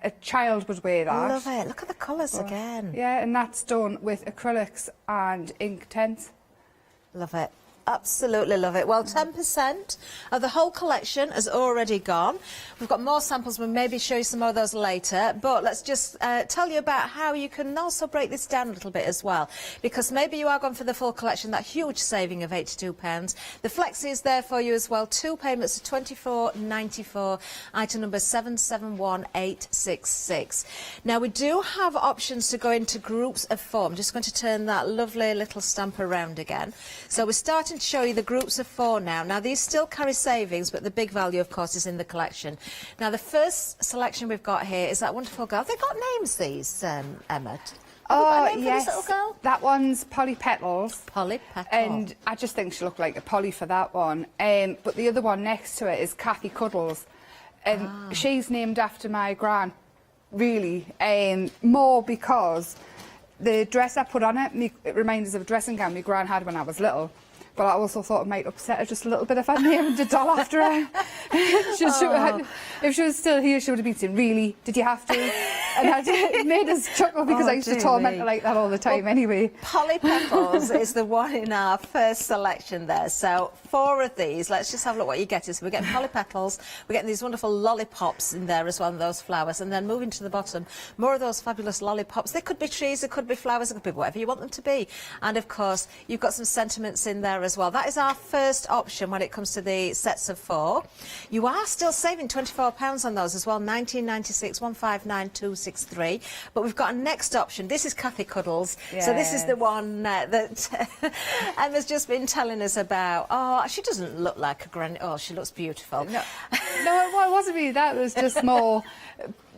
B: a child would wear that.
A: I love it. Look at the colours again.
B: Yeah, and that's done with acrylics and ink tints.
A: Love it. Absolutely love it. Well, 10% of the whole collection has already gone. We've got more samples. We'll maybe show you some more of those later. But let's just tell you about how you can also break this down a little bit as well. Because maybe you are going for the full collection, that huge saving of £82. The Flexi is there for you as well. 2 payments of £24.94. Item number 771866. Now, we do have options to go into groups of 4. I'm just going to turn that lovely little stamp around again. So we're starting to show you the groups of 4 now. Now, these still carry savings, but the big value, of course, is in the collection. Now, the first selection we've got here is that wonderful girl. Have they got names, these, Emma?
B: Oh, yes. Little girl? That one's Polly Petals.
A: Polly Petals.
B: And I just think she looked like a Polly for that one. But the other one next to it is Kathy Cuddles. And she's named after my gran, really. More because the dress I put on it, it reminds us of a dressing gown my gran had when I was little. But I also thought it might upset her just a little bit if I named a doll after her. If she was still here, she would have been saying, "Really? Did you have to?" And it made us chuckle because I used to torment her like that all the time anyway.
A: Polly Petals is the one in our first selection there. So 4 of these. Let's just have a look what you get. So we're getting Polly Petals. We're getting these wonderful lollipops in there as well, and those flowers. And then moving to the bottom, more of those fabulous lollipops. They could be trees, they could be flowers, they could be whatever you want them to be. And of course, you've got some sentiments in there as well. That is our first option when it comes to the sets of 4. You are still saving £24 on those as well, 19.96, 159263. But we've got a next option. This is Kathy Cuddles. Yeah. So this is the one that Emma's just been telling us about. Oh, she doesn't look like a granny. Oh, she looks beautiful.
B: No, it wasn't really that. It was just more...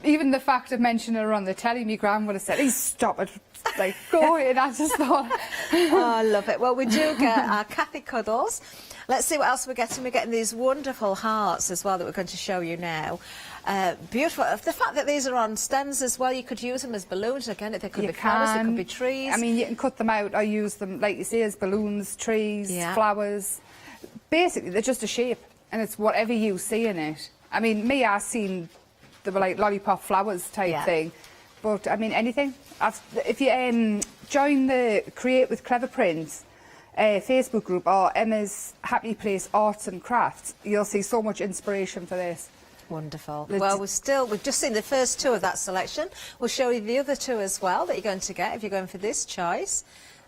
B: Even the fact of mentioning her on the telly, my gran would have said, "Hey, stop it." Like, go in. I just thought...
A: Oh, I love it. Well, we do get our Kathy Cuddles. Let's see what else we're getting. We're getting these wonderful hearts as well that we're going to show you now. Beautiful. The fact that these are on stems as well, you could use them as balloons. Again, they could be flowers, they could be trees.
B: I mean, you can cut them out or use them, like you say, as balloons, trees, flowers. Basically, they're just a shape, and it's whatever you see in it. I mean, I've seen they were like lollipop flowers type thing. But, I mean, anything. If you join the Create with Clever Prints Facebook group or Emma's Happy Place Arts and Crafts, you'll see so much inspiration for this.
A: Wonderful. Well, we've just seen the first 2 of that selection. We'll show you the other 2 as well that you're going to get if you're going for this choice.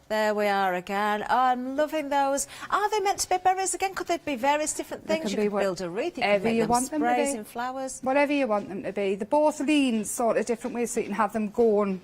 A: There we are again. Oh, I'm loving those. Are they meant to be berries again? Could they be various different things? You could build a wreath, you could make them sprays in flowers.
B: Whatever you want them to be. They both lean sort of different ways so you can have them going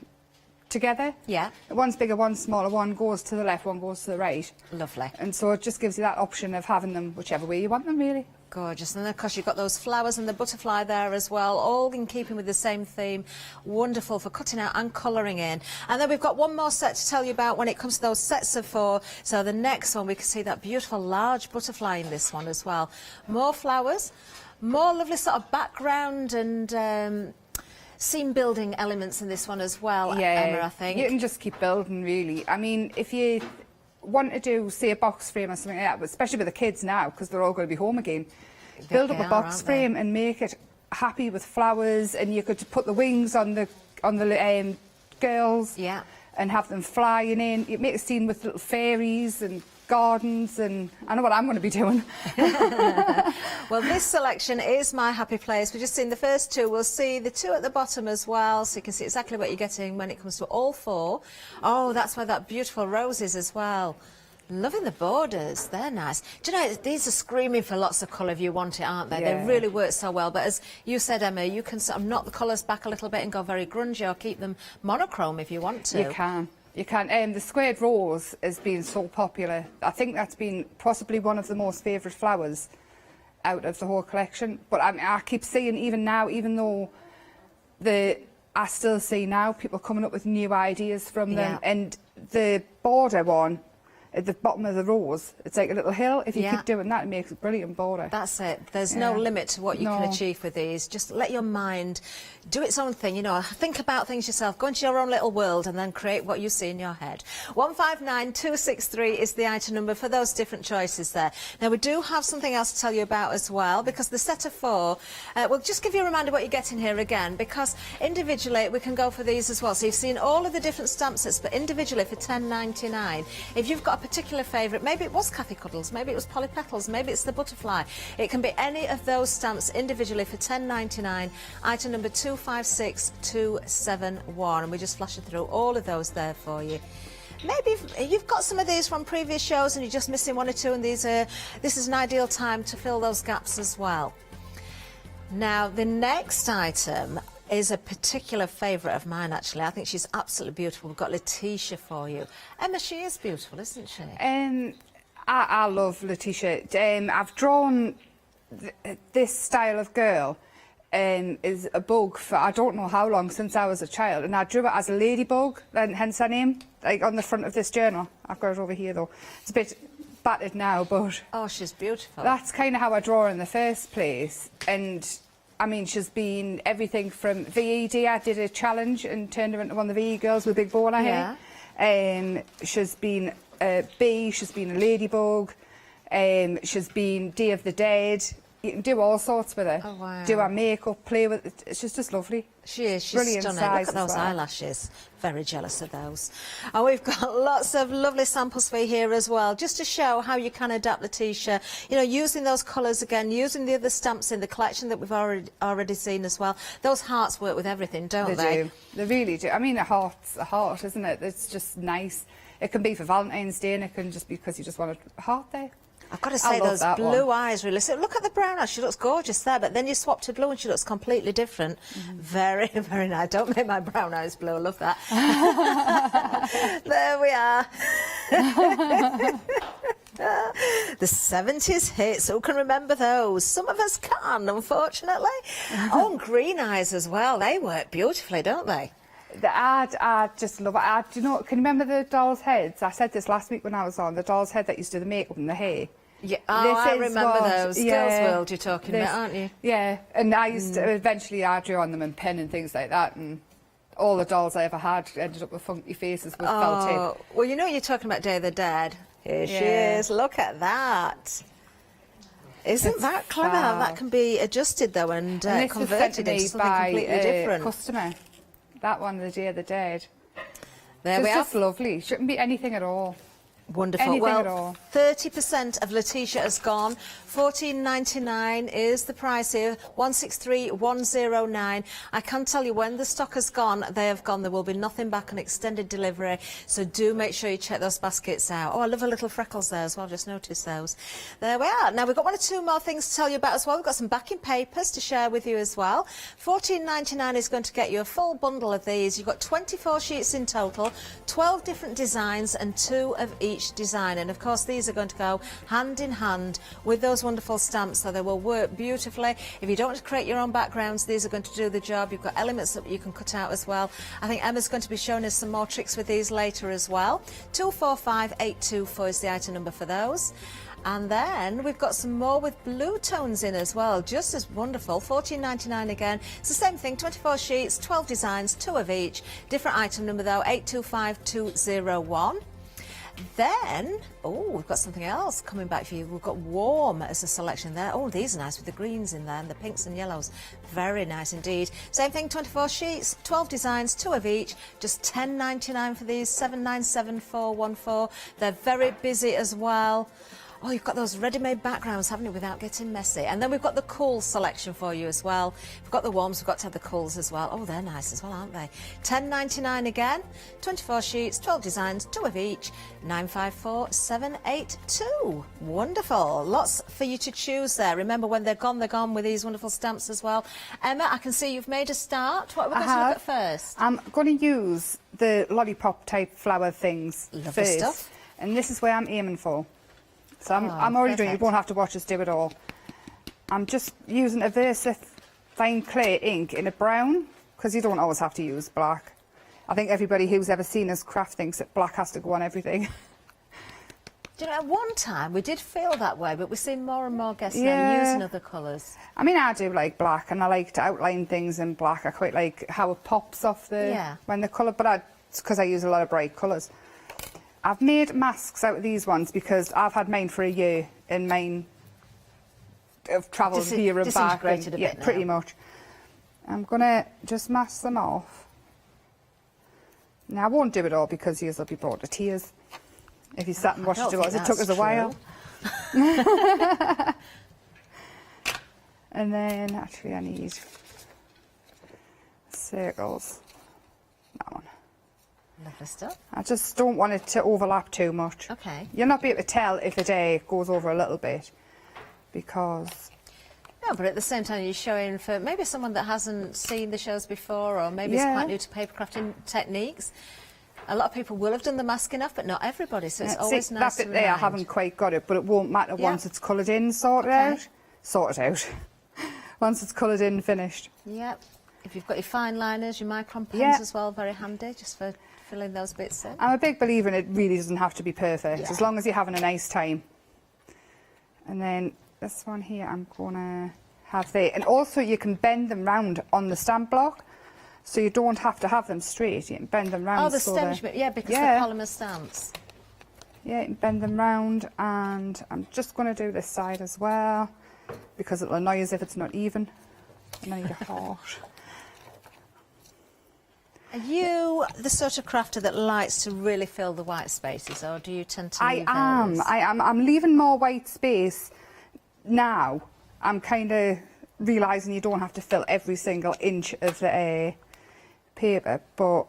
B: together.
A: Yeah.
B: One's bigger, one's smaller, one goes to the left, one goes to the right.
A: Lovely.
B: And so it just gives you that option of having them whichever way you want them, really.
A: Gorgeous. And then, of course, you've got those flowers and the butterfly there as well, all in keeping with the same theme. Wonderful for cutting out and colouring in. And then we've got one more set to tell you about when it comes to those sets of 4. So the next one, we can see that beautiful large butterfly in this one as well. More flowers, more lovely sort of background and scene building elements in this one as well, Emma, I think.
B: You can just keep building, really. I mean, if you want to do, say, a box frame or something like that, especially with the kids now, because they're all going to be home again, build up a box frame and make it happy with flowers, and you could put the wings on the girls and have them flying in. You make a scene with little fairies and gardens, and I know what I'm going to be doing.
A: Well, this selection is My Happy Place. We've just seen the first 2. We'll see the 2 at the bottom as well, so you can see exactly what you're getting when it comes to all 4. Oh, that's where that beautiful rose is as well. Loving the borders, they're nice. Do you know, these are screaming for lots of colour if you want it, aren't they? They really work so well. But as you said, Emma, you can sort of knock the colours back a little bit and go very grungy, or keep them monochrome if you want to.
B: You can. You can. The squared rose has been so popular. I think that's been possibly one of the most favourite flowers out of the whole collection. But I keep seeing, even now, even though I still see now people coming up with new ideas from them. And the border one at the bottom of the rose, it's like a little hill. If you keep doing that, it makes a brilliant border.
A: That's it. There's no limit to what you can achieve with these. Just let your mind do its own thing, you know. Think about things yourself. Go into your own little world and then create what you see in your head. 159263 is the item number for those different choices there. Now, we do have something else to tell you about as well, because the set of 4, we'll just give you a reminder what you're getting here again, because individually we can go for these as well. So you've seen all of the different stamp sets, but individually for £10.99. If you've got a particular favourite. Maybe it was Kathy Cuddles, maybe it was Polly Petals, maybe it's the butterfly. It can be any of those stamps individually for £10.99, item number 256271, and we're just flashing through all of those there for you. Maybe you've got some of these from previous shows and you're just missing one or two, and this is an ideal time to fill those gaps as well. Now, the next item is a particular favourite of mine, actually. I think she's absolutely beautiful. We've got Letitia for you. Emma, she is beautiful, isn't she?
B: I love Letitia. I've drawn this style of girl is a bug for I don't know how long, since I was a child, and I drew it as a ladybug, and hence her name, like on the front of this journal. I've got it over here though. It's a bit battered now, but
A: oh, she's beautiful.
B: That's kind of how I draw her in the first place. And I mean, she's been everything from VED. I did a challenge and turned her into one of the VE girls with big bowler hair. She's been a bee, she's been a ladybug, she's been Day of the Dead. You can do all sorts with her.
A: Oh, wow.
B: Do her makeup, play with it. She's just lovely.
A: She is. She's
B: brilliant.
A: Stunning.
B: Size
A: Look at those
B: as well.
A: eyelashes. Very jealous of those. And we've got lots of lovely samples for you here as well, just to show how you can adapt Letitia. You know, using those colours again, using the other stamps in the collection that we've already seen as well. Those hearts work with everything, don't they?
B: Do. They really do. I mean, a heart's a heart, isn't it? It's just nice. It can be for Valentine's Day, and it can just be because you just want a heart there.
A: I've got to say, those blue eyes really. So look at the brown eyes. She looks gorgeous there, but then you swap to blue and she looks completely different. Very, very nice. Don't make my brown eyes blue. I love that. There we are. The 70s hits. Who can remember those? Some of us can, unfortunately. Oh, and green eyes as well. They work beautifully, don't they?
B: I just love it. Do you know, can you remember the doll's heads? I said this last week when I was on. The doll's head that used to do the makeup and the hair.
A: Yeah, I remember those. Girls' World you're talking about, aren't you?
B: Yeah, and I used to, eventually I drew on them in pen and things like that, and all the dolls I ever had ended up with funky faces with felt tip.
A: Well, you know you're talking about Day of the Dead. Here she is. Look at that. Isn't that clever how that can be adjusted, though, and converted into something completely different?
B: Customer. That one, the Day of the Dead.
A: There we are.
B: It's just lovely. Shouldn't be anything at all.
A: Wonderful.
B: Anything
A: well,
B: at all.
A: 30% of Letitia has gone. £14.99 is the price here. 163,109. I can tell you when the stock has gone, they have gone. There will be nothing back on extended delivery. So do make sure you check those baskets out. Oh, I love her little freckles there as well. Just noticed those. There we are. Now we've got one or two more things to tell you about as well. We've got some backing papers to share with you as well. £14.99 is going to get you a full bundle of these. You've got 24 sheets in total, 12 different designs and 2 of each design, and of course these are going to go hand in hand with those wonderful stamps, so they will work beautifully. If you don't want to create your own backgrounds, these are going to do the job. You've got elements that you can cut out as well. I think Emma's going to be showing us some more tricks with these later as well. 245824 is the item number for those. And then we've got some more with blue tones in as well, just as wonderful. £14.99 again. It's the same thing, 24 sheets, 12 designs, 2 of each. Different item number though, 825201. Then, oh, we've got something else coming back for you. We've got warm as a selection there. Oh, these are nice with the greens in there and the pinks and yellows. Very nice indeed. Same thing, 24 sheets, 12 designs, 2 of each. Just £10.99 for these, 797414. They're very busy as well. Oh, you've got those ready-made backgrounds, haven't you, without getting messy. And then we've got the cool selection for you as well. We've got the warms, we've got to have the cools as well. Oh, they're nice as well, aren't they? £10.99 again, 24 sheets, 12 designs, 2 of each, 954782. Wonderful. Lots for you to choose there. Remember, when they're gone with these wonderful stamps as well. Emma, I can see you've made a start. What are we going to look at first?
B: I'm going to use the lollipop-type flower things first.
A: Stuff.
B: And this is where I'm aiming for. So I'm already doing it. You won't have to watch us do it all. I'm just using a Versa fine clay ink in a brown, because you don't always have to use black. I think everybody who's ever seen us craft thinks that black has to go on everything.
A: Do you know, at one time we did feel that way, but we're seeing more and more guests now using other colours.
B: I mean, I do like black, and I like to outline things in black. I quite like how it pops off when the colour, but it's because I use a lot of bright colours. I've made masks out of these ones because I've had mine for a year, and mine have travelled here and back.
A: Yeah,
B: pretty much. I'm going to just mask them off. Now, I won't do it all because yours will be brought to tears. If you sat and watched
A: don't
B: it,
A: think
B: it took us
A: that's
B: a while.
A: true.
B: And then, actually, I need circles. That one.
A: Lovely stuff.
B: I just don't want it to overlap too much.
A: Okay.
B: You'll not be able to tell if it goes over a little bit, because...
A: No, but at the same time, you're showing for maybe someone that hasn't seen the shows before, or maybe is
B: Yeah.
A: quite new to paper crafting techniques. A lot of people will have done the masking off, but not everybody, so it's
B: Yeah,
A: always
B: see,
A: nice
B: that
A: to
B: bit there, I
A: remind.
B: haven't quite got it, but it won't matter
A: Yeah.
B: once it's coloured in, sorted out. Once it's coloured in and finished.
A: Yep. If you've got your fine liners, your micron pens
B: Yeah.
A: as well, very handy, just for filling those bits in.
B: I'm a big believer in it really doesn't have to be perfect,
A: Yeah.
B: as long as you're having a nice time. And then this one here, I'm going to have there. And also you can bend them round on the stamp block, so you don't have to have them straight. You can bend them round.
A: Oh, the
B: so
A: stems,
B: they're-
A: yeah, because
B: yeah.
A: they're polymer stamps.
B: Yeah, you can bend them round, and I'm just going to do this side as well, because it'll annoy us if it's not even. And I need a heart.
A: Are you the sort of crafter that likes to really fill the white spaces, or do you tend to leave those?
B: I am. I'm leaving more white space now. I'm kind of realising you don't have to fill every single inch of the paper, but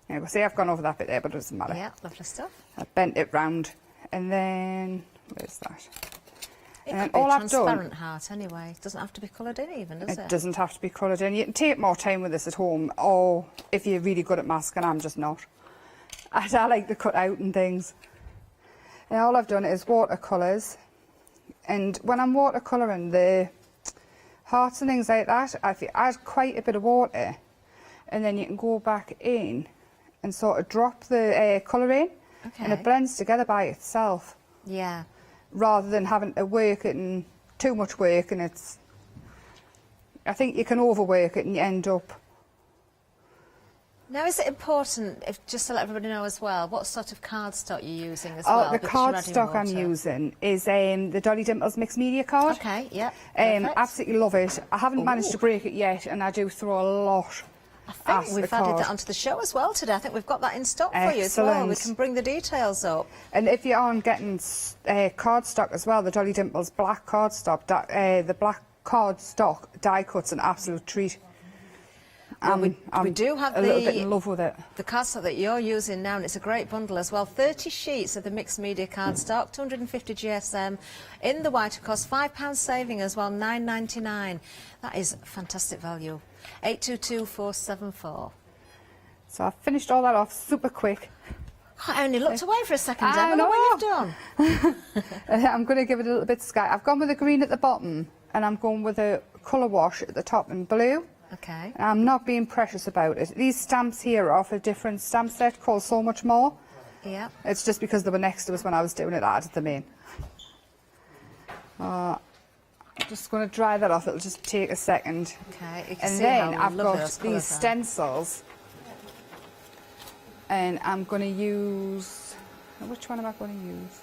B: yeah, we'll see. I've gone over that bit there, but it doesn't matter.
A: Yeah, lovely stuff.
B: I've bent it round, and then where's that?
A: It
B: And
A: could be
B: all
A: a
B: I've done.
A: transparent heart anyway. It doesn't have to be coloured in even, does it?
B: It doesn't have to be coloured in. You can take more time with this at home, or if you're really good at masking, I'm just not. I like to cut out and things. And all I've done is watercolours. And when I'm watercolouring the hearts and things like that, I add quite a bit of water. And then you can go back in and sort of drop the colour in. And
A: Okay.
B: it blends together by itself.
A: Yeah.
B: Rather than having to work it and too much work, and it's... I think you can overwork it and you end up...
A: Now, is it important, just to let everybody know as well, what sort of cardstock you're using as
B: Oh,
A: well?
B: the
A: because you're adding
B: cardstock I'm
A: water.
B: using is the Dolly Dimples Mixed Media card.
A: Okay, yeah. Perfect.
B: Absolutely love it. I haven't managed to break it yet, and I do throw a lot
A: I think we've added that onto the show as well today. I think we've got that in stock for you as well. We
B: Excellent.
A: can bring the details up.
B: And if you aren't getting cardstock as well, the Dolly Dimples black cardstock, the black cardstock die cut's an absolute treat.
A: Well, we do have
B: a little bit in love with it.
A: The cardstock that you're using now, and it's a great bundle as well. 30 sheets of the mixed media cardstock, 250 GSM. In the white, of course, £5 saving as well, £9.99. That is fantastic value. 822474.
B: So I've finished all that off super quick.
A: I only looked away for a second,
B: I
A: Emma.
B: know.
A: What you've done.
B: I'm going to give it a little bit of sky. I've gone with the green at the bottom, and I'm going with a colour wash at the top in blue.
A: Okay.
B: I'm not being precious about it. These stamps here are off a different stamp set called So Much More.
A: Yeah.
B: It's just because they were next to us when I was doing it, I added them in. I'm just going to dry that off. It'll just take a second.
A: Okay. You can
B: And
A: see
B: then
A: how
B: I've
A: lovely
B: got
A: those
B: these
A: colours are.
B: stencils. And I'm going to use... Which one am I going to use?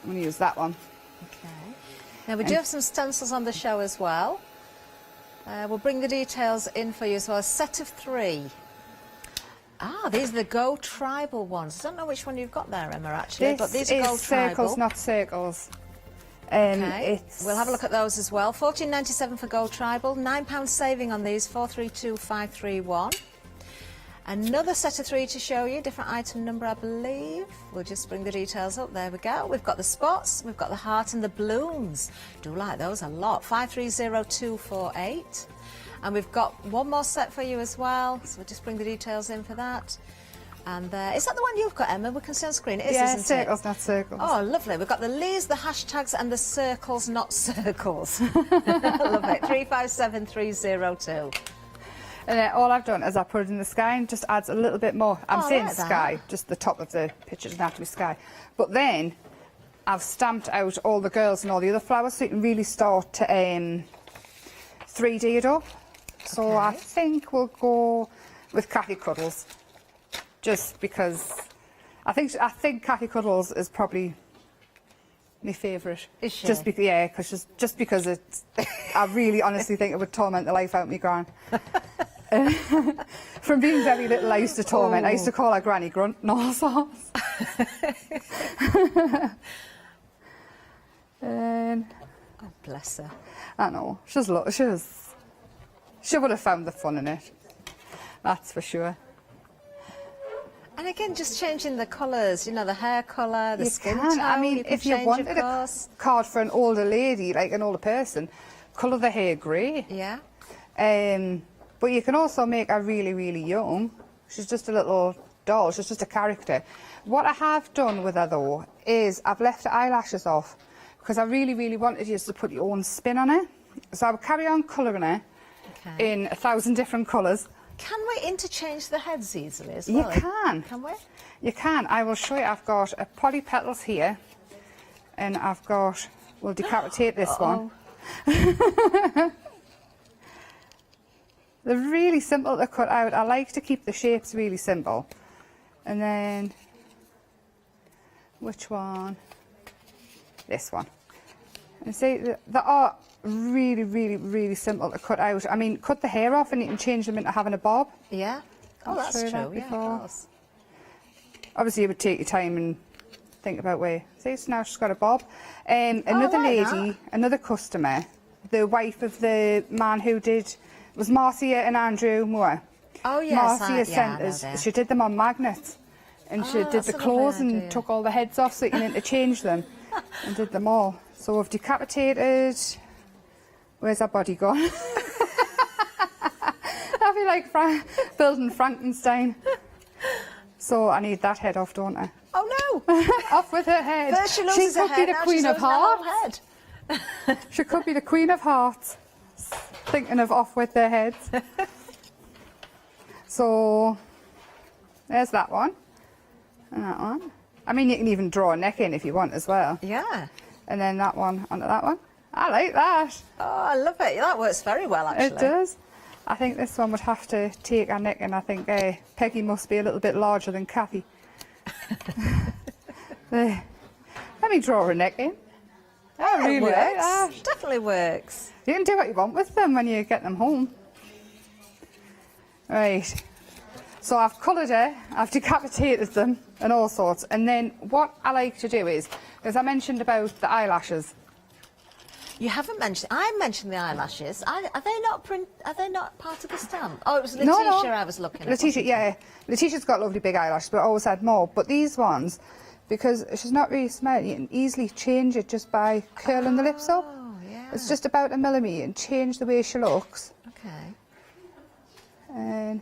B: I'm going to use that one.
A: Okay. Now, we do have some stencils on the show as well. We'll bring the details in for you as well. A set of 3. Ah, these are the Go Tribal ones. I don't know which one you've got there, Emma, actually, but these are Go
B: circles,
A: Tribal.
B: not circles.
A: Okay, we'll have a look at those as well. $14.97 for Gold Tribal, £9 saving on these, 432531. Another set of 3 to show you, different item number, I believe. We'll just bring the details up. There we go. We've got the spots, we've got the heart and the balloons. Do like those a lot. 530248. And we've got one more set for you as well. So we'll just bring the details in for that. And is that the one you've got, Emma? We can see on screen. It is,
B: Yeah,
A: isn't
B: circles,
A: it?
B: not circles.
A: Oh, lovely. We've got the leaves, the hashtags, and the circles, not circles. Love it. 357302.
B: And all I've done is I put it in the sky and just adds a little bit more. I'm
A: Oh, I
B: saying
A: like that.
B: sky, just the top of the picture doesn't have to be sky. But then I've stamped out all the girls and all the other flowers so you can really start to 3D it up. So
A: Okay.
B: I think we'll go with Cathy Cuddles. Just because I think Cathy Cuddles is probably my favourite.
A: Is she?
B: Just because it's I really honestly think it would torment the life out of me gran. From being very little, I used to torment. I used to call her Granny Grunt Norsaws.
A: Oh, bless her.
B: I know. She would have found the fun in it. That's for sure.
A: And again, just changing the colours, you know, the hair colour, the skin
B: can.
A: tone.
B: I mean,
A: you can
B: if you
A: change,
B: wanted
A: of
B: a
A: course.
B: card for an older lady, like an older person, colour the hair grey.
A: Yeah.
B: But you can also make her really, really young. She's just a little doll. She's just a character. What I have done with her, though, is I've left the eyelashes off because I really, really wanted you to put your own spin on it. So I would carry on colouring her in 1,000 different colours.
A: Can we interchange the heads easily as well?
B: You can.
A: Can we?
B: You can. I will show you. I've got a poly petals here, and I've got. We'll decapitate this one. They're really simple to cut out. I like to keep the shapes really simple. And then, which one? This one. And see, they are really, really, really simple to cut out. I mean, cut the hair off and you can change them into having a bob.
A: Yeah. Oh, that's true.
B: That
A: Yeah, of course.
B: Obviously, you would take your time and think about where. See, so now she's got a bob. Another lady, another customer, the wife of the man who did, was Marcia and Andrew Moore.
A: Oh, yes.
B: Marcia sent us, she did them on magnets. And she did the clothes and took all the heads off so you can interchange them and did them all. So we've decapitated. Where's our body gone? I feel like building Frankenstein. So I need that head off, don't I?
A: Oh no!
B: Off with her head.
A: First she loses her head, now she's losing her whole head.
B: She could be the Queen of Hearts. Thinking of off with their heads. So there's that one. And that one. I mean, you can even draw a neck in if you want as well.
A: Yeah.
B: And then that one onto that one. I like that.
A: Oh, I love it. That works very well, actually.
B: It does. I think this one would have to take our neck, and I think Peggy must be a little bit larger than Kathy. There. Let me draw her neck in.
A: Yeah,
B: really
A: it works.
B: like that.
A: Definitely works.
B: You can do what you want with them when you get them home. Right. So I've coloured her, I've decapitated them and all sorts. And then what I like to do is, as I mentioned about the eyelashes.
A: You haven't mentioned. I mentioned the eyelashes. Are they not Are they not part of the stamp? Oh, it was Letitia.
B: No.
A: I was looking at.
B: Letitia, yeah. Letitia's got lovely big eyelashes, but I always had more. But these ones, because she's not really smart, you can easily change it just by curling the lips up.
A: Oh, yeah.
B: It's just about a millimetre and change the way she looks.
A: Okay.
B: And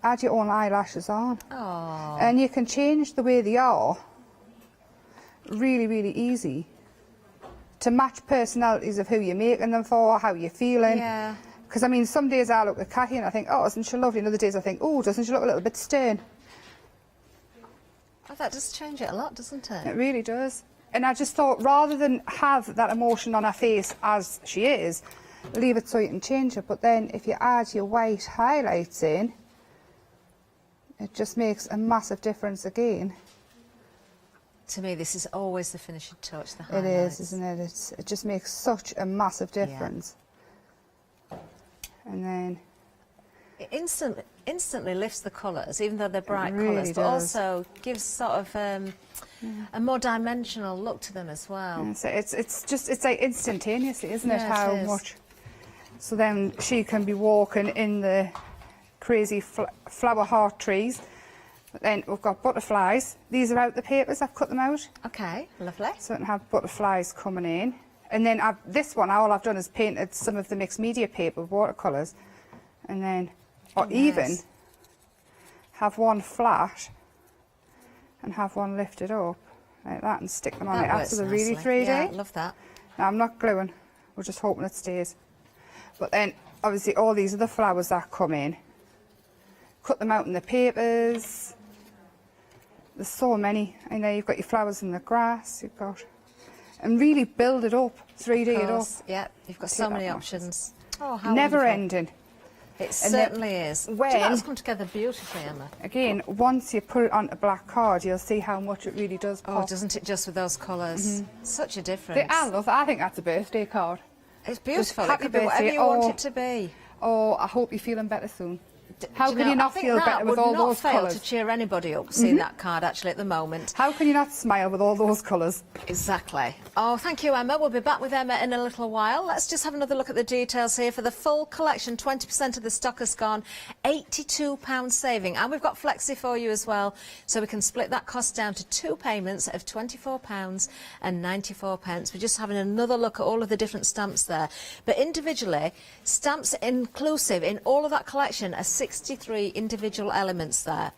B: add your own eyelashes on.
A: Oh.
B: And you can change the way they are really, really easy to match personalities of who you're making them for, how you're feeling.
A: Yeah.
B: Because, I mean, some days I look at Kathy and I think, oh, isn't she lovely? And other days I think, oh, doesn't she look a little bit stern?
A: Oh, that does change it a lot, doesn't it?
B: It really does. And I just thought, rather than have that emotion on her face as she is, leave it so you can change it. But then if you add your white highlights in, it just makes a massive difference again.
A: To me, this is always the finishing touch, the
B: It
A: highlights.
B: is, isn't it? It just makes such a massive difference. Yeah. And then
A: It instantly lifts the colours, even though they're bright
B: really
A: colours, but
B: does.
A: also gives sort of a more dimensional look to them as well.
B: yeah, so it's like instantaneously, isn't it?
A: Yeah,
B: How
A: it is.
B: much. So then she can be walking in the crazy flower heart trees. But then we've got butterflies. These are out the papers. I've cut them out.
A: Okay, lovely.
B: So I can have butterflies coming in. And then this one, all I've done is painted some of the mixed media paper with watercolours. And then, or even have one flat and have one lifted up like that and stick them on it after they're really 3D.
A: Yeah, I love that.
B: Now, I'm not gluing. We're just hoping it stays. But then, obviously, all these other flowers that come in, cut them out in the papers. There's so many. And there you've got your flowers in the grass. You've got, and really build it up, 3D it up.
A: Yeah, you've got so many options. Oh, how
B: Never
A: wonderful.
B: ending.
A: It certainly is.
B: When,
A: That's come together beautifully, Emma.
B: Again, once you put it on a black card, you'll see how much it really does pop.
A: Oh, doesn't it, just with those colours? Such a difference.
B: I love that. I think that's a birthday card.
A: It's beautiful. It
B: Happy
A: could be whatever
B: birthday,
A: you want it to be.
B: Oh, I hope you're feeling better soon. How
A: Do
B: can you not feel better with all those
A: fail
B: colours?
A: to cheer anybody up seeing that card actually at the moment.
B: How can you not smile with all those colours?
A: Exactly. Oh, thank you, Emma. We'll be back with Emma in a little while. Let's just have another look at the details here. For the full collection, 20% of the stock has gone, £82 saving. And we've got Flexi for you as well, so we can split that cost down to 2 payments of £24.94. We're just having another look at all of the different stamps there. But individually, stamps inclusive in all of that collection are 63 individual elements there.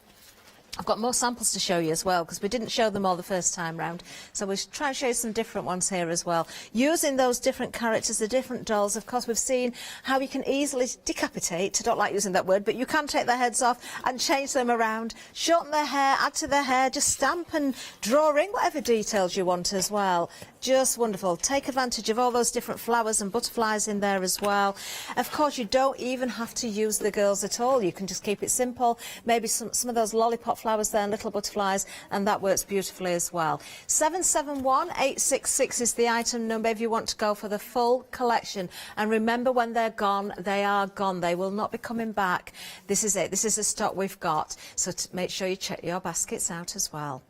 A: I've got more samples to show you as well, because we didn't show them all the first time round, so we'll try and show you some different ones here as well. Using those different characters, the different dolls, of course we've seen how you can easily decapitate, I don't like using that word, but you can take their heads off and change them around, shorten their hair, add to their hair, just stamp and draw in whatever details you want as well. Just wonderful. Take advantage of all those different flowers and butterflies in there as well. Of course, you don't even have to use the girls at all. You can just keep it simple. Maybe some of those lollipop flowers there and little butterflies, and that works beautifully as well. 771866 is the item number if you want to go for the full collection. And remember, when they're gone, they are gone. They will not be coming back. This is it. This is the stock we've got. So make sure you check your baskets out as well.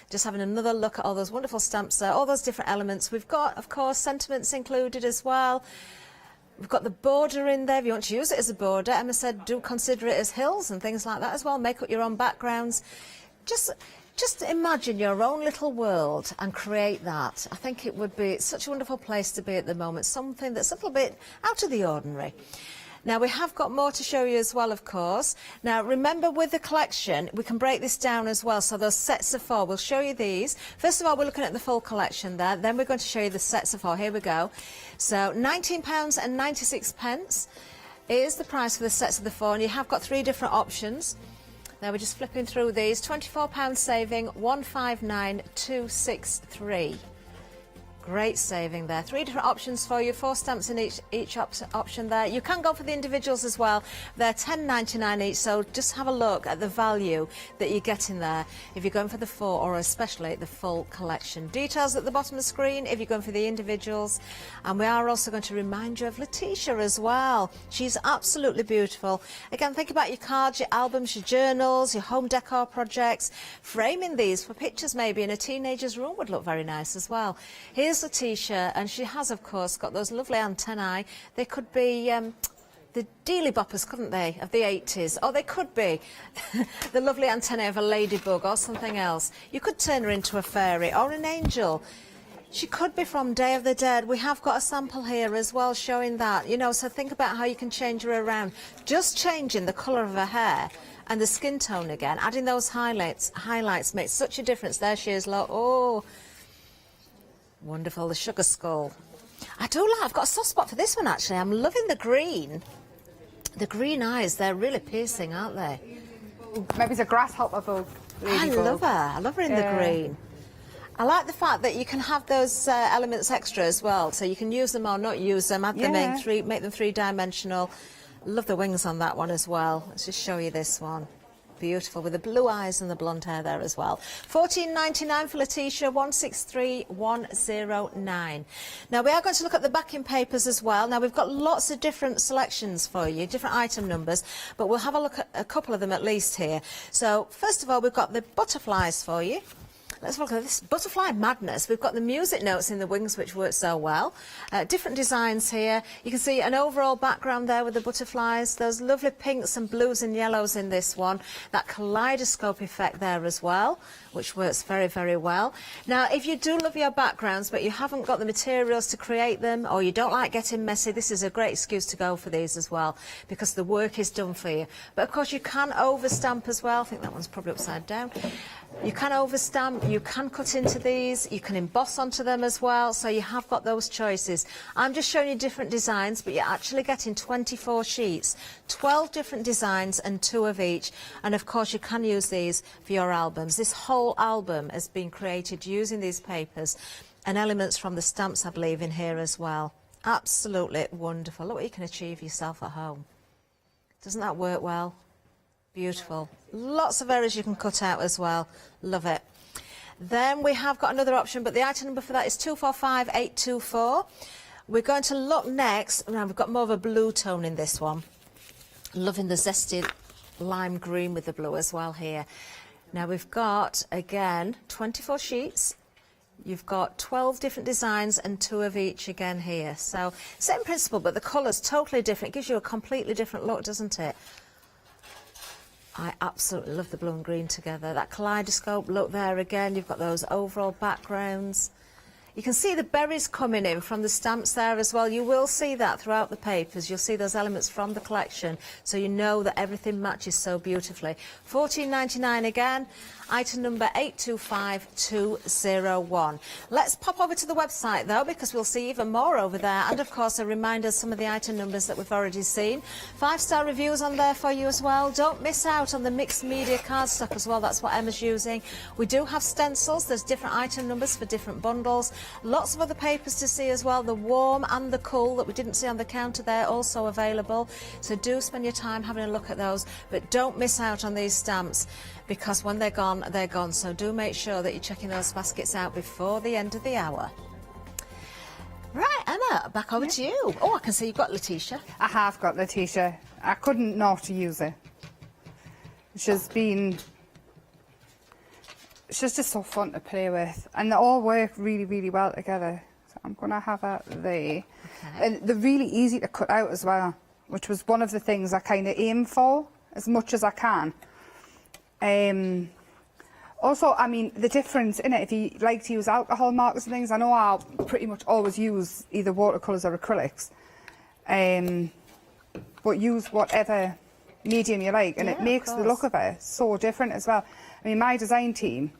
A: Just having another look at all those wonderful stamps there, all those different elements. We've got, of course, sentiments included as well. We've got the border in there. If you want to use it as a border, Emma said do consider it as hills and things like that as well. Make up your own backgrounds. Just imagine your own little world and create that. I think it would be such a wonderful place to be at the moment, something that's a little bit out of the ordinary. Now, we have got more to show you as well, of course. Now, remember, with the collection, we can break this down as well. So those sets of 4, we'll show you these. First of all, we're looking at the full collection there. Then we're going to show you the sets of 4. Here we go. So £19.96 is the price for the sets of the 4. And you have got 3 different options. Now, we're just flipping through these. £24 saving, 159,263. Great saving there. 3 different options for you, 4 stamps in each option there. You can go for the individuals as well. They're £10.99 each, so just have a look at the value that you're getting there if you're going for the 4 or especially the full collection. Details at the bottom of the screen if you're going for the individuals. And we are also going to remind you of Letitia as well. She's absolutely beautiful. Again, think about your cards, your albums, your journals, your home decor projects. Framing these for pictures maybe in a teenager's room would look very nice as well. Here's Letitia, and she has, of course, got those lovely antennae. They could be the dealy boppers, couldn't they, of the 80s? Or they could be the lovely antennae of a ladybug or something else. You could turn her into a fairy or an angel. She could be from Day of the Dead. We have got a sample here as well showing that, you know, so think about how you can change her around. Just changing the colour of her hair and the skin tone again, adding those highlights makes such a difference. There she is, look. Oh, wonderful, the sugar skull. I've got a soft spot for this one actually. I'm loving the green. The green eyes, they're really piercing, aren't they?
B: Maybe it's a grasshopper bug.
A: I love her. I love her in the green. I like the fact that you can have those elements extra as well, so you can use them or not use them, add them in, make them 3-dimensional. Love the wings on that one as well. Let's just show you this one. Beautiful, with the blue eyes and the blonde hair there as well. £14.99 for Letitia, 163,109. Now, we are going to look at the backing papers as well. Now, we've got lots of different selections for you, different item numbers, but we'll have a look at a couple of them at least here. So, first of all, we've got the butterflies for you. Let's look at this butterfly madness. We've got the music notes in the wings, which work so well. Different designs here. You can see an overall background there with the butterflies. Those lovely pinks and blues and yellows in this one. That kaleidoscope effect there as well, which works very, very well. Now, if you do love your backgrounds, but you haven't got the materials to create them, or you don't like getting messy, this is a great excuse to go for these as well, because the work is done for you. But, of course, you can overstamp as well. I think that one's probably upside down. You can overstamp, you can cut into these, you can emboss onto them as well, so you have got those choices. I'm just showing you different designs, but you're actually getting 24 sheets, 12 different designs and 2 of each. And of course you can use these for your albums. This whole album has been created using these papers and elements from the stamps, I believe, in here as well. Absolutely wonderful. Look what you can achieve yourself at home. Doesn't that work well? Beautiful. Lots of areas you can cut out as well. Love it. Then we have got another option, but the item number for that is 245824. We're going to look next. Now, we've got more of a blue tone in this one. Loving the zesty lime green with the blue as well here. Now we've got, again, 24 sheets. You've got 12 different designs and 2 of each again here. So same principle, but the colour's totally different. It gives you a completely different look, doesn't it? I absolutely love the blue and green together. That kaleidoscope look there again. You've got those overall backgrounds. You can see the berries coming in from the stamps there as well. You will see that throughout the papers. You'll see those elements from the collection, so you know that everything matches so beautifully. $14.99 again. Item number 825201. Let's pop over to the website though, because we'll see even more over there. And of course, a reminder of some of the item numbers that we've already seen. 5-star reviews on there for you as well. Don't miss out on the mixed media cardstock as well. That's what Emma's using. We do have stencils. There's different item numbers for different bundles. Lots of other papers to see as well. The warm and the cool that we didn't see on the counter there, also available. So do spend your time having a look at those. But don't miss out on these stamps, because when they're gone, they're gone. So do make sure that you're checking those baskets out before the end of the hour. Right, Emma, back over to you. Oh, I can see you've got Letitia.
B: I have got Letitia. I couldn't not use her. She's just so fun to play with, and they all work really, really well together. So I'm going to have her there. Okay. And they're really easy to cut out as well, which was one of the things I kind of aim for as much as I can. Also, I mean, the difference in it, if you like to use alcohol markers and things, I know I'll pretty much always use either watercolours or acrylics. But use whatever medium you like, and it makes the look of it so different as well. I mean, my design team,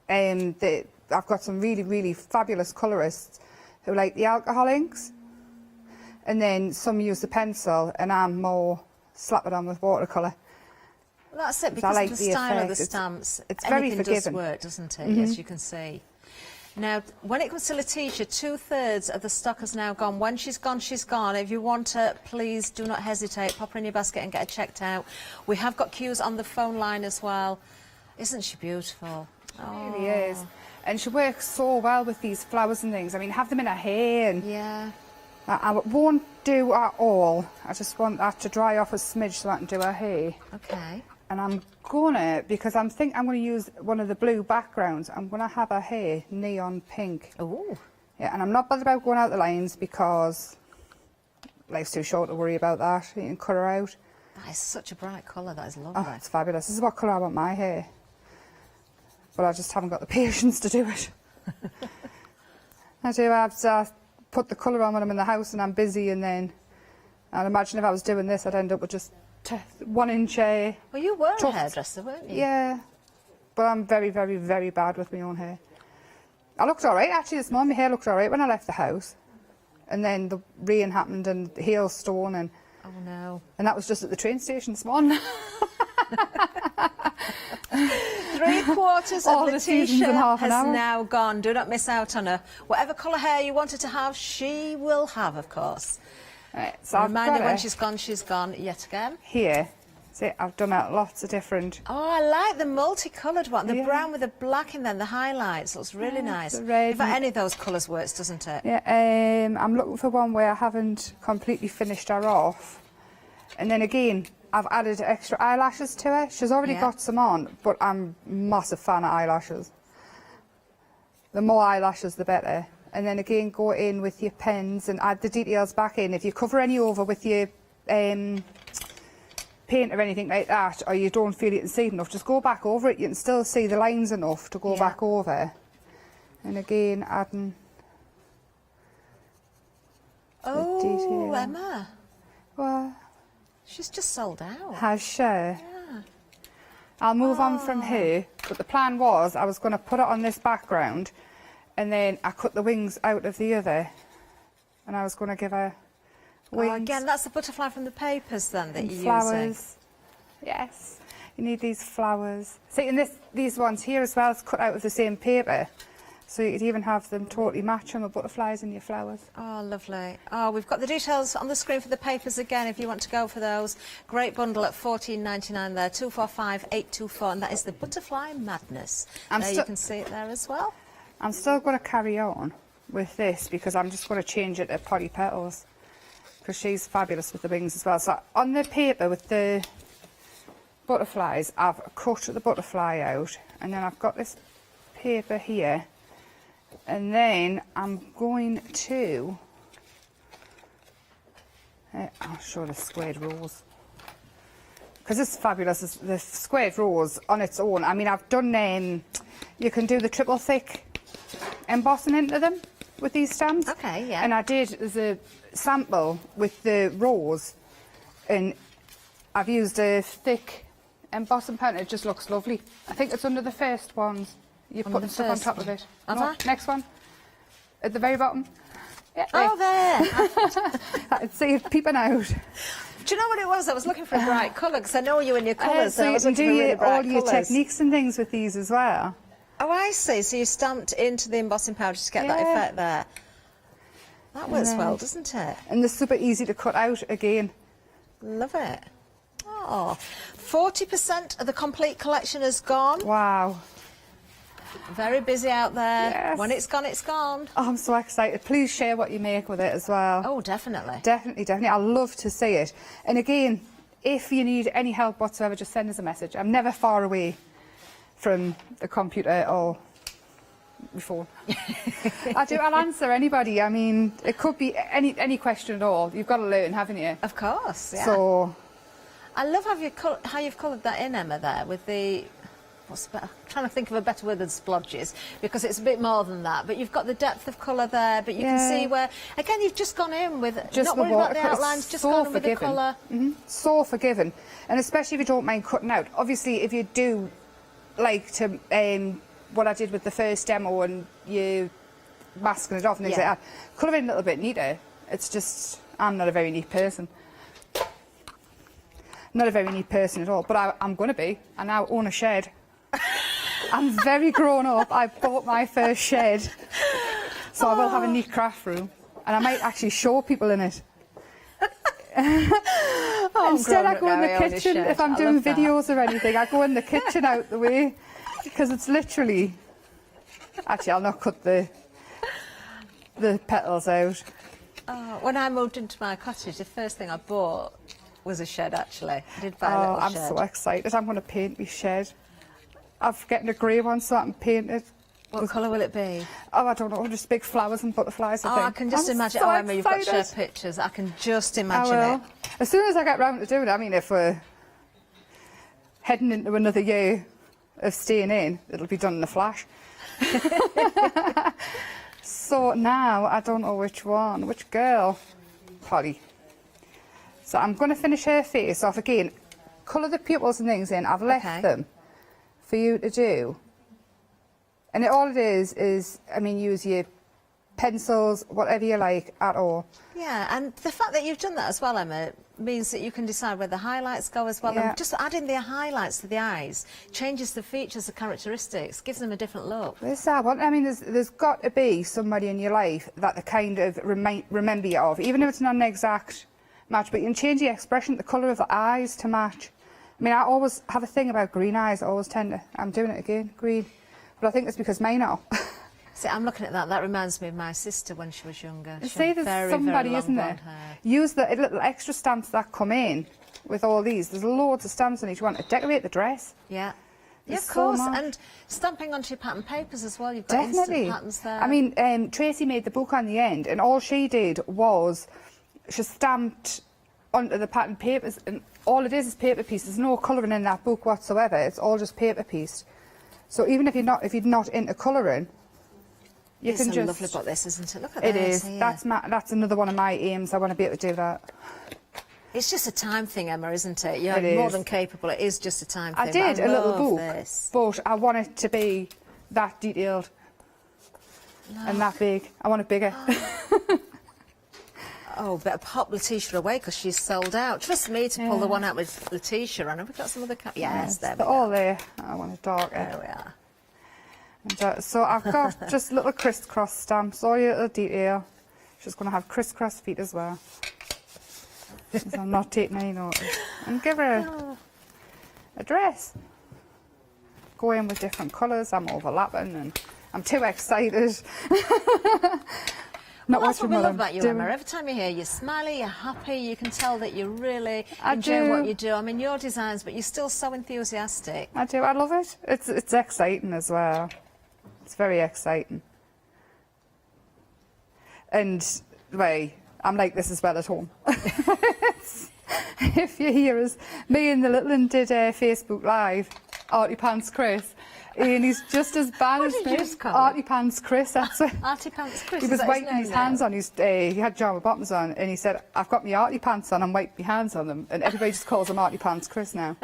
B: I've got some really, really fabulous colourists who like the alcohol inks, and then some use the pencil, and I'm more slap it on with watercolour.
A: Well, that's it, because
B: like
A: of the style of the stamps.
B: It's very forgiving.
A: Does work, doesn't it? As you can see. Now, when it comes to Letitia, 2/3 of the stock has now gone. When she's gone, she's gone. If you want her, please do not hesitate. Pop her in your basket and get her checked out. We have got queues on the phone line as well. Isn't she beautiful?
B: She really is. And she works so well with these flowers and things. I mean, have them in her hair. And
A: yeah.
B: I won't do at all. I just want that to dry off a smidge so I can do her hair.
A: Okay.
B: And I'm gonna, because I'm gonna use one of the blue backgrounds, I'm gonna have her hair neon pink.
A: Oh.
B: Yeah, and I'm not bothered about going out the lines because life's too short to worry about that. You can cut her out.
A: That is such a bright colour. That is lovely.
B: Oh, it's fabulous. This is what colour I want my hair. But I just haven't got the patience to do it. I do have to put the colour on when I'm in the house and I'm busy, and then I'd imagine if I was doing this, I'd end up with just 1 inch hair.
A: Well, you were a hairdresser, weren't you?
B: Yeah, but I'm very, very, very bad with my own hair. I looked all right, actually, this morning. My hair looked all right when I left the house. And then the rain happened and the hailstone, and...
A: Oh, no.
B: And that was just at the train station this morning.
A: 3/4 of Letitia has now gone. Do not miss out on her. Whatever colour hair you wanted to have, she will have, of course.
B: Right, so
A: reminder, when she's gone yet again.
B: Here, see, I've done out lots of different...
A: Oh, I like the multicoloured one. The brown with the black in then, the highlights. Looks really nice.
B: The red.
A: In fact, any of those colours works, doesn't it?
B: Yeah, I'm looking for one where I haven't completely finished her off. And then again, I've added extra eyelashes to her. She's already got some on, but I'm a massive fan of eyelashes. The more eyelashes, the better. And then again, go in with your pens and add the details back in. If you cover any over with your paint or anything like that, or you don't feel you can see it enough, just go back over it. You can still see the lines enough to go back over. And again, adding the detail.
A: Emma.
B: Well,
A: she's just sold out.
B: Has she? Yeah. I'll move on from here, but the plan was I was going to put it on this background, and then I cut the wings out of the other, and I was going to give her wings.
A: Oh, again, that's the butterfly from the papers then that you're
B: flowers.
A: using.
B: Yes, you need these flowers. See, and these ones here as well is cut out of the same paper, so you could even have them totally match with butterflies and your flowers.
A: Oh, lovely. Oh, we've got the details on the screen for the papers again if you want to go for those. Great bundle at $14.99 there, 245824, and that is the Butterfly Madness. You can see it there as well.
B: I'm still going to carry on with this because I'm just going to change it to potty petals. because she's fabulous with the wings as well. So on the paper with the butterflies, I've cut the butterfly out, and then I've got this paper here, and then I'm going to I'll show the squared rose, because it's fabulous. The squared rose on its own, I mean, I've done you can do the triple thick embossing into them with these stamps.
A: Okay, yeah.
B: And I did the sample with the rose, and I've used a thick embossing pattern. It just looks lovely. I think it's under the first ones. You're putting stuff on top of it. No, next one. At the very bottom. Yeah,
A: oh, there.
B: I can see it peeping out.
A: Do you know what it was? I was looking for a bright colour, because I know you and your colours.
B: So
A: I
B: you
A: was
B: can
A: looking
B: do
A: for really bright
B: all your
A: colours.
B: techniques and things with these as well.
A: Oh, I see. So you stamped into the embossing powder to get that effect there. That works well, doesn't it?
B: And they're super easy to cut out again.
A: Love it. Oh, 40% of the complete collection is gone.
B: Wow.
A: Very busy out there.
B: Yes.
A: When it's gone, it's gone.
B: Oh, I'm so excited. Please share what you make with it as well.
A: Oh, definitely.
B: Definitely, definitely. I love to see it. And again, if you need any help whatsoever, just send us a message. I'm never far away from the computer or my phone. I'll answer anybody. I mean, it could be any question at all. You've got to learn, haven't you?
A: Of course, yeah.
B: So
A: I love how you've coloured that in, Emma, there with the... I'm trying to think of a better word than splodges, because it's a bit more than that, but you've got the depth of colour there, but you can see where, again, you've just gone in with, not worried about the outlines, just gone in with the colour.
B: So forgiving, and especially if you don't mind cutting out. Obviously, if you do like to, what I did with the first demo, and you masking it off and things like that, colour in a little bit neater. It's just, I'm not a very neat person. Not a very neat person at all, but I'm going to be. I now own a shed. I'm very grown up. I bought my first shed, so I will have a neat craft room, and I might actually show people in it. Instead, I go in the kitchen if I'm doing videos or anything. I go in the kitchen out the way, because it's literally. Actually, I'll not cut the petals out.
A: Oh, when I moved into my cottage, the first thing I bought was a shed, actually. I did buy a little shed.
B: I'm so excited. I'm going to paint my shed. I'm getting a grey one so I can paint it.
A: What colour will it be?
B: Oh, I don't know, just big flowers and butterflies, I think.
A: I can just imagine.
B: So
A: Emma, you've got to share
B: excited.
A: pictures. I can just imagine it.
B: As soon as I get round to doing it, I mean, if we're heading into another year of staying in, it'll be done in a flash. So now, I don't know which one, which girl. Polly. So I'm going to finish her face off again. Colour the pupils and things in. I've left them for you to do. And all it is, I mean, use your pencils, whatever you like at all.
A: Yeah, and the fact that you've done that as well, Emma, means that you can decide where the highlights go as well.
B: Yeah.
A: And just adding the highlights to the eyes changes the features, the characteristics, gives them a different look.
B: This I want. I mean, there's got to be somebody in your life that they kind of remember you of, even if it's not an exact match, but you can change the expression, the colour of the eyes to match. I mean, I always have a thing about green eyes. I always tend to, I'm doing it again, green. But I think it's because mine are.
A: See, I'm looking at that. That reminds me of my sister when she was younger. She
B: See,
A: had
B: there's
A: very,
B: somebody,
A: very long
B: isn't there?
A: blonde hair.
B: Use the little extra stamps that come in with all these. There's loads of stamps on each one to decorate the dress.
A: Yeah. Yeah,
B: There's
A: of course.
B: so much.
A: And stamping onto your pattern papers as well. You've got
B: Definitely.
A: instant patterns there.
B: I mean, Tracy made the book on the end, and all she did was she stamped onto the pattern papers, and all it is paper piece. There's no colouring in that book whatsoever. It's all just paper piece. So even if you're not into colouring, you
A: it's
B: can
A: a
B: just.
A: lovely book, this, isn't it? Look at
B: It
A: this.
B: is.
A: Here.
B: That's another one of my aims. I want to be able to do that.
A: It's just a time thing, Emma, isn't it? You're
B: It
A: more
B: is.
A: than capable. It is just a time thing.
B: I did
A: but
B: a little
A: love
B: book,
A: this.
B: but I want it to be that detailed and that big. I want it bigger.
A: Oh, better pop Letitia away because she's sold out. Trust me to pull the one out with Letitia on. Have we got some other... Yes, there we
B: They're
A: go.
B: all there. I want it darker.
A: There we are.
B: And, so I've got just little crisscross stamps, all your little detail. She's going to have crisscross feet as well. So I'm not taking any notice. And give her a dress. Go in with different colours. I'm overlapping and I'm too excited. not
A: Well, that's what
B: watching
A: we
B: what
A: love
B: I'm
A: about you,
B: doing.
A: Emma. Every time you're here, you're smiley, you're happy, you can tell that you're really
B: I
A: enjoying
B: do.
A: what you do. I mean, your designs, but you're still so enthusiastic.
B: I do, I love it. It's exciting as well. It's very exciting. And, well, I'm like this as well at home. If you hear us, me and the little one did Facebook Live, Artie Pants Chris, and he's just as bad as
A: did
B: me.
A: you just call
B: Artie Pants Chris, that's it.
A: Artie Pants Chris,
B: He
A: is
B: was
A: that
B: wiping his
A: name
B: hands
A: now?
B: on his, he had Java bottoms on, and he said, I've got my Artie Pants on, and wiped my hands on them, and everybody just calls him Artie Pants Chris now.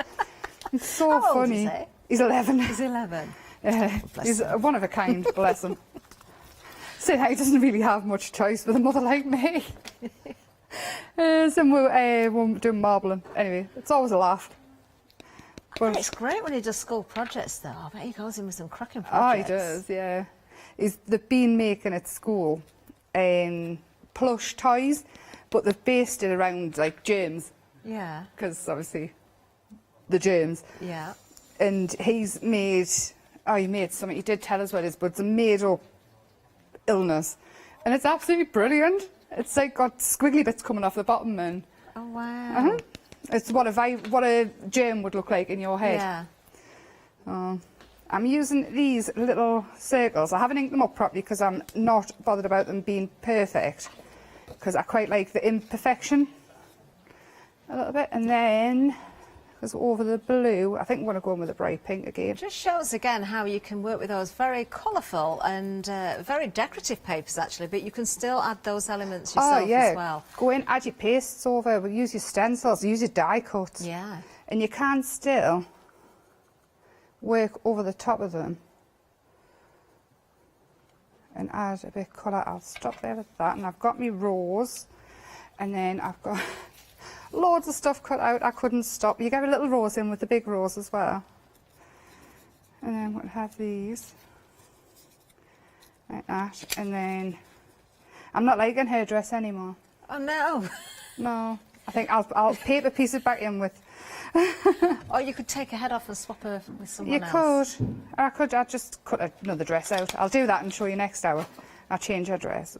B: It's so
A: How old
B: funny.
A: is he?
B: He's 11.
A: He's 11.
B: Yeah,
A: bless
B: he's
A: him.
B: one of a kind, bless him. So he doesn't really have much choice with a mother like me. So we're doing marbling. Anyway, it's always a laugh.
A: But it's great when he does school projects, though. I bet he goes in with some cracking
B: Oh,
A: projects.
B: he does, yeah. They've been making at school plush toys, but they've based it around, like, germs.
A: Yeah.
B: Because, obviously, the germs.
A: Yeah.
B: And he's made... Oh, he made something. He did tell us what it is, but it's a made-up illness. And it's absolutely brilliant. It's, like, got squiggly bits coming off the bottom and...
A: Oh, wow.
B: It's what a germ would look like in your head.
A: Yeah.
B: I'm using these little circles. I haven't inked them up properly because I'm not bothered about them being perfect, because I quite like the imperfection a little bit. And then, because over the blue, I think I'm going to go in with a bright pink again.
A: It just shows again how you can work with those very colourful and very decorative papers, actually, but you can still add those elements yourself as well.
B: Go in, add your pastes over, use your stencils, use your die cuts.
A: Yeah.
B: And you can still work over the top of them and add a bit of colour. I'll stop there with that. And I've got my rose, and then I've got loads of stuff cut out. I couldn't stop. You get a little rose in with the big rose as well. And then we'll have these like that. And then I'm not liking hairdress anymore.
A: Oh no.
B: No. I think I'll paper piece it back in with.
A: Or you could take a head off and swap her with someone
B: You
A: else.
B: could. I'll just cut another dress out. I'll do that and show you next hour. I'll change her dress.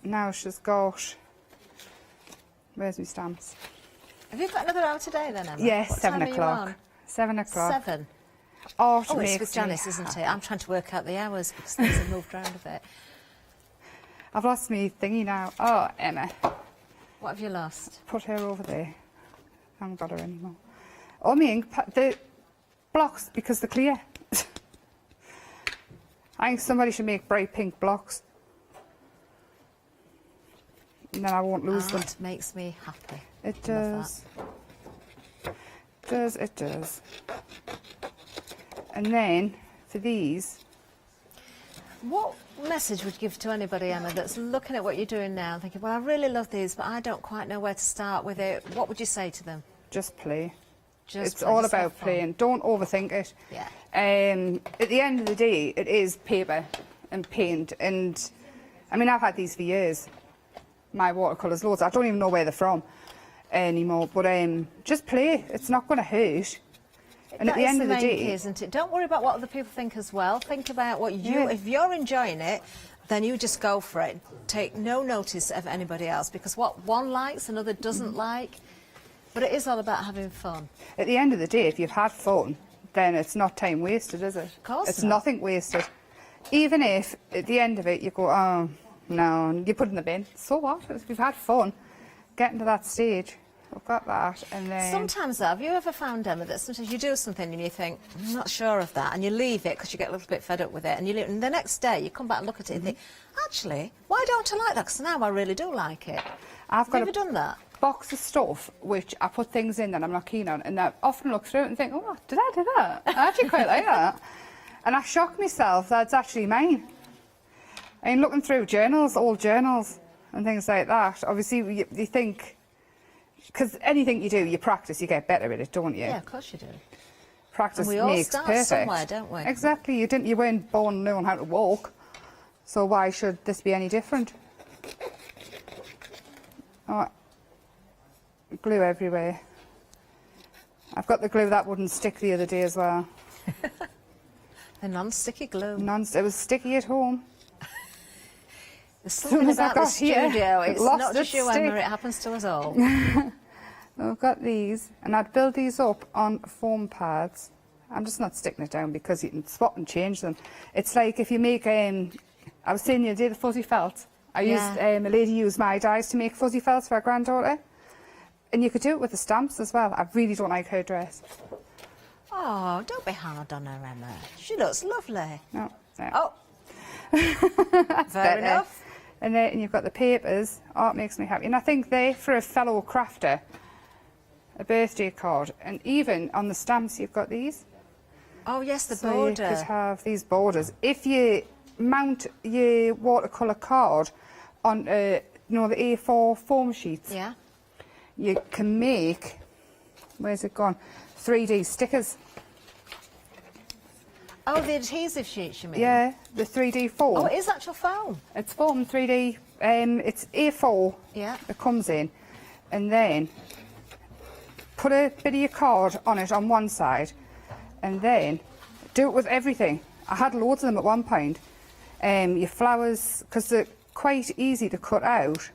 B: Now she's got... Where's my stamps?
A: Have you got another hour today then, Emma?
B: Yes,
A: What
B: 7
A: time are you
B: o'clock.
A: on?
B: 7 o'clock.
A: 7?
B: Oh,
A: it's with Janice, isn't it? I'm trying to work out the hours because things have moved around a bit.
B: I've lost me thingy now. Oh, Emma.
A: What have you lost?
B: Put her over there. I haven't got her anymore. Oh, me ink, the blocks, because they're clear. I think somebody should make bright pink blocks. And then I won't lose them.
A: It makes me happy.
B: It does. It does. And then, for these...
A: What message would you give to anybody, Emma, that's looking at what you're doing now and thinking, well, I really love these, but I don't quite know where to start with it? What would you say to them?
B: Just play. It's
A: Play,
B: all
A: just have
B: about
A: fun.
B: playing. Don't overthink it.
A: Yeah.
B: At the end of the day, it is paper and paint. And, I mean, I've had these for years. My watercolours, loads. I don't even know where they're from anymore. But just play. It's not going to hurt. And at the end of the day...
A: key, isn't it? Don't worry about what other people think as well. Think about what you... If you're enjoying it, then you just go for it. Take no notice of anybody else, because what one likes, another doesn't like. But it is all about having fun.
B: At the end of the day, if you've had fun, then it's not time wasted, is it?
A: Of course
B: It's
A: not.
B: nothing wasted. Even if, at the end of it, you go, oh, no, and you put it in the bin. So what? If you've had fun, getting to that stage, I've got that, and then...
A: Sometimes, though, have you ever found, Emma, that sometimes you do something and you think, I'm not sure of that, and you leave it because you get a little bit fed up with it, and you leave it, and the next day you come back and look at it and think, actually, why don't I like that? Because now I really do like it. Have you ever done that?
B: Box of stuff which I put things in that I'm not keen on, and I often look through it and think, oh, did I do that? I actually quite like that. And I shock myself that it's actually mine. I mean, looking through journals, old journals and things like that, obviously you think, because anything you do, you practice, you get better at it, don't you?
A: Yeah, of course you do.
B: Practice
A: And we all
B: makes
A: start
B: perfect.
A: somewhere, don't we?
B: Exactly. You weren't born knowing how to walk, so why should this be any different? Oh, glue everywhere. I've got the glue that wouldn't stick the other day as well.
A: The non-sticky glue.
B: It was sticky at home.
A: There's something about the studio. It's not just you, Emma, it happens to us all.
B: I've got these, and I'd build these up on foam pads. I'm just not sticking it down because you can swap and change them. It's like if you make, I was saying the other day, the fuzzy felt. A lady used my dies to make fuzzy felts for her granddaughter. And you could do it with the stamps as well. I really don't like her dress.
A: Oh, don't be hard on her, Emma. She looks lovely.
B: No.
A: Oh. Fair enough.
B: And then you've got the papers. Art makes me happy. And I think they're for a fellow crafter, a birthday card. And even on the stamps, you've got these.
A: Oh, yes, the
B: so
A: border.
B: You could have these borders. If you mount your watercolour card on, the A4 foam sheets, you can make, where's it gone, 3D stickers.
A: Oh, the adhesive sheets, you mean?
B: Yeah, the 3D foam.
A: Oh, it is actual foam?
B: It's foam 3D. It's A4 that comes in. And then put a bit of your card on it on one side and then do it with everything. I had loads of them at one point. Your flowers, because they're quite easy to cut out.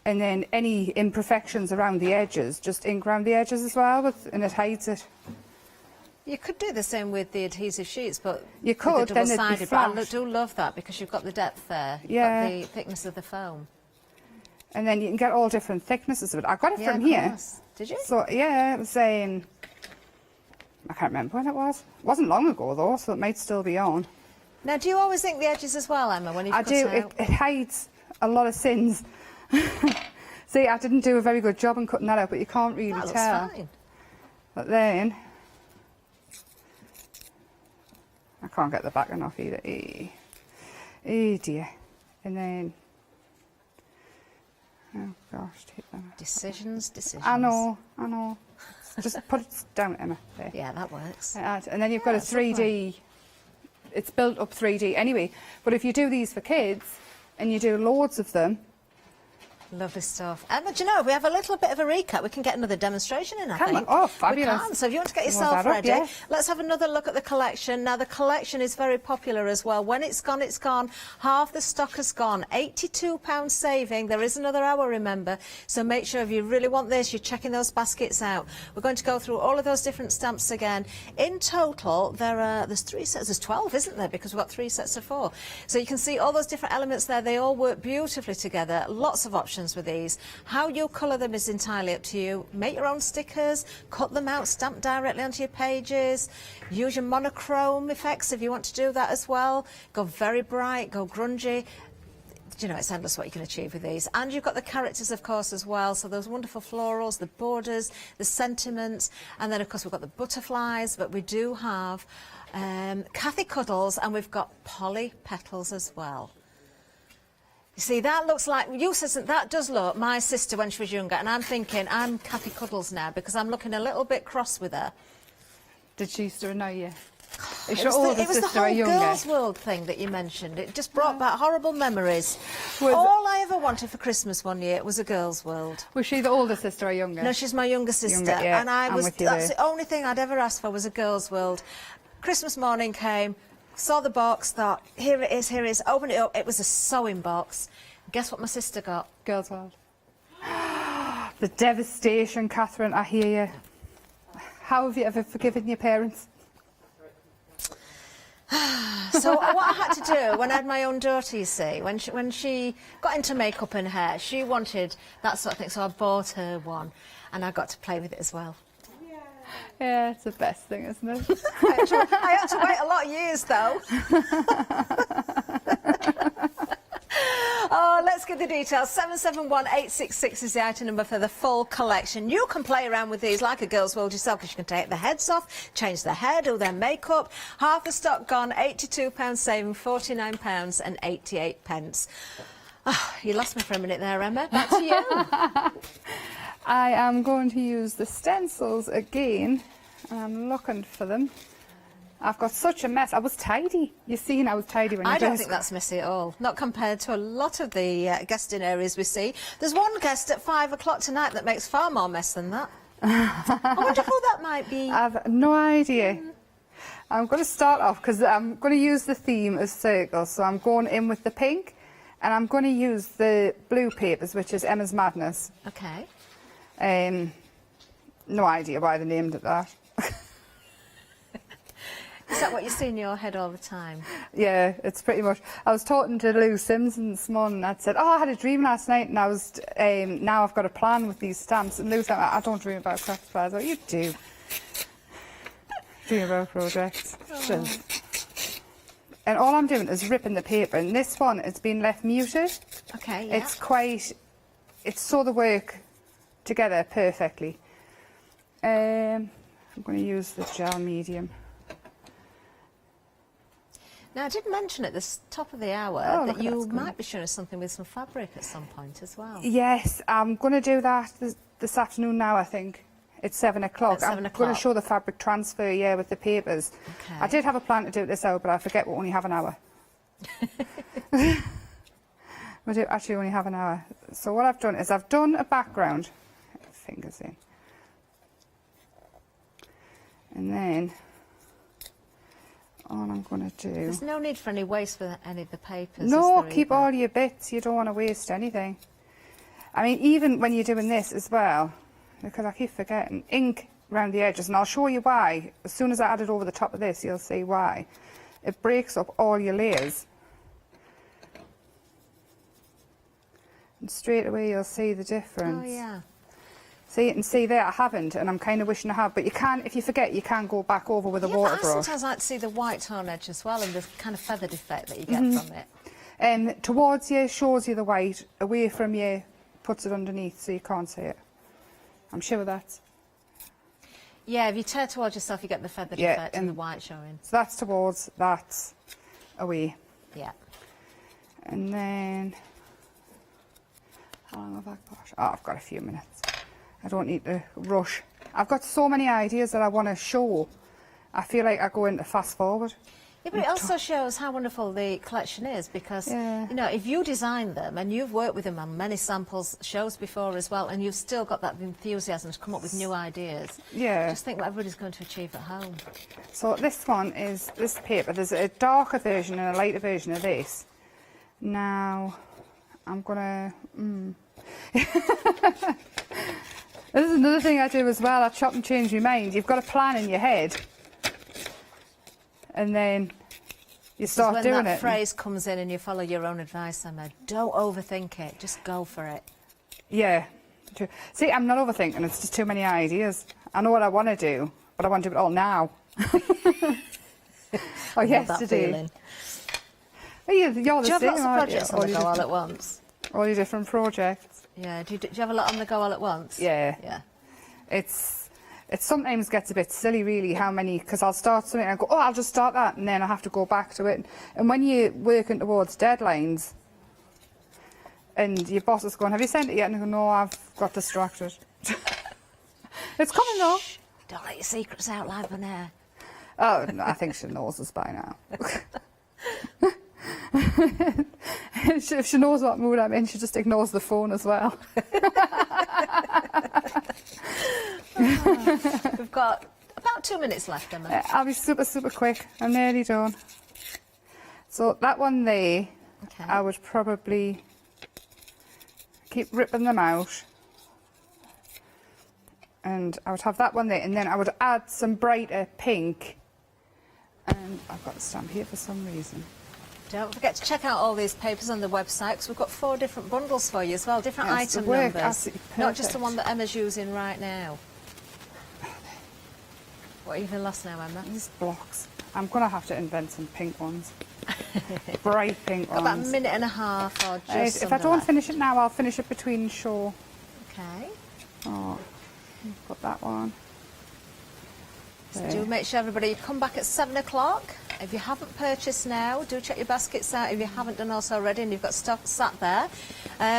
B: And then any imperfections around the edges, just ink around the edges as well, and it hides it.
A: You could do the same with the adhesive sheets, but
B: you could,
A: the
B: then it'd be
A: double-sided.
B: flat.
A: But I do love that because you've got the depth there. You've
B: Yeah.
A: got the thickness of the foam.
B: And then you can get all different thicknesses of it. I got it from
A: of
B: here.
A: course. Did you?
B: So yeah, it was I can't remember when it was. It wasn't long ago though, so it might still be on.
A: Now, do you always ink the edges as well, Emma, when you cut
B: do.
A: out?
B: It hides a lot of sins. See, I didn't do a very good job in cutting that out, but you can't really
A: That looks
B: tell.
A: fine.
B: But then I can't get the back enough either. Eh dear. And then oh gosh, take them.
A: Decisions.
B: I know. Just put it down, Emma. There.
A: Yeah, that works.
B: And then you've got a 3D. It's built up 3D anyway. But if you do these for kids and you do loads of them.
A: Lovely stuff. Emma, do you know, if we have a little bit of a recap, we can get another demonstration in, I think.
B: Oh, fabulous.
A: We can. So if you want to get
B: Load
A: yourself
B: that up,
A: ready,
B: yeah.
A: let's have another look at the collection. Now, the collection is very popular as well. When it's gone, it's gone. Half the stock has gone. £82 saving. There is another hour, remember. So make sure if you really want this, you're checking those baskets out. We're going to go through all of those different stamps again. In total, there's 3 sets. There's 12, isn't there? Because we've got 3 sets of 4. So you can see all those different elements there. They all work beautifully together. Lots of options with these. How you colour them is entirely up to you. Make your own stickers, cut them out, stamp directly onto your pages. Use your monochrome effects if you want to do that as well. Go very bright, go grungy. You know, it's endless what you can achieve with these. And you've got the characters, of course, as well. So those wonderful florals, the borders, the sentiments. And then, of course, we've got the butterflies, but we do have Cathy Cuddles, and we've got Polly Petals as well. You see, that looks like, that does look my sister when she was younger, and I'm thinking, I'm Cathy Cuddles now, because I'm looking a little bit cross with her.
B: Did she used to annoy you?
A: It was the whole Girls' World thing that you mentioned. It just brought back horrible memories. All I ever wanted for Christmas one year was a Girls' World.
B: Was she the older sister or younger?
A: No, she's my younger sister.
B: Yeah,
A: and that's the only thing I'd ever asked for was a Girls' World. Christmas morning came, saw the box, thought, here it is, opened it up. It was a sewing box. Guess what my sister got?
B: Girls' World. The devastation, Catherine, I hear you. How have you ever forgiven your parents?
A: So what I had to do when I had my own daughter, you see, when she got into makeup and hair, she wanted that sort of thing, so I bought her one and I got to play with it as well.
B: Yeah, it's the best thing, isn't it?
A: I had to wait a lot of years, though. Oh, let's get the details. 771866 is the item number for the full collection. You can play around with these like a Girls' World yourself, because you can take the heads off, change their hair, do their makeup. Half the stock gone, £82 saving, £49 and 88 pence. Oh, you lost me for a minute there, Emma. Back to you.
B: I am going to use the stencils again. I'm looking for them. I've got such a mess. I was tidy. You've seen I was tidy when you
A: I don't think that's messy at all. Not compared to a lot of the guesting areas we see. There's one guest at 5 o'clock tonight that makes far more mess than that. I wonder who that might be.
B: I've no idea. I'm going to start off because I'm going to use the theme as circles. So I'm going in with the pink And I'm going to use the blue papers, which is Emma's Madness.
A: Okay.
B: No idea why they named it that.
A: Is that what you see in your head all the time?
B: Yeah, it's pretty much. I was talking to Lou Simpson this morning. I'd said, I had a dream last night, and I was now I've got a plan with these stamps. And Lou said, I don't dream about craft supplies. Well, you do. Dream about projects. So. And all I'm doing is ripping the paper. And this one has been left muted.
A: Okay. Yeah.
B: It's so they work together perfectly. I'm going to use the gel medium.
A: Now, I did mention at the top of the hour that you might be showing us something with some fabric at some point as well.
B: Yes, I'm going to do that this afternoon now, I think. It's 7 o'clock. I'm going to show the fabric transfer, with the papers.
A: Okay.
B: I did have a plan to do it this hour, but I forget we only have an hour. We do actually only have an hour. So what I've done is I've done a background. Fingers in. And then all I'm going to do...
A: There's no need for any waste for any of the papers.
B: No, keep all your bits. You don't want to waste anything. I mean, even when you're doing this as well, because I keep forgetting, ink around the edges, and I'll show you why. As soon as I add it over the top of this, you'll see why. It breaks up all your layers. And straight away you'll see the difference.
A: Oh, yeah.
B: See, you can see there I haven't, and I'm kind of wishing I have, but you can, if you forget, you can go back over with a water
A: but I
B: brush.
A: sometimes like to see the white tone edge as well, and the kind of feathered effect that you get from it.
B: Towards you shows you the white, away from you puts it underneath so you can't see it. I'm sure that's...
A: Yeah, if you turn towards yourself, you get the feathered effect and the white showing.
B: So that's towards, that's away.
A: Yeah.
B: And then... How long have I got? Oh, I've got a few minutes. I don't need to rush. I've got so many ideas that I want to show. I feel like I go into fast forward.
A: Yeah, but it also shows how wonderful the collection is because, you know, if you design them and you've worked with them on many samples shows before as well, and you've still got that enthusiasm to come up with new ideas, just think what everybody's going to achieve at home.
B: So this one is this paper. There's a darker version and a lighter version of this. Now, I'm going to... This is another thing I do as well. I chop and change my mind. You've got a plan in your head, and then you start doing it.
A: When that phrase comes in and you follow your own advice, Emma, don't overthink it. Just go for it.
B: Yeah. See, I'm not overthinking. It's just too many ideas. I know what I want to do, but I want to do it all now. Or yesterday. You're the
A: do you have
B: same,
A: lots of
B: aren't you?
A: projects on the go all at once?
B: All your different projects.
A: Yeah, do you have a lot on the go all at once?
B: Yeah.
A: Yeah.
B: It sometimes gets a bit silly, really, how many, because I'll start something and I go, oh, I'll just start that, and then I have to go back to it. And when you're working towards deadlines, and your boss is going, have you sent it yet? And I go, no, I've got distracted. It's coming though.
A: Don't let your secrets out loud, Vanessa.
B: Oh, no, I think she knows us by now. If she knows what mood I'm in, she just ignores the phone as well.
A: We've got about 2 minutes left, Emma.
B: I'll be super, super quick. I'm nearly done. So that one there, I would probably keep ripping them out. And I would have that one there, and then I would add some brighter pink. And I've got the stamp here for some reason.
A: Don't forget to check out all these papers on the website, because we've got 4 different bundles for you as well, different item numbers, not just the one that Emma's using right now. What have you lost now, Emma?
B: These blocks. I'm going to have to invent some pink ones. Bright pink ones.
A: About a minute and a half or just
B: if I don't finish it now, I'll finish it between show.
A: Okay.
B: Oh, got that one.
A: So do make sure everybody come back at 7 o'clock. If you haven't purchased now, do check your baskets out if you haven't done also already and you've got stock sat there.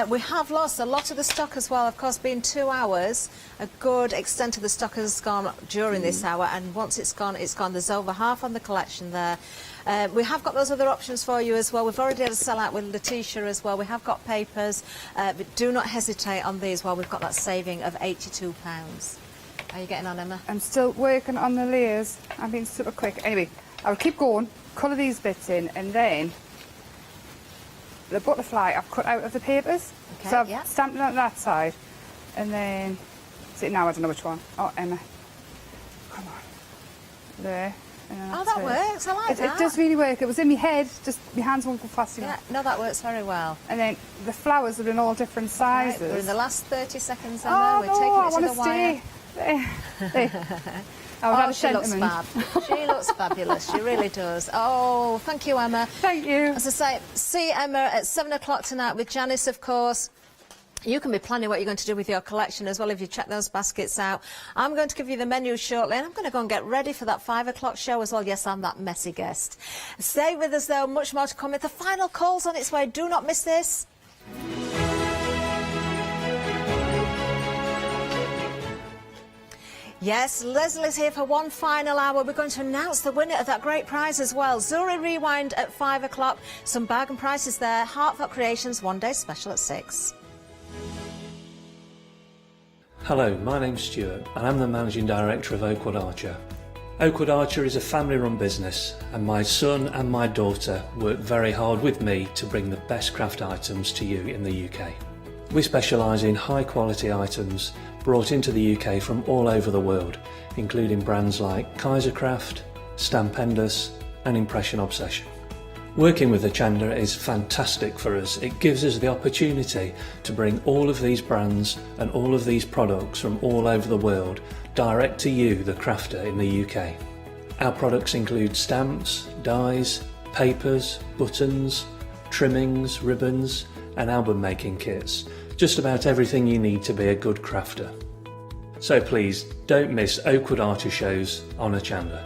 A: We have lost a lot of the stock as well, of course, being 2 hours. A good extent of the stock has gone during this hour, and once it's gone, it's gone. There's over half on the collection there. We have got those other options for you as well. We've already had a sell-out with Letitia as well. We have got papers, but do not hesitate on these while we've got that saving of £82. How are you getting on, Emma?
B: I'm still working on the layers. I'm being super quick. Anyway, I'll keep going, colour these bits in, and then the butterfly I've cut out of the papers.
A: Okay,
B: So I've
A: yeah.
B: stamped it on that side. And then, see now I don't know which one. Oh, Emma. Come on. There. And
A: Oh,
B: that's
A: that
B: it.
A: works. I like that.
B: It does really work. It was in my head, just my hands won't go fast enough.
A: Yeah, no, that works very well.
B: And then the flowers are in all different
A: Right,
B: sizes.
A: we're in the last 30 seconds, Emma.
B: Oh,
A: We're
B: no,
A: taking
B: I
A: it to
B: want
A: the
B: to
A: wire.
B: stay. There.
A: Oh, she looks fab. She looks fabulous. She really does. Oh, thank you, Emma.
B: Thank you.
A: As I say, see Emma at 7 o'clock tonight with Janice, of course. You can be planning what you're going to do with your collection as well if you check those baskets out. I'm going to give you the menu shortly, and I'm going to go and get ready for that 5 o'clock show as well. Yes, I'm that messy guest. Stay with us, though. Much more to come. The final call's on its way. Do not miss this. Yes, Leslie's here for one final hour. We're going to announce the winner of that great prize as well. Zuri Rewind at 5 o'clock. Some bargain prices there. Heartfelt Creations, one day special at 6.
J: Hello, my name's Stuart and I'm the Managing Director of Oakwood Archer. Oakwood Archer is a family-run business and my son and my daughter work very hard with me to bring the best craft items to you in the UK. We specialise in high-quality items brought into the UK from all over the world, including brands like Kaisercraft, Stampendous and Impression Obsession. Working with Hochanda is fantastic for us. It gives us the opportunity to bring all of these brands and all of these products from all over the world direct to you, the crafter in the UK. Our products include stamps, dies, papers, buttons, trimmings, ribbons and album making kits. Just about everything you need to be a good crafter. So please don't miss Oakwood Archer shows on Hochanda.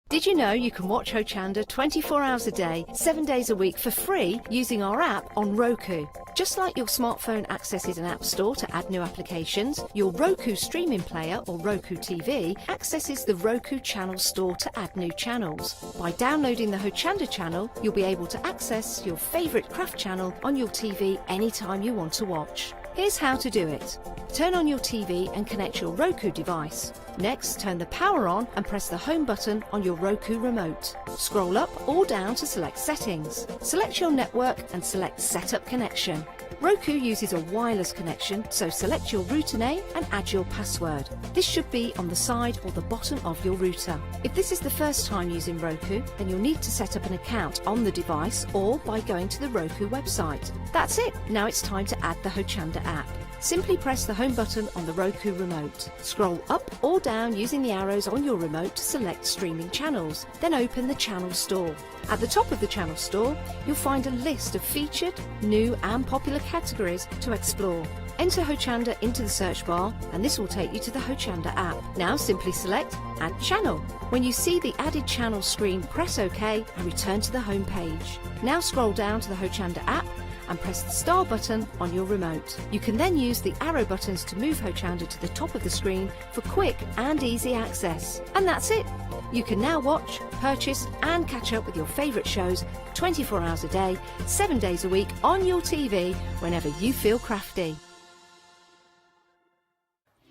L: Did you know you can watch Hochanda 24 hours a day, 7 days a week for free using our app on Roku? Just like your smartphone accesses an app store to add new applications, your Roku streaming player or Roku TV accesses the Roku channel store to add new channels. By downloading the Hochanda channel, you'll be able to access your favourite craft channel on your TV anytime you want to watch. Here's how to do it. Turn on your TV and connect your Roku device. Next, turn the power on and press the home button on your Roku remote. Scroll up or down to select settings. Select your network and select Setup Connection. Roku uses a wireless connection, so select your router name and add your password. This should be on the side or the bottom of your router. If this is the first time using Roku, then you'll need to set up an account on the device or by going to the Roku website. That's it. Now it's time to add the Hochanda app. Simply press the home button on the Roku remote. Scroll up or down using the arrows on your remote to select streaming channels. Then open the channel store. At the top of the channel store, you'll find a list of featured, new and popular categories to explore. Enter Hochanda into the search bar and this will take you to the Hochanda app. Now simply select Add Channel. When you see the added channel screen, press OK and return to the home page. Now scroll down to the Hochanda app and press the star button on your remote. You can then use the arrow buttons to move Hochanda to the top of the screen for quick and easy access. And that's it! You can now watch, purchase and catch up with your favourite shows 24 hours a day, 7 days a week on your TV whenever you feel crafty.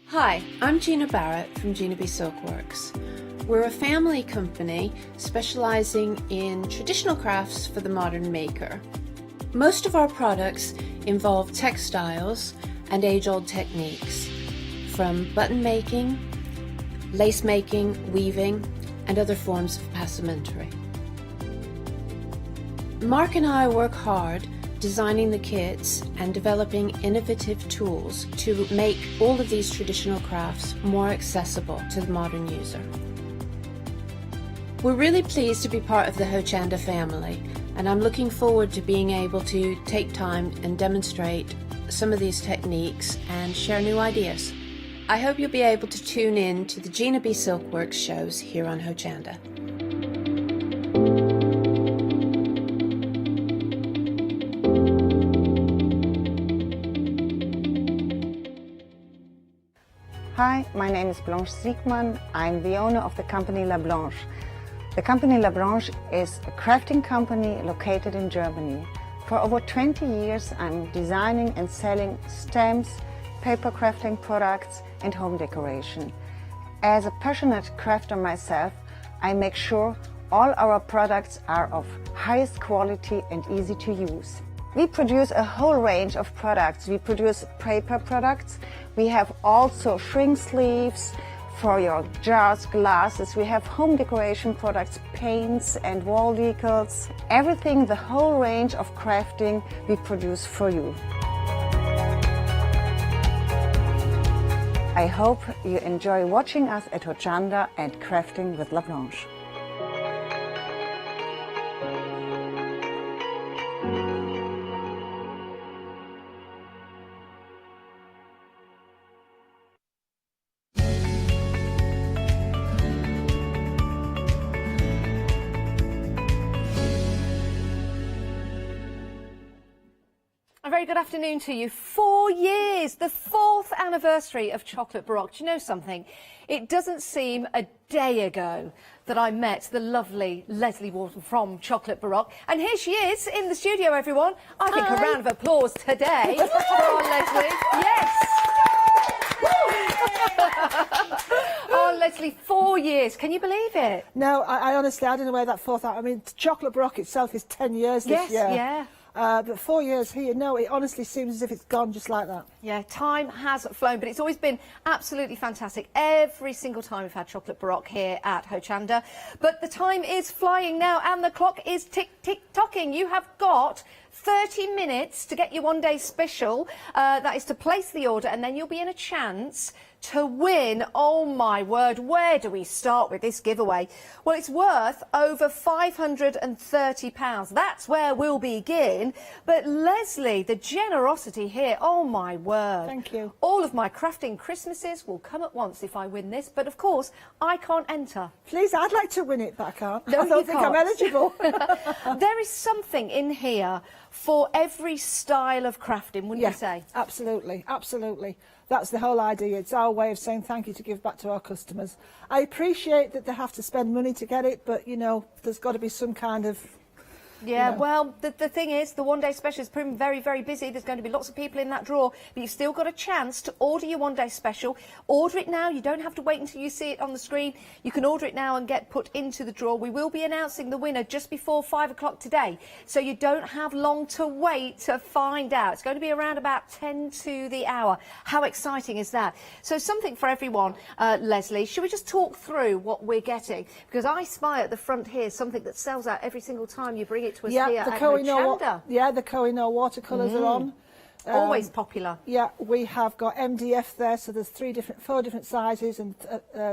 N: Hi, I'm Gina Barrett from Gina B Silkworks. We're a family company specialising in traditional crafts for the modern maker. Most of our products involve textiles and age-old techniques, from button making, lace making, weaving, and other forms of passementerie. Mark and I work hard designing the kits and developing innovative tools to make all of these traditional crafts more accessible to the modern user. We're really pleased to be part of the Hochanda family, and I'm looking forward to being able to take time and demonstrate some of these techniques and share new ideas. I hope you'll be able to tune in to the Gina B Silkworks shows here on Hochanda.
U: Hi, my name is Blanche Siegmann. I'm the owner of the company La Blanche. The company La Blanche is a crafting company located in Germany. For over 20 years I'm designing and selling stamps, paper crafting products and home decoration. As a passionate crafter myself, I make sure all our products are of highest quality and easy to use. We produce a whole range of products. We produce paper products. We have also shrink sleeves for your jars, glasses. We have home decoration products, paints and wall decals. Everything, the whole range of crafting we produce for you. I hope you enjoy watching us at Hochanda and crafting with La Blanche.
S: A very good afternoon to you. 4 years, the 4th anniversary of Chocolate Baroque. Do you know something? It doesn't seem a day ago that I met the lovely Leslie Wharton from Chocolate Baroque. And here she is in the studio, everyone. I think a round of applause today for our Leslie. Yes! Oh, Leslie, 4 years. Can you believe it?
I: No, I honestly, I don't know where that fourth out. I mean, Chocolate Baroque itself is 10 years this year.
S: Yes, yeah.
I: But 4 years here, no, it honestly seems as if it's gone just like that.
S: Yeah, time has flown, but it's always been absolutely fantastic. Every single time we've had Chocolate Baroque here at Hochanda. But the time is flying now and the clock is tick-tick-tocking. You have got 30 minutes to get your one-day special. That is to place the order, and then you'll be in a chance to win. Oh my word, where do we start with this giveaway? Well, it's worth over £530. That's where we'll begin. But Leslie, the generosity here, oh my word.
I: Thank you.
S: All of my crafting Christmases will come at once if I win this, but of course, I can't enter.
I: Please, I'd like to win it, but I can't.
S: No,
I: I don't think I'm eligible.
S: There is something in here for every style of crafting, wouldn't you say?
I: Absolutely, absolutely. That's the whole idea. It's our way of saying thank you to give back to our customers. I appreciate that they have to spend money to get it, but, you know, there's got to be some kind of...
S: Yeah,
I: you know.
S: well, the thing is, the one-day special is proving very, very busy. There's going to be lots of people in that draw, but you've still got a chance to order your one-day special. Order it now. You don't have to wait until you see it on the screen. You can order it now and get put into the draw. We will be announcing the winner just before 5 o'clock today, so you don't have long to wait to find out. It's going to be around about 10 to the hour. How exciting is that? So something for everyone, Leslie. Should we just talk through what we're getting? Because I spy at the front here something that sells out every single time you bring it to us here at Hochanda.
I: The Kohinoor watercolours are on.
S: Always popular.
I: Yeah, we have got MDF there, so there's four different sizes and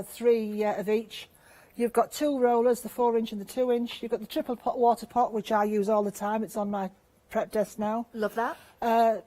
I: three of each. You've got two rollers, the 4-inch and the 2-inch. You've got the triple pot water pot, which I use all the time. It's on my prep desk now.
S: Love that.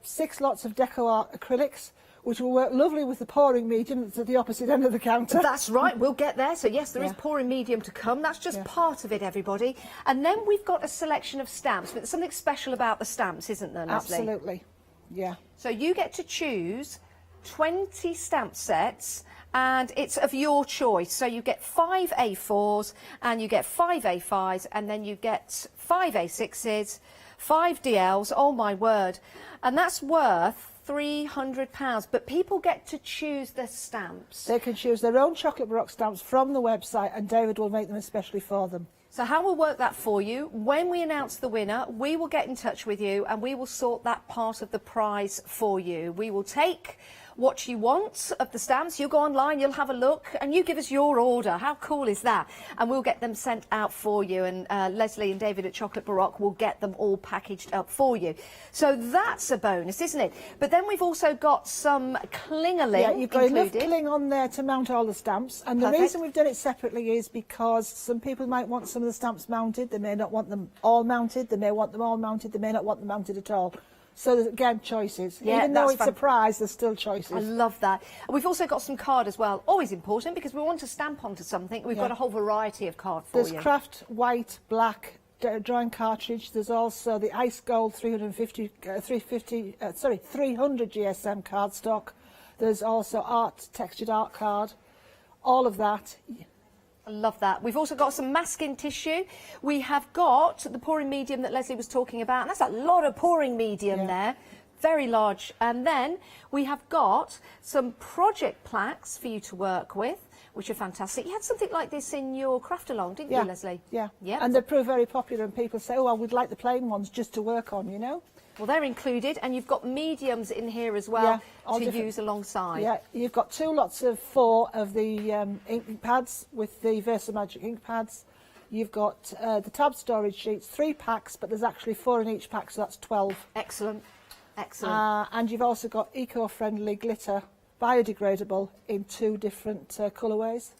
I: 6 lots of deco art acrylics, which will work lovely with the pouring medium that's at the opposite end of the counter.
S: That's right, we'll get there. So yes, there is pouring medium to come. That's just part of it, everybody. And then we've got a selection of stamps, but there's something special about the stamps, isn't there, Leslie?
I: Absolutely, yeah.
S: So you get to choose 20 stamp sets, and it's of your choice. So you get 5 A4s, and you get 5 A5s, and then you get 5 A6s, 5 DLs, oh my word. And that's worth £300, but people get to choose their stamps.
I: They can choose their own Chocolate Baroque stamps from the website, and David will make them especially for them.
S: So how we'll work that for you, when we announce the winner, we will get in touch with you and we will sort that part of the prize for you. We will take what you want of the stamps. You go online, you'll have a look, and you give us your order. How cool is that? And we'll get them sent out for you, and Leslie and David at Chocolate Baroque will get them all packaged up for you. So that's a bonus, isn't it? But then we've also got some cling-a-ling
I: Yeah, you've got
S: included.
I: enough cling on there to mount all the stamps, and the
S: Perfect.
I: reason we've done it separately is because some people might want some of the stamps mounted, they may not want them all mounted, they may want them all mounted, they may not want them mounted at all. So there's, again, choices.
S: Yeah,
I: Even though
S: that's
I: it's a prize, there's still choices.
S: I love that. And we've also got some card as well. Always important, because we want to stamp onto something. We've got a whole variety of card for
I: There's
S: you.
I: craft, white, black, drawing cartridge. There's also the Ice Gold 300 GSM cardstock. There's also textured art card. All of that.
S: I love that. We've also got some masking tissue. We have got the pouring medium that Leslie was talking about, and that's a lot of pouring medium there. very large. And then we have got some project plaques for you to work with, which are fantastic. You had something like this in your craft along, didn't you, Leslie?
I: Yeah.
S: Yeah.
I: And they prove very popular, and people say, oh, I would like the plain ones just to work on, you know?
S: Well, they're included, and you've got mediums in here as well to
I: different-
S: use alongside.
I: Yeah, you've got 2 lots of 4 of the ink pads with the VersaMagic ink pads. You've got the tab storage sheets, 3 packs, but there's actually 4 in each pack, so that's 12.
S: Excellent, excellent.
I: And you've also got eco-friendly glitter, biodegradable, in 2 different colourways.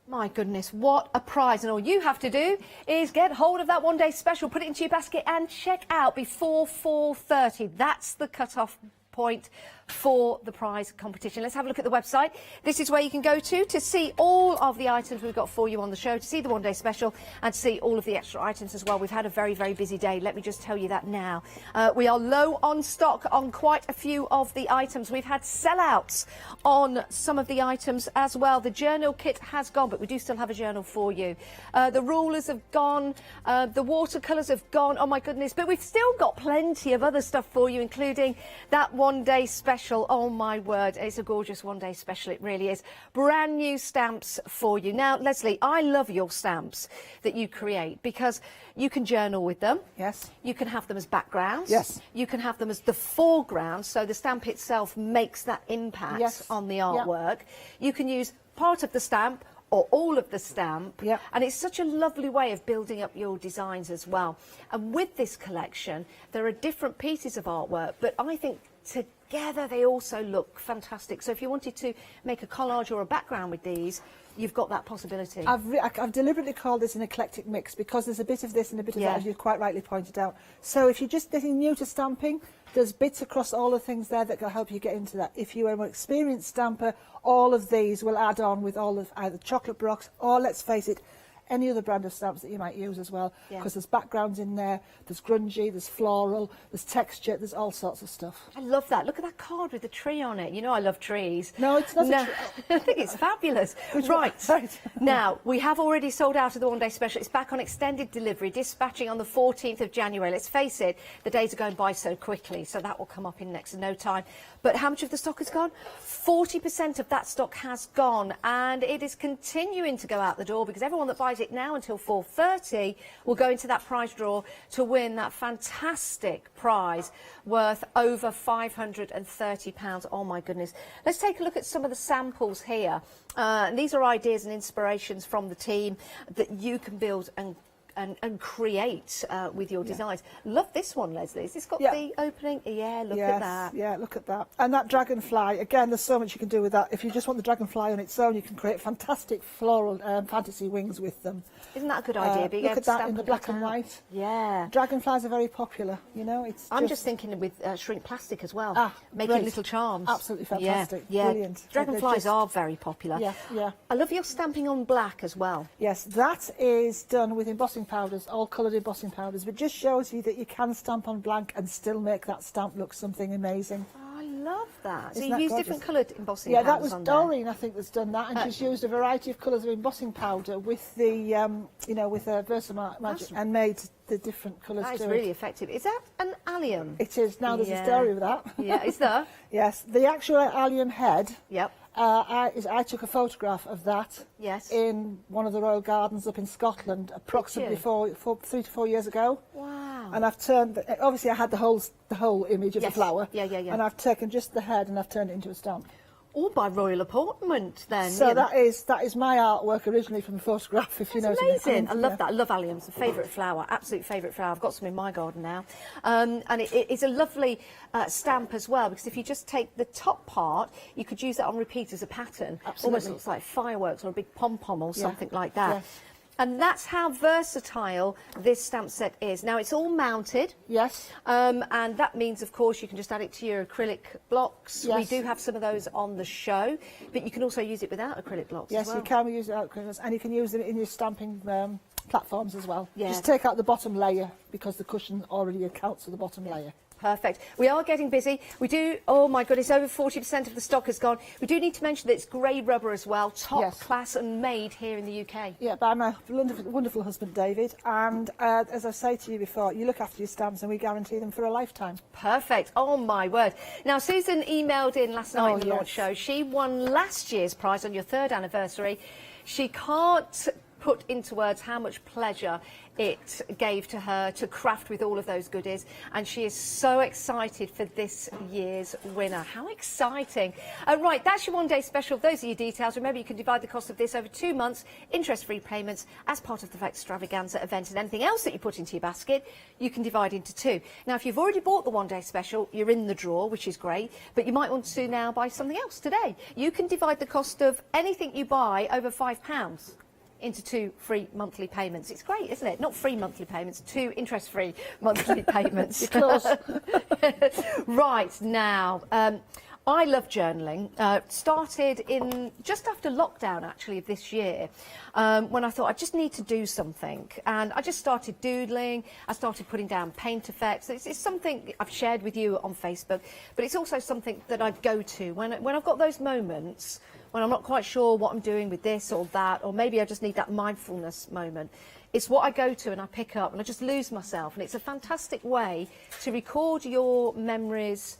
S: My goodness, what a prize. And all you have to do is get hold of that one-day special, put it into your basket and check out before 4:30. That's the cut-off point for the prize competition. Let's have a look at the website. This is where you can go to see all of the items we've got for you on the show, to see the one-day special and to see all of the extra items as well. We've had a very, very busy day. Let me just tell you that now. We are low on stock on quite a few of the items. We've had sellouts on some of the items as well. The journal kit has gone, but we do still have a journal for you. The rulers have gone. The watercolours have gone. Oh, my goodness. But we've still got plenty of other stuff for you, including that one-day special. Oh my word, it's a gorgeous one-day special, it really is. Brand new stamps for you. Now, Leslie, I love your stamps that you create because you can journal with them.
I: Yes.
S: You can have them as backgrounds.
I: Yes.
S: You can have them as the foreground, so the stamp itself makes that impact on the artwork. You can use part of the stamp or all of the stamp, and it's such a lovely way of building up your designs as well. And with this collection, there are different pieces of artwork, but I think together they also look fantastic. So if you wanted to make a collage or a background with these, you've got that possibility.
I: I've deliberately called this an eclectic mix because there's a bit of this and a bit of that, as you quite rightly pointed out. So if you're just getting new to stamping, there's bits across all the things there that can help you get into that. If you are an experienced stamper, all of these will add on with all of either chocolate Baroques or, let's face it, any other brand of stamps that you might use as well, because there's backgrounds in there, there's grungy, there's floral, there's texture, there's all sorts of stuff.
S: I love that. Look at that card with the tree on it. You know I love trees.
I: No, it's not a tree.
S: I think it's fabulous. Right. Now, we have already sold out of the one-day special. It's back on extended delivery, dispatching on the 14th of January. Let's face it, the days are going by so quickly, so that will come up in next to no time. But how much of the stock has gone? 40% of that stock has gone, and it is continuing to go out the door because everyone that buys it now until 4:30 will go into that prize draw to win that fantastic prize worth over £530. Oh my goodness. Let's take a look at some of the samples here. These are ideas and inspirations from the team that you can build and create with your designs. Love this one, Leslie. Has this got the opening? Yeah, look at that.
I: Yeah, look at that. And that dragonfly, again, there's so much you can do with that. If you just want the dragonfly on its own, you can create fantastic floral fantasy wings with them.
S: Isn't that a good idea?
I: Look at that in the black and white.
S: Yeah.
I: Dragonflies are very popular, you know.
S: I'm just thinking with shrink plastic as well, making little charms.
I: Absolutely fantastic.
S: Yeah.
I: Brilliant.
S: Dragonflies are very popular.
I: Yeah.
S: I love your stamping on black as well.
I: Yes, that is done with embossing powders, all coloured embossing powders, but just shows you that you can stamp on blank and still make that stamp look something amazing.
S: I love that. So
I: Isn't
S: you
I: that
S: use
I: gorgeous?
S: different coloured embossing
I: Yeah,
S: powders
I: that was
S: on there.
I: Doreen, I think, that's done that, and she's used a variety of colours of embossing powder with the, you know, with her VersaMagic and made the different colours to it.
S: That is really effective. Is that an allium?
I: It is. Now there's a story with that.
S: Yeah, is there?
I: Yes, the actual allium head.
S: Yep.
I: I took a photograph of that in one of the Royal Gardens up in Scotland approximately 3 to 4 years ago.
S: Wow.
I: And I've turned, obviously I had the whole image of the flower.
S: Yeah.
I: And I've taken just the head and I've turned it into a stamp.
S: All by royal appointment then.
I: So that is my artwork originally from a photograph, if you know what I mean.
S: Amazing. I love that. I love alliums. A favourite flower. Absolute favourite flower. I've got some in my garden now. And it is a lovely stamp as well, because if you just take the top part, you could use that on repeat as a pattern.
I: Absolutely.
S: Almost looks like fireworks or a big pom-pom or something like that.
I: Yes.
S: And that's how versatile this stamp set is. Now, it's all mounted.
I: Yes.
S: And that means, of course, you can just add it to your acrylic blocks.
I: Yes.
S: We do have some of those on the show, but you can also use it without acrylic blocks as well.
I: Yes, you can use it without acrylics, and you can use it in your stamping platforms as well.
S: Yeah.
I: Just take out the bottom layer, because the cushion already accounts for the bottom layer.
S: Perfect. We are getting busy. We do, oh my goodness, over 40% of the stock has gone. We do need to mention that it's grey rubber as well, top class and made here in the UK.
I: Yeah, by my wonderful husband David, and as I say to you before, you look after your stamps and we guarantee them for a lifetime.
S: Perfect. Oh my word. Now Susan emailed in last night in the launch show. She won last year's prize on your 3rd anniversary. She can't put into words how much pleasure it gave to her to craft with all of those goodies, and she is so excited for this year's winner. How exciting. Right, that's your one-day special. Those are your details. Remember, you can divide the cost of this over 2 months, interest-free payments as part of the extravaganza event, and anything else that you put into your basket you can divide into 2. Now if you've already bought the one-day special, you're in the draw, which is great, but you might want to now buy something else today. You can divide the cost of anything you buy over £5 into 2 free monthly payments. It's great, isn't it? Not free monthly payments, 2 interest-free monthly payments.
I: You're close.
S: Right, now, I love journaling. Started in just after lockdown, actually, of this year, when I thought I just need to do something. And I just started doodling. I started putting down paint effects. It's something I've shared with you on Facebook, but it's also something that I go to when I've got those moments when I'm not quite sure what I'm doing with this or that, or maybe I just need that mindfulness moment. It's what I go to and I pick up and I just lose myself. And it's a fantastic way to record your memories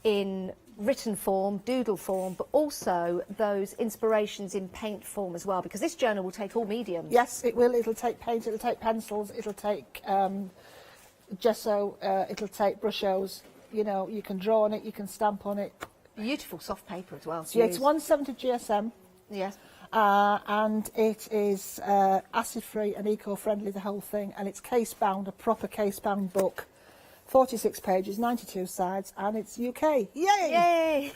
S: in written form, doodle form, but also those inspirations in paint form as well, because this journal will take all mediums.
I: Yes, it will. It'll take paint, it'll take pencils, it'll take gesso, it'll take brushos. You know, you can draw on it, you can stamp on it.
S: Beautiful soft paper as well.
I: Yeah, it's 170 GSM.
S: Yes.
I: And it is acid-free and eco-friendly, the whole thing, and it's case-bound, a proper case-bound book. 46 pages, 92 sides, and it's UK. Yay!
S: Yay!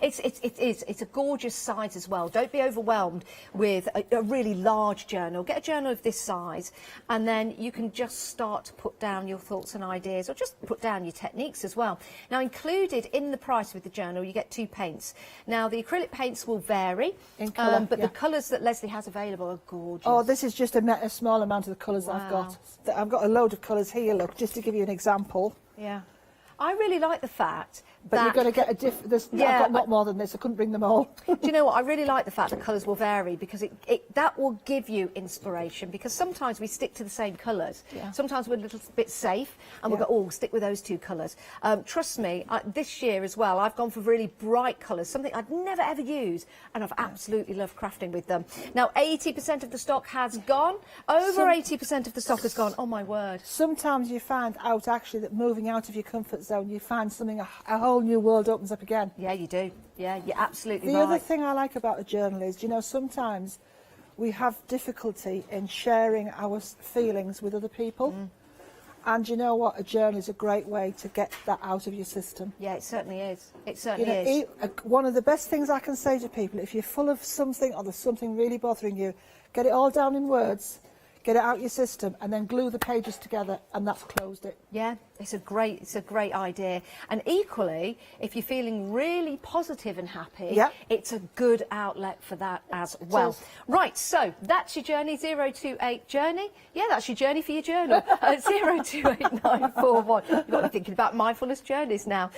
S: It's a gorgeous size as well. Don't be overwhelmed with a really large journal. Get a journal of this size, and then you can just start to put down your thoughts and ideas, or just put down your techniques as well. Now, included in the price with the journal, you get 2 paints. Now, the acrylic paints will vary,
I: in colour,
S: but the colours that Leslie has available are gorgeous.
I: Oh, this is just a small amount of the colours that I've got. I've got a load of colours here, look, just to give you an example.
S: Yeah. I really like the fact
I: but
S: that...
I: you've got to get a I've got not more than this, I couldn't bring them all.
S: Do you know what, I really like the fact that colours will vary, because that will give you inspiration, because sometimes we stick to the same colours.
I: Yeah.
S: Sometimes we're a little bit safe and we'll go, oh, stick with those 2 colours. Trust me, this year as well, I've gone for really bright colours, something I'd never ever use, and I've absolutely loved crafting with them. Now, 80% of the stock has gone. Over 80% of the stock has gone. Oh my word.
I: Sometimes you find out actually that moving out of your comfort zone, you find something, a whole new world opens up again.
S: Yeah, you do. Yeah, you're absolutely
I: right.
S: right.
I: The other thing I like about a journal is, you know, sometimes we have difficulty in sharing our feelings with other people. And you know what? A journal is a great way to get that out of your system.
S: Yeah, it certainly is. It certainly is.
I: One of the best things I can say to people, if you're full of something or there's something really bothering you, get it all down in words, get it out your system, and then glue the pages together, and that's closed it.
S: Yeah, it's a great idea. And equally, if you're feeling really positive and happy, it's a good outlet for that as well. Right, so that's your journey, 028 journey. Yeah, that's your journey for your journal. 028941. You've got to be thinking about mindfulness journeys now.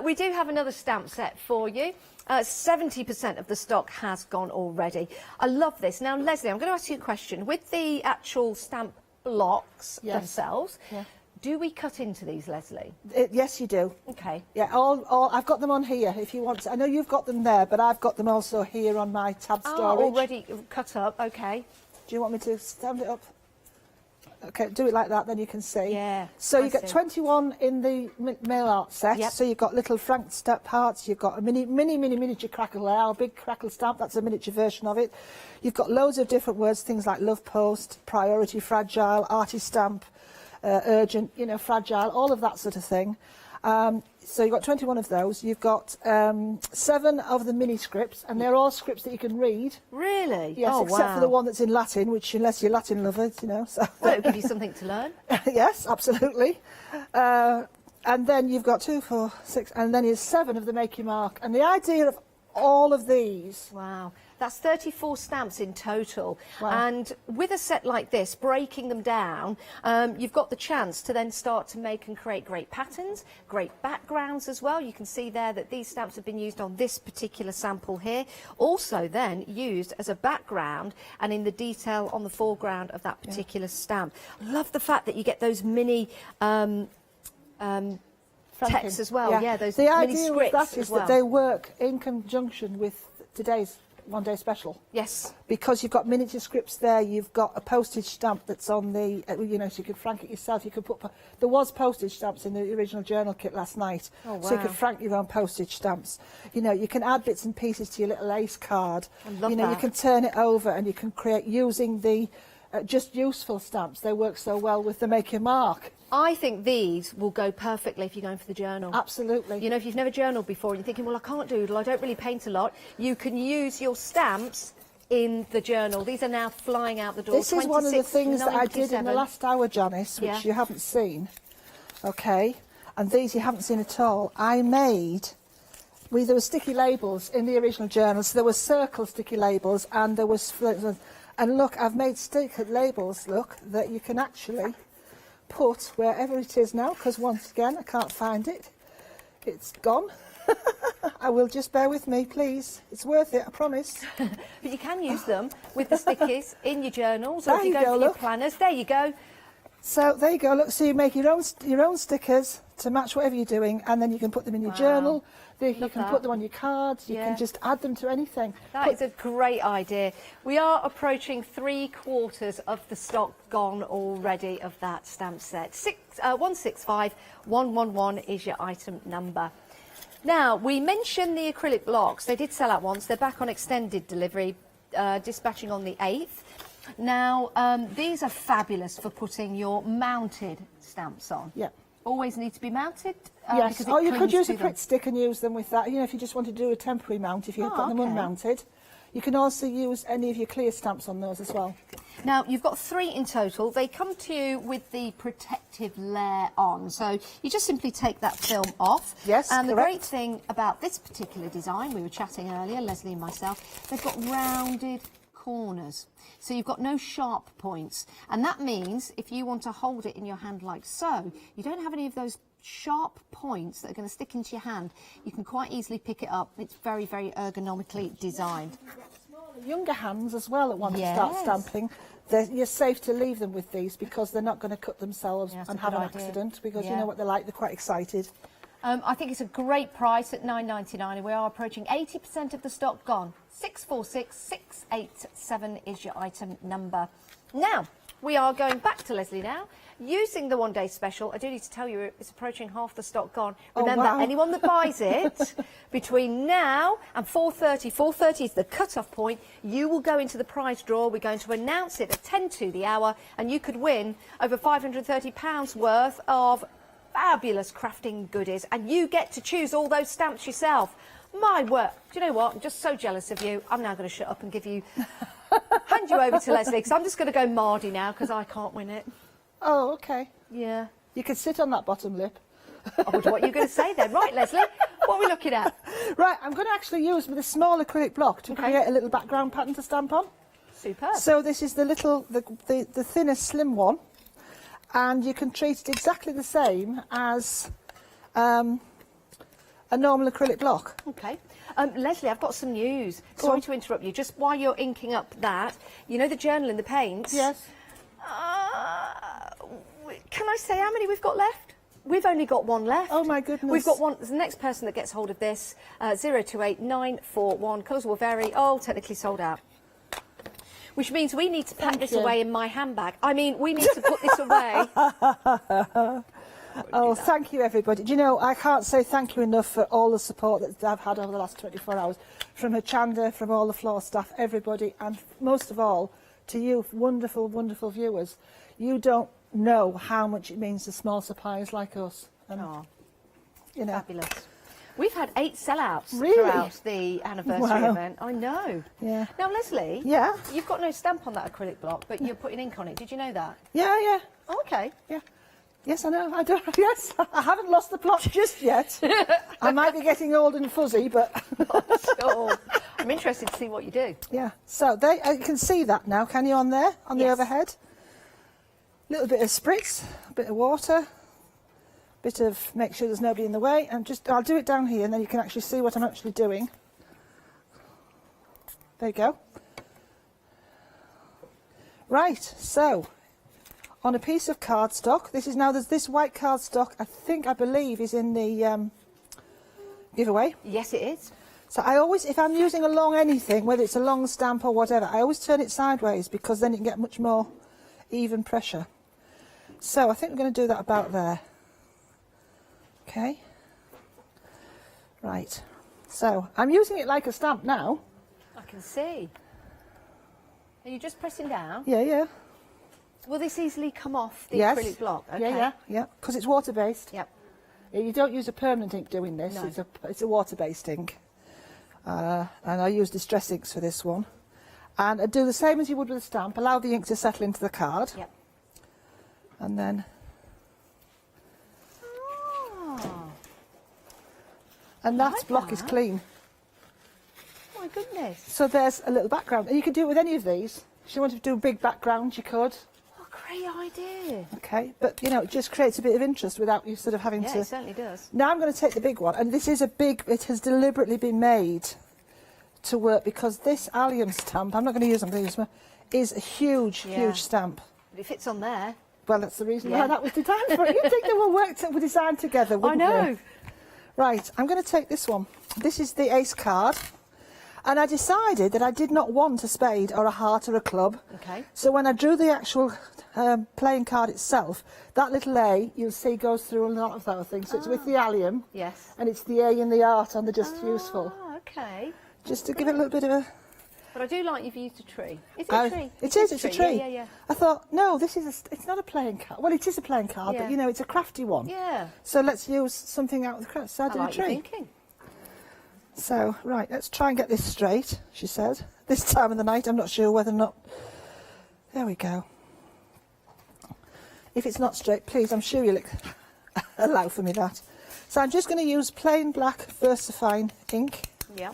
S: We do have another stamp set for you. 70% of the stock has gone already. I love this. Now, Leslie, I'm going to ask you a question. With the actual stamp blocks themselves, do we cut into these, Leslie?
I: Yes, you do.
S: Okay.
I: Yeah, I've got them on here if you want to. I know you've got them there, but I've got them also here on my tab storage.
S: Already cut up, okay.
I: Do you want me to stand it up? Okay, do it like that, then you can see.
S: Yeah.
I: So you get 21 in the mail art set. Yep. So you've got little Frank stamp hearts. You've got a miniature crackle there, a big crackle stamp. That's a miniature version of it. You've got loads of different words, things like love post, priority, fragile, arty stamp, urgent, you know, fragile, all of that sort of thing. So you've got 21 of those. You've got 7 of the mini scripts, and they're all scripts that you can read.
S: Really?
I: Yes, except for the one that's in Latin, which, unless you're Latin lovers, you know. So.
S: Well, it'll give you something to learn.
I: Yes, absolutely. And then you've got 2, 4, 6, and then there's 7 of the Make Your Mark. And the idea of all of these.
S: Wow. That's 34 stamps in total.
I: Wow.
S: And with a set like this, breaking them down, you've got the chance to then start to make and create great patterns, great backgrounds as well. You can see there that these stamps have been used on this particular sample here. Also then used as a background and in the detail on the foreground of that particular stamp. I love the fact that you get those mini texts as well. Yeah, those
I: the
S: mini
I: idea with
S: scripts
I: that is
S: as well.
I: that they work in conjunction with today's one-day special.
S: Yes.
I: Because you've got miniature scripts there, you've got a postage stamp that's on the, you know, so you can frank it yourself. You could put, there was postage stamps in the original journal kit last night.
S: Oh, wow.
I: So you could frank your own postage stamps. You know, you can add bits and pieces to your little ace card.
S: I love
I: you know,
S: that.
I: you can turn it over and you can create using the just useful stamps. They work so well with the make your mark.
S: I think these will go perfectly if you're going for the journal.
I: Absolutely.
S: You know, if you've never journaled before and you're thinking, well, I can't doodle, I don't really paint a lot, you can use your stamps in the journal. These are now flying out the door.
I: This is one of the things that I did in the last hour, Janice, which you haven't seen. Okay, and these you haven't seen at all. I made, there were sticky labels in the original journal, so there were circle sticky labels and there was, and look, I've made sticky labels, look, that you can actually put wherever it is now, because once again I can't find it. It's gone. I will, just bear with me, please. It's worth it, I promise.
S: But you can use them with the stickies in your journals, or
I: There
S: if you
I: you
S: go
I: go,
S: for your
I: look.
S: planners. There you go.
I: So there you go. Look, so you make your own stickers to match whatever you're doing, and then you can put them in your journal. You can put them on your cards. You can just add them to anything.
S: That is a great idea. We are approaching 3/4 of the stock gone already of that stamp set. 165111 is your item number. Now, we mentioned the acrylic blocks. They did sell out once. They're back on extended delivery, dispatching on the 8th. Now, these are fabulous for putting your mounted stamps on.
I: Yeah.
S: Always need to be mounted.
I: Yes,
S: because it
I: or you could
S: clings
I: use
S: to
I: a
S: them.
I: Crit stick and use them with that. You know, if you just want to do a temporary mount, if you've got them
S: okay.
I: unmounted. You can also use any of your clear stamps on those as well.
S: Now, you've got 3 in total. They come to you with the protective layer on. So you just simply take that film off.
I: Yes,
S: And the
I: correct.
S: great thing about this particular design, we were chatting earlier, Leslie and myself, they've got rounded corners. So you've got no sharp points. And that means if you want to hold it in your hand like so, you don't have any of those sharp points that are going to stick into your hand. You can quite easily pick it up. It's very, very ergonomically designed.
I: Younger hands as well that want
S: Yes.
I: to start stamping, you're safe to leave them with these because they're not going to cut themselves
S: That's
I: and
S: a
I: have
S: good
I: an
S: idea.
I: accident, because you
S: Yeah.
I: know what they're like, they're quite excited.
S: I think it's a great price at £9.99, and we are approaching 80% of the stock gone. 646687 is your item number. Now, we are going back to Leslie now. Using the one-day special, I do need to tell you it's approaching half the stock gone.
I: Oh,
S: Remember,
I: wow.
S: anyone that buys it between now and 4:30 is the cut-off point, you will go into the prize draw. We're going to announce it at 10 to the hour, and you could win over £530 worth of fabulous crafting goodies, and you get to choose all those stamps yourself. My word, do you know what? I'm just so jealous of you. I'm now going to shut up and hand you over to Leslie, because I'm just going to go Mardy now, because I can't win it.
I: Oh, okay.
S: Yeah.
I: You can sit on that bottom lip.
S: I wonder what you're going to say then. Right, Leslie, what are we looking at?
I: Right, I'm going to actually use with a small acrylic block to create a little background pattern to stamp on.
S: Superb.
I: So this is the thinner, slim one, and you can treat it exactly the same as a normal acrylic block.
S: Okay. Leslie, I've got some news. Sorry to interrupt you. Just while you're inking up that, you know the journal and the paints?
I: Yes.
S: Can I say how many we've got left? We've only got one left.
I: Oh my goodness.
S: We've got one. The next person that gets hold of this, 028941. Colours will vary. Oh, technically sold out. Which means we need to pack this away in my handbag. I mean, we need to put this away.
I: Oh, thank you, everybody. Do you know, I can't say thank you enough for all the support that I've had over the last 24 hours. From Hochanda, from all the floor staff, everybody, and most of all, to you, wonderful, wonderful viewers. You don't know how much it means to small suppliers like us. And, you know.
S: Fabulous. We've had 8 sellouts throughout the anniversary event. I know.
I: Yeah.
S: Now, Leslie.
I: Yeah.
S: You've got no stamp on that acrylic block, but you're putting ink on it. Did you know that?
I: Yeah, yeah.
S: Oh, okay.
I: Yeah. Yes, I know. I don't. Yes, I haven't lost the plot just yet. I might be getting old and fuzzy, but
S: at all. I'm interested to see what you do.
I: Yeah, so you can see that now, can you, on there, on the overhead? Little bit of spritz, a bit of water, bit of, make sure there's nobody in the way, and I'll do it down here and then you can actually see what I'm actually doing. There you go. Right, so on a piece of cardstock, there's this white cardstock, I believe is in the giveaway.
S: Yes, it is.
I: So I always, if I'm using a long anything, whether it's a long stamp or whatever, I always turn it sideways because then you can get much more even pressure. So I think we're going to do that about there. Okay. Right. So I'm using it like a stamp now.
S: I can see. Are you just pressing down?
I: Yeah, yeah.
S: Will this easily come off the
I: Yes.
S: acrylic block? Okay.
I: Yeah, yeah, yeah. Because it's water-based.
S: Yep.
I: Yeah, you don't use a permanent ink doing this.
S: No.
I: It's a water-based ink. And I use Distress inks for this one. And I do the same as you would with a stamp. Allow the ink to settle into the card.
S: Yep.
I: And then... And that block is clean.
S: Oh my goodness.
I: So there's a little background. And you can do it with any of these. If you wanted to do a big background, you could.
S: What a great idea.
I: Okay, but you know, it just creates a bit of interest without you sort of having to...
S: Yeah, it certainly does.
I: Now I'm going to take the big one, and this is a big, it has deliberately been made to work because this allium stamp, I'm not going to use them, is a huge, huge stamp.
S: But it fits on there.
I: Well, that's the reason why that was designed for it. You'd think they were designed together, wouldn't you?
S: I know.
I: Right, I'm going to take this one. This is the ace card. And I decided that I did not want a spade or a heart or a club.
S: Okay.
I: So when I drew the actual playing card itself, that little A, you'll see, goes through a lot of those things. So it's with the allium.
S: Yes.
I: And it's the A in the art on the just useful.
S: Okay.
I: Just to give it a little bit of a...
S: But I do like you've used a tree. Is it a tree?
I: It's a tree.
S: Yeah, yeah, yeah.
I: I thought, no, it's not a playing card. Well, it is a playing card,
S: Yeah.
I: but, you know, it's a crafty one.
S: Yeah.
I: So let's use something out of the craft. So I did
S: like
I: a tree.
S: your thinking.
I: So, right, let's try and get this straight, she said. This time of the night, I'm not sure whether or not... There we go. If it's not straight, please, I'm sure you'll allow for me that. So I'm just going to use plain black VersaFine ink.
S: Yeah.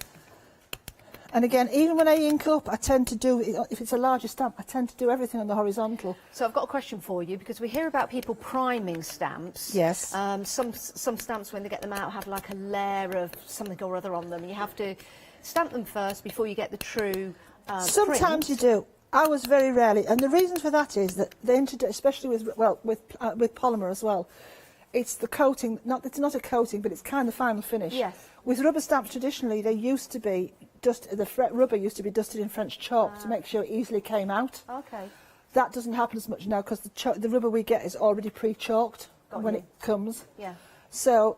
I: And again, even when I ink up, I tend to do, if it's a larger stamp, I tend to do everything on the horizontal.
S: So I've got a question for you, because we hear about people priming stamps.
I: Yes.
S: Some stamps, when they get them out, have like a layer of something or other on them. And you have to stamp them first before you get the true
I: Sometimes you do. Ours very rarely. And the reason for that is that they introduce, especially with polymer as well, it's the coating, it's not a coating, but it's kind of final finish.
S: Yes.
I: With rubber stamps, traditionally, they used to be, rubber used to be dusted in French chalk to make sure it easily came out.
S: Okay.
I: That doesn't happen as much now because the rubber we get is already pre-chalked when it comes.
S: Yeah.
I: So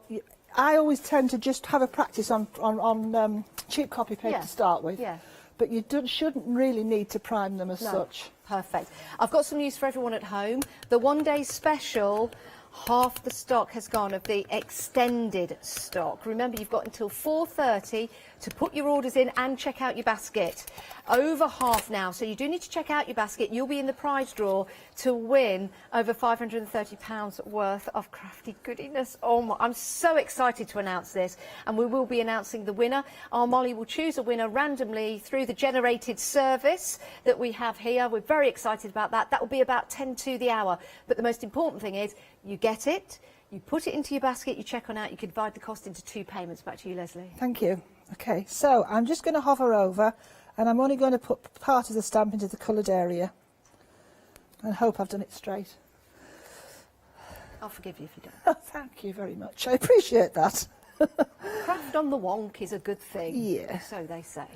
I: I always tend to just have a practice on cheap copy paper to start with.
S: Yeah.
I: But you shouldn't really need to prime them as such.
S: Perfect. I've got some news for everyone at home. The one-day special, half the stock has gone of the extended stock. Remember, you've got until 4:30 to put your orders in and check out your basket. Over half now, so you do need to check out your basket. You'll be in the prize draw to win over £530 worth of crafty goodiness. Oh my, I'm so excited to announce this, and we will be announcing the winner. Our Molly will choose a winner randomly through the generated service that we have here. We're very excited about that. That will be about 10 to the hour. But the most important thing is you get it, you put it into your basket, you check on out, you can divide the cost into 2 payments. Back to you, Leslie.
I: Thank you. Okay, so I'm just going to hover over and I'm only going to put part of the stamp into the coloured area and hope I've done it straight.
S: I'll forgive you if you don't.
I: Oh, thank you very much. I appreciate that.
S: Craft on the wonk is a good thing.
I: Yeah.
S: So they say.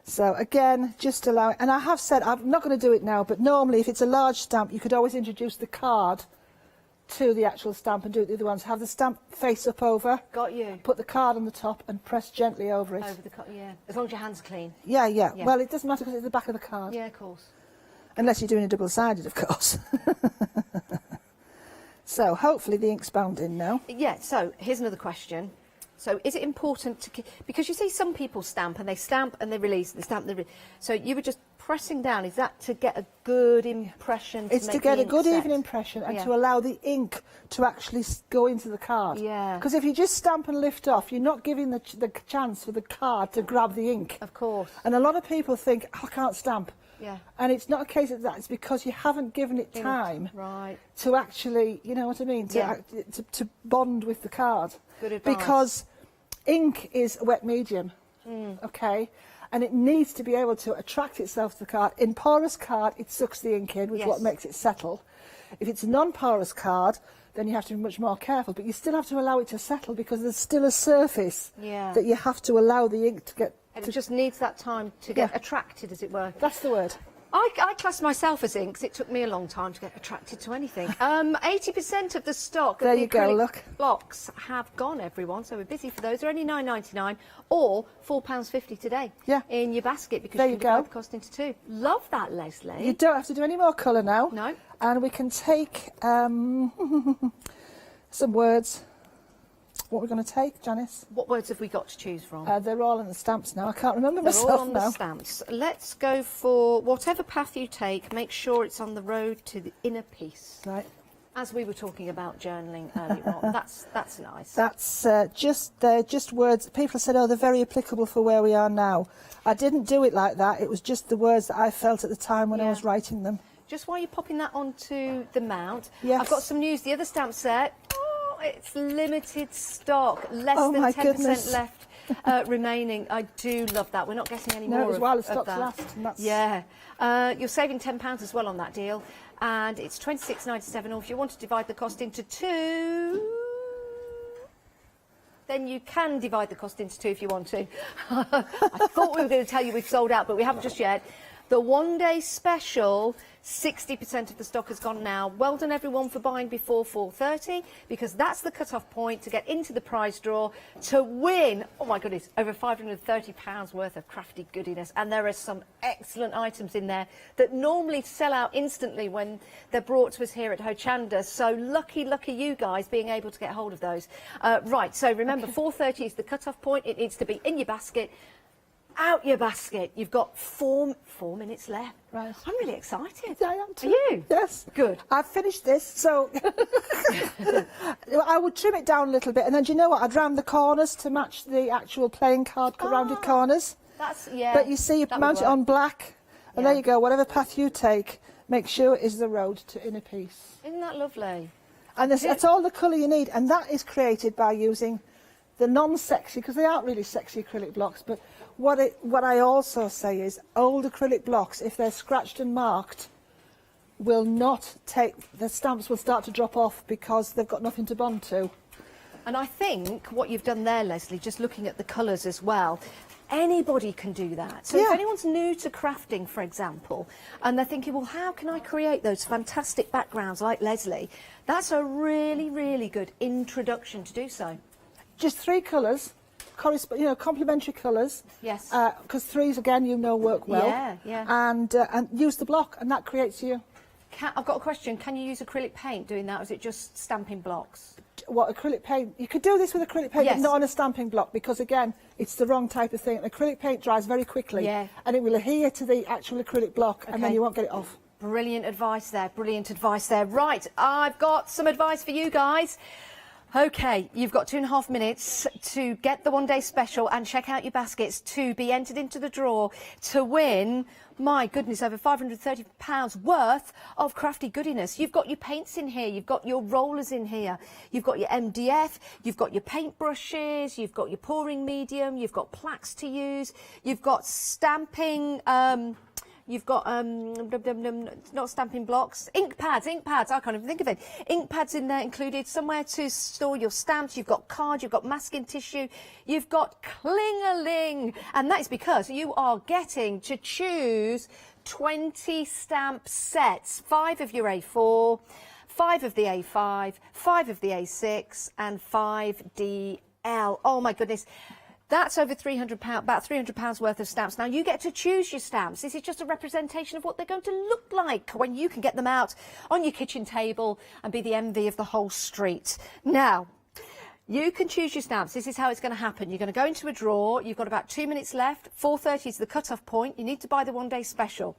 I: So again, just allow it. And I have said, I'm not going to do it now, but normally if it's a large stamp, you could always introduce the card to the actual stamp and do it the other ones. Have the stamp face up over.
S: Got you.
I: Put the card on the top and press gently over it.
S: Over the yeah. As long as your hand's clean.
I: Yeah, yeah. Well, it doesn't matter because it's the back of the card.
S: Yeah, of course.
I: Unless you're doing a double-sided, of course. So hopefully the ink's bound in now.
S: Yeah, so here's another question. So is it important to... Because you see some people stamp and they release, they stamp, so you would just pressing down, is that to get a good impression?
I: It's to get a good even impression and to allow the ink to actually go into the card.
S: Yeah.
I: Because if you just stamp and lift off, you're not giving the chance for the card to grab the ink.
S: Of course.
I: And a lot of people think, I can't stamp.
S: Yeah.
I: And it's not a case of that. It's because you haven't given it time to actually, you know what I mean, to bond with the card.
S: Good advice.
I: Because ink is a wet medium, okay? And it needs to be able to attract itself to the card. In porous card, it sucks the ink in, which is what makes it settle. If it's a non-porous card, then you have to be much more careful. But you still have to allow it to settle because there's still a surface that you have to allow the ink to get...
S: And it just needs that time to get attracted, as it were.
I: That's the word.
S: I class myself as inks. It took me a long time to get attracted to anything. 80% of the stock of the acrylic blocks have gone, everyone, so we're busy for those. They're only £9.99 or £4.50 today in your basket because you can divide the cost into two. Love that, Leslie.
I: You don't have to do any more colour now.
S: No.
I: And we can take some words. What we're going to take, Janice?
S: What words have we got to choose from?
I: They're all on the stamps now. I can't remember myself
S: They're all on
I: now.
S: the stamps. Let's go for whatever path you take. Make sure it's on the road to the inner peace.
I: Right.
S: As we were talking about journaling earlier on. That's nice.
I: That's just words. People said, oh, they're very applicable for where we are now. I didn't do it like that. It was just the words that I felt at the time when I was writing them.
S: Just while you're popping that onto the mount,
I: Yes.
S: I've got some news. The other stamp set, it's limited stock. Less
I: Oh,
S: than
I: my
S: 10%
I: goodness.
S: left remaining. I do love that. We're not getting any more
I: No, it was while the
S: of
I: stocks
S: that.
I: last. And that's...
S: Yeah. You're saving £10 as well on that deal. And it's £26.97, or if you want to divide the cost into two, then you can divide the cost into two if you want to. I thought we were going to tell you we've sold out, but we haven't just yet. The one-day special, 60% of the stock has gone now. Well done, everyone, for buying before 4:30, because that's the cut-off point to get into the prize draw to win, oh my goodness, over £530 worth of crafty goodiness. And there are some excellent items in there that normally sell out instantly when they're brought to us here at Hochanda. So lucky you guys being able to get hold of those. Right, so remember, 4:30 is the cut-off point. It needs to be in your basket. Out your basket. You've got four minutes left.
I: Right.
S: I'm really excited.
I: I am too.
S: Are you?
I: Yes.
S: Good.
I: I've finished this, so I would trim it down a little bit, and then do you know what? I'd round the corners to match the actual playing card rounded corners.
S: That's, yeah.
I: But you see, you mount it on black, and there you go. Whatever path you take, make sure it is the road to inner peace.
S: Isn't that lovely?
I: And that's all the colour you need, and that is created by using the non-sexy, because they aren't really sexy acrylic blocks, but what I also say is old acrylic blocks, if they're scratched and marked, will not take, the stamps will start to drop off because they've got nothing to bond to.
S: And I think what you've done there, Leslie, just looking at the colours as well, anybody can do that. So if anyone's new to crafting, for example, and they're thinking, well, how can I create those fantastic backgrounds like Leslie? That's a really, really good introduction to do so.
I: Just 3 colours. Complementary colours.
S: Yes.
I: Because 3s, again, work well.
S: Yeah.
I: And use the block, and that creates you.
S: I've got a question. Can you use acrylic paint doing that, or is it just stamping blocks?
I: What, acrylic paint? You could do this with acrylic paint, but not on a stamping block, because, again, it's the wrong type of thing. Acrylic paint dries very quickly, and it will adhere to the actual acrylic block, and then you won't get it off.
S: Brilliant advice there. Brilliant advice there. Right, I've got some advice for you guys. OK, you've got 2.5 minutes to get the one-day special and check out your baskets to be entered into the draw to win, my goodness, over £530 worth of crafty goodiness. You've got your paints in here, you've got your rollers in here, you've got your MDF, you've got your paint brushes, you've got your pouring medium, you've got plaques to use, you've got stamping... You've got, not stamping blocks, ink pads, I can't even think of it. Ink pads in there included, somewhere to store your stamps, you've got cards, you've got masking tissue, you've got cling-a-ling. And that is because you are getting to choose 20 stamp sets, 5 of your A4, 5 of the A5, 5 of the A6, and 5 DL. Oh my goodness. That's over £300, about £300 worth of stamps. Now, you get to choose your stamps. This is just a representation of what they're going to look like when you can get them out on your kitchen table and be the envy of the whole street. Now, You can choose your stamps. This is how it's going to happen. You're going to go into a drawer. You've got about 2 minutes left. 4:30 is the cut-off point. You need to buy the one-day special.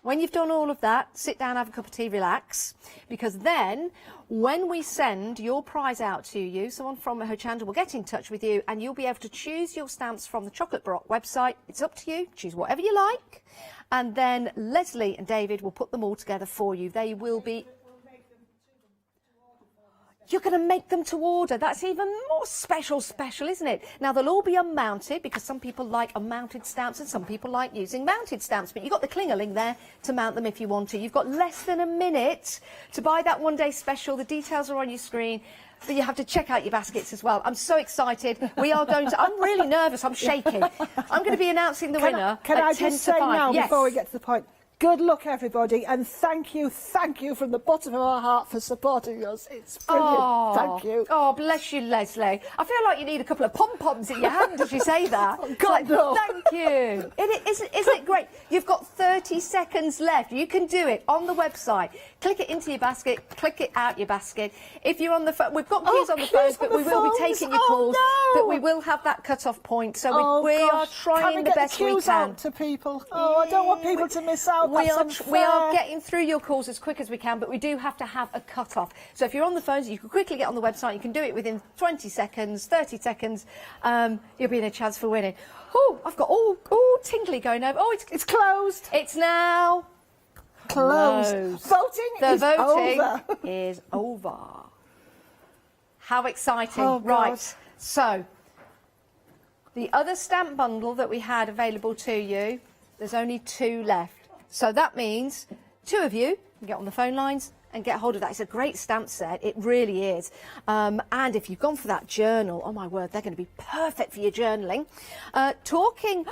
S: When you've done all of that, sit down, have a cup of tea, relax, because then when we send your prize out to you, someone from Hochanda will get in touch with you and you'll be able to choose your stamps from the Chocolate Baroque website. It's up to you. Choose whatever you like. And then Leslie and David will put them all together for you. They will be... You're going to make them to order. That's even more special, isn't it? Now, they'll all be unmounted because some people like unmounted stamps and some people like using mounted stamps. But you've got the clingerling there to mount them if you want to. You've got less than a minute to buy that one-day special. The details are on your screen. But you have to check out your baskets as well. I'm so excited. We are going to... I'm really nervous. I'm shaking. I'm going to be announcing the winner
I: Can I
S: at 10
I: just
S: to
I: say
S: 5.
I: now,
S: Yes.
I: before we get to the point, good luck, everybody, and thank you from the bottom of our heart for supporting us. It's brilliant.
S: Oh,
I: thank you.
S: Oh, bless you, Leslie. I feel like you need a couple of pom-poms in your hand as you say that.
I: Oh, God, no.
S: Thank you. Isn't it great? You've got 30 seconds left. You can do it on the website. Click it into your basket, click it out your basket. If you're on the phone, we've got queues on the phones, but we will be taking your calls.
I: No.
S: But we will have that cut-off point, so we are trying the best we
I: can.
S: can.
I: To people. Oh, I don't want people to miss out.
S: We
I: That's
S: are
I: unfair.
S: getting through your calls as quick as we can, but we do have to have a cut-off. So if you're on the phones, you can quickly get on the website. You can do it within 20 seconds, 30 seconds. You'll be in a chance for winning. Oh, I've got all tingly going over. Oh,
I: it's closed.
S: It's now
I: closed. Voting
S: is
I: over.
S: is over. How exciting.
I: Oh, God.
S: Right. So, the other stamp bundle that we had available to you, there's only 2 left. So that means 2 of you can get on the phone lines and get hold of that. It's a great stamp set. It really is. And if you've gone for that journal, oh my word, they're going to be perfect for your journaling. Talking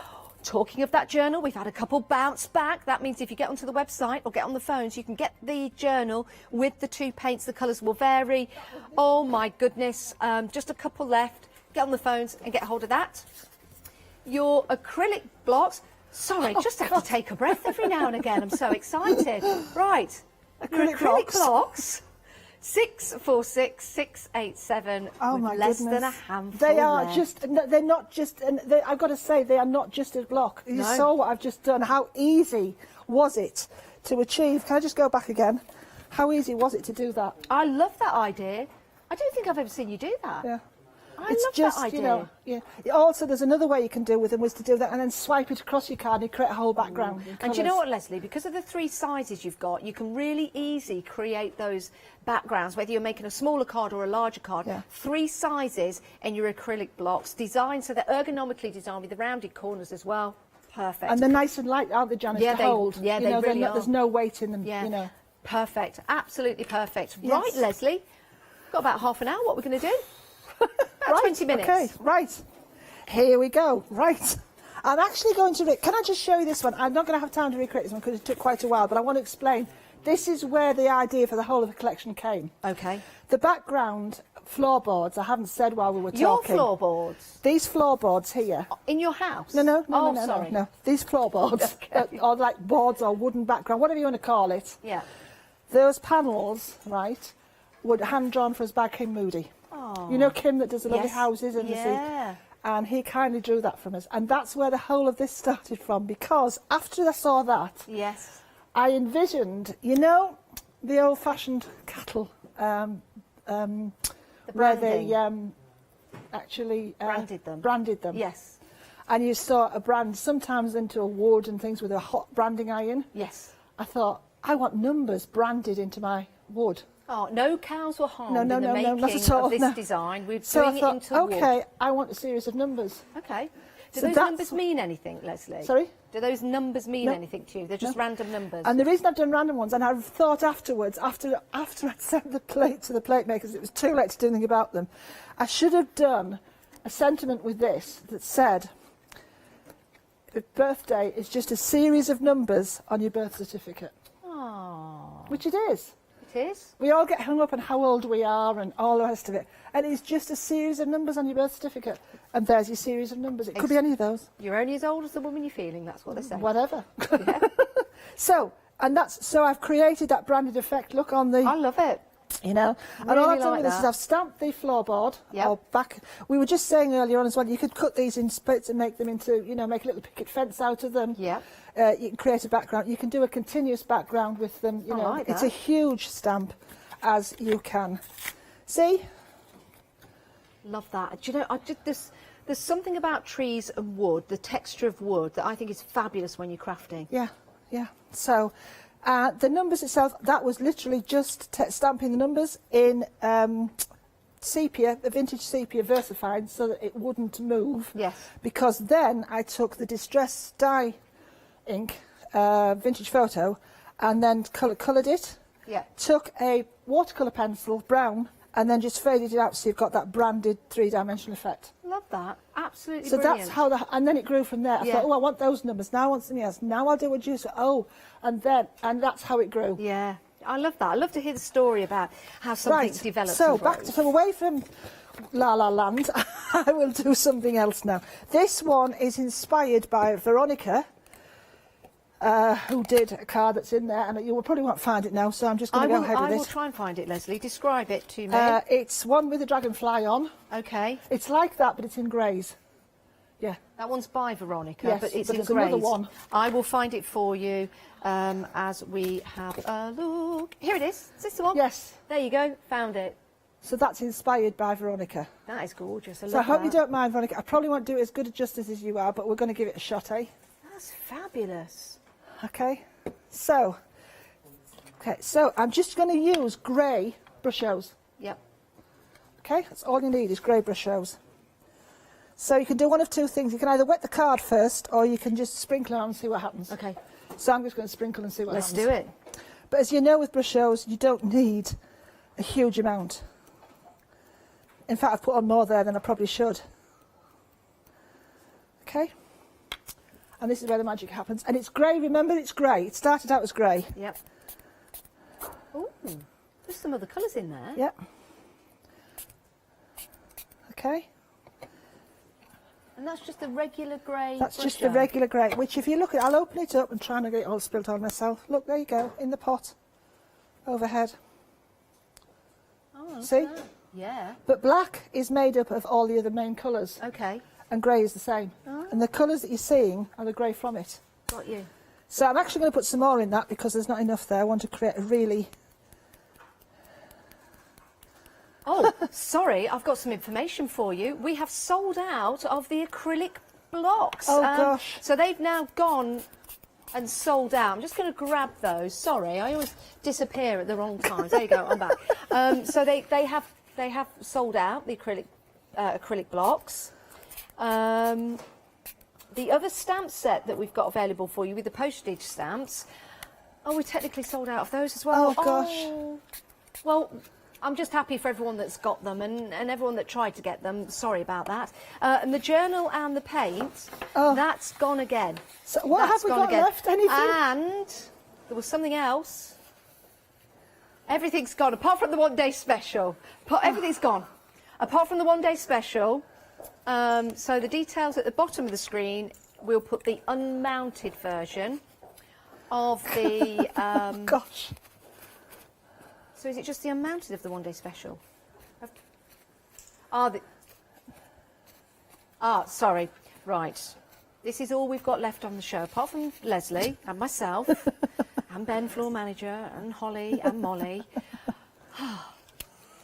S: of that journal, we've had a couple bounce back. That means if you get onto the website or get on the phones, you can get the journal with the 2 paints. The colours will vary. Oh my goodness, just a couple left. Get on the phones and get hold of that. Your acrylic blocks. Sorry, just have to take a breath every now and again. I'm so excited. Right, acrylic blocks. 646-687
I: Oh
S: with
I: my
S: less
I: goodness.
S: than a handful
I: They are
S: left.
I: they're not just, I've got to say, they are not just a block. You
S: No.
I: saw what I've just done. How easy was it to achieve? Can I just go back again? How easy was it to do that?
S: I love that idea. I don't think I've ever seen you do that.
I: Yeah.
S: I
I: It's
S: love
I: just,
S: that idea.
I: you know, yeah. Also, there's another way you can do with them, was to do that and then swipe it across your card and you create a whole background. in
S: And do you know
I: colours.
S: what, Leslie? Because of the 3 sizes you've got, you can really easy create those backgrounds, whether you're making a smaller card or a larger card. 3 sizes in your acrylic blocks, designed so they're ergonomically designed with the rounded corners as well. Perfect.
I: And they're nice and light, aren't they, Janice,
S: Yeah,
I: to
S: they-
I: hold?
S: yeah,
I: You
S: they
I: know, they're
S: really
I: not-
S: are.
I: There's no weight in them,
S: Yeah.
I: you know.
S: Perfect. Absolutely perfect.
I: Yes.
S: Right, Leslie. Got about half an hour. What we're going to do?
I: Right,
S: 20 minutes.
I: Okay, right. Here we go. Right. I'm actually going to... Can I just show you this one? I'm not going to have time to recreate this one because it took quite a while, but I want to explain. This is where the idea for the whole of the collection came.
S: Okay.
I: The background floorboards, I haven't said while we were
S: Your
I: talking.
S: floorboards?
I: These floorboards here.
S: In your house?
I: No,
S: Oh,
I: no.
S: sorry.
I: No. These floorboards, or like boards or wooden background, whatever you want to call it.
S: Yeah.
I: Those panels, right, were hand-drawn for us by Kim Moody.
S: Oh.
I: You know Kim that does the lovely
S: Yes.
I: houses in the sea?
S: Yeah.
I: And he kindly drew that from us. And that's where the whole of this started from, because after I saw that,
S: Yes.
I: I envisioned, you know, the old-fashioned cattle, where they actually branded them.
S: Yes.
I: And you saw a brand sometimes into a wood and things with a hot branding iron.
S: Yes.
I: I thought, I want numbers branded into my wood.
S: Oh, no cows were harmed
I: No,
S: in the
I: not
S: making
I: at all.
S: of this
I: no.
S: design. We're
I: So
S: doing
I: I thought,
S: it into
I: okay,
S: wood.
I: I want a series of numbers.
S: Okay. Do
I: So
S: those
I: that's-
S: numbers mean anything, Leslie?
I: Sorry?
S: Do those numbers mean
I: No.
S: anything to you? They're just
I: No.
S: random numbers.
I: And the reason I've done random ones, and I've thought afterwards, after I'd sent the plate to the plate makers, it was too late to do anything about them, I should have done a sentiment with this that said, the birthday is just a series of numbers on your birth certificate.
S: Oh.
I: Which it is.
S: It is?
I: We all get hung up on how old we are and all the rest of it. And it's just a series of numbers on your birth certificate. And there's your series of numbers. It could be any of those.
S: You're only as old as the woman you're feeling, that's what they say.
I: Whatever. So I've created that branded effect. Look on the...
S: I love it.
I: You know, and
S: Really
I: all I've done
S: like
I: with this is
S: that.
I: I've stamped the floorboard
S: Yep.
I: or back. We were just saying earlier on as well, you could cut these in splits and make them into, you know, make a little picket fence out of them.
S: Yeah.
I: You can create a background. You can do a continuous background with them. You
S: I
I: know,
S: like
I: it's
S: that.
I: a huge stamp, as you can see.
S: Love that. Do you know, there's something about trees and wood, the texture of wood, that I think is fabulous when you're crafting.
I: Yeah, yeah. So the numbers itself, that was literally just stamping the numbers in sepia, the vintage sepia versified, so that it wouldn't move.
S: Yes.
I: Because then I took the distress dye ink, vintage photo, and then coloured it.
S: Yeah.
I: Took a watercolour pencil, brown, and then just faded it out so you've got that branded three-dimensional effect.
S: Love that. Absolutely
I: So
S: brilliant.
I: that's how and then it grew from there. I
S: Yeah.
I: thought, oh, I want those numbers. Now I want something else. Now I'll do a juice. Oh, and that's how it grew.
S: Yeah. I love that. I love to hear the story about how something
I: Right.
S: develops.
I: So
S: and
I: back
S: grows.
I: to so away from La La Land, I will do something else now. This one is inspired by Veronica, who did a card that's in there, and you will probably won't find it now. So I'm just going to go ahead with
S: I will
I: this.
S: try and find it, Leslie. Describe it to me.
I: It's one with a dragonfly on.
S: Okay.
I: It's like that, but it's in greys. Yeah.
S: That one's by Veronica,
I: Yes,
S: but it's
I: but
S: in
I: there's another
S: greys.
I: one.
S: I will find it for you as we have a look. Here it is. Is this the one?
I: Yes.
S: There you go. Found it.
I: So that's inspired by Veronica.
S: That is gorgeous. I
I: So I
S: love
I: hope
S: that.
I: you don't mind, Veronica. I probably won't do it as good a justice as you are, but we're going to give it a shot, eh?
S: That's fabulous.
I: Okay. So I'm just going to use grey brushos.
S: Yep.
I: Okay, that's all you need is grey brushos. So you can do one of two things. You can either wet the card first, or you can just sprinkle it on and see what happens.
S: Okay.
I: So I'm just going to sprinkle and see what
S: Let's
I: happens.
S: do it.
I: But as you know with brushos, you don't need a huge amount. In fact, I've put on more there than I probably should. Okay. And this is where the magic happens. And it's grey, remember it's grey. It started out as grey.
S: Yep. Ooh, there's some other colours in there.
I: Yep. Okay.
S: And that's just the regular grey
I: That's just the regular grey, which if you look at, I'll open it up and try and get it all spilt on myself. Look, there you go, in the pot, overhead.
S: Oh,
I: see?
S: Yeah.
I: But black is made up of all the other main colours.
S: Okay.
I: And grey is the same.
S: Oh.
I: And the colours that you're seeing are the grey from it.
S: Got you.
I: So I'm actually going to put some more in that because there's not enough there. I want to create a really...
S: Oh, sorry, I've got some information for you. We have sold out of the acrylic blocks.
I: Oh, gosh.
S: So they've now gone and sold out. I'm just going to grab those. Sorry, I always disappear at the wrong times. There you go, I'm back. So they have sold out the acrylic blocks. The other stamp set that we've got available for you with the postage stamps. Oh, we technically sold out of those as well.
I: Oh, gosh.
S: Oh. Well, I'm just happy for everyone that's got them and everyone that tried to get them. Sorry about that. And the journal and the paint, that's gone again.
I: So what have we got left? Anything?
S: And there was something else. Everything's gone, apart from the one-day special. Everything's gone, apart from the one-day special. So the details at the bottom of the screen, we'll put the unmounted version of the...
I: Gosh.
S: So is it just the unmounted of the one-day special? Sorry. Right. This is all we've got left on the show, apart from Leslie and myself and Ben, floor manager, and Holly and Molly.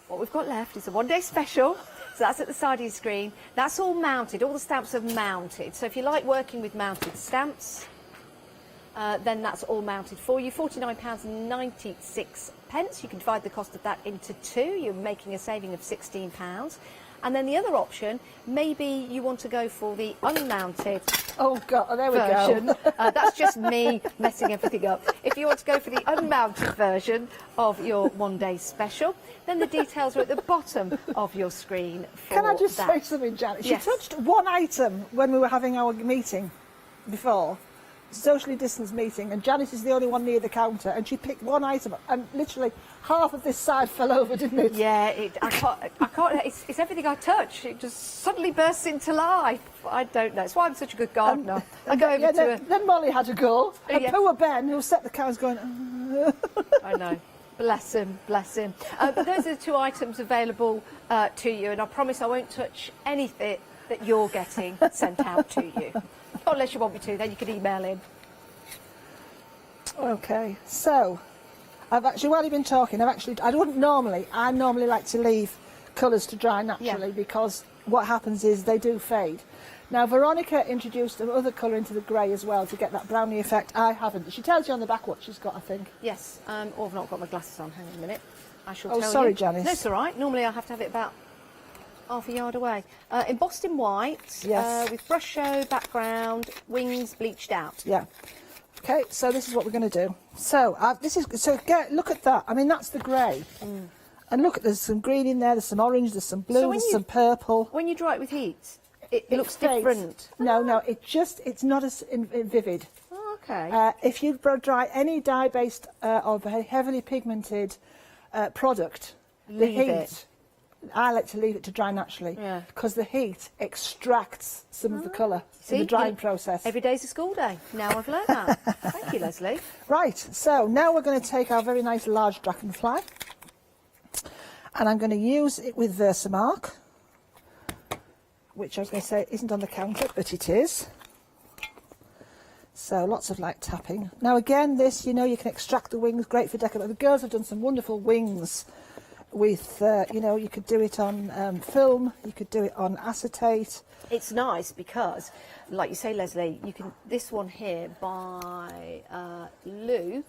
S: What we've got left is the one-day special. So that's at the side of your screen. That's all mounted. All the stamps are mounted. So if you like working with mounted stamps, then that's all mounted for you. £49.96. You can divide the cost of that into two. You're making a saving of £16. And then the other option, maybe you want to go for the unmounted version. That's just me messing everything up. If you want to go for the unmounted version of your one-day special, then the details are at the bottom of your screen for
I: Can I just
S: that.
I: say something, Janet?
S: Yes.
I: She touched one item when we were having our meeting before. Socially distanced meeting, and Janice is the only one near the counter, and she picked one item and literally half of this side fell over, didn't it?
S: Yeah, I can't, it's everything I touch. It just suddenly bursts into life. I don't know. It's why I'm such a good gardener. I go over to
I: then Molly had a go, and
S: Yeah.
I: poor Ben, who set the cows going...
S: I know. Bless him, bless him. But those are the 2 items available to you, and I promise I won't touch anything that you're getting sent out to you. Not unless you want me to, then you can email in.
I: Okay, so I've actually, while you've been talking, I normally like to leave colours to dry naturally because what happens is they do fade. Now, Veronica introduced another colour into the grey as well to get that brownie effect. I haven't. She tells you on the back what she's got, I think.
S: Yes, or I've not got my glasses on. Hang on a minute. I shall tell you.
I: Oh, sorry, Janice.
S: No, it's all right. Normally I have to have it about half a yard away. Embossed in white, with brush show background, wings bleached out.
I: Yeah. Okay, so this is what we're going to do. So look at that. I mean, that's the grey. And look, there's some green in there, there's some orange, there's some blue, there's some purple.
S: When you dry it with heat, it looks different.
I: No, it's not as vivid.
S: Oh, okay.
I: If you dry any dye-based or very heavily pigmented product, I like to leave it to dry naturally because the heat extracts some of the colour in the drying process.
S: Every day's a school day. Now I've learned that. Thank you, Leslie.
I: Right, so now we're going to take our very nice large dragonfly and I'm going to use it with Versamark, which I was going to say isn't on the counter, but it is. So lots of light tapping. Now again, this, you can extract the wings, great for decorating. The girls have done some wonderful wings with, you could do it on film, you could do it on acetate.
S: It's nice because, like you say, Leslie, this one here by Lou,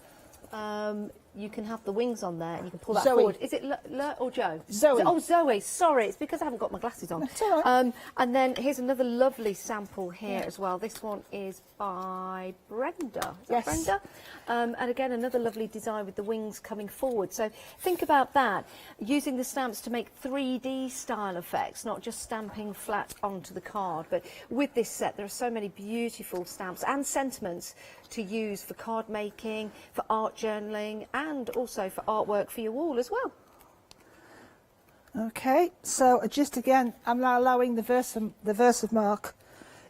S: you can have the wings on there and you can pull that forward. Is it Le or Joe?
I: Zoe.
S: Oh, Zoe. Sorry, it's because I haven't got my glasses on.
I: That's all right.
S: And then here's another lovely sample here as well. This one is by Brenda. Is that Brenda? And again, another lovely design with the wings coming forward. So think about that, using the stamps to make 3D style effects, not just stamping flat onto the card. But with this set, there are so many beautiful stamps and sentiments to use for card making, for art journaling, and also for artwork for your wall as well.
I: Okay, so just again, I'm now allowing the Versamark.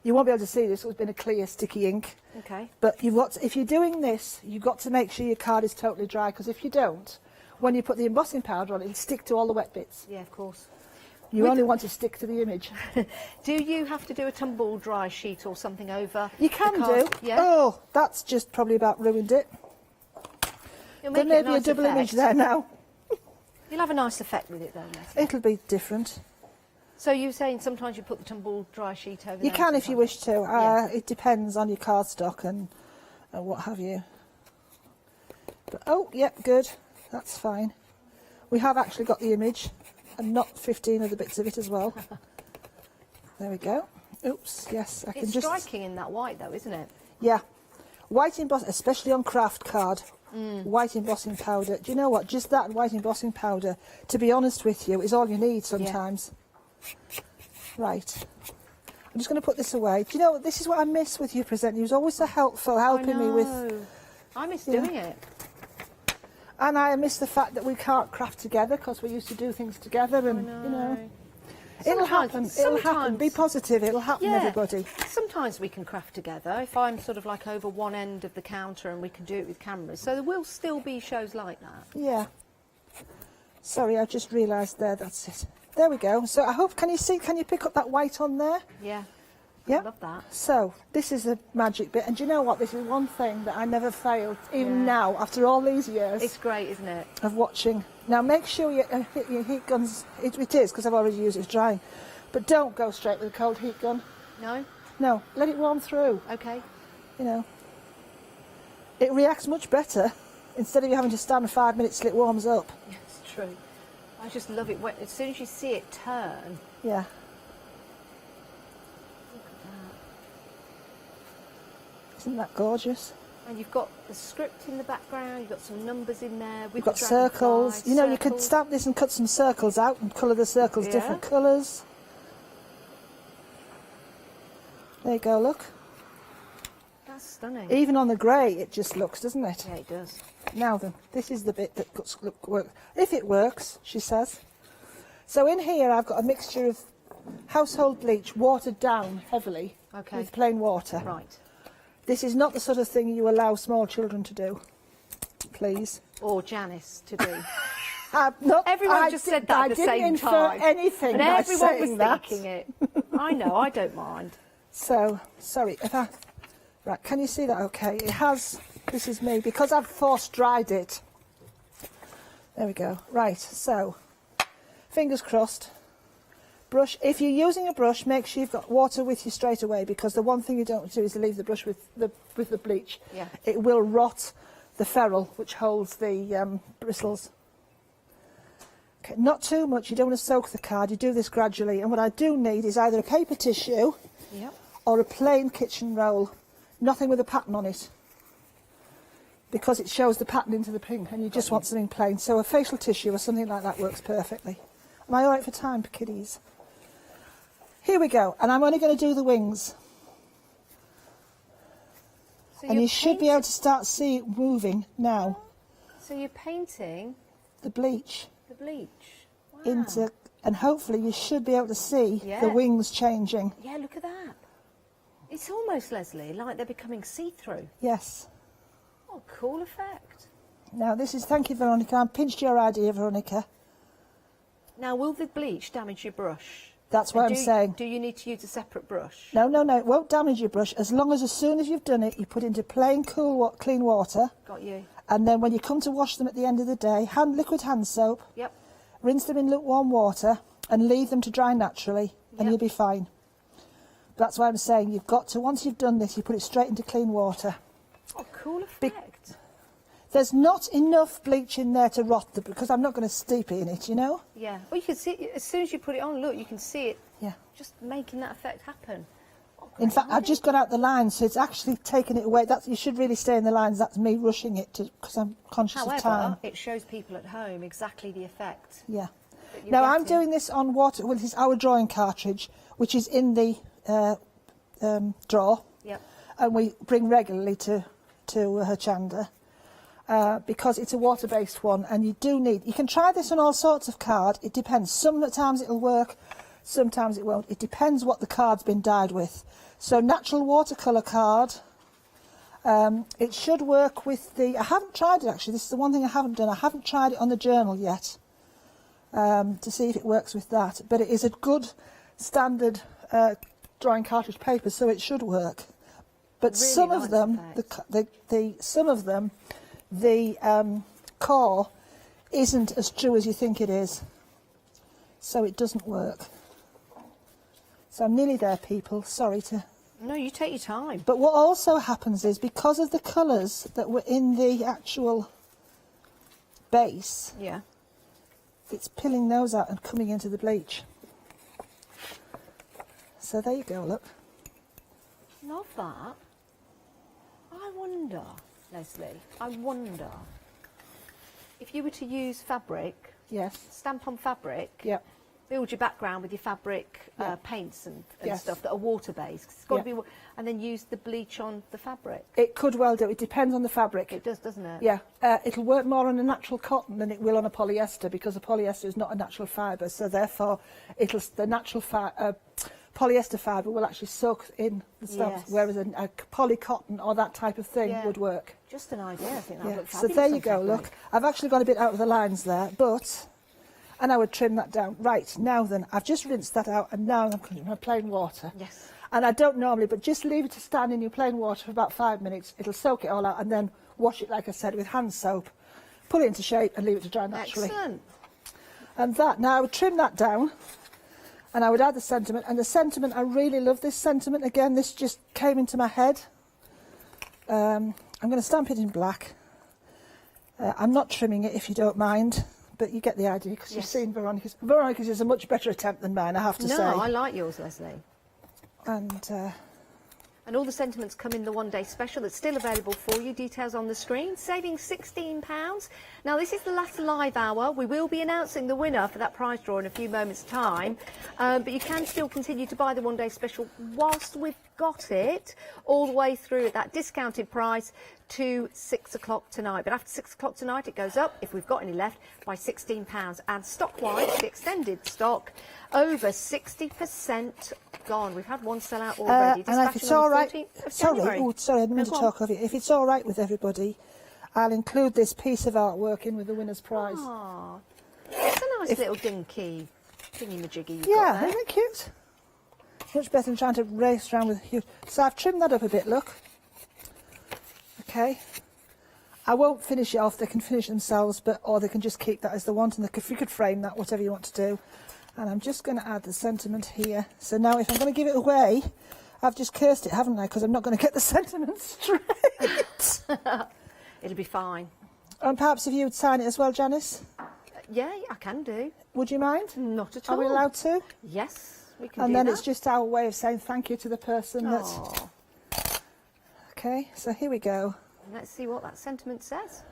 I: You won't be able to see this, it's been a clear sticky ink.
S: Okay.
I: But if you're doing this, you've got to make sure your card is totally dry, because if you don't, when you put the embossing powder on, it'll stick to all the wet bits.
S: Yeah, of course.
I: You only want to stick to the image.
S: Do you have to do a tumble dry sheet or something over?
I: You can do.
S: Yeah.
I: Oh, that's just probably about ruined it. There may be a double image there now.
S: You'll have a nice effect with it though, Leslie.
I: It'll be different.
S: So you're saying sometimes you put the tumble dry sheet over?
I: You can if you wish to. It depends on your cardstock and what have you. But, oh, yep, good. That's fine. We have actually got the image and not 15 other bits of it as well. There we go. Oops, yes, I can
S: it's
I: just...
S: It's striking in that white though, isn't it?
I: Yeah. White embossing, especially on craft card. White embossing powder. Do you know what? Just that and white embossing powder, to be honest with you, is all you need sometimes. Yeah. Right. I'm just going to put this away. Do you know, this is what I miss with you presenting. You was always so helpful, helping me with...
S: I miss doing it.
I: And I miss the fact that we can't craft together because we used to do things together and, you know... It'll happen. It'll happen. Be positive. It'll happen, everybody.
S: Sometimes we can craft together. If I'm sort of like over one end of the counter and we can do it with cameras. So there will still be shows like that.
I: Yeah. Sorry, I just realised there. That's it. There we go. So I hope, can you pick up that white on there?
S: Yeah.
I: Yeah.
S: I love that.
I: So this is a magic bit. And do you know what? This is one thing that I never failed, even now, after all these years.
S: It's great, isn't it?
I: Of watching. Now make sure you hit your heat guns. It is, because I've already used it, it's drying. But don't go straight with a cold heat gun.
S: No?
I: No, let it warm through.
S: Okay.
I: You know. It reacts much better. Instead of you having to stand 5 minutes till it warms up.
S: Yeah, it's true. I just love it when, as soon as you see it turn.
I: Yeah. Isn't that gorgeous?
S: And you've got the script in the background, you've got some numbers in there.
I: You've got circles. You know, you could stamp this and cut some circles out and colour the circles different colours. There you go, look.
S: That's stunning.
I: Even on the grey, it just looks, doesn't it?
S: Yeah, it does.
I: Now then, this is the bit that works. If it works, she says. So in here, I've got a mixture of household bleach, watered down heavily with plain water.
S: Right.
I: This is not the sort of thing you allow small children to do, please.
S: or Janice to do?
I: Everyone
S: just said that at the same time.
I: Anything
S: and
I: by
S: everyone was
I: saying that.
S: thinking it. I know, I don't mind.
I: So, sorry, right, can you see that okay? It has, this is me, because I've force dried it. There we go. Right, so, fingers crossed. Brush, if you're using a brush, make sure you've got water with you straight away, because the one thing you don't want to do is to leave the brush with the bleach.
S: Yeah.
I: It will rot the ferrule, which holds the bristles. Okay, not too much, you don't want to soak the card, you do this gradually, and what I do need is either a paper tissue or a plain kitchen roll, nothing with a pattern on it, because it shows the pattern into the pink and you just want something plain. So a facial tissue or something like that works perfectly. Am I alright for time, kiddies? Here we go, and I'm only going to do the wings.
S: So
I: and you should be able to start see it moving now.
S: So you're painting
I: the bleach.
S: The bleach. Wow.
I: Into, and hopefully you should be able to see the wings changing.
S: Yeah, look at that. It's almost, Leslie, like they're becoming see-through.
I: Yes.
S: Oh, cool effect.
I: Now this is, thank you Veronica, I pinched your idea Veronica.
S: Now will the bleach damage your brush?
I: That's what I'm saying.
S: Do you need to use a separate brush?
I: No, it won't damage your brush as long as soon as you've done it you put into plain clean water.
S: Got you.
I: And then when you come to wash them at the end of the day, liquid hand soap, rinse them in lukewarm water and leave them to dry naturally and you'll be fine. That's why I'm saying you've got to, once you've done this, you put it straight into clean water.
S: Oh, cool effect.
I: There's not enough bleach in there to rot them because I'm not going to steep it in it, you know?
S: Yeah. Well, you can see, as soon as you put it on, look, you can see it just making that effect happen. Oh,
I: in fact, I've just got out the lines, so it's actually taken it away. You should really stay in the lines. That's me rushing it because I'm conscious of time.
S: However, it shows people at home exactly the effect.
I: Yeah. Now, I'm doing this on water. Well, this is our drawing cartridge, which is in the drawer.
S: Yep.
I: And we bring regularly to Hochanda. Because it's a water-based one, and you can try this on all sorts of card. It depends. Sometimes it'll work, sometimes it won't. It depends what the card's been dyed with. So natural watercolour card, it should work with the, I haven't tried it actually, this is the one thing I haven't done. I haven't tried it on the journal yet to see if it works with that. But it is a good standard drawing cartridge paper, so it should work. But
S: Really
I: some of them, the core isn't as true as you think it is, so it doesn't work. So I'm nearly there, people. Sorry to...
S: No, you take your time.
I: But what also happens is, because of the colours that were in the actual base, it's pilling those out and coming into the bleach. So there you go, look.
S: Love that. I wonder... Leslie, I wonder if you were to use fabric, stamp on fabric, build your background with your fabric paints and stuff that are water-based. It's got to be, and then use the bleach on the fabric.
I: It could well do. It depends on the fabric.
S: It does, doesn't it?
I: Yeah. It'll work more on a natural cotton than it will on a polyester, because a polyester is not a natural fibre. So therefore, the natural polyester fibre will actually soak in the stuff, whereas a poly cotton or that type of thing would work.
S: Just an idea, I think that would look
I: So
S: fabulous.
I: there you go, look. I've actually got a bit out of the lines there, and I would trim that down. Right, now then, I've just rinsed that out, and now I'm going to my plain water.
S: Yes.
I: And I don't normally, but just leave it to stand in your plain water for about 5 minutes. It'll soak it all out, and then wash it, like I said, with hand soap. Put it into shape and leave it to dry naturally.
S: Excellent.
I: And now I would trim that down. And I would add the sentiment, and the sentiment, I really love this sentiment. Again, this just came into my head. I'm going to stamp it in black. I'm not trimming it, if you don't mind, but you get the idea, because you've seen Veronica's. Veronica's is a much better attempt than mine, I have to say.
S: No, I like yours, Leslie.
I: And
S: all the sentiments come in the one-day special that's still available for you. Details on the screen. Saving £16. Now, this is the last live hour. We will be announcing the winner for that prize draw in a few moments' time. But you can still continue to buy the one-day special whilst we've got it, all the way through at that discounted price to 6 o'clock tonight. But after 6 o'clock tonight, it goes up, if we've got any left, by £16. And stock-wise, the extended stock, over 60% gone. We've had one sell out already.
I: And if it's all right, sorry, I didn't mean to
S: No,
I: talk over you. If it's all right with everybody, I'll include this piece of artwork in with the winner's prize.
S: Oh, it's a nice little dinky thingy-majiggy you've
I: Yeah,
S: got there.
I: isn't it cute? Much better than trying to race around with huge. So I've trimmed that up a bit, look. Okay. I won't finish it off, they can finish themselves, or they can just keep that as they want, and if you could frame that, whatever you want to do. And I'm just going to add the sentiment here. So now if I'm going to give it away, I've just cursed it, haven't I? Because I'm not going to get the sentiment straight.
S: It'll be fine.
I: And perhaps if you would sign it as well, Janice?
S: Yeah, I can do.
I: Would you mind?
S: Not at
I: Are
S: all.
I: we allowed to?
S: Yes, we can
I: And
S: do
I: then
S: that.
I: it's just our way of saying thank you to the person that's...
S: Aw.
I: Okay, so here we go.
S: Let's see what that sentiment says.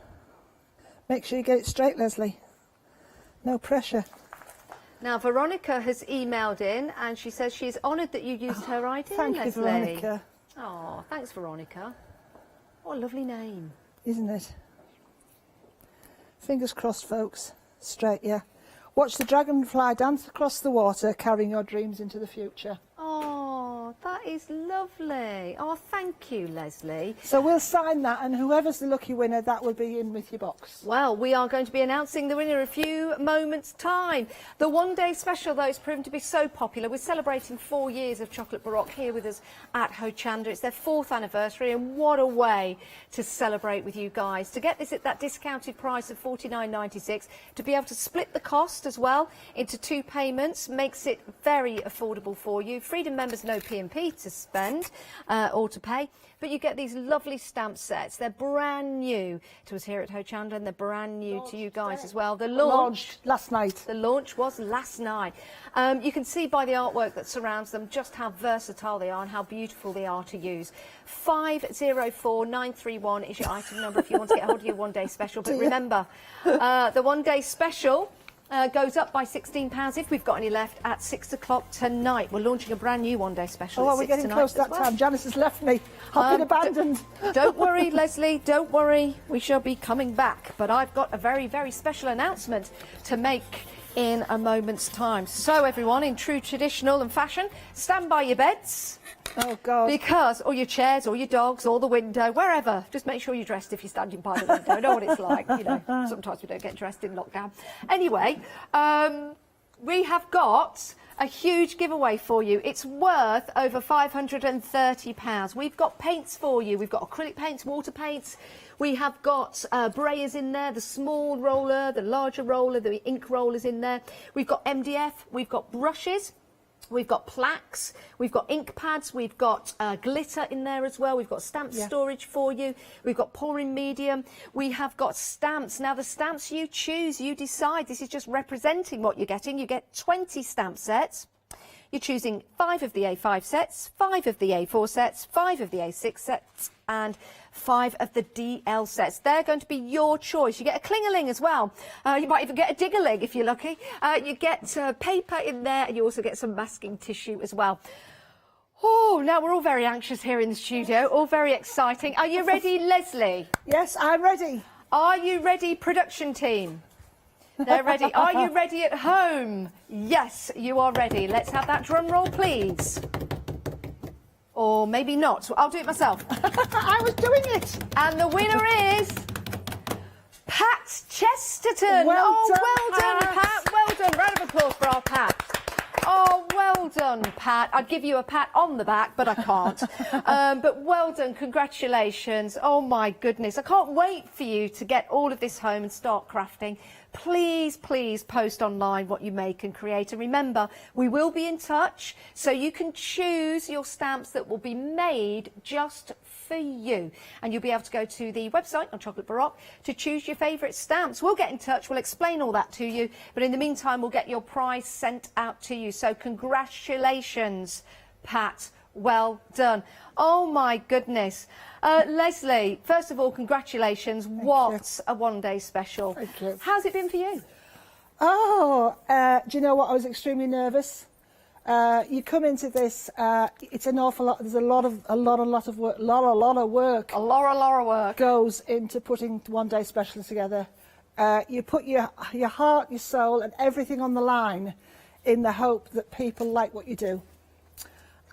I: Make sure you get it straight, Leslie. No pressure.
S: Now, Veronica has emailed in and she says she's honoured that you used her idea,
I: Thank you,
S: Leslie.
I: Veronica.
S: Oh, thanks, Veronica. What a lovely name.
I: Isn't it? Fingers crossed, folks. Straight, yeah. Watch the dragonfly dance across the water, carrying your dreams into the future.
S: Oh, that is lovely. Oh, thank you, Leslie.
I: So we'll sign that, and whoever's the lucky winner, that will be in with your box.
S: Well, we are going to be announcing the winner in a few moments' time. The one-day special, though, has proven to be so popular. We're celebrating 4 years of Chocolate Baroque here with us at Hochanda. It's their 4th anniversary, and what a way to celebrate with you guys. To get this at that discounted price of $49.96, to be able to split the cost as well into 2 payments, makes it very affordable for you. Freedom members, no P&P to spend or to pay, but you get these lovely stamp sets. They're brand new to us here at Hochanda, and they're brand new to you guys as well. The launch
I: last night.
S: The launch was last night. You can see by the artwork that surrounds them just how versatile they are and how beautiful they are to use. 504931 is your item number if you want to get hold of your one-day special. But remember, the one-day special goes up by £16 if we've got any left at 6 o'clock tonight. We're launching a brand new one-day special.
I: Oh,
S: at
I: we're
S: 6
I: getting
S: tonight
I: close to that
S: as well.
I: time. Janice has left me. I've been abandoned.
S: Don't worry, Leslie, don't worry. We shall be coming back. But I've got a very, very special announcement to make in a moment's time. So, everyone, in true traditional and fashion, stand by your beds.
I: Oh, God.
S: Because, or your chairs, or your dogs, or the window, wherever. Just make sure you're dressed if you're standing by the window. I know what it's like, you know. Sometimes we don't get dressed in lockdown. Anyway, we have got a huge giveaway for you. It's worth over £530. We've got paints for you. We've got acrylic paints, water paints. We have got brayers in there, the small roller, the larger roller, the ink rollers in there. We've got MDF, we've got brushes. We've got plaques, we've got ink pads, we've got glitter in there as well, we've got stamp storage for you, we've got pouring medium, we have got stamps. Now the stamps you choose, you decide. This is just representing what you're getting. You get 20 stamp sets. You're choosing 5 of the A5 sets, 5 of the A4 sets, 5 of the A6 sets, and 5 of the DL sets. They're going to be your choice. You get a cling-a-ling as well. You might even get a dig-a-ling if you're lucky. You get paper in there, and you also get some masking tissue as well. Oh, now we're all very anxious here in the studio, all very exciting. Are you ready, Leslie?
I: Yes, I'm ready.
S: Are you ready, production team? They're ready. Are you ready at home? Yes, you are ready. Let's have that drum roll, please. Or maybe not. I'll do it myself.
I: I was doing it.
S: And the winner is Pat Chesterton.
I: Well
S: done, Pat. Well done. Round of applause for our Pat. Oh, well done, Pat. I'd give you a pat on the back, but I can't. But well done. Congratulations. Oh, my goodness. I can't wait for you to get all of this home and start crafting. Please, please post online what you make and create. And remember, we will be in touch, so you can choose your stamps that will be made just for you. And you'll be able to go to the website on Chocolate Baroque to choose your favourite stamps. We'll get in touch, we'll explain all that to you. But in the meantime, we'll get your prize sent out to you. So congratulations, Pat. Well done. Oh, my goodness. Leslie, first of all, congratulations. What a one-day special.
I: Thank you.
S: How's it been for you?
I: Oh, do you know what? I was extremely nervous. You come into this, it's an awful lot. There's a lot of work. A lot of work goes into putting one-day specials together. You put your heart, your soul, and everything on the line in the hope that people like what you do.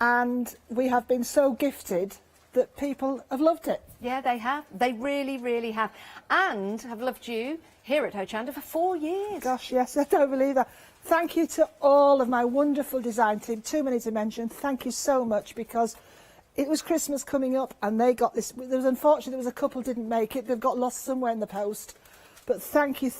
I: And we have been so gifted that people have loved it.
S: Yeah, they have. They really, really have. And have loved you here at Hochanda for 4 years.
I: Gosh, yes, I don't believe that. Thank you to all of my wonderful design team. Too many to mention. Thank you so much, because it was Christmas coming up and they got this. There was, unfortunately, there was a couple didn't make it. They've got lost somewhere in the post. But thank you,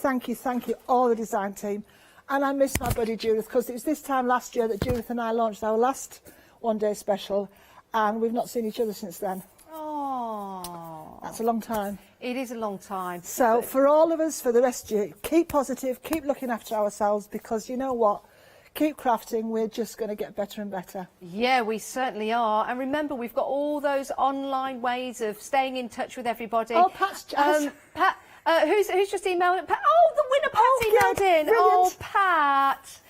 I: all the design team. And I miss my buddy Judith, because it was this time last year that Judith and I launched our last one-day special, and we've not seen each other since then.
S: Oh,
I: that's a long time.
S: It is a long time.
I: So for all of us, for the rest of you, keep positive, keep looking after ourselves, because you know what? Keep crafting, we're just going to get better and better.
S: Yeah, we certainly are. And remember, we've got all those online ways of staying in touch with everybody.
I: Oh, Pat's
S: Pat, who's just emailed? Pat, oh, the winner Pat's emailed in.
I: Brilliant.
S: Oh, Pat.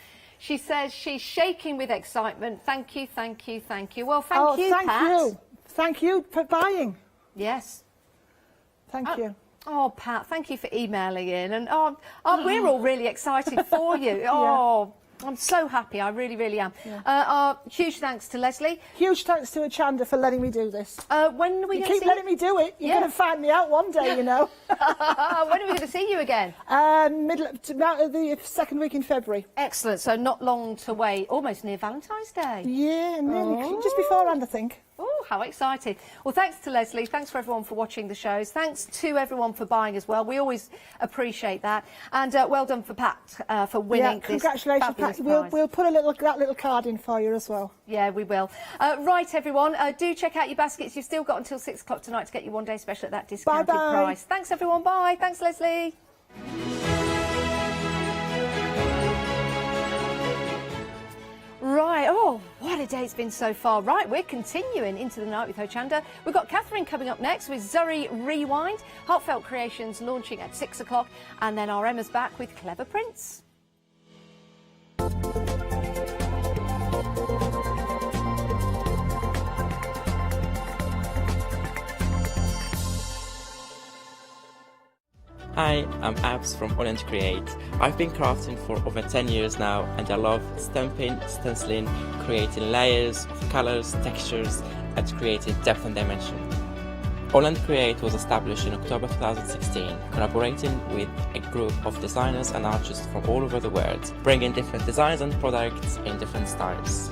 S: She says she's shaking with excitement. Thank you. Well, thank you, Pat.
I: Thank you for buying.
S: Yes.
I: Thank you.
S: Oh, Pat, thank you for emailing in. And we're all really excited for you. Oh, I'm so happy. I really, really am. Yeah. Huge thanks to Leslie.
I: Huge thanks to Hochanda for letting me do this.
S: When are we going to see you?
I: Keep letting me do it. You're going to find me out one day, you know.
S: When are we going to see you again?
I: About the second week in February.
S: Excellent. So not long to wait. Almost near Valentine's Day.
I: Yeah, nearly. Just beforehand, I think.
S: Oh, how exciting. Well, thanks to Leslie. Thanks for everyone for watching the shows. Thanks to everyone for buying as well. We always appreciate that. And well done for Pat for winning this
I: congratulations, Pat. We'll put that little card in for you as well.
S: Yeah, we will. Right, everyone, do check out your baskets. You've still got until 6 o'clock tonight to get your one-day special at that discounted price. Thanks, everyone. Bye. Thanks, Leslie. Right, oh, what a day it's been so far. Right, we're continuing into the night with Hochanda. We've got Catherine coming up next with Zuri Rewind, Heartfelt Creations launching at 6 o'clock, and then our Emma's back with Clever Prints.
M: Hi, I'm Abs from Hochanda Create. I've been crafting for over 10 years now, and I love stamping, stenciling, creating layers of colours, textures, and creating depth and dimension. Hochanda Create was established in October 2016, collaborating with a group of designers and artists from all over the world, bringing different designs and products in different styles.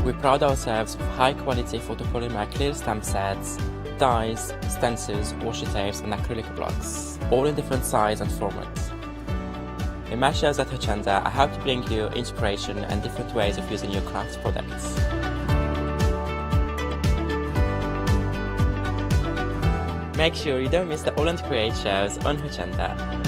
M: We pride ourselves with high-quality photopolymer clear stamp sets, dies, stencils, washi tapes and acrylic blocks, all in different size and formats. In my shows at Hochanda, I hope to bring you inspiration and different ways of using your craft products. Make sure you don't miss the Hochanda Create shows on Hochanda.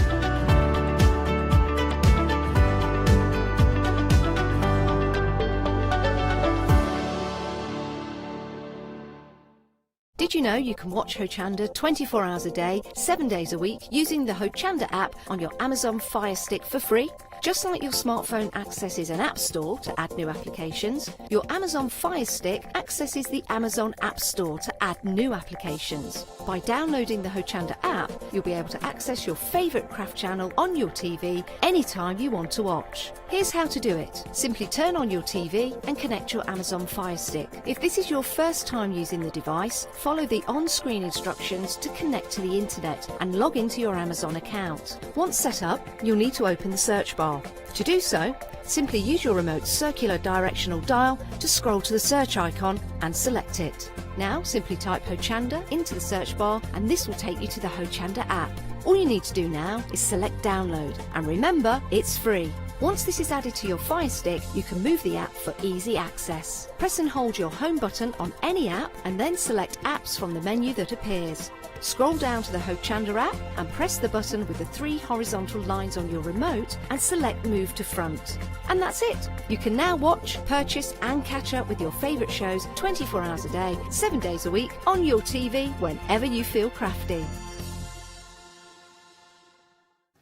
L: Did you know you can watch Hochanda 24 hours a day, 7 days a week using the Hochanda app on your Amazon Fire Stick for free? Just like your smartphone accesses an app store to add new applications, your Amazon Fire Stick accesses the Amazon App Store to add new applications. By downloading the Hochanda app, you'll be able to access your favourite craft channel on your TV anytime you want to watch. Here's how to do it. Simply turn on your TV and connect your Amazon Fire Stick. If this is your first time using the device, follow the on-screen instructions to connect to the internet and log into your Amazon account. Once set up, you'll need to open the search bar. To do so, simply use your remote circular directional dial to scroll to the search icon and select it. Now simply type Hochanda into the search bar and this will take you to the Hochanda app. All you need to do now is select download, and remember, it's free. Once this is added to your Fire Stick, you can move the app for easy access. Press and hold your home button on any app and then select apps from the menu that appears. Scroll down to the Hochanda app and press the button with the 3 horizontal lines on your remote and select Move to Front. And that's it! You can now watch, purchase and catch up with your favourite shows 24 hours a day, 7 days a week on your TV whenever you feel crafty.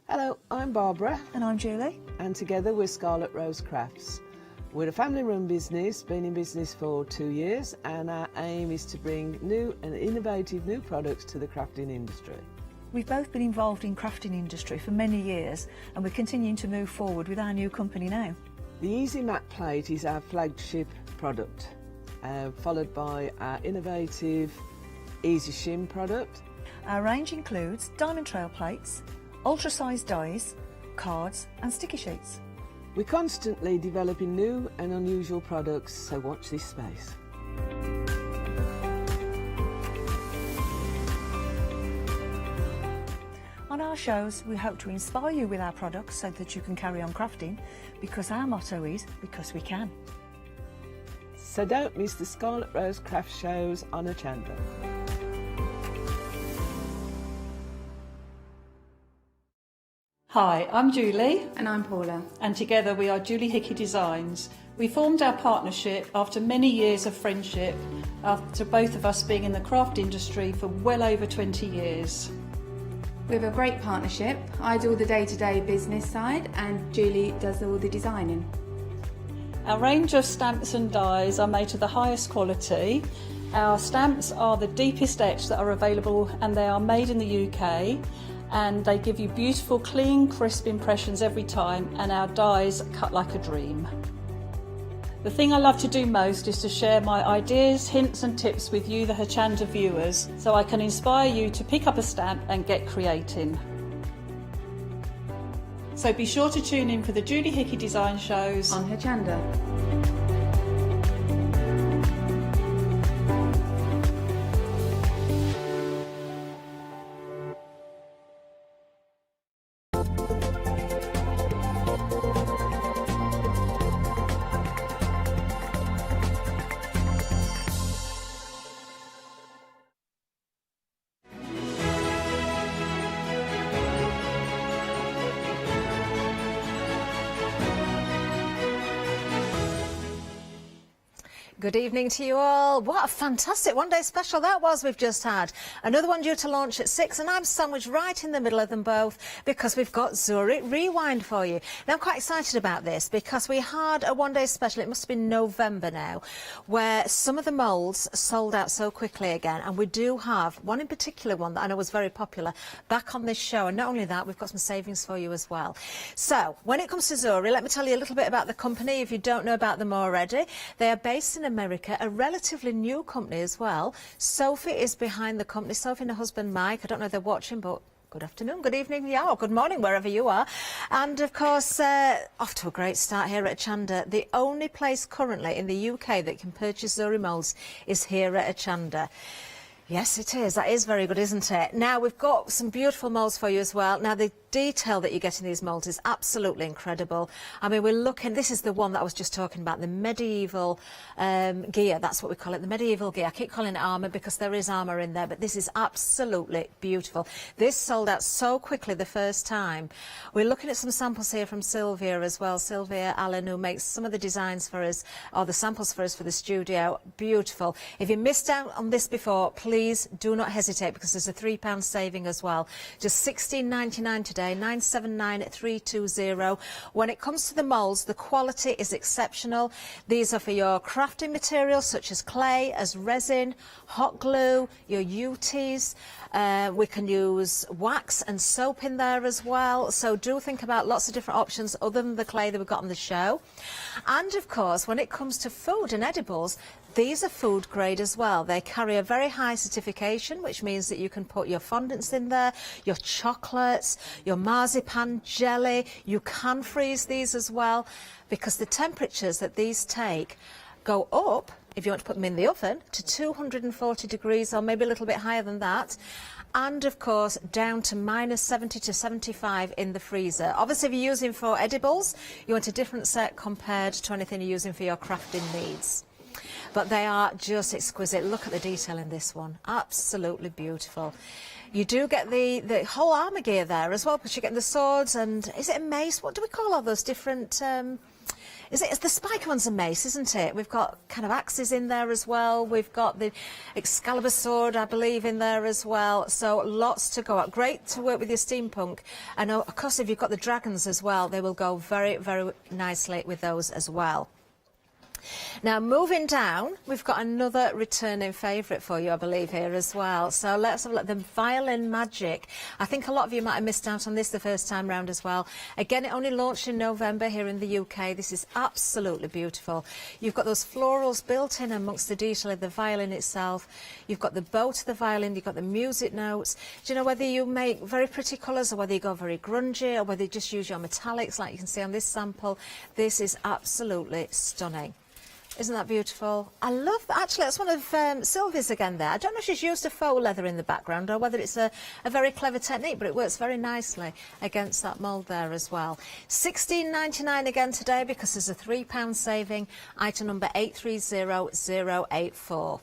O: Hello, I'm Barbara.
X: And I'm Julie.
O: And together we're Scarlet Rose Crafts. We're a family-run business, been in business for 2 years, and our aim is to bring new and innovative new products to the crafting industry.
X: We've both been involved in crafting industry for many years, and we're continuing to move forward with our new company now.
O: The Easy Mat Plate is our flagship product, followed by our innovative Easy Shim product.
K: Our range includes diamond trail plates, ultra-sized dies, cards and sticky sheets.
O: We're constantly developing new and unusual products, so watch this space.
K: On our shows, we hope to inspire you with our products so that you can carry on crafting, because our motto is, because we can.
O: So don't miss the Scarlet Rose craft shows on Hochanda.
Q: Hi, I'm Julie.
N: And I'm Paula.
Q: And together we are Julie Hickey Designs. We formed our partnership after many years of friendship, after both of us being in the craft industry for well over 20 years.
N: We have a great partnership. I do all the day-to-day business side and Julie does all the designing.
Q: Our range of stamps and dies are made to the highest quality. Our stamps are the deepest etch that are available and they are made in the UK. And they give you beautiful, clean, crisp impressions every time, and our dies cut like a dream. The thing I love to do most is to share my ideas, hints and tips with you, the Hochanda viewers, so I can inspire you to pick up a stamp and get creating. So be sure to tune in for the Julie Hickey Design shows
N: on Hochanda.
A: Good evening to you all. What a fantastic one-day special that was we've just had. Another one due to launch at 6, and I'm sandwiched right in the middle of them both because we've got Zurich Rewind for you. Now, I'm quite excited about this because we had a one-day special, it must have been November now, where some of the moulds sold out so quickly again, and we do have one in particular, one that I know was very popular, back on this show. And not only that, we've got some savings for you as well. So, when it comes to Zurich, let me tell you a little bit about the company if you don't know about them already. They are based in America, a relatively new company as well. Sophie is behind the company. Sophie and her husband Mike, I don't know if they're watching, but good afternoon, good evening, yeah, or good morning, wherever you are. And of course, off to a great start here at Hochanda. The only place currently in the UK that can purchase Zurich moulds is here at Hochanda. Yes, it is. That is very good, isn't it? Now, we've got some beautiful moulds for you as well. Now, the detail that you get in these moulds is absolutely incredible. I mean, we're looking, this is the one that I was just talking about, the medieval gear. That's what we call it, the medieval gear. I keep calling it armour because there is armour in there, but this is absolutely beautiful. This sold out so quickly the first time. We're looking at some samples here from Sylvia as well. Sylvia Allen, who makes some of the designs for us, or the samples for us for the studio. Beautiful. If you missed out on this before, please do not hesitate because there's a £3 saving as well. Just £16.99 today. 979-320. When it comes to the moulds, the quality is exceptional. These are for your crafting materials such as clay, as resin, hot glue, your UTs. We can use wax and soap in there as well. So do think about lots of different options other than the clay that we've got on the show. And of course, when it comes to food and edibles, these are food grade as well. They carry a very high certification, which means that you can put your fondants in there, your chocolates, your marzipan jelly. You can freeze these as well because the temperatures that these take go up, if you want to put them in the oven, to 240 degrees or maybe a little bit higher than that. And of course down to -70 to 75 in the freezer. Obviously if you're using for edibles, you want a different set compared to anything you're using for your crafting needs. But they are just exquisite. Look at the detail in this one. Absolutely beautiful. You do get the whole armour gear there as well, because you get the swords and, is it a mace? What do we call all those different... It's the spiky one's a mace, isn't it? We've got kind of axes in there as well. We've got the Excalibur sword, I believe, in there as well. So lots to go at. Great to work with your steampunk. And of course, if you've got the dragons as well, they will go very, very nicely with those as well. Now, moving down, we've got another returning favourite for you, I believe, here as well. So let's have a look. The Violin Magic. I think a lot of you might have missed out on this the first time round as well. Again, it only launched in November here in the UK. This is absolutely beautiful. You've got those florals built in amongst the detail of the violin itself. You've got the bow to the violin. You've got the music notes. Do you know whether you make very pretty colours or whether you go very grungy or whether you just use your metallics like you can see on this sample? This is absolutely stunning. Isn't that beautiful? I love that. Actually, that's one of Sylvia's again there. I don't know if she's used a faux leather in the background or whether it's a very clever technique, but it works very nicely against that mould there as well. £16.99 again today because there's a £3 saving. Item number 830084.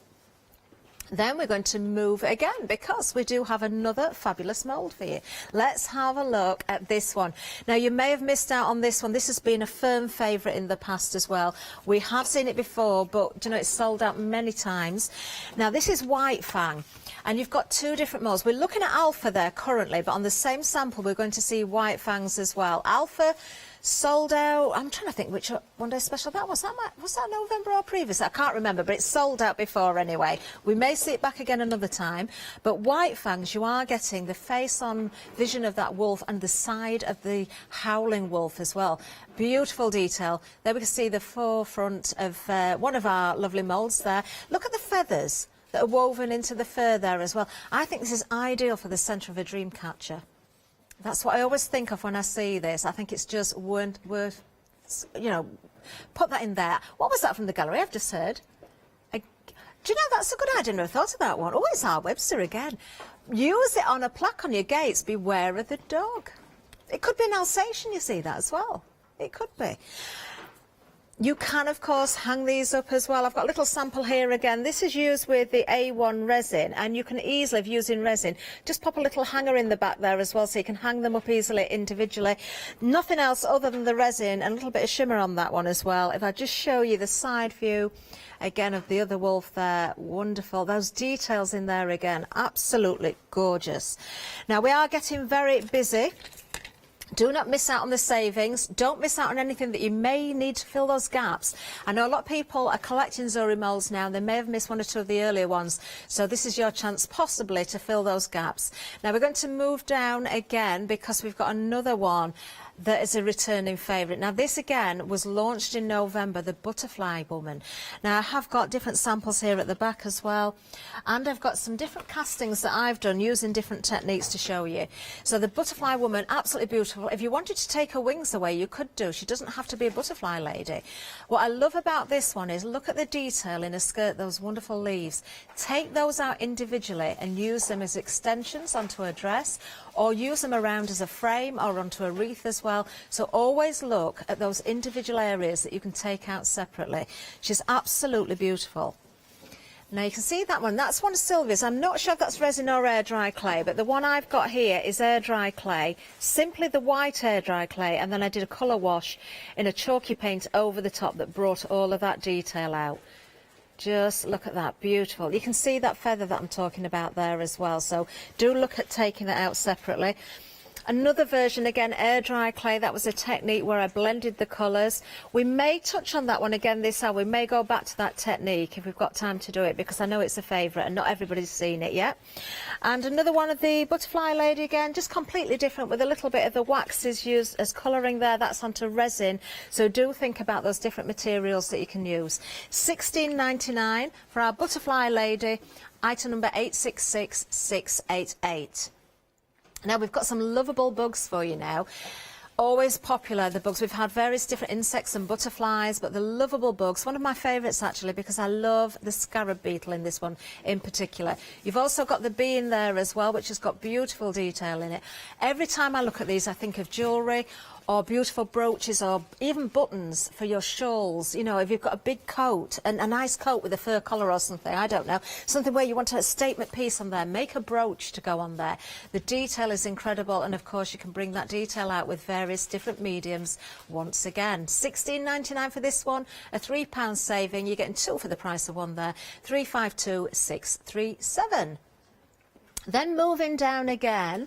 A: Then we're going to move again because we do have another fabulous mould for you. Let's have a look at this one. Now, you may have missed out on this one. This has been a firm favourite in the past as well. We have seen it before, but you know, it's sold out many times. Now, this is White Fang, and you've got two different molds. We're looking at Alpha there currently, but on the same sample, we're going to see White Fangs as well. Alpha sold out. I'm trying to think which one day special that was. Was that November or previous? I can't remember, but it's sold out before anyway. We may see it back again another time. But White Fangs, you are getting the face-on vision of that wolf and the side of the howling wolf as well. Beautiful detail. There we can see the forefront of one of our lovely moulds there. Look at the feathers that are woven into the fur there as well. I think this is ideal for the centre of a dream catcher. That's what I always think of when I see this. I think it's just worth, you know, put that in there. What was that from the gallery I've just heard? Do you know, that's a good idea. I never thought of that one. Oh, it's our Webster again. Use it on a plaque on your gates. Beware of the dog. It could be an Alsatian, you see that as well. It could be. You can, of course, hang these up as well. I've got a little sample here again. This is used with the A1 resin, and you can easily, if using resin, just pop a little hanger in the back there as well, so you can hang them up easily individually. Nothing else other than the resin, and a little bit of shimmer on that one as well. If I just show you the side view, again, of the other wolf there, wonderful. Those details in there again, absolutely gorgeous. Now, we are getting very busy. Do not miss out on the savings. Don't miss out on anything that you may need to fill those gaps. I know a lot of people are collecting Zuri moulds now, and they may have missed one or two of the earlier ones. So this is your chance possibly to fill those gaps. Now we're going to move down again because we've got another one that is a returning favourite. Now this again was launched in November, the Butterfly Woman. Now I have got different samples here at the back as well, and I've got some different castings that I've done using different techniques to show you. So the Butterfly Woman, absolutely beautiful. If you wanted to take her wings away, you could do. She doesn't have to be a butterfly lady. What I love about this one is look at the detail in her skirt, those wonderful leaves. Take those out individually and use them as extensions onto a dress, or use them around as a frame or onto a wreath as well. So always look at those individual areas that you can take out separately. She's absolutely beautiful. Now you can see that one, that's one of Sylvia's. I'm not sure if that's resin or air dry clay, but the one I've got here is air dry clay, simply the white air dry clay, and then I did a colour wash in a chalky paint over the top that brought all of that detail out. Just look at that, beautiful. You can see that feather that I'm talking about there as well, so do look at taking that out separately. Another version, again, air dry clay. That was a technique where I blended the colours. We may touch on that one again this hour. We may go back to that technique if we've got time to do it, because I know it's a favourite and not everybody's seen it yet. And another one of the Butterfly Lady again, just completely different with a little bit of the waxes used as colouring there. That's onto resin. So do think about those different materials that you can use. £16.99 for our Butterfly Lady, item number 866688. Now we've got some lovable bugs for you now. Always popular, the bugs. We've had various different insects and butterflies, but the lovable bugs, one of my favourites actually, because I love the scarab beetle in this one in particular. You've also got the bee in there as well, which has got beautiful detail in it. Every time I look at these, I think of jewellery or beautiful brooches or even buttons for your shawls. You know, if you've got a big coat, and a nice coat with a fur collar or something, I don't know, something where you want a statement piece on there, make a brooch to go on there. The detail is incredible, and of course you can bring that detail out with various different mediums once again. £16.99 for this one, a £3 saving. You're getting two for the price of one there. 352637. Then moving down again,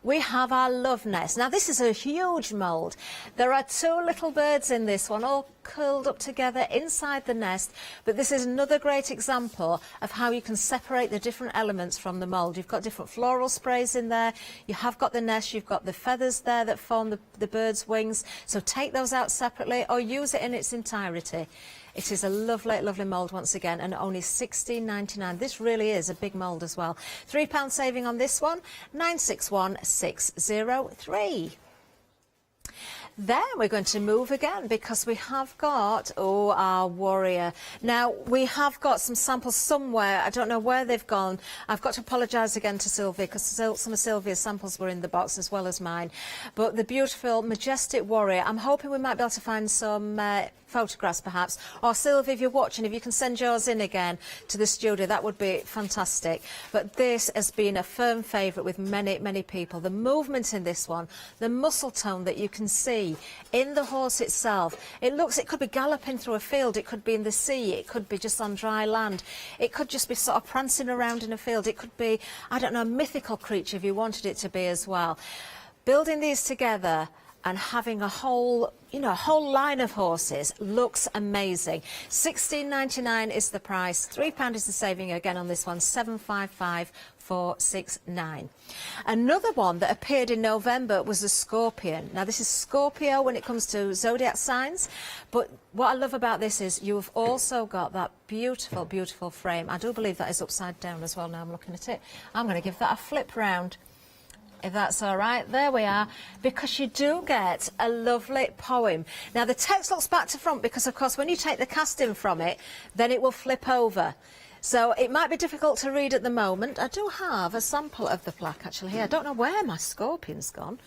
A: we have our love nest. Now this is a huge mould. There are 2 little birds in this one, all curled up together inside the nest, but this is another great example of how you can separate the different elements from the mould. You've got different floral sprays in there, you have got the nest, you've got the feathers there that form the bird's wings, so take those out separately or use it in its entirety. It is a lovely, lovely mould once again, and only £16.99. This really is a big mould as well. £3 saving on this one, 961603. Then we're going to move again because we have got, our warrior. Now, we have got some samples somewhere. I don't know where they've gone. I've got to apologise again to Sylvia because some of Sylvia's samples were in the box as well as mine. But the beautiful, majestic warrior, I'm hoping we might be able to find some photographs perhaps. Or Sylvia, if you're watching, if you can send yours in again to the studio, that would be fantastic. But this has been a firm favourite with many, many people. The movement in this one, the muscle tone that you can see in the horse itself. It could be galloping through a field, it could be in the sea, it could be just on dry land, it could just be sort of prancing around in a field, it could be, I don't know, a mythical creature if you wanted it to be as well. Building these together and having a whole line of horses looks amazing. £16.99 is the price, £3 is the saving again on this one, 755469. Another one that appeared in November was the Scorpion. Now this is Scorpio when it comes to zodiac signs, but what I love about this is you've also got that beautiful, beautiful frame. I do believe that is upside down as well now I'm looking at it. I'm going to give that a flip round, if that's all right. There we are, because you do get a lovely poem. Now the text looks back to front because of course when you take the casting from it, then it will flip over. So it might be difficult to read at the moment. I do have a sample of the plaque actually here. I don't know where my Scorpion's gone,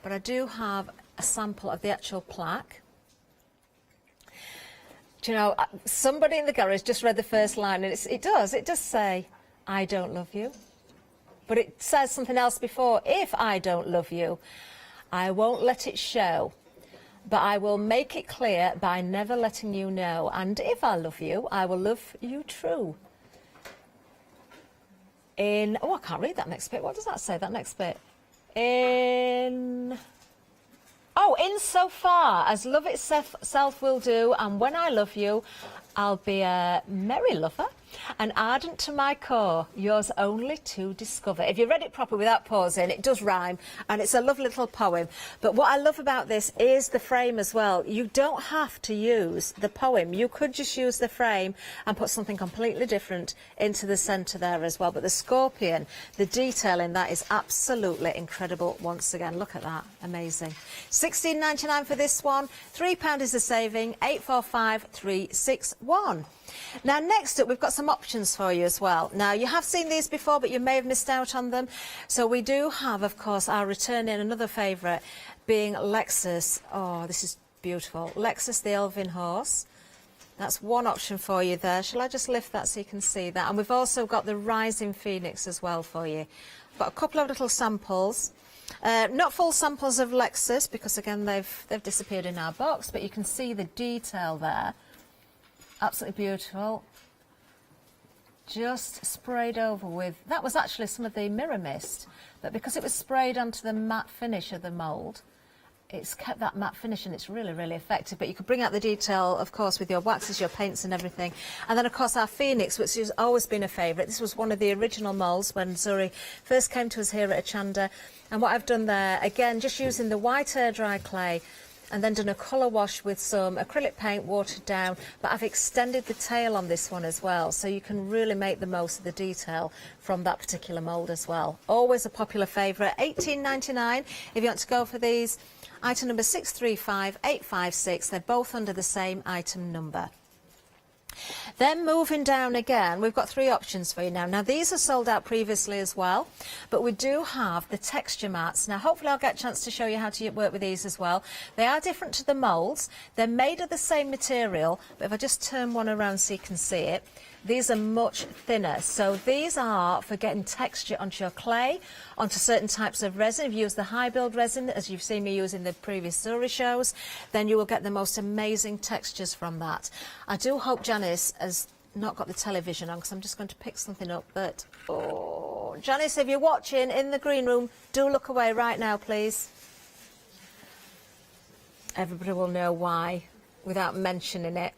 A: but I do have a sample of the actual plaque. Do you know, somebody in the gallery has just read the first line and it does say, I don't love you. But it says something else before. If I don't love you, I won't let it show, but I will make it clear by never letting you know. And if I love you, I will love you true. I can't read that next bit. What does that say, that next bit? Insofar as love itself will do, and when I love you, I'll be a merry lover, and ardent to my core, yours only to discover. If you read it properly without pausing, it does rhyme, and it's a lovely little poem. But what I love about this is the frame as well. You don't have to use the poem. You could just use the frame and put something completely different into the centre there as well. But the Scorpion, the detail in that is absolutely incredible once again. Look at that. Amazing. £16.99 for this one. £3 is the saving. 845361. Now next up we've got some options for you as well. Now you have seen these before but you may have missed out on them. So we do have of course our returning another favourite being Lexus. Oh, this is beautiful. Lexus the Elven Horse. That's one option for you there. Shall I just lift that so you can see that? And we've also got the Rising Phoenix as well for you. Got a couple of little samples. Not full samples of Lexus because again they've disappeared in our box, but you can see the detail there. Absolutely beautiful. Just sprayed over with, that was actually some of the mirror mist, but because it was sprayed onto the matte finish of the mould, it's kept that matte finish and it's really, really effective. But you could bring out the detail, of course, with your waxes, your paints and everything. And then, of course, our Phoenix, which has always been a favourite. This was one of the original moulds when Zuri first came to us here at Hochanda. And what I've done there, again, just using the white air dry clay, and then done a colour wash with some acrylic paint watered down, but I've extended the tail on this one as well, so you can really make the most of the detail from that particular mould as well. Always a popular favourite. £18.99 if you want to go for these. Item number 635856, they're both under the same item number. Then moving down again, we've got three options for you now. Now these are sold out previously as well, but we do have the texture mats. Now hopefully I'll get a chance to show you how to work with these as well. They are different to the moulds. They're made of the same material, but if I just turn one around so you can see it, these are much thinner. So these are for getting texture onto your clay, onto certain types of resin. If you use the high build resin, as you've seen me use in the previous Zuri shows, then you will get the most amazing textures from that. I do hope Janice has not got the television on because I'm just going to pick something up that, Wow. Janice, if you're watching in the green room, do look away right now, please. Everybody will know why without mentioning it.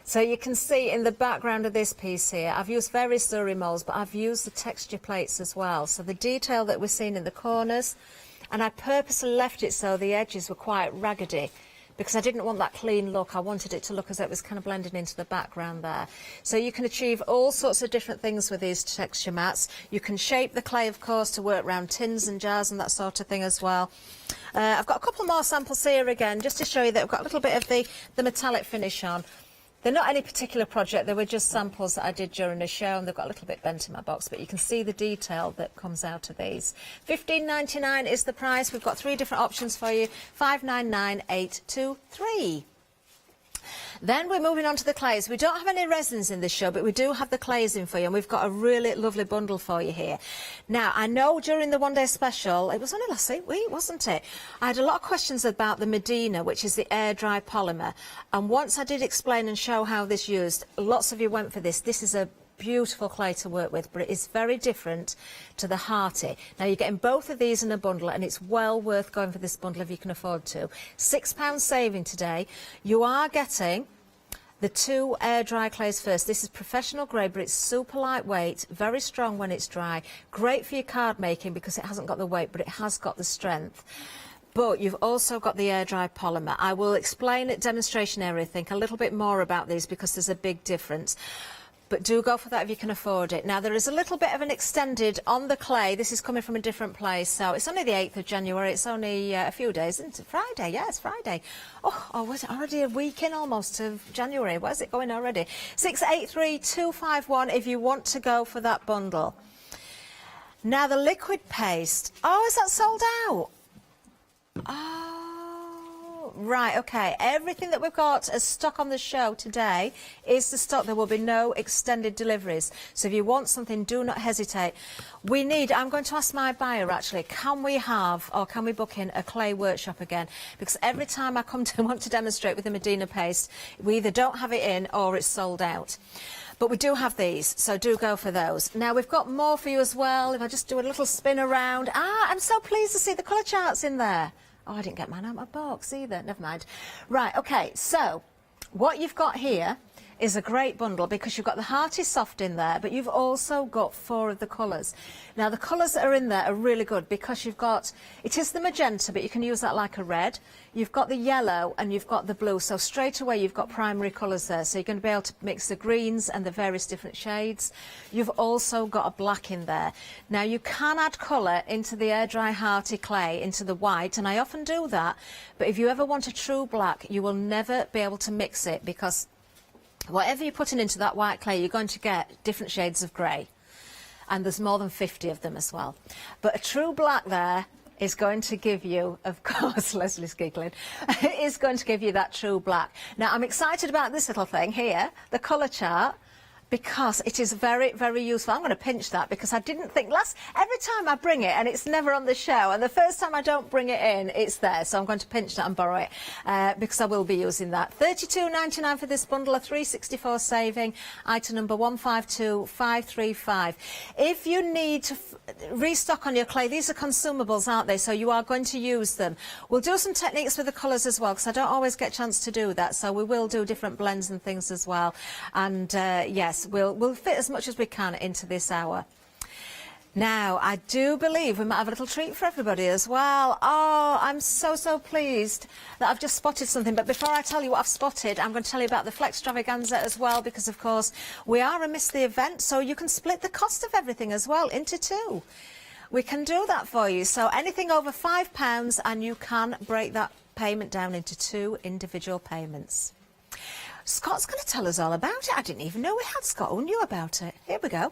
A: So you can see in the background of this piece here, I've used various slurry molds, but I've used the texture plates as well. So the detail that we're seeing in the corners, and I purposely left it so the edges were quite raggedy, because I didn't want that clean look. I wanted it to look as though it was kind of blending into the background there. So you can achieve all sorts of different things with these texture mats. You can shape the clay, of course, to work around tins and jars and that sort of thing as well. I've got a couple more samples here again, just to show you that I've got a little bit of the metallic finish on. They're not any particular project, they were just samples that I did during the show, and they've got a little bit bent in my box, but you can see the detail that comes out of these. $15.99 is the price. We've got 3 different options for you, $599, $823. Then we're moving on to the clays. We don't have any resins in this show, but we do have the clays in for you, and we've got a really lovely bundle for you here. Now, I know during the one-day special, it was only last week, wasn't it? I had a lot of questions about the Medina, which is the air-dry polymer. And once I did explain and show how this used, lots of you went for this. This is a beautiful clay to work with, but it is very different to the Hearty. Now you're getting both of these in a bundle, and it's well worth going for this bundle if you can afford to. £6 saving today. You are getting the 2 air dry clays first. This is professional grade, but it's super lightweight, very strong when it's dry, great for your card making because it hasn't got the weight, but it has got the strength. But you've also got the air dry polymer. I will explain at demonstration area, I think, a little bit more about these because there's a big difference. But do go for that if you can afford it. Now, there is a little bit of an extended on the clay. This is coming from a different place. So it's only the 8th of January. It's only a few days, isn't it? Friday, yeah, it's Friday. Oh, was it already a week in almost of January? Where's it going already? 683251 if you want to go for that bundle. Now, the liquid paste. Oh, is that sold out? Right, okay. Everything that we've got as stock on the show today is the stock. There will be no extended deliveries. So if you want something, do not hesitate. I'm going to ask my buyer actually, can we book in a clay workshop again? Because every time I come to want to demonstrate with the Medina paste, we either don't have it in or it's sold out. But we do have these, so do go for those. Now, we've got more for you as well. If I just do a little spin around. I'm so pleased to see the colour charts in there. Oh, I didn't get mine out of my box either. Never mind. Right, OK, so what you've got here is a great bundle because you've got the Hearty Soft in there, but you've also got 4 of the colours. Now, the colours that are in there are really good because it is the magenta, but you can use that like a red. You've got the yellow and you've got the blue, so straight away you've got primary colours there, so you're going to be able to mix the greens and the various different shades. You've also got a black in there. Now, you can add colour into the air dry Hearty clay, into the white, and I often do that, but if you ever want a true black, you will never be able to mix it because whatever you're putting into that white clay, you're going to get different shades of grey. And there's more than 50 of them as well. But a true black there is going to give you, of course, Leslie's giggling, is going to give you that true black. Now, I'm excited about this little thing here, the colour chart, because it is very, very useful. I'm going to pinch that because I didn't think every time I bring it, and it's never on the show, and the first time I don't bring it in, it's there. So I'm going to pinch that and borrow it because I will be using that. $32.99 for this bundle, a $364 saving, item number 152535. If you need to restock on your clay, these are consumables, aren't they? So you are going to use them. We'll do some techniques with the colours as well because I don't always get a chance to do that. So we will do different blends and things as well. And yes, we'll fit as much as we can into this hour. Now, I do believe we might have a little treat for everybody as well. Oh, I'm so, so pleased that I've just spotted something. But before I tell you what I've spotted, I'm going to tell you about the Flextravaganza as well, because, of course, we are amidst the event, so you can split the cost of everything as well into 2. We can do that for you. So anything over £5, and you can break that payment down into 2 individual payments. Scott's going to tell us all about it. I didn't even know we had Scott who knew about it. Here we go.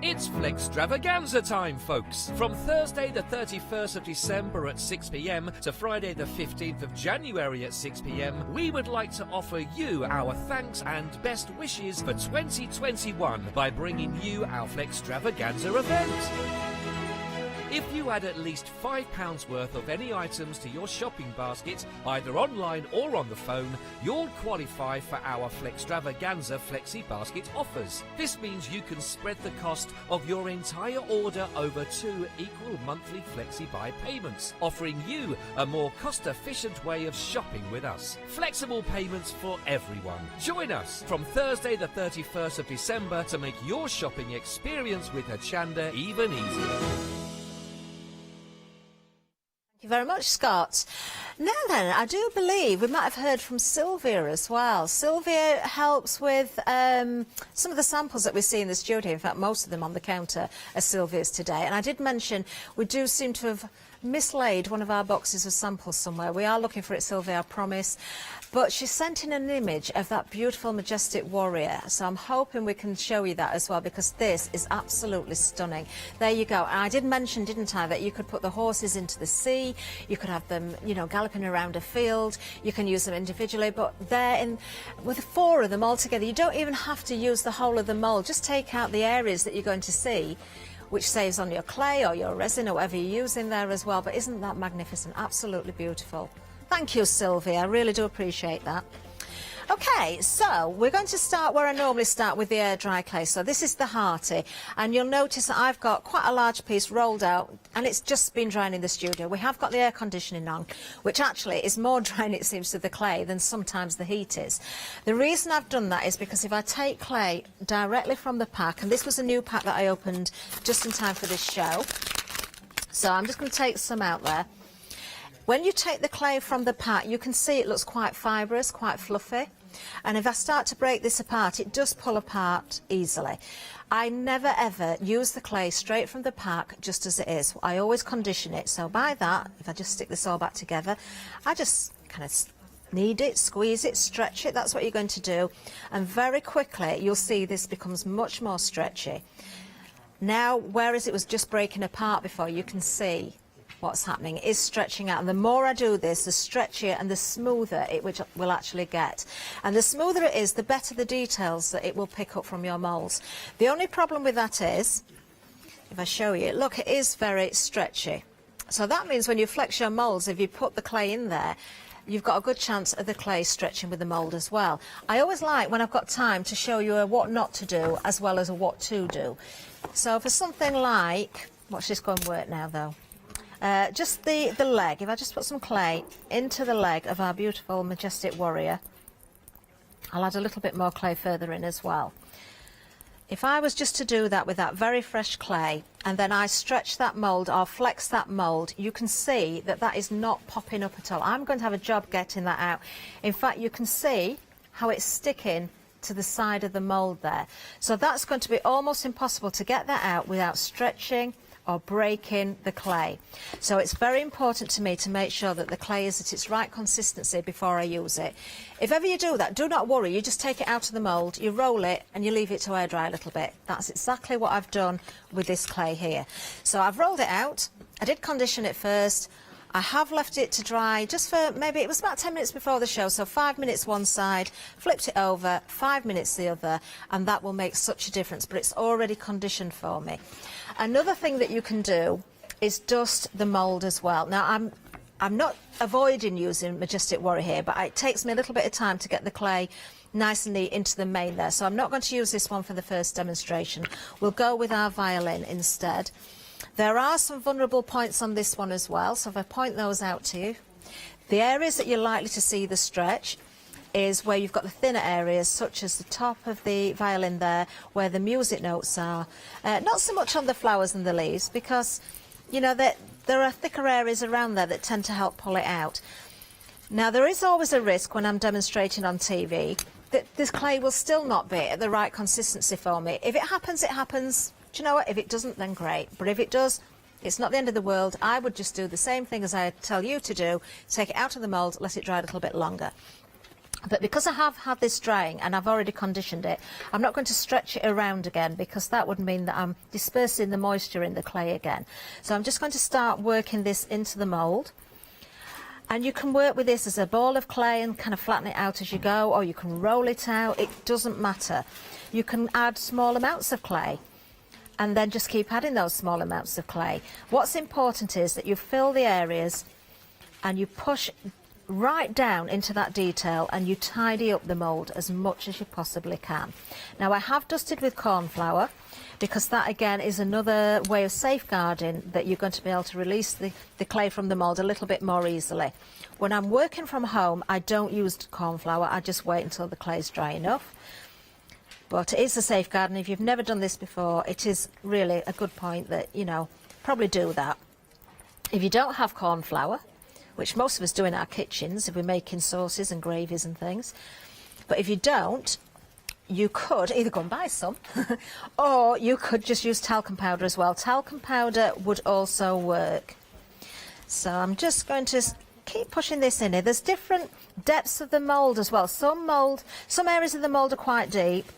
V: It's Flextravaganza time, folks. From Thursday the 31st of December at 6 p.m. to Friday the 15th of January at 6 p.m, we would like to offer you our thanks and best wishes for 2021 by bringing you our Flextravaganza event. If you add at least £5 worth of any items to your shopping basket, either online or on the phone, you'll qualify for our Flextravaganza Flexi Basket offers. This means you can spread the cost of your entire order over 2 equal monthly Flexi Buy payments, offering you a more cost-efficient way of shopping with us. Flexible payments for everyone. Join us from Thursday the 31st of December to make your shopping experience with Hochanda even easier.
A: Thank you very much, Scott. Now then, I do believe we might have heard from Sylvia as well. Sylvia helps with some of the samples that we see in the studio. In fact, most of them on the counter are Sylvia's today. And I did mention we do seem to have mislaid one of our boxes of samples somewhere. We are looking for it, Sylvia, I promise. But she sent in an image of that beautiful, majestic warrior. So I'm hoping we can show you that as well, because this is absolutely stunning. There you go. And I did mention, didn't I, that you could put the horses into the sea. You could have them, you know, galloping around a field. You can use them individually, but they're in with 4 of them all together. You don't even have to use the whole of the mould. Just take out the areas that you're going to see, which saves on your clay or your resin or whatever you're using there as well. But isn't that magnificent? Absolutely beautiful. Thank you, Sylvia. I really do appreciate that. Okay, so we're going to start where I normally start, with the air dry clay. So this is the Hearty, and you'll notice that I've got quite a large piece rolled out, and it's just been drying in the studio. We have got the air conditioning on, which actually is more drying, it seems, to the clay than sometimes the heat is. The reason I've done that is because if I take clay directly from the pack, and this was a new pack that I opened just in time for this show, so I'm just going to take some out there. When you take the clay from the pack, you can see it looks quite fibrous, quite fluffy. And if I start to break this apart, it does pull apart easily. I never ever use the clay straight from the pack just as it is. I always condition it. So by that, if I just stick this all back together, I just kind of knead it, squeeze it, stretch it. That's what you're going to do. And very quickly, you'll see this becomes much more stretchy. Now, whereas it was just breaking apart before, you can see what's happening. It is stretching out, and the more I do this, the stretchier and the smoother it will actually get. And the smoother it is, the better the details that it will pick up from your moulds. The only problem with that is, if I show you, look, it is very stretchy. So that means when you flex your moulds, if you put the clay in there, you've got a good chance of the clay stretching with the mould as well. I always like, when I've got time, to show you a what not to do as well as a what to do. So for something like, watch this go and work now though. Just the leg, if I just put some clay into the leg of our beautiful, majestic warrior, I'll add a little bit more clay further in as well. If I was just to do that with that very fresh clay, and then I stretch that mould or flex that mould, you can see that that is not popping up at all. I'm going to have a job getting that out. In fact, you can see how it's sticking to the side of the mould there. So that's going to be almost impossible to get that out without stretching or breaking the clay. So it's very important to me to make sure that the clay is at its right consistency before I use it. If ever you do that, do not worry, you just take it out of the mould, you roll it and you leave it to air dry a little bit. That's exactly what I've done with this clay here. So I've rolled it out, I did condition it first, I have left it to dry just for maybe, it was about 10 minutes before the show, so 5 minutes one side, flipped it over, 5 minutes the other, and that will make such a difference, but it's already conditioned for me. Another thing that you can do is dust the mould as well. Now, I'm not avoiding using Majestic Warrior here, but it takes me a little bit of time to get the clay nice and neat into the main there, so I'm not going to use this one for the first demonstration. We'll go with our violin instead. There are some vulnerable points on this one as well, so if I point those out to you, the areas that you're likely to see the stretch is where you've got the thinner areas, such as the top of the violin there, where the music notes are. Not so much on the flowers and the leaves, because, you know, there are thicker areas around there that tend to help pull it out. Now, there is always a risk when I'm demonstrating on TV that this clay will still not be at the right consistency for me. If it happens, it happens. Do you know what? If it doesn't, then great. But if it does, it's not the end of the world. I would just do the same thing as I tell you to do, take it out of the mould, let it dry a little bit longer. But because I have had this drying and I've already conditioned it, I'm not going to stretch it around again, because that would mean that I'm dispersing the moisture in the clay again. So I'm just going to start working this into the mould. And you can work with this as a ball of clay and kind of flatten it out as you go, or you can roll it out. It doesn't matter. You can add small amounts of clay. and then just keep adding those small amounts of clay. What's important is that you fill the areas and you push right down into that detail and you tidy up the mould as much as you possibly can. Now I have dusted with corn flour because that again is another way of safeguarding that you're going to be able to release the clay from the mould a little bit more easily. When I'm working from home, I don't use corn flour, I just wait until the clay is dry enough. But it is a safeguard, and if you've never done this before, it is really a good point that, you know, probably do that. If you don't have corn flour, which most of us do in our kitchens if we're making sauces and gravies and things, but if you don't, you could either go and buy some or you could just use talcum powder as well. Talcum powder would also work. So I'm just going to keep pushing this in here. There's different depths of the mould as well. Some areas of the mould are quite deep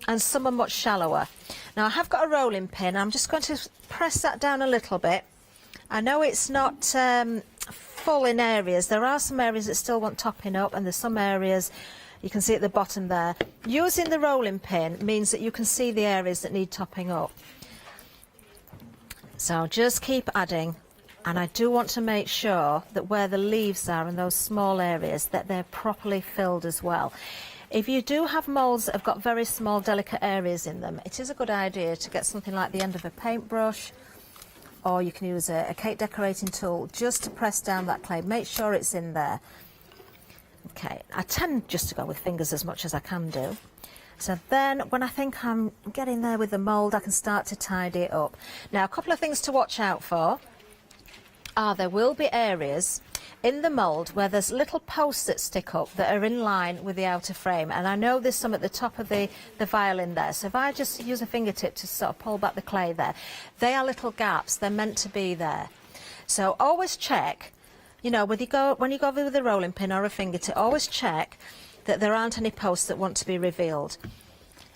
A: and some are much shallower. Now I have got a rolling pin. I'm just going to press that down a little bit. I know it's not full in areas. There are some areas that still want topping up, and there's some areas you can see at the bottom there. Using the rolling pin means that you can see the areas that need topping up. So just keep adding, and I do want to make sure that where the leaves are in those small areas that they're properly filled as well. If you do have moulds that have got very small delicate areas in them, it is a good idea to get something like the end of a paintbrush, or you can use a cake decorating tool just to press down that clay. Make sure it's in there. Okay, I tend just to go with fingers as much as I can do. So then when I think I'm getting there with the mould, I can start to tidy it up. Now a couple of things to watch out for are there will be areas in the mould where there's little posts that stick up that are in line with the outer frame, and I know there's some at the top of the violin there. So if I just use a fingertip to sort of pull back the clay there, they are little gaps, they're meant to be there. So always check, you know, when you go with a rolling pin or a fingertip, always check that there aren't any posts that want to be revealed.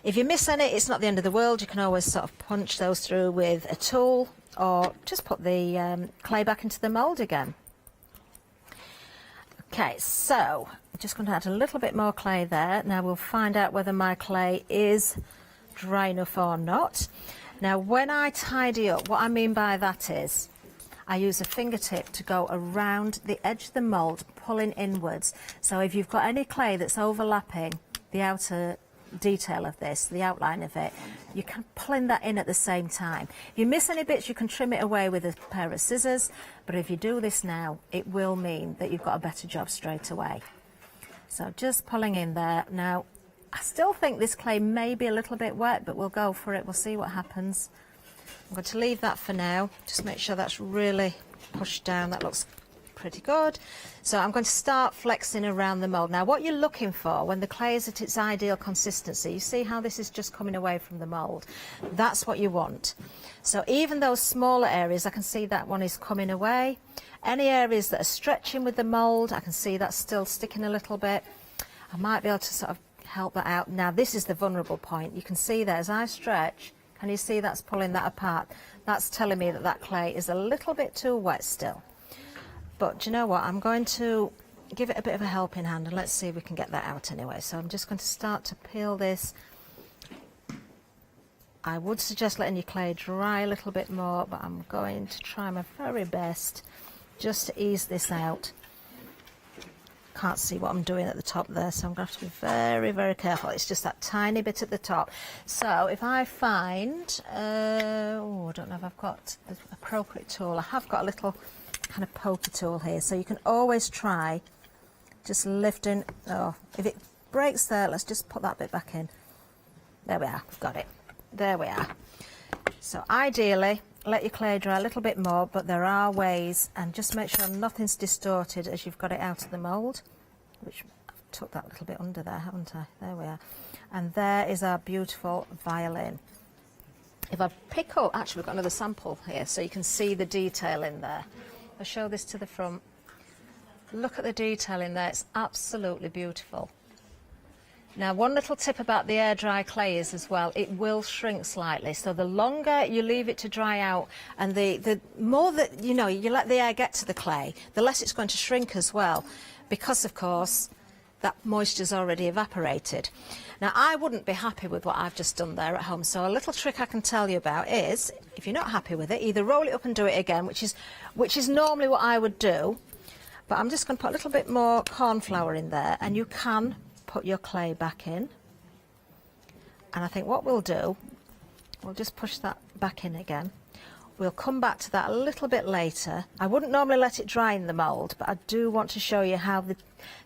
A: If you miss any, it's not the end of the world. You can always sort of punch those through with a tool or just put the clay back into the mould again. Okay, so I'm just going to add a little bit more clay there. Now we'll find out whether my clay is dry enough or not. Now when I tidy up, what I mean by that is I use a fingertip to go around the edge of the mould, pulling inwards. So if you've got any clay that's overlapping the outer detail of this, the outline of it, you can pulling that in at the same time. If you miss any bits, you can trim it away with a pair of scissors, but if you do this now, it will mean that you've got a better job straight away. So just pulling in there. Now I still think this clay may be a little bit wet, but we'll go for it. We'll see what happens. I'm going to leave that for now. Just make sure that's really pushed down. That looks pretty good. So I'm going to start flexing around the mould. Now what you're looking for when the clay is at its ideal consistency, you see how this is just coming away from the mould? That's what you want. So even those smaller areas, I can see that one is coming away. Any areas that are stretching with the mould, I can see that's still sticking a little bit. I might be able to sort of help that out. Now this is the vulnerable point. You can see there as I stretch, can you see that's pulling that apart? That's telling me that that clay is a little bit too wet still. But do you know what? I'm going to give it a bit of a helping hand and let's see if we can get that out anyway. So I'm just going to start to peel this. I would suggest letting your clay dry a little bit more, but I'm going to try my very best just to ease this out. Can't see what I'm doing at the top there, so I'm going to have to be very, very careful. It's just that tiny bit at the top. So if I find, I don't know if I've got the appropriate tool. I have got a little kind of poker tool here, so you can always try just lifting. Oh, if it breaks there, let's just put that bit back in. There we are, we've got it. There we are. So ideally let your clay dry a little bit more, but there are ways, and just make sure nothing's distorted as you've got it out of the mould, which I've tucked that little bit under there, haven't I? There we are. And there is our beautiful violin. If I pick up, actually we've got another sample here so you can see the detail in there. I'll show this to the front. Look at the detail in there, it's absolutely beautiful. Now one little tip about the air dry clay is as well, it will shrink slightly. So the longer you leave it to dry out and the more that you let the air get to the clay, the less it's going to shrink as well, because of course that moisture's already evaporated. Now, I wouldn't be happy with what I've just done there at home, so a little trick I can tell you about is, if you're not happy with it, either roll it up and do it again, which is normally what I would do, but I'm just going to put a little bit more corn flour in there, and you can put your clay back in. And I think what we'll do, we'll just push that back in again. We'll come back to that a little bit later. I wouldn't normally let it dry in the mould, but I do want to show you how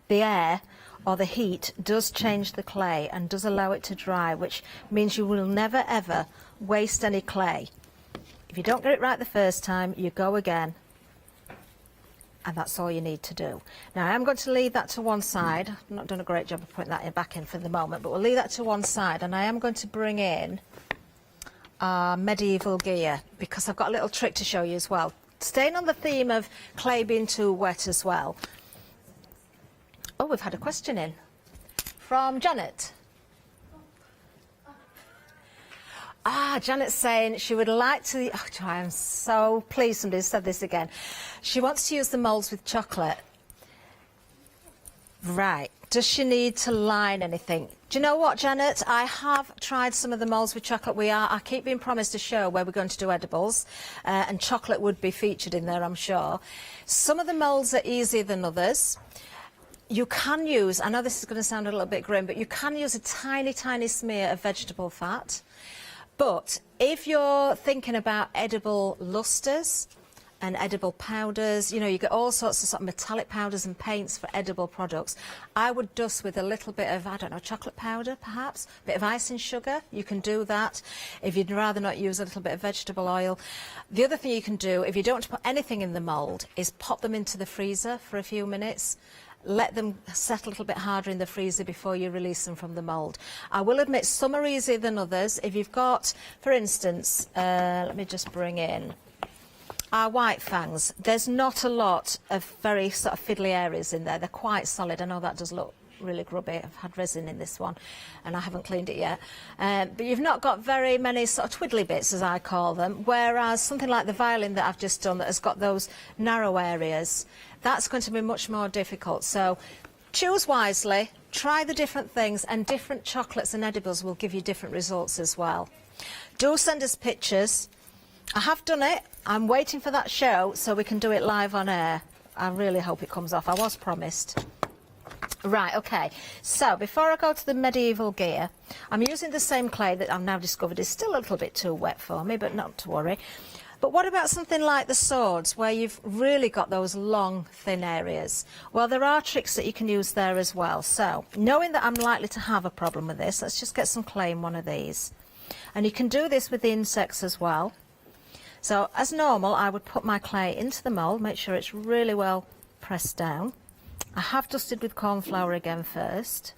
A: the air or the heat does change the clay and does allow it to dry, which means you will never ever waste any clay. If you don't get it right the first time, you go again, and that's all you need to do. Now, I'm going to leave that to one side. I've not done a great job of putting that back in for the moment, but we'll leave that to one side, and I am going to bring in our medieval gear, because I've got a little trick to show you as well. Staying on the theme of clay being too wet as well. Oh, we've had a question in from Janet. Janet's saying she would like to... Oh, I am so pleased somebody said this again. She wants to use the moulds with chocolate. Right. Does she need to line anything? Do you know what, Janet? I have tried some of the moulds with chocolate. I keep being promised a show where we're going to do edibles, and chocolate would be featured in there, I'm sure. Some of the moulds are easier than others. You can use, I know this is going to sound a little bit grim, but you can use a tiny, tiny smear of vegetable fat. But if you're thinking about edible lustres and edible powders, you know, you get all sorts of sort of metallic powders and paints for edible products. I would dust with a little bit of, I don't know, chocolate powder perhaps, a bit of icing sugar. You can do that if you'd rather not use a little bit of vegetable oil. The other thing you can do, if you don't want to put anything in the mould, is pop them into the freezer for a few minutes. Let them set a little bit harder in the freezer before you release them from the mould. I will admit some are easier than others. If you've got, for instance, let me just bring in our white fangs. There's not a lot of very sort of fiddly areas in there. They're quite solid. I know that does look really grubby. I've had resin in this one and I haven't cleaned it yet. But you've not got very many sort of twiddly bits, as I call them, whereas something like the violin that I've just done that has got those narrow areas, that's going to be much more difficult. So choose wisely, try the different things, and different chocolates and edibles will give you different results as well. Do send us pictures. I have done it. I'm waiting for that show so we can do it live on air. I really hope it comes off. I was promised. Right, okay. So before I go to the medieval gear, I'm using the same clay that I've now discovered is still a little bit too wet for me, but not to worry. But what about something like the swords, where you've really got those long, thin areas? Well, there are tricks that you can use there as well. So, knowing that I'm likely to have a problem with this, let's just get some clay in one of these. And you can do this with the insects as well. So, as normal, I would put my clay into the mould, make sure it's really well pressed down. I have dusted with corn flour again first.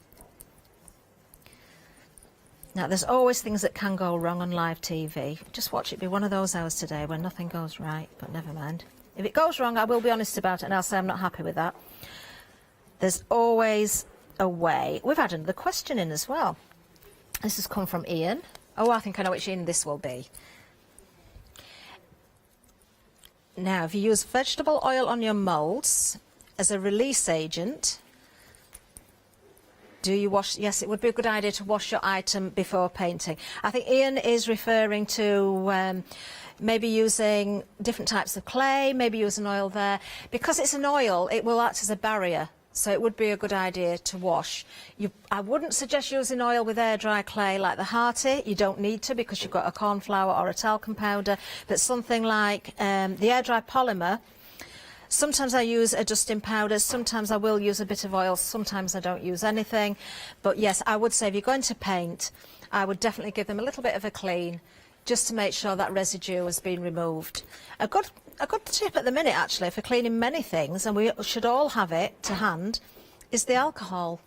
A: Now, there's always things that can go wrong on live TV. Just watch it be one of those hours today when nothing goes right, but never mind. If it goes wrong, I will be honest about it and I'll say I'm not happy with that. There's always a way. We've had another question in as well. This has come from Ian. Oh, I think I know which Ian this will be. Now, if you use vegetable oil on your moulds as a release agent, do you wash? Yes, it would be a good idea to wash your item before painting. I think Ian is referring to maybe using different types of clay, maybe using oil there. Because it's an oil, it will act as a barrier, so it would be a good idea to wash. I wouldn't suggest using oil with air dry clay like the Hearty. You don't need to because you've got a corn flour or a talcum powder, but something like the air dry polymer. Sometimes I use a dusting powder, sometimes I will use a bit of oil, sometimes I don't use anything. But yes, I would say if you're going to paint, I would definitely give them a little bit of a clean, just to make sure that residue has been removed. A good tip at the minute, actually, for cleaning many things, and we should all have it to hand, is the alcohol.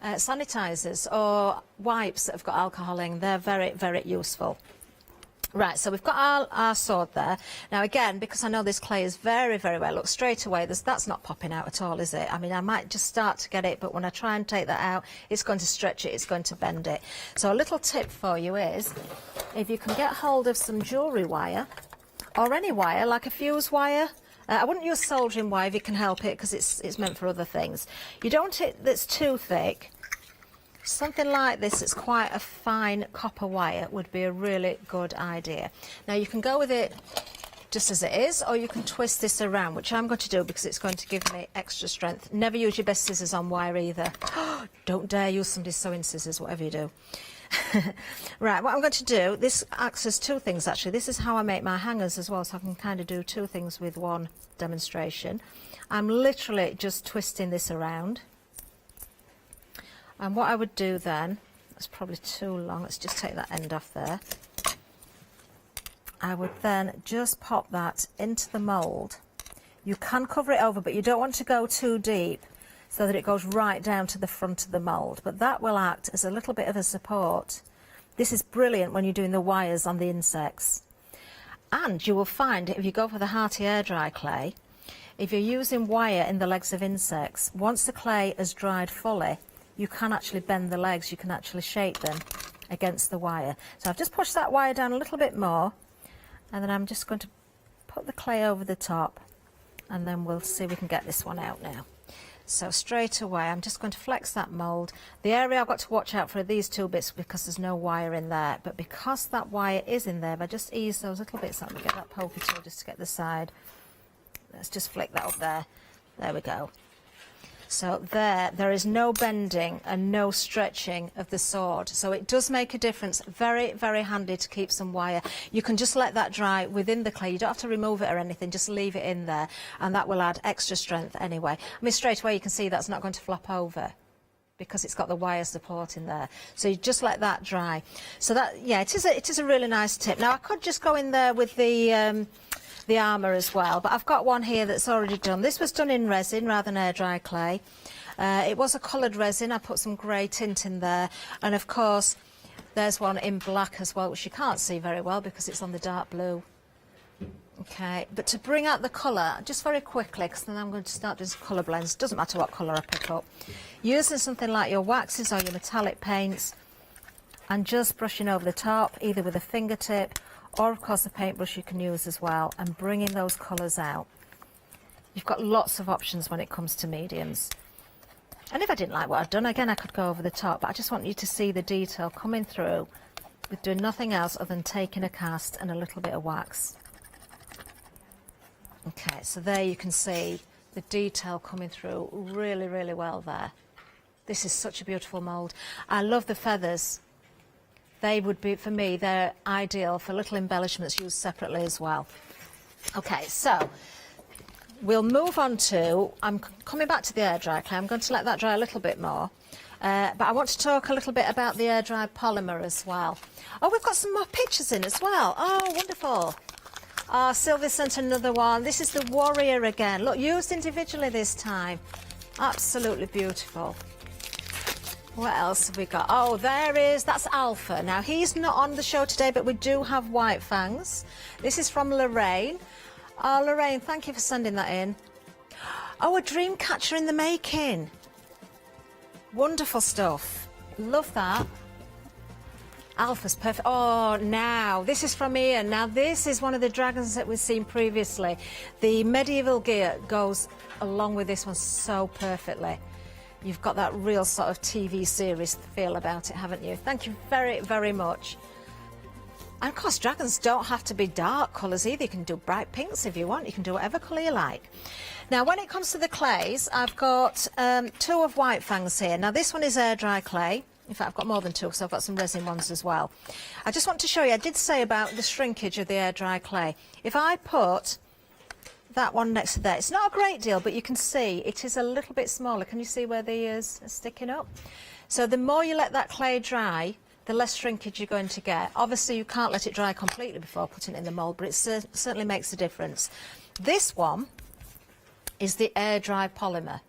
A: Sanitisers or wipes that have got alcohol in, they're very, very useful. Right, so we've got our sword there. Now again, because I know this clay is very, very wet, look straight away, that's not popping out at all, is it? I mean, I might just start to get it, but when I try and take that out, it's going to stretch it, it's going to bend it. So a little tip for you is, if you can get hold of some jewellery wire, or any wire, like a fuse wire, I wouldn't use soldering wire if you can help it, because it's meant for other things. You don't want it that's too thick, something like this, it's quite a fine copper wire, would be a really good idea. Now you can go with it just as it is, or you can twist this around, which I'm going to do because it's going to give me extra strength. Never use your best scissors on wire either. Don't dare use somebody's sewing scissors, whatever you do. Right, what I'm going to do, this acts as two things actually. This is how I make my hangers as well, so I can kind of do two things with one demonstration. I'm literally just twisting this around. And what I would do then, that's probably too long, let's just take that end off there. I would then just pop that into the mould. You can cover it over, but you don't want to go too deep so that it goes right down to the front of the mould, but that will act as a little bit of a support. This is brilliant when you're doing the wires on the insects. And you will find if you go for the hearty air dry clay, if you're using wire in the legs of insects, once the clay has dried fully, you can actually bend the legs, you can actually shape them against the wire. So I've just pushed that wire down a little bit more, and then I'm just going to put the clay over the top, and then we'll see if we can get this one out now. So straight away I'm just going to flex that mould. The area I've got to watch out for are these two bits because there's no wire in there, but because that wire is in there, if I just ease those little bits, let me get that pokey tool just to get the side. Let's just flick that up there. There we go. So there is no bending and no stretching of the sword. So it does make a difference. Very, very handy to keep some wire. You can just let that dry within the clay. You don't have to remove it or anything. Just leave it in there, and that will add extra strength anyway. I mean, straight away you can see that's not going to flop over because it's got the wire support in there. So you just let that dry. So that, yeah, it is a really nice tip. Now I could just go in there with the armour as well, but I've got one here that's already done. This was done in resin rather than air dry clay. It was a coloured resin. I put some grey tint in there, and of course there's one in black as well, which you can't see very well because it's on the dark blue. Okay, but to bring out the colour just very quickly, because then I'm going to start doing some colour blends. Doesn't matter what colour I pick up. Using something like your waxes or your metallic paints and just brushing over the top, either with a fingertip or of course a paintbrush you can use as well, and bringing those colours out. You've got lots of options when it comes to mediums. And if I didn't like what I'd done, again I could go over the top, but I just want you to see the detail coming through with doing nothing else other than taking a cast and a little bit of wax. Okay, so there you can see the detail coming through really, really well there. This is such a beautiful mould. I love the feathers. They would be, for me, they're ideal for little embellishments used separately as well. Okay, so we'll move on to, I'm coming back to the air dry clay. I'm going to let that dry a little bit more. But I want to talk a little bit about the air dry polymer as well. Oh, we've got some more pictures in as well. Oh, wonderful. Oh, Sylvia sent another one. This is the Warrior again. Look, used individually this time. Absolutely beautiful. What else have we got? Oh, that's Alpha. Now, he's not on the show today, but we do have White Fangs. This is from Lorraine. Oh, Lorraine, thank you for sending that in. Oh, a dream catcher in the making. Wonderful stuff. Love that. Alpha's perfect. Oh, now, this is from Ian. Now, this is one of the dragons that we've seen previously. The medieval gear goes along with this one so perfectly. You've got that real sort of TV series feel about it, haven't you? Thank you very, very much. And of course, dragons don't have to be dark colours either. You can do bright pinks if you want. You can do whatever colour you like. Now, when it comes to the clays, I've got two of White Fangs here. Now, this one is air dry clay. In fact, I've got more than two because I've got some resin ones as well. I just want to show you, I did say about the shrinkage of the air dry clay. If I put that one next to there, it's not a great deal, but you can see it is a little bit smaller. Can you see where the ears are sticking up? So the more you let that clay dry, the less shrinkage you're going to get. Obviously, you can't let it dry completely before putting it in the mould, but it certainly makes a difference. This one is the air dry polymer.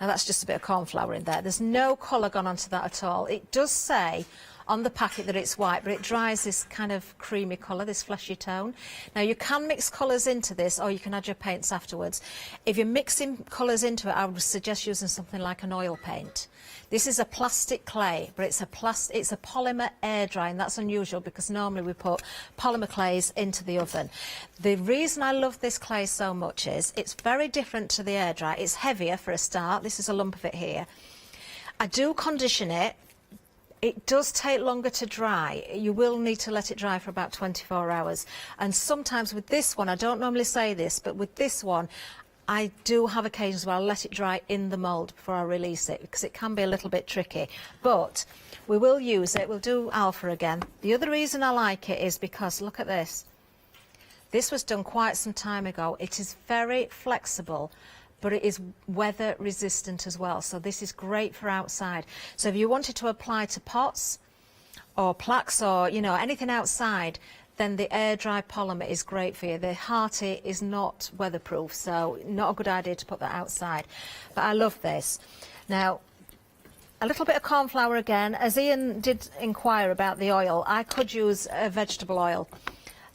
A: Now that's just a bit of corn flour in there. There's no colour gone onto that at all. It does say on the packet that it's white, but it dries this kind of creamy colour, this fleshy tone. Now you can mix colours into this, or you can add your paints afterwards. If you're mixing colours into it, I would suggest using something like an oil paint. This is a plastic clay, but it's a polymer air dry, and that's unusual because normally we put polymer clays into the oven. The reason I love this clay so much is it's very different to the air dry. It's heavier for a start. This is a lump of it here. I do condition it It does take longer to dry. You will need to let it dry for about 24 hours. And sometimes with this one, I don't normally say this, but with this one, I do have occasions where I'll let it dry in the mould before I release it, because it can be a little bit tricky. But we will use it. We'll do alpha again. The other reason I like it is because, look at this. This was done quite some time ago. It is very flexible, but it is weather resistant as well. So this is great for outside. So if you wanted to apply to pots or plaques or, you know, anything outside, then the air dry polymer is great for you. The Hearty is not weatherproof, so not a good idea to put that outside. But I love this. Now, a little bit of corn flour again. As Ian did inquire about the oil, I could use a vegetable oil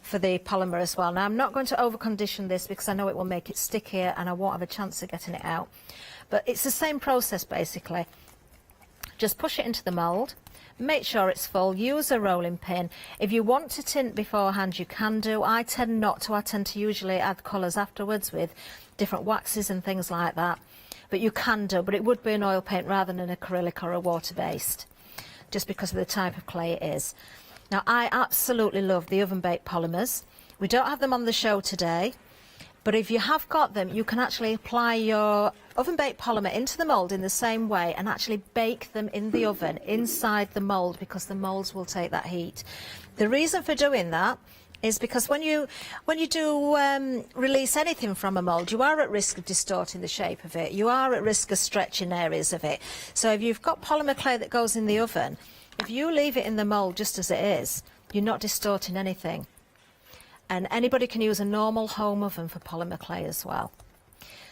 A: for the polymer as well. Now, I'm not going to over-condition this because I know it will make it stickier and I won't have a chance of getting it out. But it's the same process, basically. Just push it into the mould. Make sure it's full. Use a rolling pin. If you want to tint beforehand, you can do. I tend not to. I tend to usually add colours afterwards with different waxes and things like that. But you can do. But it would be an oil paint rather than an acrylic or a water-based, just because of the type of clay it is. Now, I absolutely love the oven-baked polymers. We don't have them on the show today, but if you have got them, you can actually apply your oven-baked polymer into the mould in the same way and actually bake them in the oven inside the mould, because the moulds will take that heat. The reason for doing that is because when you do release anything from a mould, you are at risk of distorting the shape of it. You are at risk of stretching areas of it. So if you've got polymer clay that goes in the oven, if you leave it in the mould just as it is, you're not distorting anything. And anybody can use a normal home oven for polymer clay as well.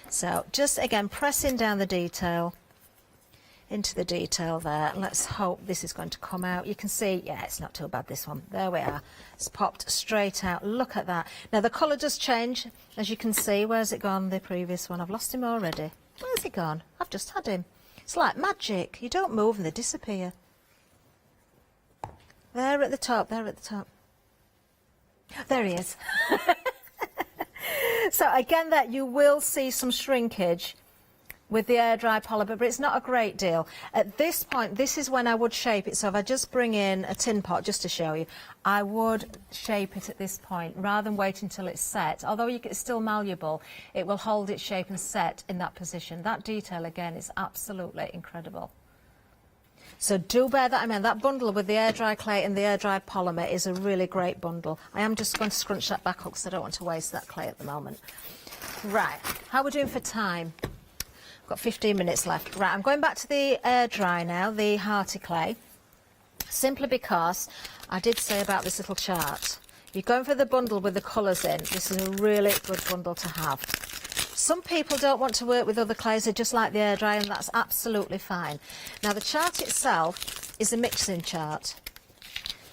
A: So just again, pressing down the detail into the detail there. Let's hope this is going to come out. You can see, yeah, it's not too bad, this one. There we are. It's popped straight out. Look at that. Now the colour does change, as you can see. Where's it gone, the previous one? I've lost him already. Where's he gone? I've just had him. It's like magic. You don't move and they disappear. There at the top, there at the top. There he is. So again, that you will see some shrinkage with the air dry polymer, but it's not a great deal. At this point, this is when I would shape it. So if I just bring in a tin pot just to show you, I would shape it at this point rather than wait until it's set. Although it's still malleable, it will hold its shape and set in that position. That detail again is absolutely incredible. So do bear that in mind. That bundle with the air dry clay and the air dry polymer is a really great bundle. I am just going to scrunch that back up because I don't want to waste that clay at the moment. Right, how are we doing for time? I've got 15 minutes left. Right, I'm going back to the air dry now, the Hearty clay, simply because I did say about this little chart. You're going for the bundle with the colours in. This is a really good bundle to have. Some people don't want to work with other clays, they just like the air dry, and that's absolutely fine. Now the chart itself is a mixing chart.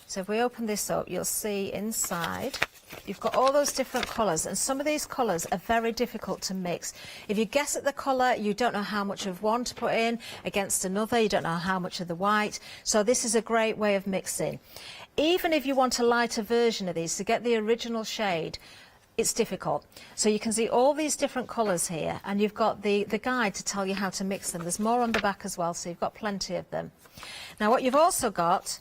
A: So if we open this up, you'll see inside you've got all those different colours, and some of these colours are very difficult to mix. If you guess at the colour, you don't know how much of one to put in against another, you don't know how much of the white. So this is a great way of mixing. Even if you want a lighter version of these to get the original shade, it's difficult. So you can see all these different colours here, and you've got the guide to tell you how to mix them. There's more on the back as well, so you've got plenty of them. Now what you've also got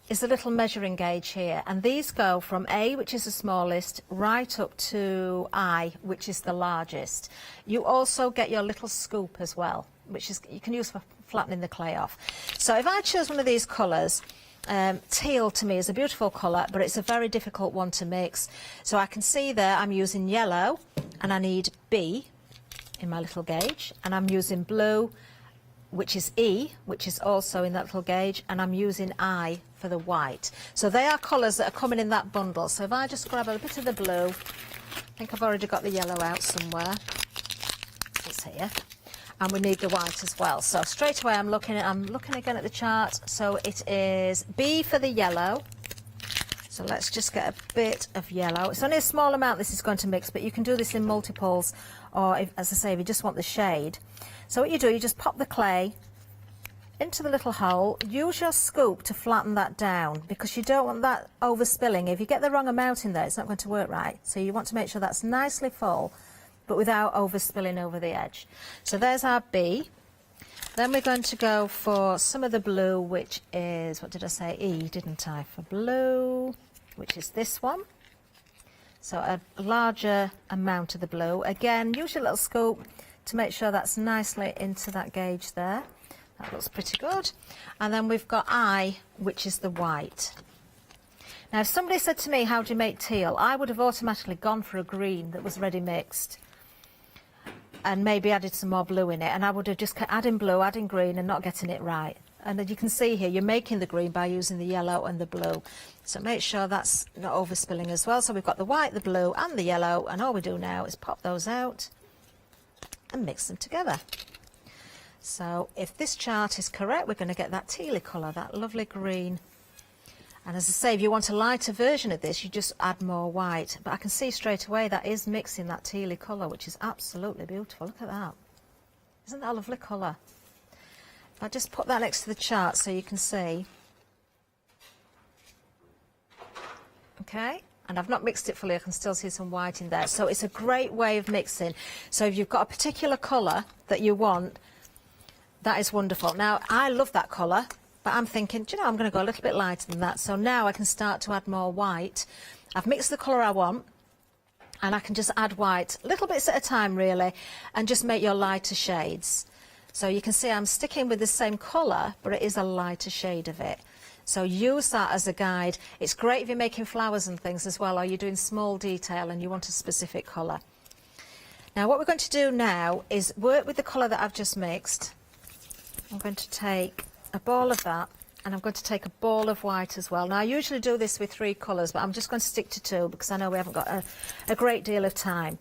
A: is a little measuring gauge here, and these go from A, which is the smallest, right up to I, which is the largest. You also get your little scoop as well, which is you can use for flattening the clay off. So if I choose one of these colours, teal to me is a beautiful colour, but it's a very difficult one to mix. So I can see there I'm using yellow, and I need B in my little gauge, and I'm using blue, which is E, which is also in that little gauge, and I'm using I for the white. So they are colours that are coming in that bundle. So if I just grab a bit of the blue, I think I've already got the yellow out somewhere. It's here. And we need the white as well. So straight away I'm looking again at the chart. So it is B for the yellow. So let's just get a bit of yellow. It's only a small amount this is going to mix, but you can do this in multiples, or if, as I say, if you just want the shade. So what you do, you just pop the clay into the little hole. Use your scoop to flatten that down, because you don't want that overspilling. If you get the wrong amount in there, it's not going to work right. So you want to make sure that's nicely full, but without overspilling over the edge. So there's our B. Then we're going to go for some of the blue, which is, what did I say, E, didn't I, for blue, which is this one. So a larger amount of the blue. Again, use your little scoop to make sure that's nicely into that gauge there. That looks pretty good. And then we've got I, which is the white. Now, if somebody said to me, how do you make teal? I would have automatically gone for a green that was ready mixed and maybe added some more blue in it. And I would have just kept adding blue, adding green and not getting it right. And as you can see here, you're making the green by using the yellow and the blue. So make sure that's not overspilling as well. So we've got the white, the blue and the yellow. And all we do now is pop those out and mix them together. So if this chart is correct, we're going to get that tealy colour, that lovely green. And as I say, if you want a lighter version of this, you just add more white. But I can see straight away that is mixing that tealy colour, which is absolutely beautiful. Look at that. Isn't that a lovely colour? If I just put that next to the chart so you can see. Okay, and I've not mixed it fully, I can still see some white in there. So it's a great way of mixing. So if you've got a particular colour that you want, that is wonderful. Now, I love that colour, but I'm thinking, do you know, I'm going to go a little bit lighter than that. So now I can start to add more white. I've mixed the colour I want, and I can just add white, little bits at a time really, and just make your lighter shades. So you can see I'm sticking with the same colour, but it is a lighter shade of it. So use that as a guide. It's great if you're making flowers and things as well, or you're doing small detail and you want a specific colour. Now what we're going to do now is work with the colour that I've just mixed. I'm going to take a ball of that, and I'm going to take a ball of white as well. Now I usually do this with 3 colours, but I'm just going to stick to 2 because I know we haven't got a great deal of time.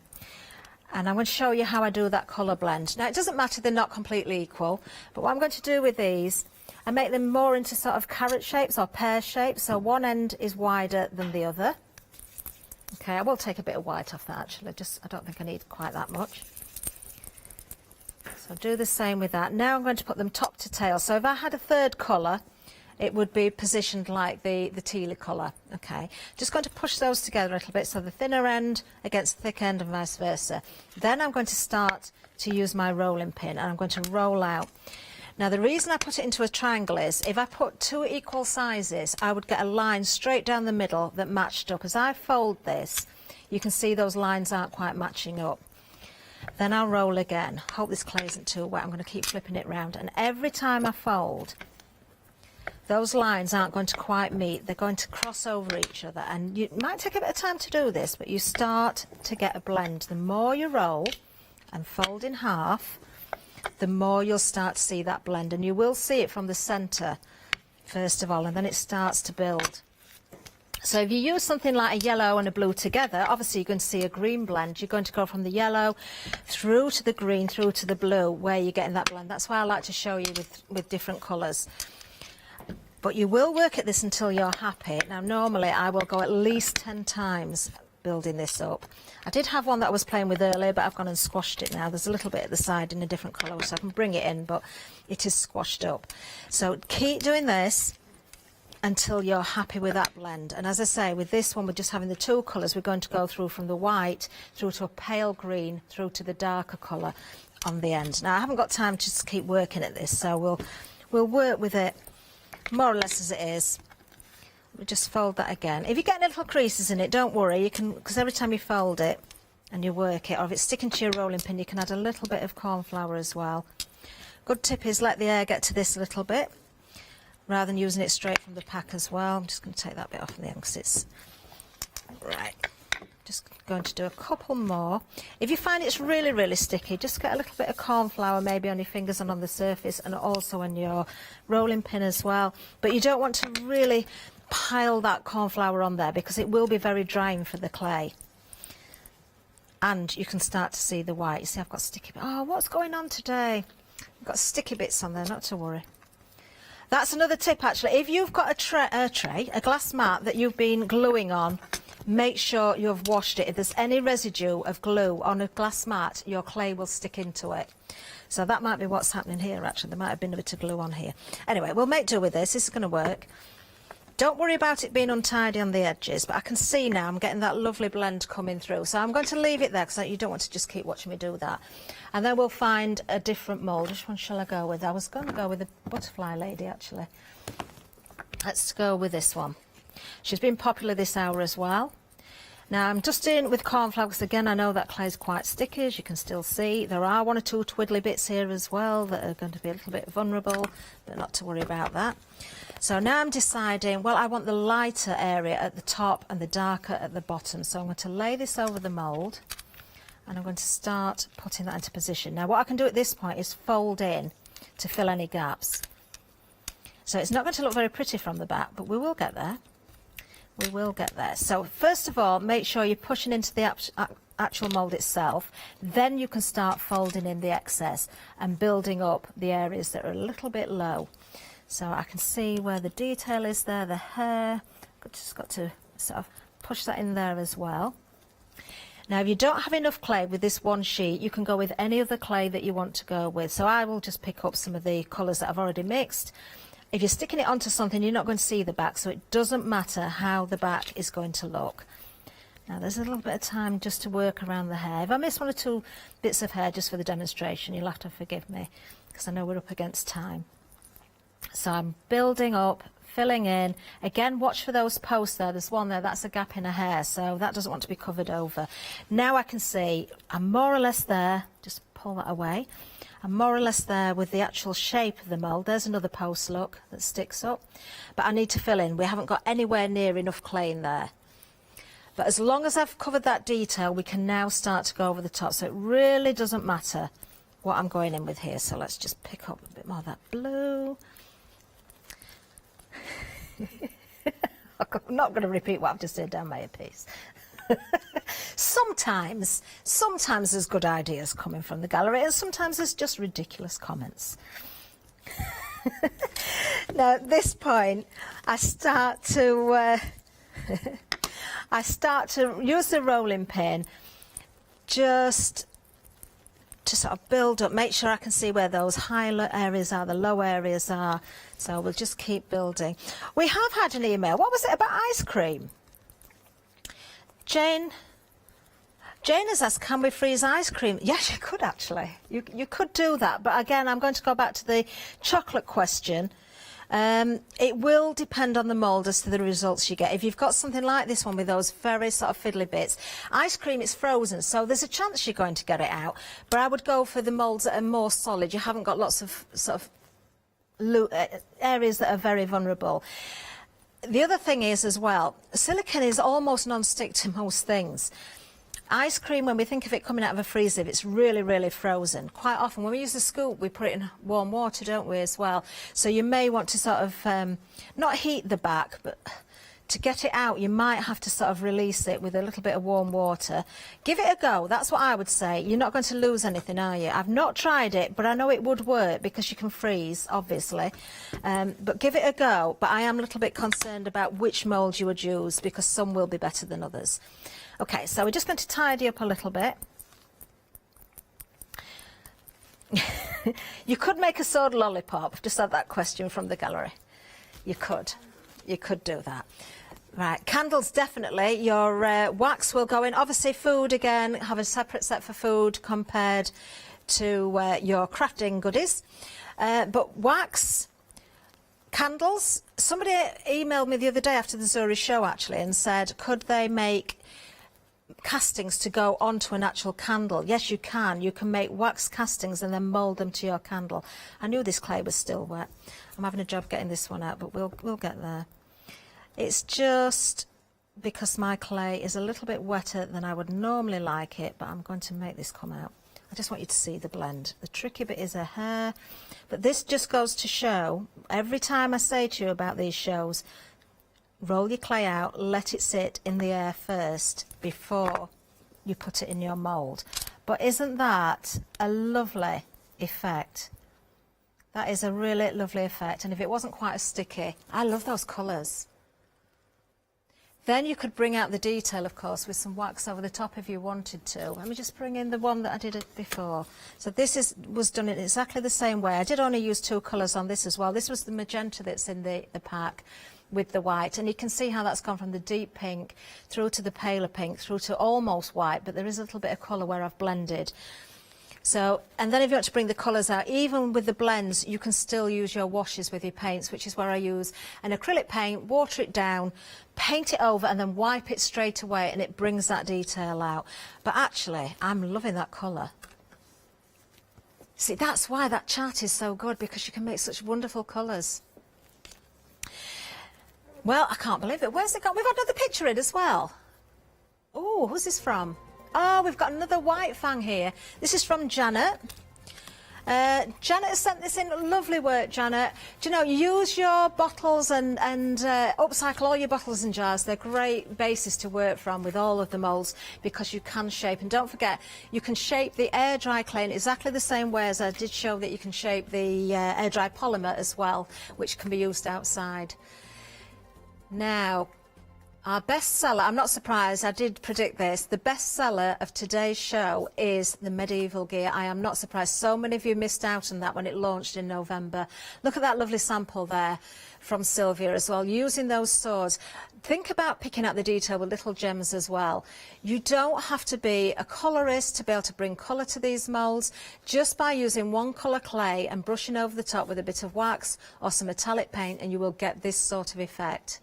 A: And I'm going to show you how I do that colour blend. Now it doesn't matter, they're not completely equal, but what I'm going to do with these, I make them more into sort of carrot shapes or pear shapes, so one end is wider than the other. Okay, I will take a bit of white off that actually, I don't think I need quite that much. So I'll do the same with that. Now I'm going to put them top to tail. So if I had a third colour, it would be positioned like the tealy colour. Okay, just going to push those together a little bit, so the thinner end against the thick end and vice versa. Then I'm going to start to use my rolling pin, and I'm going to roll out. Now the reason I put it into a triangle is if I put 2 equal sizes, I would get a line straight down the middle that matched up. As I fold this, you can see those lines aren't quite matching up. Then I'll roll again. Hope this clay isn't too wet. I'm going to keep flipping it round, and every time I fold, those lines aren't going to quite meet. They're going to cross over each other, and it might take a bit of time to do this, but you start to get a blend. The more you roll and fold in half, the more you'll start to see that blend, and you will see it from the centre first of all, and then it starts to build. So if you use something like a yellow and a blue together, obviously you're going to see a green blend. You're going to go from the yellow through to the green, through to the blue, where you're getting that blend. That's why I like to show you with different colours. But you will work at this until you're happy. Now normally I will go at least 10 times building this up. I did have one that I was playing with earlier, but I've gone and squashed it now. There's a little bit at the side in a different colour, so I can bring it in, but it is squashed up. So keep doing this until you're happy with that blend. And as I say, with this one, we're just having the 2 colours. We're going to go through from the white through to a pale green through to the darker colour on the end. Now I haven't got time to just keep working at this, so we'll work with it more or less as it is. We'll just fold that again. If you get little creases in it, don't worry, you can, because every time you fold it and you work it, or if it's sticking to your rolling pin, you can add a little bit of corn flour as well. Good tip is let the air get to this a little bit rather than using it straight from the pack as well. I'm just going to take that bit off in the end because it's right. Just going to do a couple more. If you find it's really sticky, just get a little bit of corn flour maybe on your fingers and on the surface, and also on your rolling pin as well. But you don't want to really pile that corn flour on there because it will be very drying for the clay. And you can start to see the white. You see I've got sticky bits. Oh, what's going on today? I've got sticky bits on there, not to worry. That's another tip actually. If you've got a glass mat that you've been gluing on, make sure you've washed it. If there's any residue of glue on a glass mat, your clay will stick into it. So that might be what's happening here actually. There might have been a bit of glue on here. Anyway, we'll make do with this. This is going to work. Don't worry about it being untidy on the edges, but I can see now I'm getting that lovely blend coming through. So I'm going to leave it there because you don't want to just keep watching me do that. And then we'll find a different mould. Which one shall I go with? I was going to go with the butterfly lady, actually. Let's go with this one. She's been popular this hour as well. Now I'm just in with cornflour because again I know that clay is quite sticky, as you can still see. There are one or two twiddly bits here as well that are going to be a little bit vulnerable, but not to worry about that. So now I'm deciding, well, I want the lighter area at the top and the darker at the bottom. So I'm going to lay this over the mould and I'm going to start putting that into position. Now what I can do at this point is fold in to fill any gaps. So it's not going to look very pretty from the back, but we will get there. We will get there. So first of all, make sure you're pushing into the actual mould itself. Then you can start folding in the excess and building up the areas that are a little bit low. So I can see where the detail is there, the hair. I've just got to sort of push that in there as well. Now, if you don't have enough clay with this one sheet, you can go with any other clay that you want to go with. So I will just pick up some of the colours that I've already mixed. If you're sticking it onto something, you're not going to see the back, so it doesn't matter how the back is going to look. Now, there's a little bit of time just to work around the hair. If I miss one or two bits of hair just for the demonstration, you'll have to forgive me, because I know we're up against time. So I'm building up, filling in. Again, watch for those posts there. There's one there, that's a gap in a hair, so that doesn't want to be covered over. Now I can see I'm more or less there. Just pull that away. I'm more or less there with the actual shape of the mould. There's another post, look, that sticks up. But I need to fill in. We haven't got anywhere near enough clay in there. But as long as I've covered that detail, we can now start to go over the top. So it really doesn't matter what I'm going in with here. So let's just pick up a bit more of that blue. I'm not going to repeat what I've just said down my piece. Sometimes there's good ideas coming from the gallery, and sometimes there's just ridiculous comments. Now at this point, I start to use the rolling pin just to sort of build up, make sure I can see where those high areas are, the low areas are. So we'll just keep building. We have had an email. What was it about ice cream? Jane has asked, can we freeze ice cream? Yes, you could actually. You could do that. But again, I'm going to go back to the chocolate question. It will depend on the mould as to the results you get. If you've got something like this one with those very sort of fiddly bits, ice cream is frozen, so there's a chance you're going to get it out. But I would go for the moulds that are more solid. You haven't got lots of sort of areas that are very vulnerable. The other thing is as well, silicone is almost non-stick to most things. Ice cream, when we think of it coming out of a freezer, if it's really, really frozen, quite often when we use the scoop, we put it in warm water, don't we, as well? So you may want to sort of, not heat the back, but to get it out, you might have to sort of release it with a little bit of warm water. Give it a go, that's what I would say. You're not going to lose anything, are you? I've not tried it, but I know it would work because you can freeze, obviously. But give it a go, but I am a little bit concerned about which mould you would use because some will be better than others. Okay, so we're just going to tidy up a little bit. You could make a sword lollipop. Just had that question from the gallery. You could do that. Right, candles definitely. Your wax will go in. Obviously food again, have a separate set for food compared to your crafting goodies. But wax, candles. Somebody emailed me the other day after the Zuri show actually and said, could they make castings to go onto an actual candle? Yes, you can. You can make wax castings and then mould them to your candle. I knew this clay was still wet. I'm having a job getting this one out, but we'll get there. It's just because my clay is a little bit wetter than I would normally like it, but I'm going to make this come out. I just want you to see the blend. The tricky bit is a hair, but this just goes to show, every time I say to you about these shows, roll your clay out, let it sit in the air first before you put it in your mould. But isn't that a lovely effect? That is a really lovely effect, and if it wasn't quite as sticky, I love those colours. Then you could bring out the detail, of course, with some wax over the top if you wanted to. Let me just bring in the one that I did before. So this was done in exactly the same way. I did only use two colours on this as well. This was the magenta that's in the pack. with the white, and you can see how that's gone from the deep pink through to the paler pink through to almost white, but there is a little bit of colour where I've blended. So, and then if you want to bring the colours out, even with the blends, you can still use your washes with your paints, which is where I use an acrylic paint, water it down, paint it over, and then wipe it straight away, and it brings that detail out. But actually, I'm loving that colour. See, that's why that chart is so good, because you can make such wonderful colours. Well, I can't believe it. Where's it gone? We've had another picture in as well. Oh, who's this from? Oh, we've got another white fang here. This is from Janet. Janet has sent this in. Lovely work, Janet. Do you know, use your bottles and upcycle all your bottles and jars. They're great bases to work from with all of the moulds, because you can shape. And don't forget, you can shape the air dry clay in exactly the same way as I did show that you can shape the air dry polymer as well, which can be used outside. Now, our best seller, I'm not surprised, I did predict this, the best seller of today's show is the medieval gear. I am not surprised. So many of you missed out on that when it launched in November. Look at that lovely sample there from Sylvia as well, using those swords. Think about picking out the detail with little gems as well. You don't have to be a colourist to be able to bring colour to these moulds. Just by using one colour clay and brushing over the top with a bit of wax or some metallic paint, and you will get this sort of effect.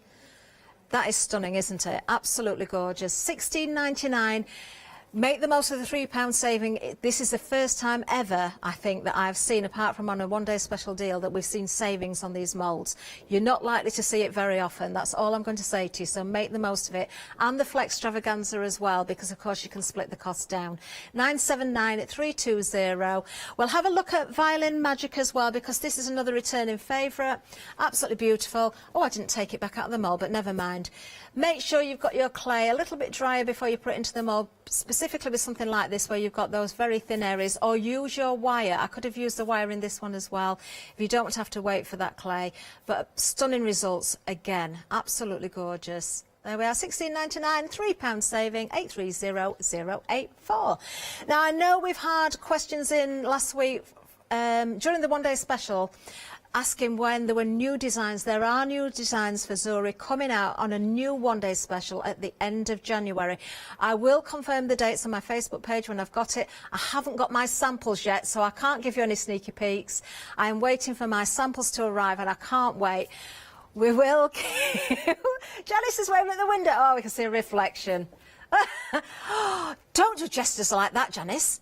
A: That is stunning, isn't it? Absolutely gorgeous. $16.99. Make the most of the £3 saving. This is the first time ever, I think, that I've seen, apart from on a one-day special deal, that we've seen savings on these moulds. You're not likely to see it very often. That's all I'm going to say to you. So make the most of it. And the Flex Extravaganza as well, because, of course, you can split the cost down. 979 at 320. We'll have a look at Violin Magic as well, because this is another returning favourite. Absolutely beautiful. Oh, I didn't take it back out of the mould, but never mind. Make sure you've got your clay a little bit drier before you put it into the mould, specifically with something like this where you've got those very thin areas, or use your wire. I could have used the wire in this one as well, if you don't have to wait for that clay. But stunning results again, absolutely gorgeous. There we are, $16.99, £3 saving, 830084. Now, I know we've had questions in last week during the one-day special, asking when there were new designs. There are new designs for Zuri coming out on a new one-day special at the end of January. I will confirm the dates on my Facebook page when I've got it. I haven't got my samples yet, so I can't give you any sneaky peeks. I am waiting for my samples to arrive, and I can't wait. We will Janice is waving at the window. Oh, we can see a reflection. Don't do gestures like that, Janice.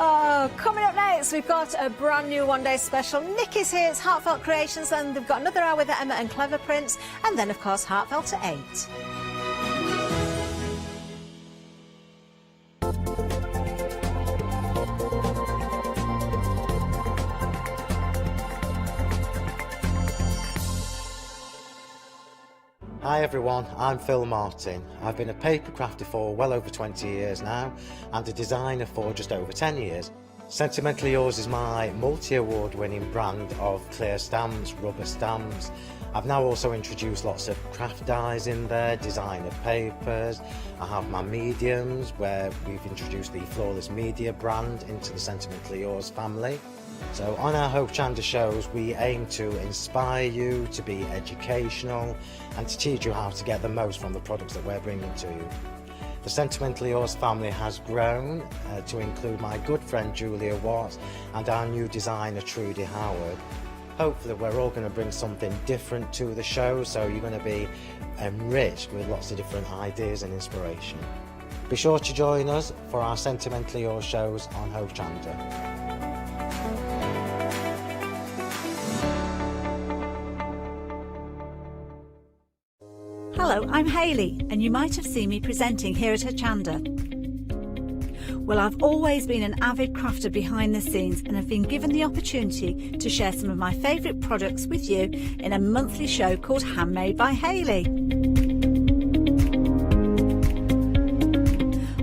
A: Oh, coming up next, we've got a brand new one-day special. Nick is here, it's Heartfelt Creations, and they've got another hour with Emma and Clever Prints, and then, of course, Heartfelt at 8.
G: Hi everyone, I'm Phil Martin. I've been a paper crafter for well over 20 years now, and a designer for just over 10 years. Sentimentally Yours is my multi-award winning brand of clear stamps, rubber stamps. I've now also introduced lots of craft dyes in there, designer papers. I have my mediums, where we've introduced the Flawless Media brand into the Sentimentally Yours family. So on our Hochanda shows, we aim to inspire you, to be educational, and to teach you how to get the most from the products that we're bringing to you. The Sentimentally Yours family has grown to include my good friend Julia Watts and our new designer Trudy Howard. Hopefully we're all going to bring something different to the show, so you're going to be enriched with lots of different ideas and inspiration. Be sure to join us for our Sentimentally Yours shows on Hochanda.
P: Hello, I'm Hayley, and you might have seen me presenting here at Hochanda. Well, I've always been an avid crafter behind the scenes, and have been given the opportunity to share some of my favourite products with you in a monthly show called Handmade by Hayley.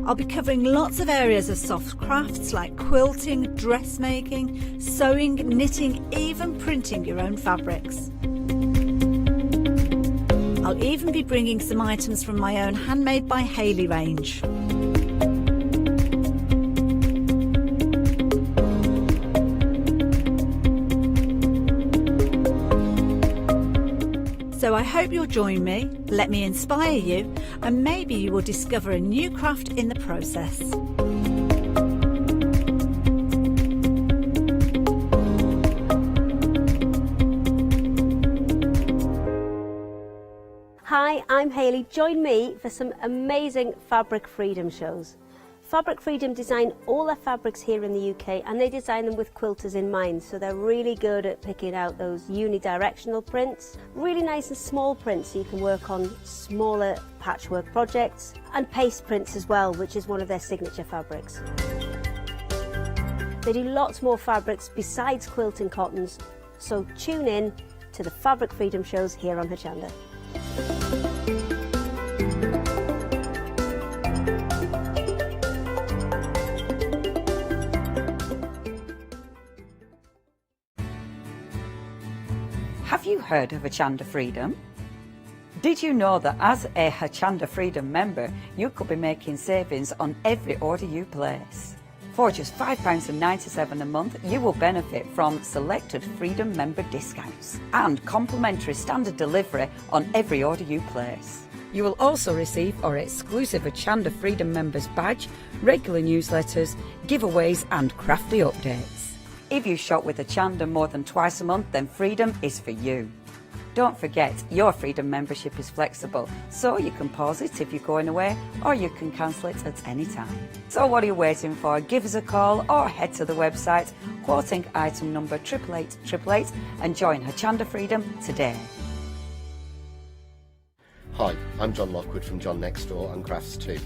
P: I'll be covering lots of areas of soft crafts like quilting, dressmaking, sewing, knitting, even printing your own fabrics. I'll even be bringing some items from my own Handmade by Hayley range. So I hope you'll join me, let me inspire you, and maybe you will discover a new craft in the process.
E: Hi, I'm Hayley. Join me for some amazing Fabric Freedom shows. Fabric Freedom design all their fabrics here in the UK, and they design them with quilters in mind, so they're really good at picking out those unidirectional prints, really nice and small prints so you can work on smaller patchwork projects, and paste prints as well, which is one of their signature fabrics. They do lots more fabrics besides quilting cottons, so tune in to the Fabric Freedom shows here on Hochanda.
R: Have you heard of Hochanda Freedom? Did you know that as a Hochanda Freedom member, you could be making savings on every order you place? For just £5.97 a month, you will benefit from selected Freedom member discounts and complimentary standard delivery on every order you place. You will also receive our exclusive Hochanda Freedom members badge, regular newsletters, giveaways and crafty updates. If you shop with Hochanda more than twice a month, then Freedom is for you. Don't forget, your Freedom membership is flexible, so you can pause it if you're going away, or you can cancel it at any time. So what are you waiting for? Give us a call or head to the website, quoting item number 88888, and join Hochanda Freedom today.
T: Hi, I'm John Lockwood from John Next Door and Crafts 2.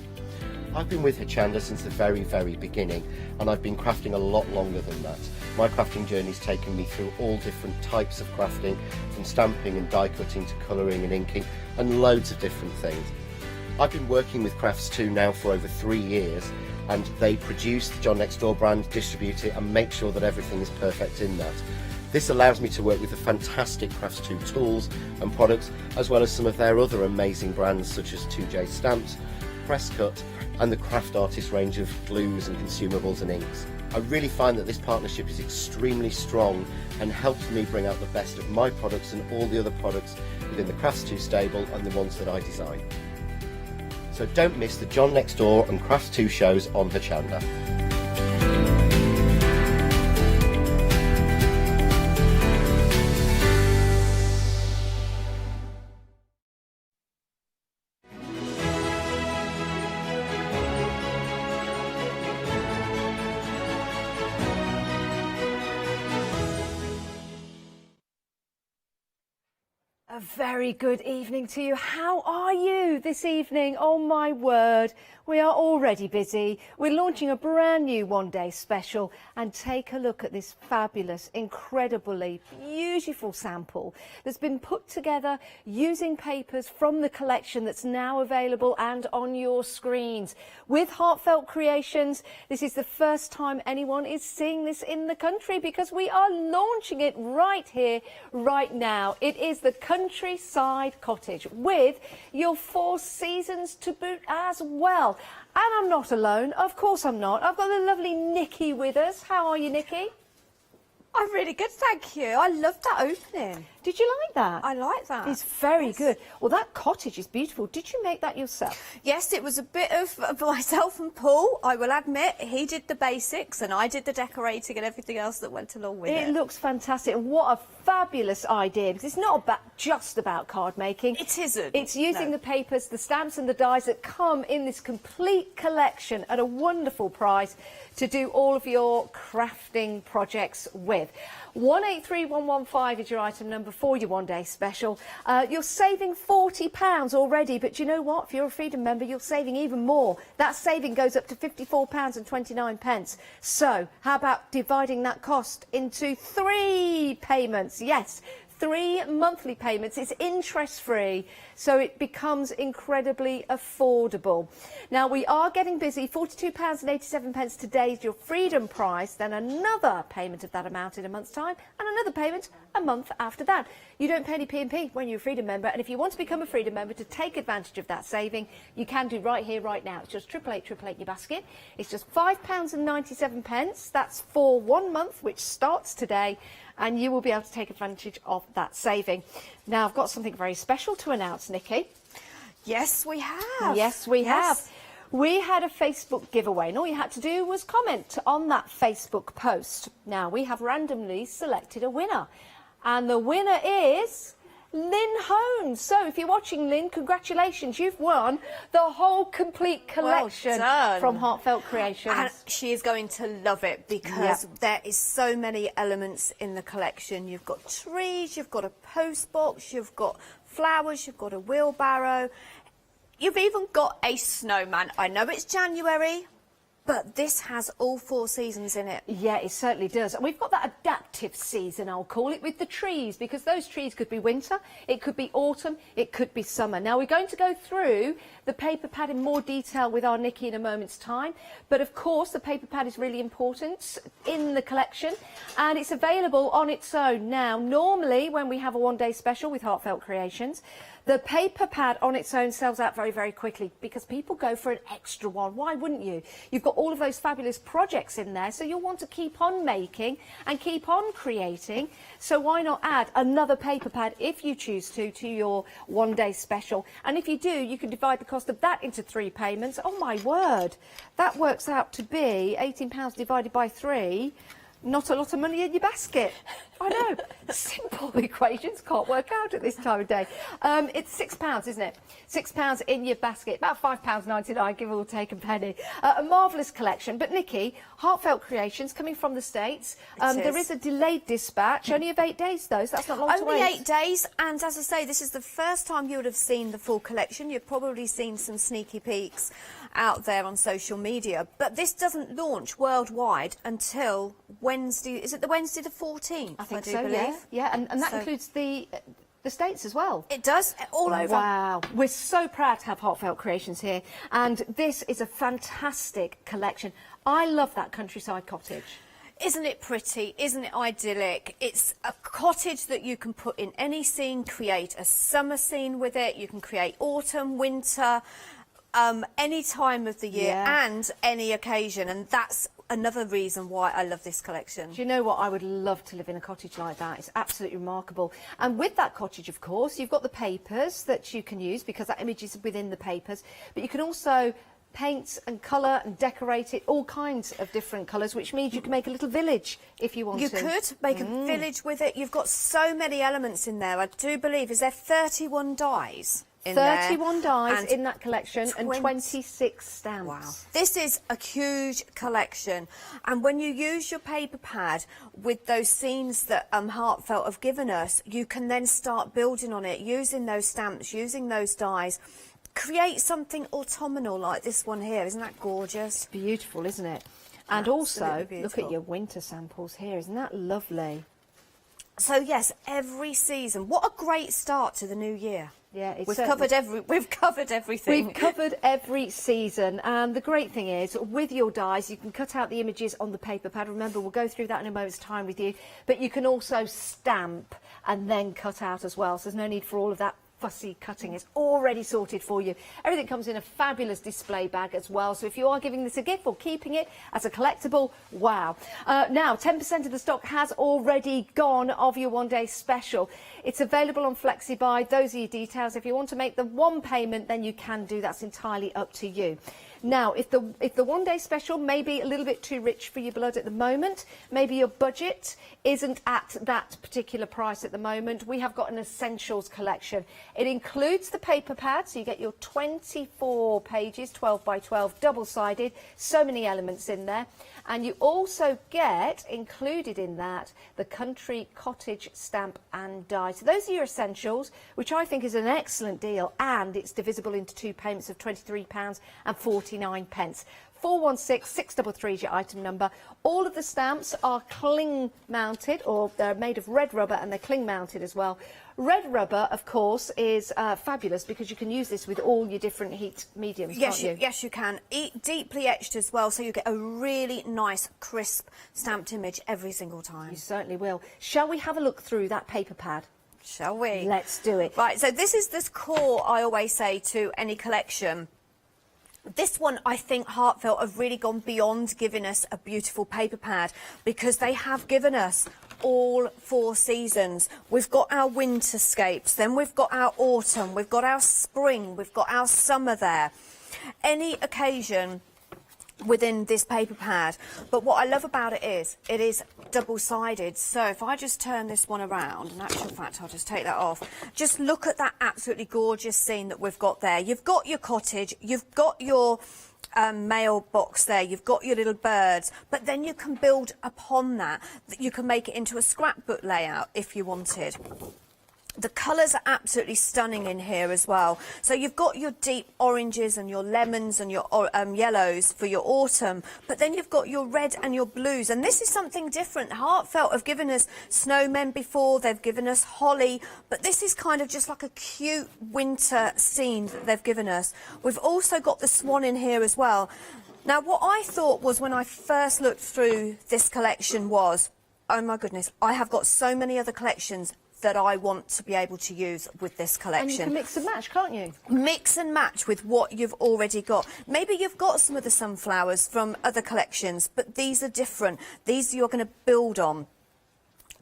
T: I've been with Hochanda since the very beginning, and I've been crafting a lot longer than that. My crafting journey's taken me through all different types of crafting, from stamping and die cutting to colouring and inking, and loads of different things. I've been working with Crafts 2 now for over 3 years, and they produce the John Next Door brand, distribute it, and make sure that everything is perfect in that. This allows me to work with the fantastic Crafts 2 tools and products, as well as some of their other amazing brands such as 2J Stamps, Press Cut, and the Craft Artist range of glues and consumables and inks. I really find that this partnership is extremely strong and helps me bring out the best of my products and all the other products within the Crafts 2 stable and the ones that I design. So don't miss the John Next Door and Crafts 2 shows on Hochanda.
S: A very good evening to you. How are you this evening? Oh my word, we are already busy. We're launching a brand new one-day special, and take a look at this fabulous, incredibly beautiful sample that's been put together using papers from the collection that's now available and on your screens. With Heartfelt Creations, this is the first time anyone is seeing this in the country, because we are launching it right here, right now. It is the Countryside Cottage with your 4 seasons to boot as well. And I'm not alone, of course I'm not. I've got the lovely Nikki with us. How are you, Nikki?
W: I'm really good, thank you. I loved that opening.
S: Did you like that?
W: I like that.
S: It's very good. Well, that cottage is beautiful. Did you make that yourself?
W: Yes, it was a bit of myself and Paul, I will admit. He did the basics and I did the decorating and everything else that went along with it.
S: It looks fantastic. And what a fabulous idea, because it's not just about card making.
W: It isn't.
S: It's using the papers, the stamps and the dies that come in this complete collection at a wonderful price to do all of your crafting projects with. 183115 is your item number for your one-day special. You're saving £40 already, but you know what? If you're a Freedom member, you're saving even more. That saving goes up to £54.29. So how about dividing that cost into 3 payments? Yes, 3 monthly payments. It's interest-free, so it becomes incredibly affordable. Now, we are getting busy. £42.87 today is your Freedom price, then another payment of that amount in a month's time, and another payment a month after that. You don't pay any P&P when you're a Freedom member, and if you want to become a Freedom member to take advantage of that saving, you can do right here, right now. It's just 88888 your basket. It's just £5.97. That's for 1 month, which starts today. and you will be able to take advantage of that saving. Now, I've got something very special to announce, Nikki.
W: Yes, we have.
S: Yes, we have. We had a Facebook giveaway, and all you had to do was comment on that Facebook post. Now, we have randomly selected a winner, and the winner is Lynn Holmes. So if you're watching, Lynn, congratulations, you've won the whole complete collection from Heartfelt Creations.
W: And she is going to love it because there is so many elements in the collection. You've got trees, you've got a post box, you've got flowers, you've got a wheelbarrow, you've even got a snowman. I know it's January, but this has all 4 seasons in it.
S: Yeah, it certainly does. And we've got that adaptive season, I'll call it, with the trees, because those trees could be winter, it could be autumn, it could be summer. Now, we're going to go through the paper pad in more detail with our Nikki in a moment's time. But, of course, the paper pad is really important in the collection, and it's available on its own. Now, normally, when we have a one-day special with Heartfelt Creations, the paper pad on its own sells out very, very quickly because people go for an extra one. Why wouldn't you? You've got all of those fabulous projects in there, so you'll want to keep on making and keep on creating. So why not add another paper pad, if you choose to your one-day special? And if you do, you can divide the cost of that into 3 payments. Oh, my word. That works out to be £18 divided by 3. Not a lot of money in your basket. I know. Simple equations can't work out at this time of day. It's £6, isn't it? £6 in your basket. About £5.99, give or take a penny. A marvellous collection. But, Nikki, Heartfelt Creations, coming from the States. There is a delayed dispatch, only of 8 days, though, so that's not long to wait.
W: Only 8 days, and as I say, this is the first time you would have seen the full collection. You've probably seen some sneaky peeks out there on social media, but this doesn't launch worldwide until Wednesday. Is it the Wednesday the 14th?
S: I think so, yeah, and that includes the States as well.
W: It does, all over.
S: Wow, we're so proud to have Heartfelt Creations here, and this is a fantastic collection. I love that countryside cottage.
W: Isn't it pretty? Isn't it idyllic? It's a cottage that you can put in any scene, create a summer scene with it. You can create autumn, winter, any time of the year and any occasion, and that's another reason why I love this collection.
S: Do you know what? I would love to live in a cottage like that. It's absolutely remarkable. And with that cottage, of course, you've got the papers that you can use because that image is within the papers, but you can also paint and colour and decorate it all kinds of different colours, which means you can make a little village if you want to.
W: You could make a village with it. You've got so many elements in there. I do believe, is there 31 dies?
S: 31 dies in that collection and 26 stamps.
W: Wow. This is a huge collection, and when you use your paper pad with those scenes that Heartfelt have given us, you can then start building on it, using those stamps, using those dies. Create something autumnal like this one here. Isn't that gorgeous?
S: It's beautiful, isn't it? And also, look at your winter samples here. Isn't that lovely?
W: So yes, every season. What a great start to the new year.
S: Yeah,
W: we've covered everything.
S: We've covered every season, and the great thing is, with your dies, you can cut out the images on the paper pad. Remember, we'll go through that in a moment's time with you. But you can also stamp and then cut out as well. So there's no need for all of that fussy cutting. It's already sorted for you. Everything comes in a fabulous display bag as well, so if you are giving this a gift or keeping it as a collectible, wow. Now 10% of the stock has already gone of your one-day special. It's available on FlexiBuy. Those are your details. If you want to make the one payment, then you can do. That's entirely up to you. Now, if the one-day special may be a little bit too rich for your blood at the moment, maybe your budget isn't at that particular price at the moment, we have got an essentials collection. It includes the paper pad, so you get your 24 pages, 12 by 12, double-sided, so many elements in there. And you also get, included in that, the country cottage stamp and die. So those are your essentials, which I think is an excellent deal, and it's divisible into 2 payments of £23.49. 416 633 is your item number. All of the stamps are cling mounted, or they're made of red rubber, and they're cling mounted as well. Red rubber, of course, is fabulous because you can use this with all your different heat mediums, can't you?
W: Yes, you can. Deeply etched as well, so you get a really nice, crisp, stamped image every single time.
S: You certainly will. Shall we have a look through that paper pad?
W: Shall we?
S: Let's do it.
W: Right, so this is this core, I always say, to any collection. This one, I think Heartfelt have really gone beyond giving us a beautiful paper pad, because they have given us all 4 seasons. We've got our winterscapes, then we've got our autumn, we've got our spring, we've got our summer there. Any occasion within this paper pad. But what I love about it is double-sided. So if I just turn this one around, in actual fact I'll just take that off, just look at that absolutely gorgeous scene that we've got there. You've got your cottage, you've got your mailbox there, you've got your little birds, but then you can build upon that. You can make it into a scrapbook layout if you wanted. The colours are absolutely stunning in here as well. So you've got your deep oranges and your lemons and your yellows for your autumn, but then you've got your red and your blues. And this is something different. Heartfelt have given us snowmen before, they've given us holly, but this is kind of just like a cute winter scene that they've given us. We've also got the swan in here as well. Now, what I thought was when I first looked through this collection was, oh my goodness, I have got so many other collections that I want to be able to use with this collection.
S: And you can mix and match, can't you?
W: Mix and match with what you've already got. Maybe you've got some of the sunflowers from other collections, but these are different. These you're going to build on.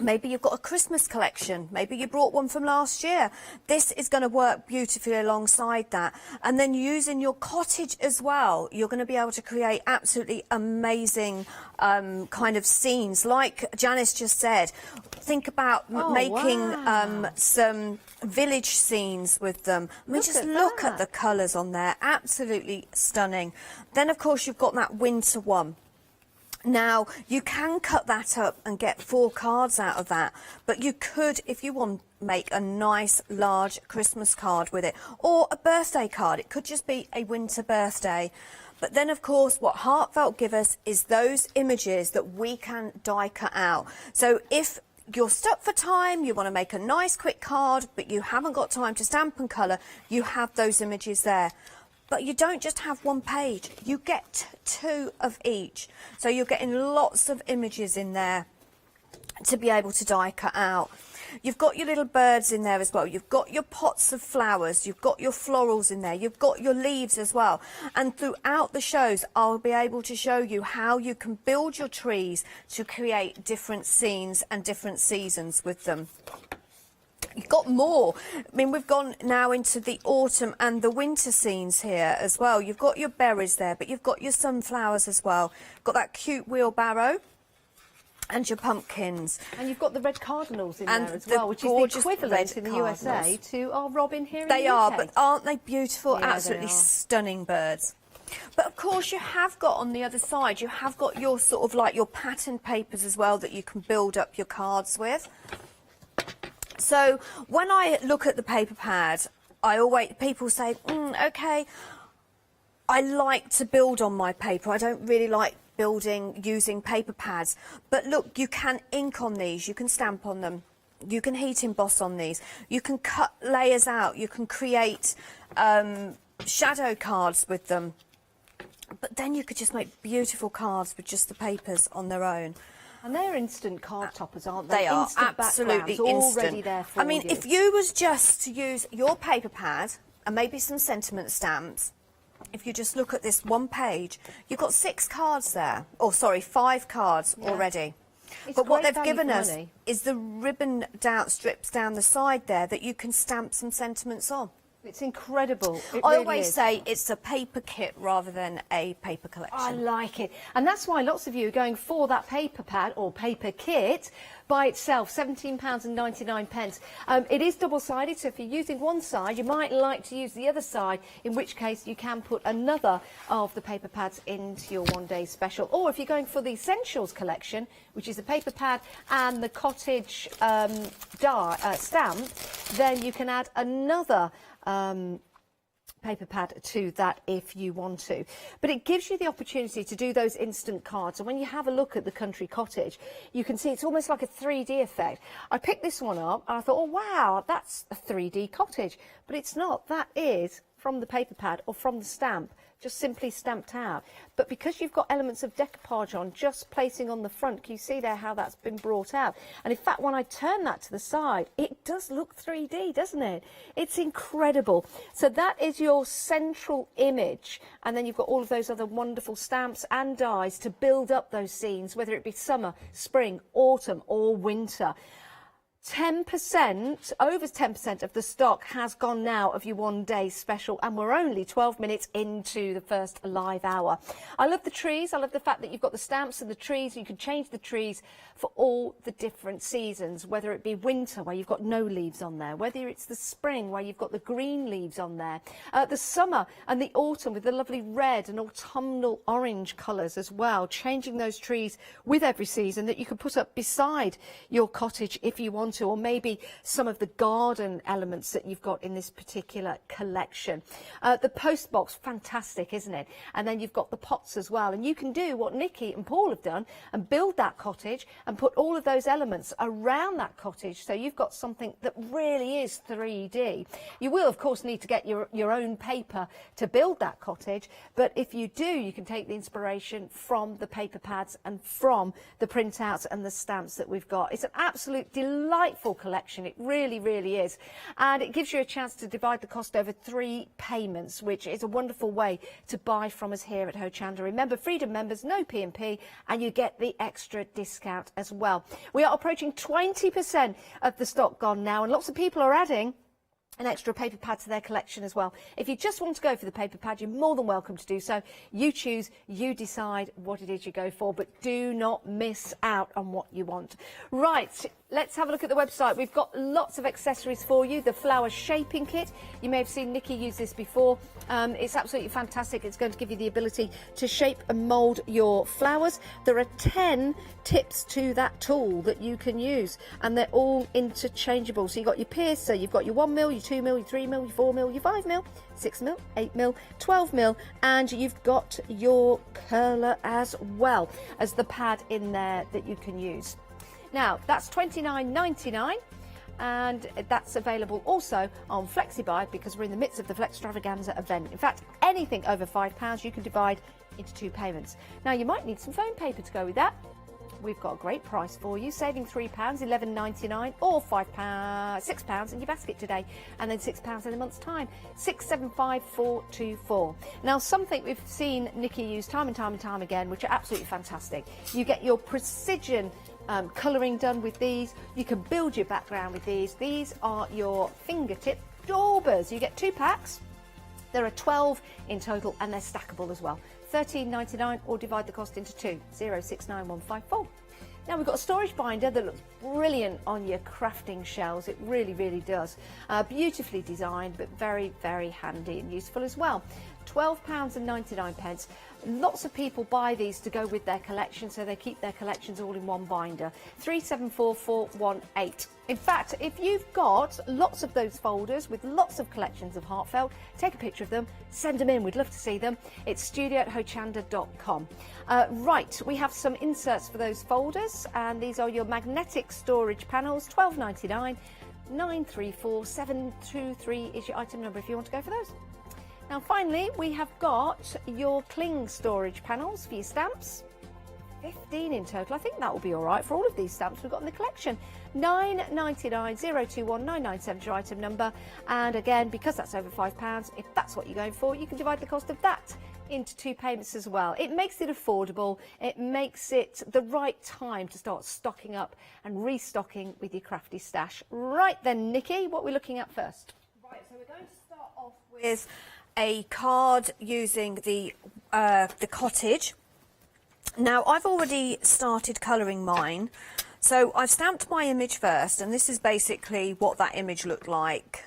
W: Maybe you've got a Christmas collection. Maybe you brought one from last year. This is going to work beautifully alongside that. And then using your cottage as well, you're going to be able to create absolutely amazing kind of scenes. Like Janice just said, think about making some village scenes with them. I mean, just look at the colours on there. Absolutely stunning. Then, of course, you've got that winter one. Now, you can cut that up and get 4 cards out of that, but you could, if you want, make a nice large Christmas card with it, or a birthday card. It could just be a winter birthday. But then, of course, what Heartfelt give us is those images that we can die cut out. So if you're stuck for time, you want to make a nice quick card, but you haven't got time to stamp and colour, you have those images there. But you don't just have 1 page, you get 2 of each. So you're getting lots of images in there to be able to die cut out. You've got your little birds in there as well. You've got your pots of flowers. You've got your florals in there. You've got your leaves as well. And throughout the shows, I'll be able to show you how you can build your trees to create different scenes and different seasons with them. You've got more. I mean, we've gone now into the autumn and the winter scenes here as well. You've got your berries there, but you've got your sunflowers as well. Got that cute wheelbarrow and your pumpkins.
S: And you've got the red cardinals in there as well, which is the equivalent in the USA to our robin here in the UK.
W: They are, but aren't they beautiful?
S: Yeah,
W: absolutely
S: they are.
W: Stunning birds. But of course you have got on the other side, you have got your sort of like your pattern papers as well that you can build up your cards with. So when I look at the paper pad, people say, okay, I like to build on my paper. I don't really like using paper pads. But look, you can ink on these, you can stamp on them, you can heat emboss on these, you can cut layers out, you can create shadow cards with them. But then you could just make beautiful cards with just the papers on their own.
S: And they're instant card toppers, aren't they?
W: They are,
S: instant
W: absolutely
S: backgrounds,
W: instant.
S: already there for
W: I mean,
S: you.
W: if you was just to use your paper pad and maybe some sentiment stamps, if you just look at this 1 page, you've got 6 cards there. Or, sorry, 5 cards already. But what they've given us is the ribbon strips down the side there that you can stamp some sentiments on.
S: It's incredible.
W: I always say it's a paper kit rather than a paper collection.
S: I like it. And that's why lots of you are going for that paper pad or paper kit by itself, £17.99. It is double-sided, so if you're using one side, you might like to use the other side, in which case you can put another of the paper pads into your one-day special. Or if you're going for the Essentials collection, which is the paper pad and the cottage stamp, then you can add another paper pad to that if you want to. But it gives you the opportunity to do those instant cards. And when you have a look at the country cottage, you can see it's almost like a 3D effect. I picked this one up and I thought, oh wow, that's a 3D cottage. But it's not. That is from the paper pad or from the stamp, just simply stamped out. But because you've got elements of decoupage on, just placing on the front, can you see there how that's been brought out? And in fact, when I turn that to the side, it does look 3D, doesn't it? It's incredible. So that is your central image. And then you've got all of those other wonderful stamps and dies to build up those scenes, whether it be summer, spring, autumn or winter. 10%, over 10% of the stock has gone now of your one-day special, and we're only 12 minutes into the first live hour. I love the trees. I love the fact that you've got the stamps and the trees. You can change the trees for all the different seasons, whether it be winter, where you've got no leaves on there, whether it's the spring, where you've got the green leaves on there, the summer and the autumn with the lovely red and autumnal orange colours as well, changing those trees with every season that you can put up beside your cottage if you want to, or maybe some of the garden elements that you've got in this particular collection. The post box, fantastic, isn't it? And then you've got the pots as well, and you can do what Nikki and Paul have done and build that cottage and put all of those elements around that cottage, so you've got something that really is 3D. You will of course need to get your own paper to build that cottage, but if you do, you can take the inspiration from the paper pads and from the printouts and the stamps that we've got. It's an absolute delightful collection, it really, really is, and it gives you a chance to divide the cost over 3 payments, which is a wonderful way to buy from us here at Hochanda. Remember, Freedom members, no P&P, and you get the extra discount as well. We are approaching 20% of the stock gone now, and lots of people are adding an extra paper pad to their collection as well. If you just want to go for the paper pad, you're more than welcome to do so. You choose, you decide what it is you go for, but do not miss out on what you want. Right, let's have a look at the website. We've got lots of accessories for you. The flower shaping kit, you may have seen Nikki use this before. It's absolutely fantastic. It's going to give you the ability to shape and mould your flowers. There are 10 tips to that tool that you can use, and they're all interchangeable. So you've got your piercer, you've got your 1mm, your 2mm, your 3mm, your 4mm, your 5mm, 6mm, 8mm, 12mm, and you've got your curler as well as the pad in there that you can use. Now, that's $29.99, and that's available also on FlexiBuy, because we're in the midst of the Flextravaganza event. In fact, anything over £5 you can divide into 2 payments. Now, you might need some foam paper to go with that. We've got a great price for you, saving £3, £11.99, or £6 in your basket today, and then £6 in a month's time. 675424. Now, something we've seen Nikki use time and time and time again, which are absolutely fantastic. You get your precision colouring done with these. You can build your background with these. These are your fingertip daubers. You get 2 packs. There are 12 in total, and they're stackable as well. $13.99, or divide the cost into 2, 069154. Now, we've got a storage binder that looks brilliant on your crafting shells. It really, really does. Beautifully designed, but very, very handy and useful as well. £12.99. Lots of people buy these to go with their collection, so they keep their collections all in one binder. 374418. In fact, if you've got lots of those folders with lots of collections of Heartfelt, take a picture of them, send them in. We'd love to see them. It's studio@hochanda.com. Right, we have some inserts for those folders, and these are your magnetic storage panels. $12.99. 934723 is your item number if you want to go for those. Now, finally, we have got your cling storage panels for your stamps. 15 in total. I think that will be all right for all of these stamps we've got in the collection. $9.99, 021997 is your item number. And again, because that's over £5, if that's what you're going for, you can divide the cost of that into 2 payments as well. It makes it affordable. It makes it the right time to start stocking up and restocking with your crafty stash. Right then, Nikki, what are we looking at first?
W: Right, so we're going to start off with a card using the cottage. Now, I've already started colouring mine, so I've stamped my image first, and this is basically what that image looked like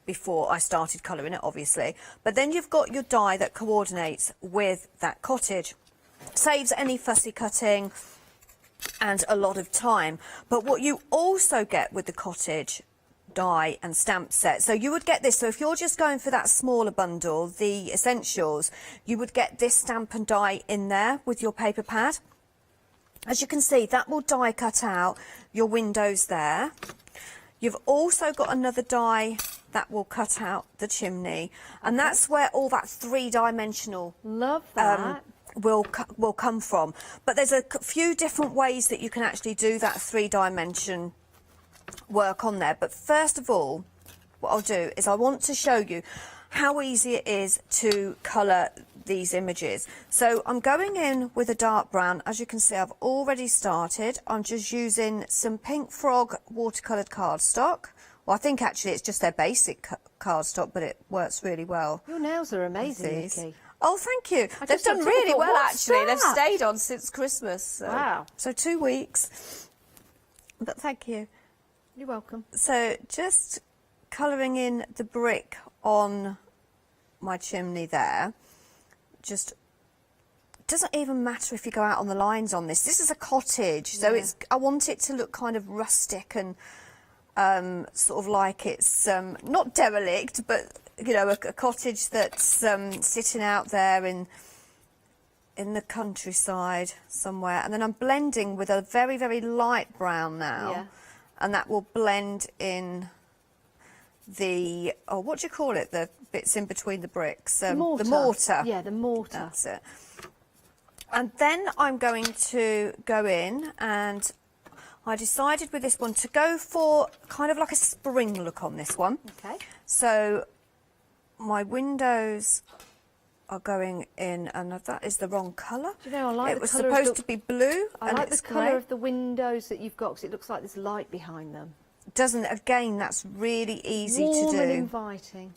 W: before I started colouring it, obviously. But then you've got your die that coordinates with that cottage. Saves any fussy cutting and a lot of time. But what you also get with the cottage die and stamp set, so you would get this, so if you're just going for that smaller bundle, the essentials, you would get this stamp and die in there with your paper pad. As you can see, that will die cut out your windows there. You've also got another die that will cut out the chimney, and that's where all that three-dimensional
S: love that
W: will come from. But there's a few different ways that you can actually do that three-dimension work on there. But first of all, what I'll do is I want to show you how easy it is to colour these images. So I'm going in with a dark brown. As you can see, I've already started. I'm just using some Pink Frog watercoloured cardstock. Well, I think actually it's just their basic cardstock, but it works really well.
S: Your nails are amazing,
W: These.
S: Nikki.
W: Oh, thank you.
S: I
W: They've
S: just
W: done
S: looked at it
W: really
S: and thought,
W: well,
S: "What's
W: actually. They've
S: that?"
W: stayed on since Christmas. So.
S: Wow.
W: So 2 weeks. But thank you.
S: You're welcome.
W: So just colouring in the brick on my chimney there. Just doesn't even matter if you go out on the lines on this. This is a cottage, so I want it to look kind of rustic and sort of like it's not derelict, but you know, a cottage that's sitting out there in the countryside somewhere. And then I'm blending with a very, very light brown now, and that will blend in the what do you call it? The bits in between the bricks. The mortar.
S: Yeah, the mortar.
W: That's it. And then I'm going to go in, and I decided with this one to go for kind of like a spring look on this one.
S: Okay.
W: So my windows are going in, and that is the wrong colour.
S: Do you know, I like
W: it was
S: the colour
W: supposed to be blue.
S: I
W: and
S: like the
W: it's
S: colour
W: grey.
S: of the windows that you've got, because it looks like there's light behind them.
W: Doesn't it? Again, that's really easy
S: Warm
W: to do.
S: and inviting.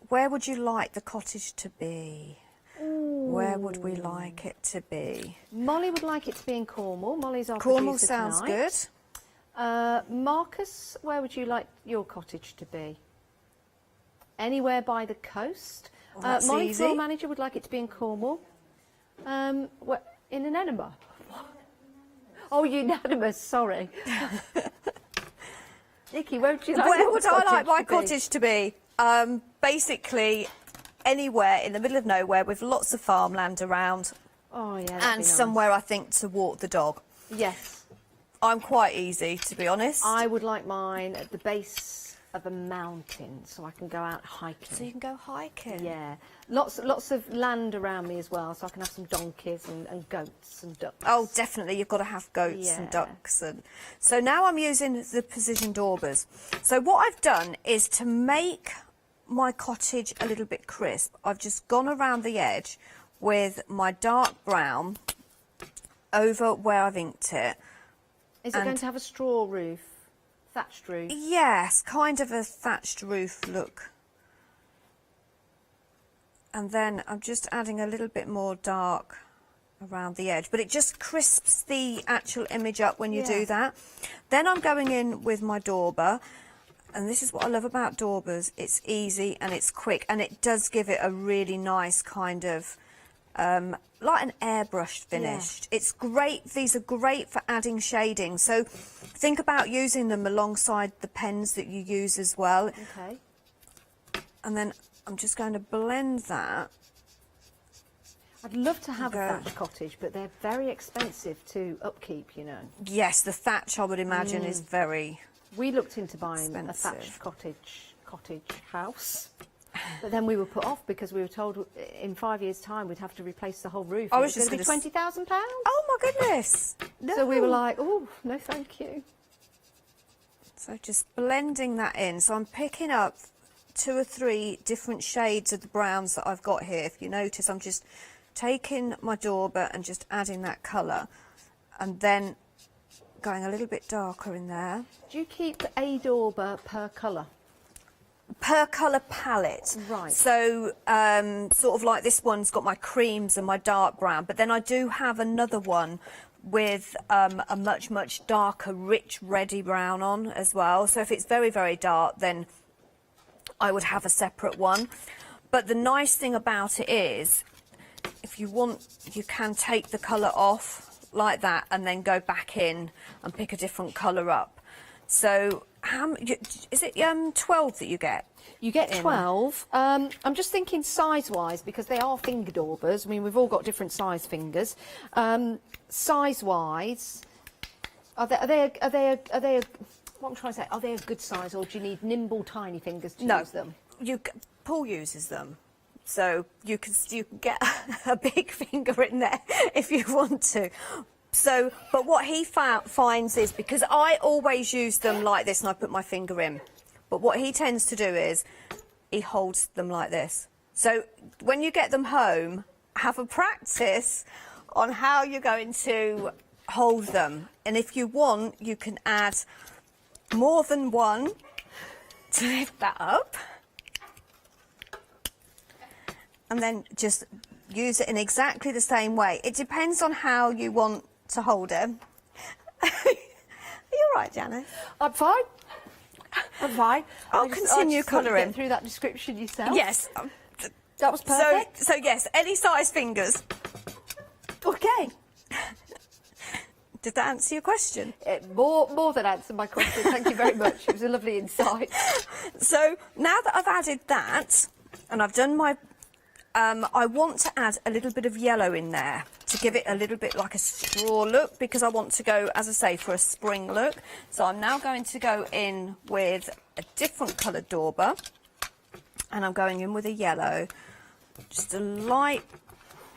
W: Where would you like the cottage to be? Where would we like it to be?
S: Molly would like it to be in Cornwall. Molly's our
W: Cornwall
S: producer
W: sounds
S: tonight. Good. Marcus, where would you like your cottage to be? Anywhere by the coast.
W: Well, that's
S: Molly,
W: easy.
S: floor manager, would like it to be in Cornwall. In an enema. Oh, unanimous, sorry. Nikki, where would you like
W: Where
S: your
W: would I like my
S: cottage to be?
W: cottage to be? Basically, anywhere in the middle of nowhere with lots of farmland around.
S: Oh, yeah, that'd be
W: and
S: nice.
W: somewhere, I think, to walk the dog.
S: Yes.
W: I'm quite easy, to be honest.
S: I would like mine at the base of a mountain, so I can go out hiking.
W: So you can go hiking?
S: Yeah. Lots of land around me as well, so I can have some donkeys and goats and ducks.
W: Oh, definitely, you've got to have goats and ducks. And so now I'm using the precision daubers. So what I've done is to make my cottage a little bit crisp. I've just gone around the edge with my dark brown over where I've inked it.
S: Is it going to have a straw roof? Thatched roof?
W: Yes, kind of a thatched roof look. And then I'm just adding a little bit more dark around the edge, but it just crisps the actual image up when you do that. Then I'm going in with my dauber, and this is what I love about daubers. It's easy and it's quick, and it does give it a really nice kind of like an airbrushed finish. It's great. These are great for adding shading, so think about using them alongside the pens that you use as well.
S: Okay.
W: And then I'm just going to blend that.
S: I'd love to have a thatched cottage, but they're very expensive to upkeep, you know.
W: Yes, the thatch, I would imagine, is very
S: We looked into buying a thatched cottage house, but then we were put off because we were told in 5 years' time we'd have to replace the whole roof.
W: I was
S: It was
W: just
S: going to be £20,000.
W: Oh my goodness! No.
S: So we were like, oh, no thank you.
W: So just blending that in. So I'm picking up 2 or 3 different shades of the browns that I've got here. If you notice, I'm just taking my dauber and just adding that colour, and then going a little bit darker in there.
S: Do you keep a dauber per colour?
W: Per colour palette.
S: Right.
W: So sort of like this one's got my creams and my dark brown, but then I do have another one with a much, much darker, rich, reddy brown on as well. So if it's very, very dark, then I would have a separate one. But the nice thing about it is, if you want, you can take the colour off like that and then go back in and pick a different colour up. So is it 12 that you get?
S: You get 12. I'm just thinking size-wise, because they are finger daubers. I mean, we've all got different size fingers. Size-wise, are they What I'm trying to say, are they a good size, or do you need nimble, tiny fingers to
W: No,
S: use them?
W: Paul uses them, so you can get a big finger in there if you want to. So, but what he finds is, because I always use them like this and I put my finger in, but what he tends to do is he holds them like this. So when you get them home, have a practice on how you're going to hold them. And if you want, you can add more than one to lift that up. And then just use it in exactly the same way. It depends on how you want to hold it. Are you all right, Janice?
S: I'm fine. I'm fine.
W: I'll continue colouring.
S: Get through that description yourself.
W: Yes.
S: That was perfect.
W: So yes, any size fingers.
S: Okay.
W: Did that answer your question?
S: More than answered my question. Thank you very much. It was a lovely insight.
W: So now that I've added that, and I've done my, I want to add a little bit of yellow in there to give it a little bit like a straw look, because I want to go, as I say, for a spring look. So I'm now going to go in with a different coloured dauber, and I'm going in with a yellow, just a light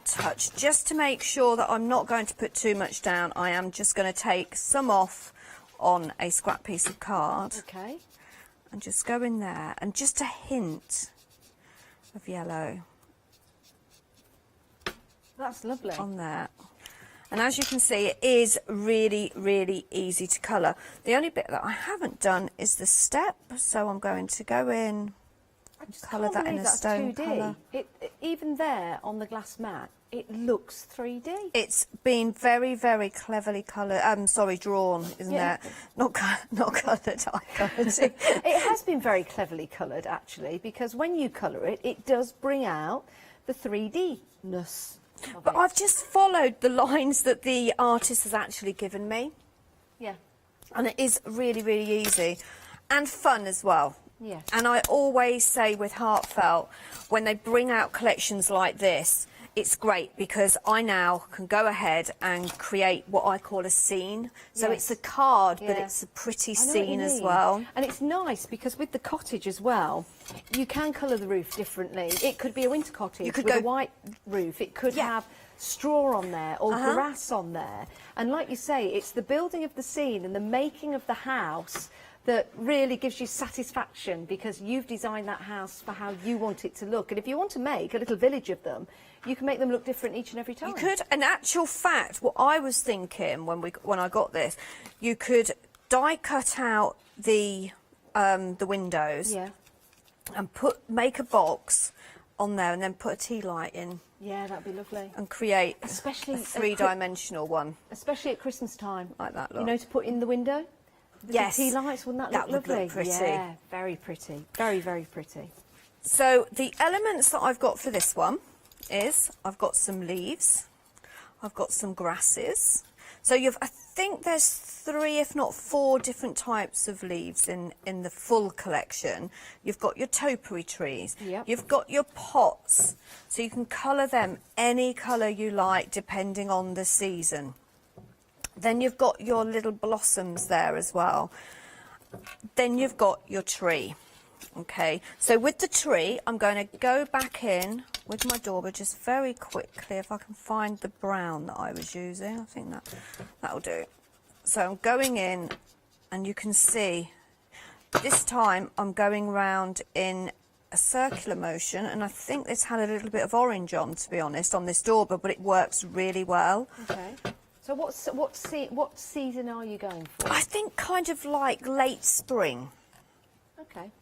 W: touch, just to make sure that I'm not going to put too much down. I am just going to take some off on a scrap piece of card.
S: Okay.
W: And just go in there, and just a hint of yellow.
S: That's lovely.
W: On there. And as you can see, it is really, really easy to colour. The only bit that I haven't done is the step, so I'm going to go in and colour that in a stone colour.
S: Even there on the glass mat, it looks 3D.
W: It's been very, very cleverly coloured. Drawn, isn't it? Not coloured either.
S: It has been very cleverly coloured, actually, because when you colour it, it does bring out the 3D-ness.
W: But I've just followed the lines that the artist has actually given me.
S: Yeah.
W: And it is really, really easy and fun as well.
S: Yes.
W: And I always say with Heartfelt, when they bring out collections like this, it's great because I now can go ahead and create what I call a scene. So it's a card, but it's a pretty scene as well.
S: And it's nice because with the cottage as well, you can colour the roof differently. It could be a winter cottage with a white roof. It could have straw on there or grass on there. And like you say, it's the building of the scene and the making of the house that really gives you satisfaction, because you've designed that house for how you want it to look. And if you want to make a little village of them, you can make them look different each and every time.
W: You could. In actual fact, what I was thinking when I got this, you could die cut out the windows, and make a box on there, and then put a tea light in.
S: Yeah, that'd be lovely.
W: And create
S: especially
W: a three-dimensional one,
S: especially at Christmas time,
W: like that. Look.
S: You know, to put in the window.
W: Yes.
S: The tea lights, wouldn't that look lovely?
W: Look pretty.
S: Yeah, very pretty. Very, very pretty.
W: So the elements that I've got for this one is I've got some leaves, I've got some grasses. So I think there's 3, if not 4 different types of leaves in the full collection. You've got your topiary trees, you've got your pots, so you can colour them any colour you like depending on the season. Then you've got your little blossoms there as well. Then you've got your tree. Okay, so with the tree, I'm going to go back in with my dauber just very quickly, if I can find the brown that I was using. I think that'll do. So I'm going in, and you can see this time I'm going round in a circular motion, and I think this had a little bit of orange on, to be honest, on this dauber, but it works really well.
S: Okay. So what season are you going for?
W: I think kind of like late spring.
S: Okay.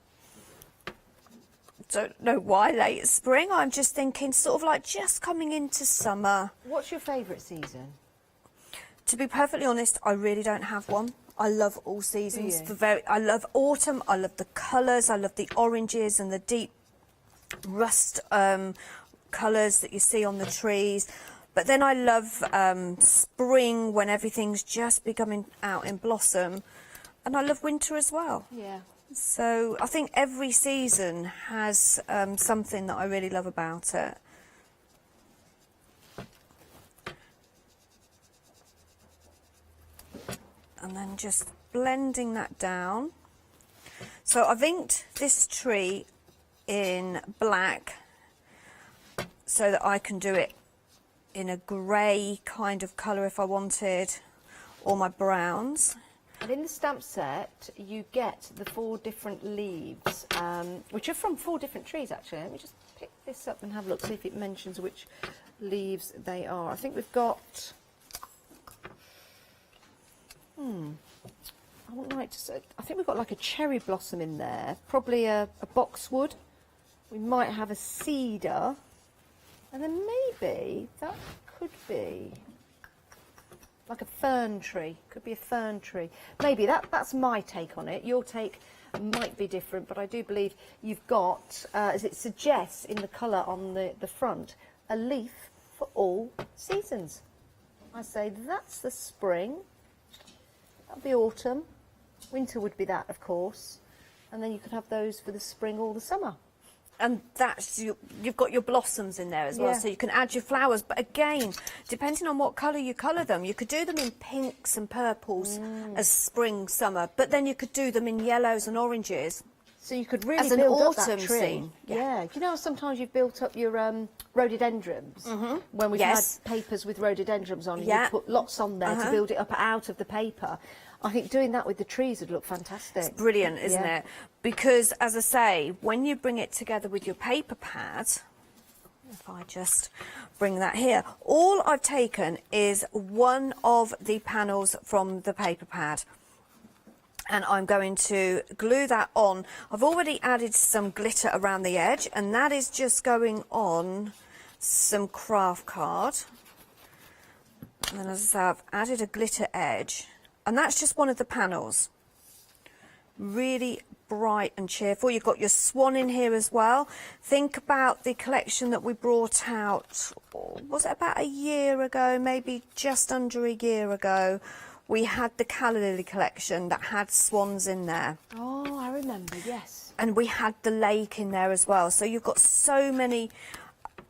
W: Don't know why late spring. I'm just thinking sort of like just coming into summer.
S: What's your favourite season?
W: To be perfectly honest, I really don't have one. I love all seasons.
S: Do you?
W: I love autumn. I love the colours. I love the oranges and the deep rust colours that you see on the trees. But then I love spring, when everything's just becoming out in blossom. And I love winter as well.
S: Yeah.
W: So I think every season has something that I really love about it. And then just blending that down. So I've inked this tree in black so that I can do it in a grey kind of colour if I wanted, or my browns.
S: And in the stamp set, you get the 4 different leaves, which are from 4 different trees, actually. Let me just pick this up and have a look, see if it mentions which leaves they are. I think we've got... I wouldn't like to say... I think we've got like a cherry blossom in there, probably a boxwood. We might have a cedar. And then maybe that could be... like a fern tree, could be a fern tree. Maybe that's my take on it. Your take might be different, but I do believe you've got, as it suggests in the colour on the front, a leaf for all seasons. I say that's the spring, that'd be autumn, winter would be that, of course, and then you could have those for the spring or the summer.
W: And that's you've got your blossoms in there as well,
S: Yeah.
W: so you can add your flowers. But again, depending on what colour you colour them, you could do them in pinks and purples as spring, summer, but then you could do them in yellows and oranges.
S: So you could really
W: as an
S: build up
W: autumn
S: that tree.
W: scene.
S: Yeah. Do you know sometimes you've built up your rhododendrons? When we've
W: Yes.
S: had papers with rhododendrons on, and
W: Yeah.
S: you put lots on there to
W: Uh-huh.
S: build it up out of the paper. I think doing that with the trees would look fantastic.
W: It's brilliant, isn't
S: Yeah.
W: it? Because, as I say, when you bring it together with your paper pad, if I just bring that here, all I've taken is one of the panels from the paper pad. And I'm going to glue that on. I've already added some glitter around the edge, and that is just going on some craft card. And then, as I say, I've added a glitter edge. And that's just one of the panels. Really bright and cheerful. You've got your swan in here as well. Think about the collection that we brought out, was it about a year ago, maybe just under a year ago. We had the Calla Lily collection that had swans in there.
S: Oh, I remember, yes.
W: And we had the lake in there as well. So you've got so many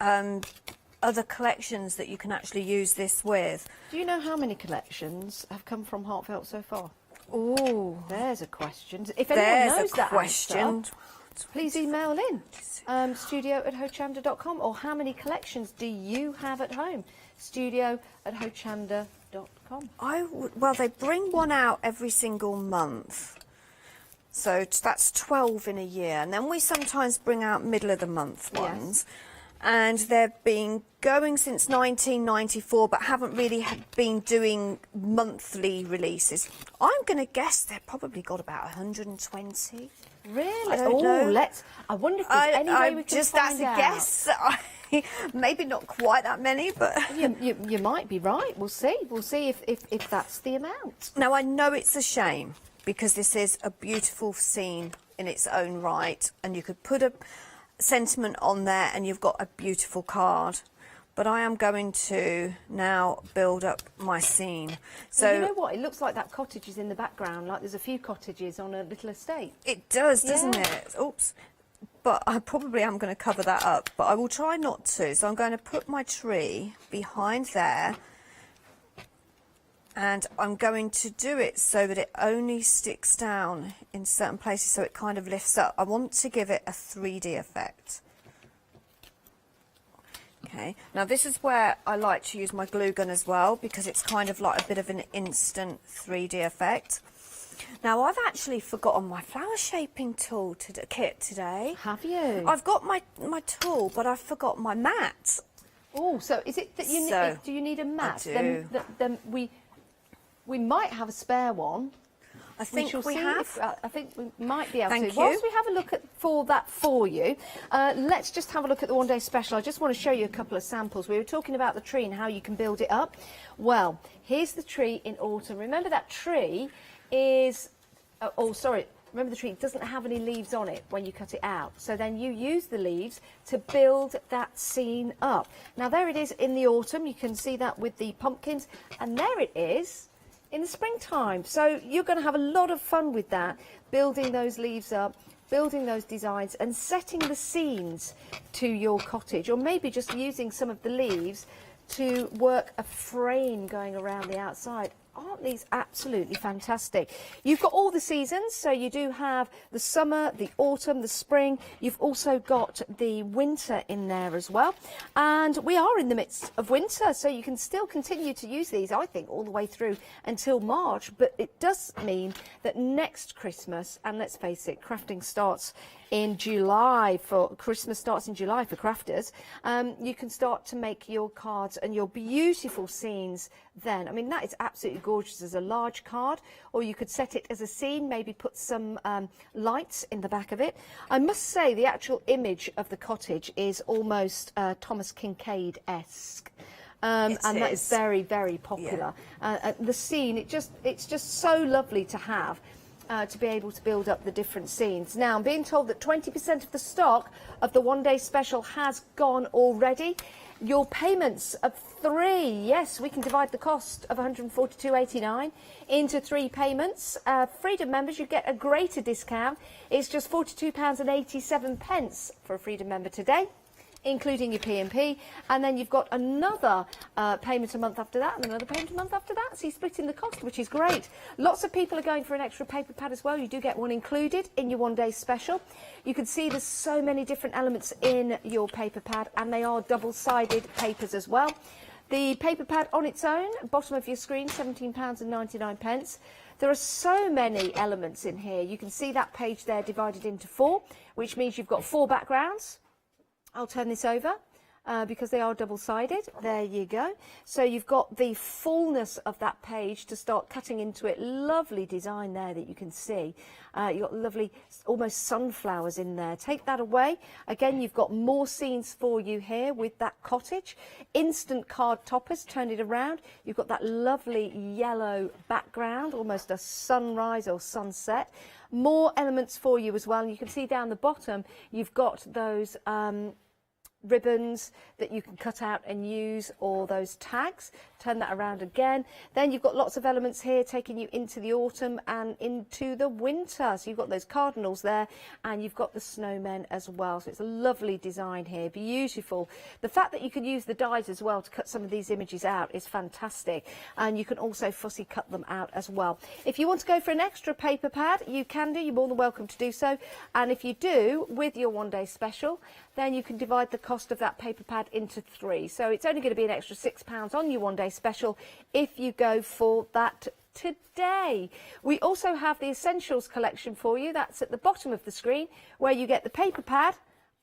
W: other collections that you can actually use this with.
S: Do you know how many collections have come from Heartfelt so far?
W: Oh,
S: there's a question. If anyone
W: there's
S: knows
W: a
S: that
W: question.
S: answer, please email in studio@hochanda.com, or how many collections do you have at home? studio@hochanda.com.
W: Well, they bring one out every single month. So that's 12 in a year. And then we sometimes bring out middle of the month ones. And they've been going since 1994, but haven't really been doing monthly releases. I'm going to guess they've probably got about 120.
S: Really?
W: I don't know.
S: I wonder if there's any way we can
W: just
S: find
W: as a
S: out.
W: guess. Maybe not quite that many, but
S: you might be right. We'll see. We'll see if that's the amount.
W: Now, I know it's a shame because this is a beautiful scene in its own right, and you could put a sentiment on there and you've got a beautiful card. But I am going to now build up my scene. So
S: Well, you know what? It looks like that cottage is in the background, like there's a few cottages on a little estate.
W: It does, doesn't
S: Yeah.
W: it? Oops. But I probably am going to cover that up, but I will try not to. So I'm going to put my tree behind there, and I'm going to do it so that it only sticks down in certain places, so it kind of lifts up. I want to give it a 3D effect. Okay, now this is where I like to use my glue gun as well, because it's kind of like a bit of an instant 3D effect. Now, I've actually forgotten my flower shaping tool kit today.
S: Have you?
W: I've got my tool, but I've forgot my mat.
S: Oh, so is it that you need? Do you need a mat?
W: I do.
S: Then we might have a spare one.
W: I think we have.
S: I think we might be able
W: Thank
S: to.
W: you.
S: Whilst we have a look at for you, let's just have a look at the one-day special. I just want to show you a couple of samples. We were talking about the tree and how you can build it up. Well, here's the tree in autumn. Remember that tree is... remember the tree doesn't have any leaves on it when you cut it out. So then you use the leaves to build that scene up. Now, there it is in the autumn. You can see that with the pumpkins. And there it is in the springtime. So you're going to have a lot of fun with that, building those leaves up, building those designs and setting the scenes to your cottage, or maybe just using some of the leaves to work a frame going around the outside. aren't these absolutely fantastic? You've got all the seasons, so you do have the summer, the autumn, the spring. You've also got the winter in there as well. And we are in the midst of winter, so you can still continue to use these, I think, all the way through until March. But it does mean that next Christmas, and let's face it, crafting starts in July for Christmas starts in July for crafters. You can start to make your cards and your beautiful scenes then. I mean, that is absolutely gorgeous as a large card, or you could set it as a scene, maybe put some lights in the back of it. I must say the actual image of the cottage is almost Thomas Kincaid-esque. And that is very, very popular. The scene, it's just so lovely to have. To be able to build up the different scenes. Now, I'm being told that 20% of the stock of the one-day special has gone already. Your payments of 3, yes, we can divide the cost of £142.89 into 3 payments. Freedom members, you get a greater discount. It's just £42.87 for a Freedom member today, including your P&P, and then you've got another payment a month after that, and another payment a month after that, so you're splitting the cost, which is great. Lots of people are going for an extra paper pad as well. You do get one included in your one-day special. You can see there's so many different elements in your paper pad, and they are double-sided papers as well. The paper pad on its own, bottom of your screen, £17.99. There are so many elements in here. You can see that page there divided into 4, which means you've got 4 backgrounds. I'll turn this over because they are double-sided. There you go. So you've got the fullness of that page to start cutting into it. Lovely design there that you can see. You've got lovely, almost sunflowers in there. Take that away. Again, you've got more scenes for you here with that cottage. Instant card toppers, turn it around. You've got that lovely yellow background, almost a sunrise or sunset. More elements for you as well. And you can see down the bottom, you've got those ribbons that you can cut out and use, or those tags. Turn that around again. Then you've got lots of elements here taking you into the autumn and into the winter. So you've got those cardinals there, and you've got the snowmen as well. So it's a lovely design here, beautiful. The fact that you can use the dies as well to cut some of these images out is fantastic, and you can also fussy cut them out as well. If you want to go for an extra paper pad, you can do. You're more than welcome to do so, and if you do with your one-day special, then you can divide the cost of that paper pad into 3. So it's only going to be an extra £6 on your one-day special if you go for that today. We also have the Essentials collection for you. That's at the bottom of the screen, where you get the paper pad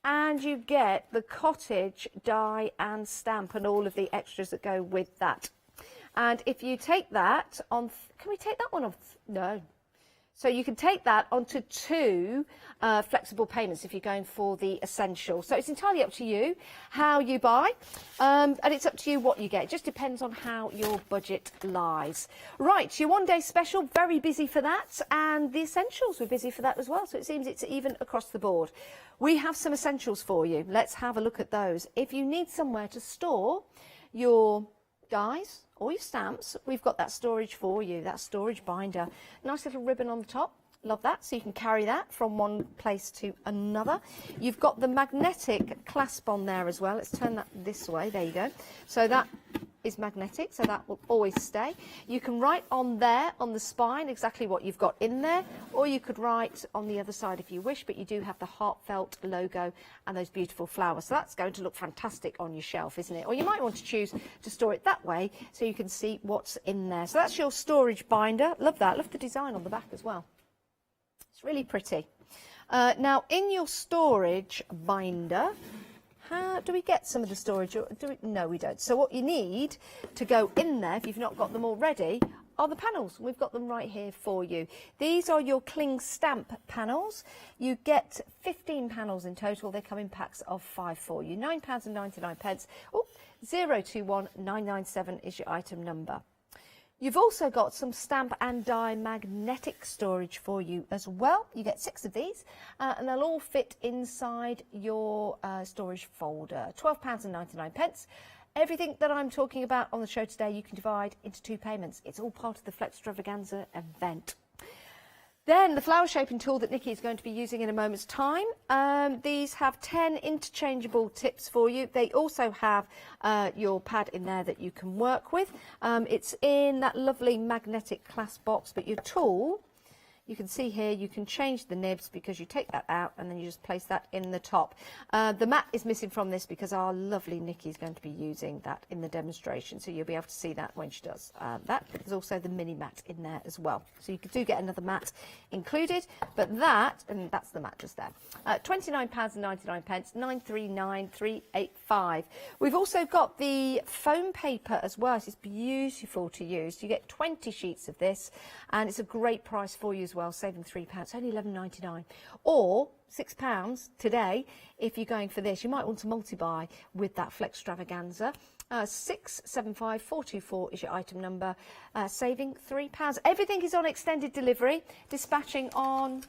S: and you get the cottage die and stamp and all of the extras that go with that. And if you take that on, can we take that one off? No. So you can take that onto 2 flexible payments if you're going for the essential. So it's entirely up to you how you buy, and it's up to you what you get. It just depends on how your budget lies. Right, your one-day special, very busy for that, and the essentials were busy for that as well. So it seems it's even across the board. We have some essentials for you. Let's have a look at those. If you need somewhere to store your dies or your stamps, we've got that storage for you, that storage binder. Nice little ribbon on the top, love that, so you can carry that from one place to another. You've got the magnetic clasp on there as well. Let's turn that this way, there you go. So that is magnetic, so that will always stay. You can write on there, on the spine, exactly what you've got in there, or you could write on the other side if you wish, but you do have the Heartfelt logo and those beautiful flowers. So that's going to look fantastic on your shelf, isn't it? Or you might want to choose to store it that way so you can see what's in there. So that's your storage binder. Love that. Love the design on the back as well. It's really pretty. Now, in your storage binder, how do we get some of the storage? No, we don't. So what you need to go in there, if you've not got them already, are the panels. We've got them right here for you. These are your cling stamp panels. You get 15 panels in total. They come in packs of 5 for you. £9.99. Oh, 021997 is your item number. You've also got some stamp and die magnetic storage for you as well. You get 6 of these, and they'll all fit inside your storage folder. £12.99. Everything that I'm talking about on the show today, you can divide into 2 payments. It's all part of the Flex Extravaganza event. Then the flower shaping tool that Nikki is going to be using in a moment's time. These have 10 interchangeable tips for you. They also have your pad in there that you can work with. It's in that lovely magnetic clasp box, but your tool, you can see here, you can change the nibs because you take that out and then you just place that in the top. The mat is missing from this because our lovely Nikki is going to be using that in the demonstration, so you'll be able to see that when she does that. There's also the mini mat in there as well, so you do get another mat included, but that's the mat just there. £29.99, 939,385. We've also got the foam paper as well. It's beautiful to use. You get 20 sheets of this, and it's a great price for you as well, saving £3. It's only $11.99 or £6 today if you're going for this. You might want to multi-buy with that Flextravaganza. 675424 is your item number, saving £3. Everything is on extended delivery, dispatching on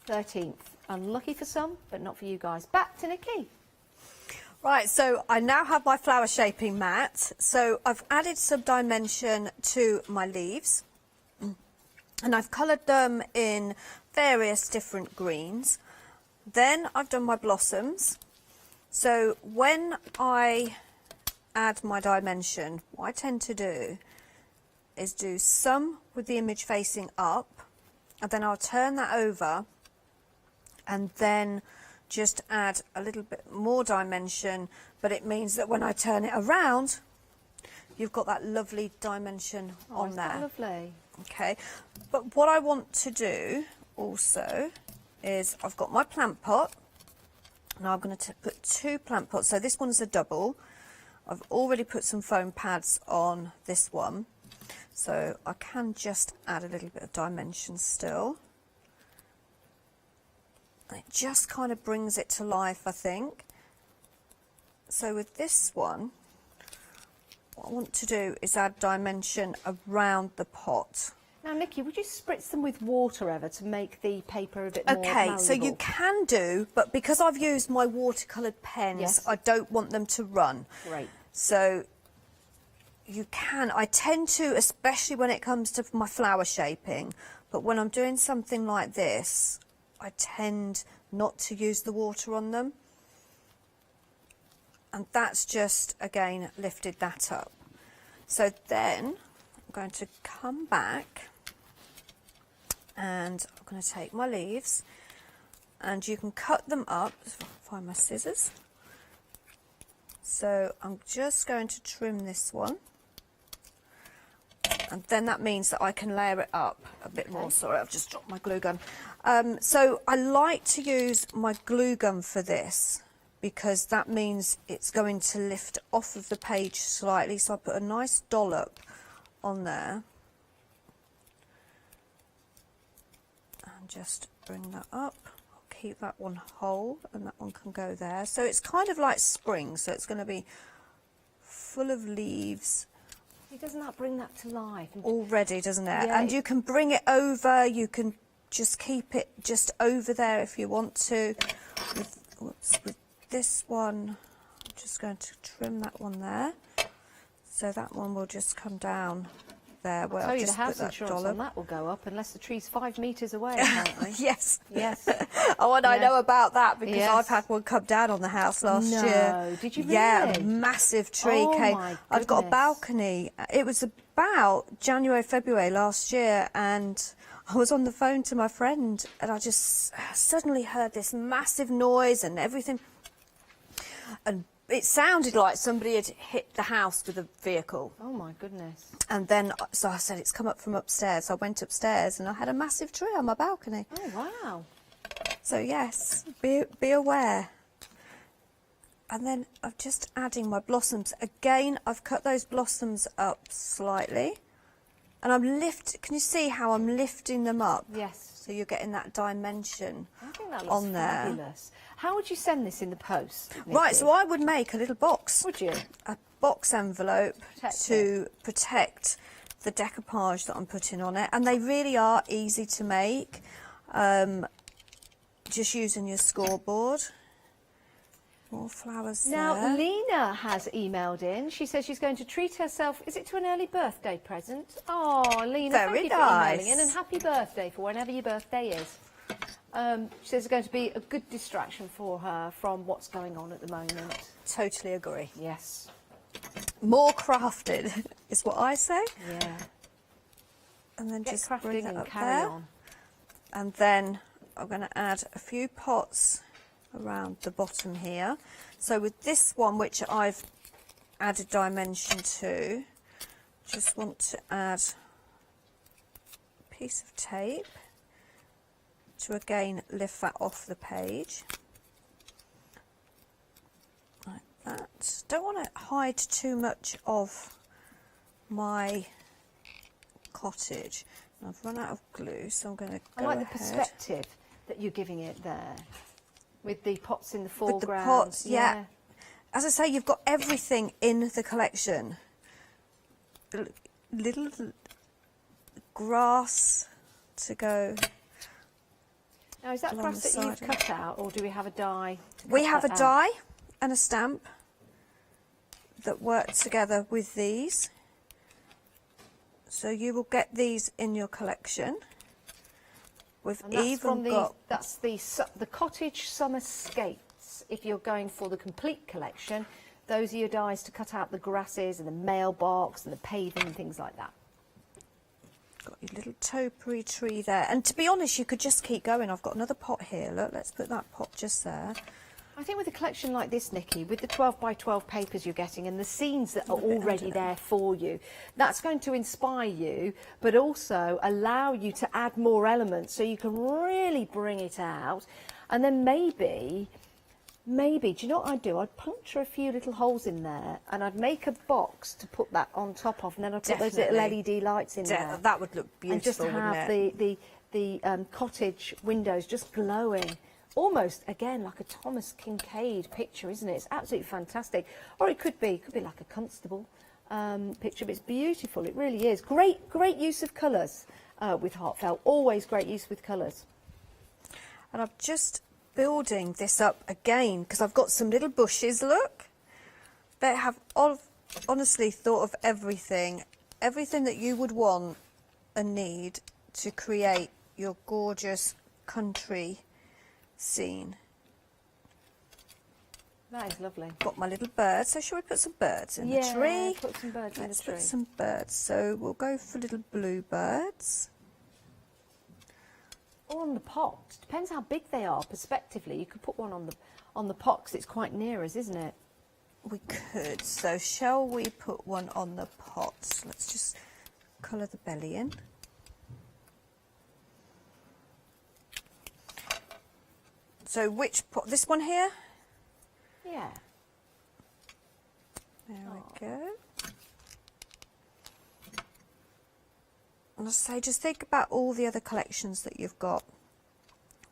S: 13th. Unlucky for some, but not for you guys. Back to Nikki.
W: Right, so I now have my flower shaping mat. So I've added some dimension to my leaves, and I've coloured them in various different greens. Then I've done my blossoms. So when I add my dimension, what I tend to do is do some with the image facing up, and then I'll turn that over and then just add a little bit more dimension, but it means that when I turn it around, you've got that lovely dimension on there.
S: Lovely.
W: Okay, but what I want to do also is I've got my plant pot. Now I'm going to put 2 plant pots. So this one's a double. I've already put some foam pads on this one, so I can just add a little bit of dimension still. And it just kind of brings it to life, I think. So with this one, what I want to do is add dimension around the pot.
S: Now, Nikki, would you spritz them with water ever to make the paper a bit more malleable?
W: So you can do, but because I've used my watercoloured pens,
S: Yes.
W: I don't want them to run.
S: Great.
W: So you can. I tend to, especially when it comes to my flower shaping, but when I'm doing something like this, I tend not to use the water on them. And that's just, again, lifted that up. So then I'm going to come back and I'm going to take my leaves, and you can cut them up. Find my scissors. So I'm just going to trim this one, and then that means that I can layer it up a bit more. Sorry, I've just dropped my glue gun. So I like to use my glue gun for this, because that means it's going to lift off of the page slightly. So I put a nice dollop on there and just bring that up. I'll keep that one whole, and that one can go there. So it's kind of like spring, so it's going to be full of leaves.
S: Doesn't that bring that to life?
W: Already, doesn't it?
S: Yeah,
W: and you can bring it over, you can just keep it just over there if you want to. With this one, I'm just going to trim that one there. So that one will just come down there. Where
S: I'll tell
W: I've
S: you, the
W: just
S: house
W: put that
S: insurance
W: dollop.
S: on that will go up unless the tree's 5 metres away, apparently.
W: Yes.
S: Yes.
W: Oh, and I
S: Yeah.
W: know about that because
S: Yes.
W: I've had one come down on the house last
S: No,
W: year.
S: did you
W: Yeah, a
S: really?
W: massive tree
S: Oh,
W: came.
S: my
W: I've got a
S: goodness.
W: balcony. It was about January, February last year, and I was on the phone to my friend, and I just suddenly heard this massive noise and everything. And it sounded like somebody had hit the house with a vehicle.
S: Oh, my goodness.
W: And then, so I said, it's come up from upstairs. So I went upstairs and I had a massive tree on my balcony.
S: Oh, wow.
W: So yes, be aware. And then I'm just adding my blossoms. Again, I've cut those blossoms up slightly. And can you see how I'm lifting them up?
S: Yes.
W: So you're getting that dimension
S: I think that looks
W: on there.
S: fabulous. How would you send this in the post, Nikki?
W: Right, so I would make a little box.
S: Would you?
W: A box envelope
S: Protect
W: to protect the decoupage that I'm putting on it. And they really are easy to make, just using your scoreboard. More flowers
S: Now,
W: there.
S: Lena has emailed in. She says she's going to treat herself. Is it to an early birthday present? Oh, Lena,
W: Very
S: thank you for
W: nice.
S: emailing in, and happy birthday for whenever your birthday is. She says it's going to be a good distraction for her from what's going on at the moment.
W: Totally agree.
S: Yes.
W: More crafted is what I say.
S: Yeah.
W: And then
S: Get
W: just
S: crafting
W: bring it
S: and
W: up
S: carry
W: there.
S: on.
W: And then I'm going to add a few pots around the bottom here. So with this one, which I've added dimension to, just want to add a piece of tape to again lift that off the page. Like that. Don't want to hide too much of my cottage. And I've run out of glue, so I'm going to go
S: I like
W: ahead.
S: the perspective that you're giving it there, with the pots in the foreground.
W: With the pots, yeah. As I say, you've got everything in the collection. Little grass to go.
S: Now, is that
W: along
S: grass
W: the
S: that you've
W: side.
S: cut out, or do we have a die? to
W: We
S: cut
W: have a
S: that out?
W: die and a stamp that work together with these. So you will get these in your collection. We've
S: And that's
W: even
S: from
W: got
S: that's the cottage summer skates. If you're going for the complete collection, those are your dies to cut out the grasses and the mailbox and the paving and things like that.
W: got your little topiary tree there. And to be honest, you could just keep going. I've got another pot here. Look, let's put that pot just there.
S: I think with a collection like this, Nikki, with the 12 by 12 papers you're getting and the scenes that are already there for you, that's going to inspire you, but also allow you to add more elements so you can really bring it out. And then maybe, do you know what I'd do? I'd puncture a few little holes in there and I'd make a box to put that on top of, and then I'd put those little LED lights in there.
W: That would look beautiful,
S: and just have the cottage windows just glowing. Almost, again, like a Thomas Kincaid picture, isn't it? It's absolutely fantastic. Or it could be like a Constable picture, but it's beautiful. It really is. Great use of colours with Heartfelt. Always great use with colours.
W: And I'm just building this up again because I've got some little bushes, look. They have honestly thought of everything that you would want and need to create your gorgeous country scene.
S: That is lovely.
W: Got my little birds, so shall we put some birds in the tree?
S: Put some birds in the
W: Let's
S: tree.
W: put some birds. So we'll go for little bluebirds.
S: Or on the pot. Depends how big they are. Perspectively, you could put one on the pot because it's quite near us, isn't it?
W: We could. So shall we put one on the pots? Let's just colour the belly in. So which pot? This one here?
S: Yeah.
W: There we go. And I say, just think about all the other collections that you've got.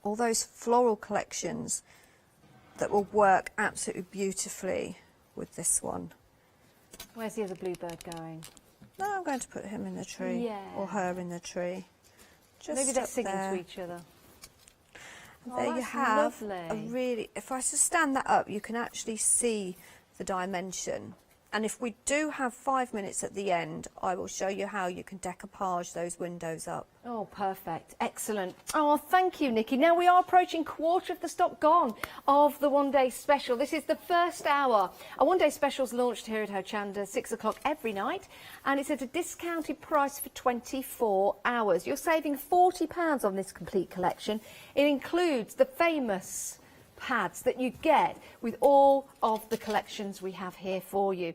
W: All those floral collections that will work absolutely beautifully with this one.
S: Where's the other bluebird going?
W: No, I'm going to put him in the tree.
S: Yeah.
W: Or her in the tree. Just
S: Maybe they're
W: up
S: singing
W: there.
S: to each other.
W: There you
S: that's
W: have
S: lovely.
W: a really, if I just stand that up, you can actually see the dimension. And if we do have 5 minutes at the end, I will show you how you can decoupage those windows up.
S: Oh, perfect. Excellent. Oh, thank you, Nikki. Now we are approaching quarter of the stock gone of the one-day special. This is the first hour. A one-day special is launched here at Hochanda, 6 o'clock every night, and it's at a discounted price for 24 hours. You're saving £40 on this complete collection. It includes the famous pads that you get with all of the collections we have here for you.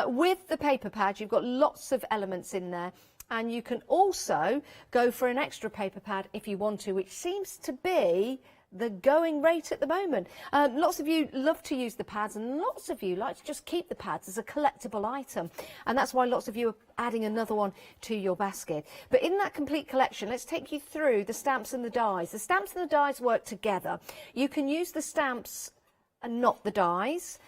S: With the paper pad, you've got lots of elements in there, and you can also go for an extra paper pad if you want to, which seems to be the going rate at the moment. Lots of you love to use the pads, and lots of you like to just keep the pads as a collectible item, and that's why lots of you are adding another one to your basket. But in that complete collection, let's take you through the stamps and the dies. The stamps and the dies work together. You can use the stamps and not the dies.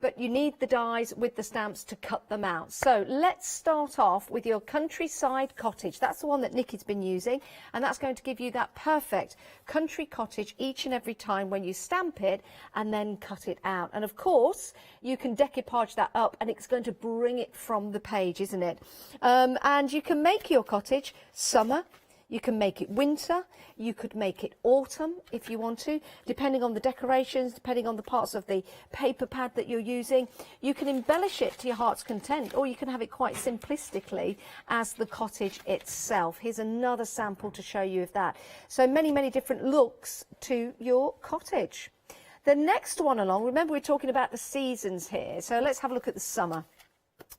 S: but you need the dies with the stamps to cut them out. So let's start off with your countryside cottage. That's the one that Nikki's been using, and that's going to give you that perfect country cottage each and every time when you stamp it and then cut it out. And of course, you can decoupage that up and it's going to bring it from the page, isn't it? And you can make your cottage summer. You can make it winter, you could make it autumn if you want to, depending on the decorations, depending on the parts of the paper pad that you're using. You can embellish it to your heart's content, or you can have it quite simplistically as the cottage itself. Here's another sample to show you of that. So many, many different looks to your cottage. The next one along, remember we're talking about the seasons here, so let's have a look at the summer.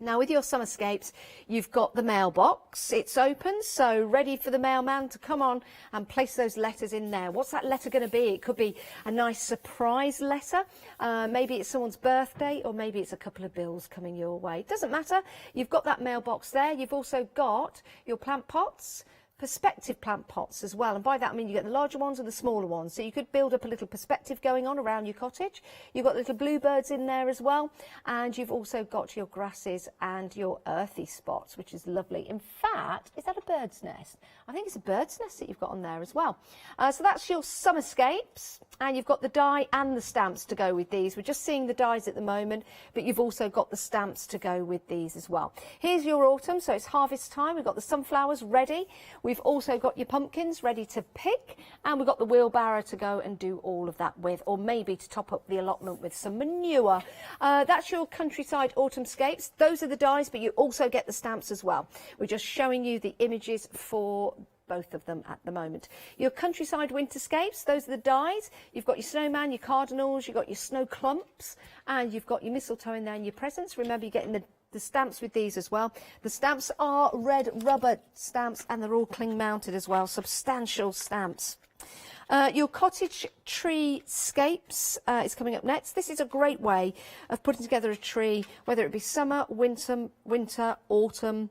S: Now with your summerscapes, you've got the mailbox. It's open, so ready for the mailman to come on and place those letters in there. What's that letter going to be? It could be a nice surprise letter. Maybe it's someone's birthday, or maybe it's a couple of bills coming your way. It doesn't matter. You've got that mailbox there. You've also got your plant pots, perspective plant pots as well, and by that I mean you get the larger ones and the smaller ones, so you could build up a little perspective going on around your cottage. You've got little bluebirds in there as well, and you've also got your grasses and your earthy spots, which is lovely. In fact, is that a bird's nest? I think it's a bird's nest that you've got on there as well. So that's your summerscapes, and you've got the die and the stamps to go with these. We're just seeing the dies at the moment, but you've also got the stamps to go with these as well. Here's your autumn, so it's harvest time. We've got the sunflowers ready. We've also got your pumpkins ready to pick, and we've got the wheelbarrow to go and do all of that with, or maybe to top up the allotment with some manure. That's your countryside autumnscapes. Those are the dies, but you also get the stamps as well. We're just showing you the images for both of them at the moment. Your countryside winterscapes, those are the dies. You've got your snowman, your cardinals, you've got your snow clumps, and you've got your mistletoe in there and your presents. Remember, you're getting the stamps with these as well. The stamps are red rubber stamps, and they're all cling mounted as well, substantial stamps. Your cottage tree scapes is coming up next. This is a great way of putting together a tree, whether it be summer, winter, autumn.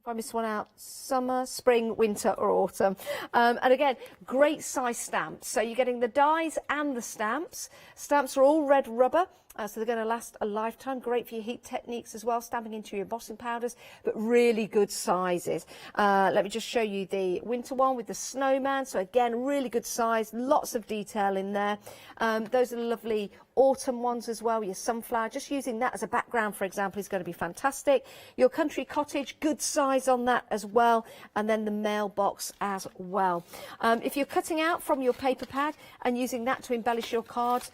S: If I miss one out, summer, spring, winter or autumn. And again, great size stamps. So you're getting the dies and the stamps. Stamps are all red rubber. So they're going to last a lifetime. Great for your heat techniques as well, stamping into your embossing powders, but really good sizes. Let me just show you the winter one with the snowman. So again, really good size, lots of detail in there. Those are the lovely autumn ones as well, your sunflower. Just using that as a background, for example, is going to be fantastic. Your country cottage, good size on that as well. And then the mailbox as well. If you're cutting out from your paper pad and using that to embellish your cards,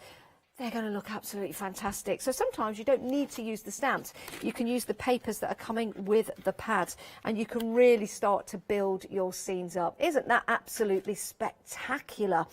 S: they're going to look absolutely fantastic. So sometimes you don't need to use the stamps. You can use the papers that are coming with the pads, and you can really start to build your scenes up. Isn't that absolutely spectacular?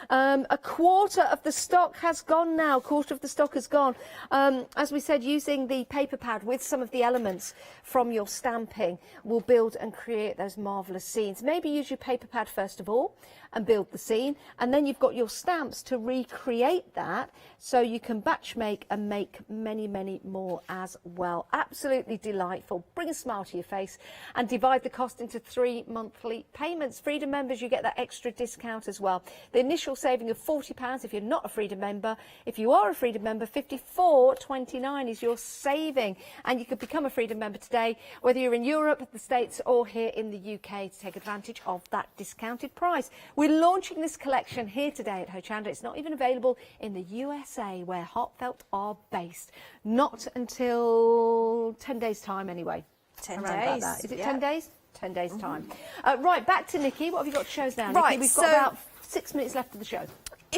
S: A quarter of the stock has gone now. A quarter of the stock has gone. As we said, using the paper pad with some of the elements from your stamping will build and create those marvellous scenes. Maybe use your paper pad first of all and build the scene, and then you've got your stamps to recreate that, so you can batch make and make many, many more as well. Absolutely delightful. Bring a smile to your face, and divide the cost into 3 monthly payments. Freedom members, you get that extra discount as well. The initial saving of £40 if you're not a Freedom member. If you are a Freedom member, $54.29 is your saving, and you could become a Freedom member today, whether you're in Europe, the States or here in the UK, to take advantage of that discounted price. We're launching this collection here today at Hochanda. It's not even available in the USA, where Heartfelt are based. Not until 10 days' time anyway.
W: 10
S: Around
W: days.
S: about that. Is it 10 days? 10 days' time.
W: Mm-hmm.
S: Right, back to Nikki. What have you got to show us now, Nikki?
W: Right,
S: We've got about 6 minutes left of the show.